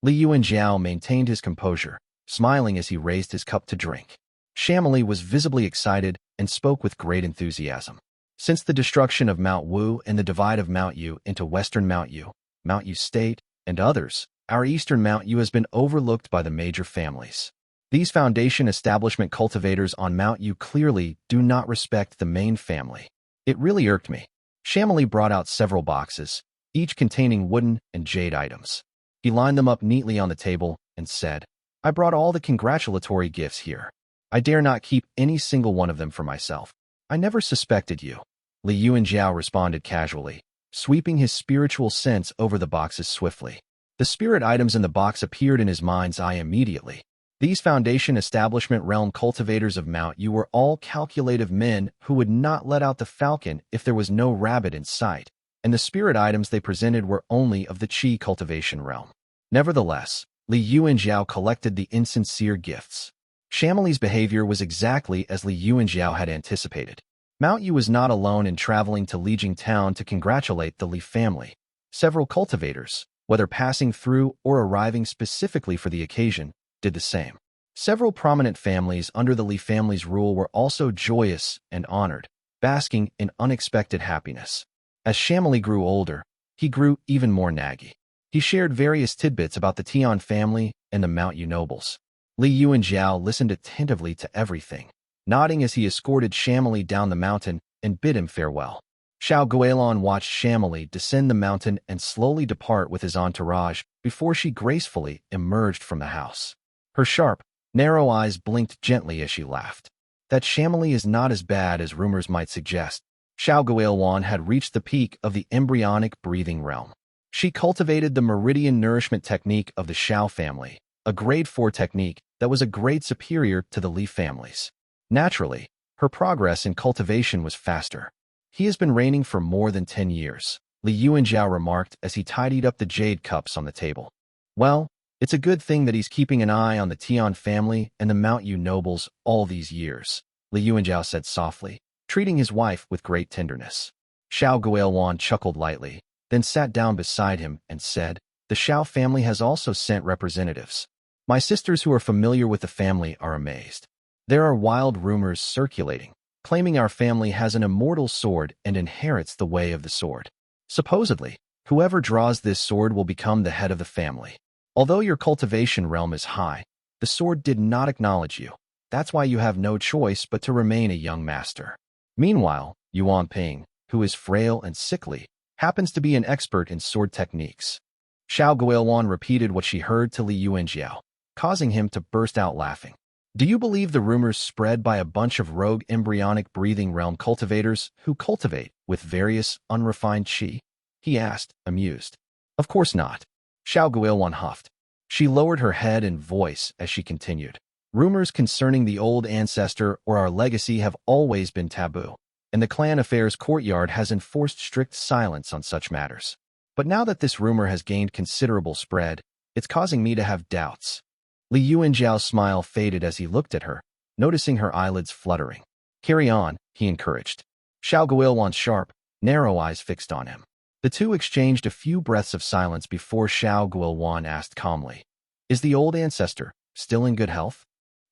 Speaker 1: Li Yuanjiao maintained his composure, smiling as he raised his cup to drink. Shamili was visibly excited and spoke with great enthusiasm. Since the destruction of Mount Wu and the divide of Mount Yu into Western Mount Yu State, and others, our Eastern Mount Yu has been overlooked by the major families. These Foundation Establishment cultivators on Mount Yu clearly do not respect the main family. It really irked me. Shamili brought out several boxes, each containing wooden and jade items. He lined them up neatly on the table and said, "I brought all the congratulatory gifts here. I dare not keep any single one of them for myself. I never suspected you." Li Yuanjiao responded casually, sweeping his spiritual sense over the boxes swiftly. The spirit items in the box appeared in his mind's eye immediately. These Foundation Establishment realm cultivators of Mount Yu were all calculative men who would not let out the falcon if there was no rabbit in sight. and the spirit items they presented were only of the Qi cultivation realm. Nevertheless, Li Yu and Xiao collected the insincere gifts. Shamili's behavior was exactly as Li Yu and Xiao had anticipated. Mount Yu was not alone in traveling to Lijiang Town to congratulate the Li family. Several cultivators, whether passing through or arriving specifically for the occasion, did the same. Several prominent families under the Li family's rule were also joyous and honored, basking in unexpected happiness. As Shamili grew older, he grew even more naggy. He shared various tidbits about the Tian family and the Mount Yu nobles. Li Yu and Xiao listened attentively to everything, nodding as he escorted Shamili down the mountain and bid him farewell. Xiao Guiluan watched Shamili descend the mountain and slowly depart with his entourage before she gracefully emerged from the house. Her sharp, narrow eyes blinked gently as she laughed. That Shamili is not as bad as rumors might suggest. Xiao Guiluan had reached the peak of the embryonic breathing realm. She cultivated the meridian nourishment technique of the Xiao family, a grade 4 technique that was a grade superior to the Li families. Naturally, her progress in cultivation was faster. He has been reigning for more than 10 years, Li Yu and Xiao remarked as he tidied up the jade cups on the table. Well, it's a good thing that he's keeping an eye on the Tian family and the Mount Yu nobles all these years, Li Yu and Xiao said softly, treating his wife with great tenderness. Xiao Guiluan chuckled lightly, then sat down beside him and said, "The Xiao family has also sent representatives. My sisters who are familiar with the family are amazed. There are wild rumors circulating, claiming our family has an immortal sword and inherits the way of the sword. Supposedly, whoever draws this sword will become the head of the family. Although your cultivation realm is high, the sword did not acknowledge you. That's why you have no choice but to remain a young master." Meanwhile, Yuan Ping, who is frail and sickly, happens to be an expert in sword techniques. Xiao Guiluan repeated what she heard to Li Yu and Xiao, causing him to burst out laughing. "Do you believe the rumors spread by a bunch of rogue embryonic breathing realm cultivators who cultivate with various unrefined qi?" he asked, amused. "Of course not." Xiao Guiluan huffed. She lowered her head and voice as she continued. "Rumors concerning the old ancestor or our legacy have always been taboo, and the clan affairs courtyard has enforced strict silence on such matters. But now that this rumor has gained considerable spread, it's causing me to have doubts." Li Yu and Xiao's smile faded as he looked at her, noticing her eyelids fluttering. "Carry on," he encouraged. Xiao Guiluan's sharp, narrow eyes fixed on him. The two exchanged a few breaths of silence before Xiao Guiluan asked calmly, "Is the old ancestor still in good health?"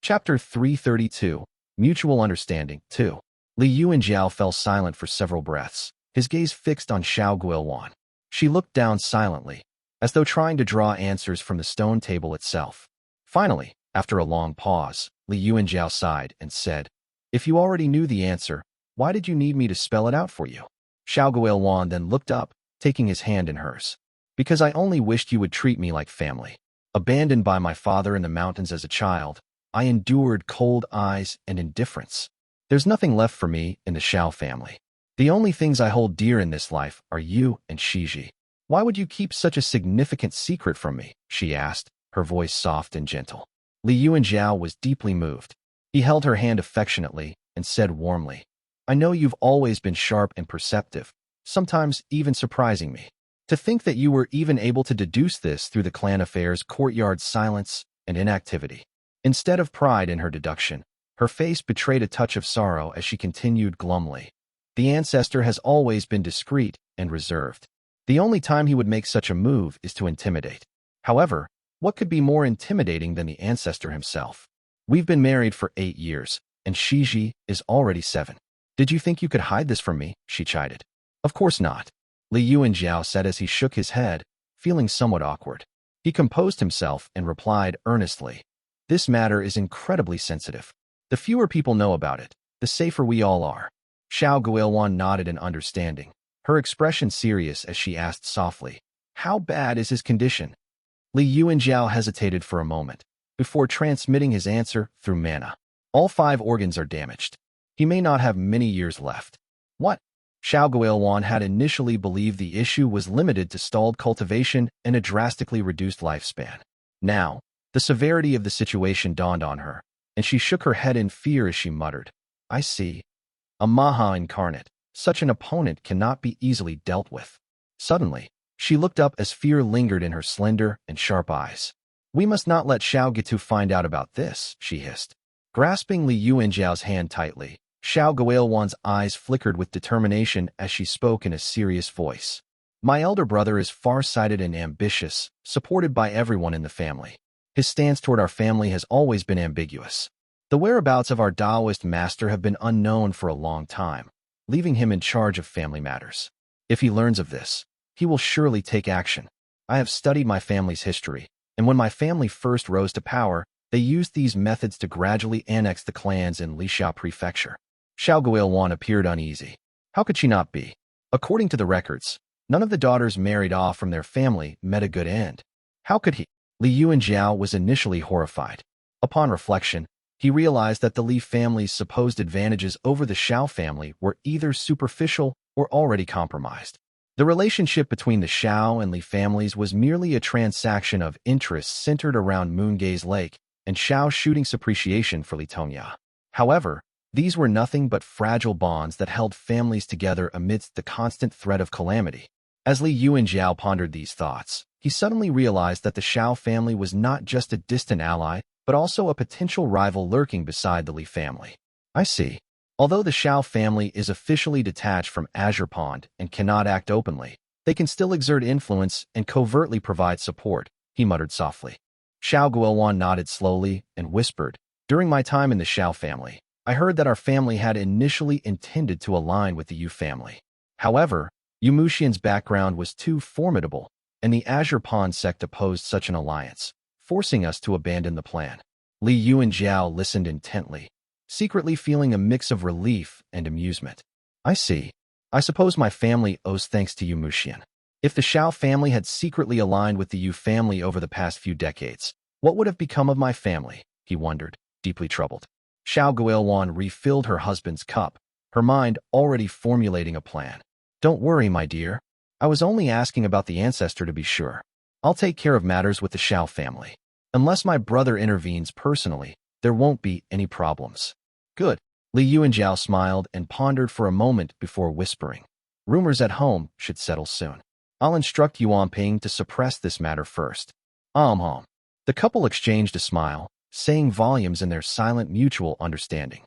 Speaker 1: Chapter 332, Mutual Understanding 2. Li Yu and Xiao fell silent for several breaths, his gaze fixed on Xiao Guiluan. She looked down silently, as though trying to draw answers from the stone table itself. Finally, after a long pause, Li Yu and Xiao sighed and said, "If you already knew the answer, why did you need me to spell it out for you?" Xiao Guiluan then looked up, taking his hand in hers. "Because I only wished you would treat me like family. Abandoned by my father in the mountains as a child, I endured cold eyes and indifference. There's nothing left for me in the Xiao family. The only things I hold dear in this life are you and Shiji. Why would you keep such a significant secret from me?" she asked, her voice soft and gentle. Li Yu and Xiao was deeply moved. He held her hand affectionately and said warmly, "I know you've always been sharp and perceptive, sometimes even surprising me. To think that you were even able to deduce this through the clan affairs courtyard's silence and inactivity." Instead of pride in her deduction, her face betrayed a touch of sorrow as she continued glumly. "The ancestor has always been discreet and reserved. The only time he would make such a move is to intimidate. However, what could be more intimidating than the ancestor himself? We've been married for 8 years, and Shiji is already 7. Did you think you could hide this from me?" she chided. "Of course not," Li Yu and Xiao said as he shook his head, feeling somewhat awkward. He composed himself and replied earnestly, "This matter is incredibly sensitive. The fewer people know about it, the safer we all are." Xiao Guiluan nodded in understanding, her expression serious as she asked softly, "How bad is his condition?" Li Yu and Xiao hesitated for a moment, before transmitting his answer through mana. "All 5 organs are damaged. He may not have many years left." "What?" Xiao Guiluan had initially believed the issue was limited to stalled cultivation and a drastically reduced lifespan. Now, the severity of the situation dawned on her, and she shook her head in fear as she muttered, "I see. A Maha incarnate. Such an opponent cannot be easily dealt with." Suddenly, she looked up as fear lingered in her slender and sharp eyes. "We must not let Xiao Gitu find out about this," she hissed. Grasping Li Yuanjiao's hand tightly, Xiao Guiluan's eyes flickered with determination as she spoke in a serious voice. "My elder brother is far-sighted and ambitious, supported by everyone in the family. His stance toward our family has always been ambiguous. The whereabouts of our Taoist master have been unknown for a long time, leaving him in charge of family matters. If he learns of this, he will surely take action. I have studied my family's history, and when my family first rose to power, they used these methods to gradually annex the clans in Lixia Prefecture." Xiao Guiluan appeared uneasy. How could she not be? According to the records, none of the daughters married off from their family met a good end. How could he? Li Yuanjiao was initially horrified. Upon reflection, he realized that the Li family's supposed advantages over the Xiao family were either superficial or already compromised. The relationship between the Xiao and Li families was merely a transaction of interests centered around Moongaze Lake and Xiao's shooting appreciation for Li Tongya. However, these were nothing but fragile bonds that held families together amidst the constant threat of calamity. As Li Yuanjiao pondered these thoughts, he suddenly realized that the Xiao family was not just a distant ally, but also a potential rival lurking beside the Li family. I see. Although the Xiao family is officially detached from Azure Pond and cannot act openly, they can still exert influence and covertly provide support, he muttered softly. Xiao Guiluan nodded slowly and whispered, "During my time in the Xiao family, I heard that our family had initially intended to align with the Yu family. However, Yu Muxian's background was too formidable, and the Azure Pond sect opposed such an alliance, forcing us to abandon the plan." Li Yuanjiao listened intently, secretly feeling a mix of relief and amusement. "I see. I suppose my family owes thanks to Yu Muxian. If the Xiao family had secretly aligned with the Yu family over the past few decades, what would have become of my family?" he wondered, deeply troubled. Xiao Guiluan refilled her husband's cup, her mind already formulating a plan. "Don't worry, my dear. I was only asking about the ancestor to be sure. I'll take care of matters with the Xiao family. Unless my brother intervenes personally, there won't be any problems." "Good." Li Yuanjiao smiled and pondered for a moment before whispering, "Rumors at home should settle soon. I'll instruct Yuan Ping to suppress this matter first." The couple exchanged a smile, saying volumes in their silent mutual understanding.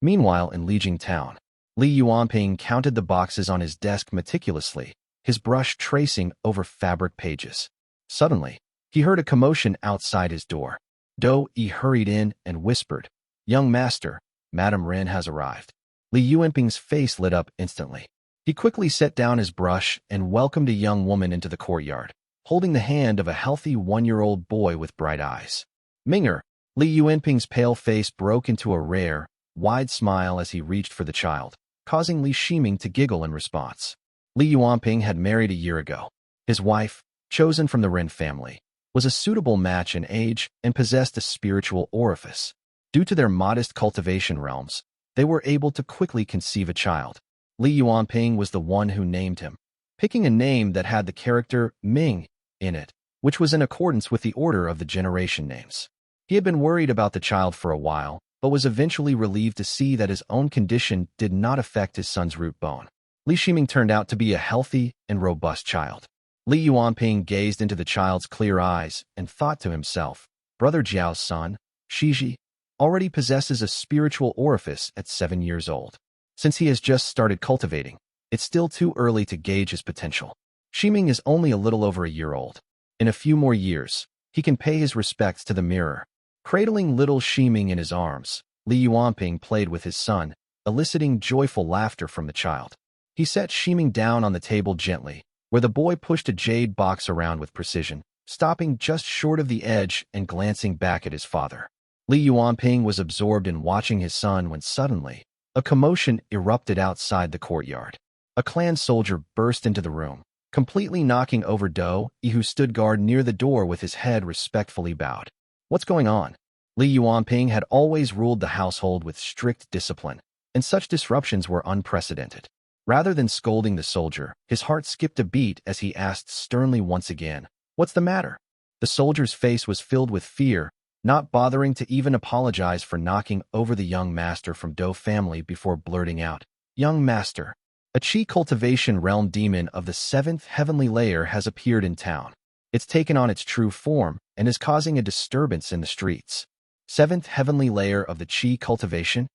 Speaker 1: Meanwhile, in Lijing Town, Li Yuanping counted the boxes on his desk meticulously, his brush tracing over fabric pages. Suddenly, he heard a commotion outside his door. Dou hurried in and whispered, "Young master, Madame Ren has arrived." Li Yuanping's face lit up instantly. He quickly set down his brush and welcomed a young woman into the courtyard, holding the hand of a healthy 1-year-old boy with bright eyes. "Minger." Li Yuanping's pale face broke into a rare, wide smile as he reached for the child, causing Li Shiming to giggle in response. Li Yuanping had married a year ago. His wife, chosen from the Ren family, was a suitable match in age and possessed a spiritual orifice. Due to their modest cultivation realms, they were able to quickly conceive a child. Li Yuanping was the one who named him, picking a name that had the character Ming in it, which was in accordance with the order of the generation names. He had been worried about the child for a while, but was eventually relieved to see that his own condition did not affect his son's root bone. Li Shiming turned out to be a healthy and robust child. Li Yuanping gazed into the child's clear eyes and thought to himself, "Brother Jiao's son, Shiji, already possesses a spiritual orifice at 7 years old. Since he has just started cultivating, it's still too early to gauge his potential. Shiming is only a little over a year old. In a few more years, he can pay his respects to the mirror." Cradling little Shiming in his arms, Li Yuanping played with his son, eliciting joyful laughter from the child. He set Shiming down on the table gently, where the boy pushed a jade box around with precision, stopping just short of the edge and glancing back at his father. Li Yuanping was absorbed in watching his son when suddenly, a commotion erupted outside the courtyard. A clan soldier burst into the room, completely knocking over Dou, who stood guard near the door with his head respectfully bowed. "What's going on?" Li Yuanping had always ruled the household with strict discipline, and such disruptions were unprecedented. Rather than scolding the soldier, his heart skipped a beat as he asked sternly once again, "What's the matter?" The soldier's face was filled with fear, not bothering to even apologize for knocking over the young master from Dou family before blurting out, "Young master, A Qi cultivation realm demon of the 7th heavenly layer has appeared in town. It's taken on its true form and is causing a disturbance in the streets. 7th heavenly layer of the Qi cultivation?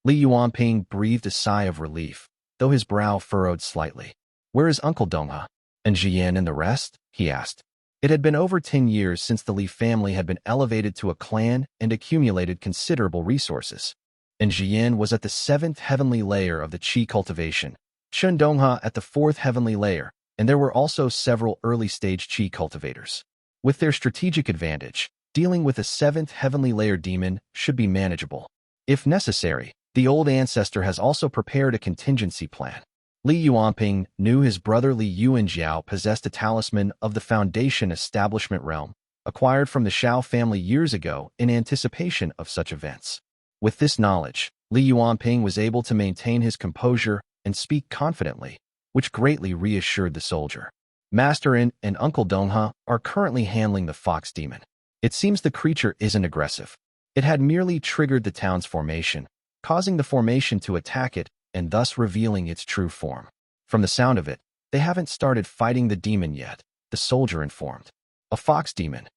Speaker 1: Li Yuanping breathed a sigh of relief, though his brow furrowed slightly. Where is Uncle Dongha? And Jian and the rest? He asked. It had been over 10 years since the Li family had been elevated to a clan and accumulated considerable resources. And Jian was at the 7th heavenly layer of the Qi cultivation, Chen Dongha at the 4th heavenly layer, and there were also several early-stage Qi cultivators. With their strategic advantage, dealing with a 7th heavenly layer demon should be manageable. If necessary, the old ancestor has also prepared a contingency plan. Li Yuanping knew his brother Li Yuanjiao possessed a talisman of the Foundation Establishment realm, acquired from the Xiao family years ago in anticipation of such events. With this knowledge, Li Yuanping was able to maintain his composure and speak confidently, which greatly reassured the soldier. Master In and Uncle Dongha are currently handling the fox demon. It seems the creature isn't aggressive. It had merely triggered the town's formation, causing the formation to attack it and thus revealing its true form. From the sound of it, they haven't started fighting the demon yet, the soldier informed. A fox demon.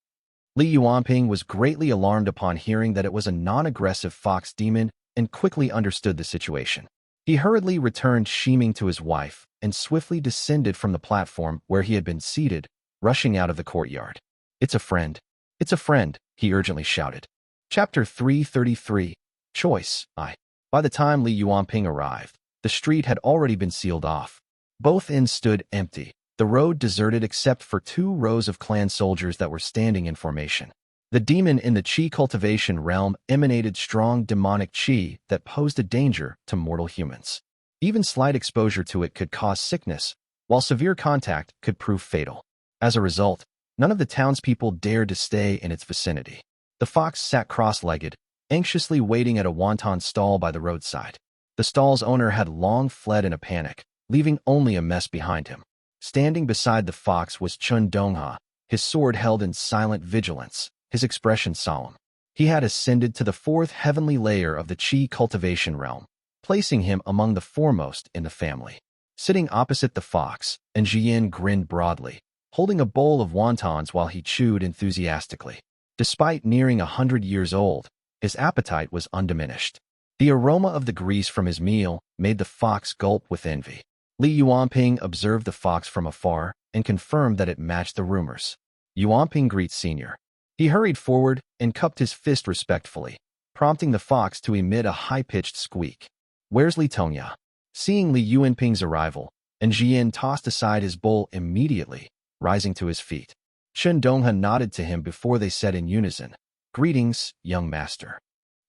Speaker 1: Li Yuanping was greatly alarmed upon hearing that it was a non-aggressive fox demon and quickly understood the situation. He hurriedly returned Shiming to his wife and swiftly descended from the platform where he had been seated, rushing out of the courtyard. It's a friend. It's a friend, he urgently shouted. Chapter 333. Choice, I. By the time Li Yuanping arrived, the street had already been sealed off. Both inns stood empty, the road deserted except for 2 rows of clan soldiers that were standing in formation. The demon in the Qi cultivation realm emanated strong demonic Qi that posed a danger to mortal humans. Even slight exposure to it could cause sickness, while severe contact could prove fatal. As a result, none of the townspeople dared to stay in its vicinity. The fox sat cross-legged, anxiously waiting at a wonton stall by the roadside. The stall's owner had long fled in a panic, leaving only a mess behind him. Standing beside the fox was Chen Dongha, his sword held in silent vigilance, his expression solemn. He had ascended to the 4th heavenly layer of the Qi cultivation realm, placing him among the foremost in the family. Sitting opposite the fox, and Jian grinned broadly, holding a bowl of wontons while he chewed enthusiastically. Despite nearing 100 years old, his appetite was undiminished. The aroma of the grease from his meal made the fox gulp with envy. Li Yuanping observed the fox from afar and confirmed that it matched the rumors. Yuanping greets Senior. He hurried forward and cupped his fist respectfully, prompting the fox to emit a high-pitched squeak. Where's Li Tongya? Seeing Li Yuanping's arrival, and Jian tossed aside his bowl immediately, rising to his feet. Chen Dongha nodded to him before they said in unison, Greetings, young master.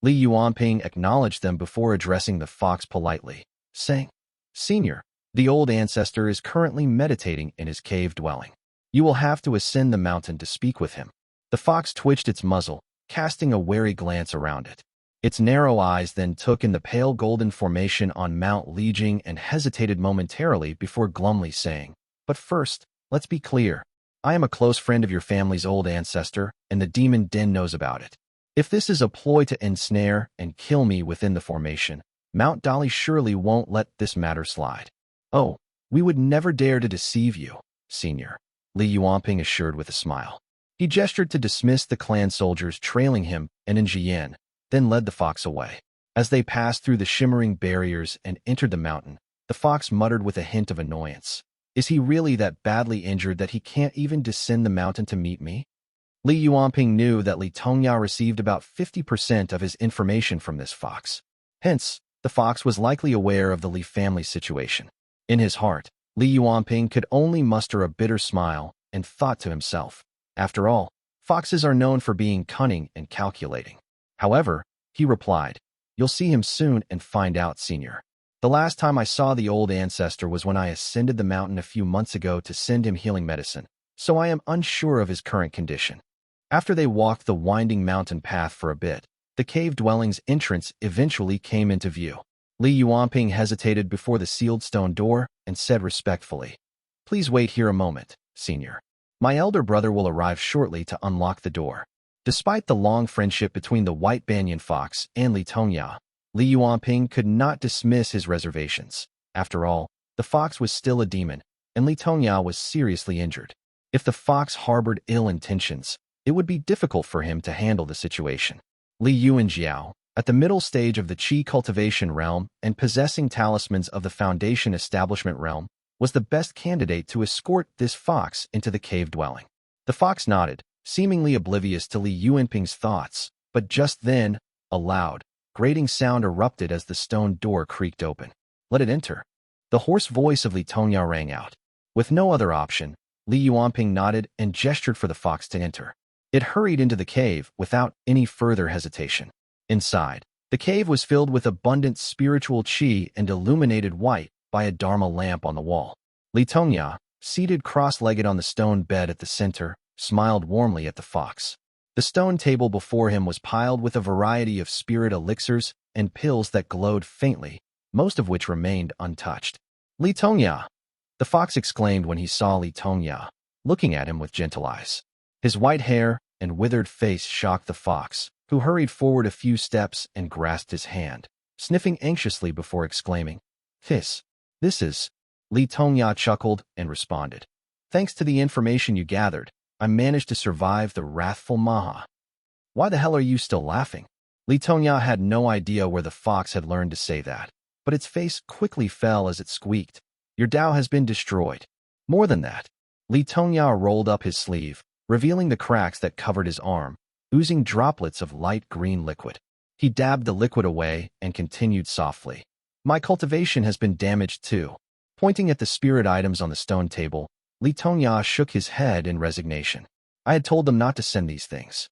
Speaker 1: Li Yuanping acknowledged them before addressing the fox politely, saying, Senior, the old ancestor is currently meditating in his cave dwelling. You will have to ascend the mountain to speak with him. The fox twitched its muzzle, casting a wary glance around it. Its narrow eyes then took in the pale golden formation on Mount Lijing and hesitated momentarily before glumly saying, But first, let's be clear. I am a close friend of your family's old ancestor, and the demon den knows about it. If this is a ploy to ensnare and kill me within the formation, Mount Dali surely won't let this matter slide. Oh, we would never dare to deceive you, Senior, Li Yuanping assured with a smile. He gestured to dismiss the clan soldiers trailing him and in Jian, then led the fox away. As they passed through the shimmering barriers and entered the mountain, the fox muttered with a hint of annoyance. Is he really that badly injured that he can't even descend the mountain to meet me? Li Yuanping knew that Li Tongya received about 50% of his information from this fox. Hence, the fox was likely aware of the Li family's situation. In his heart, Li Yuanping could only muster a bitter smile and thought to himself, after all, foxes are known for being cunning and calculating. However, he replied, You'll see him soon and find out, Senior. The last time I saw the old ancestor was when I ascended the mountain a few months ago to send him healing medicine, so I am unsure of his current condition. After they walked the winding mountain path for a bit, the cave dwelling's entrance eventually came into view. Li Yuanping hesitated before the sealed stone door and said respectfully, Please wait here a moment, Senior. My elder brother will arrive shortly to unlock the door. Despite the long friendship between the white Bianyan fox and Li Tongya, Li Yuanping could not dismiss his reservations. After all, The fox was still a demon, and Li Tongya was seriously injured. If the fox harbored ill intentions, it would be difficult for him to handle the situation. Li Yuan Xiao, at the middle stage of the Qi cultivation realm and possessing talismans of the Foundation establishment realm, was the best candidate to escort this fox into the cave dwelling. The fox nodded, seemingly oblivious to Li Yuanping's thoughts, but just then, a loud, grating sound erupted as the stone door creaked open. "Let it enter." The hoarse voice of Li Tongya rang out. With no other option, Li Yuanping nodded and gestured for the fox to enter. It hurried into the cave without any further hesitation. Inside, the cave was filled with abundant spiritual qi and illuminated white by a Dharma lamp on the wall. Li Tongya, seated cross-legged on the stone bed at the center, smiled warmly at the fox. The stone table before him was piled with a variety of spirit elixirs and pills that glowed faintly, most of which remained untouched. "Li Tongya!" the fox exclaimed when he saw Li Tongya, looking at him with gentle eyes. His white hair and withered face shocked the fox, who hurried forward a few steps and grasped his hand, sniffing anxiously before exclaiming, "This is..." Li Tongya chuckled and responded, "Thanks to the information you gathered, I managed to survive the Wrathful Maha." "Why the hell are you still laughing?" Li Tongya had no idea where the fox had learned to say that, but its face quickly fell as it squeaked, "Your Dao has been destroyed." More than that, Li Tongya rolled up his sleeve, revealing the cracks that covered his arm, oozing droplets of light green liquid. He dabbed the liquid away and continued softly, "My cultivation has been damaged too." Pointing at the spirit items on the stone table, Li Tongya shook his head in resignation. "I had told them not to send these things.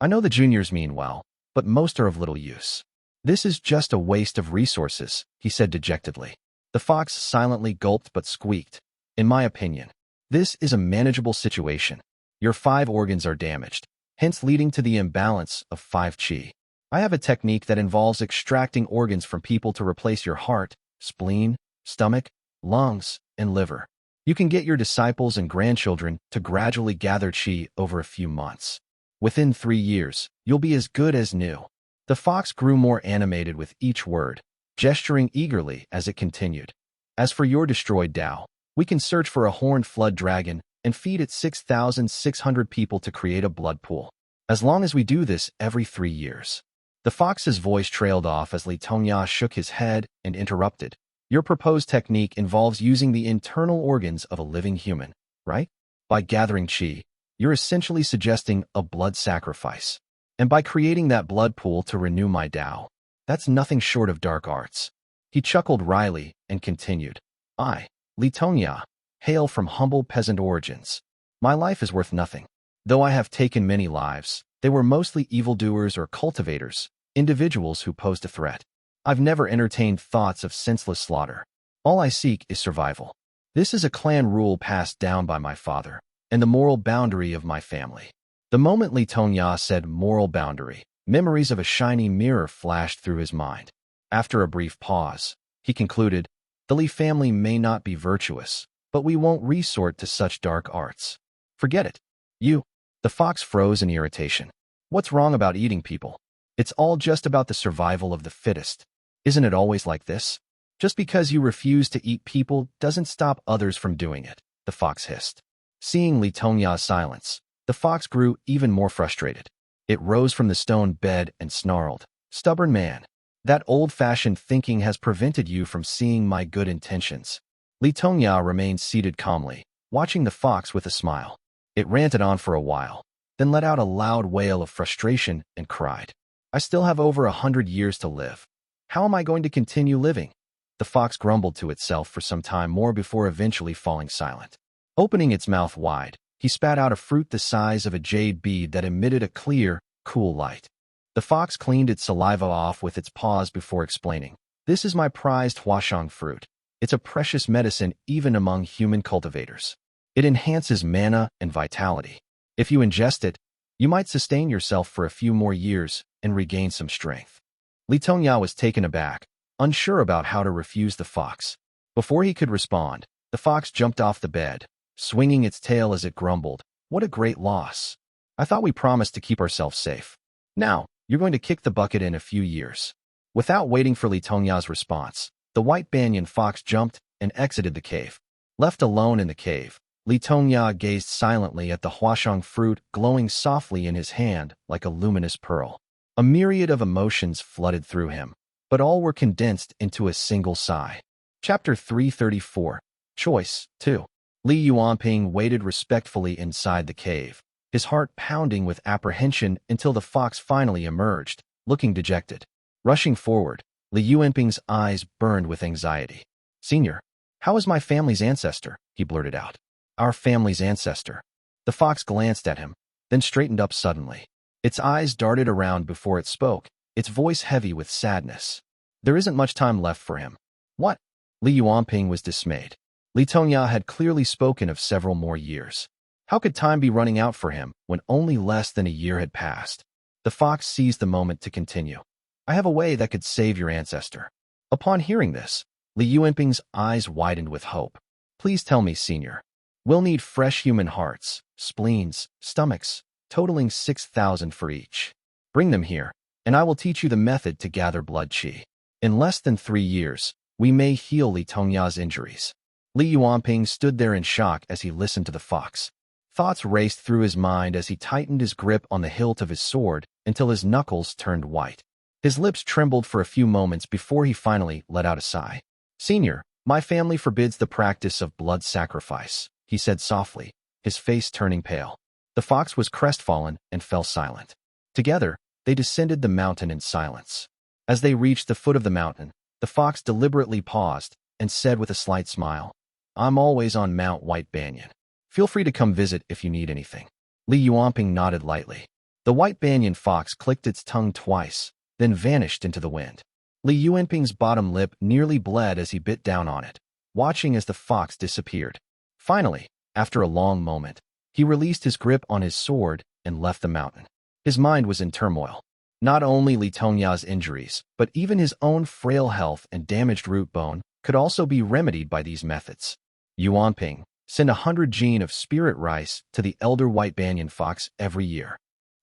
Speaker 1: I know the juniors mean well, but most are of little use. This is just a waste of resources," he said dejectedly. The fox silently gulped but squeaked, "In my opinion, this is a manageable situation. Your 5 organs are damaged, hence leading to the imbalance of 5 qi. I have a technique that involves extracting organs from people to replace your heart, spleen, stomach, lungs, and liver. You can get your disciples and grandchildren to gradually gather qi over a few months. Within 3 years, you'll be as good as new." The fox grew more animated with each word, gesturing eagerly as it continued. "As for your destroyed Dao, we can search for a horned flood dragon and feed it 6,600 people to create a blood pool. As long as we do this every 3 years. The fox's voice trailed off as Li Tongya shook his head and interrupted. "Your proposed technique involves using the internal organs of a living human, right? By gathering qi, you're essentially suggesting a blood sacrifice. And by creating that blood pool to renew my Dao, that's nothing short of dark arts." He chuckled wryly and continued, "I, Li Tongya, hail from humble peasant origins. My life is worth nothing. Though I have taken many lives, they were mostly evildoers or cultivators, individuals who posed a threat. I've never entertained thoughts of senseless slaughter. All I seek is survival. This is a clan rule passed down by my father, and the moral boundary of my family." The moment Li Tongya said moral boundary, memories of a shiny mirror flashed through his mind. After a brief pause, he concluded, "The Li family may not be virtuous, but we won't resort to such dark arts. Forget it. You." The fox froze in irritation. "What's wrong about eating people? It's all just about the survival of the fittest. Isn't it always like this? Just because you refuse to eat people doesn't stop others from doing it," the fox hissed. Seeing Li Tongya's silence, the fox grew even more frustrated. It rose from the stone bed and snarled, "Stubborn man. That old-fashioned thinking has prevented you from seeing my good intentions." Li Tongya remained seated calmly, watching the fox with a smile. It ranted on for a while, then let out a loud wail of frustration and cried, "I still have over 100 years to live. How am I going to continue living?" The fox grumbled to itself for some time more before eventually falling silent. Opening its mouth wide, he spat out a fruit the size of a jade bead that emitted a clear, cool light. The fox cleaned its saliva off with its paws before explaining, "This is my prized huashang fruit. It's a precious medicine even among human cultivators. It enhances mana and vitality. If you ingest it, you might sustain yourself for a few more years and regain some strength." Li Tongya was taken aback, unsure about how to refuse the fox. Before he could respond, the fox jumped off the bed, swinging its tail as it grumbled, "What a great loss. I thought we promised to keep ourselves safe. Now, you're going to kick the bucket in a few years." Without waiting for Li Tongya's response, the white Bianyan fox jumped and exited the cave. Left alone in the cave, Li Tongya gazed silently at the huashang fruit glowing softly in his hand like a luminous pearl. A myriad of emotions flooded through him, but all were condensed into a single sigh. Chapter 334. Choice 2. Li Yuanping waited respectfully inside the cave, his heart pounding with apprehension until the fox finally emerged, looking dejected. Rushing forward, Li Yuanping's eyes burned with anxiety. "Senior, how is my family's ancestor?" he blurted out. "Our family's ancestor." The fox glanced at him, then straightened up suddenly. Its eyes darted around before it spoke, its voice heavy with sadness. "There isn't much time left for him." "What?" Li Yuanping was dismayed. Li Tongya had clearly spoken of several more years. How could time be running out for him when only less than a year had passed? The fox seized the moment to continue. "I have a way that could save your ancestor." Upon hearing this, Li Yuanping's eyes widened with hope. "Please tell me, Senior. We'll need fresh human hearts, spleens, stomachs, totaling 6,000 for each. Bring them here, and I will teach you the method to gather blood qi. In less than 3 years, we may heal Li Tongya's injuries." Li Yuanping stood there in shock as he listened to the fox. Thoughts raced through his mind as he tightened his grip on the hilt of his sword until his knuckles turned white. His lips trembled for a few moments before he finally let out a sigh. "Senior, my family forbids the practice of blood sacrifice," he said softly, his face turning pale. The fox was crestfallen and fell silent. Together, they descended the mountain in silence. As they reached the foot of the mountain, the fox deliberately paused and said with a slight smile, "I'm always on Mount White Banyan. Feel free to come visit if you need anything." Li Yuanping nodded lightly. The White Banyan fox clicked its tongue twice, then vanished into the wind. Li Yuanping's bottom lip nearly bled as he bit down on it, watching as the fox disappeared. Finally, after a long moment, he released his grip on his sword and left the mountain. His mind was in turmoil. Not only Li Tongya's injuries, but even his own frail health and damaged root bone could also be remedied by these methods. Yuanping, send 100 gene of spirit rice to the elder White Banyan fox every year.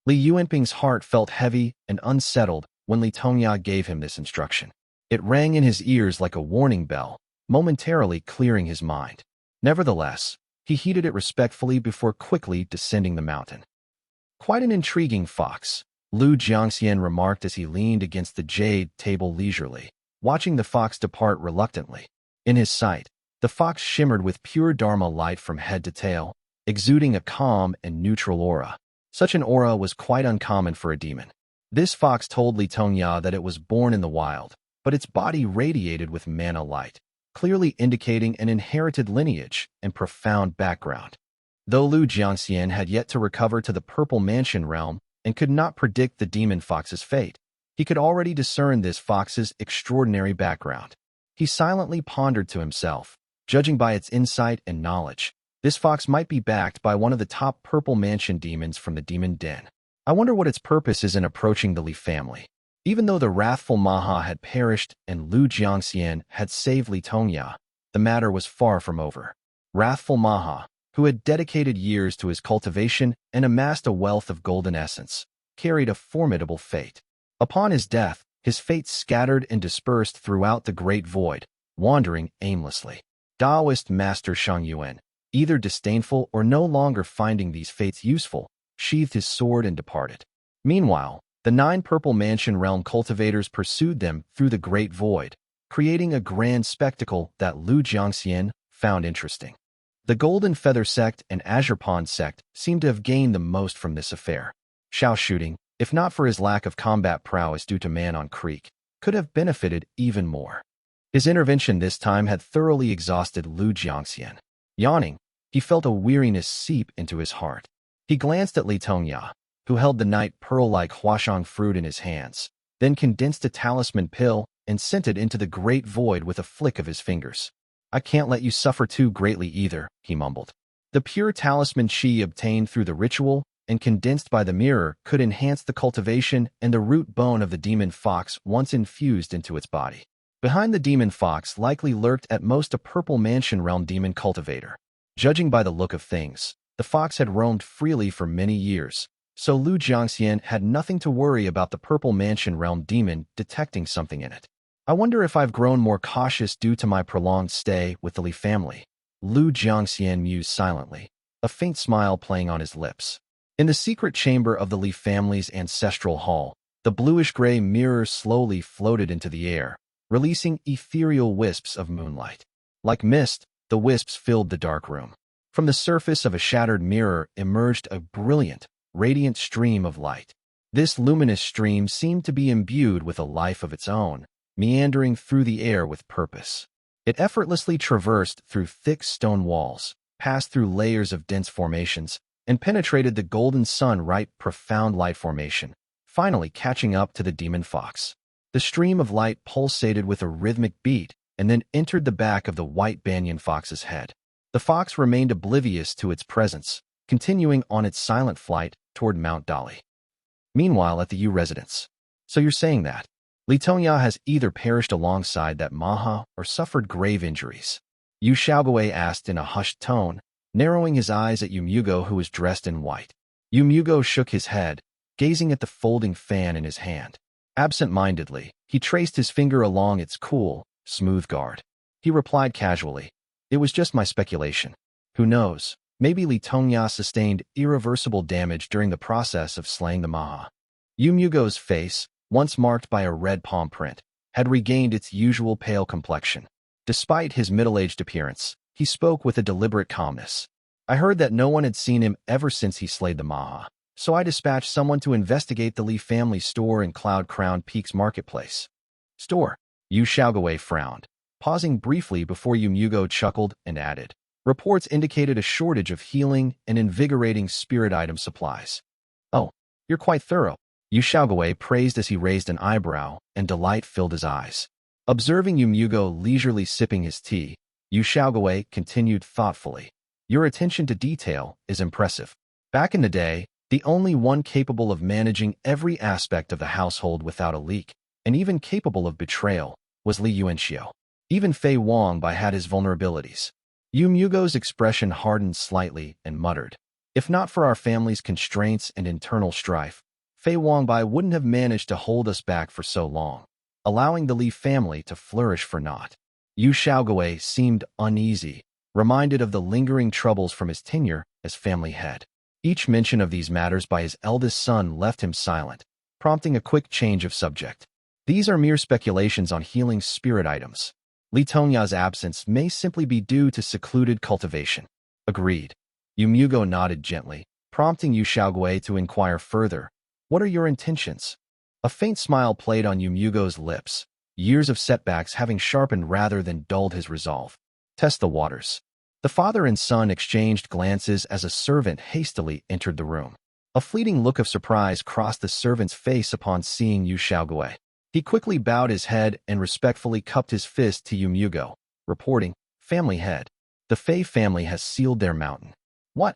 Speaker 1: Li Yuanping's heart felt heavy and unsettled when Li Tongya gave him this instruction. It rang in his ears like a warning bell, momentarily clearing his mind. Nevertheless, he heeded it respectfully before quickly descending the mountain. "Quite an intriguing fox," Lu Jiangxian remarked as he leaned against the jade table leisurely, watching the fox depart reluctantly. In his sight, the fox shimmered with pure Dharma light from head to tail, exuding a calm and neutral aura. Such an aura was quite uncommon for a demon. This fox told Li Tongya that it was born in the wild, but its body radiated with mana light, clearly indicating an inherited lineage and profound background. Though Lu Jiangxian had yet to recover to the Purple Mansion realm and could not predict the demon fox's fate, he could already discern this fox's extraordinary background. He silently pondered to himself, judging by its insight and knowledge, this fox might be backed by one of the top Purple Mansion demons from the Demon Den. I wonder what its purpose is in approaching the Li family. Even though the wrathful Maha had perished and Lu Jiangxian had saved Li Tongya, the matter was far from over. Wrathful Maha, who had dedicated years to his cultivation and amassed a wealth of golden essence, carried a formidable fate. Upon his death, his fate scattered and dispersed throughout the great void, wandering aimlessly. Taoist Master Shang Yuan, either disdainful or no longer finding these fates useful, sheathed his sword and departed. Meanwhile, the 9 Purple Mansion realm cultivators pursued them through the great void, creating a grand spectacle that Lu Jiangxian found interesting. The Golden Feather Sect and Azure Pond Sect seemed to have gained the most from this affair. Xiao shooting, if not for his lack of combat prowess due to Man on Creek, could have benefited even more. His intervention this time had thoroughly exhausted Lu Jiangxian. Yawning, he felt a weariness seep into his heart. He glanced at Li Tongya, who held the night pearl-like huashang fruit in his hands, then condensed a talisman pill and sent it into the great void with a flick of his fingers. "I can't let you suffer too greatly either," he mumbled. The pure talisman qi obtained through the ritual and condensed by the mirror could enhance the cultivation and the root bone of the demon fox once infused into its body. Behind the demon fox likely lurked at most a Purple Mansion realm demon cultivator. Judging by the look of things, the fox had roamed freely for many years, so Lu Jiangxian had nothing to worry about the Purple Mansion realm demon detecting something in it. I wonder if I've grown more cautious due to my prolonged stay with the Li family. Lu Jiangxian mused silently, a faint smile playing on his lips. In the secret chamber of the Li family's ancestral hall, the bluish-gray mirror slowly floated into the air, releasing ethereal wisps of moonlight. Like mist, the wisps filled the dark room. From the surface of a shattered mirror emerged a brilliant, radiant stream of light. This luminous stream seemed to be imbued with a life of its own, meandering through the air with purpose. It effortlessly traversed through thick stone walls, passed through layers of dense formations, and penetrated the golden sun-ripe profound light formation, finally catching up to the demon fox. The stream of light pulsated with a rhythmic beat and then entered the back of the white Bianyan fox's head. The fox remained oblivious to its presence, continuing on its silent flight toward Mount Dali. Meanwhile, at the Yu residence. So you're saying that Li Tongya has either perished alongside that Maha or suffered grave injuries? Yu Xiaogui asked in a hushed tone, narrowing his eyes at Yumugo, who was dressed in white. Yumugo shook his head, gazing at the folding fan in his hand. Absent-mindedly, he traced his finger along its cool, smooth guard. He replied casually, "It was just my speculation. Who knows, maybe Li Tongya sustained irreversible damage during the process of slaying the Maha." Yumugo's face, once marked by a red palm print, had regained its usual pale complexion. Despite his middle-aged appearance, he spoke with a deliberate calmness. "I heard that no one had seen him ever since he slayed the Maha, so I dispatched someone to investigate the Li family store in Cloud-Crowned Peaks Marketplace." "Store?" Yu Xiaogui frowned, pausing briefly before Yumugo chuckled and added, "Reports indicated a shortage of healing and invigorating spirit item supplies." "Oh, you're quite thorough," Yu Xiaogui praised as he raised an eyebrow, and delight filled his eyes. Observing Yumugo leisurely sipping his tea, Yu Xiaogui continued thoughtfully, "Your attention to detail is impressive. Back in the day, the only one capable of managing every aspect of the household without a leak, and even capable of betrayal, was Li Yuanxiu. Even Fei Wangbai had his vulnerabilities." Yumugo's expression hardened slightly and muttered, "If not for our family's constraints and internal strife, Fei Wangbai wouldn't have managed to hold us back for so long, allowing the Li family to flourish for naught." Yu Xiaogui seemed uneasy, reminded of the lingering troubles from his tenure as family head. Each mention of these matters by his eldest son left him silent, prompting a quick change of subject. "These are mere speculations on healing spirit items. Li Tongya's absence may simply be due to secluded cultivation." "Agreed." Yumugo nodded gently, prompting Yu Xiaogui to inquire further, "What are your intentions?" A faint smile played on Yumugo's lips, years of setbacks having sharpened rather than dulled his resolve. "Test the waters." The father and son exchanged glances as a servant hastily entered the room. A fleeting look of surprise crossed the servant's face upon seeing Yu Xiaogui. He quickly bowed his head and respectfully cupped his fist to Yumugo, reporting, "Family head. The Fei family has sealed their mountain." "What?"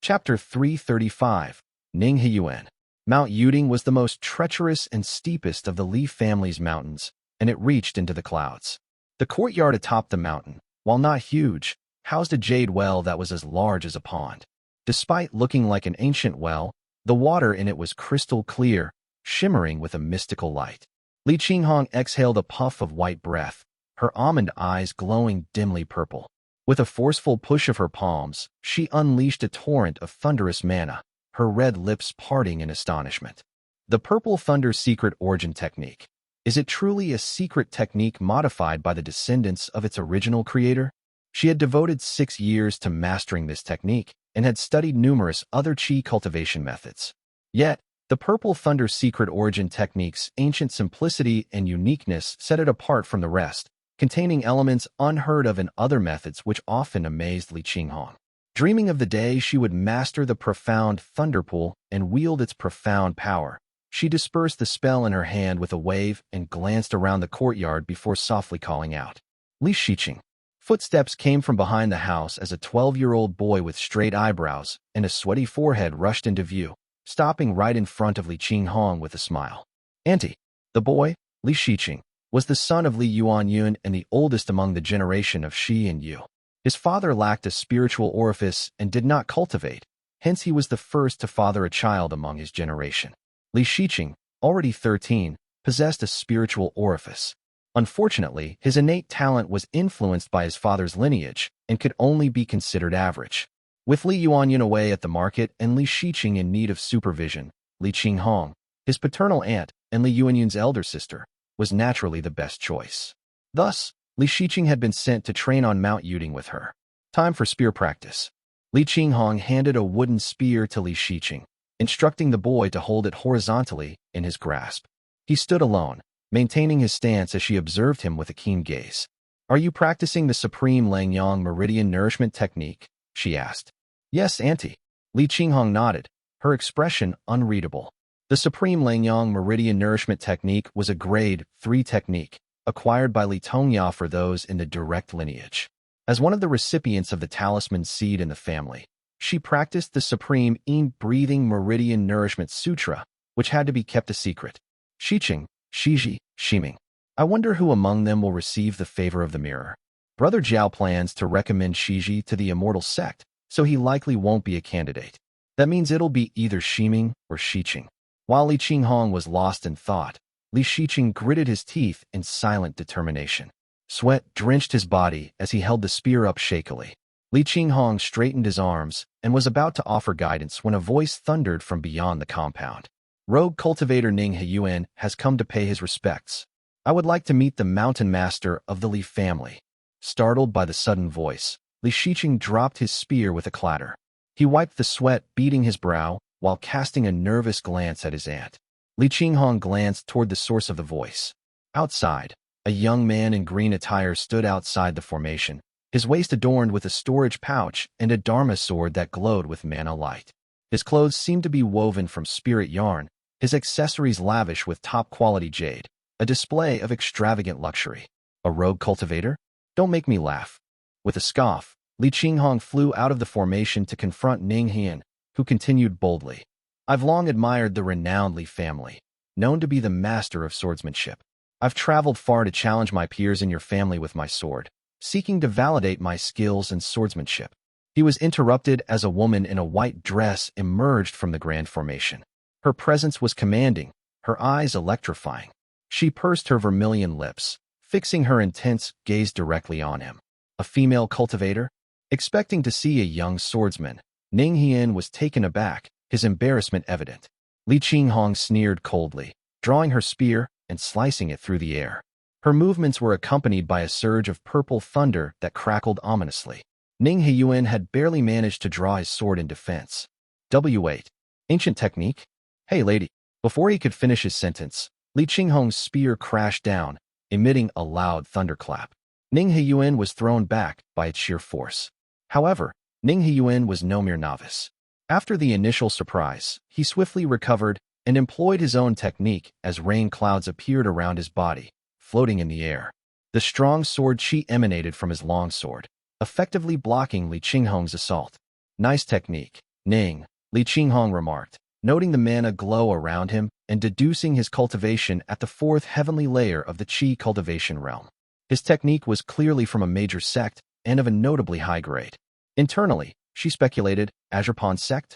Speaker 1: Chapter 335, Ning Heyuan. Mount Yuding was the most treacherous and steepest of the Li family's mountains, and it reached into the clouds. The courtyard atop the mountain, while not huge, housed a jade well that was as large as a pond. Despite looking like an ancient well, the water in it was crystal clear, shimmering with a mystical light. Li Qinghong exhaled a puff of white breath, her almond eyes glowing dimly purple. With a forceful push of her palms, she unleashed a torrent of thunderous mana, her red lips parting in astonishment. The purple thunder secret origin technique. Is it truly a secret technique modified by the descendants of its original creator? She had devoted 6 years to mastering this technique and had studied numerous other qi cultivation methods. Yet, the purple thunder secret origin technique's ancient simplicity and uniqueness set it apart from the rest, containing elements unheard of in other methods which often amazed Li Qinghong. Dreaming of the day she would master the profound thunder pool and wield its profound power, she dispersed the spell in her hand with a wave and glanced around the courtyard before softly calling out, "Li Shiqing." Footsteps came from behind the house as a 12-year-old boy with straight eyebrows and a sweaty forehead rushed into view, stopping right in front of Li Qinghong with a smile. "Auntie." The boy, Li Shiqing, was the son of Li Yuanyun and the oldest among the generation of Shi and Yu. His father lacked a spiritual orifice and did not cultivate, hence he was the first to father a child among his generation. Li Shiqing, already 13, possessed a spiritual orifice. Unfortunately, his innate talent was influenced by his father's lineage and could only be considered average. With Li Yuanyan away at the market and Li Shiqing in need of supervision, Li Qinghong, his paternal aunt and Li Yuanyan's elder sister, was naturally the best choice. Thus, Li Shiqing had been sent to train on Mount Yuding with her. Time for spear practice. Li Qinghong handed a wooden spear to Li Shiqing, instructing the boy to hold it horizontally in his grasp. He stood alone, maintaining his stance as she observed him with a keen gaze. "Are you practicing the Supreme Langyang Meridian Nourishment Technique?" she asked. "Yes, Auntie." Li Qinghong nodded, her expression unreadable. The Supreme Langyang Meridian Nourishment Technique was a Grade 3 technique, acquired by Li Tongya for those in the direct lineage. As one of the recipients of the Talisman seed in the family, she practiced the Supreme Breathing Meridian Nourishment Sutra, which had to be kept a secret. Shiqing, Shiji, Shiming. I wonder who among them will receive the favor of the mirror. Brother Jiao plans to recommend Shiji to the Immortal Sect, so he likely won't be a candidate. That means it'll be either Shiming or Shiqing. While Li Qinghong was lost in thought, Li Shiqing gritted his teeth in silent determination. Sweat drenched his body as he held the spear up shakily. Li Qinghong straightened his arms and was about to offer guidance when a voice thundered from beyond the compound. "Rogue cultivator Ning Heyuan has come to pay his respects. I would like to meet the mountain master of the Li family." Startled by the sudden voice, Li Shiqing dropped his spear with a clatter. He wiped the sweat beading his brow while casting a nervous glance at his aunt. Li Qinghong glanced toward the source of the voice. Outside, a young man in green attire stood outside the formation, his waist adorned with a storage pouch and a Dharma sword that glowed with mana light. His clothes seemed to be woven from spirit yarn, his accessories lavish with top-quality jade, a display of extravagant luxury. A rogue cultivator? Don't make me laugh. With a scoff, Li Qinghong flew out of the formation to confront Ning Yan, who continued boldly. "I've long admired the renowned Li family, known to be the master of swordsmanship. I've traveled far to challenge my peers in your family with my sword, seeking to validate my skills and swordsmanship." He was interrupted as a woman in a white dress emerged from the grand formation. Her presence was commanding, her eyes electrifying. She pursed her vermilion lips, fixing her intense gaze directly on him. A female cultivator? Expecting to see a young swordsman, Ning Yan was taken aback, his embarrassment evident. Li Qinghong sneered coldly, drawing her spear and slicing it through the air. Her movements were accompanied by a surge of purple thunder that crackled ominously. Ning Heyuan had barely managed to draw his sword in defense. W8. Ancient technique? Hey, lady. Before he could finish his sentence, Li Qinghong's spear crashed down, emitting a loud thunderclap. Ning Heyuan was thrown back by its sheer force. However, Ning Heyuan was no mere novice. After the initial surprise, he swiftly recovered and employed his own technique as rain clouds appeared around his body, floating in the air. The strong sword chi emanated from his longsword, effectively blocking Li Qinghong's assault. "Nice technique, Ning," Li Qinghong remarked, noting the mana glow around him and deducing his cultivation at the fourth heavenly layer of the chi cultivation realm. His technique was clearly from a major sect and of a notably high grade. Internally, she speculated, Azurpan sect?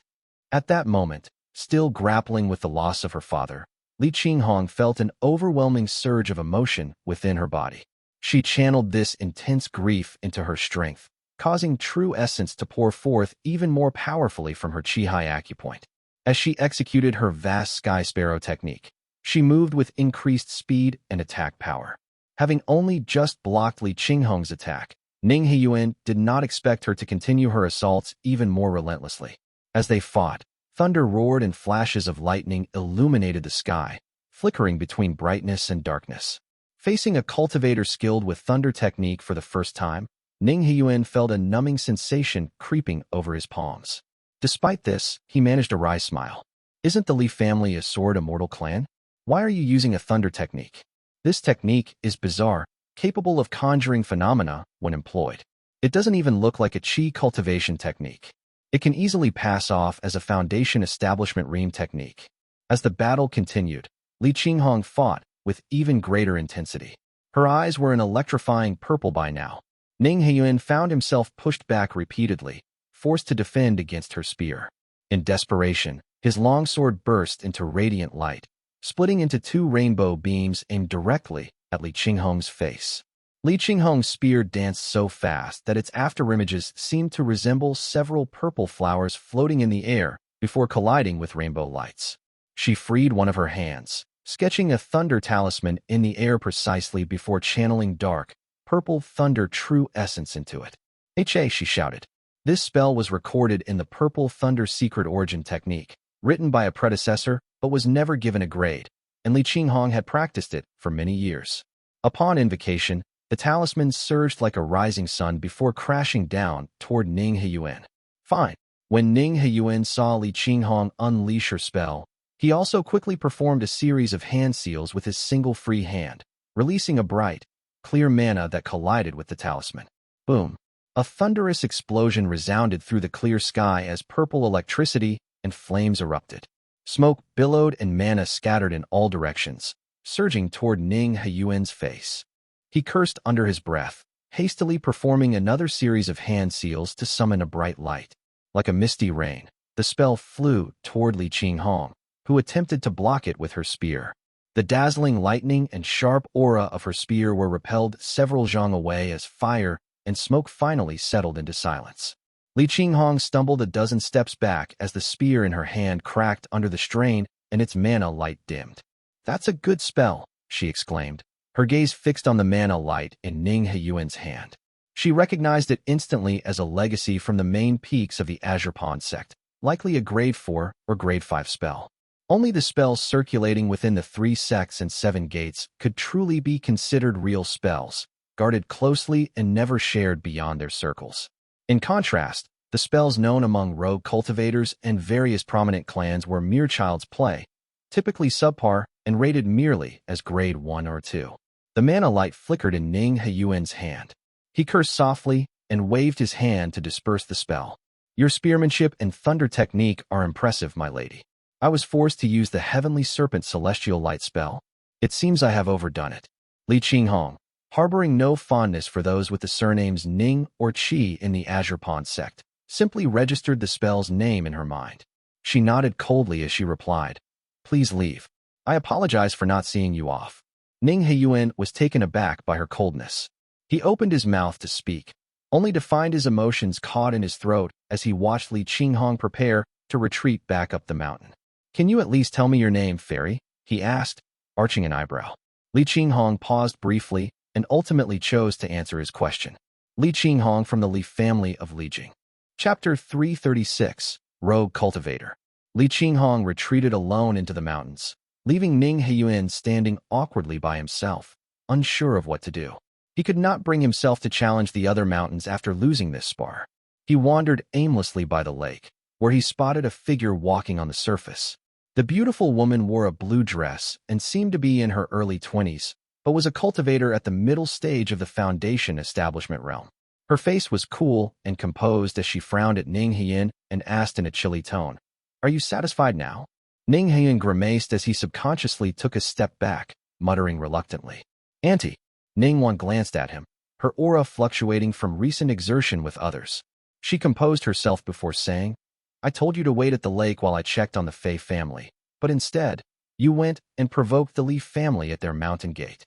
Speaker 1: At that moment, still grappling with the loss of her father, Li Qinghong felt an overwhelming surge of emotion within her body. She channeled this intense grief into her strength, causing true essence to pour forth even more powerfully from her chi-high acupoint. As she executed her vast sky sparrow technique, she moved with increased speed and attack power. Having only just blocked Li Qinghong's attack, Ning Heyuan did not expect her to continue her assaults even more relentlessly. As they fought, thunder roared and flashes of lightning illuminated the sky, flickering between brightness and darkness. Facing a cultivator skilled with thunder technique for the first time, Ning Heyuan felt a numbing sensation creeping over his palms. Despite this, he managed a wry smile. "Isn't the Li family a sword immortal clan? Why are you using a thunder technique? This technique is bizarre, capable of conjuring phenomena when employed. It doesn't even look like a chi cultivation technique. It can easily pass off as a foundation establishment ream technique." As the battle continued, Li Qinghong fought with even greater intensity. Her eyes were an electrifying purple by now. Ning Heyuan found himself pushed back repeatedly, forced to defend against her spear. In desperation, his longsword burst into radiant light, splitting into two rainbow beams aimed directly at Li Qinghong's face. Li Qinghong's spear danced so fast that its afterimages seemed to resemble several purple flowers floating in the air before colliding with rainbow lights. She freed one of her hands, sketching a thunder talisman in the air precisely before channeling dark, purple thunder true essence into it. "Hey," she shouted. This spell was recorded in the Purple Thunder Secret Origin technique, written by a predecessor but was never given a grade, and Li Qinghong had practiced it for many years. Upon invocation, the talisman surged like a rising sun before crashing down toward Ning Heyuan. Fine. When Ning Heyuan saw Li Qinghong unleash her spell, he also quickly performed a series of hand seals with his single free hand, releasing a bright, clear mana that collided with the talisman. Boom. A thunderous explosion resounded through the clear sky as purple electricity and flames erupted. Smoke billowed and mana scattered in all directions, surging toward Ning Heyuan's face. He cursed under his breath, hastily performing another series of hand seals to summon a bright light. Like a misty rain, the spell flew toward Li Qinghong, who attempted to block it with her spear. The dazzling lightning and sharp aura of her spear were repelled several zhang away as fire and smoke finally settled into silence. Li Qinghong stumbled a dozen steps back as the spear in her hand cracked under the strain and its mana light dimmed. "That's a good spell," she exclaimed, her gaze fixed on the mana light in Ning Heyuan's hand. She recognized it instantly as a legacy from the main peaks of the Azure Pond Sect, likely a grade 4 or grade 5 spell. Only the spells circulating within the 3 sects and 7 gates could truly be considered real spells, guarded closely and never shared beyond their circles. In contrast, the spells known among rogue cultivators and various prominent clans were mere child's play, typically subpar and rated merely as grade 1 or 2. The mana light flickered in Ning Heyuan's hand. He cursed softly and waved his hand to disperse the spell. "Your spearmanship and thunder technique are impressive, my lady. I was forced to use the Heavenly Serpent Celestial Light spell. It seems I have overdone it." Li Qinghong, harboring no fondness for those with the surnames Ning or Qi in the Azure Pond Sect, simply registered the spell's name in her mind. She nodded coldly as she replied, "Please leave. I apologize for not seeing you off." Ning Heyuan was taken aback by her coldness. He opened his mouth to speak, only to find his emotions caught in his throat as he watched Li Qinghong prepare to retreat back up the mountain. "Can you at least tell me your name, fairy?" he asked, arching an eyebrow. Li Qinghong paused briefly and ultimately chose to answer his question. Li Qinghong from the Li family of Lijing. Chapter 336, Rogue Cultivator. Li Qinghong retreated alone into the mountains, leaving Ning Heyuan standing awkwardly by himself, unsure of what to do. He could not bring himself to challenge the other mountains after losing this spar. He wandered aimlessly by the lake, where he spotted a figure walking on the surface. The beautiful woman wore a blue dress and seemed to be in her early 20s, but was a cultivator at the middle stage of the Foundation establishment realm. Her face was cool and composed as she frowned at Ning Heyuan and asked in a chilly tone, "Are you satisfied now?" Ning Heyuan grimaced as he subconsciously took a step back, muttering reluctantly, "Auntie." Ning Wan glanced at him, her aura fluctuating from recent exertion with others. She composed herself before saying, "I told you to wait at the lake while I checked on the Fei family, but instead, you went and provoked the Li family at their mountain gate."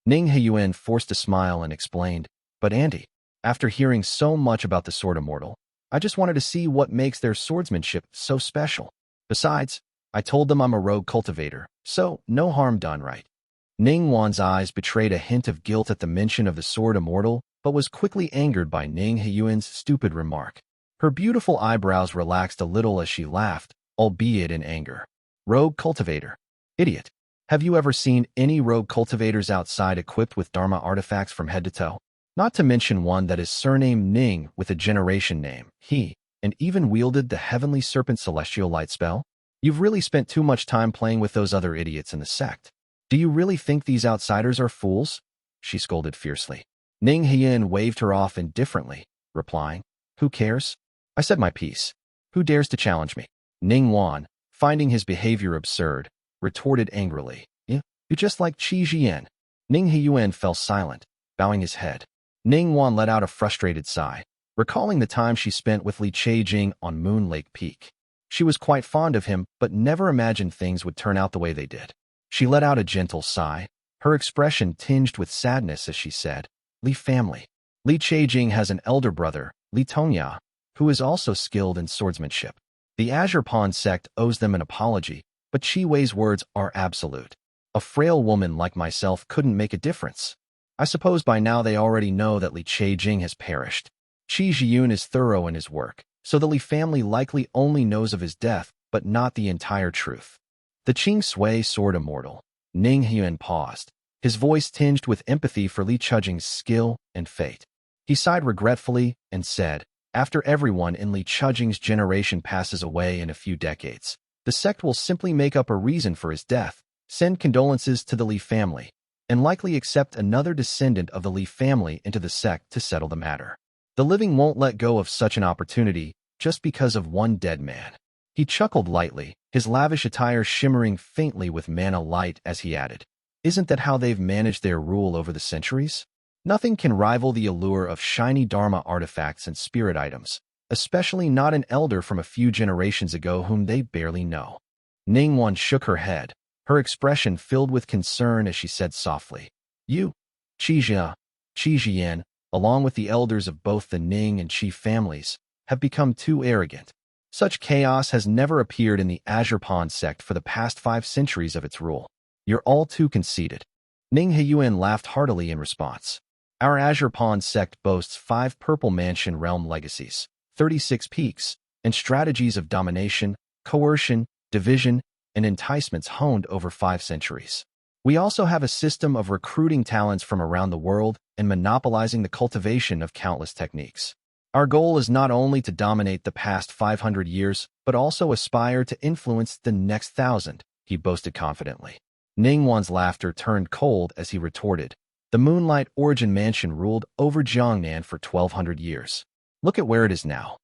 Speaker 1: Ning Heyuan forced a smile and explained, "But Auntie, after hearing so much about the Sword Immortal, I just wanted to see what makes their swordsmanship so special. Besides, I told them I'm a rogue cultivator, so no harm done, right?" Ning Wan's eyes betrayed a hint of guilt at the mention of the Sword Immortal, but was quickly angered by Ning Heyuan's stupid remark. Her beautiful eyebrows relaxed a little as she laughed, albeit in anger. "Rogue cultivator. Idiot. Have you ever seen any rogue cultivators outside equipped with Dharma artifacts from head to toe? Not to mention one that is surnamed Ning with a generation name, he, and even wielded the Heavenly Serpent Celestial Light spell? You've really spent too much time playing with those other idiots in the sect. Do you really think these outsiders are fools?" she scolded fiercely. Ning Heyuan waved her off indifferently, replying, "Who cares? I said my piece. Who dares to challenge me?" Ning Wan, finding his behavior absurd, retorted angrily, "You just like Qi Jian." Ning Heyuan fell silent, bowing his head. Ning Wan let out a frustrated sigh, recalling the time she spent with Li Jing on Moon Lake Peak. She was quite fond of him, but never imagined things would turn out the way they did. She let out a gentle sigh, her expression tinged with sadness as she said, Li family. Li Chaijing has an elder brother, Li Tongya, who is also skilled in swordsmanship. The Azure Pawn sect owes them an apology, but Qi Wei's words are absolute. A frail woman like myself couldn't make a difference. I suppose by now they already know that Li Chaijing has perished. Qi Zhiyun is thorough in his work, so the Li family likely only knows of his death, but not the entire truth. The Qing Sui sword immortal, Ning Heyuan paused, his voice tinged with empathy for Li Chujing's skill and fate. He sighed regretfully and said, after everyone in Li Chujing's generation passes away in a few decades, the sect will simply make up a reason for his death, send condolences to the Li family, and likely accept another descendant of the Li family into the sect to settle the matter. The living won't let go of such an opportunity just because of one dead man. He chuckled lightly, his lavish attire shimmering faintly with mana light as he added, isn't that how they've managed their rule over the centuries? Nothing can rival the allure of shiny Dharma artifacts and spirit items, especially not an elder from a few generations ago whom they barely know. Ning Wan shook her head, her expression filled with concern as she said softly, You, Qi Jian, along with the elders of both the Ning and Qi families, have become too arrogant. Such chaos has never appeared in the Azure Pawn sect for the past 5 centuries of its rule. You're all too conceited. Ning Heyuan laughed heartily in response. Our Azure Pawn sect boasts 5 Purple Mansion realm legacies, 36 peaks, and strategies of domination, coercion, division, and enticements honed over 5 centuries. We also have a system of recruiting talents from around the world and monopolizing the cultivation of countless techniques. Our goal is not only to dominate the past 500 years, but also aspire to influence the next 1,000, he boasted confidently. Ning Wan's laughter turned cold as he retorted, The Moonlight Origin Mansion ruled over Jiang Yan for 1,200 years. Look at where it is now.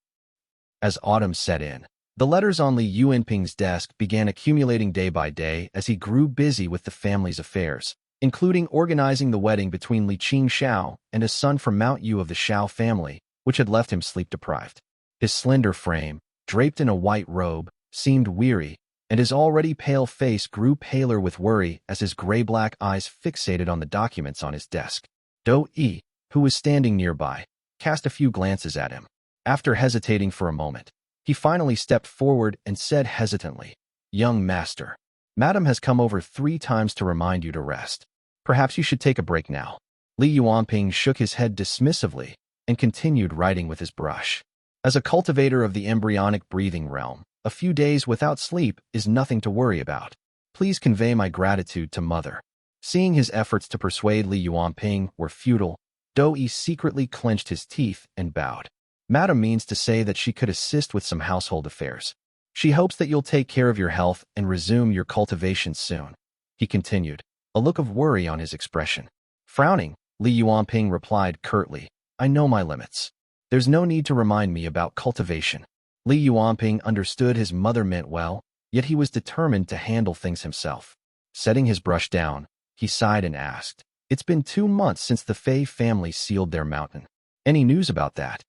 Speaker 1: As autumn set in, the letters on Li Yuanping's desk began accumulating day by day as he grew busy with the family's affairs, including organizing the wedding between Li Xiao and a son from Mount Yu of the Xiao family, which had left him sleep-deprived. His slender frame, draped in a white robe, seemed weary, and his already pale face grew paler with worry as his gray-black eyes fixated on the documents on his desk. Dou Yi, who was standing nearby, cast a few glances at him. After hesitating for a moment, he finally stepped forward and said hesitantly, Young master, Madam has come over 3 times to remind you to rest. Perhaps you should take a break now. Li Yuanping shook his head dismissively and continued writing with his brush. As a cultivator of the embryonic breathing realm, a few days without sleep is nothing to worry about. Please convey my gratitude to Mother. Seeing his efforts to persuade Li Yuanping were futile, Dou Yi secretly clenched his teeth and bowed. Madam means to say that she could assist with some household affairs. She hopes that you'll take care of your health and resume your cultivation soon, he continued, a look of worry on his expression. Frowning, Li Yuanping replied curtly, I know my limits. There's no need to remind me about cultivation. Li Yuanping understood his mother meant well, yet he was determined to handle things himself. Setting his brush down, he sighed and asked, It's been 2 months since the Fei family sealed their mountain. Any news about that?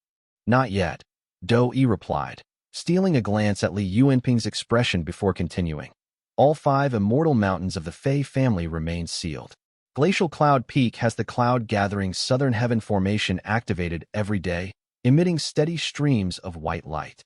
Speaker 1: Not yet, Dou Yi replied, stealing a glance at Li Yuanping's expression before continuing. All 5 immortal mountains of the Fei family remain sealed. Glacial Cloud Peak has the cloud-gathering Southern Heaven Formation activated every day, emitting steady streams of white light.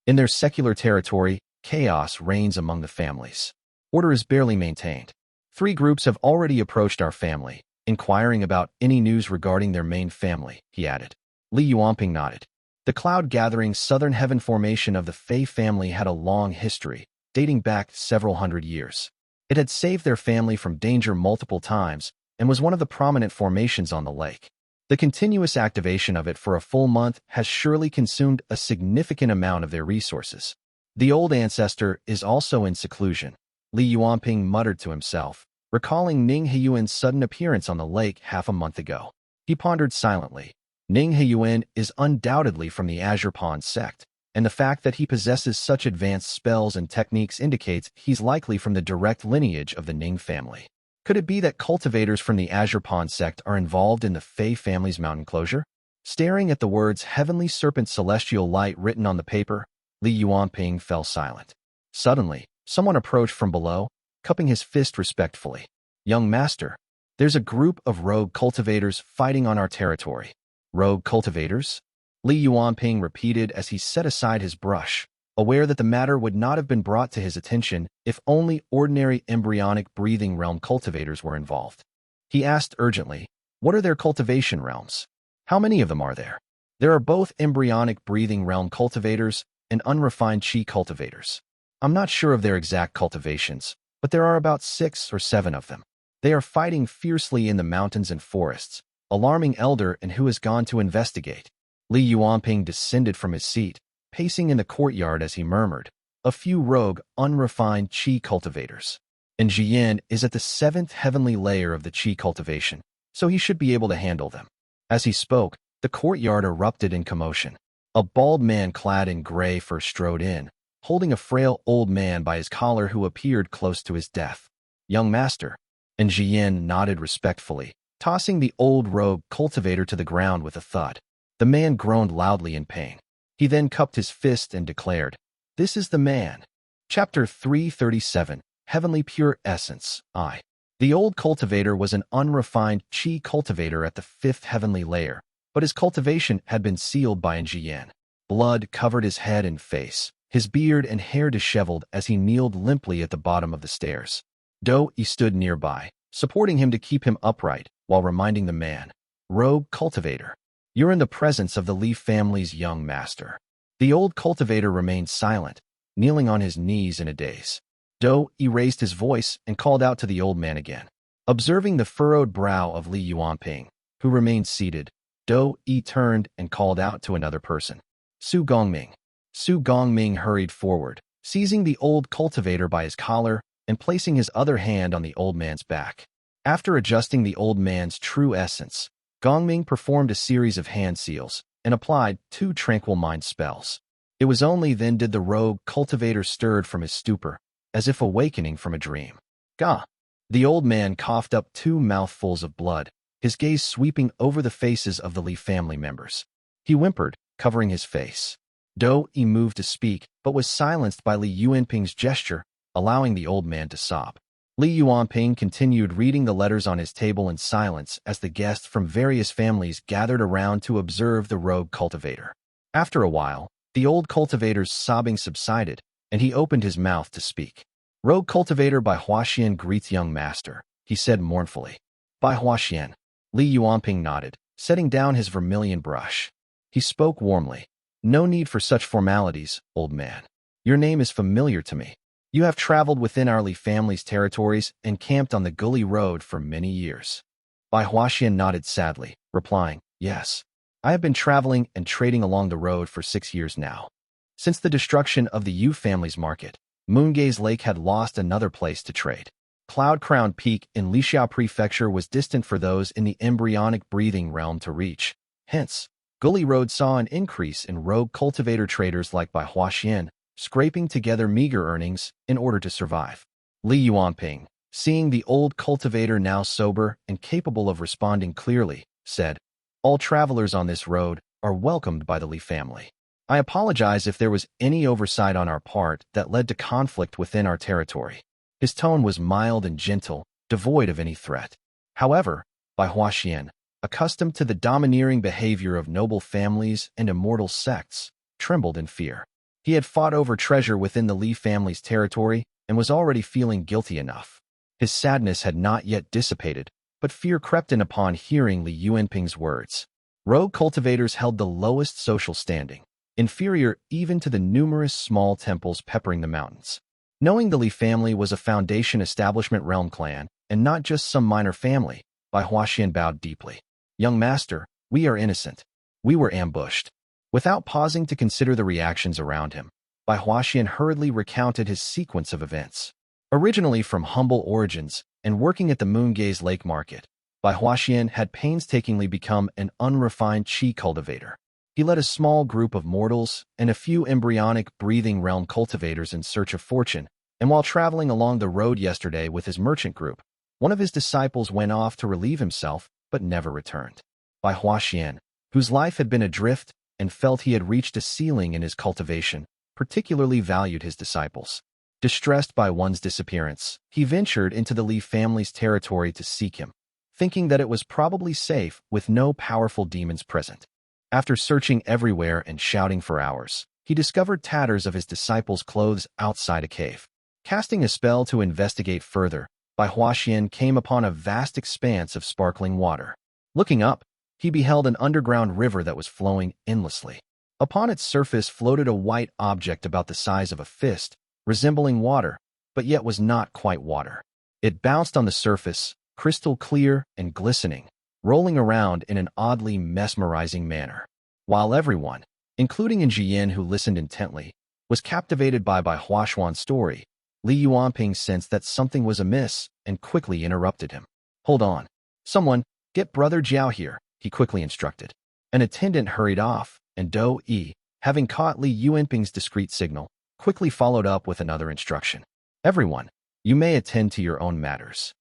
Speaker 1: In their secular territory, chaos reigns among the families. Order is barely maintained. 3 groups have already approached our family, inquiring about any news regarding their main family, he added. Li Yuanping nodded. The cloud-gathering Southern Heaven Formation of the Fei family had a long history, dating back several hundred years. It had saved their family from danger multiple times and was one of the prominent formations on the lake. The continuous activation of it for a full month has surely consumed a significant amount of their resources. The old ancestor is also in seclusion, Li Yuanping muttered to himself, recalling Ning Heyuan's sudden appearance on the lake half a month ago. He pondered silently. Ning Heyuan is undoubtedly from the Azure Pawn sect, and the fact that he possesses such advanced spells and techniques indicates he's likely from the direct lineage of the Ning family. Could it be that cultivators from the Azure Pawn sect are involved in the Fei family's mountain closure? Staring at the words Heavenly Serpent Celestial Light written on the paper, Li Yuanping fell silent. Suddenly, someone approached from below, cupping his fist respectfully. Young master, There's a group of rogue cultivators fighting on our territory. Rogue cultivators? Li Yuanping repeated as he set aside his brush, aware that the matter would not have been brought to his attention if only ordinary embryonic breathing realm cultivators were involved. He asked urgently, what are their cultivation realms? How many of them are there? There are both embryonic breathing realm cultivators and unrefined chi cultivators. I'm not sure of their exact cultivations, but there are about 6 or 7 of them. They are fighting fiercely in the mountains and forests, alarming Elder and who has gone to investigate. Li Yuanping descended from his seat, pacing in the courtyard as he murmured, a few rogue, unrefined chi cultivators. And Jian is at the 7th heavenly layer of the chi cultivation, so he should be able to handle them. As he spoke, the courtyard erupted in commotion. A bald man clad in gray fur strode in, holding a frail old man by his collar who appeared close to his death. Young master. And Jian nodded respectfully, tossing the old rogue cultivator to the ground with a thud. The man groaned loudly in pain. He then cupped his fist and declared, this is the man. Chapter 337, Heavenly Pure Essence, I. The old cultivator was an unrefined chi cultivator at the 5th heavenly layer, but his cultivation had been sealed by Jian. Blood covered his head and face, his beard and hair disheveled as he kneeled limply at the bottom of the stairs. Dou stood nearby, supporting him to keep him upright, while reminding the man, rogue cultivator, you're in the presence of the Li family's young master. The old cultivator remained silent, kneeling on his knees in a daze. Dou raised his voice and called out to the old man again. Observing the furrowed brow of Li Yuanping, who remained seated, Dou turned and called out to another person. Su Gongming. Su Gongming hurried forward, seizing the old cultivator by his collar and placing his other hand on the old man's back. After adjusting the old man's true essence, Gongming performed a series of hand seals and applied 2 tranquil mind spells. It was only then did the rogue cultivator stirred from his stupor, as if awakening from a dream. Gah! The old man coughed up 2 mouthfuls of blood, his gaze sweeping over the faces of the Li family members. He whimpered, covering his face. Dou moved to speak, but was silenced by Li Yuanping's gesture, allowing the old man to sob. Li Yuanping continued reading the letters on his table in silence as the guests from various families gathered around to observe the rogue cultivator. After a while, the old cultivator's sobbing subsided, and he opened his mouth to speak. Rogue cultivator by Huaxian greets young master, he said mournfully. By Huaxian. Li Yuanping nodded, setting down his vermilion brush. He spoke warmly. No need for such formalities, old man. Your name is familiar to me. You have traveled within our Li family's territories and camped on the Gully Road for many years. Bai Huaxian nodded sadly, replying, yes. I have been traveling and trading along the road for 6 years now. Since the destruction of the Yu family's market, Moongaze Lake had lost another place to trade. Cloud Crown Peak in Lixiao Prefecture was distant for those in the embryonic breathing realm to reach. Hence, Gully Road saw an increase in rogue cultivator traders like Bai Huaxian, scraping together meager earnings in order to survive. Li Yuanping, seeing the old cultivator now sober and capable of responding clearly, said, all travelers on this road are welcomed by the Li family. I apologize if there was any oversight on our part that led to conflict within our territory. His tone was mild and gentle, devoid of any threat. However, Bai Huaxian, accustomed to the domineering behavior of noble families and immortal sects, trembled in fear. He had fought over treasure within the Li family's territory and was already feeling guilty enough. His sadness had not yet dissipated, but fear crept in upon hearing Li Yuanping's words. Rogue cultivators held the lowest social standing, inferior even to the numerous small temples peppering the mountains. Knowing the Li family was a foundation establishment realm clan, and not just some minor family, Bai Huaxian bowed deeply. Young master, we are innocent. We were ambushed. Without pausing to consider the reactions around him, Bai Huaxian hurriedly recounted his sequence of events. Originally from humble origins and working at the Moongaze Lake Market, Bai Huaxian had painstakingly become an unrefined chi cultivator. He led a small group of mortals and a few embryonic breathing realm cultivators in search of fortune, and while traveling along the road yesterday with his merchant group, one of his disciples went off to relieve himself but never returned. Bai Huaxian, whose life had been adrift and felt he had reached a ceiling in his cultivation, particularly valued his disciples. Distressed by one's disappearance, he ventured into the Li family's territory to seek him. thinking that it was probably safe with no powerful demons present. After searching everywhere and shouting for hours, he discovered tatters of his disciples' clothes outside a cave. Casting a spell to investigate further, Bai Huaxian came upon a vast expanse of sparkling water. Looking up, he beheld an underground river that was flowing endlessly. Upon its surface floated a white object about the size of a fist, resembling water, but yet was not quite water. It bounced on the surface, crystal clear and glistening, rolling around in an oddly mesmerizing manner. While everyone, including Jiang Yan who listened intently, was captivated by Bai Huaxian's story, Li Yuanping sensed that something was amiss and quickly interrupted him. "Hold on. Someone, get Brother Jiao here," he quickly instructed. An attendant hurried off, and Dou Yi, having caught Li Yuanping's discreet signal, quickly followed up with another instruction. "Everyone, you may attend to your own matters."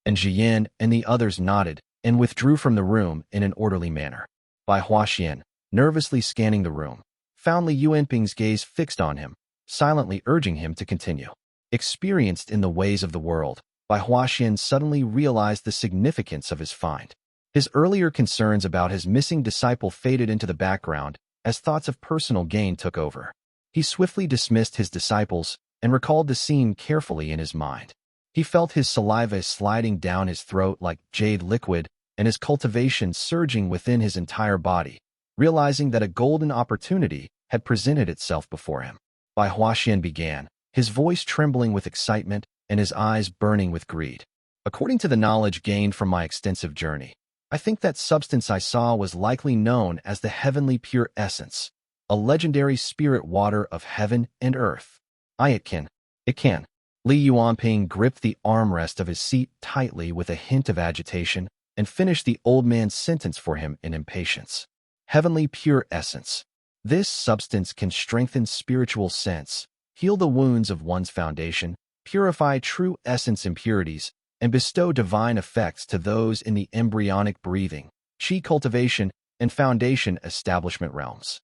Speaker 1: And Jiang Yan and the others nodded and withdrew from the room in an orderly manner. Bai Huaxian, nervously scanning the room, found Li Yuanping's gaze fixed on him, silently urging him to continue. Experienced in the ways of the world, Bai Huaxian suddenly realized the significance of his find. His earlier concerns about his missing disciple faded into the background as thoughts of personal gain took over. He swiftly dismissed his disciples and recalled the scene carefully in his mind. He felt his saliva sliding down his throat like jade liquid and his cultivation surging within his entire body, realizing that a golden opportunity had presented itself before him. Bai Huaxian began, his voice trembling with excitement and his eyes burning with greed. "According to the knowledge gained from my extensive journey, I think that substance I saw was likely known as the heavenly pure essence, a legendary spirit water of heaven and earth. It can. Li Yuanping gripped the armrest of his seat tightly with a hint of agitation and finished the old man's sentence for him in impatience. Heavenly pure essence. This substance can strengthen spiritual sense, heal the wounds of one's foundation, purify true essence impurities, and bestow divine effects to those in the embryonic breathing, chi cultivation, and foundation establishment realms.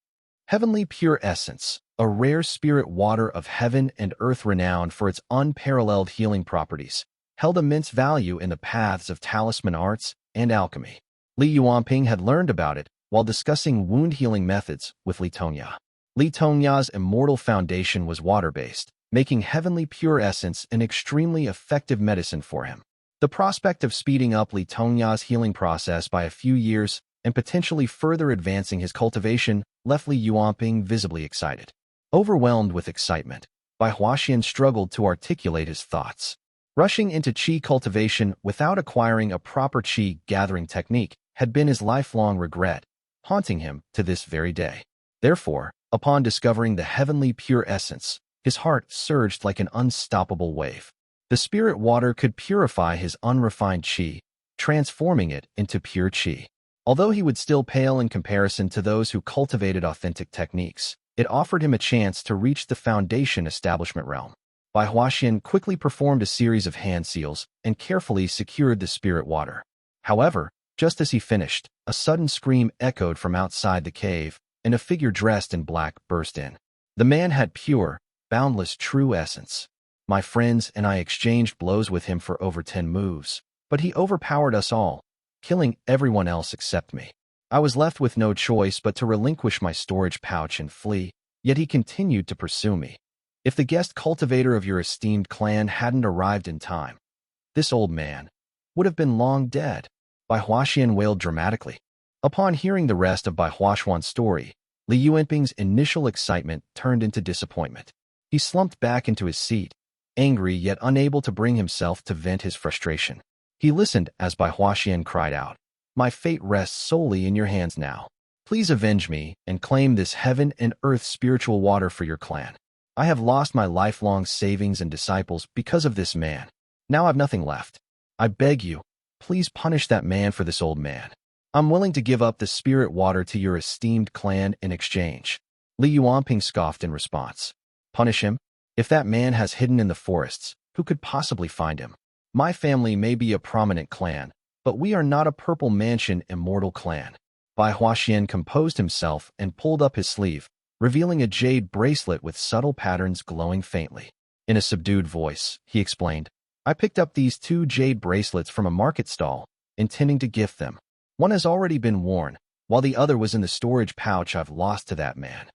Speaker 1: Heavenly pure essence, a rare spirit water of heaven and earth renowned for its unparalleled healing properties, held immense value in the paths of talisman arts and alchemy. Li Yuanping had learned about it while discussing wound healing methods with Li Tongya. Li Tongya's immortal foundation was water-based, making heavenly pure essence an extremely effective medicine for him. The prospect of speeding up Li Tongya's healing process by a few years and potentially further advancing his cultivation left Li Yuanping visibly excited. Overwhelmed with excitement, Bai Huaxian struggled to articulate his thoughts. Rushing into qi cultivation without acquiring a proper qi gathering technique had been his lifelong regret, haunting him to this very day. Therefore, upon discovering the heavenly pure essence, his heart surged like an unstoppable wave. The spirit water could purify his unrefined qi, transforming it into pure qi. Although he would still pale in comparison to those who cultivated authentic techniques, it offered him a chance to reach the foundation establishment realm. Bai Huaxian quickly performed a series of hand seals and carefully secured the spirit water. However, just as he finished, a sudden scream echoed from outside the cave, and a figure dressed in black burst in. The man had pure, boundless true essence. My friends and I exchanged blows with him for over 10 moves, but he overpowered us all, killing everyone else except me. I was left with no choice but to relinquish my storage pouch and flee, yet he continued to pursue me. If the guest cultivator of your esteemed clan hadn't arrived in time, this old man would have been long dead. Bai Huaxian wailed dramatically. Upon hearing the rest of Bai Huaxian's story, Li Yuanping's initial excitement turned into disappointment. He slumped back into his seat, angry yet unable to bring himself to vent his frustration. He listened as Bai Huaxian cried out, "My fate rests solely in your hands now. Please avenge me and claim this heaven and earth spiritual water for your clan. I have lost my lifelong savings and disciples because of this man. Now I've nothing left. I beg you, please punish that man for this old man. I'm willing to give up the spirit water to your esteemed clan in exchange." Li Yuanping scoffed in response. "Punish him? If that man has hidden in the forests, who could possibly find him? My family may be a prominent clan, but we are not a purple mansion immortal clan." Bai Huaxian composed himself and pulled up his sleeve, revealing a jade bracelet with subtle patterns glowing faintly. In a subdued voice, he explained, "I picked up these 2 jade bracelets from a market stall, intending to gift them. One has already been worn, while the other was in the storage pouch I've lost to that man.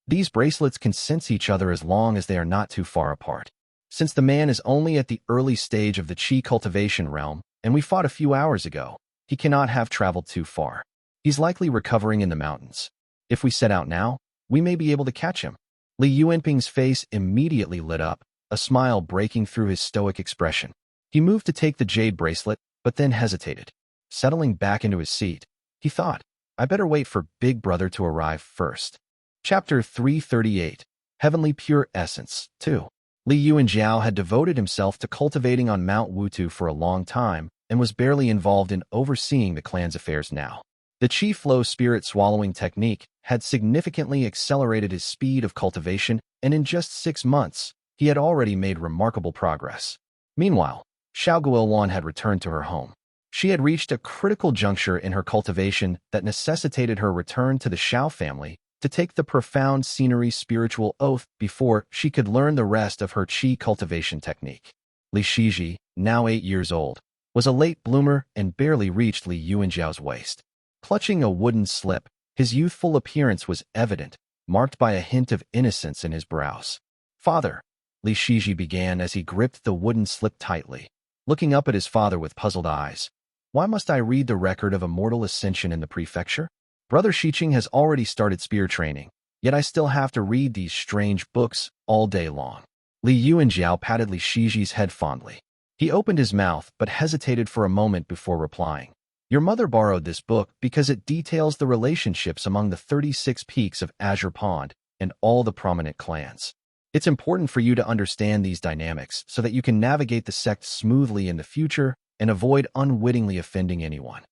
Speaker 1: These bracelets can sense each other as long as they are not too far apart. Since the man is only at the early stage of the chi cultivation realm, and we fought a few hours ago, he cannot have traveled too far. He's likely recovering in the mountains. If we set out now, we may be able to catch him. Li Yuanping's face immediately lit up, a smile breaking through his stoic expression. He moved to take the jade bracelet, but then hesitated. Settling back into his seat, he thought, I better wait for Big Brother to arrive first. Chapter 338, Heavenly Pure Essence, 2. Li Yuanjiao had devoted himself to cultivating on Mount Wutu for a long time and was barely involved in overseeing the clan's affairs now. The Qi Flow spirit swallowing technique had significantly accelerated his speed of cultivation, and in just 6 months, he had already made remarkable progress. Meanwhile, Xiao Guiluan had returned to her home. She had reached a critical juncture in her cultivation that necessitated her return to the Xiao family to take the profound scenery spiritual oath before she could learn the rest of her Qi cultivation technique. Li Shiji, now 8 years old, was a late bloomer and barely reached Li Yuanjiao's waist. Clutching a wooden slip, his youthful appearance was evident, marked by a hint of innocence in his brows. Father, Li Shiji began as he gripped the wooden slip tightly, looking up at his father with puzzled eyes. Why must I read the record of immortal ascension in the prefecture? Brother Xiqing has already started spear training, yet I still have to read these strange books all day long. Li Yuanjiao patted Li Shiji's head fondly. He opened his mouth but hesitated for a moment before replying. Your mother borrowed this book because it details the relationships among the 36 peaks of Azure Pond and all the prominent clans. It's important for you to understand these dynamics so that you can navigate the sect smoothly in the future and avoid unwittingly offending anyone.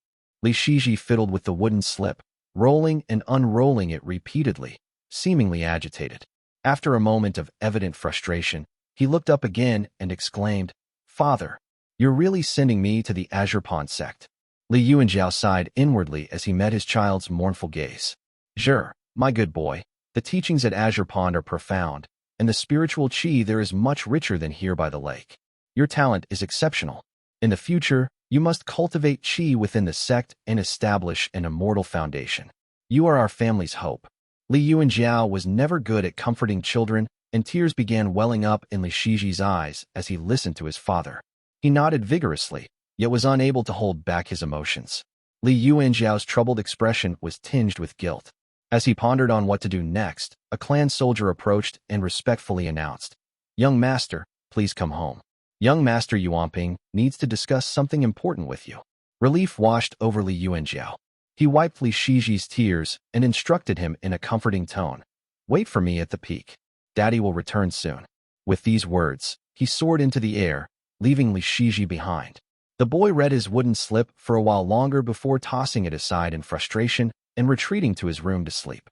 Speaker 1: Li Shiji fiddled with the wooden slip, rolling and unrolling it repeatedly, seemingly agitated. After a moment of evident frustration, he looked up again and exclaimed, Father, you're really sending me to the Azure Pond sect. Li Yuanjiao sighed inwardly as he met his child's mournful gaze. Sure, my good boy, the teachings at Azure Pond are profound, and the spiritual qi there is much richer than here by the lake. Your talent is exceptional. In the future, you must cultivate qi within the sect and establish an immortal foundation. You are our family's hope. Li Yuanjiao was never good at comforting children, and tears began welling up in Li Shiji's eyes as he listened to his father. He nodded vigorously, yet was unable to hold back his emotions. Li Yuanjiao's troubled expression was tinged with guilt. As he pondered on what to do next, a clan soldier approached and respectfully announced, Young Master, please come home. Young Master Yuanping needs to discuss something important with you. Relief washed over Li Yuanjiao. He wiped Li Shiji's tears and instructed him in a comforting tone. Wait for me at the peak. Daddy will return soon. With these words, he soared into the air, leaving Li Shiji behind. The boy read his wooden slip for a while longer before tossing it aside in frustration and retreating to his room to sleep.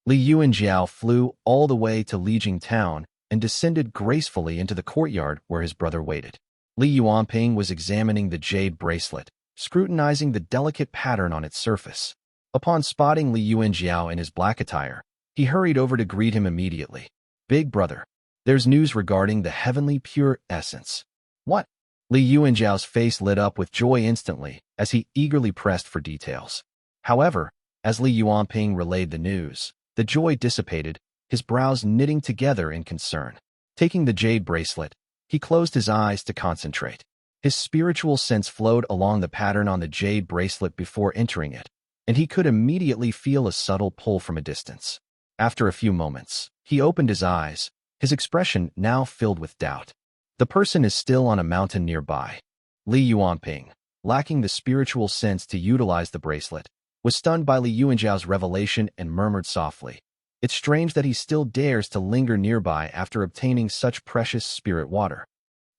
Speaker 1: Li Yuanjiao flew all the way to Lijing town and descended gracefully into the courtyard where his brother waited. Li Yuanping was examining the jade bracelet, scrutinizing the delicate pattern on its surface. Upon spotting Li Yuanjiao in his black attire, he hurried over to greet him immediately. Big brother, there's news regarding the heavenly pure essence. What? Li Yuanjiao's face lit up with joy instantly as he eagerly pressed for details. However, as Li Yuanping relayed the news, the joy dissipated, his brows knitting together in concern. Taking the jade bracelet, he closed his eyes to concentrate. His spiritual sense flowed along the pattern on the jade bracelet before entering it, and he could immediately feel a subtle pull from a distance. After a few moments, he opened his eyes, his expression now filled with doubt. The person is still on a mountain nearby. Li Yuanping, lacking the spiritual sense to utilize the bracelet, was stunned by Li Yuanjiao's revelation and murmured softly, It's strange that he still dares to linger nearby after obtaining such precious spirit water.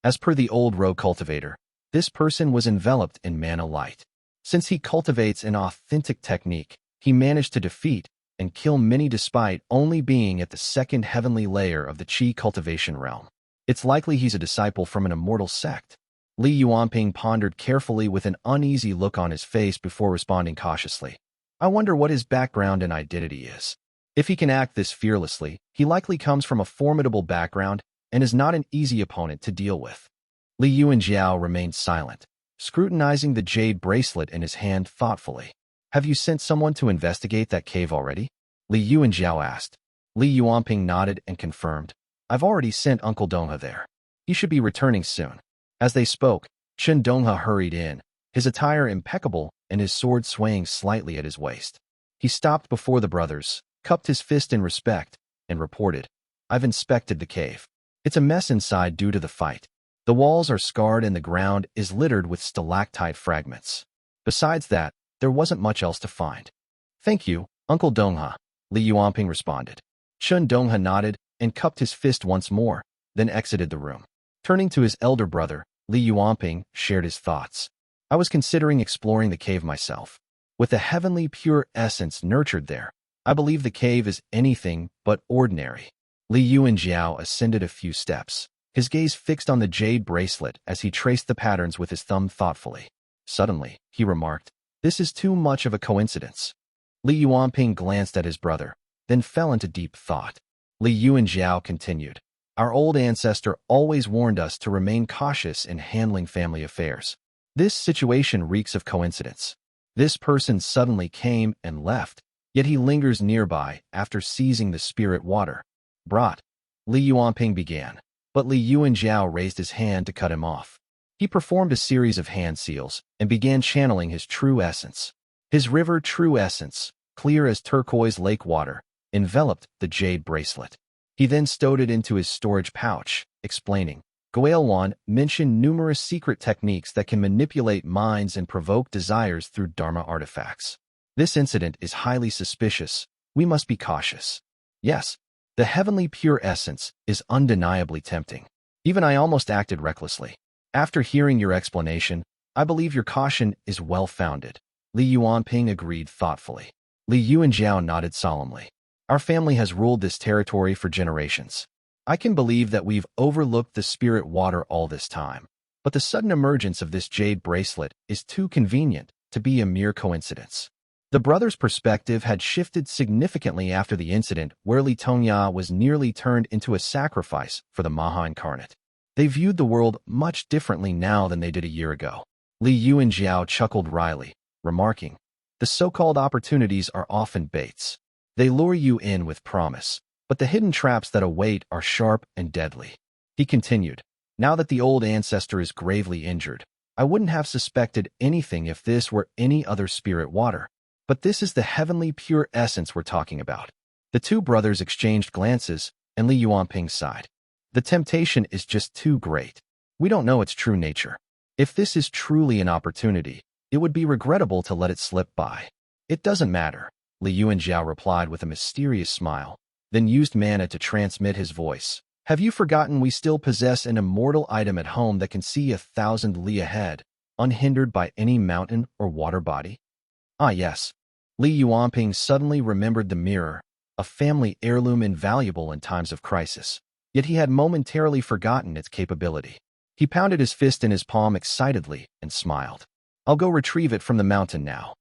Speaker 1: As per the old rogue cultivator, this person was enveloped in mana light. Since he cultivates an authentic technique, he managed to defeat and kill many despite only being at the second heavenly layer of the Qi cultivation realm. It's likely he's a disciple from an immortal sect. Li Yuanping pondered carefully with an uneasy look on his face before responding cautiously. I wonder what his background and identity is. If he can act this fearlessly, he likely comes from a formidable background and is not an easy opponent to deal with. Li Yuanjiao remained silent, scrutinizing the jade bracelet in his hand thoughtfully. Have you sent someone to investigate that cave already? Li Yu and Xiao asked. Li Yuanping nodded and confirmed. I've already sent Uncle Dongha there. He should be returning soon. As they spoke, Chen Dongha hurried in, his attire impeccable and his sword swaying slightly at his waist. He stopped before the brothers, cupped his fist in respect, and reported, I've inspected the cave. It's a mess inside due to the fight. The walls are scarred and the ground is littered with stalactite fragments. Besides that, there wasn't much else to find. Thank you, Uncle Dongha, Li Yuanping responded. Chen Dongha nodded and cupped his fist once more, then exited the room. Turning to his elder brother, Li Yuanping shared his thoughts. I was considering exploring the cave myself. With the heavenly pure essence nurtured there, I believe the cave is anything but ordinary. Li Yu and Xiao ascended a few steps, his gaze fixed on the jade bracelet as he traced the patterns with his thumb thoughtfully. Suddenly, he remarked, This is too much of a coincidence. Li Yuanping glanced at his brother, then fell into deep thought. Li Yu and Xiao continued. Our old ancestor always warned us to remain cautious in handling family affairs. This situation reeks of coincidence. This person suddenly came and left, yet he lingers nearby after seizing the spirit water. Brought. Li Yuanping began, but Li Yu and Xiao raised his hand to cut him off. He performed a series of hand seals and began channeling his true essence. His river true essence, clear as turquoise lake water, enveloped the jade bracelet. He then stowed it into his storage pouch, explaining, Guiluan mentioned numerous secret techniques that can manipulate minds and provoke desires through Dharma artifacts. This incident is highly suspicious. We must be cautious. Yes, the heavenly pure essence is undeniably tempting. Even I almost acted recklessly. After hearing your explanation, I believe your caution is well-founded. Li Yuanping agreed thoughtfully. Li Yu and Xiao nodded solemnly. Our family has ruled this territory for generations. I can believe that we've overlooked the spirit water all this time, but the sudden emergence of this jade bracelet is too convenient to be a mere coincidence. The brothers' perspective had shifted significantly after the incident where Li Tongya was nearly turned into a sacrifice for the Maha incarnate. They viewed the world much differently now than they did a year ago. Li Yu and Xiao chuckled wryly, remarking, The so-called opportunities are often baits. They lure you in with promise, but the hidden traps that await are sharp and deadly. He continued, Now that the old ancestor is gravely injured, I wouldn't have suspected anything if this were any other spirit water. But this is the heavenly pure essence we're talking about. The two brothers exchanged glances, and Li Yuanping sighed. The temptation is just too great. We don't know its true nature. If this is truly an opportunity, it would be regrettable to let it slip by. It doesn't matter, Li Yu and Xiao replied with a mysterious smile, then used mana to transmit his voice. Have you forgotten we still possess an immortal item at home that can see 1,000 li ahead, unhindered by any mountain or water body? Ah yes. Li Yuanping suddenly remembered the mirror, a family heirloom invaluable in times of crisis. Yet he had momentarily forgotten its capability. He pounded his fist in his palm excitedly and smiled. I'll go retrieve it from the mountain now.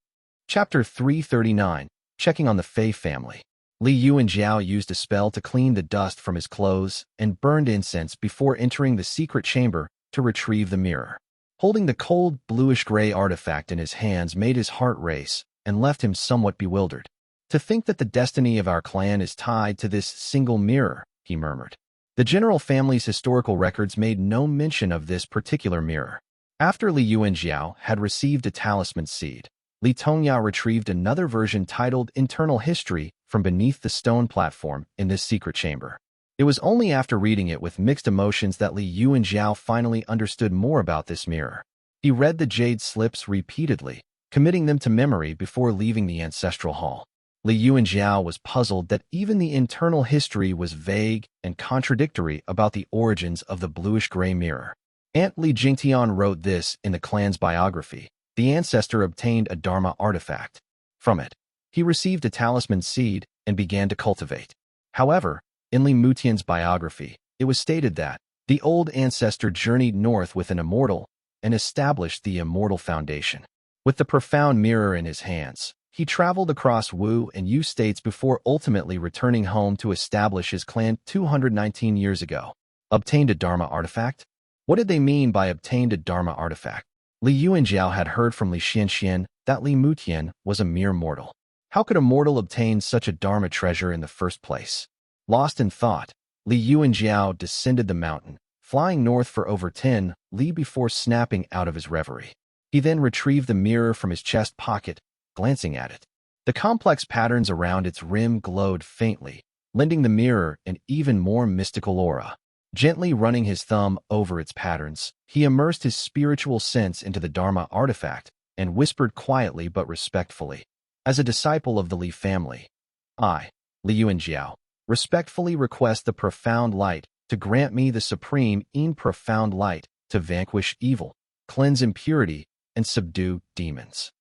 Speaker 1: Chapter 339, Checking on the Fei family. Li Yu and Xiao used a spell to clean the dust from his clothes and burned incense before entering the secret chamber to retrieve the mirror. Holding the cold, bluish-gray artifact in his hands made his heart race and left him somewhat bewildered. To think that the destiny of our clan is tied to this single mirror, he murmured. The general family's historical records made no mention of this particular mirror. After Li Yu and Xiao had received a talisman seed, Li Tongya retrieved another version titled Internal History from beneath the stone platform in this secret chamber. It was only after reading it with mixed emotions that Li Yu and Xiao finally understood more about this mirror. He read the jade slips repeatedly, committing them to memory before leaving the ancestral hall. Li Yu and Xiao was puzzled that even the internal history was vague and contradictory about the origins of the bluish-gray mirror. Aunt Li Jingtian wrote this in the clan's biography. The ancestor obtained a Dharma artifact. From it, he received a talisman seed and began to cultivate. However, in Li Mutian's biography, it was stated that the old ancestor journeyed north with an immortal and established the immortal foundation. With the profound mirror in his hands, he traveled across Wu and Yu states before ultimately returning home to establish his clan 219 years ago. Obtained a Dharma artifact? What did they mean by obtained a Dharma artifact? Li Yuanjiao had heard from Li Xianxian that Li Mutian was a mere mortal. How could a mortal obtain such a Dharma treasure in the first place? Lost in thought, Li Yuanjiao descended the mountain, flying north for over 10 li before snapping out of his reverie. He then retrieved the mirror from his chest pocket, glancing at it. The complex patterns around its rim glowed faintly, lending the mirror an even more mystical aura. Gently running his thumb over its patterns, he immersed his spiritual sense into the Dharma artifact and whispered quietly but respectfully. As a disciple of the Li family, I, Li Yuanjiao, respectfully request the profound light to grant me the supreme profound light to vanquish evil, cleanse impurity, and subdue demons.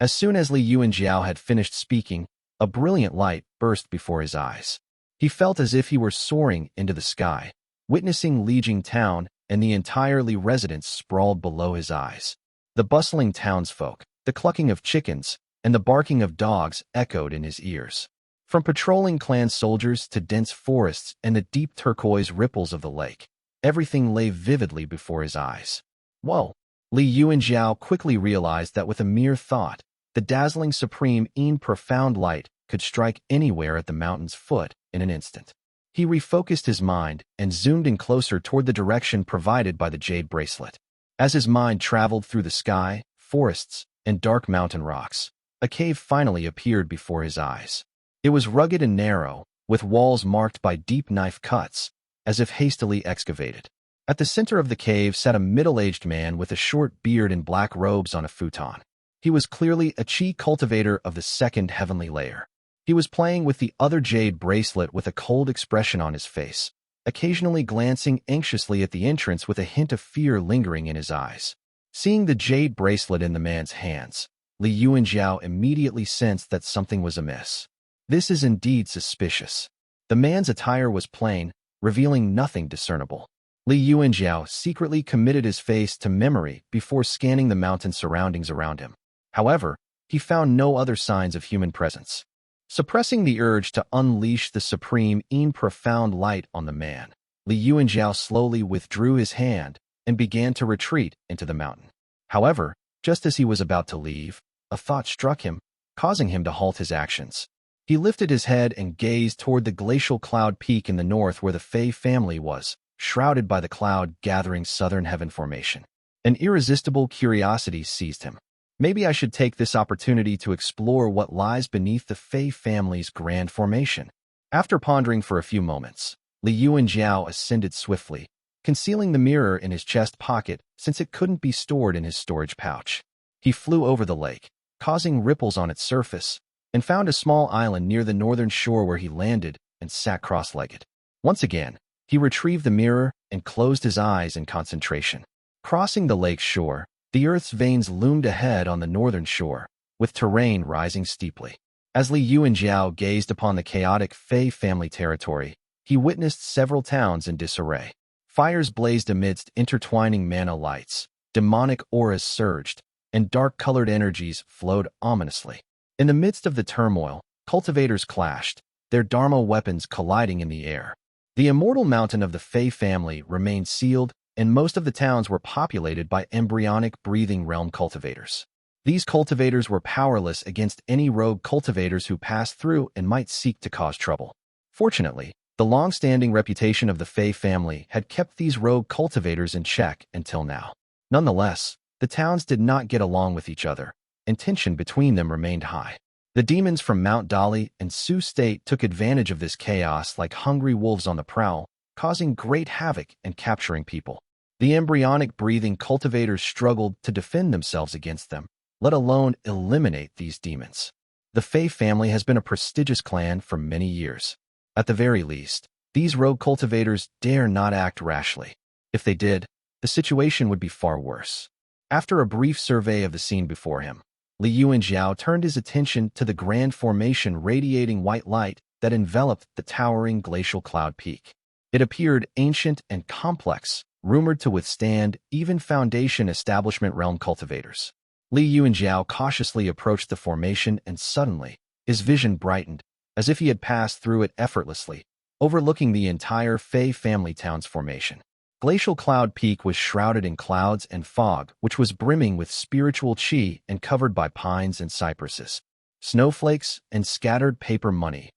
Speaker 1: As soon as Li Yuanjiao had finished speaking, a brilliant light burst before his eyes. He felt as if he were soaring into the sky, witnessing Lijing town and the entire Li residence sprawled below his eyes. The bustling townsfolk, the clucking of chickens, and the barking of dogs echoed in his ears. From patrolling clan soldiers to dense forests and the deep turquoise ripples of the lake, everything lay vividly before his eyes. Whoa! Li Yuanjiao quickly realized that with a mere thought, the dazzling supreme profound light could strike anywhere at the mountain's foot in an instant. He refocused his mind and zoomed in closer toward the direction provided by the jade bracelet. As his mind traveled through the sky, forests, and dark mountain rocks, a cave finally appeared before his eyes. It was rugged and narrow, with walls marked by deep knife cuts, as if hastily excavated. At the center of the cave sat a middle-aged man with a short beard and black robes on a futon. He was clearly a chi cultivator of the second heavenly layer. He was playing with the other jade bracelet with a cold expression on his face, occasionally glancing anxiously at the entrance with a hint of fear lingering in his eyes. Seeing the jade bracelet in the man's hands, Li Yuanjiao immediately sensed that something was amiss. This is indeed suspicious. The man's attire was plain, revealing nothing discernible. Li Yuanjiao secretly committed his face to memory before scanning the mountain surroundings around him. However, he found no other signs of human presence. Suppressing the urge to unleash the supreme profound light on the man, Li Yuanjiao slowly withdrew his hand and began to retreat into the mountain. However, just as he was about to leave, a thought struck him, causing him to halt his actions. He lifted his head and gazed toward the glacial cloud peak in the north where the Fei family was, shrouded by the cloud-gathering southern heaven formation. An irresistible curiosity seized him. Maybe I should take this opportunity to explore what lies beneath the Fei family's grand formation. After pondering for a few moments, Li Yuanjiao ascended swiftly, concealing the mirror in his chest pocket since it couldn't be stored in his storage pouch. He flew over the lake, causing ripples on its surface, and found a small island near the northern shore where he landed and sat cross-legged. Once again, he retrieved the mirror and closed his eyes in concentration. Crossing the lake's shore, the Earth's veins loomed ahead on the northern shore, with terrain rising steeply. As Li Yuanjiao gazed upon the chaotic Fei family territory, he witnessed several towns in disarray. Fires blazed amidst intertwining mana lights, demonic auras surged, and dark-colored energies flowed ominously. In the midst of the turmoil, cultivators clashed, their Dharma weapons colliding in the air. The immortal mountain of the Fei family remained sealed, and most of the towns were populated by embryonic breathing realm cultivators. These cultivators were powerless against any rogue cultivators who passed through and might seek to cause trouble. Fortunately, the long-standing reputation of the Fei family had kept these rogue cultivators in check until now. Nonetheless, the towns did not get along with each other, and tension between them remained high. The demons from Mount Dali and Sioux State took advantage of this chaos like hungry wolves on the prowl, causing great havoc and capturing people. The embryonic breathing cultivators struggled to defend themselves against them, let alone eliminate these demons. The Fei family has been a prestigious clan for many years. At the very least, these rogue cultivators dare not act rashly. If they did, the situation would be far worse. After a brief survey of the scene before him, Li Yuanjiao turned his attention to the grand formation radiating white light that enveloped the towering glacial cloud peak. It appeared ancient and complex, rumored to withstand even Foundation establishment realm cultivators. Li Yuanjiao cautiously approached the formation and suddenly, his vision brightened, as if he had passed through it effortlessly, overlooking the entire Fei family town's formation. Glacial Cloud Peak was shrouded in clouds and fog, which was brimming with spiritual chi and covered by pines and cypresses. Snowflakes and scattered paper money,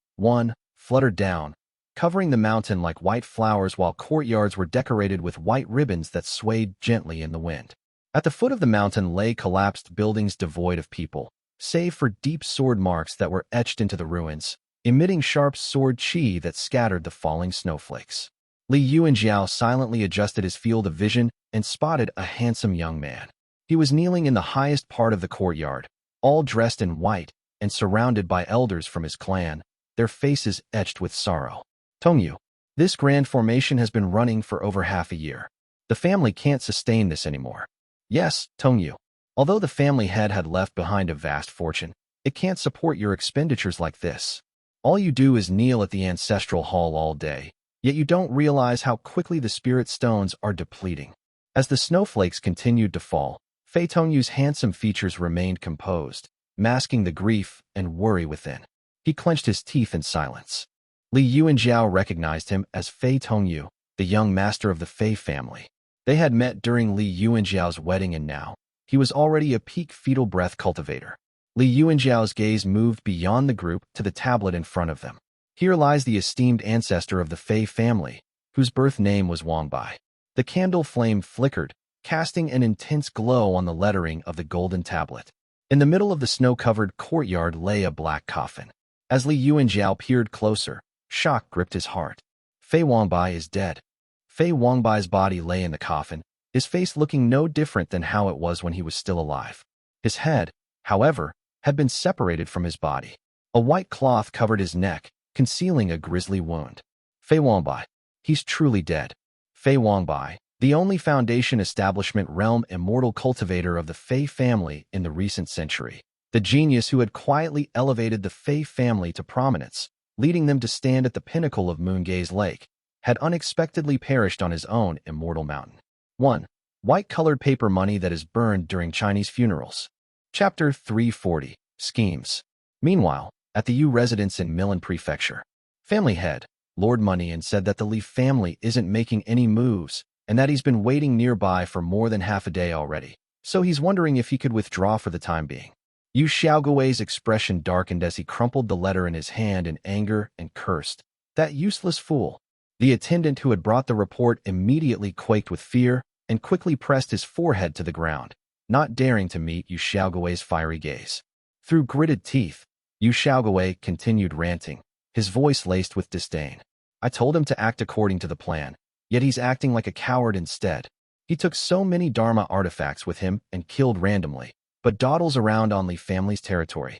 Speaker 1: fluttered down, covering the mountain like white flowers, while courtyards were decorated with white ribbons that swayed gently in the wind. At the foot of the mountain lay collapsed buildings devoid of people, save for deep sword marks that were etched into the ruins, emitting sharp sword chi that scattered the falling snowflakes. Li Yuanjiao silently adjusted his field of vision and spotted a handsome young man. He was kneeling in the highest part of the courtyard, all dressed in white and surrounded by elders from his clan, their faces etched with sorrow. Tongyu, this grand formation has been running for over half a year. The family can't sustain this anymore. Yes, Tongyu. Although the family head had left behind a vast fortune, it can't support your expenditures like this. All you do is kneel at the ancestral hall all day, yet you don't realize how quickly the spirit stones are depleting. As the snowflakes continued to fall, Fei Tongyu's handsome features remained composed, masking the grief and worry within. He clenched his teeth in silence. Li Yuanjiao recognized him as Fei Tongyu, the young master of the Fei family. They had met during Li Yuanjiao's wedding, and now he was already a peak fetal breath cultivator. Li Yuanjiao's gaze moved beyond the group to the tablet in front of them. Here lies the esteemed ancestor of the Fei family, whose birth name was Wangbai. The candle flame flickered, casting an intense glow on the lettering of the golden tablet. In the middle of the snow-covered courtyard lay a black coffin. As Li Yuanjiao peered closer, shock gripped his heart. Fei Wangbai is dead. Fei Wangbai's body lay in the coffin, his face looking no different than how it was when he was still alive. His head, however, had been separated from his body. A white cloth covered his neck, concealing a grisly wound. Fei Wangbai. He's truly dead. Fei Wangbai, the only Foundation Establishment realm immortal cultivator of the Fei family in the recent century. The genius who had quietly elevated the Fei family to prominence, leading them to stand at the pinnacle of Moongaze Lake, had unexpectedly perished on his own immortal mountain. 1. White-colored paper money that is burned during Chinese funerals. Chapter 340. Schemes. Meanwhile, at the Yu residence in Milan Prefecture, family head, Lord Money, said that the Li family isn't making any moves and that he's been waiting nearby for more than half a day already, so he's wondering if he could withdraw for the time being. Yu Xiaogui's expression darkened as he crumpled the letter in his hand in anger and cursed. That useless fool. The attendant who had brought the report immediately quaked with fear and quickly pressed his forehead to the ground, not daring to meet Yu Xiaogui's fiery gaze. Through gritted teeth, Yu Xiaogui continued ranting, his voice laced with disdain. I told him to act according to the plan, yet he's acting like a coward instead. He took so many Dharma artifacts with him and killed randomly, but dawdles around on Li family's territory.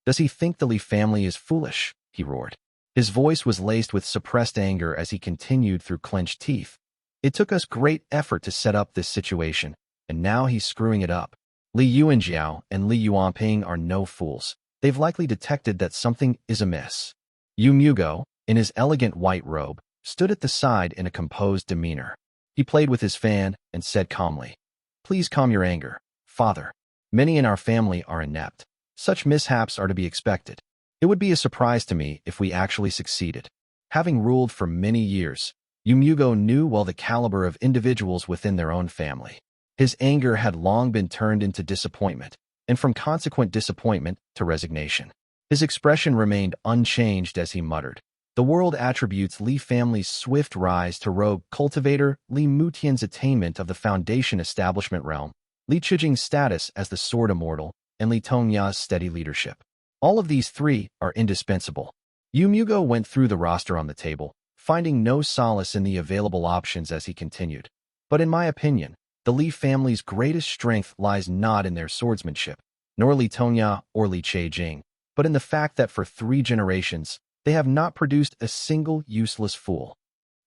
Speaker 1: Does he think the Li family is foolish? He roared. His voice was laced with suppressed anger as he continued through clenched teeth. It took us great effort to set up this situation, and now he's screwing it up. Li Yuanjiao and Li Yuanping are no fools. They've likely detected that something is amiss. Yu Mugo, in his elegant white robe, stood at the side in a composed demeanor. He played with his fan and said calmly, Please calm your anger, father. Many in our family are inept. Such mishaps are to be expected. It would be a surprise to me if we actually succeeded. Having ruled for many years, Yu Mugo knew well the caliber of individuals within their own family. His anger had long been turned into disappointment, and from consequent disappointment to resignation. His expression remained unchanged as he muttered, The world attributes Li family's swift rise to rogue cultivator, Li Mutian's attainment of the Foundation Establishment realm, Li Chijing's status as the Sword Immortal, and Li Tongya's steady leadership. All of these three are indispensable. Yu Mugo went through the roster on the table, finding no solace in the available options as he continued. But in my opinion, the Li family's greatest strength lies not in their swordsmanship, nor Li Tongya or Li Chijing, but in the fact that for 3 generations, they have not produced a single useless fool.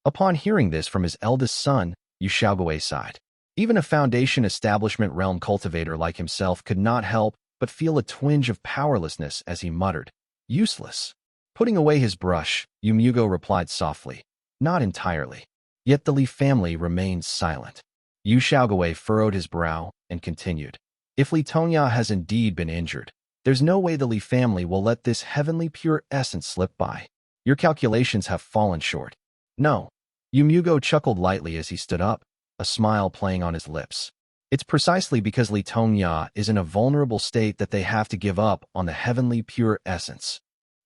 Speaker 1: Upon hearing this from his eldest son, Yu Xiaogui sighed. Even a Foundation Establishment realm cultivator like himself could not help but feel a twinge of powerlessness as he muttered, Useless. Putting away his brush, Yu Mugo replied softly, Not entirely. Yet the Li family remains silent. Yu Xiaogui furrowed his brow and continued, If Li Tongya has indeed been injured, there's no way the Li family will let this heavenly pure essence slip by. Your calculations have fallen short. No. Yumugo chuckled lightly as he stood up, a smile playing on his lips. It's precisely because Li Tongya is in a vulnerable state that they have to give up on the heavenly pure essence.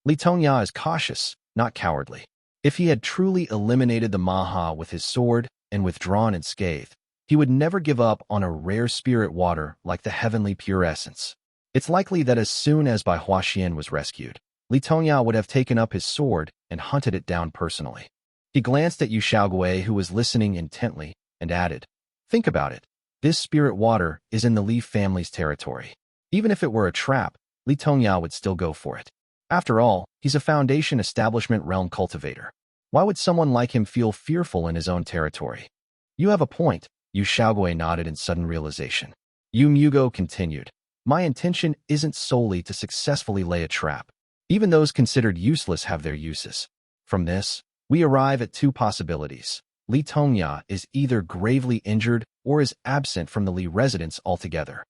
Speaker 1: Li Tongya is cautious, not cowardly. If he had truly eliminated the Maha with his sword and withdrawn unscathed, he would never give up on a rare spirit water like the heavenly pure essence. It's likely that as soon as Bai Huaxian was rescued, Li Tongya would have taken up his sword and hunted it down personally. He glanced at Yu Xiaogui, who was listening intently, and added, "Think about it. This spirit water is in the Li family's territory. Even if it were a trap, Li Tongya would still go for it. After all, he's a Foundation Establishment realm cultivator. Why would someone like him feel fearful in his own territory?" "You have a point," Yu Xiaogui nodded in sudden realization. Yu Mugo continued, "My intention isn't solely to successfully lay a trap. Even those considered useless have their uses. From this, we arrive at two possibilities. Li Tongya is either gravely injured or is absent from the Li residence altogether."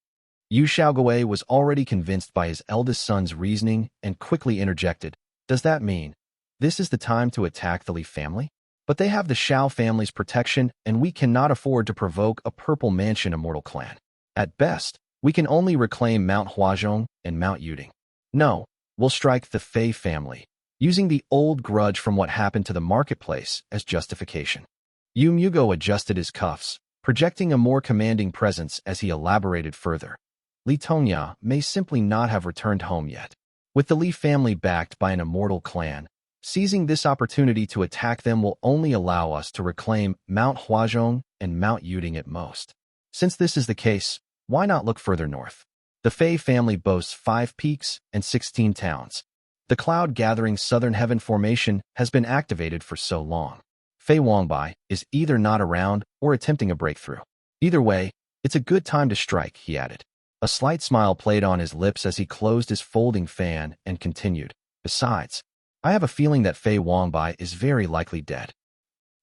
Speaker 1: Yu Xiaogui was already convinced by his eldest son's reasoning and quickly interjected, "Does that mean this is the time to attack the Li family? But they have the Xiao family's protection, and we cannot afford to provoke a Purple Mansion Immortal clan. At best, we can only reclaim Mount Huazhong and Mount Yuding. No, we'll strike the Fei family, using the old grudge from what happened to the marketplace as justification." Yu Mugo adjusted his cuffs, projecting a more commanding presence as he elaborated further. "Li Tongya may simply not have returned home yet. With the Li family backed by an immortal clan, seizing this opportunity to attack them will only allow us to reclaim Mount Huazhong and Mount Yuding at most. Since this is the case, why not look further north? The Fei family boasts 5 peaks and 16 towns. The cloud-gathering Southern Heaven Formation has been activated for so long. Fei Wangbai is either not around or attempting a breakthrough. Either way, it's a good time to strike," he added. A slight smile played on his lips as he closed his folding fan and continued, "Besides, I have a feeling that Fei Wangbai is very likely dead."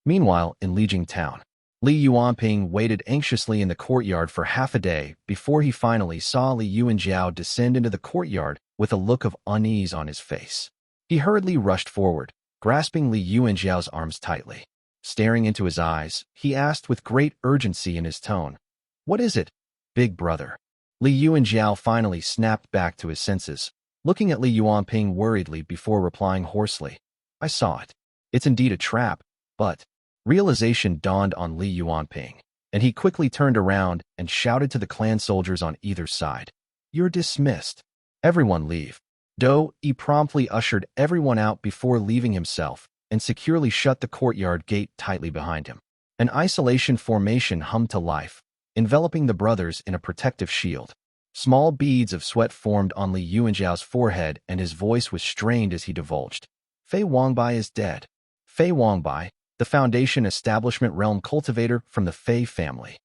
Speaker 1: Meanwhile, in Lijing Town, Li Yuanping waited anxiously in the courtyard for half a day before he finally saw Li Yuanjiao descend into the courtyard with a look of unease on his face. He hurriedly rushed forward, grasping Li Yuanjiao's arms tightly. Staring into his eyes, he asked with great urgency in his tone, "What is it, big brother?" Li Yuanjiao finally snapped back to his senses, looking at Li Yuanping worriedly before replying hoarsely, "I saw it. It's indeed a trap, but—" Realization dawned on Li Yuanping, and he quickly turned around and shouted to the clan soldiers on either side, "You're dismissed. Everyone leave." Dou promptly ushered everyone out before leaving himself and securely shut the courtyard gate tightly behind him. An isolation formation hummed to life, enveloping the brothers in a protective shield. Small beads of sweat formed on Li Yuanjiao's forehead, and his voice was strained as he divulged, "Fei Wangbai is dead. Fei Wangbai, the Foundation Establishment realm cultivator from the Fei family."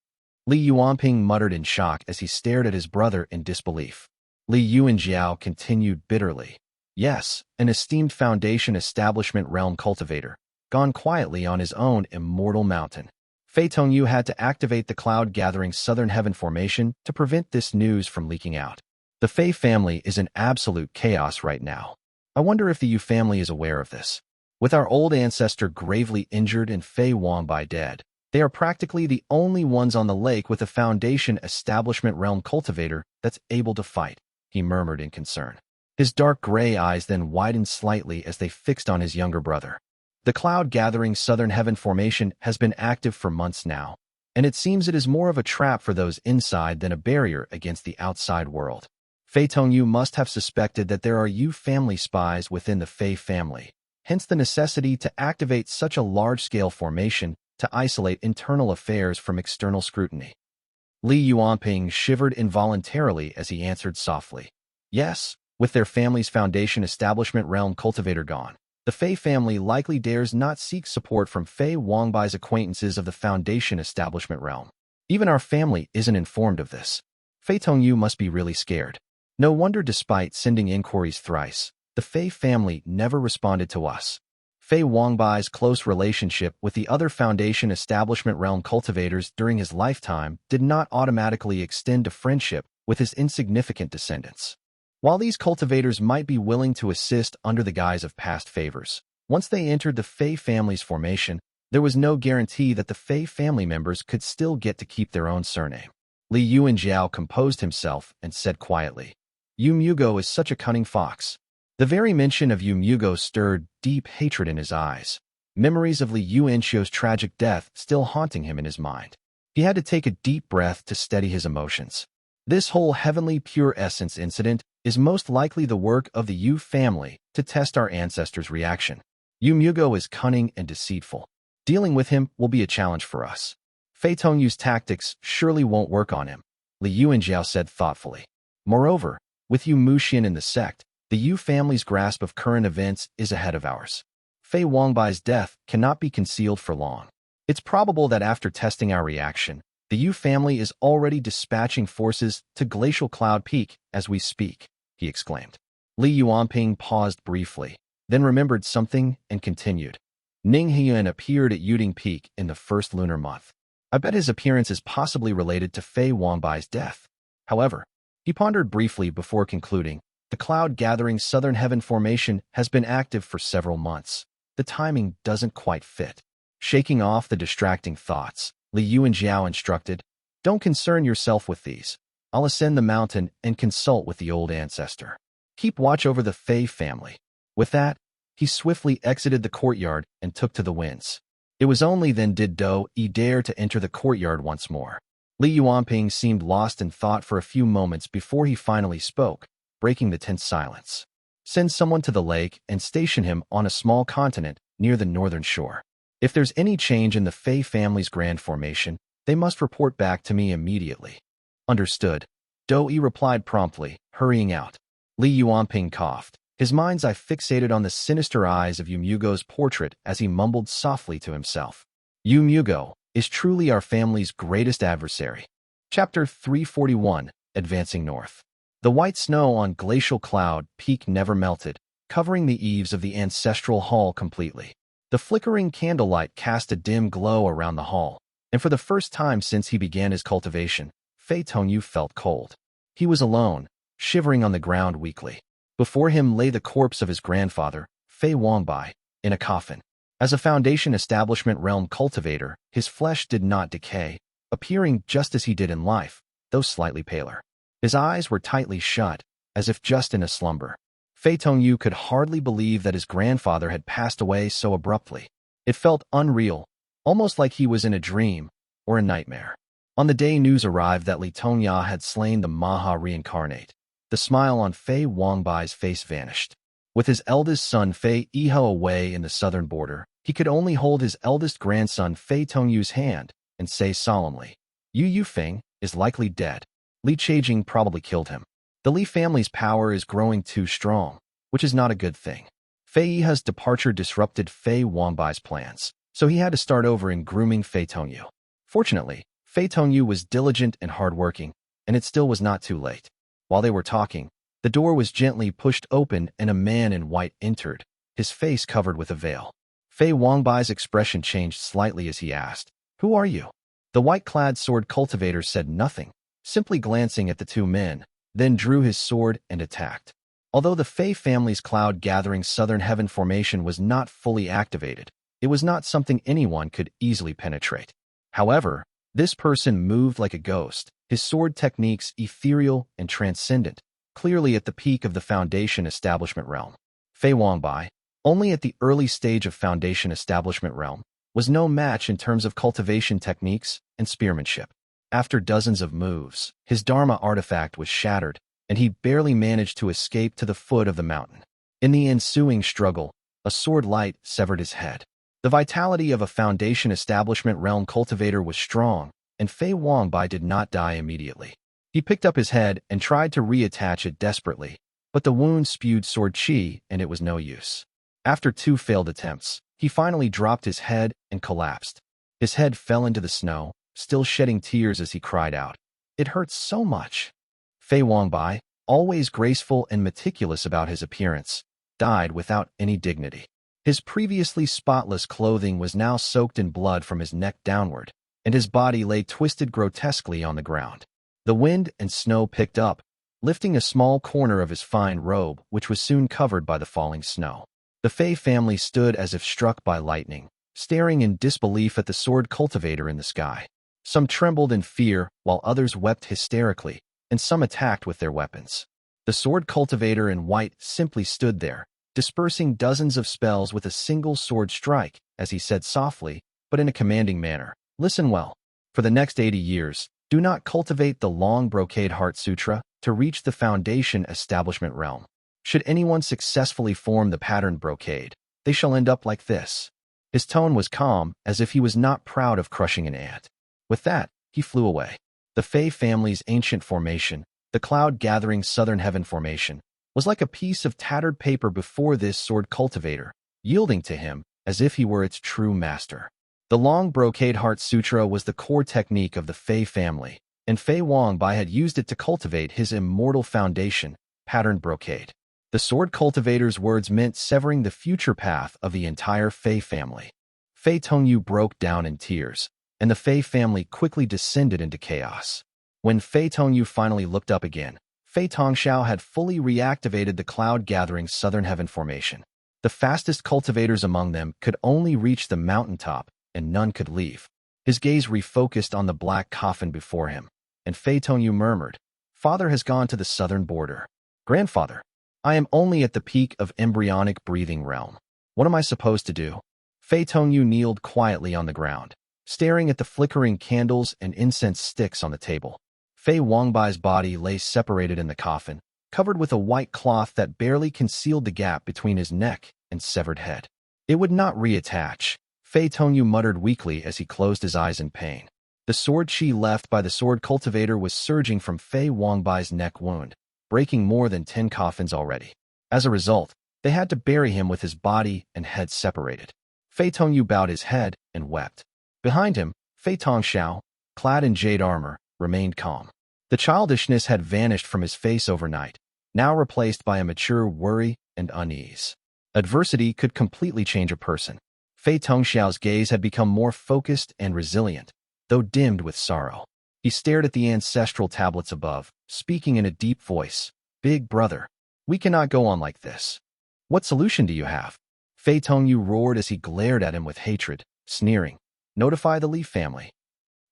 Speaker 1: Li Yuanping muttered in shock as he stared at his brother in disbelief. Li Yuanjiao continued bitterly, "Yes, an esteemed Foundation Establishment realm cultivator, gone quietly on his own immortal mountain. Fei Tongyu had to activate the cloud-gathering Southern Heaven Formation to prevent this news from leaking out. The Fei family is in absolute chaos right now. I wonder if the Yu family is aware of this. With our old ancestor gravely injured and Fei Wangbai dead, they are practically the only ones on the lake with a Foundation Establishment realm cultivator that's able to fight," he murmured in concern. His dark gray eyes then widened slightly as they fixed on his younger brother. "The cloud-gathering Southern Heaven Formation has been active for months now, and it seems it is more of a trap for those inside than a barrier against the outside world. Fei Tongyu must have suspected that there are Yu family spies within the Fei family, hence the necessity to activate such a large-scale formation to isolate internal affairs from external scrutiny." Li Yuanping shivered involuntarily as he answered softly, "Yes, with their family's Foundation Establishment realm cultivator gone, the Fei family likely dares not seek support from Fei Wangbai's acquaintances of the Foundation Establishment realm. Even our family isn't informed of this. Fei Tongyu must be really scared. No wonder despite sending inquiries thrice, the Fei family never responded to us. Fei Wangbai's close relationship with the other Foundation Establishment realm cultivators during his lifetime did not automatically extend to friendship with his insignificant descendants. While these cultivators might be willing to assist under the guise of past favors, once they entered the Fei family's formation, There was no guarantee that the Fei family members could still get to keep their own surname. Li Yuan Jiao composed himself and said quietly, Yu Mugo is such a cunning fox. The very mention of Yu Mugo stirred deep hatred in his eyes, memories of Li Yuanxio's tragic death still haunting him in his mind. He had to take a deep breath to steady his emotions. This whole heavenly pure essence incident is most likely the work of the Yu family to test our ancestors' reaction. Yu Mugo is cunning and deceitful. Dealing with him will be a challenge for us. Fei Tongyu's tactics surely won't work on him, Li Yuanjiao said thoughtfully. Moreover, with Yu Muxian in the sect, the Yu family's grasp of current events is ahead of ours. Fei Wangbai's death cannot be concealed for long. It's probable that after testing our reaction, the Yu family is already dispatching forces to Glacial Cloud Peak as we speak, he exclaimed. Li Yuanping paused briefly, then remembered something and continued. Ning Heyuan appeared at Yuding Peak in the first lunar month. I bet his appearance is possibly related to Fei Wangbai's death. However, he pondered briefly before concluding, the cloud-gathering southern heaven formation has been active for several months. The timing doesn't quite fit. Shaking off the distracting thoughts, Li Yuanjiao instructed, Don't concern yourself with these. I'll ascend the mountain and consult with the old ancestor. Keep watch over the Fei family. With that, he swiftly exited the courtyard and took to the winds. It was only then did Dou dare to enter the courtyard once more. Li Yuanping seemed lost in thought for a few moments before he finally spoke, breaking the tense silence. Send someone to the lake and station him on a small continent near the northern shore. If there's any change in the Fei family's grand formation, they must report back to me immediately. Understood. Dou replied promptly, hurrying out. Li Yuanping coughed, his mind's eye fixated on the sinister eyes of Yu Mugo's portrait as he mumbled softly to himself. Yu Mugo is truly our family's greatest adversary. Chapter 341, Advancing North. The white snow on Glacial Cloud Peak never melted, covering the eaves of the ancestral hall completely. The flickering candlelight cast a dim glow around the hall, and for the first time since he began his cultivation, Fei Tongyu felt cold. He was alone, shivering on the ground weakly. Before him lay the corpse of his grandfather, Fei Wangbai, in a coffin. As a Foundation Establishment Realm cultivator, his flesh did not decay, appearing just as he did in life, though slightly paler. His eyes were tightly shut, as if just in a slumber. Fei Tongyu could hardly believe that his grandfather had passed away so abruptly. It felt unreal, almost like he was in a dream or a nightmare. On the day news arrived that Li Tongya had slain the Maha reincarnate, the smile on Fei Wangbai's face vanished. With his eldest son Fei Yiho away in the southern border, he could only hold his eldest grandson Fei Tongyu's hand and say solemnly, Yu Yufeng is likely dead. Li Chaijing probably killed him. The Li family's power is growing too strong, which is not a good thing. Fei Yiha's departure disrupted Fei Wangbai's plans, so he had to start over in grooming Fei Tongyu. Fortunately, Fei Tongyu was diligent and hardworking, and it still was not too late. While they were talking, the door was gently pushed open and a man in white entered, his face covered with a veil. Fei Wangbai's expression changed slightly as he asked, Who are you? The white-clad sword cultivator said nothing, simply glancing at the two men, then drew his sword and attacked. Although the Fei family's cloud-gathering southern heaven formation was not fully activated, it was not something anyone could easily penetrate. However, this person moved like a ghost, his sword techniques ethereal and transcendent, clearly at the peak of the Foundation Establishment Realm. Fei Wangbai, only at the early stage of Foundation Establishment Realm, was no match in terms of cultivation techniques and spearmanship. After dozens of moves, his Dharma artifact was shattered, and he barely managed to escape to the foot of the mountain. In the ensuing struggle, a sword light severed his head. The vitality of a Foundation Establishment Realm cultivator was strong, and Fei Wangbai did not die immediately. He picked up his head and tried to reattach it desperately, but the wound spewed sword chi and it was no use. After 2 failed attempts, he finally dropped his head and collapsed. His head fell into the snow, still shedding tears as he cried out, It hurts so much. Fei Wangbai, always graceful and meticulous about his appearance, died without any dignity. His previously spotless clothing was now soaked in blood from his neck downward, and his body lay twisted grotesquely on the ground. The wind and snow picked up, lifting a small corner of his fine robe, which was soon covered by the falling snow. The Fei family stood as if struck by lightning, staring in disbelief at the sword cultivator in the sky. Some trembled in fear, while others wept hysterically, and some attacked with their weapons. The sword cultivator in white simply stood there, dispersing dozens of spells with a single sword strike, as he said softly, but in a commanding manner. Listen well. For the next 80 years, do not cultivate the long brocade heart sutra to reach the foundation establishment realm. Should anyone successfully form the patterned brocade, they shall end up like this. His tone was calm, as if he was not proud of crushing an ant. With that, he flew away. The Fei family's ancient formation, the cloud-gathering southern heaven formation, was like a piece of tattered paper before this sword cultivator, yielding to him as if he were its true master. The long brocade heart sutra was the core technique of the Fei family, and Fei Wangbai had used it to cultivate his immortal foundation, patterned brocade. The sword cultivator's words meant severing the future path of the entire Fei family. Fei Tongyu broke down in tears, and the Fei family quickly descended into chaos. When Fei Tongyu finally looked up again, Fei Tongxiao had fully reactivated the cloud-gathering southern heaven formation. The fastest cultivators among them could only reach the mountaintop, and none could leave. His gaze refocused on the black coffin before him, and Fei Tongyu murmured, "Father has gone to the southern border. Grandfather, I am only at the peak of embryonic breathing realm. What am I supposed to do?" Fei Tongyu kneeled quietly on the ground, staring at the flickering candles and incense sticks on the table. Fei Wangbai's body lay separated in the coffin, covered with a white cloth that barely concealed the gap between his neck and severed head. It would not reattach, Fei Tongyu muttered weakly as he closed his eyes in pain. The sword chi left by the sword cultivator was surging from Fei Wangbai's neck wound, breaking more than 10 coffins already. As a result, they had to bury him with his body and head separated. Fei Tongyu bowed his head and wept. Behind him, Fei Tongxiao, clad in jade armor, remained calm. The childishness had vanished from his face overnight, now replaced by a mature worry and unease. Adversity could completely change a person. Fei Tongxiao's gaze had become more focused and resilient, though dimmed with sorrow. He stared at the ancestral tablets above, speaking in a deep voice. "Big brother, we cannot go on like this. What solution do you have?" Fei Tongyu roared as he glared at him with hatred, sneering. "Notify the Li family.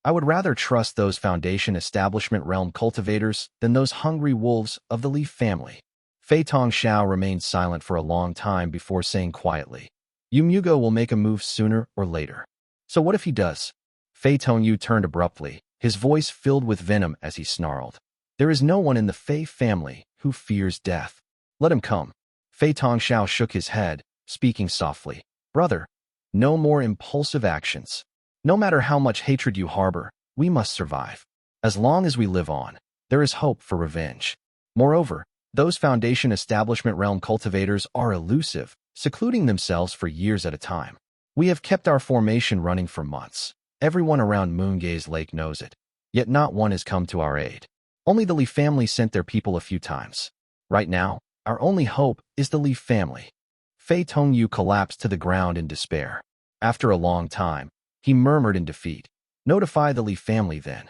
Speaker 1: I would rather trust those Foundation Establishment Realm cultivators than those hungry wolves of the Li family." Fei Tongxiao remained silent for a long time before saying quietly, "Yu Mugo will make a move sooner or later. So what if he does?" Fei Tongyu turned abruptly, his voice filled with venom as he snarled. "There is no one in the Fei family who fears death. Let him come." Fei Tongxiao shook his head, speaking softly. "Brother, no more impulsive actions. No matter how much hatred you harbor, we must survive. As long as we live on, there is hope for revenge. Moreover, those Foundation Establishment Realm cultivators are elusive, secluding themselves for years at a time. We have kept our formation running for months. Everyone around Moongaze Lake knows it, yet not one has come to our aid. Only the Li family sent their people a few times. Right now, our only hope is the Li family." Fei Tongyu collapsed to the ground in despair. After a long time, he murmured in defeat, "Notify the Li family then."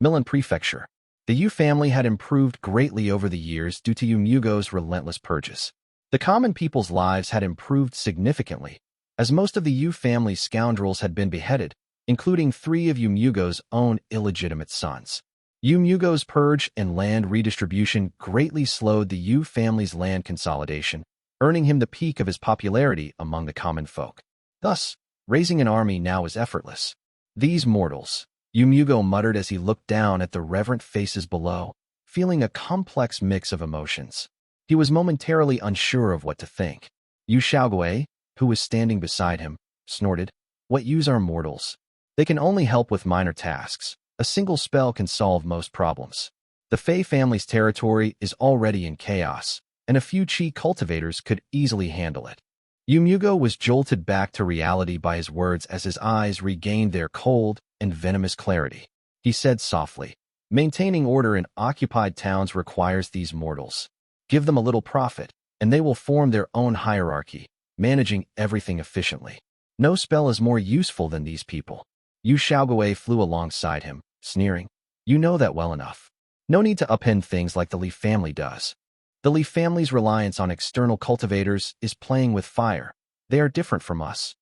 Speaker 1: Milan Prefecture. The Yu family had improved greatly over the years due to Yu Mugo's relentless purges. The common people's lives had improved significantly, as most of the Yu family's scoundrels had been beheaded, including 3 of Yu Mugo's own illegitimate sons. Yu Mugo's purge and land redistribution greatly slowed the Yu family's land consolidation, earning him the peak of his popularity among the common folk. Thus, raising an army now is effortless. "These mortals," Yu Mugo muttered as he looked down at the reverent faces below, feeling a complex mix of emotions. He was momentarily unsure of what to think. Yu Xiaogui, who was standing beside him, snorted, "What use are mortals? They can only help with minor tasks. A single spell can solve most problems. The Fei family's territory is already in chaos, and a few Qi cultivators could easily handle it." Yu Mugo was jolted back to reality by his words as his eyes regained their cold and venomous clarity. He said softly, "Maintaining order in occupied towns requires these mortals. Give them a little profit, and they will form their own hierarchy, managing everything efficiently. No spell is more useful than these people." Yu Xiaogui flew alongside him, sneering, "You know that well enough. No need to upend things like the Li family does. The Li family's reliance on external cultivators is playing with fire. They are different from us.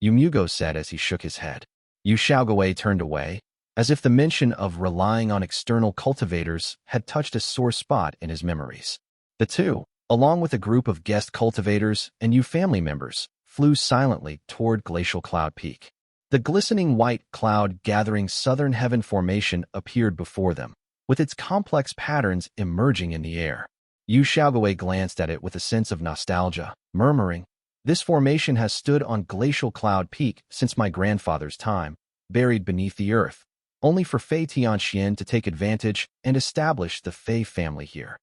Speaker 1: Yumugo said as he shook his head. Yu Xiaogui turned away, as if the mention of relying on external cultivators had touched a sore spot in his memories. The two, along with a group of guest cultivators and Yu family members, flew silently toward Glacial Cloud Peak. The glistening white cloud-gathering southern heaven formation appeared before them, with its complex patterns emerging in the air. Yu Xiaogui glanced at it with a sense of nostalgia, murmuring, "This formation has stood on Glacial Cloud Peak since my grandfather's time, buried beneath the earth, only for Fei Tianxian to take advantage and establish the Fei family here."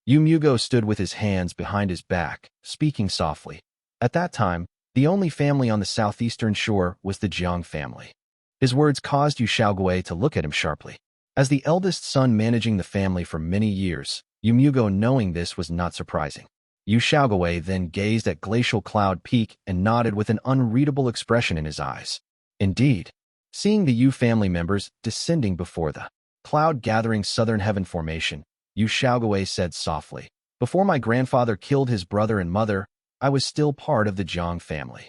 Speaker 1: Yumugo stood with his hands behind his back, speaking softly. At that time, the only family on the southeastern shore was the Jiang family. His words caused Yu Xiaogui to look at him sharply. As the eldest son managing the family for many years, Yumugo knowing this was not surprising. Yu Xiaogui then gazed at Glacial Cloud Peak and nodded with an unreadable expression in his eyes. Indeed, seeing the Yu family members descending before the cloud-gathering southern heaven formation, Yu Xiaogui said softly, "Before my grandfather killed his brother and mother, I was still part of the Jiang family."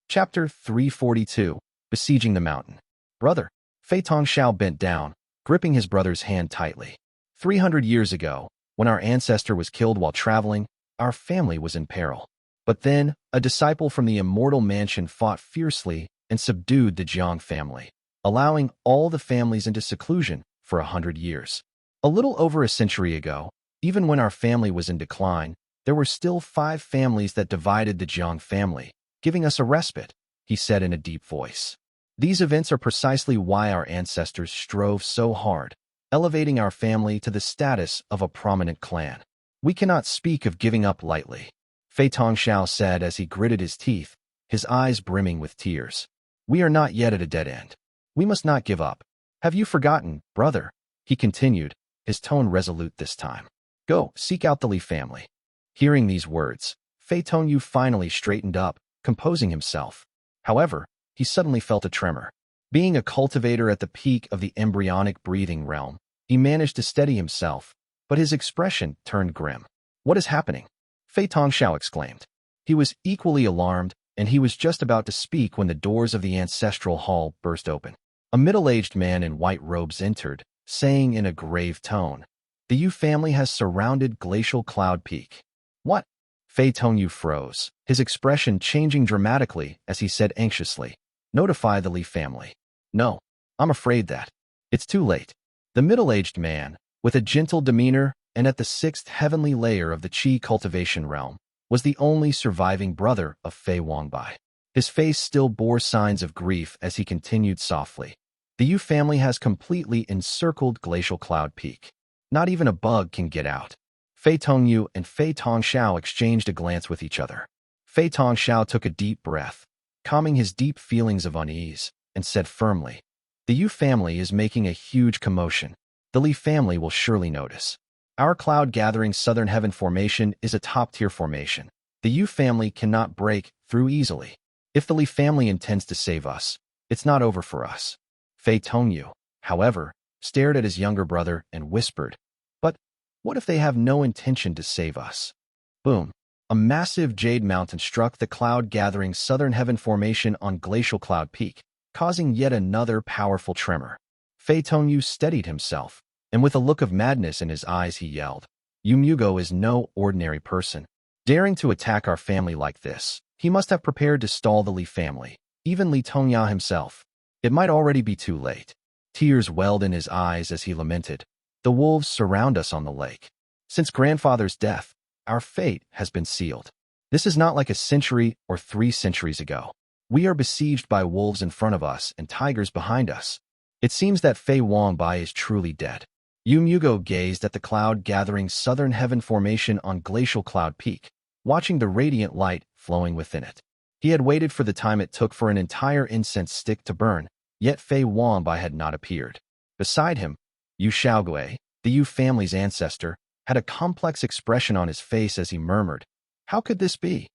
Speaker 1: Chapter 342, Besieging the Mountain. "Brother." Fei Tongxiao bent down, gripping his brother's hand tightly. 300 years ago, when our ancestor was killed while traveling, our family was in peril. But then, a disciple from the immortal mansion fought fiercely and subdued the Jiang family, allowing all the families into seclusion for 100 years. A little over a century ago, even when our family was in decline, there were still 5 families that divided the Jiang family, giving us a respite, he said in a deep voice. These events are precisely why our ancestors strove so hard, elevating our family to the status of a prominent clan. We cannot speak of giving up lightly, Fei Tongxiao said as he gritted his teeth, his eyes brimming with tears. We are not yet at a dead end. We must not give up. Have you forgotten, brother? He continued, his tone resolute this time. Go, seek out the Li family. Hearing these words, Fei Tongyu finally straightened up, composing himself. However, he suddenly felt a tremor. Being a cultivator at the peak of the embryonic breathing realm, he managed to steady himself, but his expression turned grim. What is happening? Fei Tongxiao exclaimed. He was equally alarmed, and he was just about to speak when the doors of the ancestral hall burst open. A middle-aged man in white robes entered, saying in a grave tone, "The Yu family has surrounded Glacial Cloud Peak." What? Fei Tongyu froze, his expression changing dramatically as he said anxiously, "Notify the Li family." No, I'm afraid that. It's too late. The middle-aged man, with a gentle demeanor and at the 6th heavenly layer of the Qi cultivation realm, was the only surviving brother of Fei Wangbai. His face still bore signs of grief as he continued softly. The Yu family has completely encircled Glacial Cloud Peak. Not even a bug can get out. Fei Tongyu and Fei Tongxiao exchanged a glance with each other. Fei Tongxiao took a deep breath, calming his deep feelings of unease, and said firmly, "The Yu family is making a huge commotion. The Li family will surely notice. Our cloud-gathering southern heaven formation is a top-tier formation. The Yu family cannot break through easily. If the Li family intends to save us, it's not over for us." Fei Tongyu, however, stared at his younger brother and whispered, "But what if they have no intention to save us?" Boom. A massive jade mountain struck the cloud-gathering southern heaven formation on Glacial Cloud Peak, causing yet another powerful tremor. Fei Tongyu steadied himself, and with a look of madness in his eyes he yelled, "Yumugo is no ordinary person. Daring to attack our family like this, he must have prepared to stall the Li family, even Li Tongya himself. It might already be too late." Tears welled in his eyes as he lamented, "The wolves surround us on the lake. Since grandfather's death, our fate has been sealed. This is not like a century or 3 centuries ago. We are besieged by wolves in front of us and tigers behind us. It seems that Fei Wangbai is truly dead." Yumugo gazed at the cloud-gathering southern heaven formation on Glacial Cloud Peak, watching the radiant light flowing within it. He had waited for the time it took for an entire incense stick to burn, yet Fei Wangbai had not appeared. Beside him, Yu Xiaogui, the Yu family's ancestor, had a complex expression on his face as he murmured, "How could this be?"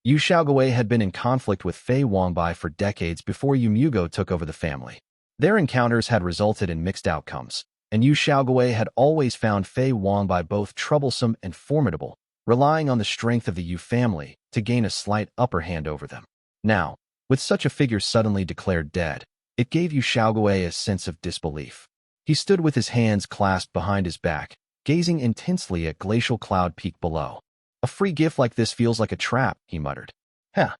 Speaker 1: Yu Xiaogui had been in conflict with Fei Wangbai for decades before Yumugo took over the family. Their encounters had resulted in mixed outcomes, and Yu Xiaogui had always found Fei Wangbai both troublesome and formidable, relying on the strength of the Yu family to gain a slight upper hand over them. Now, With such a figure suddenly declared dead, it gave Yu Xiaogui a sense of disbelief. He stood with his hands clasped behind his back, gazing intensely at glacial cloud peak below. A free gift like this feels like a trap, he muttered. Heh.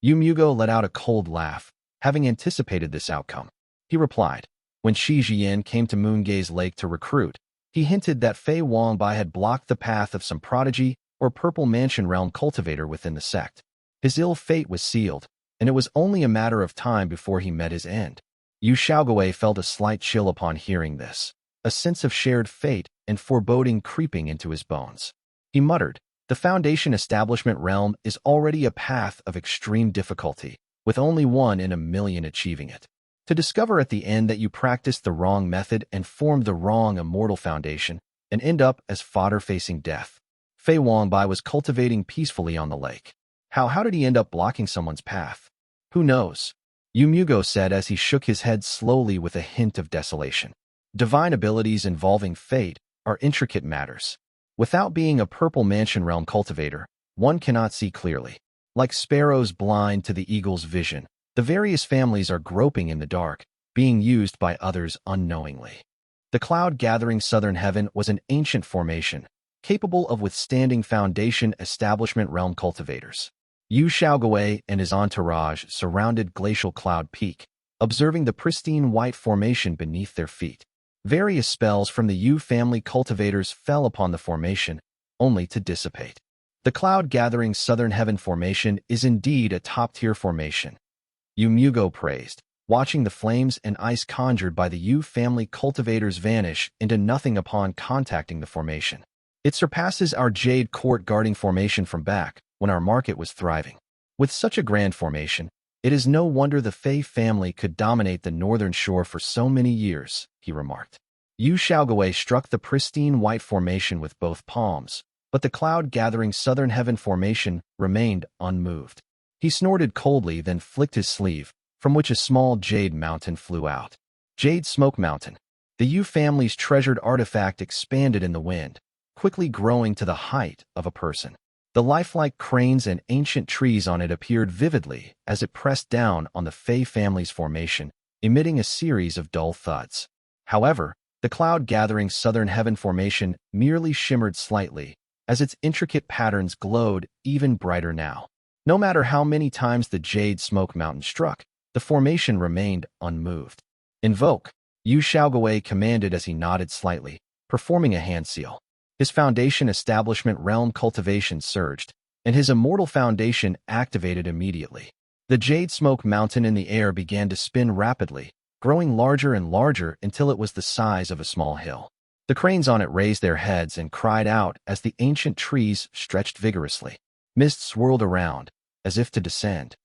Speaker 1: Yu Mugo let out a cold laugh, having anticipated this outcome. He replied, when Shi Jian came to Moongaze Lake to recruit, he hinted that Fei Wangbai had blocked the path of some prodigy or purple mansion realm cultivator within the sect. His ill fate was sealed, and it was only a matter of time before he met his end. Yu Xiaogui felt a slight chill upon hearing this, a sense of shared fate and foreboding creeping into his bones. He muttered, the Foundation establishment realm is already a path of extreme difficulty, with only 1 in a million achieving it. To discover at the end that you practiced the wrong method and formed the wrong immortal foundation, and end up as fodder facing death. Fei Wangbai was cultivating peacefully on the lake. How did he end up blocking someone's path? Who knows? Yu Mugo said as he shook his head slowly with a hint of desolation. Divine abilities involving fate are intricate matters. Without being a purple mansion realm cultivator, one cannot see clearly. Like sparrows blind to the eagle's vision, the various families are groping in the dark, being used by others unknowingly. The cloud-gathering southern heaven was an ancient formation, capable of withstanding Foundation establishment realm cultivators. Yu Xiaogui and his entourage surrounded Glacial Cloud Peak, observing the pristine white formation beneath their feet. Various spells from the Yu family cultivators fell upon the formation, only to dissipate. The cloud-gathering southern heaven formation is indeed a top-tier formation. Yu Mugo praised, watching the flames and ice conjured by the Yu family cultivators vanish into nothing upon contacting the formation. It surpasses our Jade Court guarding formation from back when our market was thriving. With such a grand formation, it is no wonder the Fei family could dominate the northern shore for so many years, he remarked. Yu Xiaogui struck the pristine white formation with both palms, but the cloud-gathering southern heaven formation remained unmoved. He snorted coldly, then flicked his sleeve, from which a small jade mountain flew out. Jade Smoke Mountain. The Yu family's treasured artifact expanded in the wind, quickly growing to the height of a person. The lifelike cranes and ancient trees on it appeared vividly as it pressed down on the Fei family's formation, emitting a series of dull thuds. However, the cloud-gathering southern heaven formation merely shimmered slightly, as its intricate patterns glowed even brighter now. No matter how many times the Jade Smoke Mountain struck, the formation remained unmoved. Invoke, Yu Xiaogui commanded as he nodded slightly, performing a hand seal. His Foundation establishment realm cultivation surged, and his immortal foundation activated immediately. The Jade Smoke Mountain in the air began to spin rapidly, growing larger and larger until it was the size of a small hill. The cranes on it raised their heads and cried out as the ancient trees stretched vigorously. Mist swirled around, as if to descend.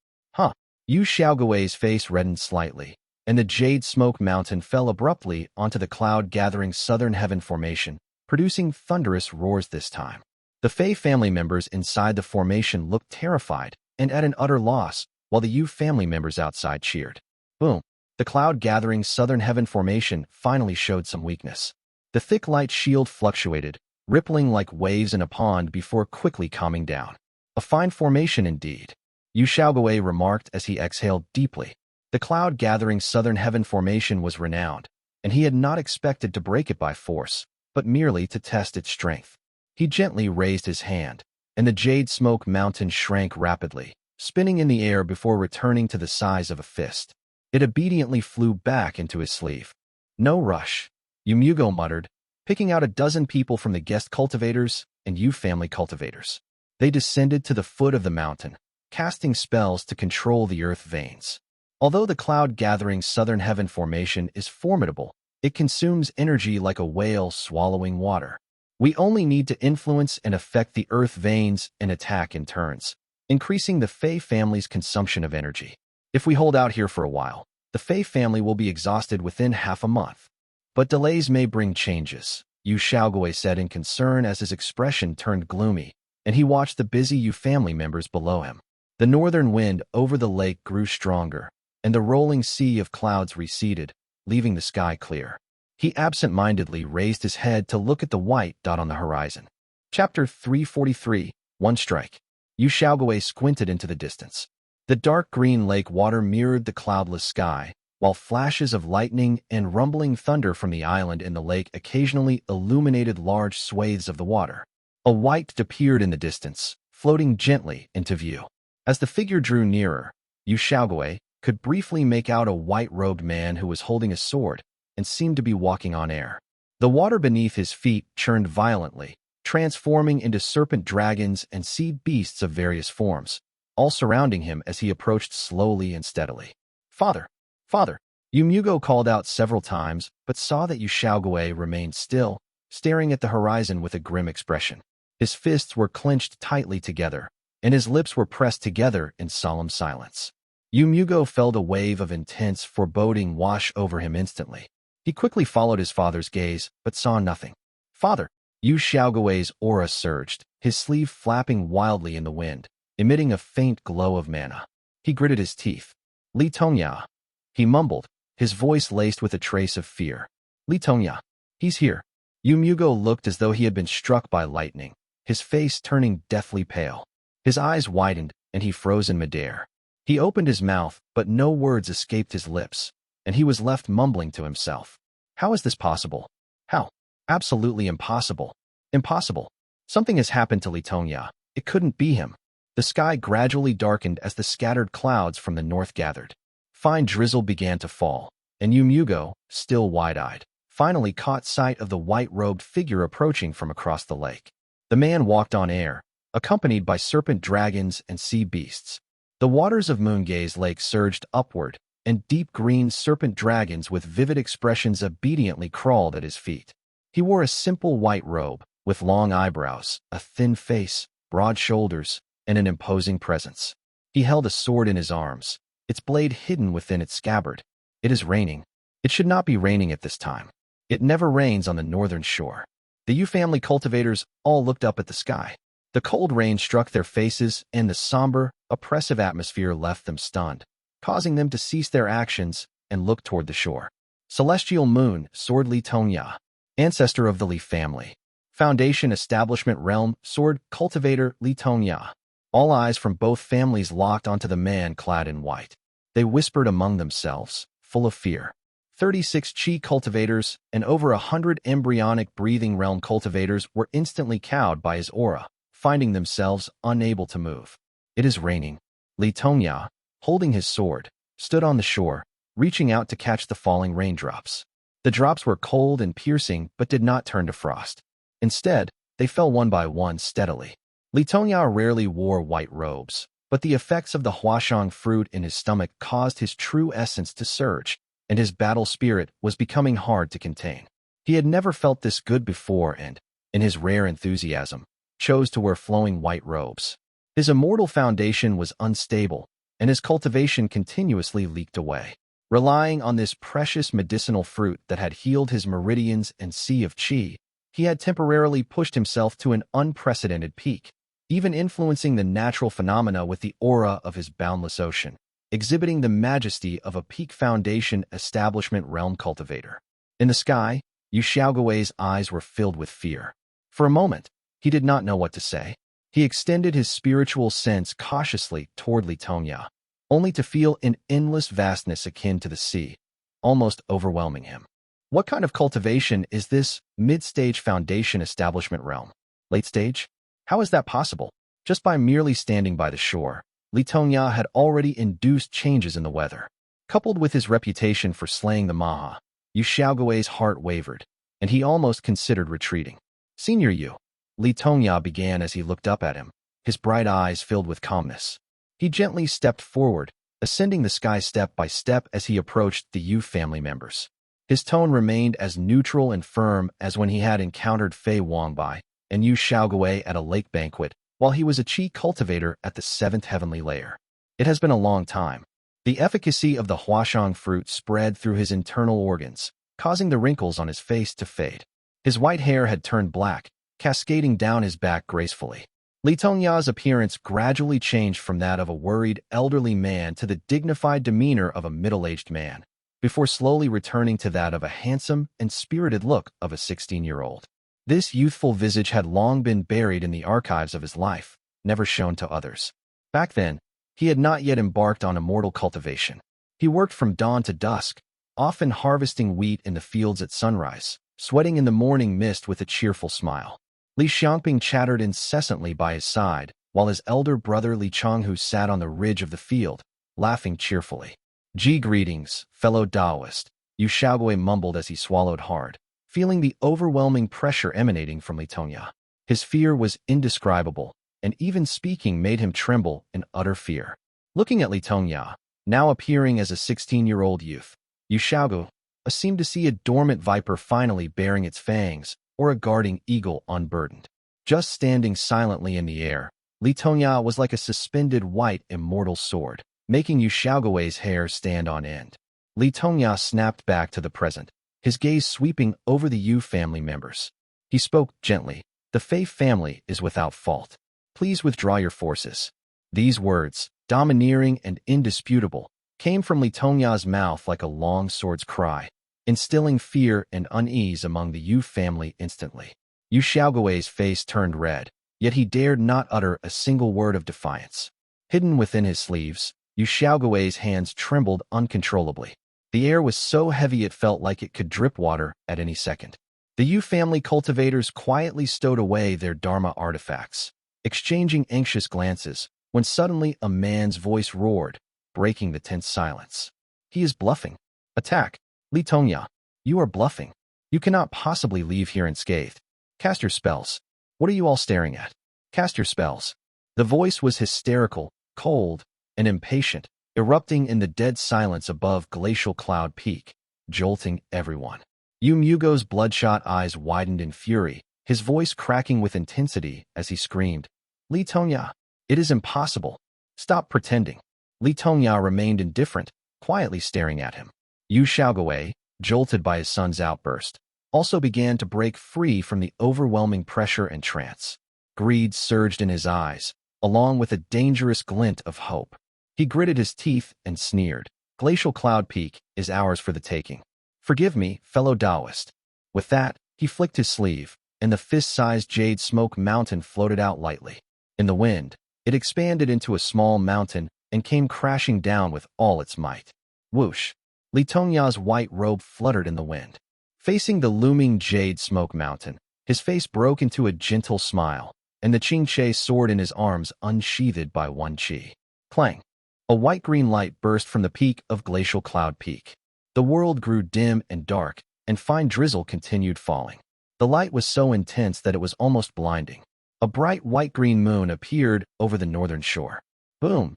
Speaker 1: Yu Xiaogui's face reddened slightly, and the Jade Smoke Mountain fell abruptly onto the cloud-gathering southern heaven formation, producing thunderous roars this time. The Fei family members inside the formation looked terrified and at an utter loss, while the Yu family members outside cheered. Boom! The cloud-gathering southern heaven formation finally showed some weakness. The thick light shield fluctuated, rippling like waves in a pond before quickly calming down. A fine formation indeed, Yu Xiaogui remarked as he exhaled deeply. The cloud-gathering southern heaven formation was renowned, and he had not expected to break it by force, but merely to test its strength. He gently raised his hand, and the Jade Smoke Mountain shrank rapidly, spinning in the air before returning to the size of a fist. It obediently flew back into his sleeve. No rush, Yu Mugo muttered, picking out a dozen people from the guest cultivators and Yu family cultivators. They descended to the foot of the mountain, casting spells to control the earth veins. Although the cloud-gathering southern heaven formation is formidable, it consumes energy like a whale swallowing water. We only need to influence and affect the earth veins and attack in turns, increasing the Fei family's consumption of energy. If we hold out here for a while, the Fei family will be exhausted within half a month. But delays may bring changes, Yu Xiaogui said in concern as his expression turned gloomy, and he watched the busy Yu family members below him. The northern wind over the lake grew stronger, and the rolling sea of clouds receded, leaving the sky clear. He absent-mindedly raised his head to look at the white dot on the horizon. Chapter 343, One Strike. Yu Xiaogui squinted into the distance. The dark green lake water mirrored the cloudless sky, while flashes of lightning and rumbling thunder from the island in the lake occasionally illuminated large swathes of the water. A white appeared in the distance, floating gently into view. As the figure drew nearer, Xiao could briefly make out a white-robed man who was holding a sword and seemed to be walking on air. The water beneath his feet churned violently, transforming into serpent dragons and sea beasts of various forms, all surrounding him as he approached slowly and steadily. "Father! Father!" Yumugo called out several times, but saw that Xiao remained still, staring at the horizon with a grim expression. His fists were clenched tightly together, and his lips were pressed together in solemn silence. Yumugo felt a wave of intense foreboding wash over him instantly. He quickly followed his father's gaze, but saw nothing. "Father!" Xiaogui's aura surged, his sleeve flapping wildly in the wind, emitting a faint glow of mana. He gritted his teeth. "Li Tongya," he mumbled, his voice laced with a trace of fear. "Li Tongya, he's here." Yumugo looked as though he had been struck by lightning, his face turning deathly pale. His eyes widened, and he froze in midair. He opened his mouth, but no words escaped his lips, and he was left mumbling to himself. "How is this possible? How? Absolutely impossible. Impossible. Something has happened to Li Tongya. It couldn't be him." The sky gradually darkened as the scattered clouds from the north gathered. Fine drizzle began to fall, and Yumugo, still wide-eyed, finally caught sight of the white-robed figure approaching from across the lake. The man walked on air, accompanied by serpent dragons and sea beasts. The waters of Moongaze Lake surged upward, and deep green serpent dragons with vivid expressions obediently crawled at his feet. He wore a simple white robe, with long eyebrows, a thin face, broad shoulders, and an imposing presence. He held a sword in his arms, its blade hidden within its scabbard. "It is raining." It should not be raining at this time. It never rains on the northern shore. The Dou family cultivators all looked up at the sky. The cold rain struck their faces, and the somber, oppressive atmosphere left them stunned, causing them to cease their actions and look toward the shore. Celestial Moon, Sword Li Tongya, ancestor of the Li family. Foundation Establishment Realm, Sword Cultivator Li Tongya. All eyes from both families locked onto the man clad in white. They whispered among themselves, full of fear. 36 Chi cultivators and over 100 embryonic breathing realm cultivators were instantly cowed by his aura, finding themselves unable to move. "It is raining." Li Tongya, holding his sword, stood on the shore, reaching out to catch the falling raindrops. The drops were cold and piercing but did not turn to frost. Instead, they fell one by one steadily. Li Tongya rarely wore white robes, but the effects of the huashang fruit in his stomach caused his true essence to surge, and his battle spirit was becoming hard to contain. He had never felt this good before and, in his rare enthusiasm, chose to wear flowing white robes. His immortal foundation was unstable, and his cultivation continuously leaked away. Relying on this precious medicinal fruit that had healed his meridians and sea of qi, he had temporarily pushed himself to an unprecedented peak, even influencing the natural phenomena with the aura of his boundless ocean, exhibiting the majesty of a peak foundation establishment realm cultivator. In the sky, Xiaogui's eyes were filled with fear. For a moment, he did not know what to say. He extended his spiritual sense cautiously toward Li Tongya, only to feel an endless vastness akin to the sea, almost overwhelming him. What kind of cultivation is this mid-stage foundation establishment realm? Late stage? How is that possible? Just by merely standing by the shore, Li Tongya had already induced changes in the weather. Coupled with his reputation for slaying the Maha, Xiaogui's heart wavered, and he almost considered retreating. "Senior Yu," Li Tongya began as he looked up at him, his bright eyes filled with calmness. He gently stepped forward, ascending the sky step by step as he approached the Yu family members. His tone remained as neutral and firm as when he had encountered Fei Wangbai and Yu Xiaogui at a lake banquet while he was a Qi cultivator at the 7th heavenly layer. It has been a long time. The efficacy of the huashang fruit spread through his internal organs, causing the wrinkles on his face to fade. His white hair had turned black, cascading down his back gracefully. Li Tongya's appearance gradually changed from that of a worried elderly man to the dignified demeanor of a middle-aged man, before slowly returning to that of a handsome and spirited look of a 16-year-old. This youthful visage had long been buried in the archives of his life, never shown to others. Back then, He had not yet embarked on immortal cultivation. He worked from dawn to dusk, often harvesting wheat in the fields at sunrise, sweating in the morning mist with a cheerful smile. Li Xiangping chattered incessantly by his side, while his elder brother Li Changhu sat on the ridge of the field, laughing cheerfully. Greetings, fellow Taoist, Yu Xiaogui mumbled as he swallowed hard, feeling the overwhelming pressure emanating from Li Tongya. His fear was indescribable, and even speaking made him tremble in utter fear. Looking at Li Tongya, now appearing as a 16-year-old youth, Yu Xiaogui seemed to see a dormant viper finally baring its fangs, or a guarding eagle unburdened. Just standing silently in the air, Li Tongya was like a suspended white immortal sword, making Yu Xiaogui's hair stand on end. Li Tongya snapped back to the present, his gaze sweeping over the Yu family members. He spoke gently. The Fei family is without fault. Please withdraw your forces. These words, domineering and indisputable, came from Li Tongya's mouth like a long sword's cry, instilling fear and unease among the Yu family instantly. Yu Xiaogui's face turned red, yet he dared not utter a single word of defiance. Hidden within his sleeves, Yu Xiaogui's hands trembled uncontrollably. The air was so heavy it felt like it could drip water at any second. The Yu family cultivators quietly stowed away their Dharma artifacts, exchanging anxious glances, when suddenly a man's voice roared, breaking the tense silence. He is bluffing. Attack! Li Tongya, you are bluffing. You cannot possibly leave here unscathed. Cast your spells. What are you all staring at? Cast your spells. The voice was hysterical, cold, and impatient, erupting in the dead silence above Glacial Cloud Peak, jolting everyone. Yu Mugo's bloodshot eyes widened in fury, his voice cracking with intensity as he screamed, Li Tongya, it is impossible. Stop pretending. Li Tongya remained indifferent, quietly staring at him. Yu Xiaogui, jolted by his son's outburst, also began to break free from the overwhelming pressure and trance. Greed surged in his eyes, along with a dangerous glint of hope. He gritted his teeth and sneered. Glacial Cloud Peak is ours for the taking. Forgive me, fellow Taoist. With that, he flicked his sleeve, and the fist-sized jade smoke mountain floated out lightly. In the wind, it expanded into a small mountain and came crashing down with all its might. Whoosh! Li Tongya's white robe fluttered in the wind. Facing the looming jade smoke mountain, his face broke into a gentle smile, and the Qingche sword in his arms unsheathed by one chi. Clang! A white-green light burst from the peak of Glacial Cloud Peak. The world grew dim and dark, and fine drizzle continued falling. The light was so intense that it was almost blinding. A bright white-green moon appeared over the northern shore. Boom!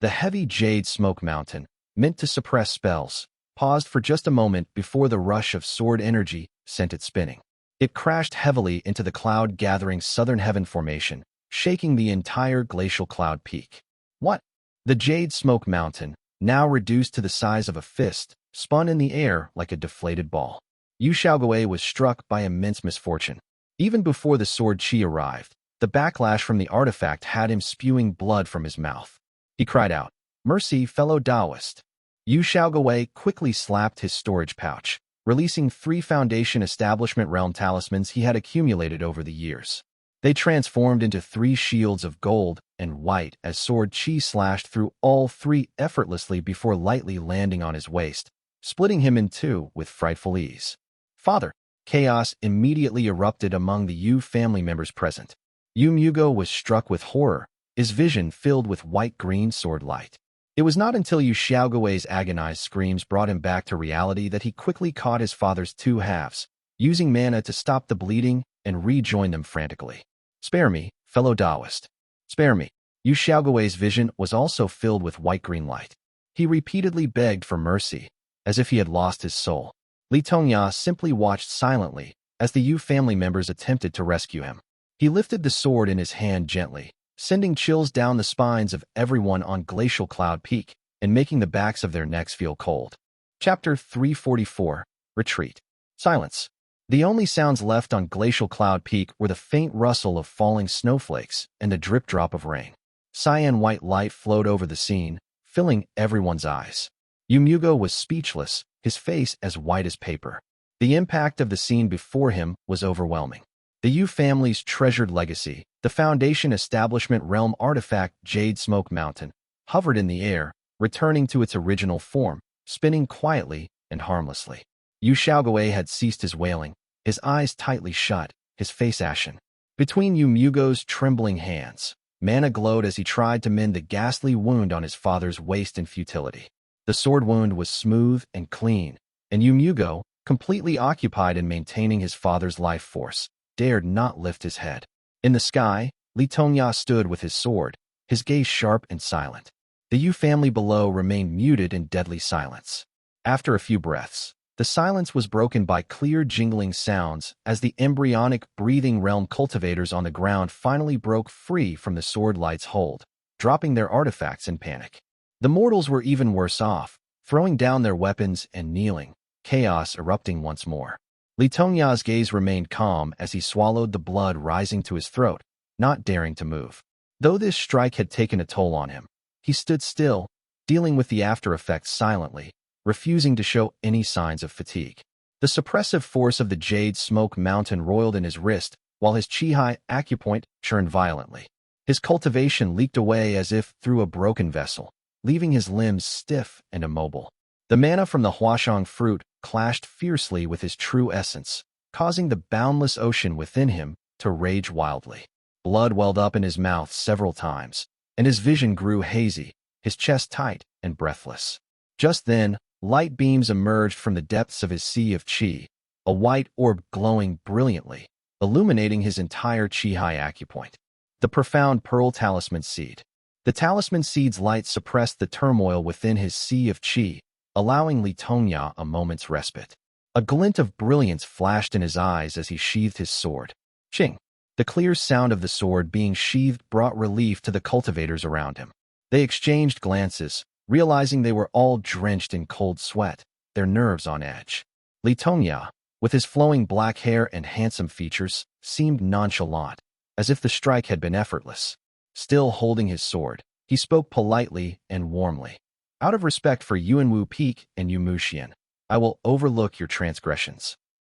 Speaker 1: The heavy jade smoke mountain, meant to suppress spells, paused for just a moment before the rush of sword energy sent it spinning. It crashed heavily into the cloud-gathering southern heaven formation, shaking the entire Glacial Cloud Peak. What? The jade smoke mountain, now reduced to the size of a fist, spun in the air like a deflated ball. Yu Xiaogui was struck by immense misfortune. Even before the sword chi arrived, the backlash from the artifact had him spewing blood from his mouth. He cried out, Mercy, fellow Taoist. Yu Xiaogui quickly slapped his storage pouch, releasing 3 Foundation Establishment Realm talismans he had accumulated over the years. They transformed into 3 shields of gold and white as sword chi slashed through all 3 effortlessly before lightly landing on his waist, splitting him in 2 with frightful ease. Father! Chaos immediately erupted among the Yu family members present. Yu Mugo was struck with horror, his vision filled with white-green sword light. It was not until Yu Xiaogui's agonized screams brought him back to reality that he quickly caught his father's 2 halves, using mana to stop the bleeding and rejoin them frantically. Spare me, fellow Taoist. Spare me. Yu Xiaogui's vision was also filled with white-green light. He repeatedly begged for mercy, as if he had lost his soul. Li Tongya simply watched silently as the Yu family members attempted to rescue him. He lifted the sword in his hand gently, sending chills down the spines of everyone on Glacial Cloud Peak and making the backs of their necks feel cold. Chapter 344, Retreat. Silence. The only sounds left on Glacial Cloud Peak were the faint rustle of falling snowflakes and the drip-drop of rain. Cyan white light flowed over the scene, filling everyone's eyes. Yu Mugo was speechless, his face as white as paper. The impact of the scene before him was overwhelming. The Yu family's treasured legacy, the Foundation Establishment Realm artifact Jade Smoke Mountain, hovered in the air, returning to its original form, spinning quietly and harmlessly. Yu Xiaogui had ceased his wailing, his eyes tightly shut, his face ashen. Between Yu Mugo's trembling hands, mana glowed as he tried to mend the ghastly wound on his father's waist in futility. The sword wound was smooth and clean, and Yu Mugo, completely occupied in maintaining his father's life force, dared not lift his head. In the sky, Li Tongya stood with his sword, his gaze sharp and silent. The Yu family below remained muted in deadly silence. After a few breaths, the silence was broken by clear jingling sounds as the embryonic breathing realm cultivators on the ground finally broke free from the sword light's hold, dropping their artifacts in panic. The mortals were even worse off, throwing down their weapons and kneeling, chaos erupting once more. Li Tongya's gaze remained calm as he swallowed the blood rising to his throat, not daring to move. Though this strike had taken a toll on him, he stood still, dealing with the after-effects silently, refusing to show any signs of fatigue. The suppressive force of the jade smoke mountain roiled in his wrist, while his Qihai acupoint churned violently. His cultivation leaked away as if through a broken vessel, leaving his limbs stiff and immobile. The mana from the Huashang fruit clashed fiercely with his true essence, causing the boundless ocean within him to rage wildly. Blood welled up in his mouth several times, and his vision grew hazy, his chest tight and breathless. Just then, light beams emerged from the depths of his sea of qi, a white orb glowing brilliantly, illuminating his entire Qihai acupoint. The profound pearl talisman seed. The talisman seed's light suppressed the turmoil within his sea of qi, allowing Li Tongya a moment's respite. A glint of brilliance flashed in his eyes as he sheathed his sword. Ching! The clear sound of the sword being sheathed brought relief to the cultivators around him. They exchanged glances, realizing they were all drenched in cold sweat, their nerves on edge. Li Tongya, with his flowing black hair and handsome features, seemed nonchalant, as if the strike had been effortless. Still holding his sword, he spoke politely and warmly. Out of respect for Yuanwu Peak and Yu Muxian, I will overlook your transgressions.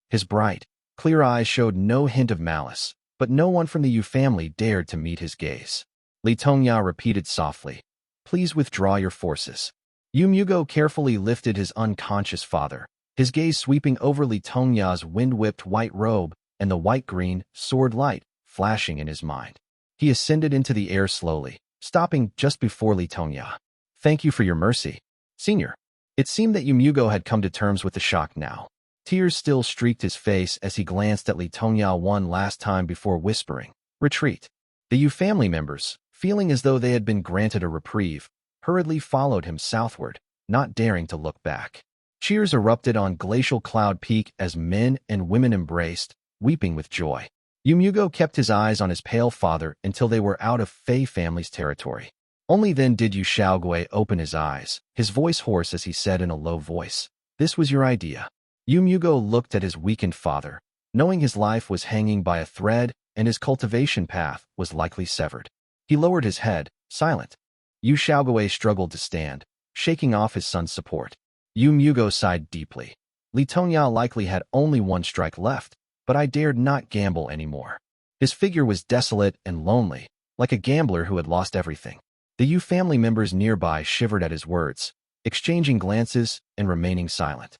Speaker 1: His bright, clear eyes showed no hint of malice, but no one from the Yu family dared to meet his gaze. Li Tongya repeated softly, "Please withdraw your forces." Yu Mugo carefully lifted his unconscious father, his gaze sweeping over Li Tongya's wind-whipped white robe and the white-green sword light flashing in his mind. He ascended into the air slowly, stopping just before Li Tongya. "Thank you for your mercy, Senior." It seemed that Yu Mugo had come to terms with the shock now. Tears still streaked his face as he glanced at Li Tongya one last time before whispering, "Retreat." The Yu family members, feeling as though they had been granted a reprieve, hurriedly followed him southward, not daring to look back. Cheers erupted on Glacial Cloud Peak as men and women embraced, weeping with joy. Yu Mugo kept his eyes on his pale father until they were out of Fei family's territory. Only then did Yu Xiaogui open his eyes, his voice hoarse as he said in a low voice, "This was your idea." Yu Mugo looked at his weakened father, knowing his life was hanging by a thread and his cultivation path was likely severed. He lowered his head, silent. Yu Xiaogui struggled to stand, shaking off his son's support. Yu Mugo sighed deeply. Li Tongya likely had only one strike left, but I dared not gamble anymore. His figure was desolate and lonely, like a gambler who had lost everything. The Yu family members nearby shivered at his words, exchanging glances and remaining silent.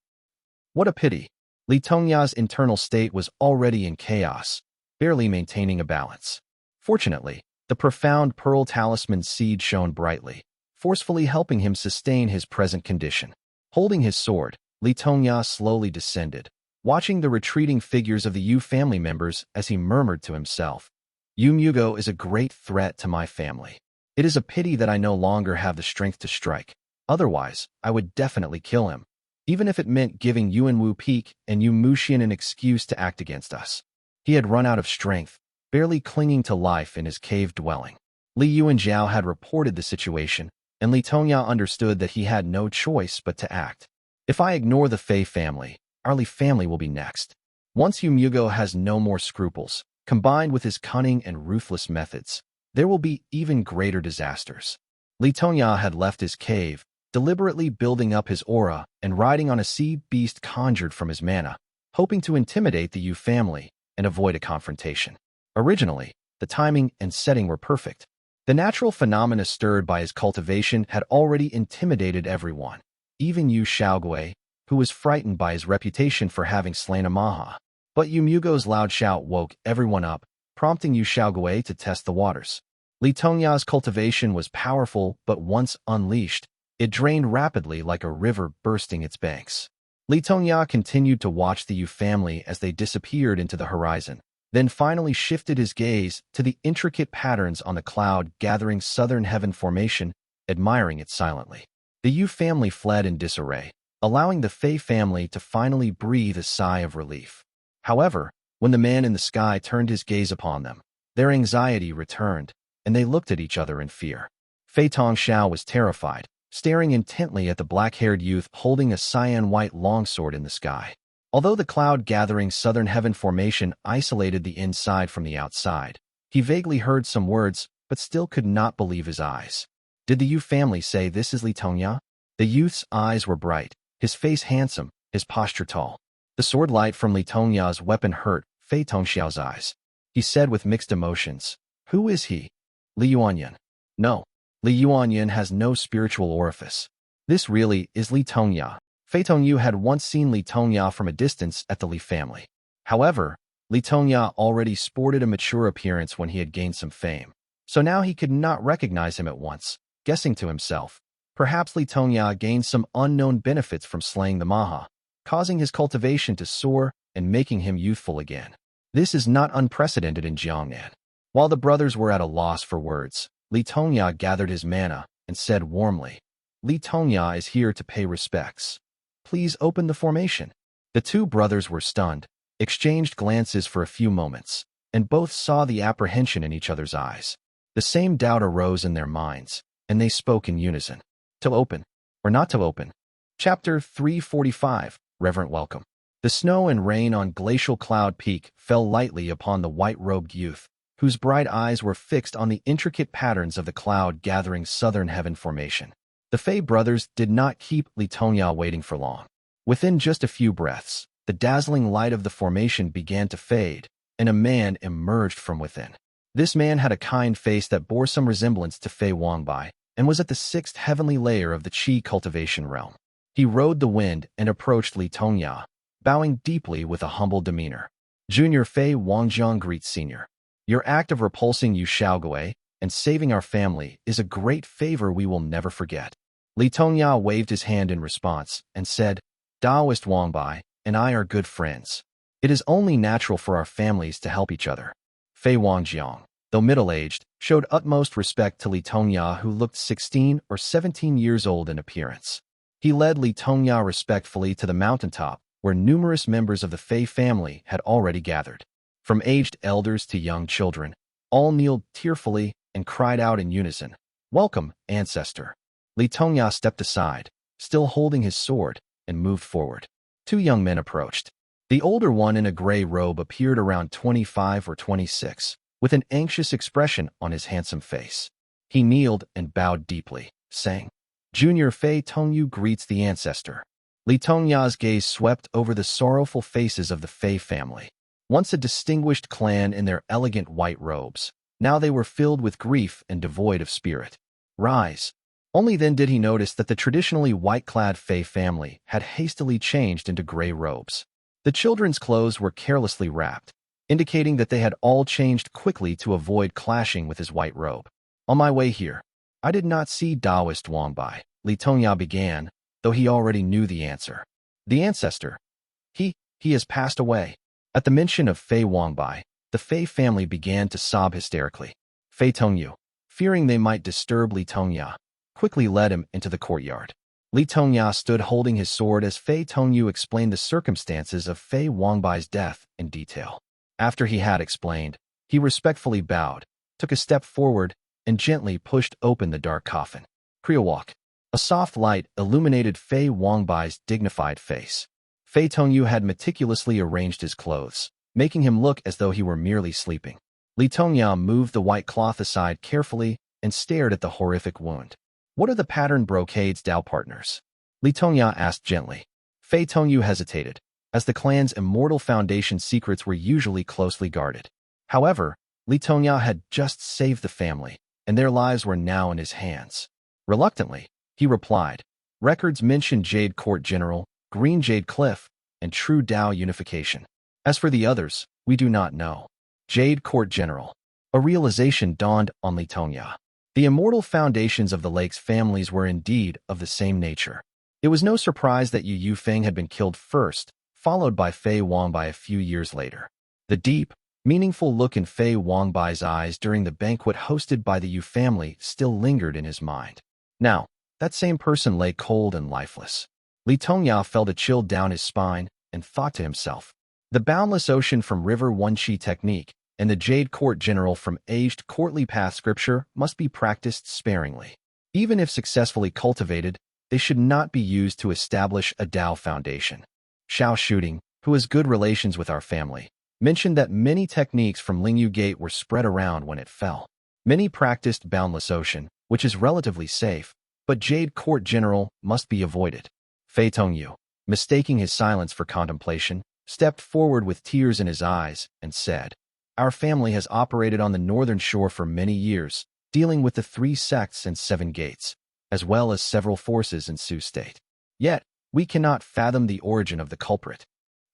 Speaker 1: What a pity. Li Tongya's internal state was already in chaos, barely maintaining a balance. Fortunately, the profound pearl talisman seed shone brightly, forcefully helping him sustain his present condition. Holding his sword, Li Tongya slowly descended, watching the retreating figures of the Yu family members as he murmured to himself, "Yu Mugo is a great threat to my family. It is a pity that I no longer have the strength to strike. Otherwise, I would definitely kill him, even if it meant giving Yuanwu Peak and Yu Muxian an excuse to act against us." He had run out of strength, barely clinging to life in his cave dwelling. Li Yu and Xiao had reported the situation, and Li Tongya understood that he had no choice but to act. If I ignore the Fei family, our Li family will be next. Once Yu Mugo has no more scruples, combined with his cunning and ruthless methods, there will be even greater disasters. Li Tongya had left his cave, deliberately building up his aura and riding on a sea beast conjured from his mana, hoping to intimidate the Yu family and avoid a confrontation. Originally, the timing and setting were perfect. The natural phenomena stirred by his cultivation had already intimidated everyone, even Yu Xiaogui, who was frightened by his reputation for having slain a Maha. But Yu Mugo's loud shout woke everyone up, prompting Yu Xiaogui to test the waters. Li Tongya's cultivation was powerful, but once unleashed, it drained rapidly like a river bursting its banks. Li Tongya continued to watch the Yu family as they disappeared into the horizon, then finally shifted his gaze to the intricate patterns on the cloud-gathering southern heaven formation, admiring it silently. The Yu family fled in disarray, allowing the Fei family to finally breathe a sigh of relief. However, when the man in the sky turned his gaze upon them, their anxiety returned, and they looked at each other in fear. Fei Tongxiao was terrified, staring intently at the black-haired youth holding a cyan-white longsword in the sky. Although the cloud-gathering southern heaven formation isolated the inside from the outside, he vaguely heard some words, but still could not believe his eyes. Did the Yu family say this is Li Tongya? The youth's eyes were bright, his face handsome, his posture tall. The sword light from Li Tongya's weapon hurt Fei Tongxiao's eyes. He said with mixed emotions, "Who is he?" Li Yuanyan. No, Li Yuanyan has no spiritual orifice. This really is Li Tongya. Fei Tongyu had once seen Li Tongya from a distance at the Li family. However, Li Tongya already sported a mature appearance when he had gained some fame, so now he could not recognize him at once, guessing to himself, perhaps Li Tongya gained some unknown benefits from slaying the Maha, causing his cultivation to soar and making him youthful again. This is not unprecedented in Jiang Yan. While the brothers were at a loss for words, Li Tongya gathered his mana and said warmly, "Li Tongya is here to pay respects. Please open the formation." The two brothers were stunned, exchanged glances for a few moments, and both saw the apprehension in each other's eyes. The same doubt arose in their minds, and they spoke in unison. To open, or not to open? Chapter 345, Reverent Welcome. The snow and rain on Glacial Cloud Peak fell lightly upon the white-robed youth, whose bright eyes were fixed on the intricate patterns of the cloud-gathering southern heaven formation. The Fei brothers did not keep Li Tongya waiting for long. Within just a few breaths, the dazzling light of the formation began to fade, and a man emerged from within. This man had a kind face that bore some resemblance to Fei Wangbai, and was at the sixth heavenly layer of the Qi cultivation realm. He rode the wind and approached Li Tongya, bowing deeply with a humble demeanor. Junior Fei Wangjiang greets Senior. Your act of repulsing Yu Xiaogui and saving our family is a great favor we will never forget. Li Tongya waved his hand in response and said, Taoist Wangbai and I are good friends. It is only natural for our families to help each other. Fei Wangjiang, though middle-aged, showed utmost respect to Li Tongya, who looked 16 or 17 years old in appearance. He led Li Tongya respectfully to the mountaintop, where numerous members of the Fei family had already gathered. From aged elders to young children, all kneeled tearfully and cried out in unison, "Welcome, ancestor." Li Tongya stepped aside, still holding his sword, and moved forward. Two young men approached. The older one in a gray robe appeared around 25 or 26, with an anxious expression on his handsome face. He kneeled and bowed deeply, saying, Junior Fei Tongyu greets the ancestor. Li Tongya's gaze swept over the sorrowful faces of the Fei family. Once a distinguished clan in their elegant white robes, now they were filled with grief and devoid of spirit. Rise. Only then did he notice that the traditionally white-clad Fei family had hastily changed into gray robes. The children's clothes were carelessly wrapped, indicating that they had all changed quickly to avoid clashing with his white robe. On my way here, I did not see Taoist Wangbai, Li Tongya began, though he already knew the answer. The ancestor. He has passed away. At the mention of Fei Wangbai, the Fei family began to sob hysterically. Fei Tongyu, fearing they might disturb Li Tongya, quickly led him into the courtyard. Li Tongya stood holding his sword as Fei Tongyu explained the circumstances of Fei Wangbai's death in detail. After he had explained, he respectfully bowed, took a step forward, and gently pushed open the dark coffin. Kriawalk. A soft light illuminated Fei Wangbai's dignified face. Fei Tongyu had meticulously arranged his clothes, making him look as though he were merely sleeping. Li Tongya moved the white cloth aside carefully and stared at the horrific wound. What are the patterned brocades, Dao partners? Li Tongya asked gently. Fei Tongyu hesitated, as the clan's immortal foundation secrets were usually closely guarded. However, Li Tongya had just saved the family, and their lives were now in his hands. Reluctantly, he replied, "Records mention Jade Court General, Green Jade Cliff, and True Dao Unification. As for the others, we do not know." Jade Court General. A realization dawned on Li Tongya. The immortal foundations of the lake's families were indeed of the same nature. It was no surprise that Yu Yufeng had been killed first, followed by Fei Wangbai a few years later. The deep, meaningful look in Fei Wangbai's eyes during the banquet hosted by the Yu family still lingered in his mind. Now, that same person lay cold and lifeless. Li Tongya felt a chill down his spine and thought to himself, the boundless ocean from River Wenqi technique and the Jade Court General from aged courtly path scripture must be practiced sparingly. Even if successfully cultivated, they should not be used to establish a Dao foundation. Xiao Shooting, who has good relations with our family, mentioned that many techniques from Lingyu Gate were spread around when it fell. Many practiced Boundless Ocean, which is relatively safe, but Jade Court General must be avoided. Fei Tongyu, mistaking his silence for contemplation, stepped forward with tears in his eyes and said, "Our family has operated on the northern shore for many years, dealing with the 3 sects and 7 gates, as well as several forces in Sioux State. Yet, we cannot fathom the origin of the culprit.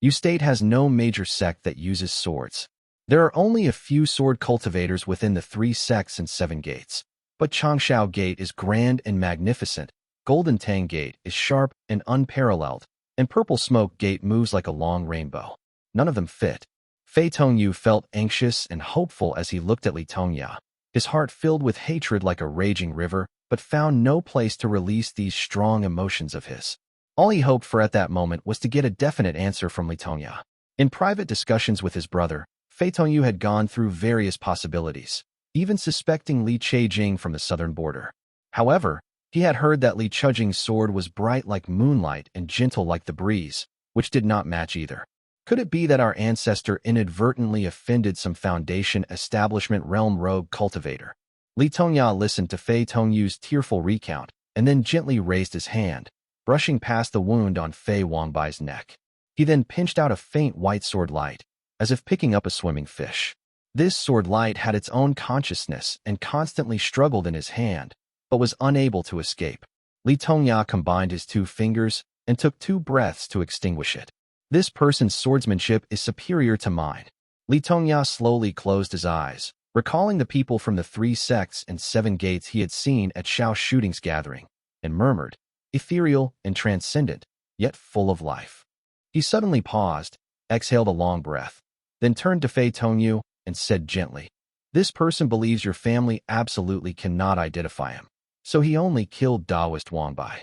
Speaker 1: Yu State has no major sect that uses swords. There are only a few sword cultivators within the 3 sects and 7 gates, but Changshao Gate is grand and magnificent, Golden Tang Gate is sharp and unparalleled, and Purple Smoke Gate moves like a long rainbow. None of them fit." Fei Tongyu felt anxious and hopeful as he looked at Li Tongya, his heart filled with hatred like a raging river, but found no place to release these strong emotions of his. All he hoped for at that moment was to get a definite answer from Li Tongya. In private discussions with his brother, Fei Tongyu had gone through various possibilities, even suspecting Li Cheijing from the southern border. However, he had heard that Li Cheijing's sword was bright like moonlight and gentle like the breeze, which did not match either. Could it be that our ancestor inadvertently offended some Foundation Establishment Realm rogue cultivator? Li Tongya listened to Fei Tongyu's tearful recount and then gently raised his hand, brushing past the wound on Fei Wangbai's neck. He then pinched out a faint white sword light, as if picking up a swimming fish. This sword light had its own consciousness and constantly struggled in his hand, but was unable to escape. Li Tongya combined his 2 fingers and took 2 breaths to extinguish it. "This person's swordsmanship is superior to mine." Li Tongya slowly closed his eyes, recalling the people from the 3 sects and 7 gates he had seen at Xiao Shooting's gathering, and murmured, "Ethereal and transcendent, yet full of life." He suddenly paused, exhaled a long breath, then turned to Fei Tongyu and said gently, "This person believes your family absolutely cannot identify him, so he only killed Daoist Wangbai."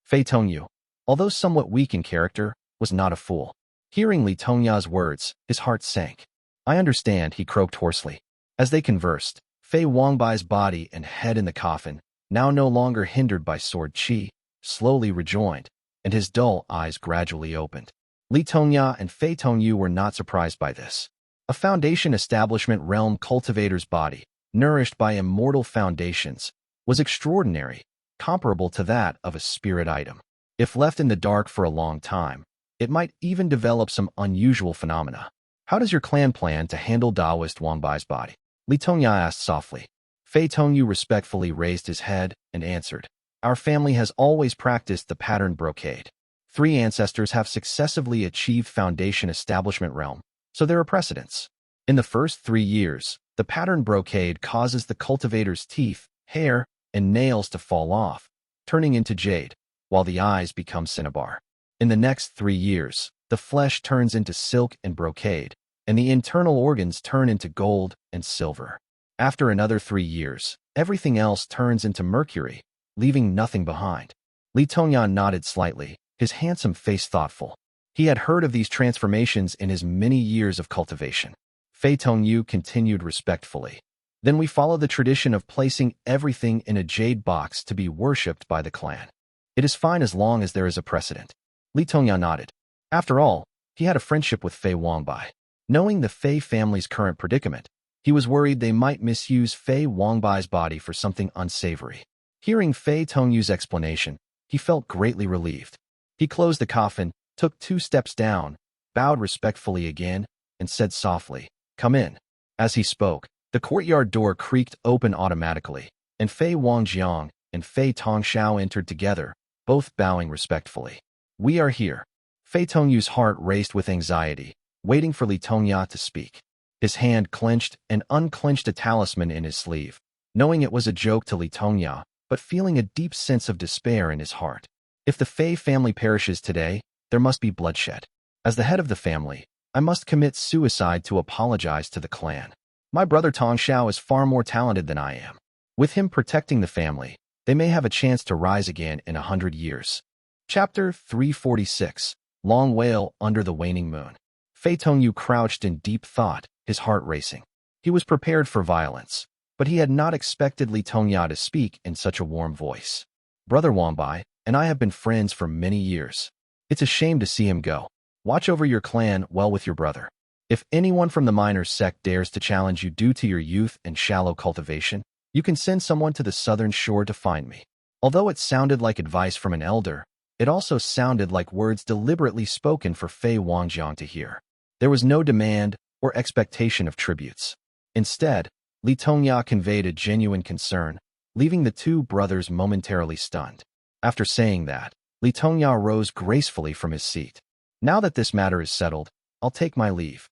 Speaker 1: Fei Tongyu, although somewhat weak in character, was not a fool. Hearing Li Tongya's words, his heart sank. "I understand," he croaked hoarsely. As they conversed, Fei Wangbai's body and head in the coffin, now no longer hindered by sword chi, slowly rejoined, and his dull eyes gradually opened. Li Tongya and Fei Tongyu were not surprised by this. A Foundation Establishment Realm cultivator's body, nourished by immortal foundations, was extraordinary, comparable to that of a spirit item. If left in the dark for a long time, it might even develop some unusual phenomena. "How does your clan plan to handle Daoist Wangbai's body?" Li Tongya asked softly. Fei Tongyu respectfully raised his head and answered, "Our family has always practiced the pattern brocade. 3 ancestors have successively achieved Foundation Establishment Realm, so there are precedents. In the first 3 years, the pattern brocade causes the cultivator's teeth, hair, and nails to fall off, turning into jade, while the eyes become cinnabar. In the next 3 years, the flesh turns into silk and brocade, and the internal organs turn into gold and silver. After another 3 years, everything else turns into mercury, leaving nothing behind." Li Tongya nodded slightly, his handsome face thoughtful. He had heard of these transformations in his many years of cultivation. Fei Tongyu continued respectfully. "Then we follow the tradition of placing everything in a jade box to be worshipped by the clan. It is fine as long as there is a precedent." Li Tongya nodded. After all, he had a friendship with Fei Wangbai. Knowing the Fei family's current predicament, he was worried they might misuse Fei Wangbai's body for something unsavory. Hearing Fei Tongyu's explanation, he felt greatly relieved. He closed the coffin, took 2 steps down, bowed respectfully again, and said softly, "Come in." As he spoke, The courtyard door creaked open automatically, and Fei Wangjiang and Fei Tongxiao entered together, both bowing respectfully. We are here. Fei Tongyu's heart raced with anxiety, waiting for Li Tongya to speak. His hand clenched and unclenched a talisman in his sleeve, knowing it was a joke to Li Tongya, but feeling a deep sense of despair in his heart. If the Fei family perishes today, there must be bloodshed. As the head of the family, I must commit suicide to apologize to the clan. My brother Tong Xiao is far more talented than I am. With him protecting the family, they may have a chance to rise again in 100 years. Chapter 346, Long Wail Under the Waning Moon. Fei Tongyu crouched in deep thought, his heart racing. He was prepared for violence, but he had not expected Li Tongya to speak in such a warm voice. Brother Wangbai and I have been friends for many years. It's a shame to see him go. Watch over your clan well with your brother. If anyone from the miners' sect dares to challenge you due to your youth and shallow cultivation, you can send someone to the southern shore to find me. Although it sounded like advice from an elder, it also sounded like words deliberately spoken for Fei Wangjiang to hear. There was no demand or expectation of tributes. Instead, Li Tongya conveyed a genuine concern, leaving the two brothers momentarily stunned. After saying that, Li Tongya rose gracefully from his seat. Now that this matter is settled, I'll take my leave.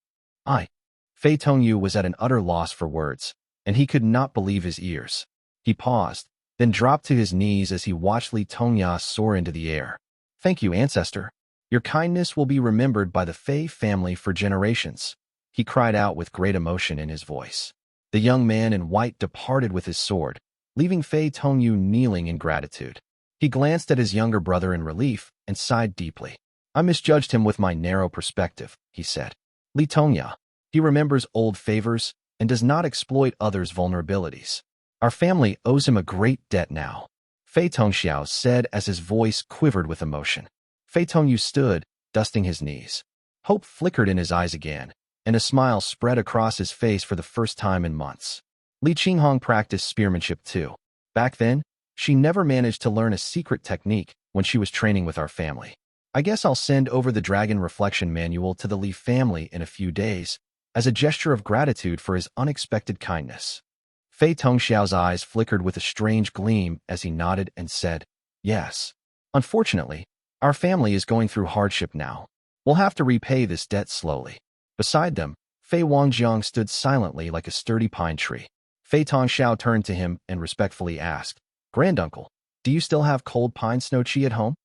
Speaker 1: Fei Tongyu was at an utter loss for words, and he could not believe his ears. He paused, then dropped to his knees as he watched Li Tongya soar into the air. Thank you, ancestor. Your kindness will be remembered by the Fei family for generations. He cried out with great emotion in his voice. The young man in white departed with his sword, leaving Fei Tongyu kneeling in gratitude. He glanced at his younger brother in relief and sighed deeply. I misjudged him with my narrow perspective, he said. Li Tongya. He remembers old favors and does not exploit others' vulnerabilities. Our family owes him a great debt now, Fei Tongxiao said as his voice quivered with emotion. Fei Tongyu stood, dusting his knees. Hope flickered in his eyes again, and a smile spread across his face for the first time in months. Li Qinghong practiced spearmanship too. Back then, she never managed to learn a secret technique when she was training with our family. I guess I'll send over the Dragon Reflection Manual to the Li family in a few days, as a gesture of gratitude for his unexpected kindness. Fei Tongxiao's eyes flickered with a strange gleam as he nodded and said, Yes. Unfortunately, our family is going through hardship now. We'll have to repay this debt slowly. Beside them, Fei Wangjiang stood silently like a sturdy pine tree. Fei Tongxiao turned to him and respectfully asked, Granduncle, do you still have cold pine snow chi at home?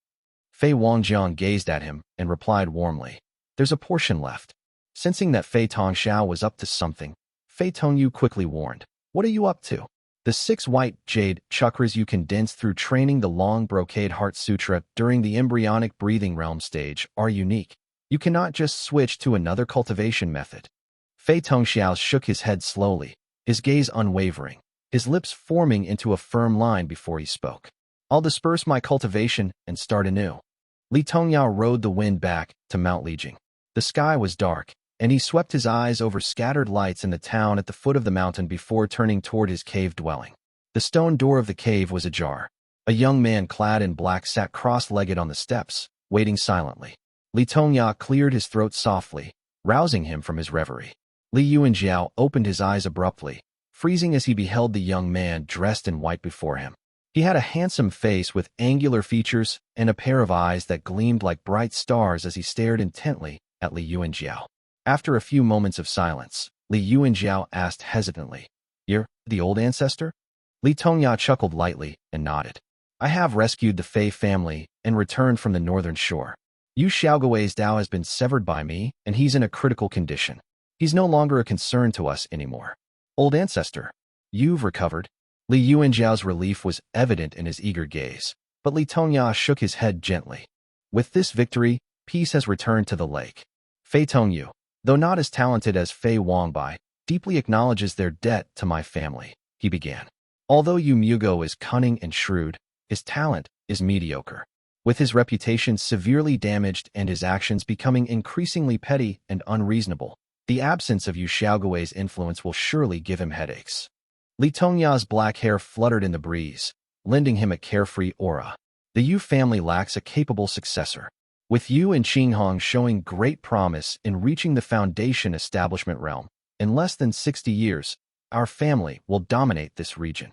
Speaker 1: Fei Wangjiang gazed at him and replied warmly, There's a portion left. Sensing that Fei Tongxiao was up to something, Fei Tongyu quickly warned, What are you up to? The 6 white jade chakras you condensed through training the long brocade heart sutra during the embryonic breathing realm stage are unique. You cannot just switch to another cultivation method. Fei Tongxiao shook his head slowly, his gaze unwavering, his lips forming into a firm line before he spoke. I'll disperse my cultivation and start anew. Li Tongya rode the wind back to Mount Lijing. The sky was dark, and he swept his eyes over scattered lights in the town at the foot of the mountain before turning toward his cave dwelling. The stone door of the cave was ajar. A young man clad in black sat cross-legged on the steps, waiting silently. Li Tongya cleared his throat softly, rousing him from his reverie. Li Yuanjiao opened his eyes abruptly, freezing as he beheld the young man dressed in white before him. He had a handsome face with angular features and a pair of eyes that gleamed like bright stars as he stared intently at Li Yuanjiao. After a few moments of silence, Li Yuanjiao asked hesitantly, You're the old ancestor? Li Tongya chuckled lightly and nodded. I have rescued the Fei family and returned from the northern shore. Yu Xiaogui's Dao has been severed by me, and he's in a critical condition. He's no longer a concern to us anymore. Old ancestor, you've recovered? Li Yuanjiao's relief was evident in his eager gaze, but Li Tongya shook his head gently. With this victory, peace has returned to the lake. Fei Tongyu, though not as talented as Fei Wangbai, deeply acknowledges their debt to my family, he began. Although Yu Mugo is cunning and shrewd, his talent is mediocre. With his reputation severely damaged and his actions becoming increasingly petty and unreasonable, the absence of Yu Xiaogui's influence will surely give him headaches. Li Tongya's black hair fluttered in the breeze, lending him a carefree aura. The Yu family lacks a capable successor. With Yu and Qinghong showing great promise in reaching the foundation establishment realm, in less than 60 years, our family will dominate this region.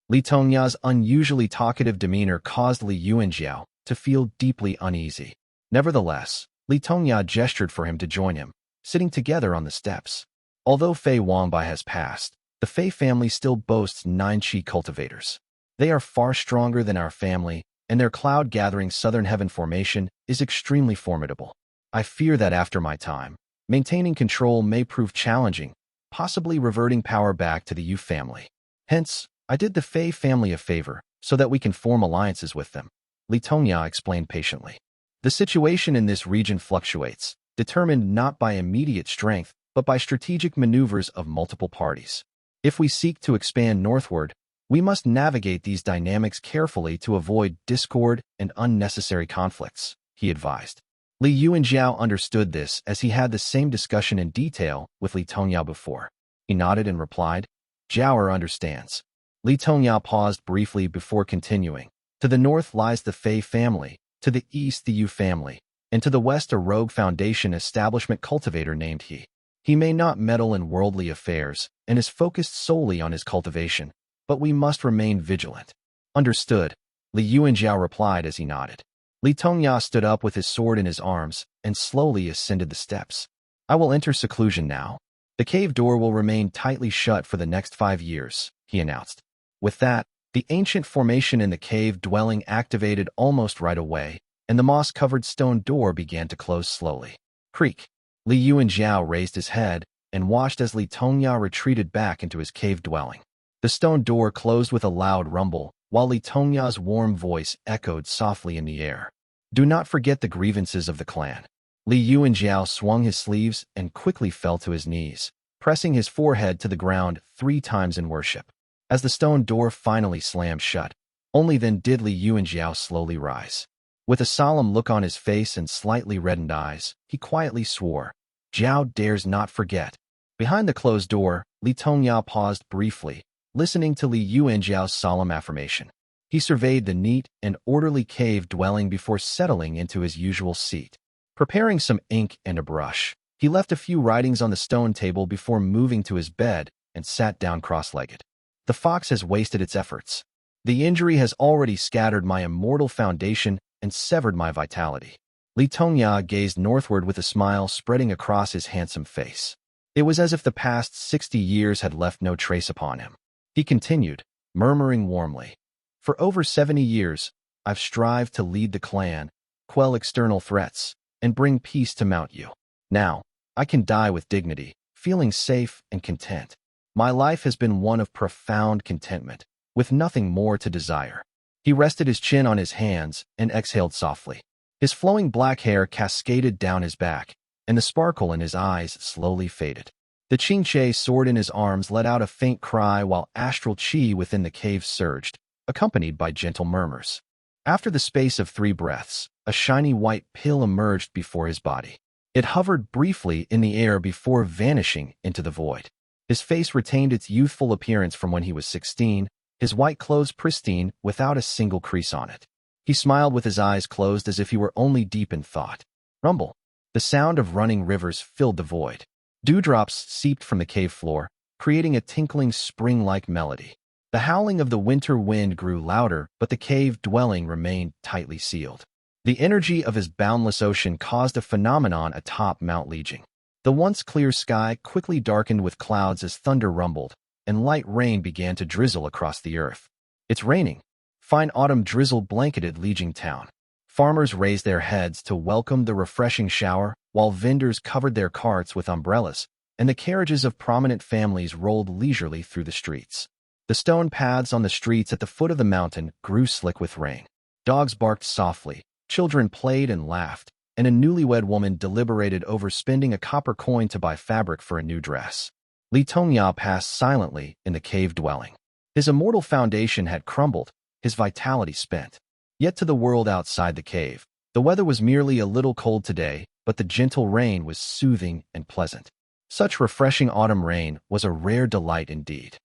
Speaker 1: Li Tongya's unusually talkative demeanor caused Li Yuanjiao to feel deeply uneasy. Nevertheless, Li Tongya gestured for him to join him, sitting together on the steps. Although Fei Wangbai has passed, the Fei family still boasts 9 Qi cultivators. They are far stronger than our family, and their cloud-gathering southern heaven formation is extremely formidable. I fear that after my time, maintaining control may prove challenging, possibly reverting power back to the Yu family. Hence, I did the Fei family a favor so that we can form alliances with them, Li Tongya explained patiently. The situation in this region fluctuates, determined not by immediate strength, but by strategic maneuvers of multiple parties. If we seek to expand northward, we must navigate these dynamics carefully to avoid discord and unnecessary conflicts, he advised. Li Yuanjiao understood this as he had the same discussion in detail with Li Tongya before. He nodded and replied, "Jiao understands." Li Tongya paused briefly before continuing. To the north lies the Fei family, to the east the Yu family, and to the west a rogue foundation establishment cultivator named He. He may not meddle in worldly affairs and is focused solely on his cultivation, but we must remain vigilant. Understood, Li Yuanjiao replied as he nodded. Li Tongya stood up with his sword in his arms and slowly ascended the steps. I will enter seclusion now. The cave door will remain tightly shut for the next 5 years, he announced. With that, the ancient formation in the cave dwelling activated almost right away, and the moss-covered stone door began to close slowly. Creak. Li Yuanjiao raised his head and watched as Li Tongya retreated back into his cave dwelling. The stone door closed with a loud rumble, while Li Tongya's warm voice echoed softly in the air. Do not forget the grievances of the clan. Li Yuanjiao swung his sleeves and quickly fell to his knees, pressing his forehead to the ground 3 times in worship. As the stone door finally slammed shut, only then did Li Yuanjiao slowly rise. With a solemn look on his face and slightly reddened eyes, he quietly swore, Jiao dares not forget. Behind the closed door, Li Tongya paused briefly, listening to Li Yuanjiao's solemn affirmation. He surveyed the neat and orderly cave dwelling before settling into his usual seat. Preparing some ink and a brush, he left a few writings on the stone table before moving to his bed and sat down cross-legged. The fox has wasted its efforts. The injury has already scattered my immortal foundation and severed my vitality. Li Tongya gazed northward with a smile spreading across his handsome face. It was as if the past 60 years had left no trace upon him. He continued, murmuring warmly, For over 70 years, I've strived to lead the clan, quell external threats, and bring peace to Mount Yu. Now, I can die with dignity, feeling safe and content. My life has been one of profound contentment, with nothing more to desire. He rested his chin on his hands and exhaled softly. His flowing black hair cascaded down his back, and the sparkle in his eyes slowly faded. The Qingche sword in his arms let out a faint cry while astral qi within the cave surged, accompanied by gentle murmurs. After the space of 3 breaths, a shiny white pill emerged before his body. It hovered briefly in the air before vanishing into the void. His face retained its youthful appearance from when he was 16, his white clothes pristine without a single crease on it. He smiled with his eyes closed as if he were only deep in thought. Rumble. The sound of running rivers filled the void. Dewdrops seeped from the cave floor, creating a tinkling spring-like melody. The howling of the winter wind grew louder, but the cave dwelling remained tightly sealed. The energy of his boundless ocean caused a phenomenon atop Mount Lijiang. The once clear sky quickly darkened with clouds as thunder rumbled, and light rain began to drizzle across the earth. It's raining. Fine autumn drizzle blanketed Lijiang town. Farmers raised their heads to welcome the refreshing shower, while vendors covered their carts with umbrellas, and the carriages of prominent families rolled leisurely through the streets. The stone paths on the streets at the foot of the mountain grew slick with rain. Dogs barked softly, children played and laughed, and a newlywed woman deliberated over spending a copper coin to buy fabric for a new dress. Li Tongya passed silently in the cave dwelling. His immortal foundation had crumbled, his vitality spent. Yet to the world outside the cave, the weather was merely a little cold today, but the gentle rain was soothing and pleasant. Such refreshing autumn rain was a rare delight indeed.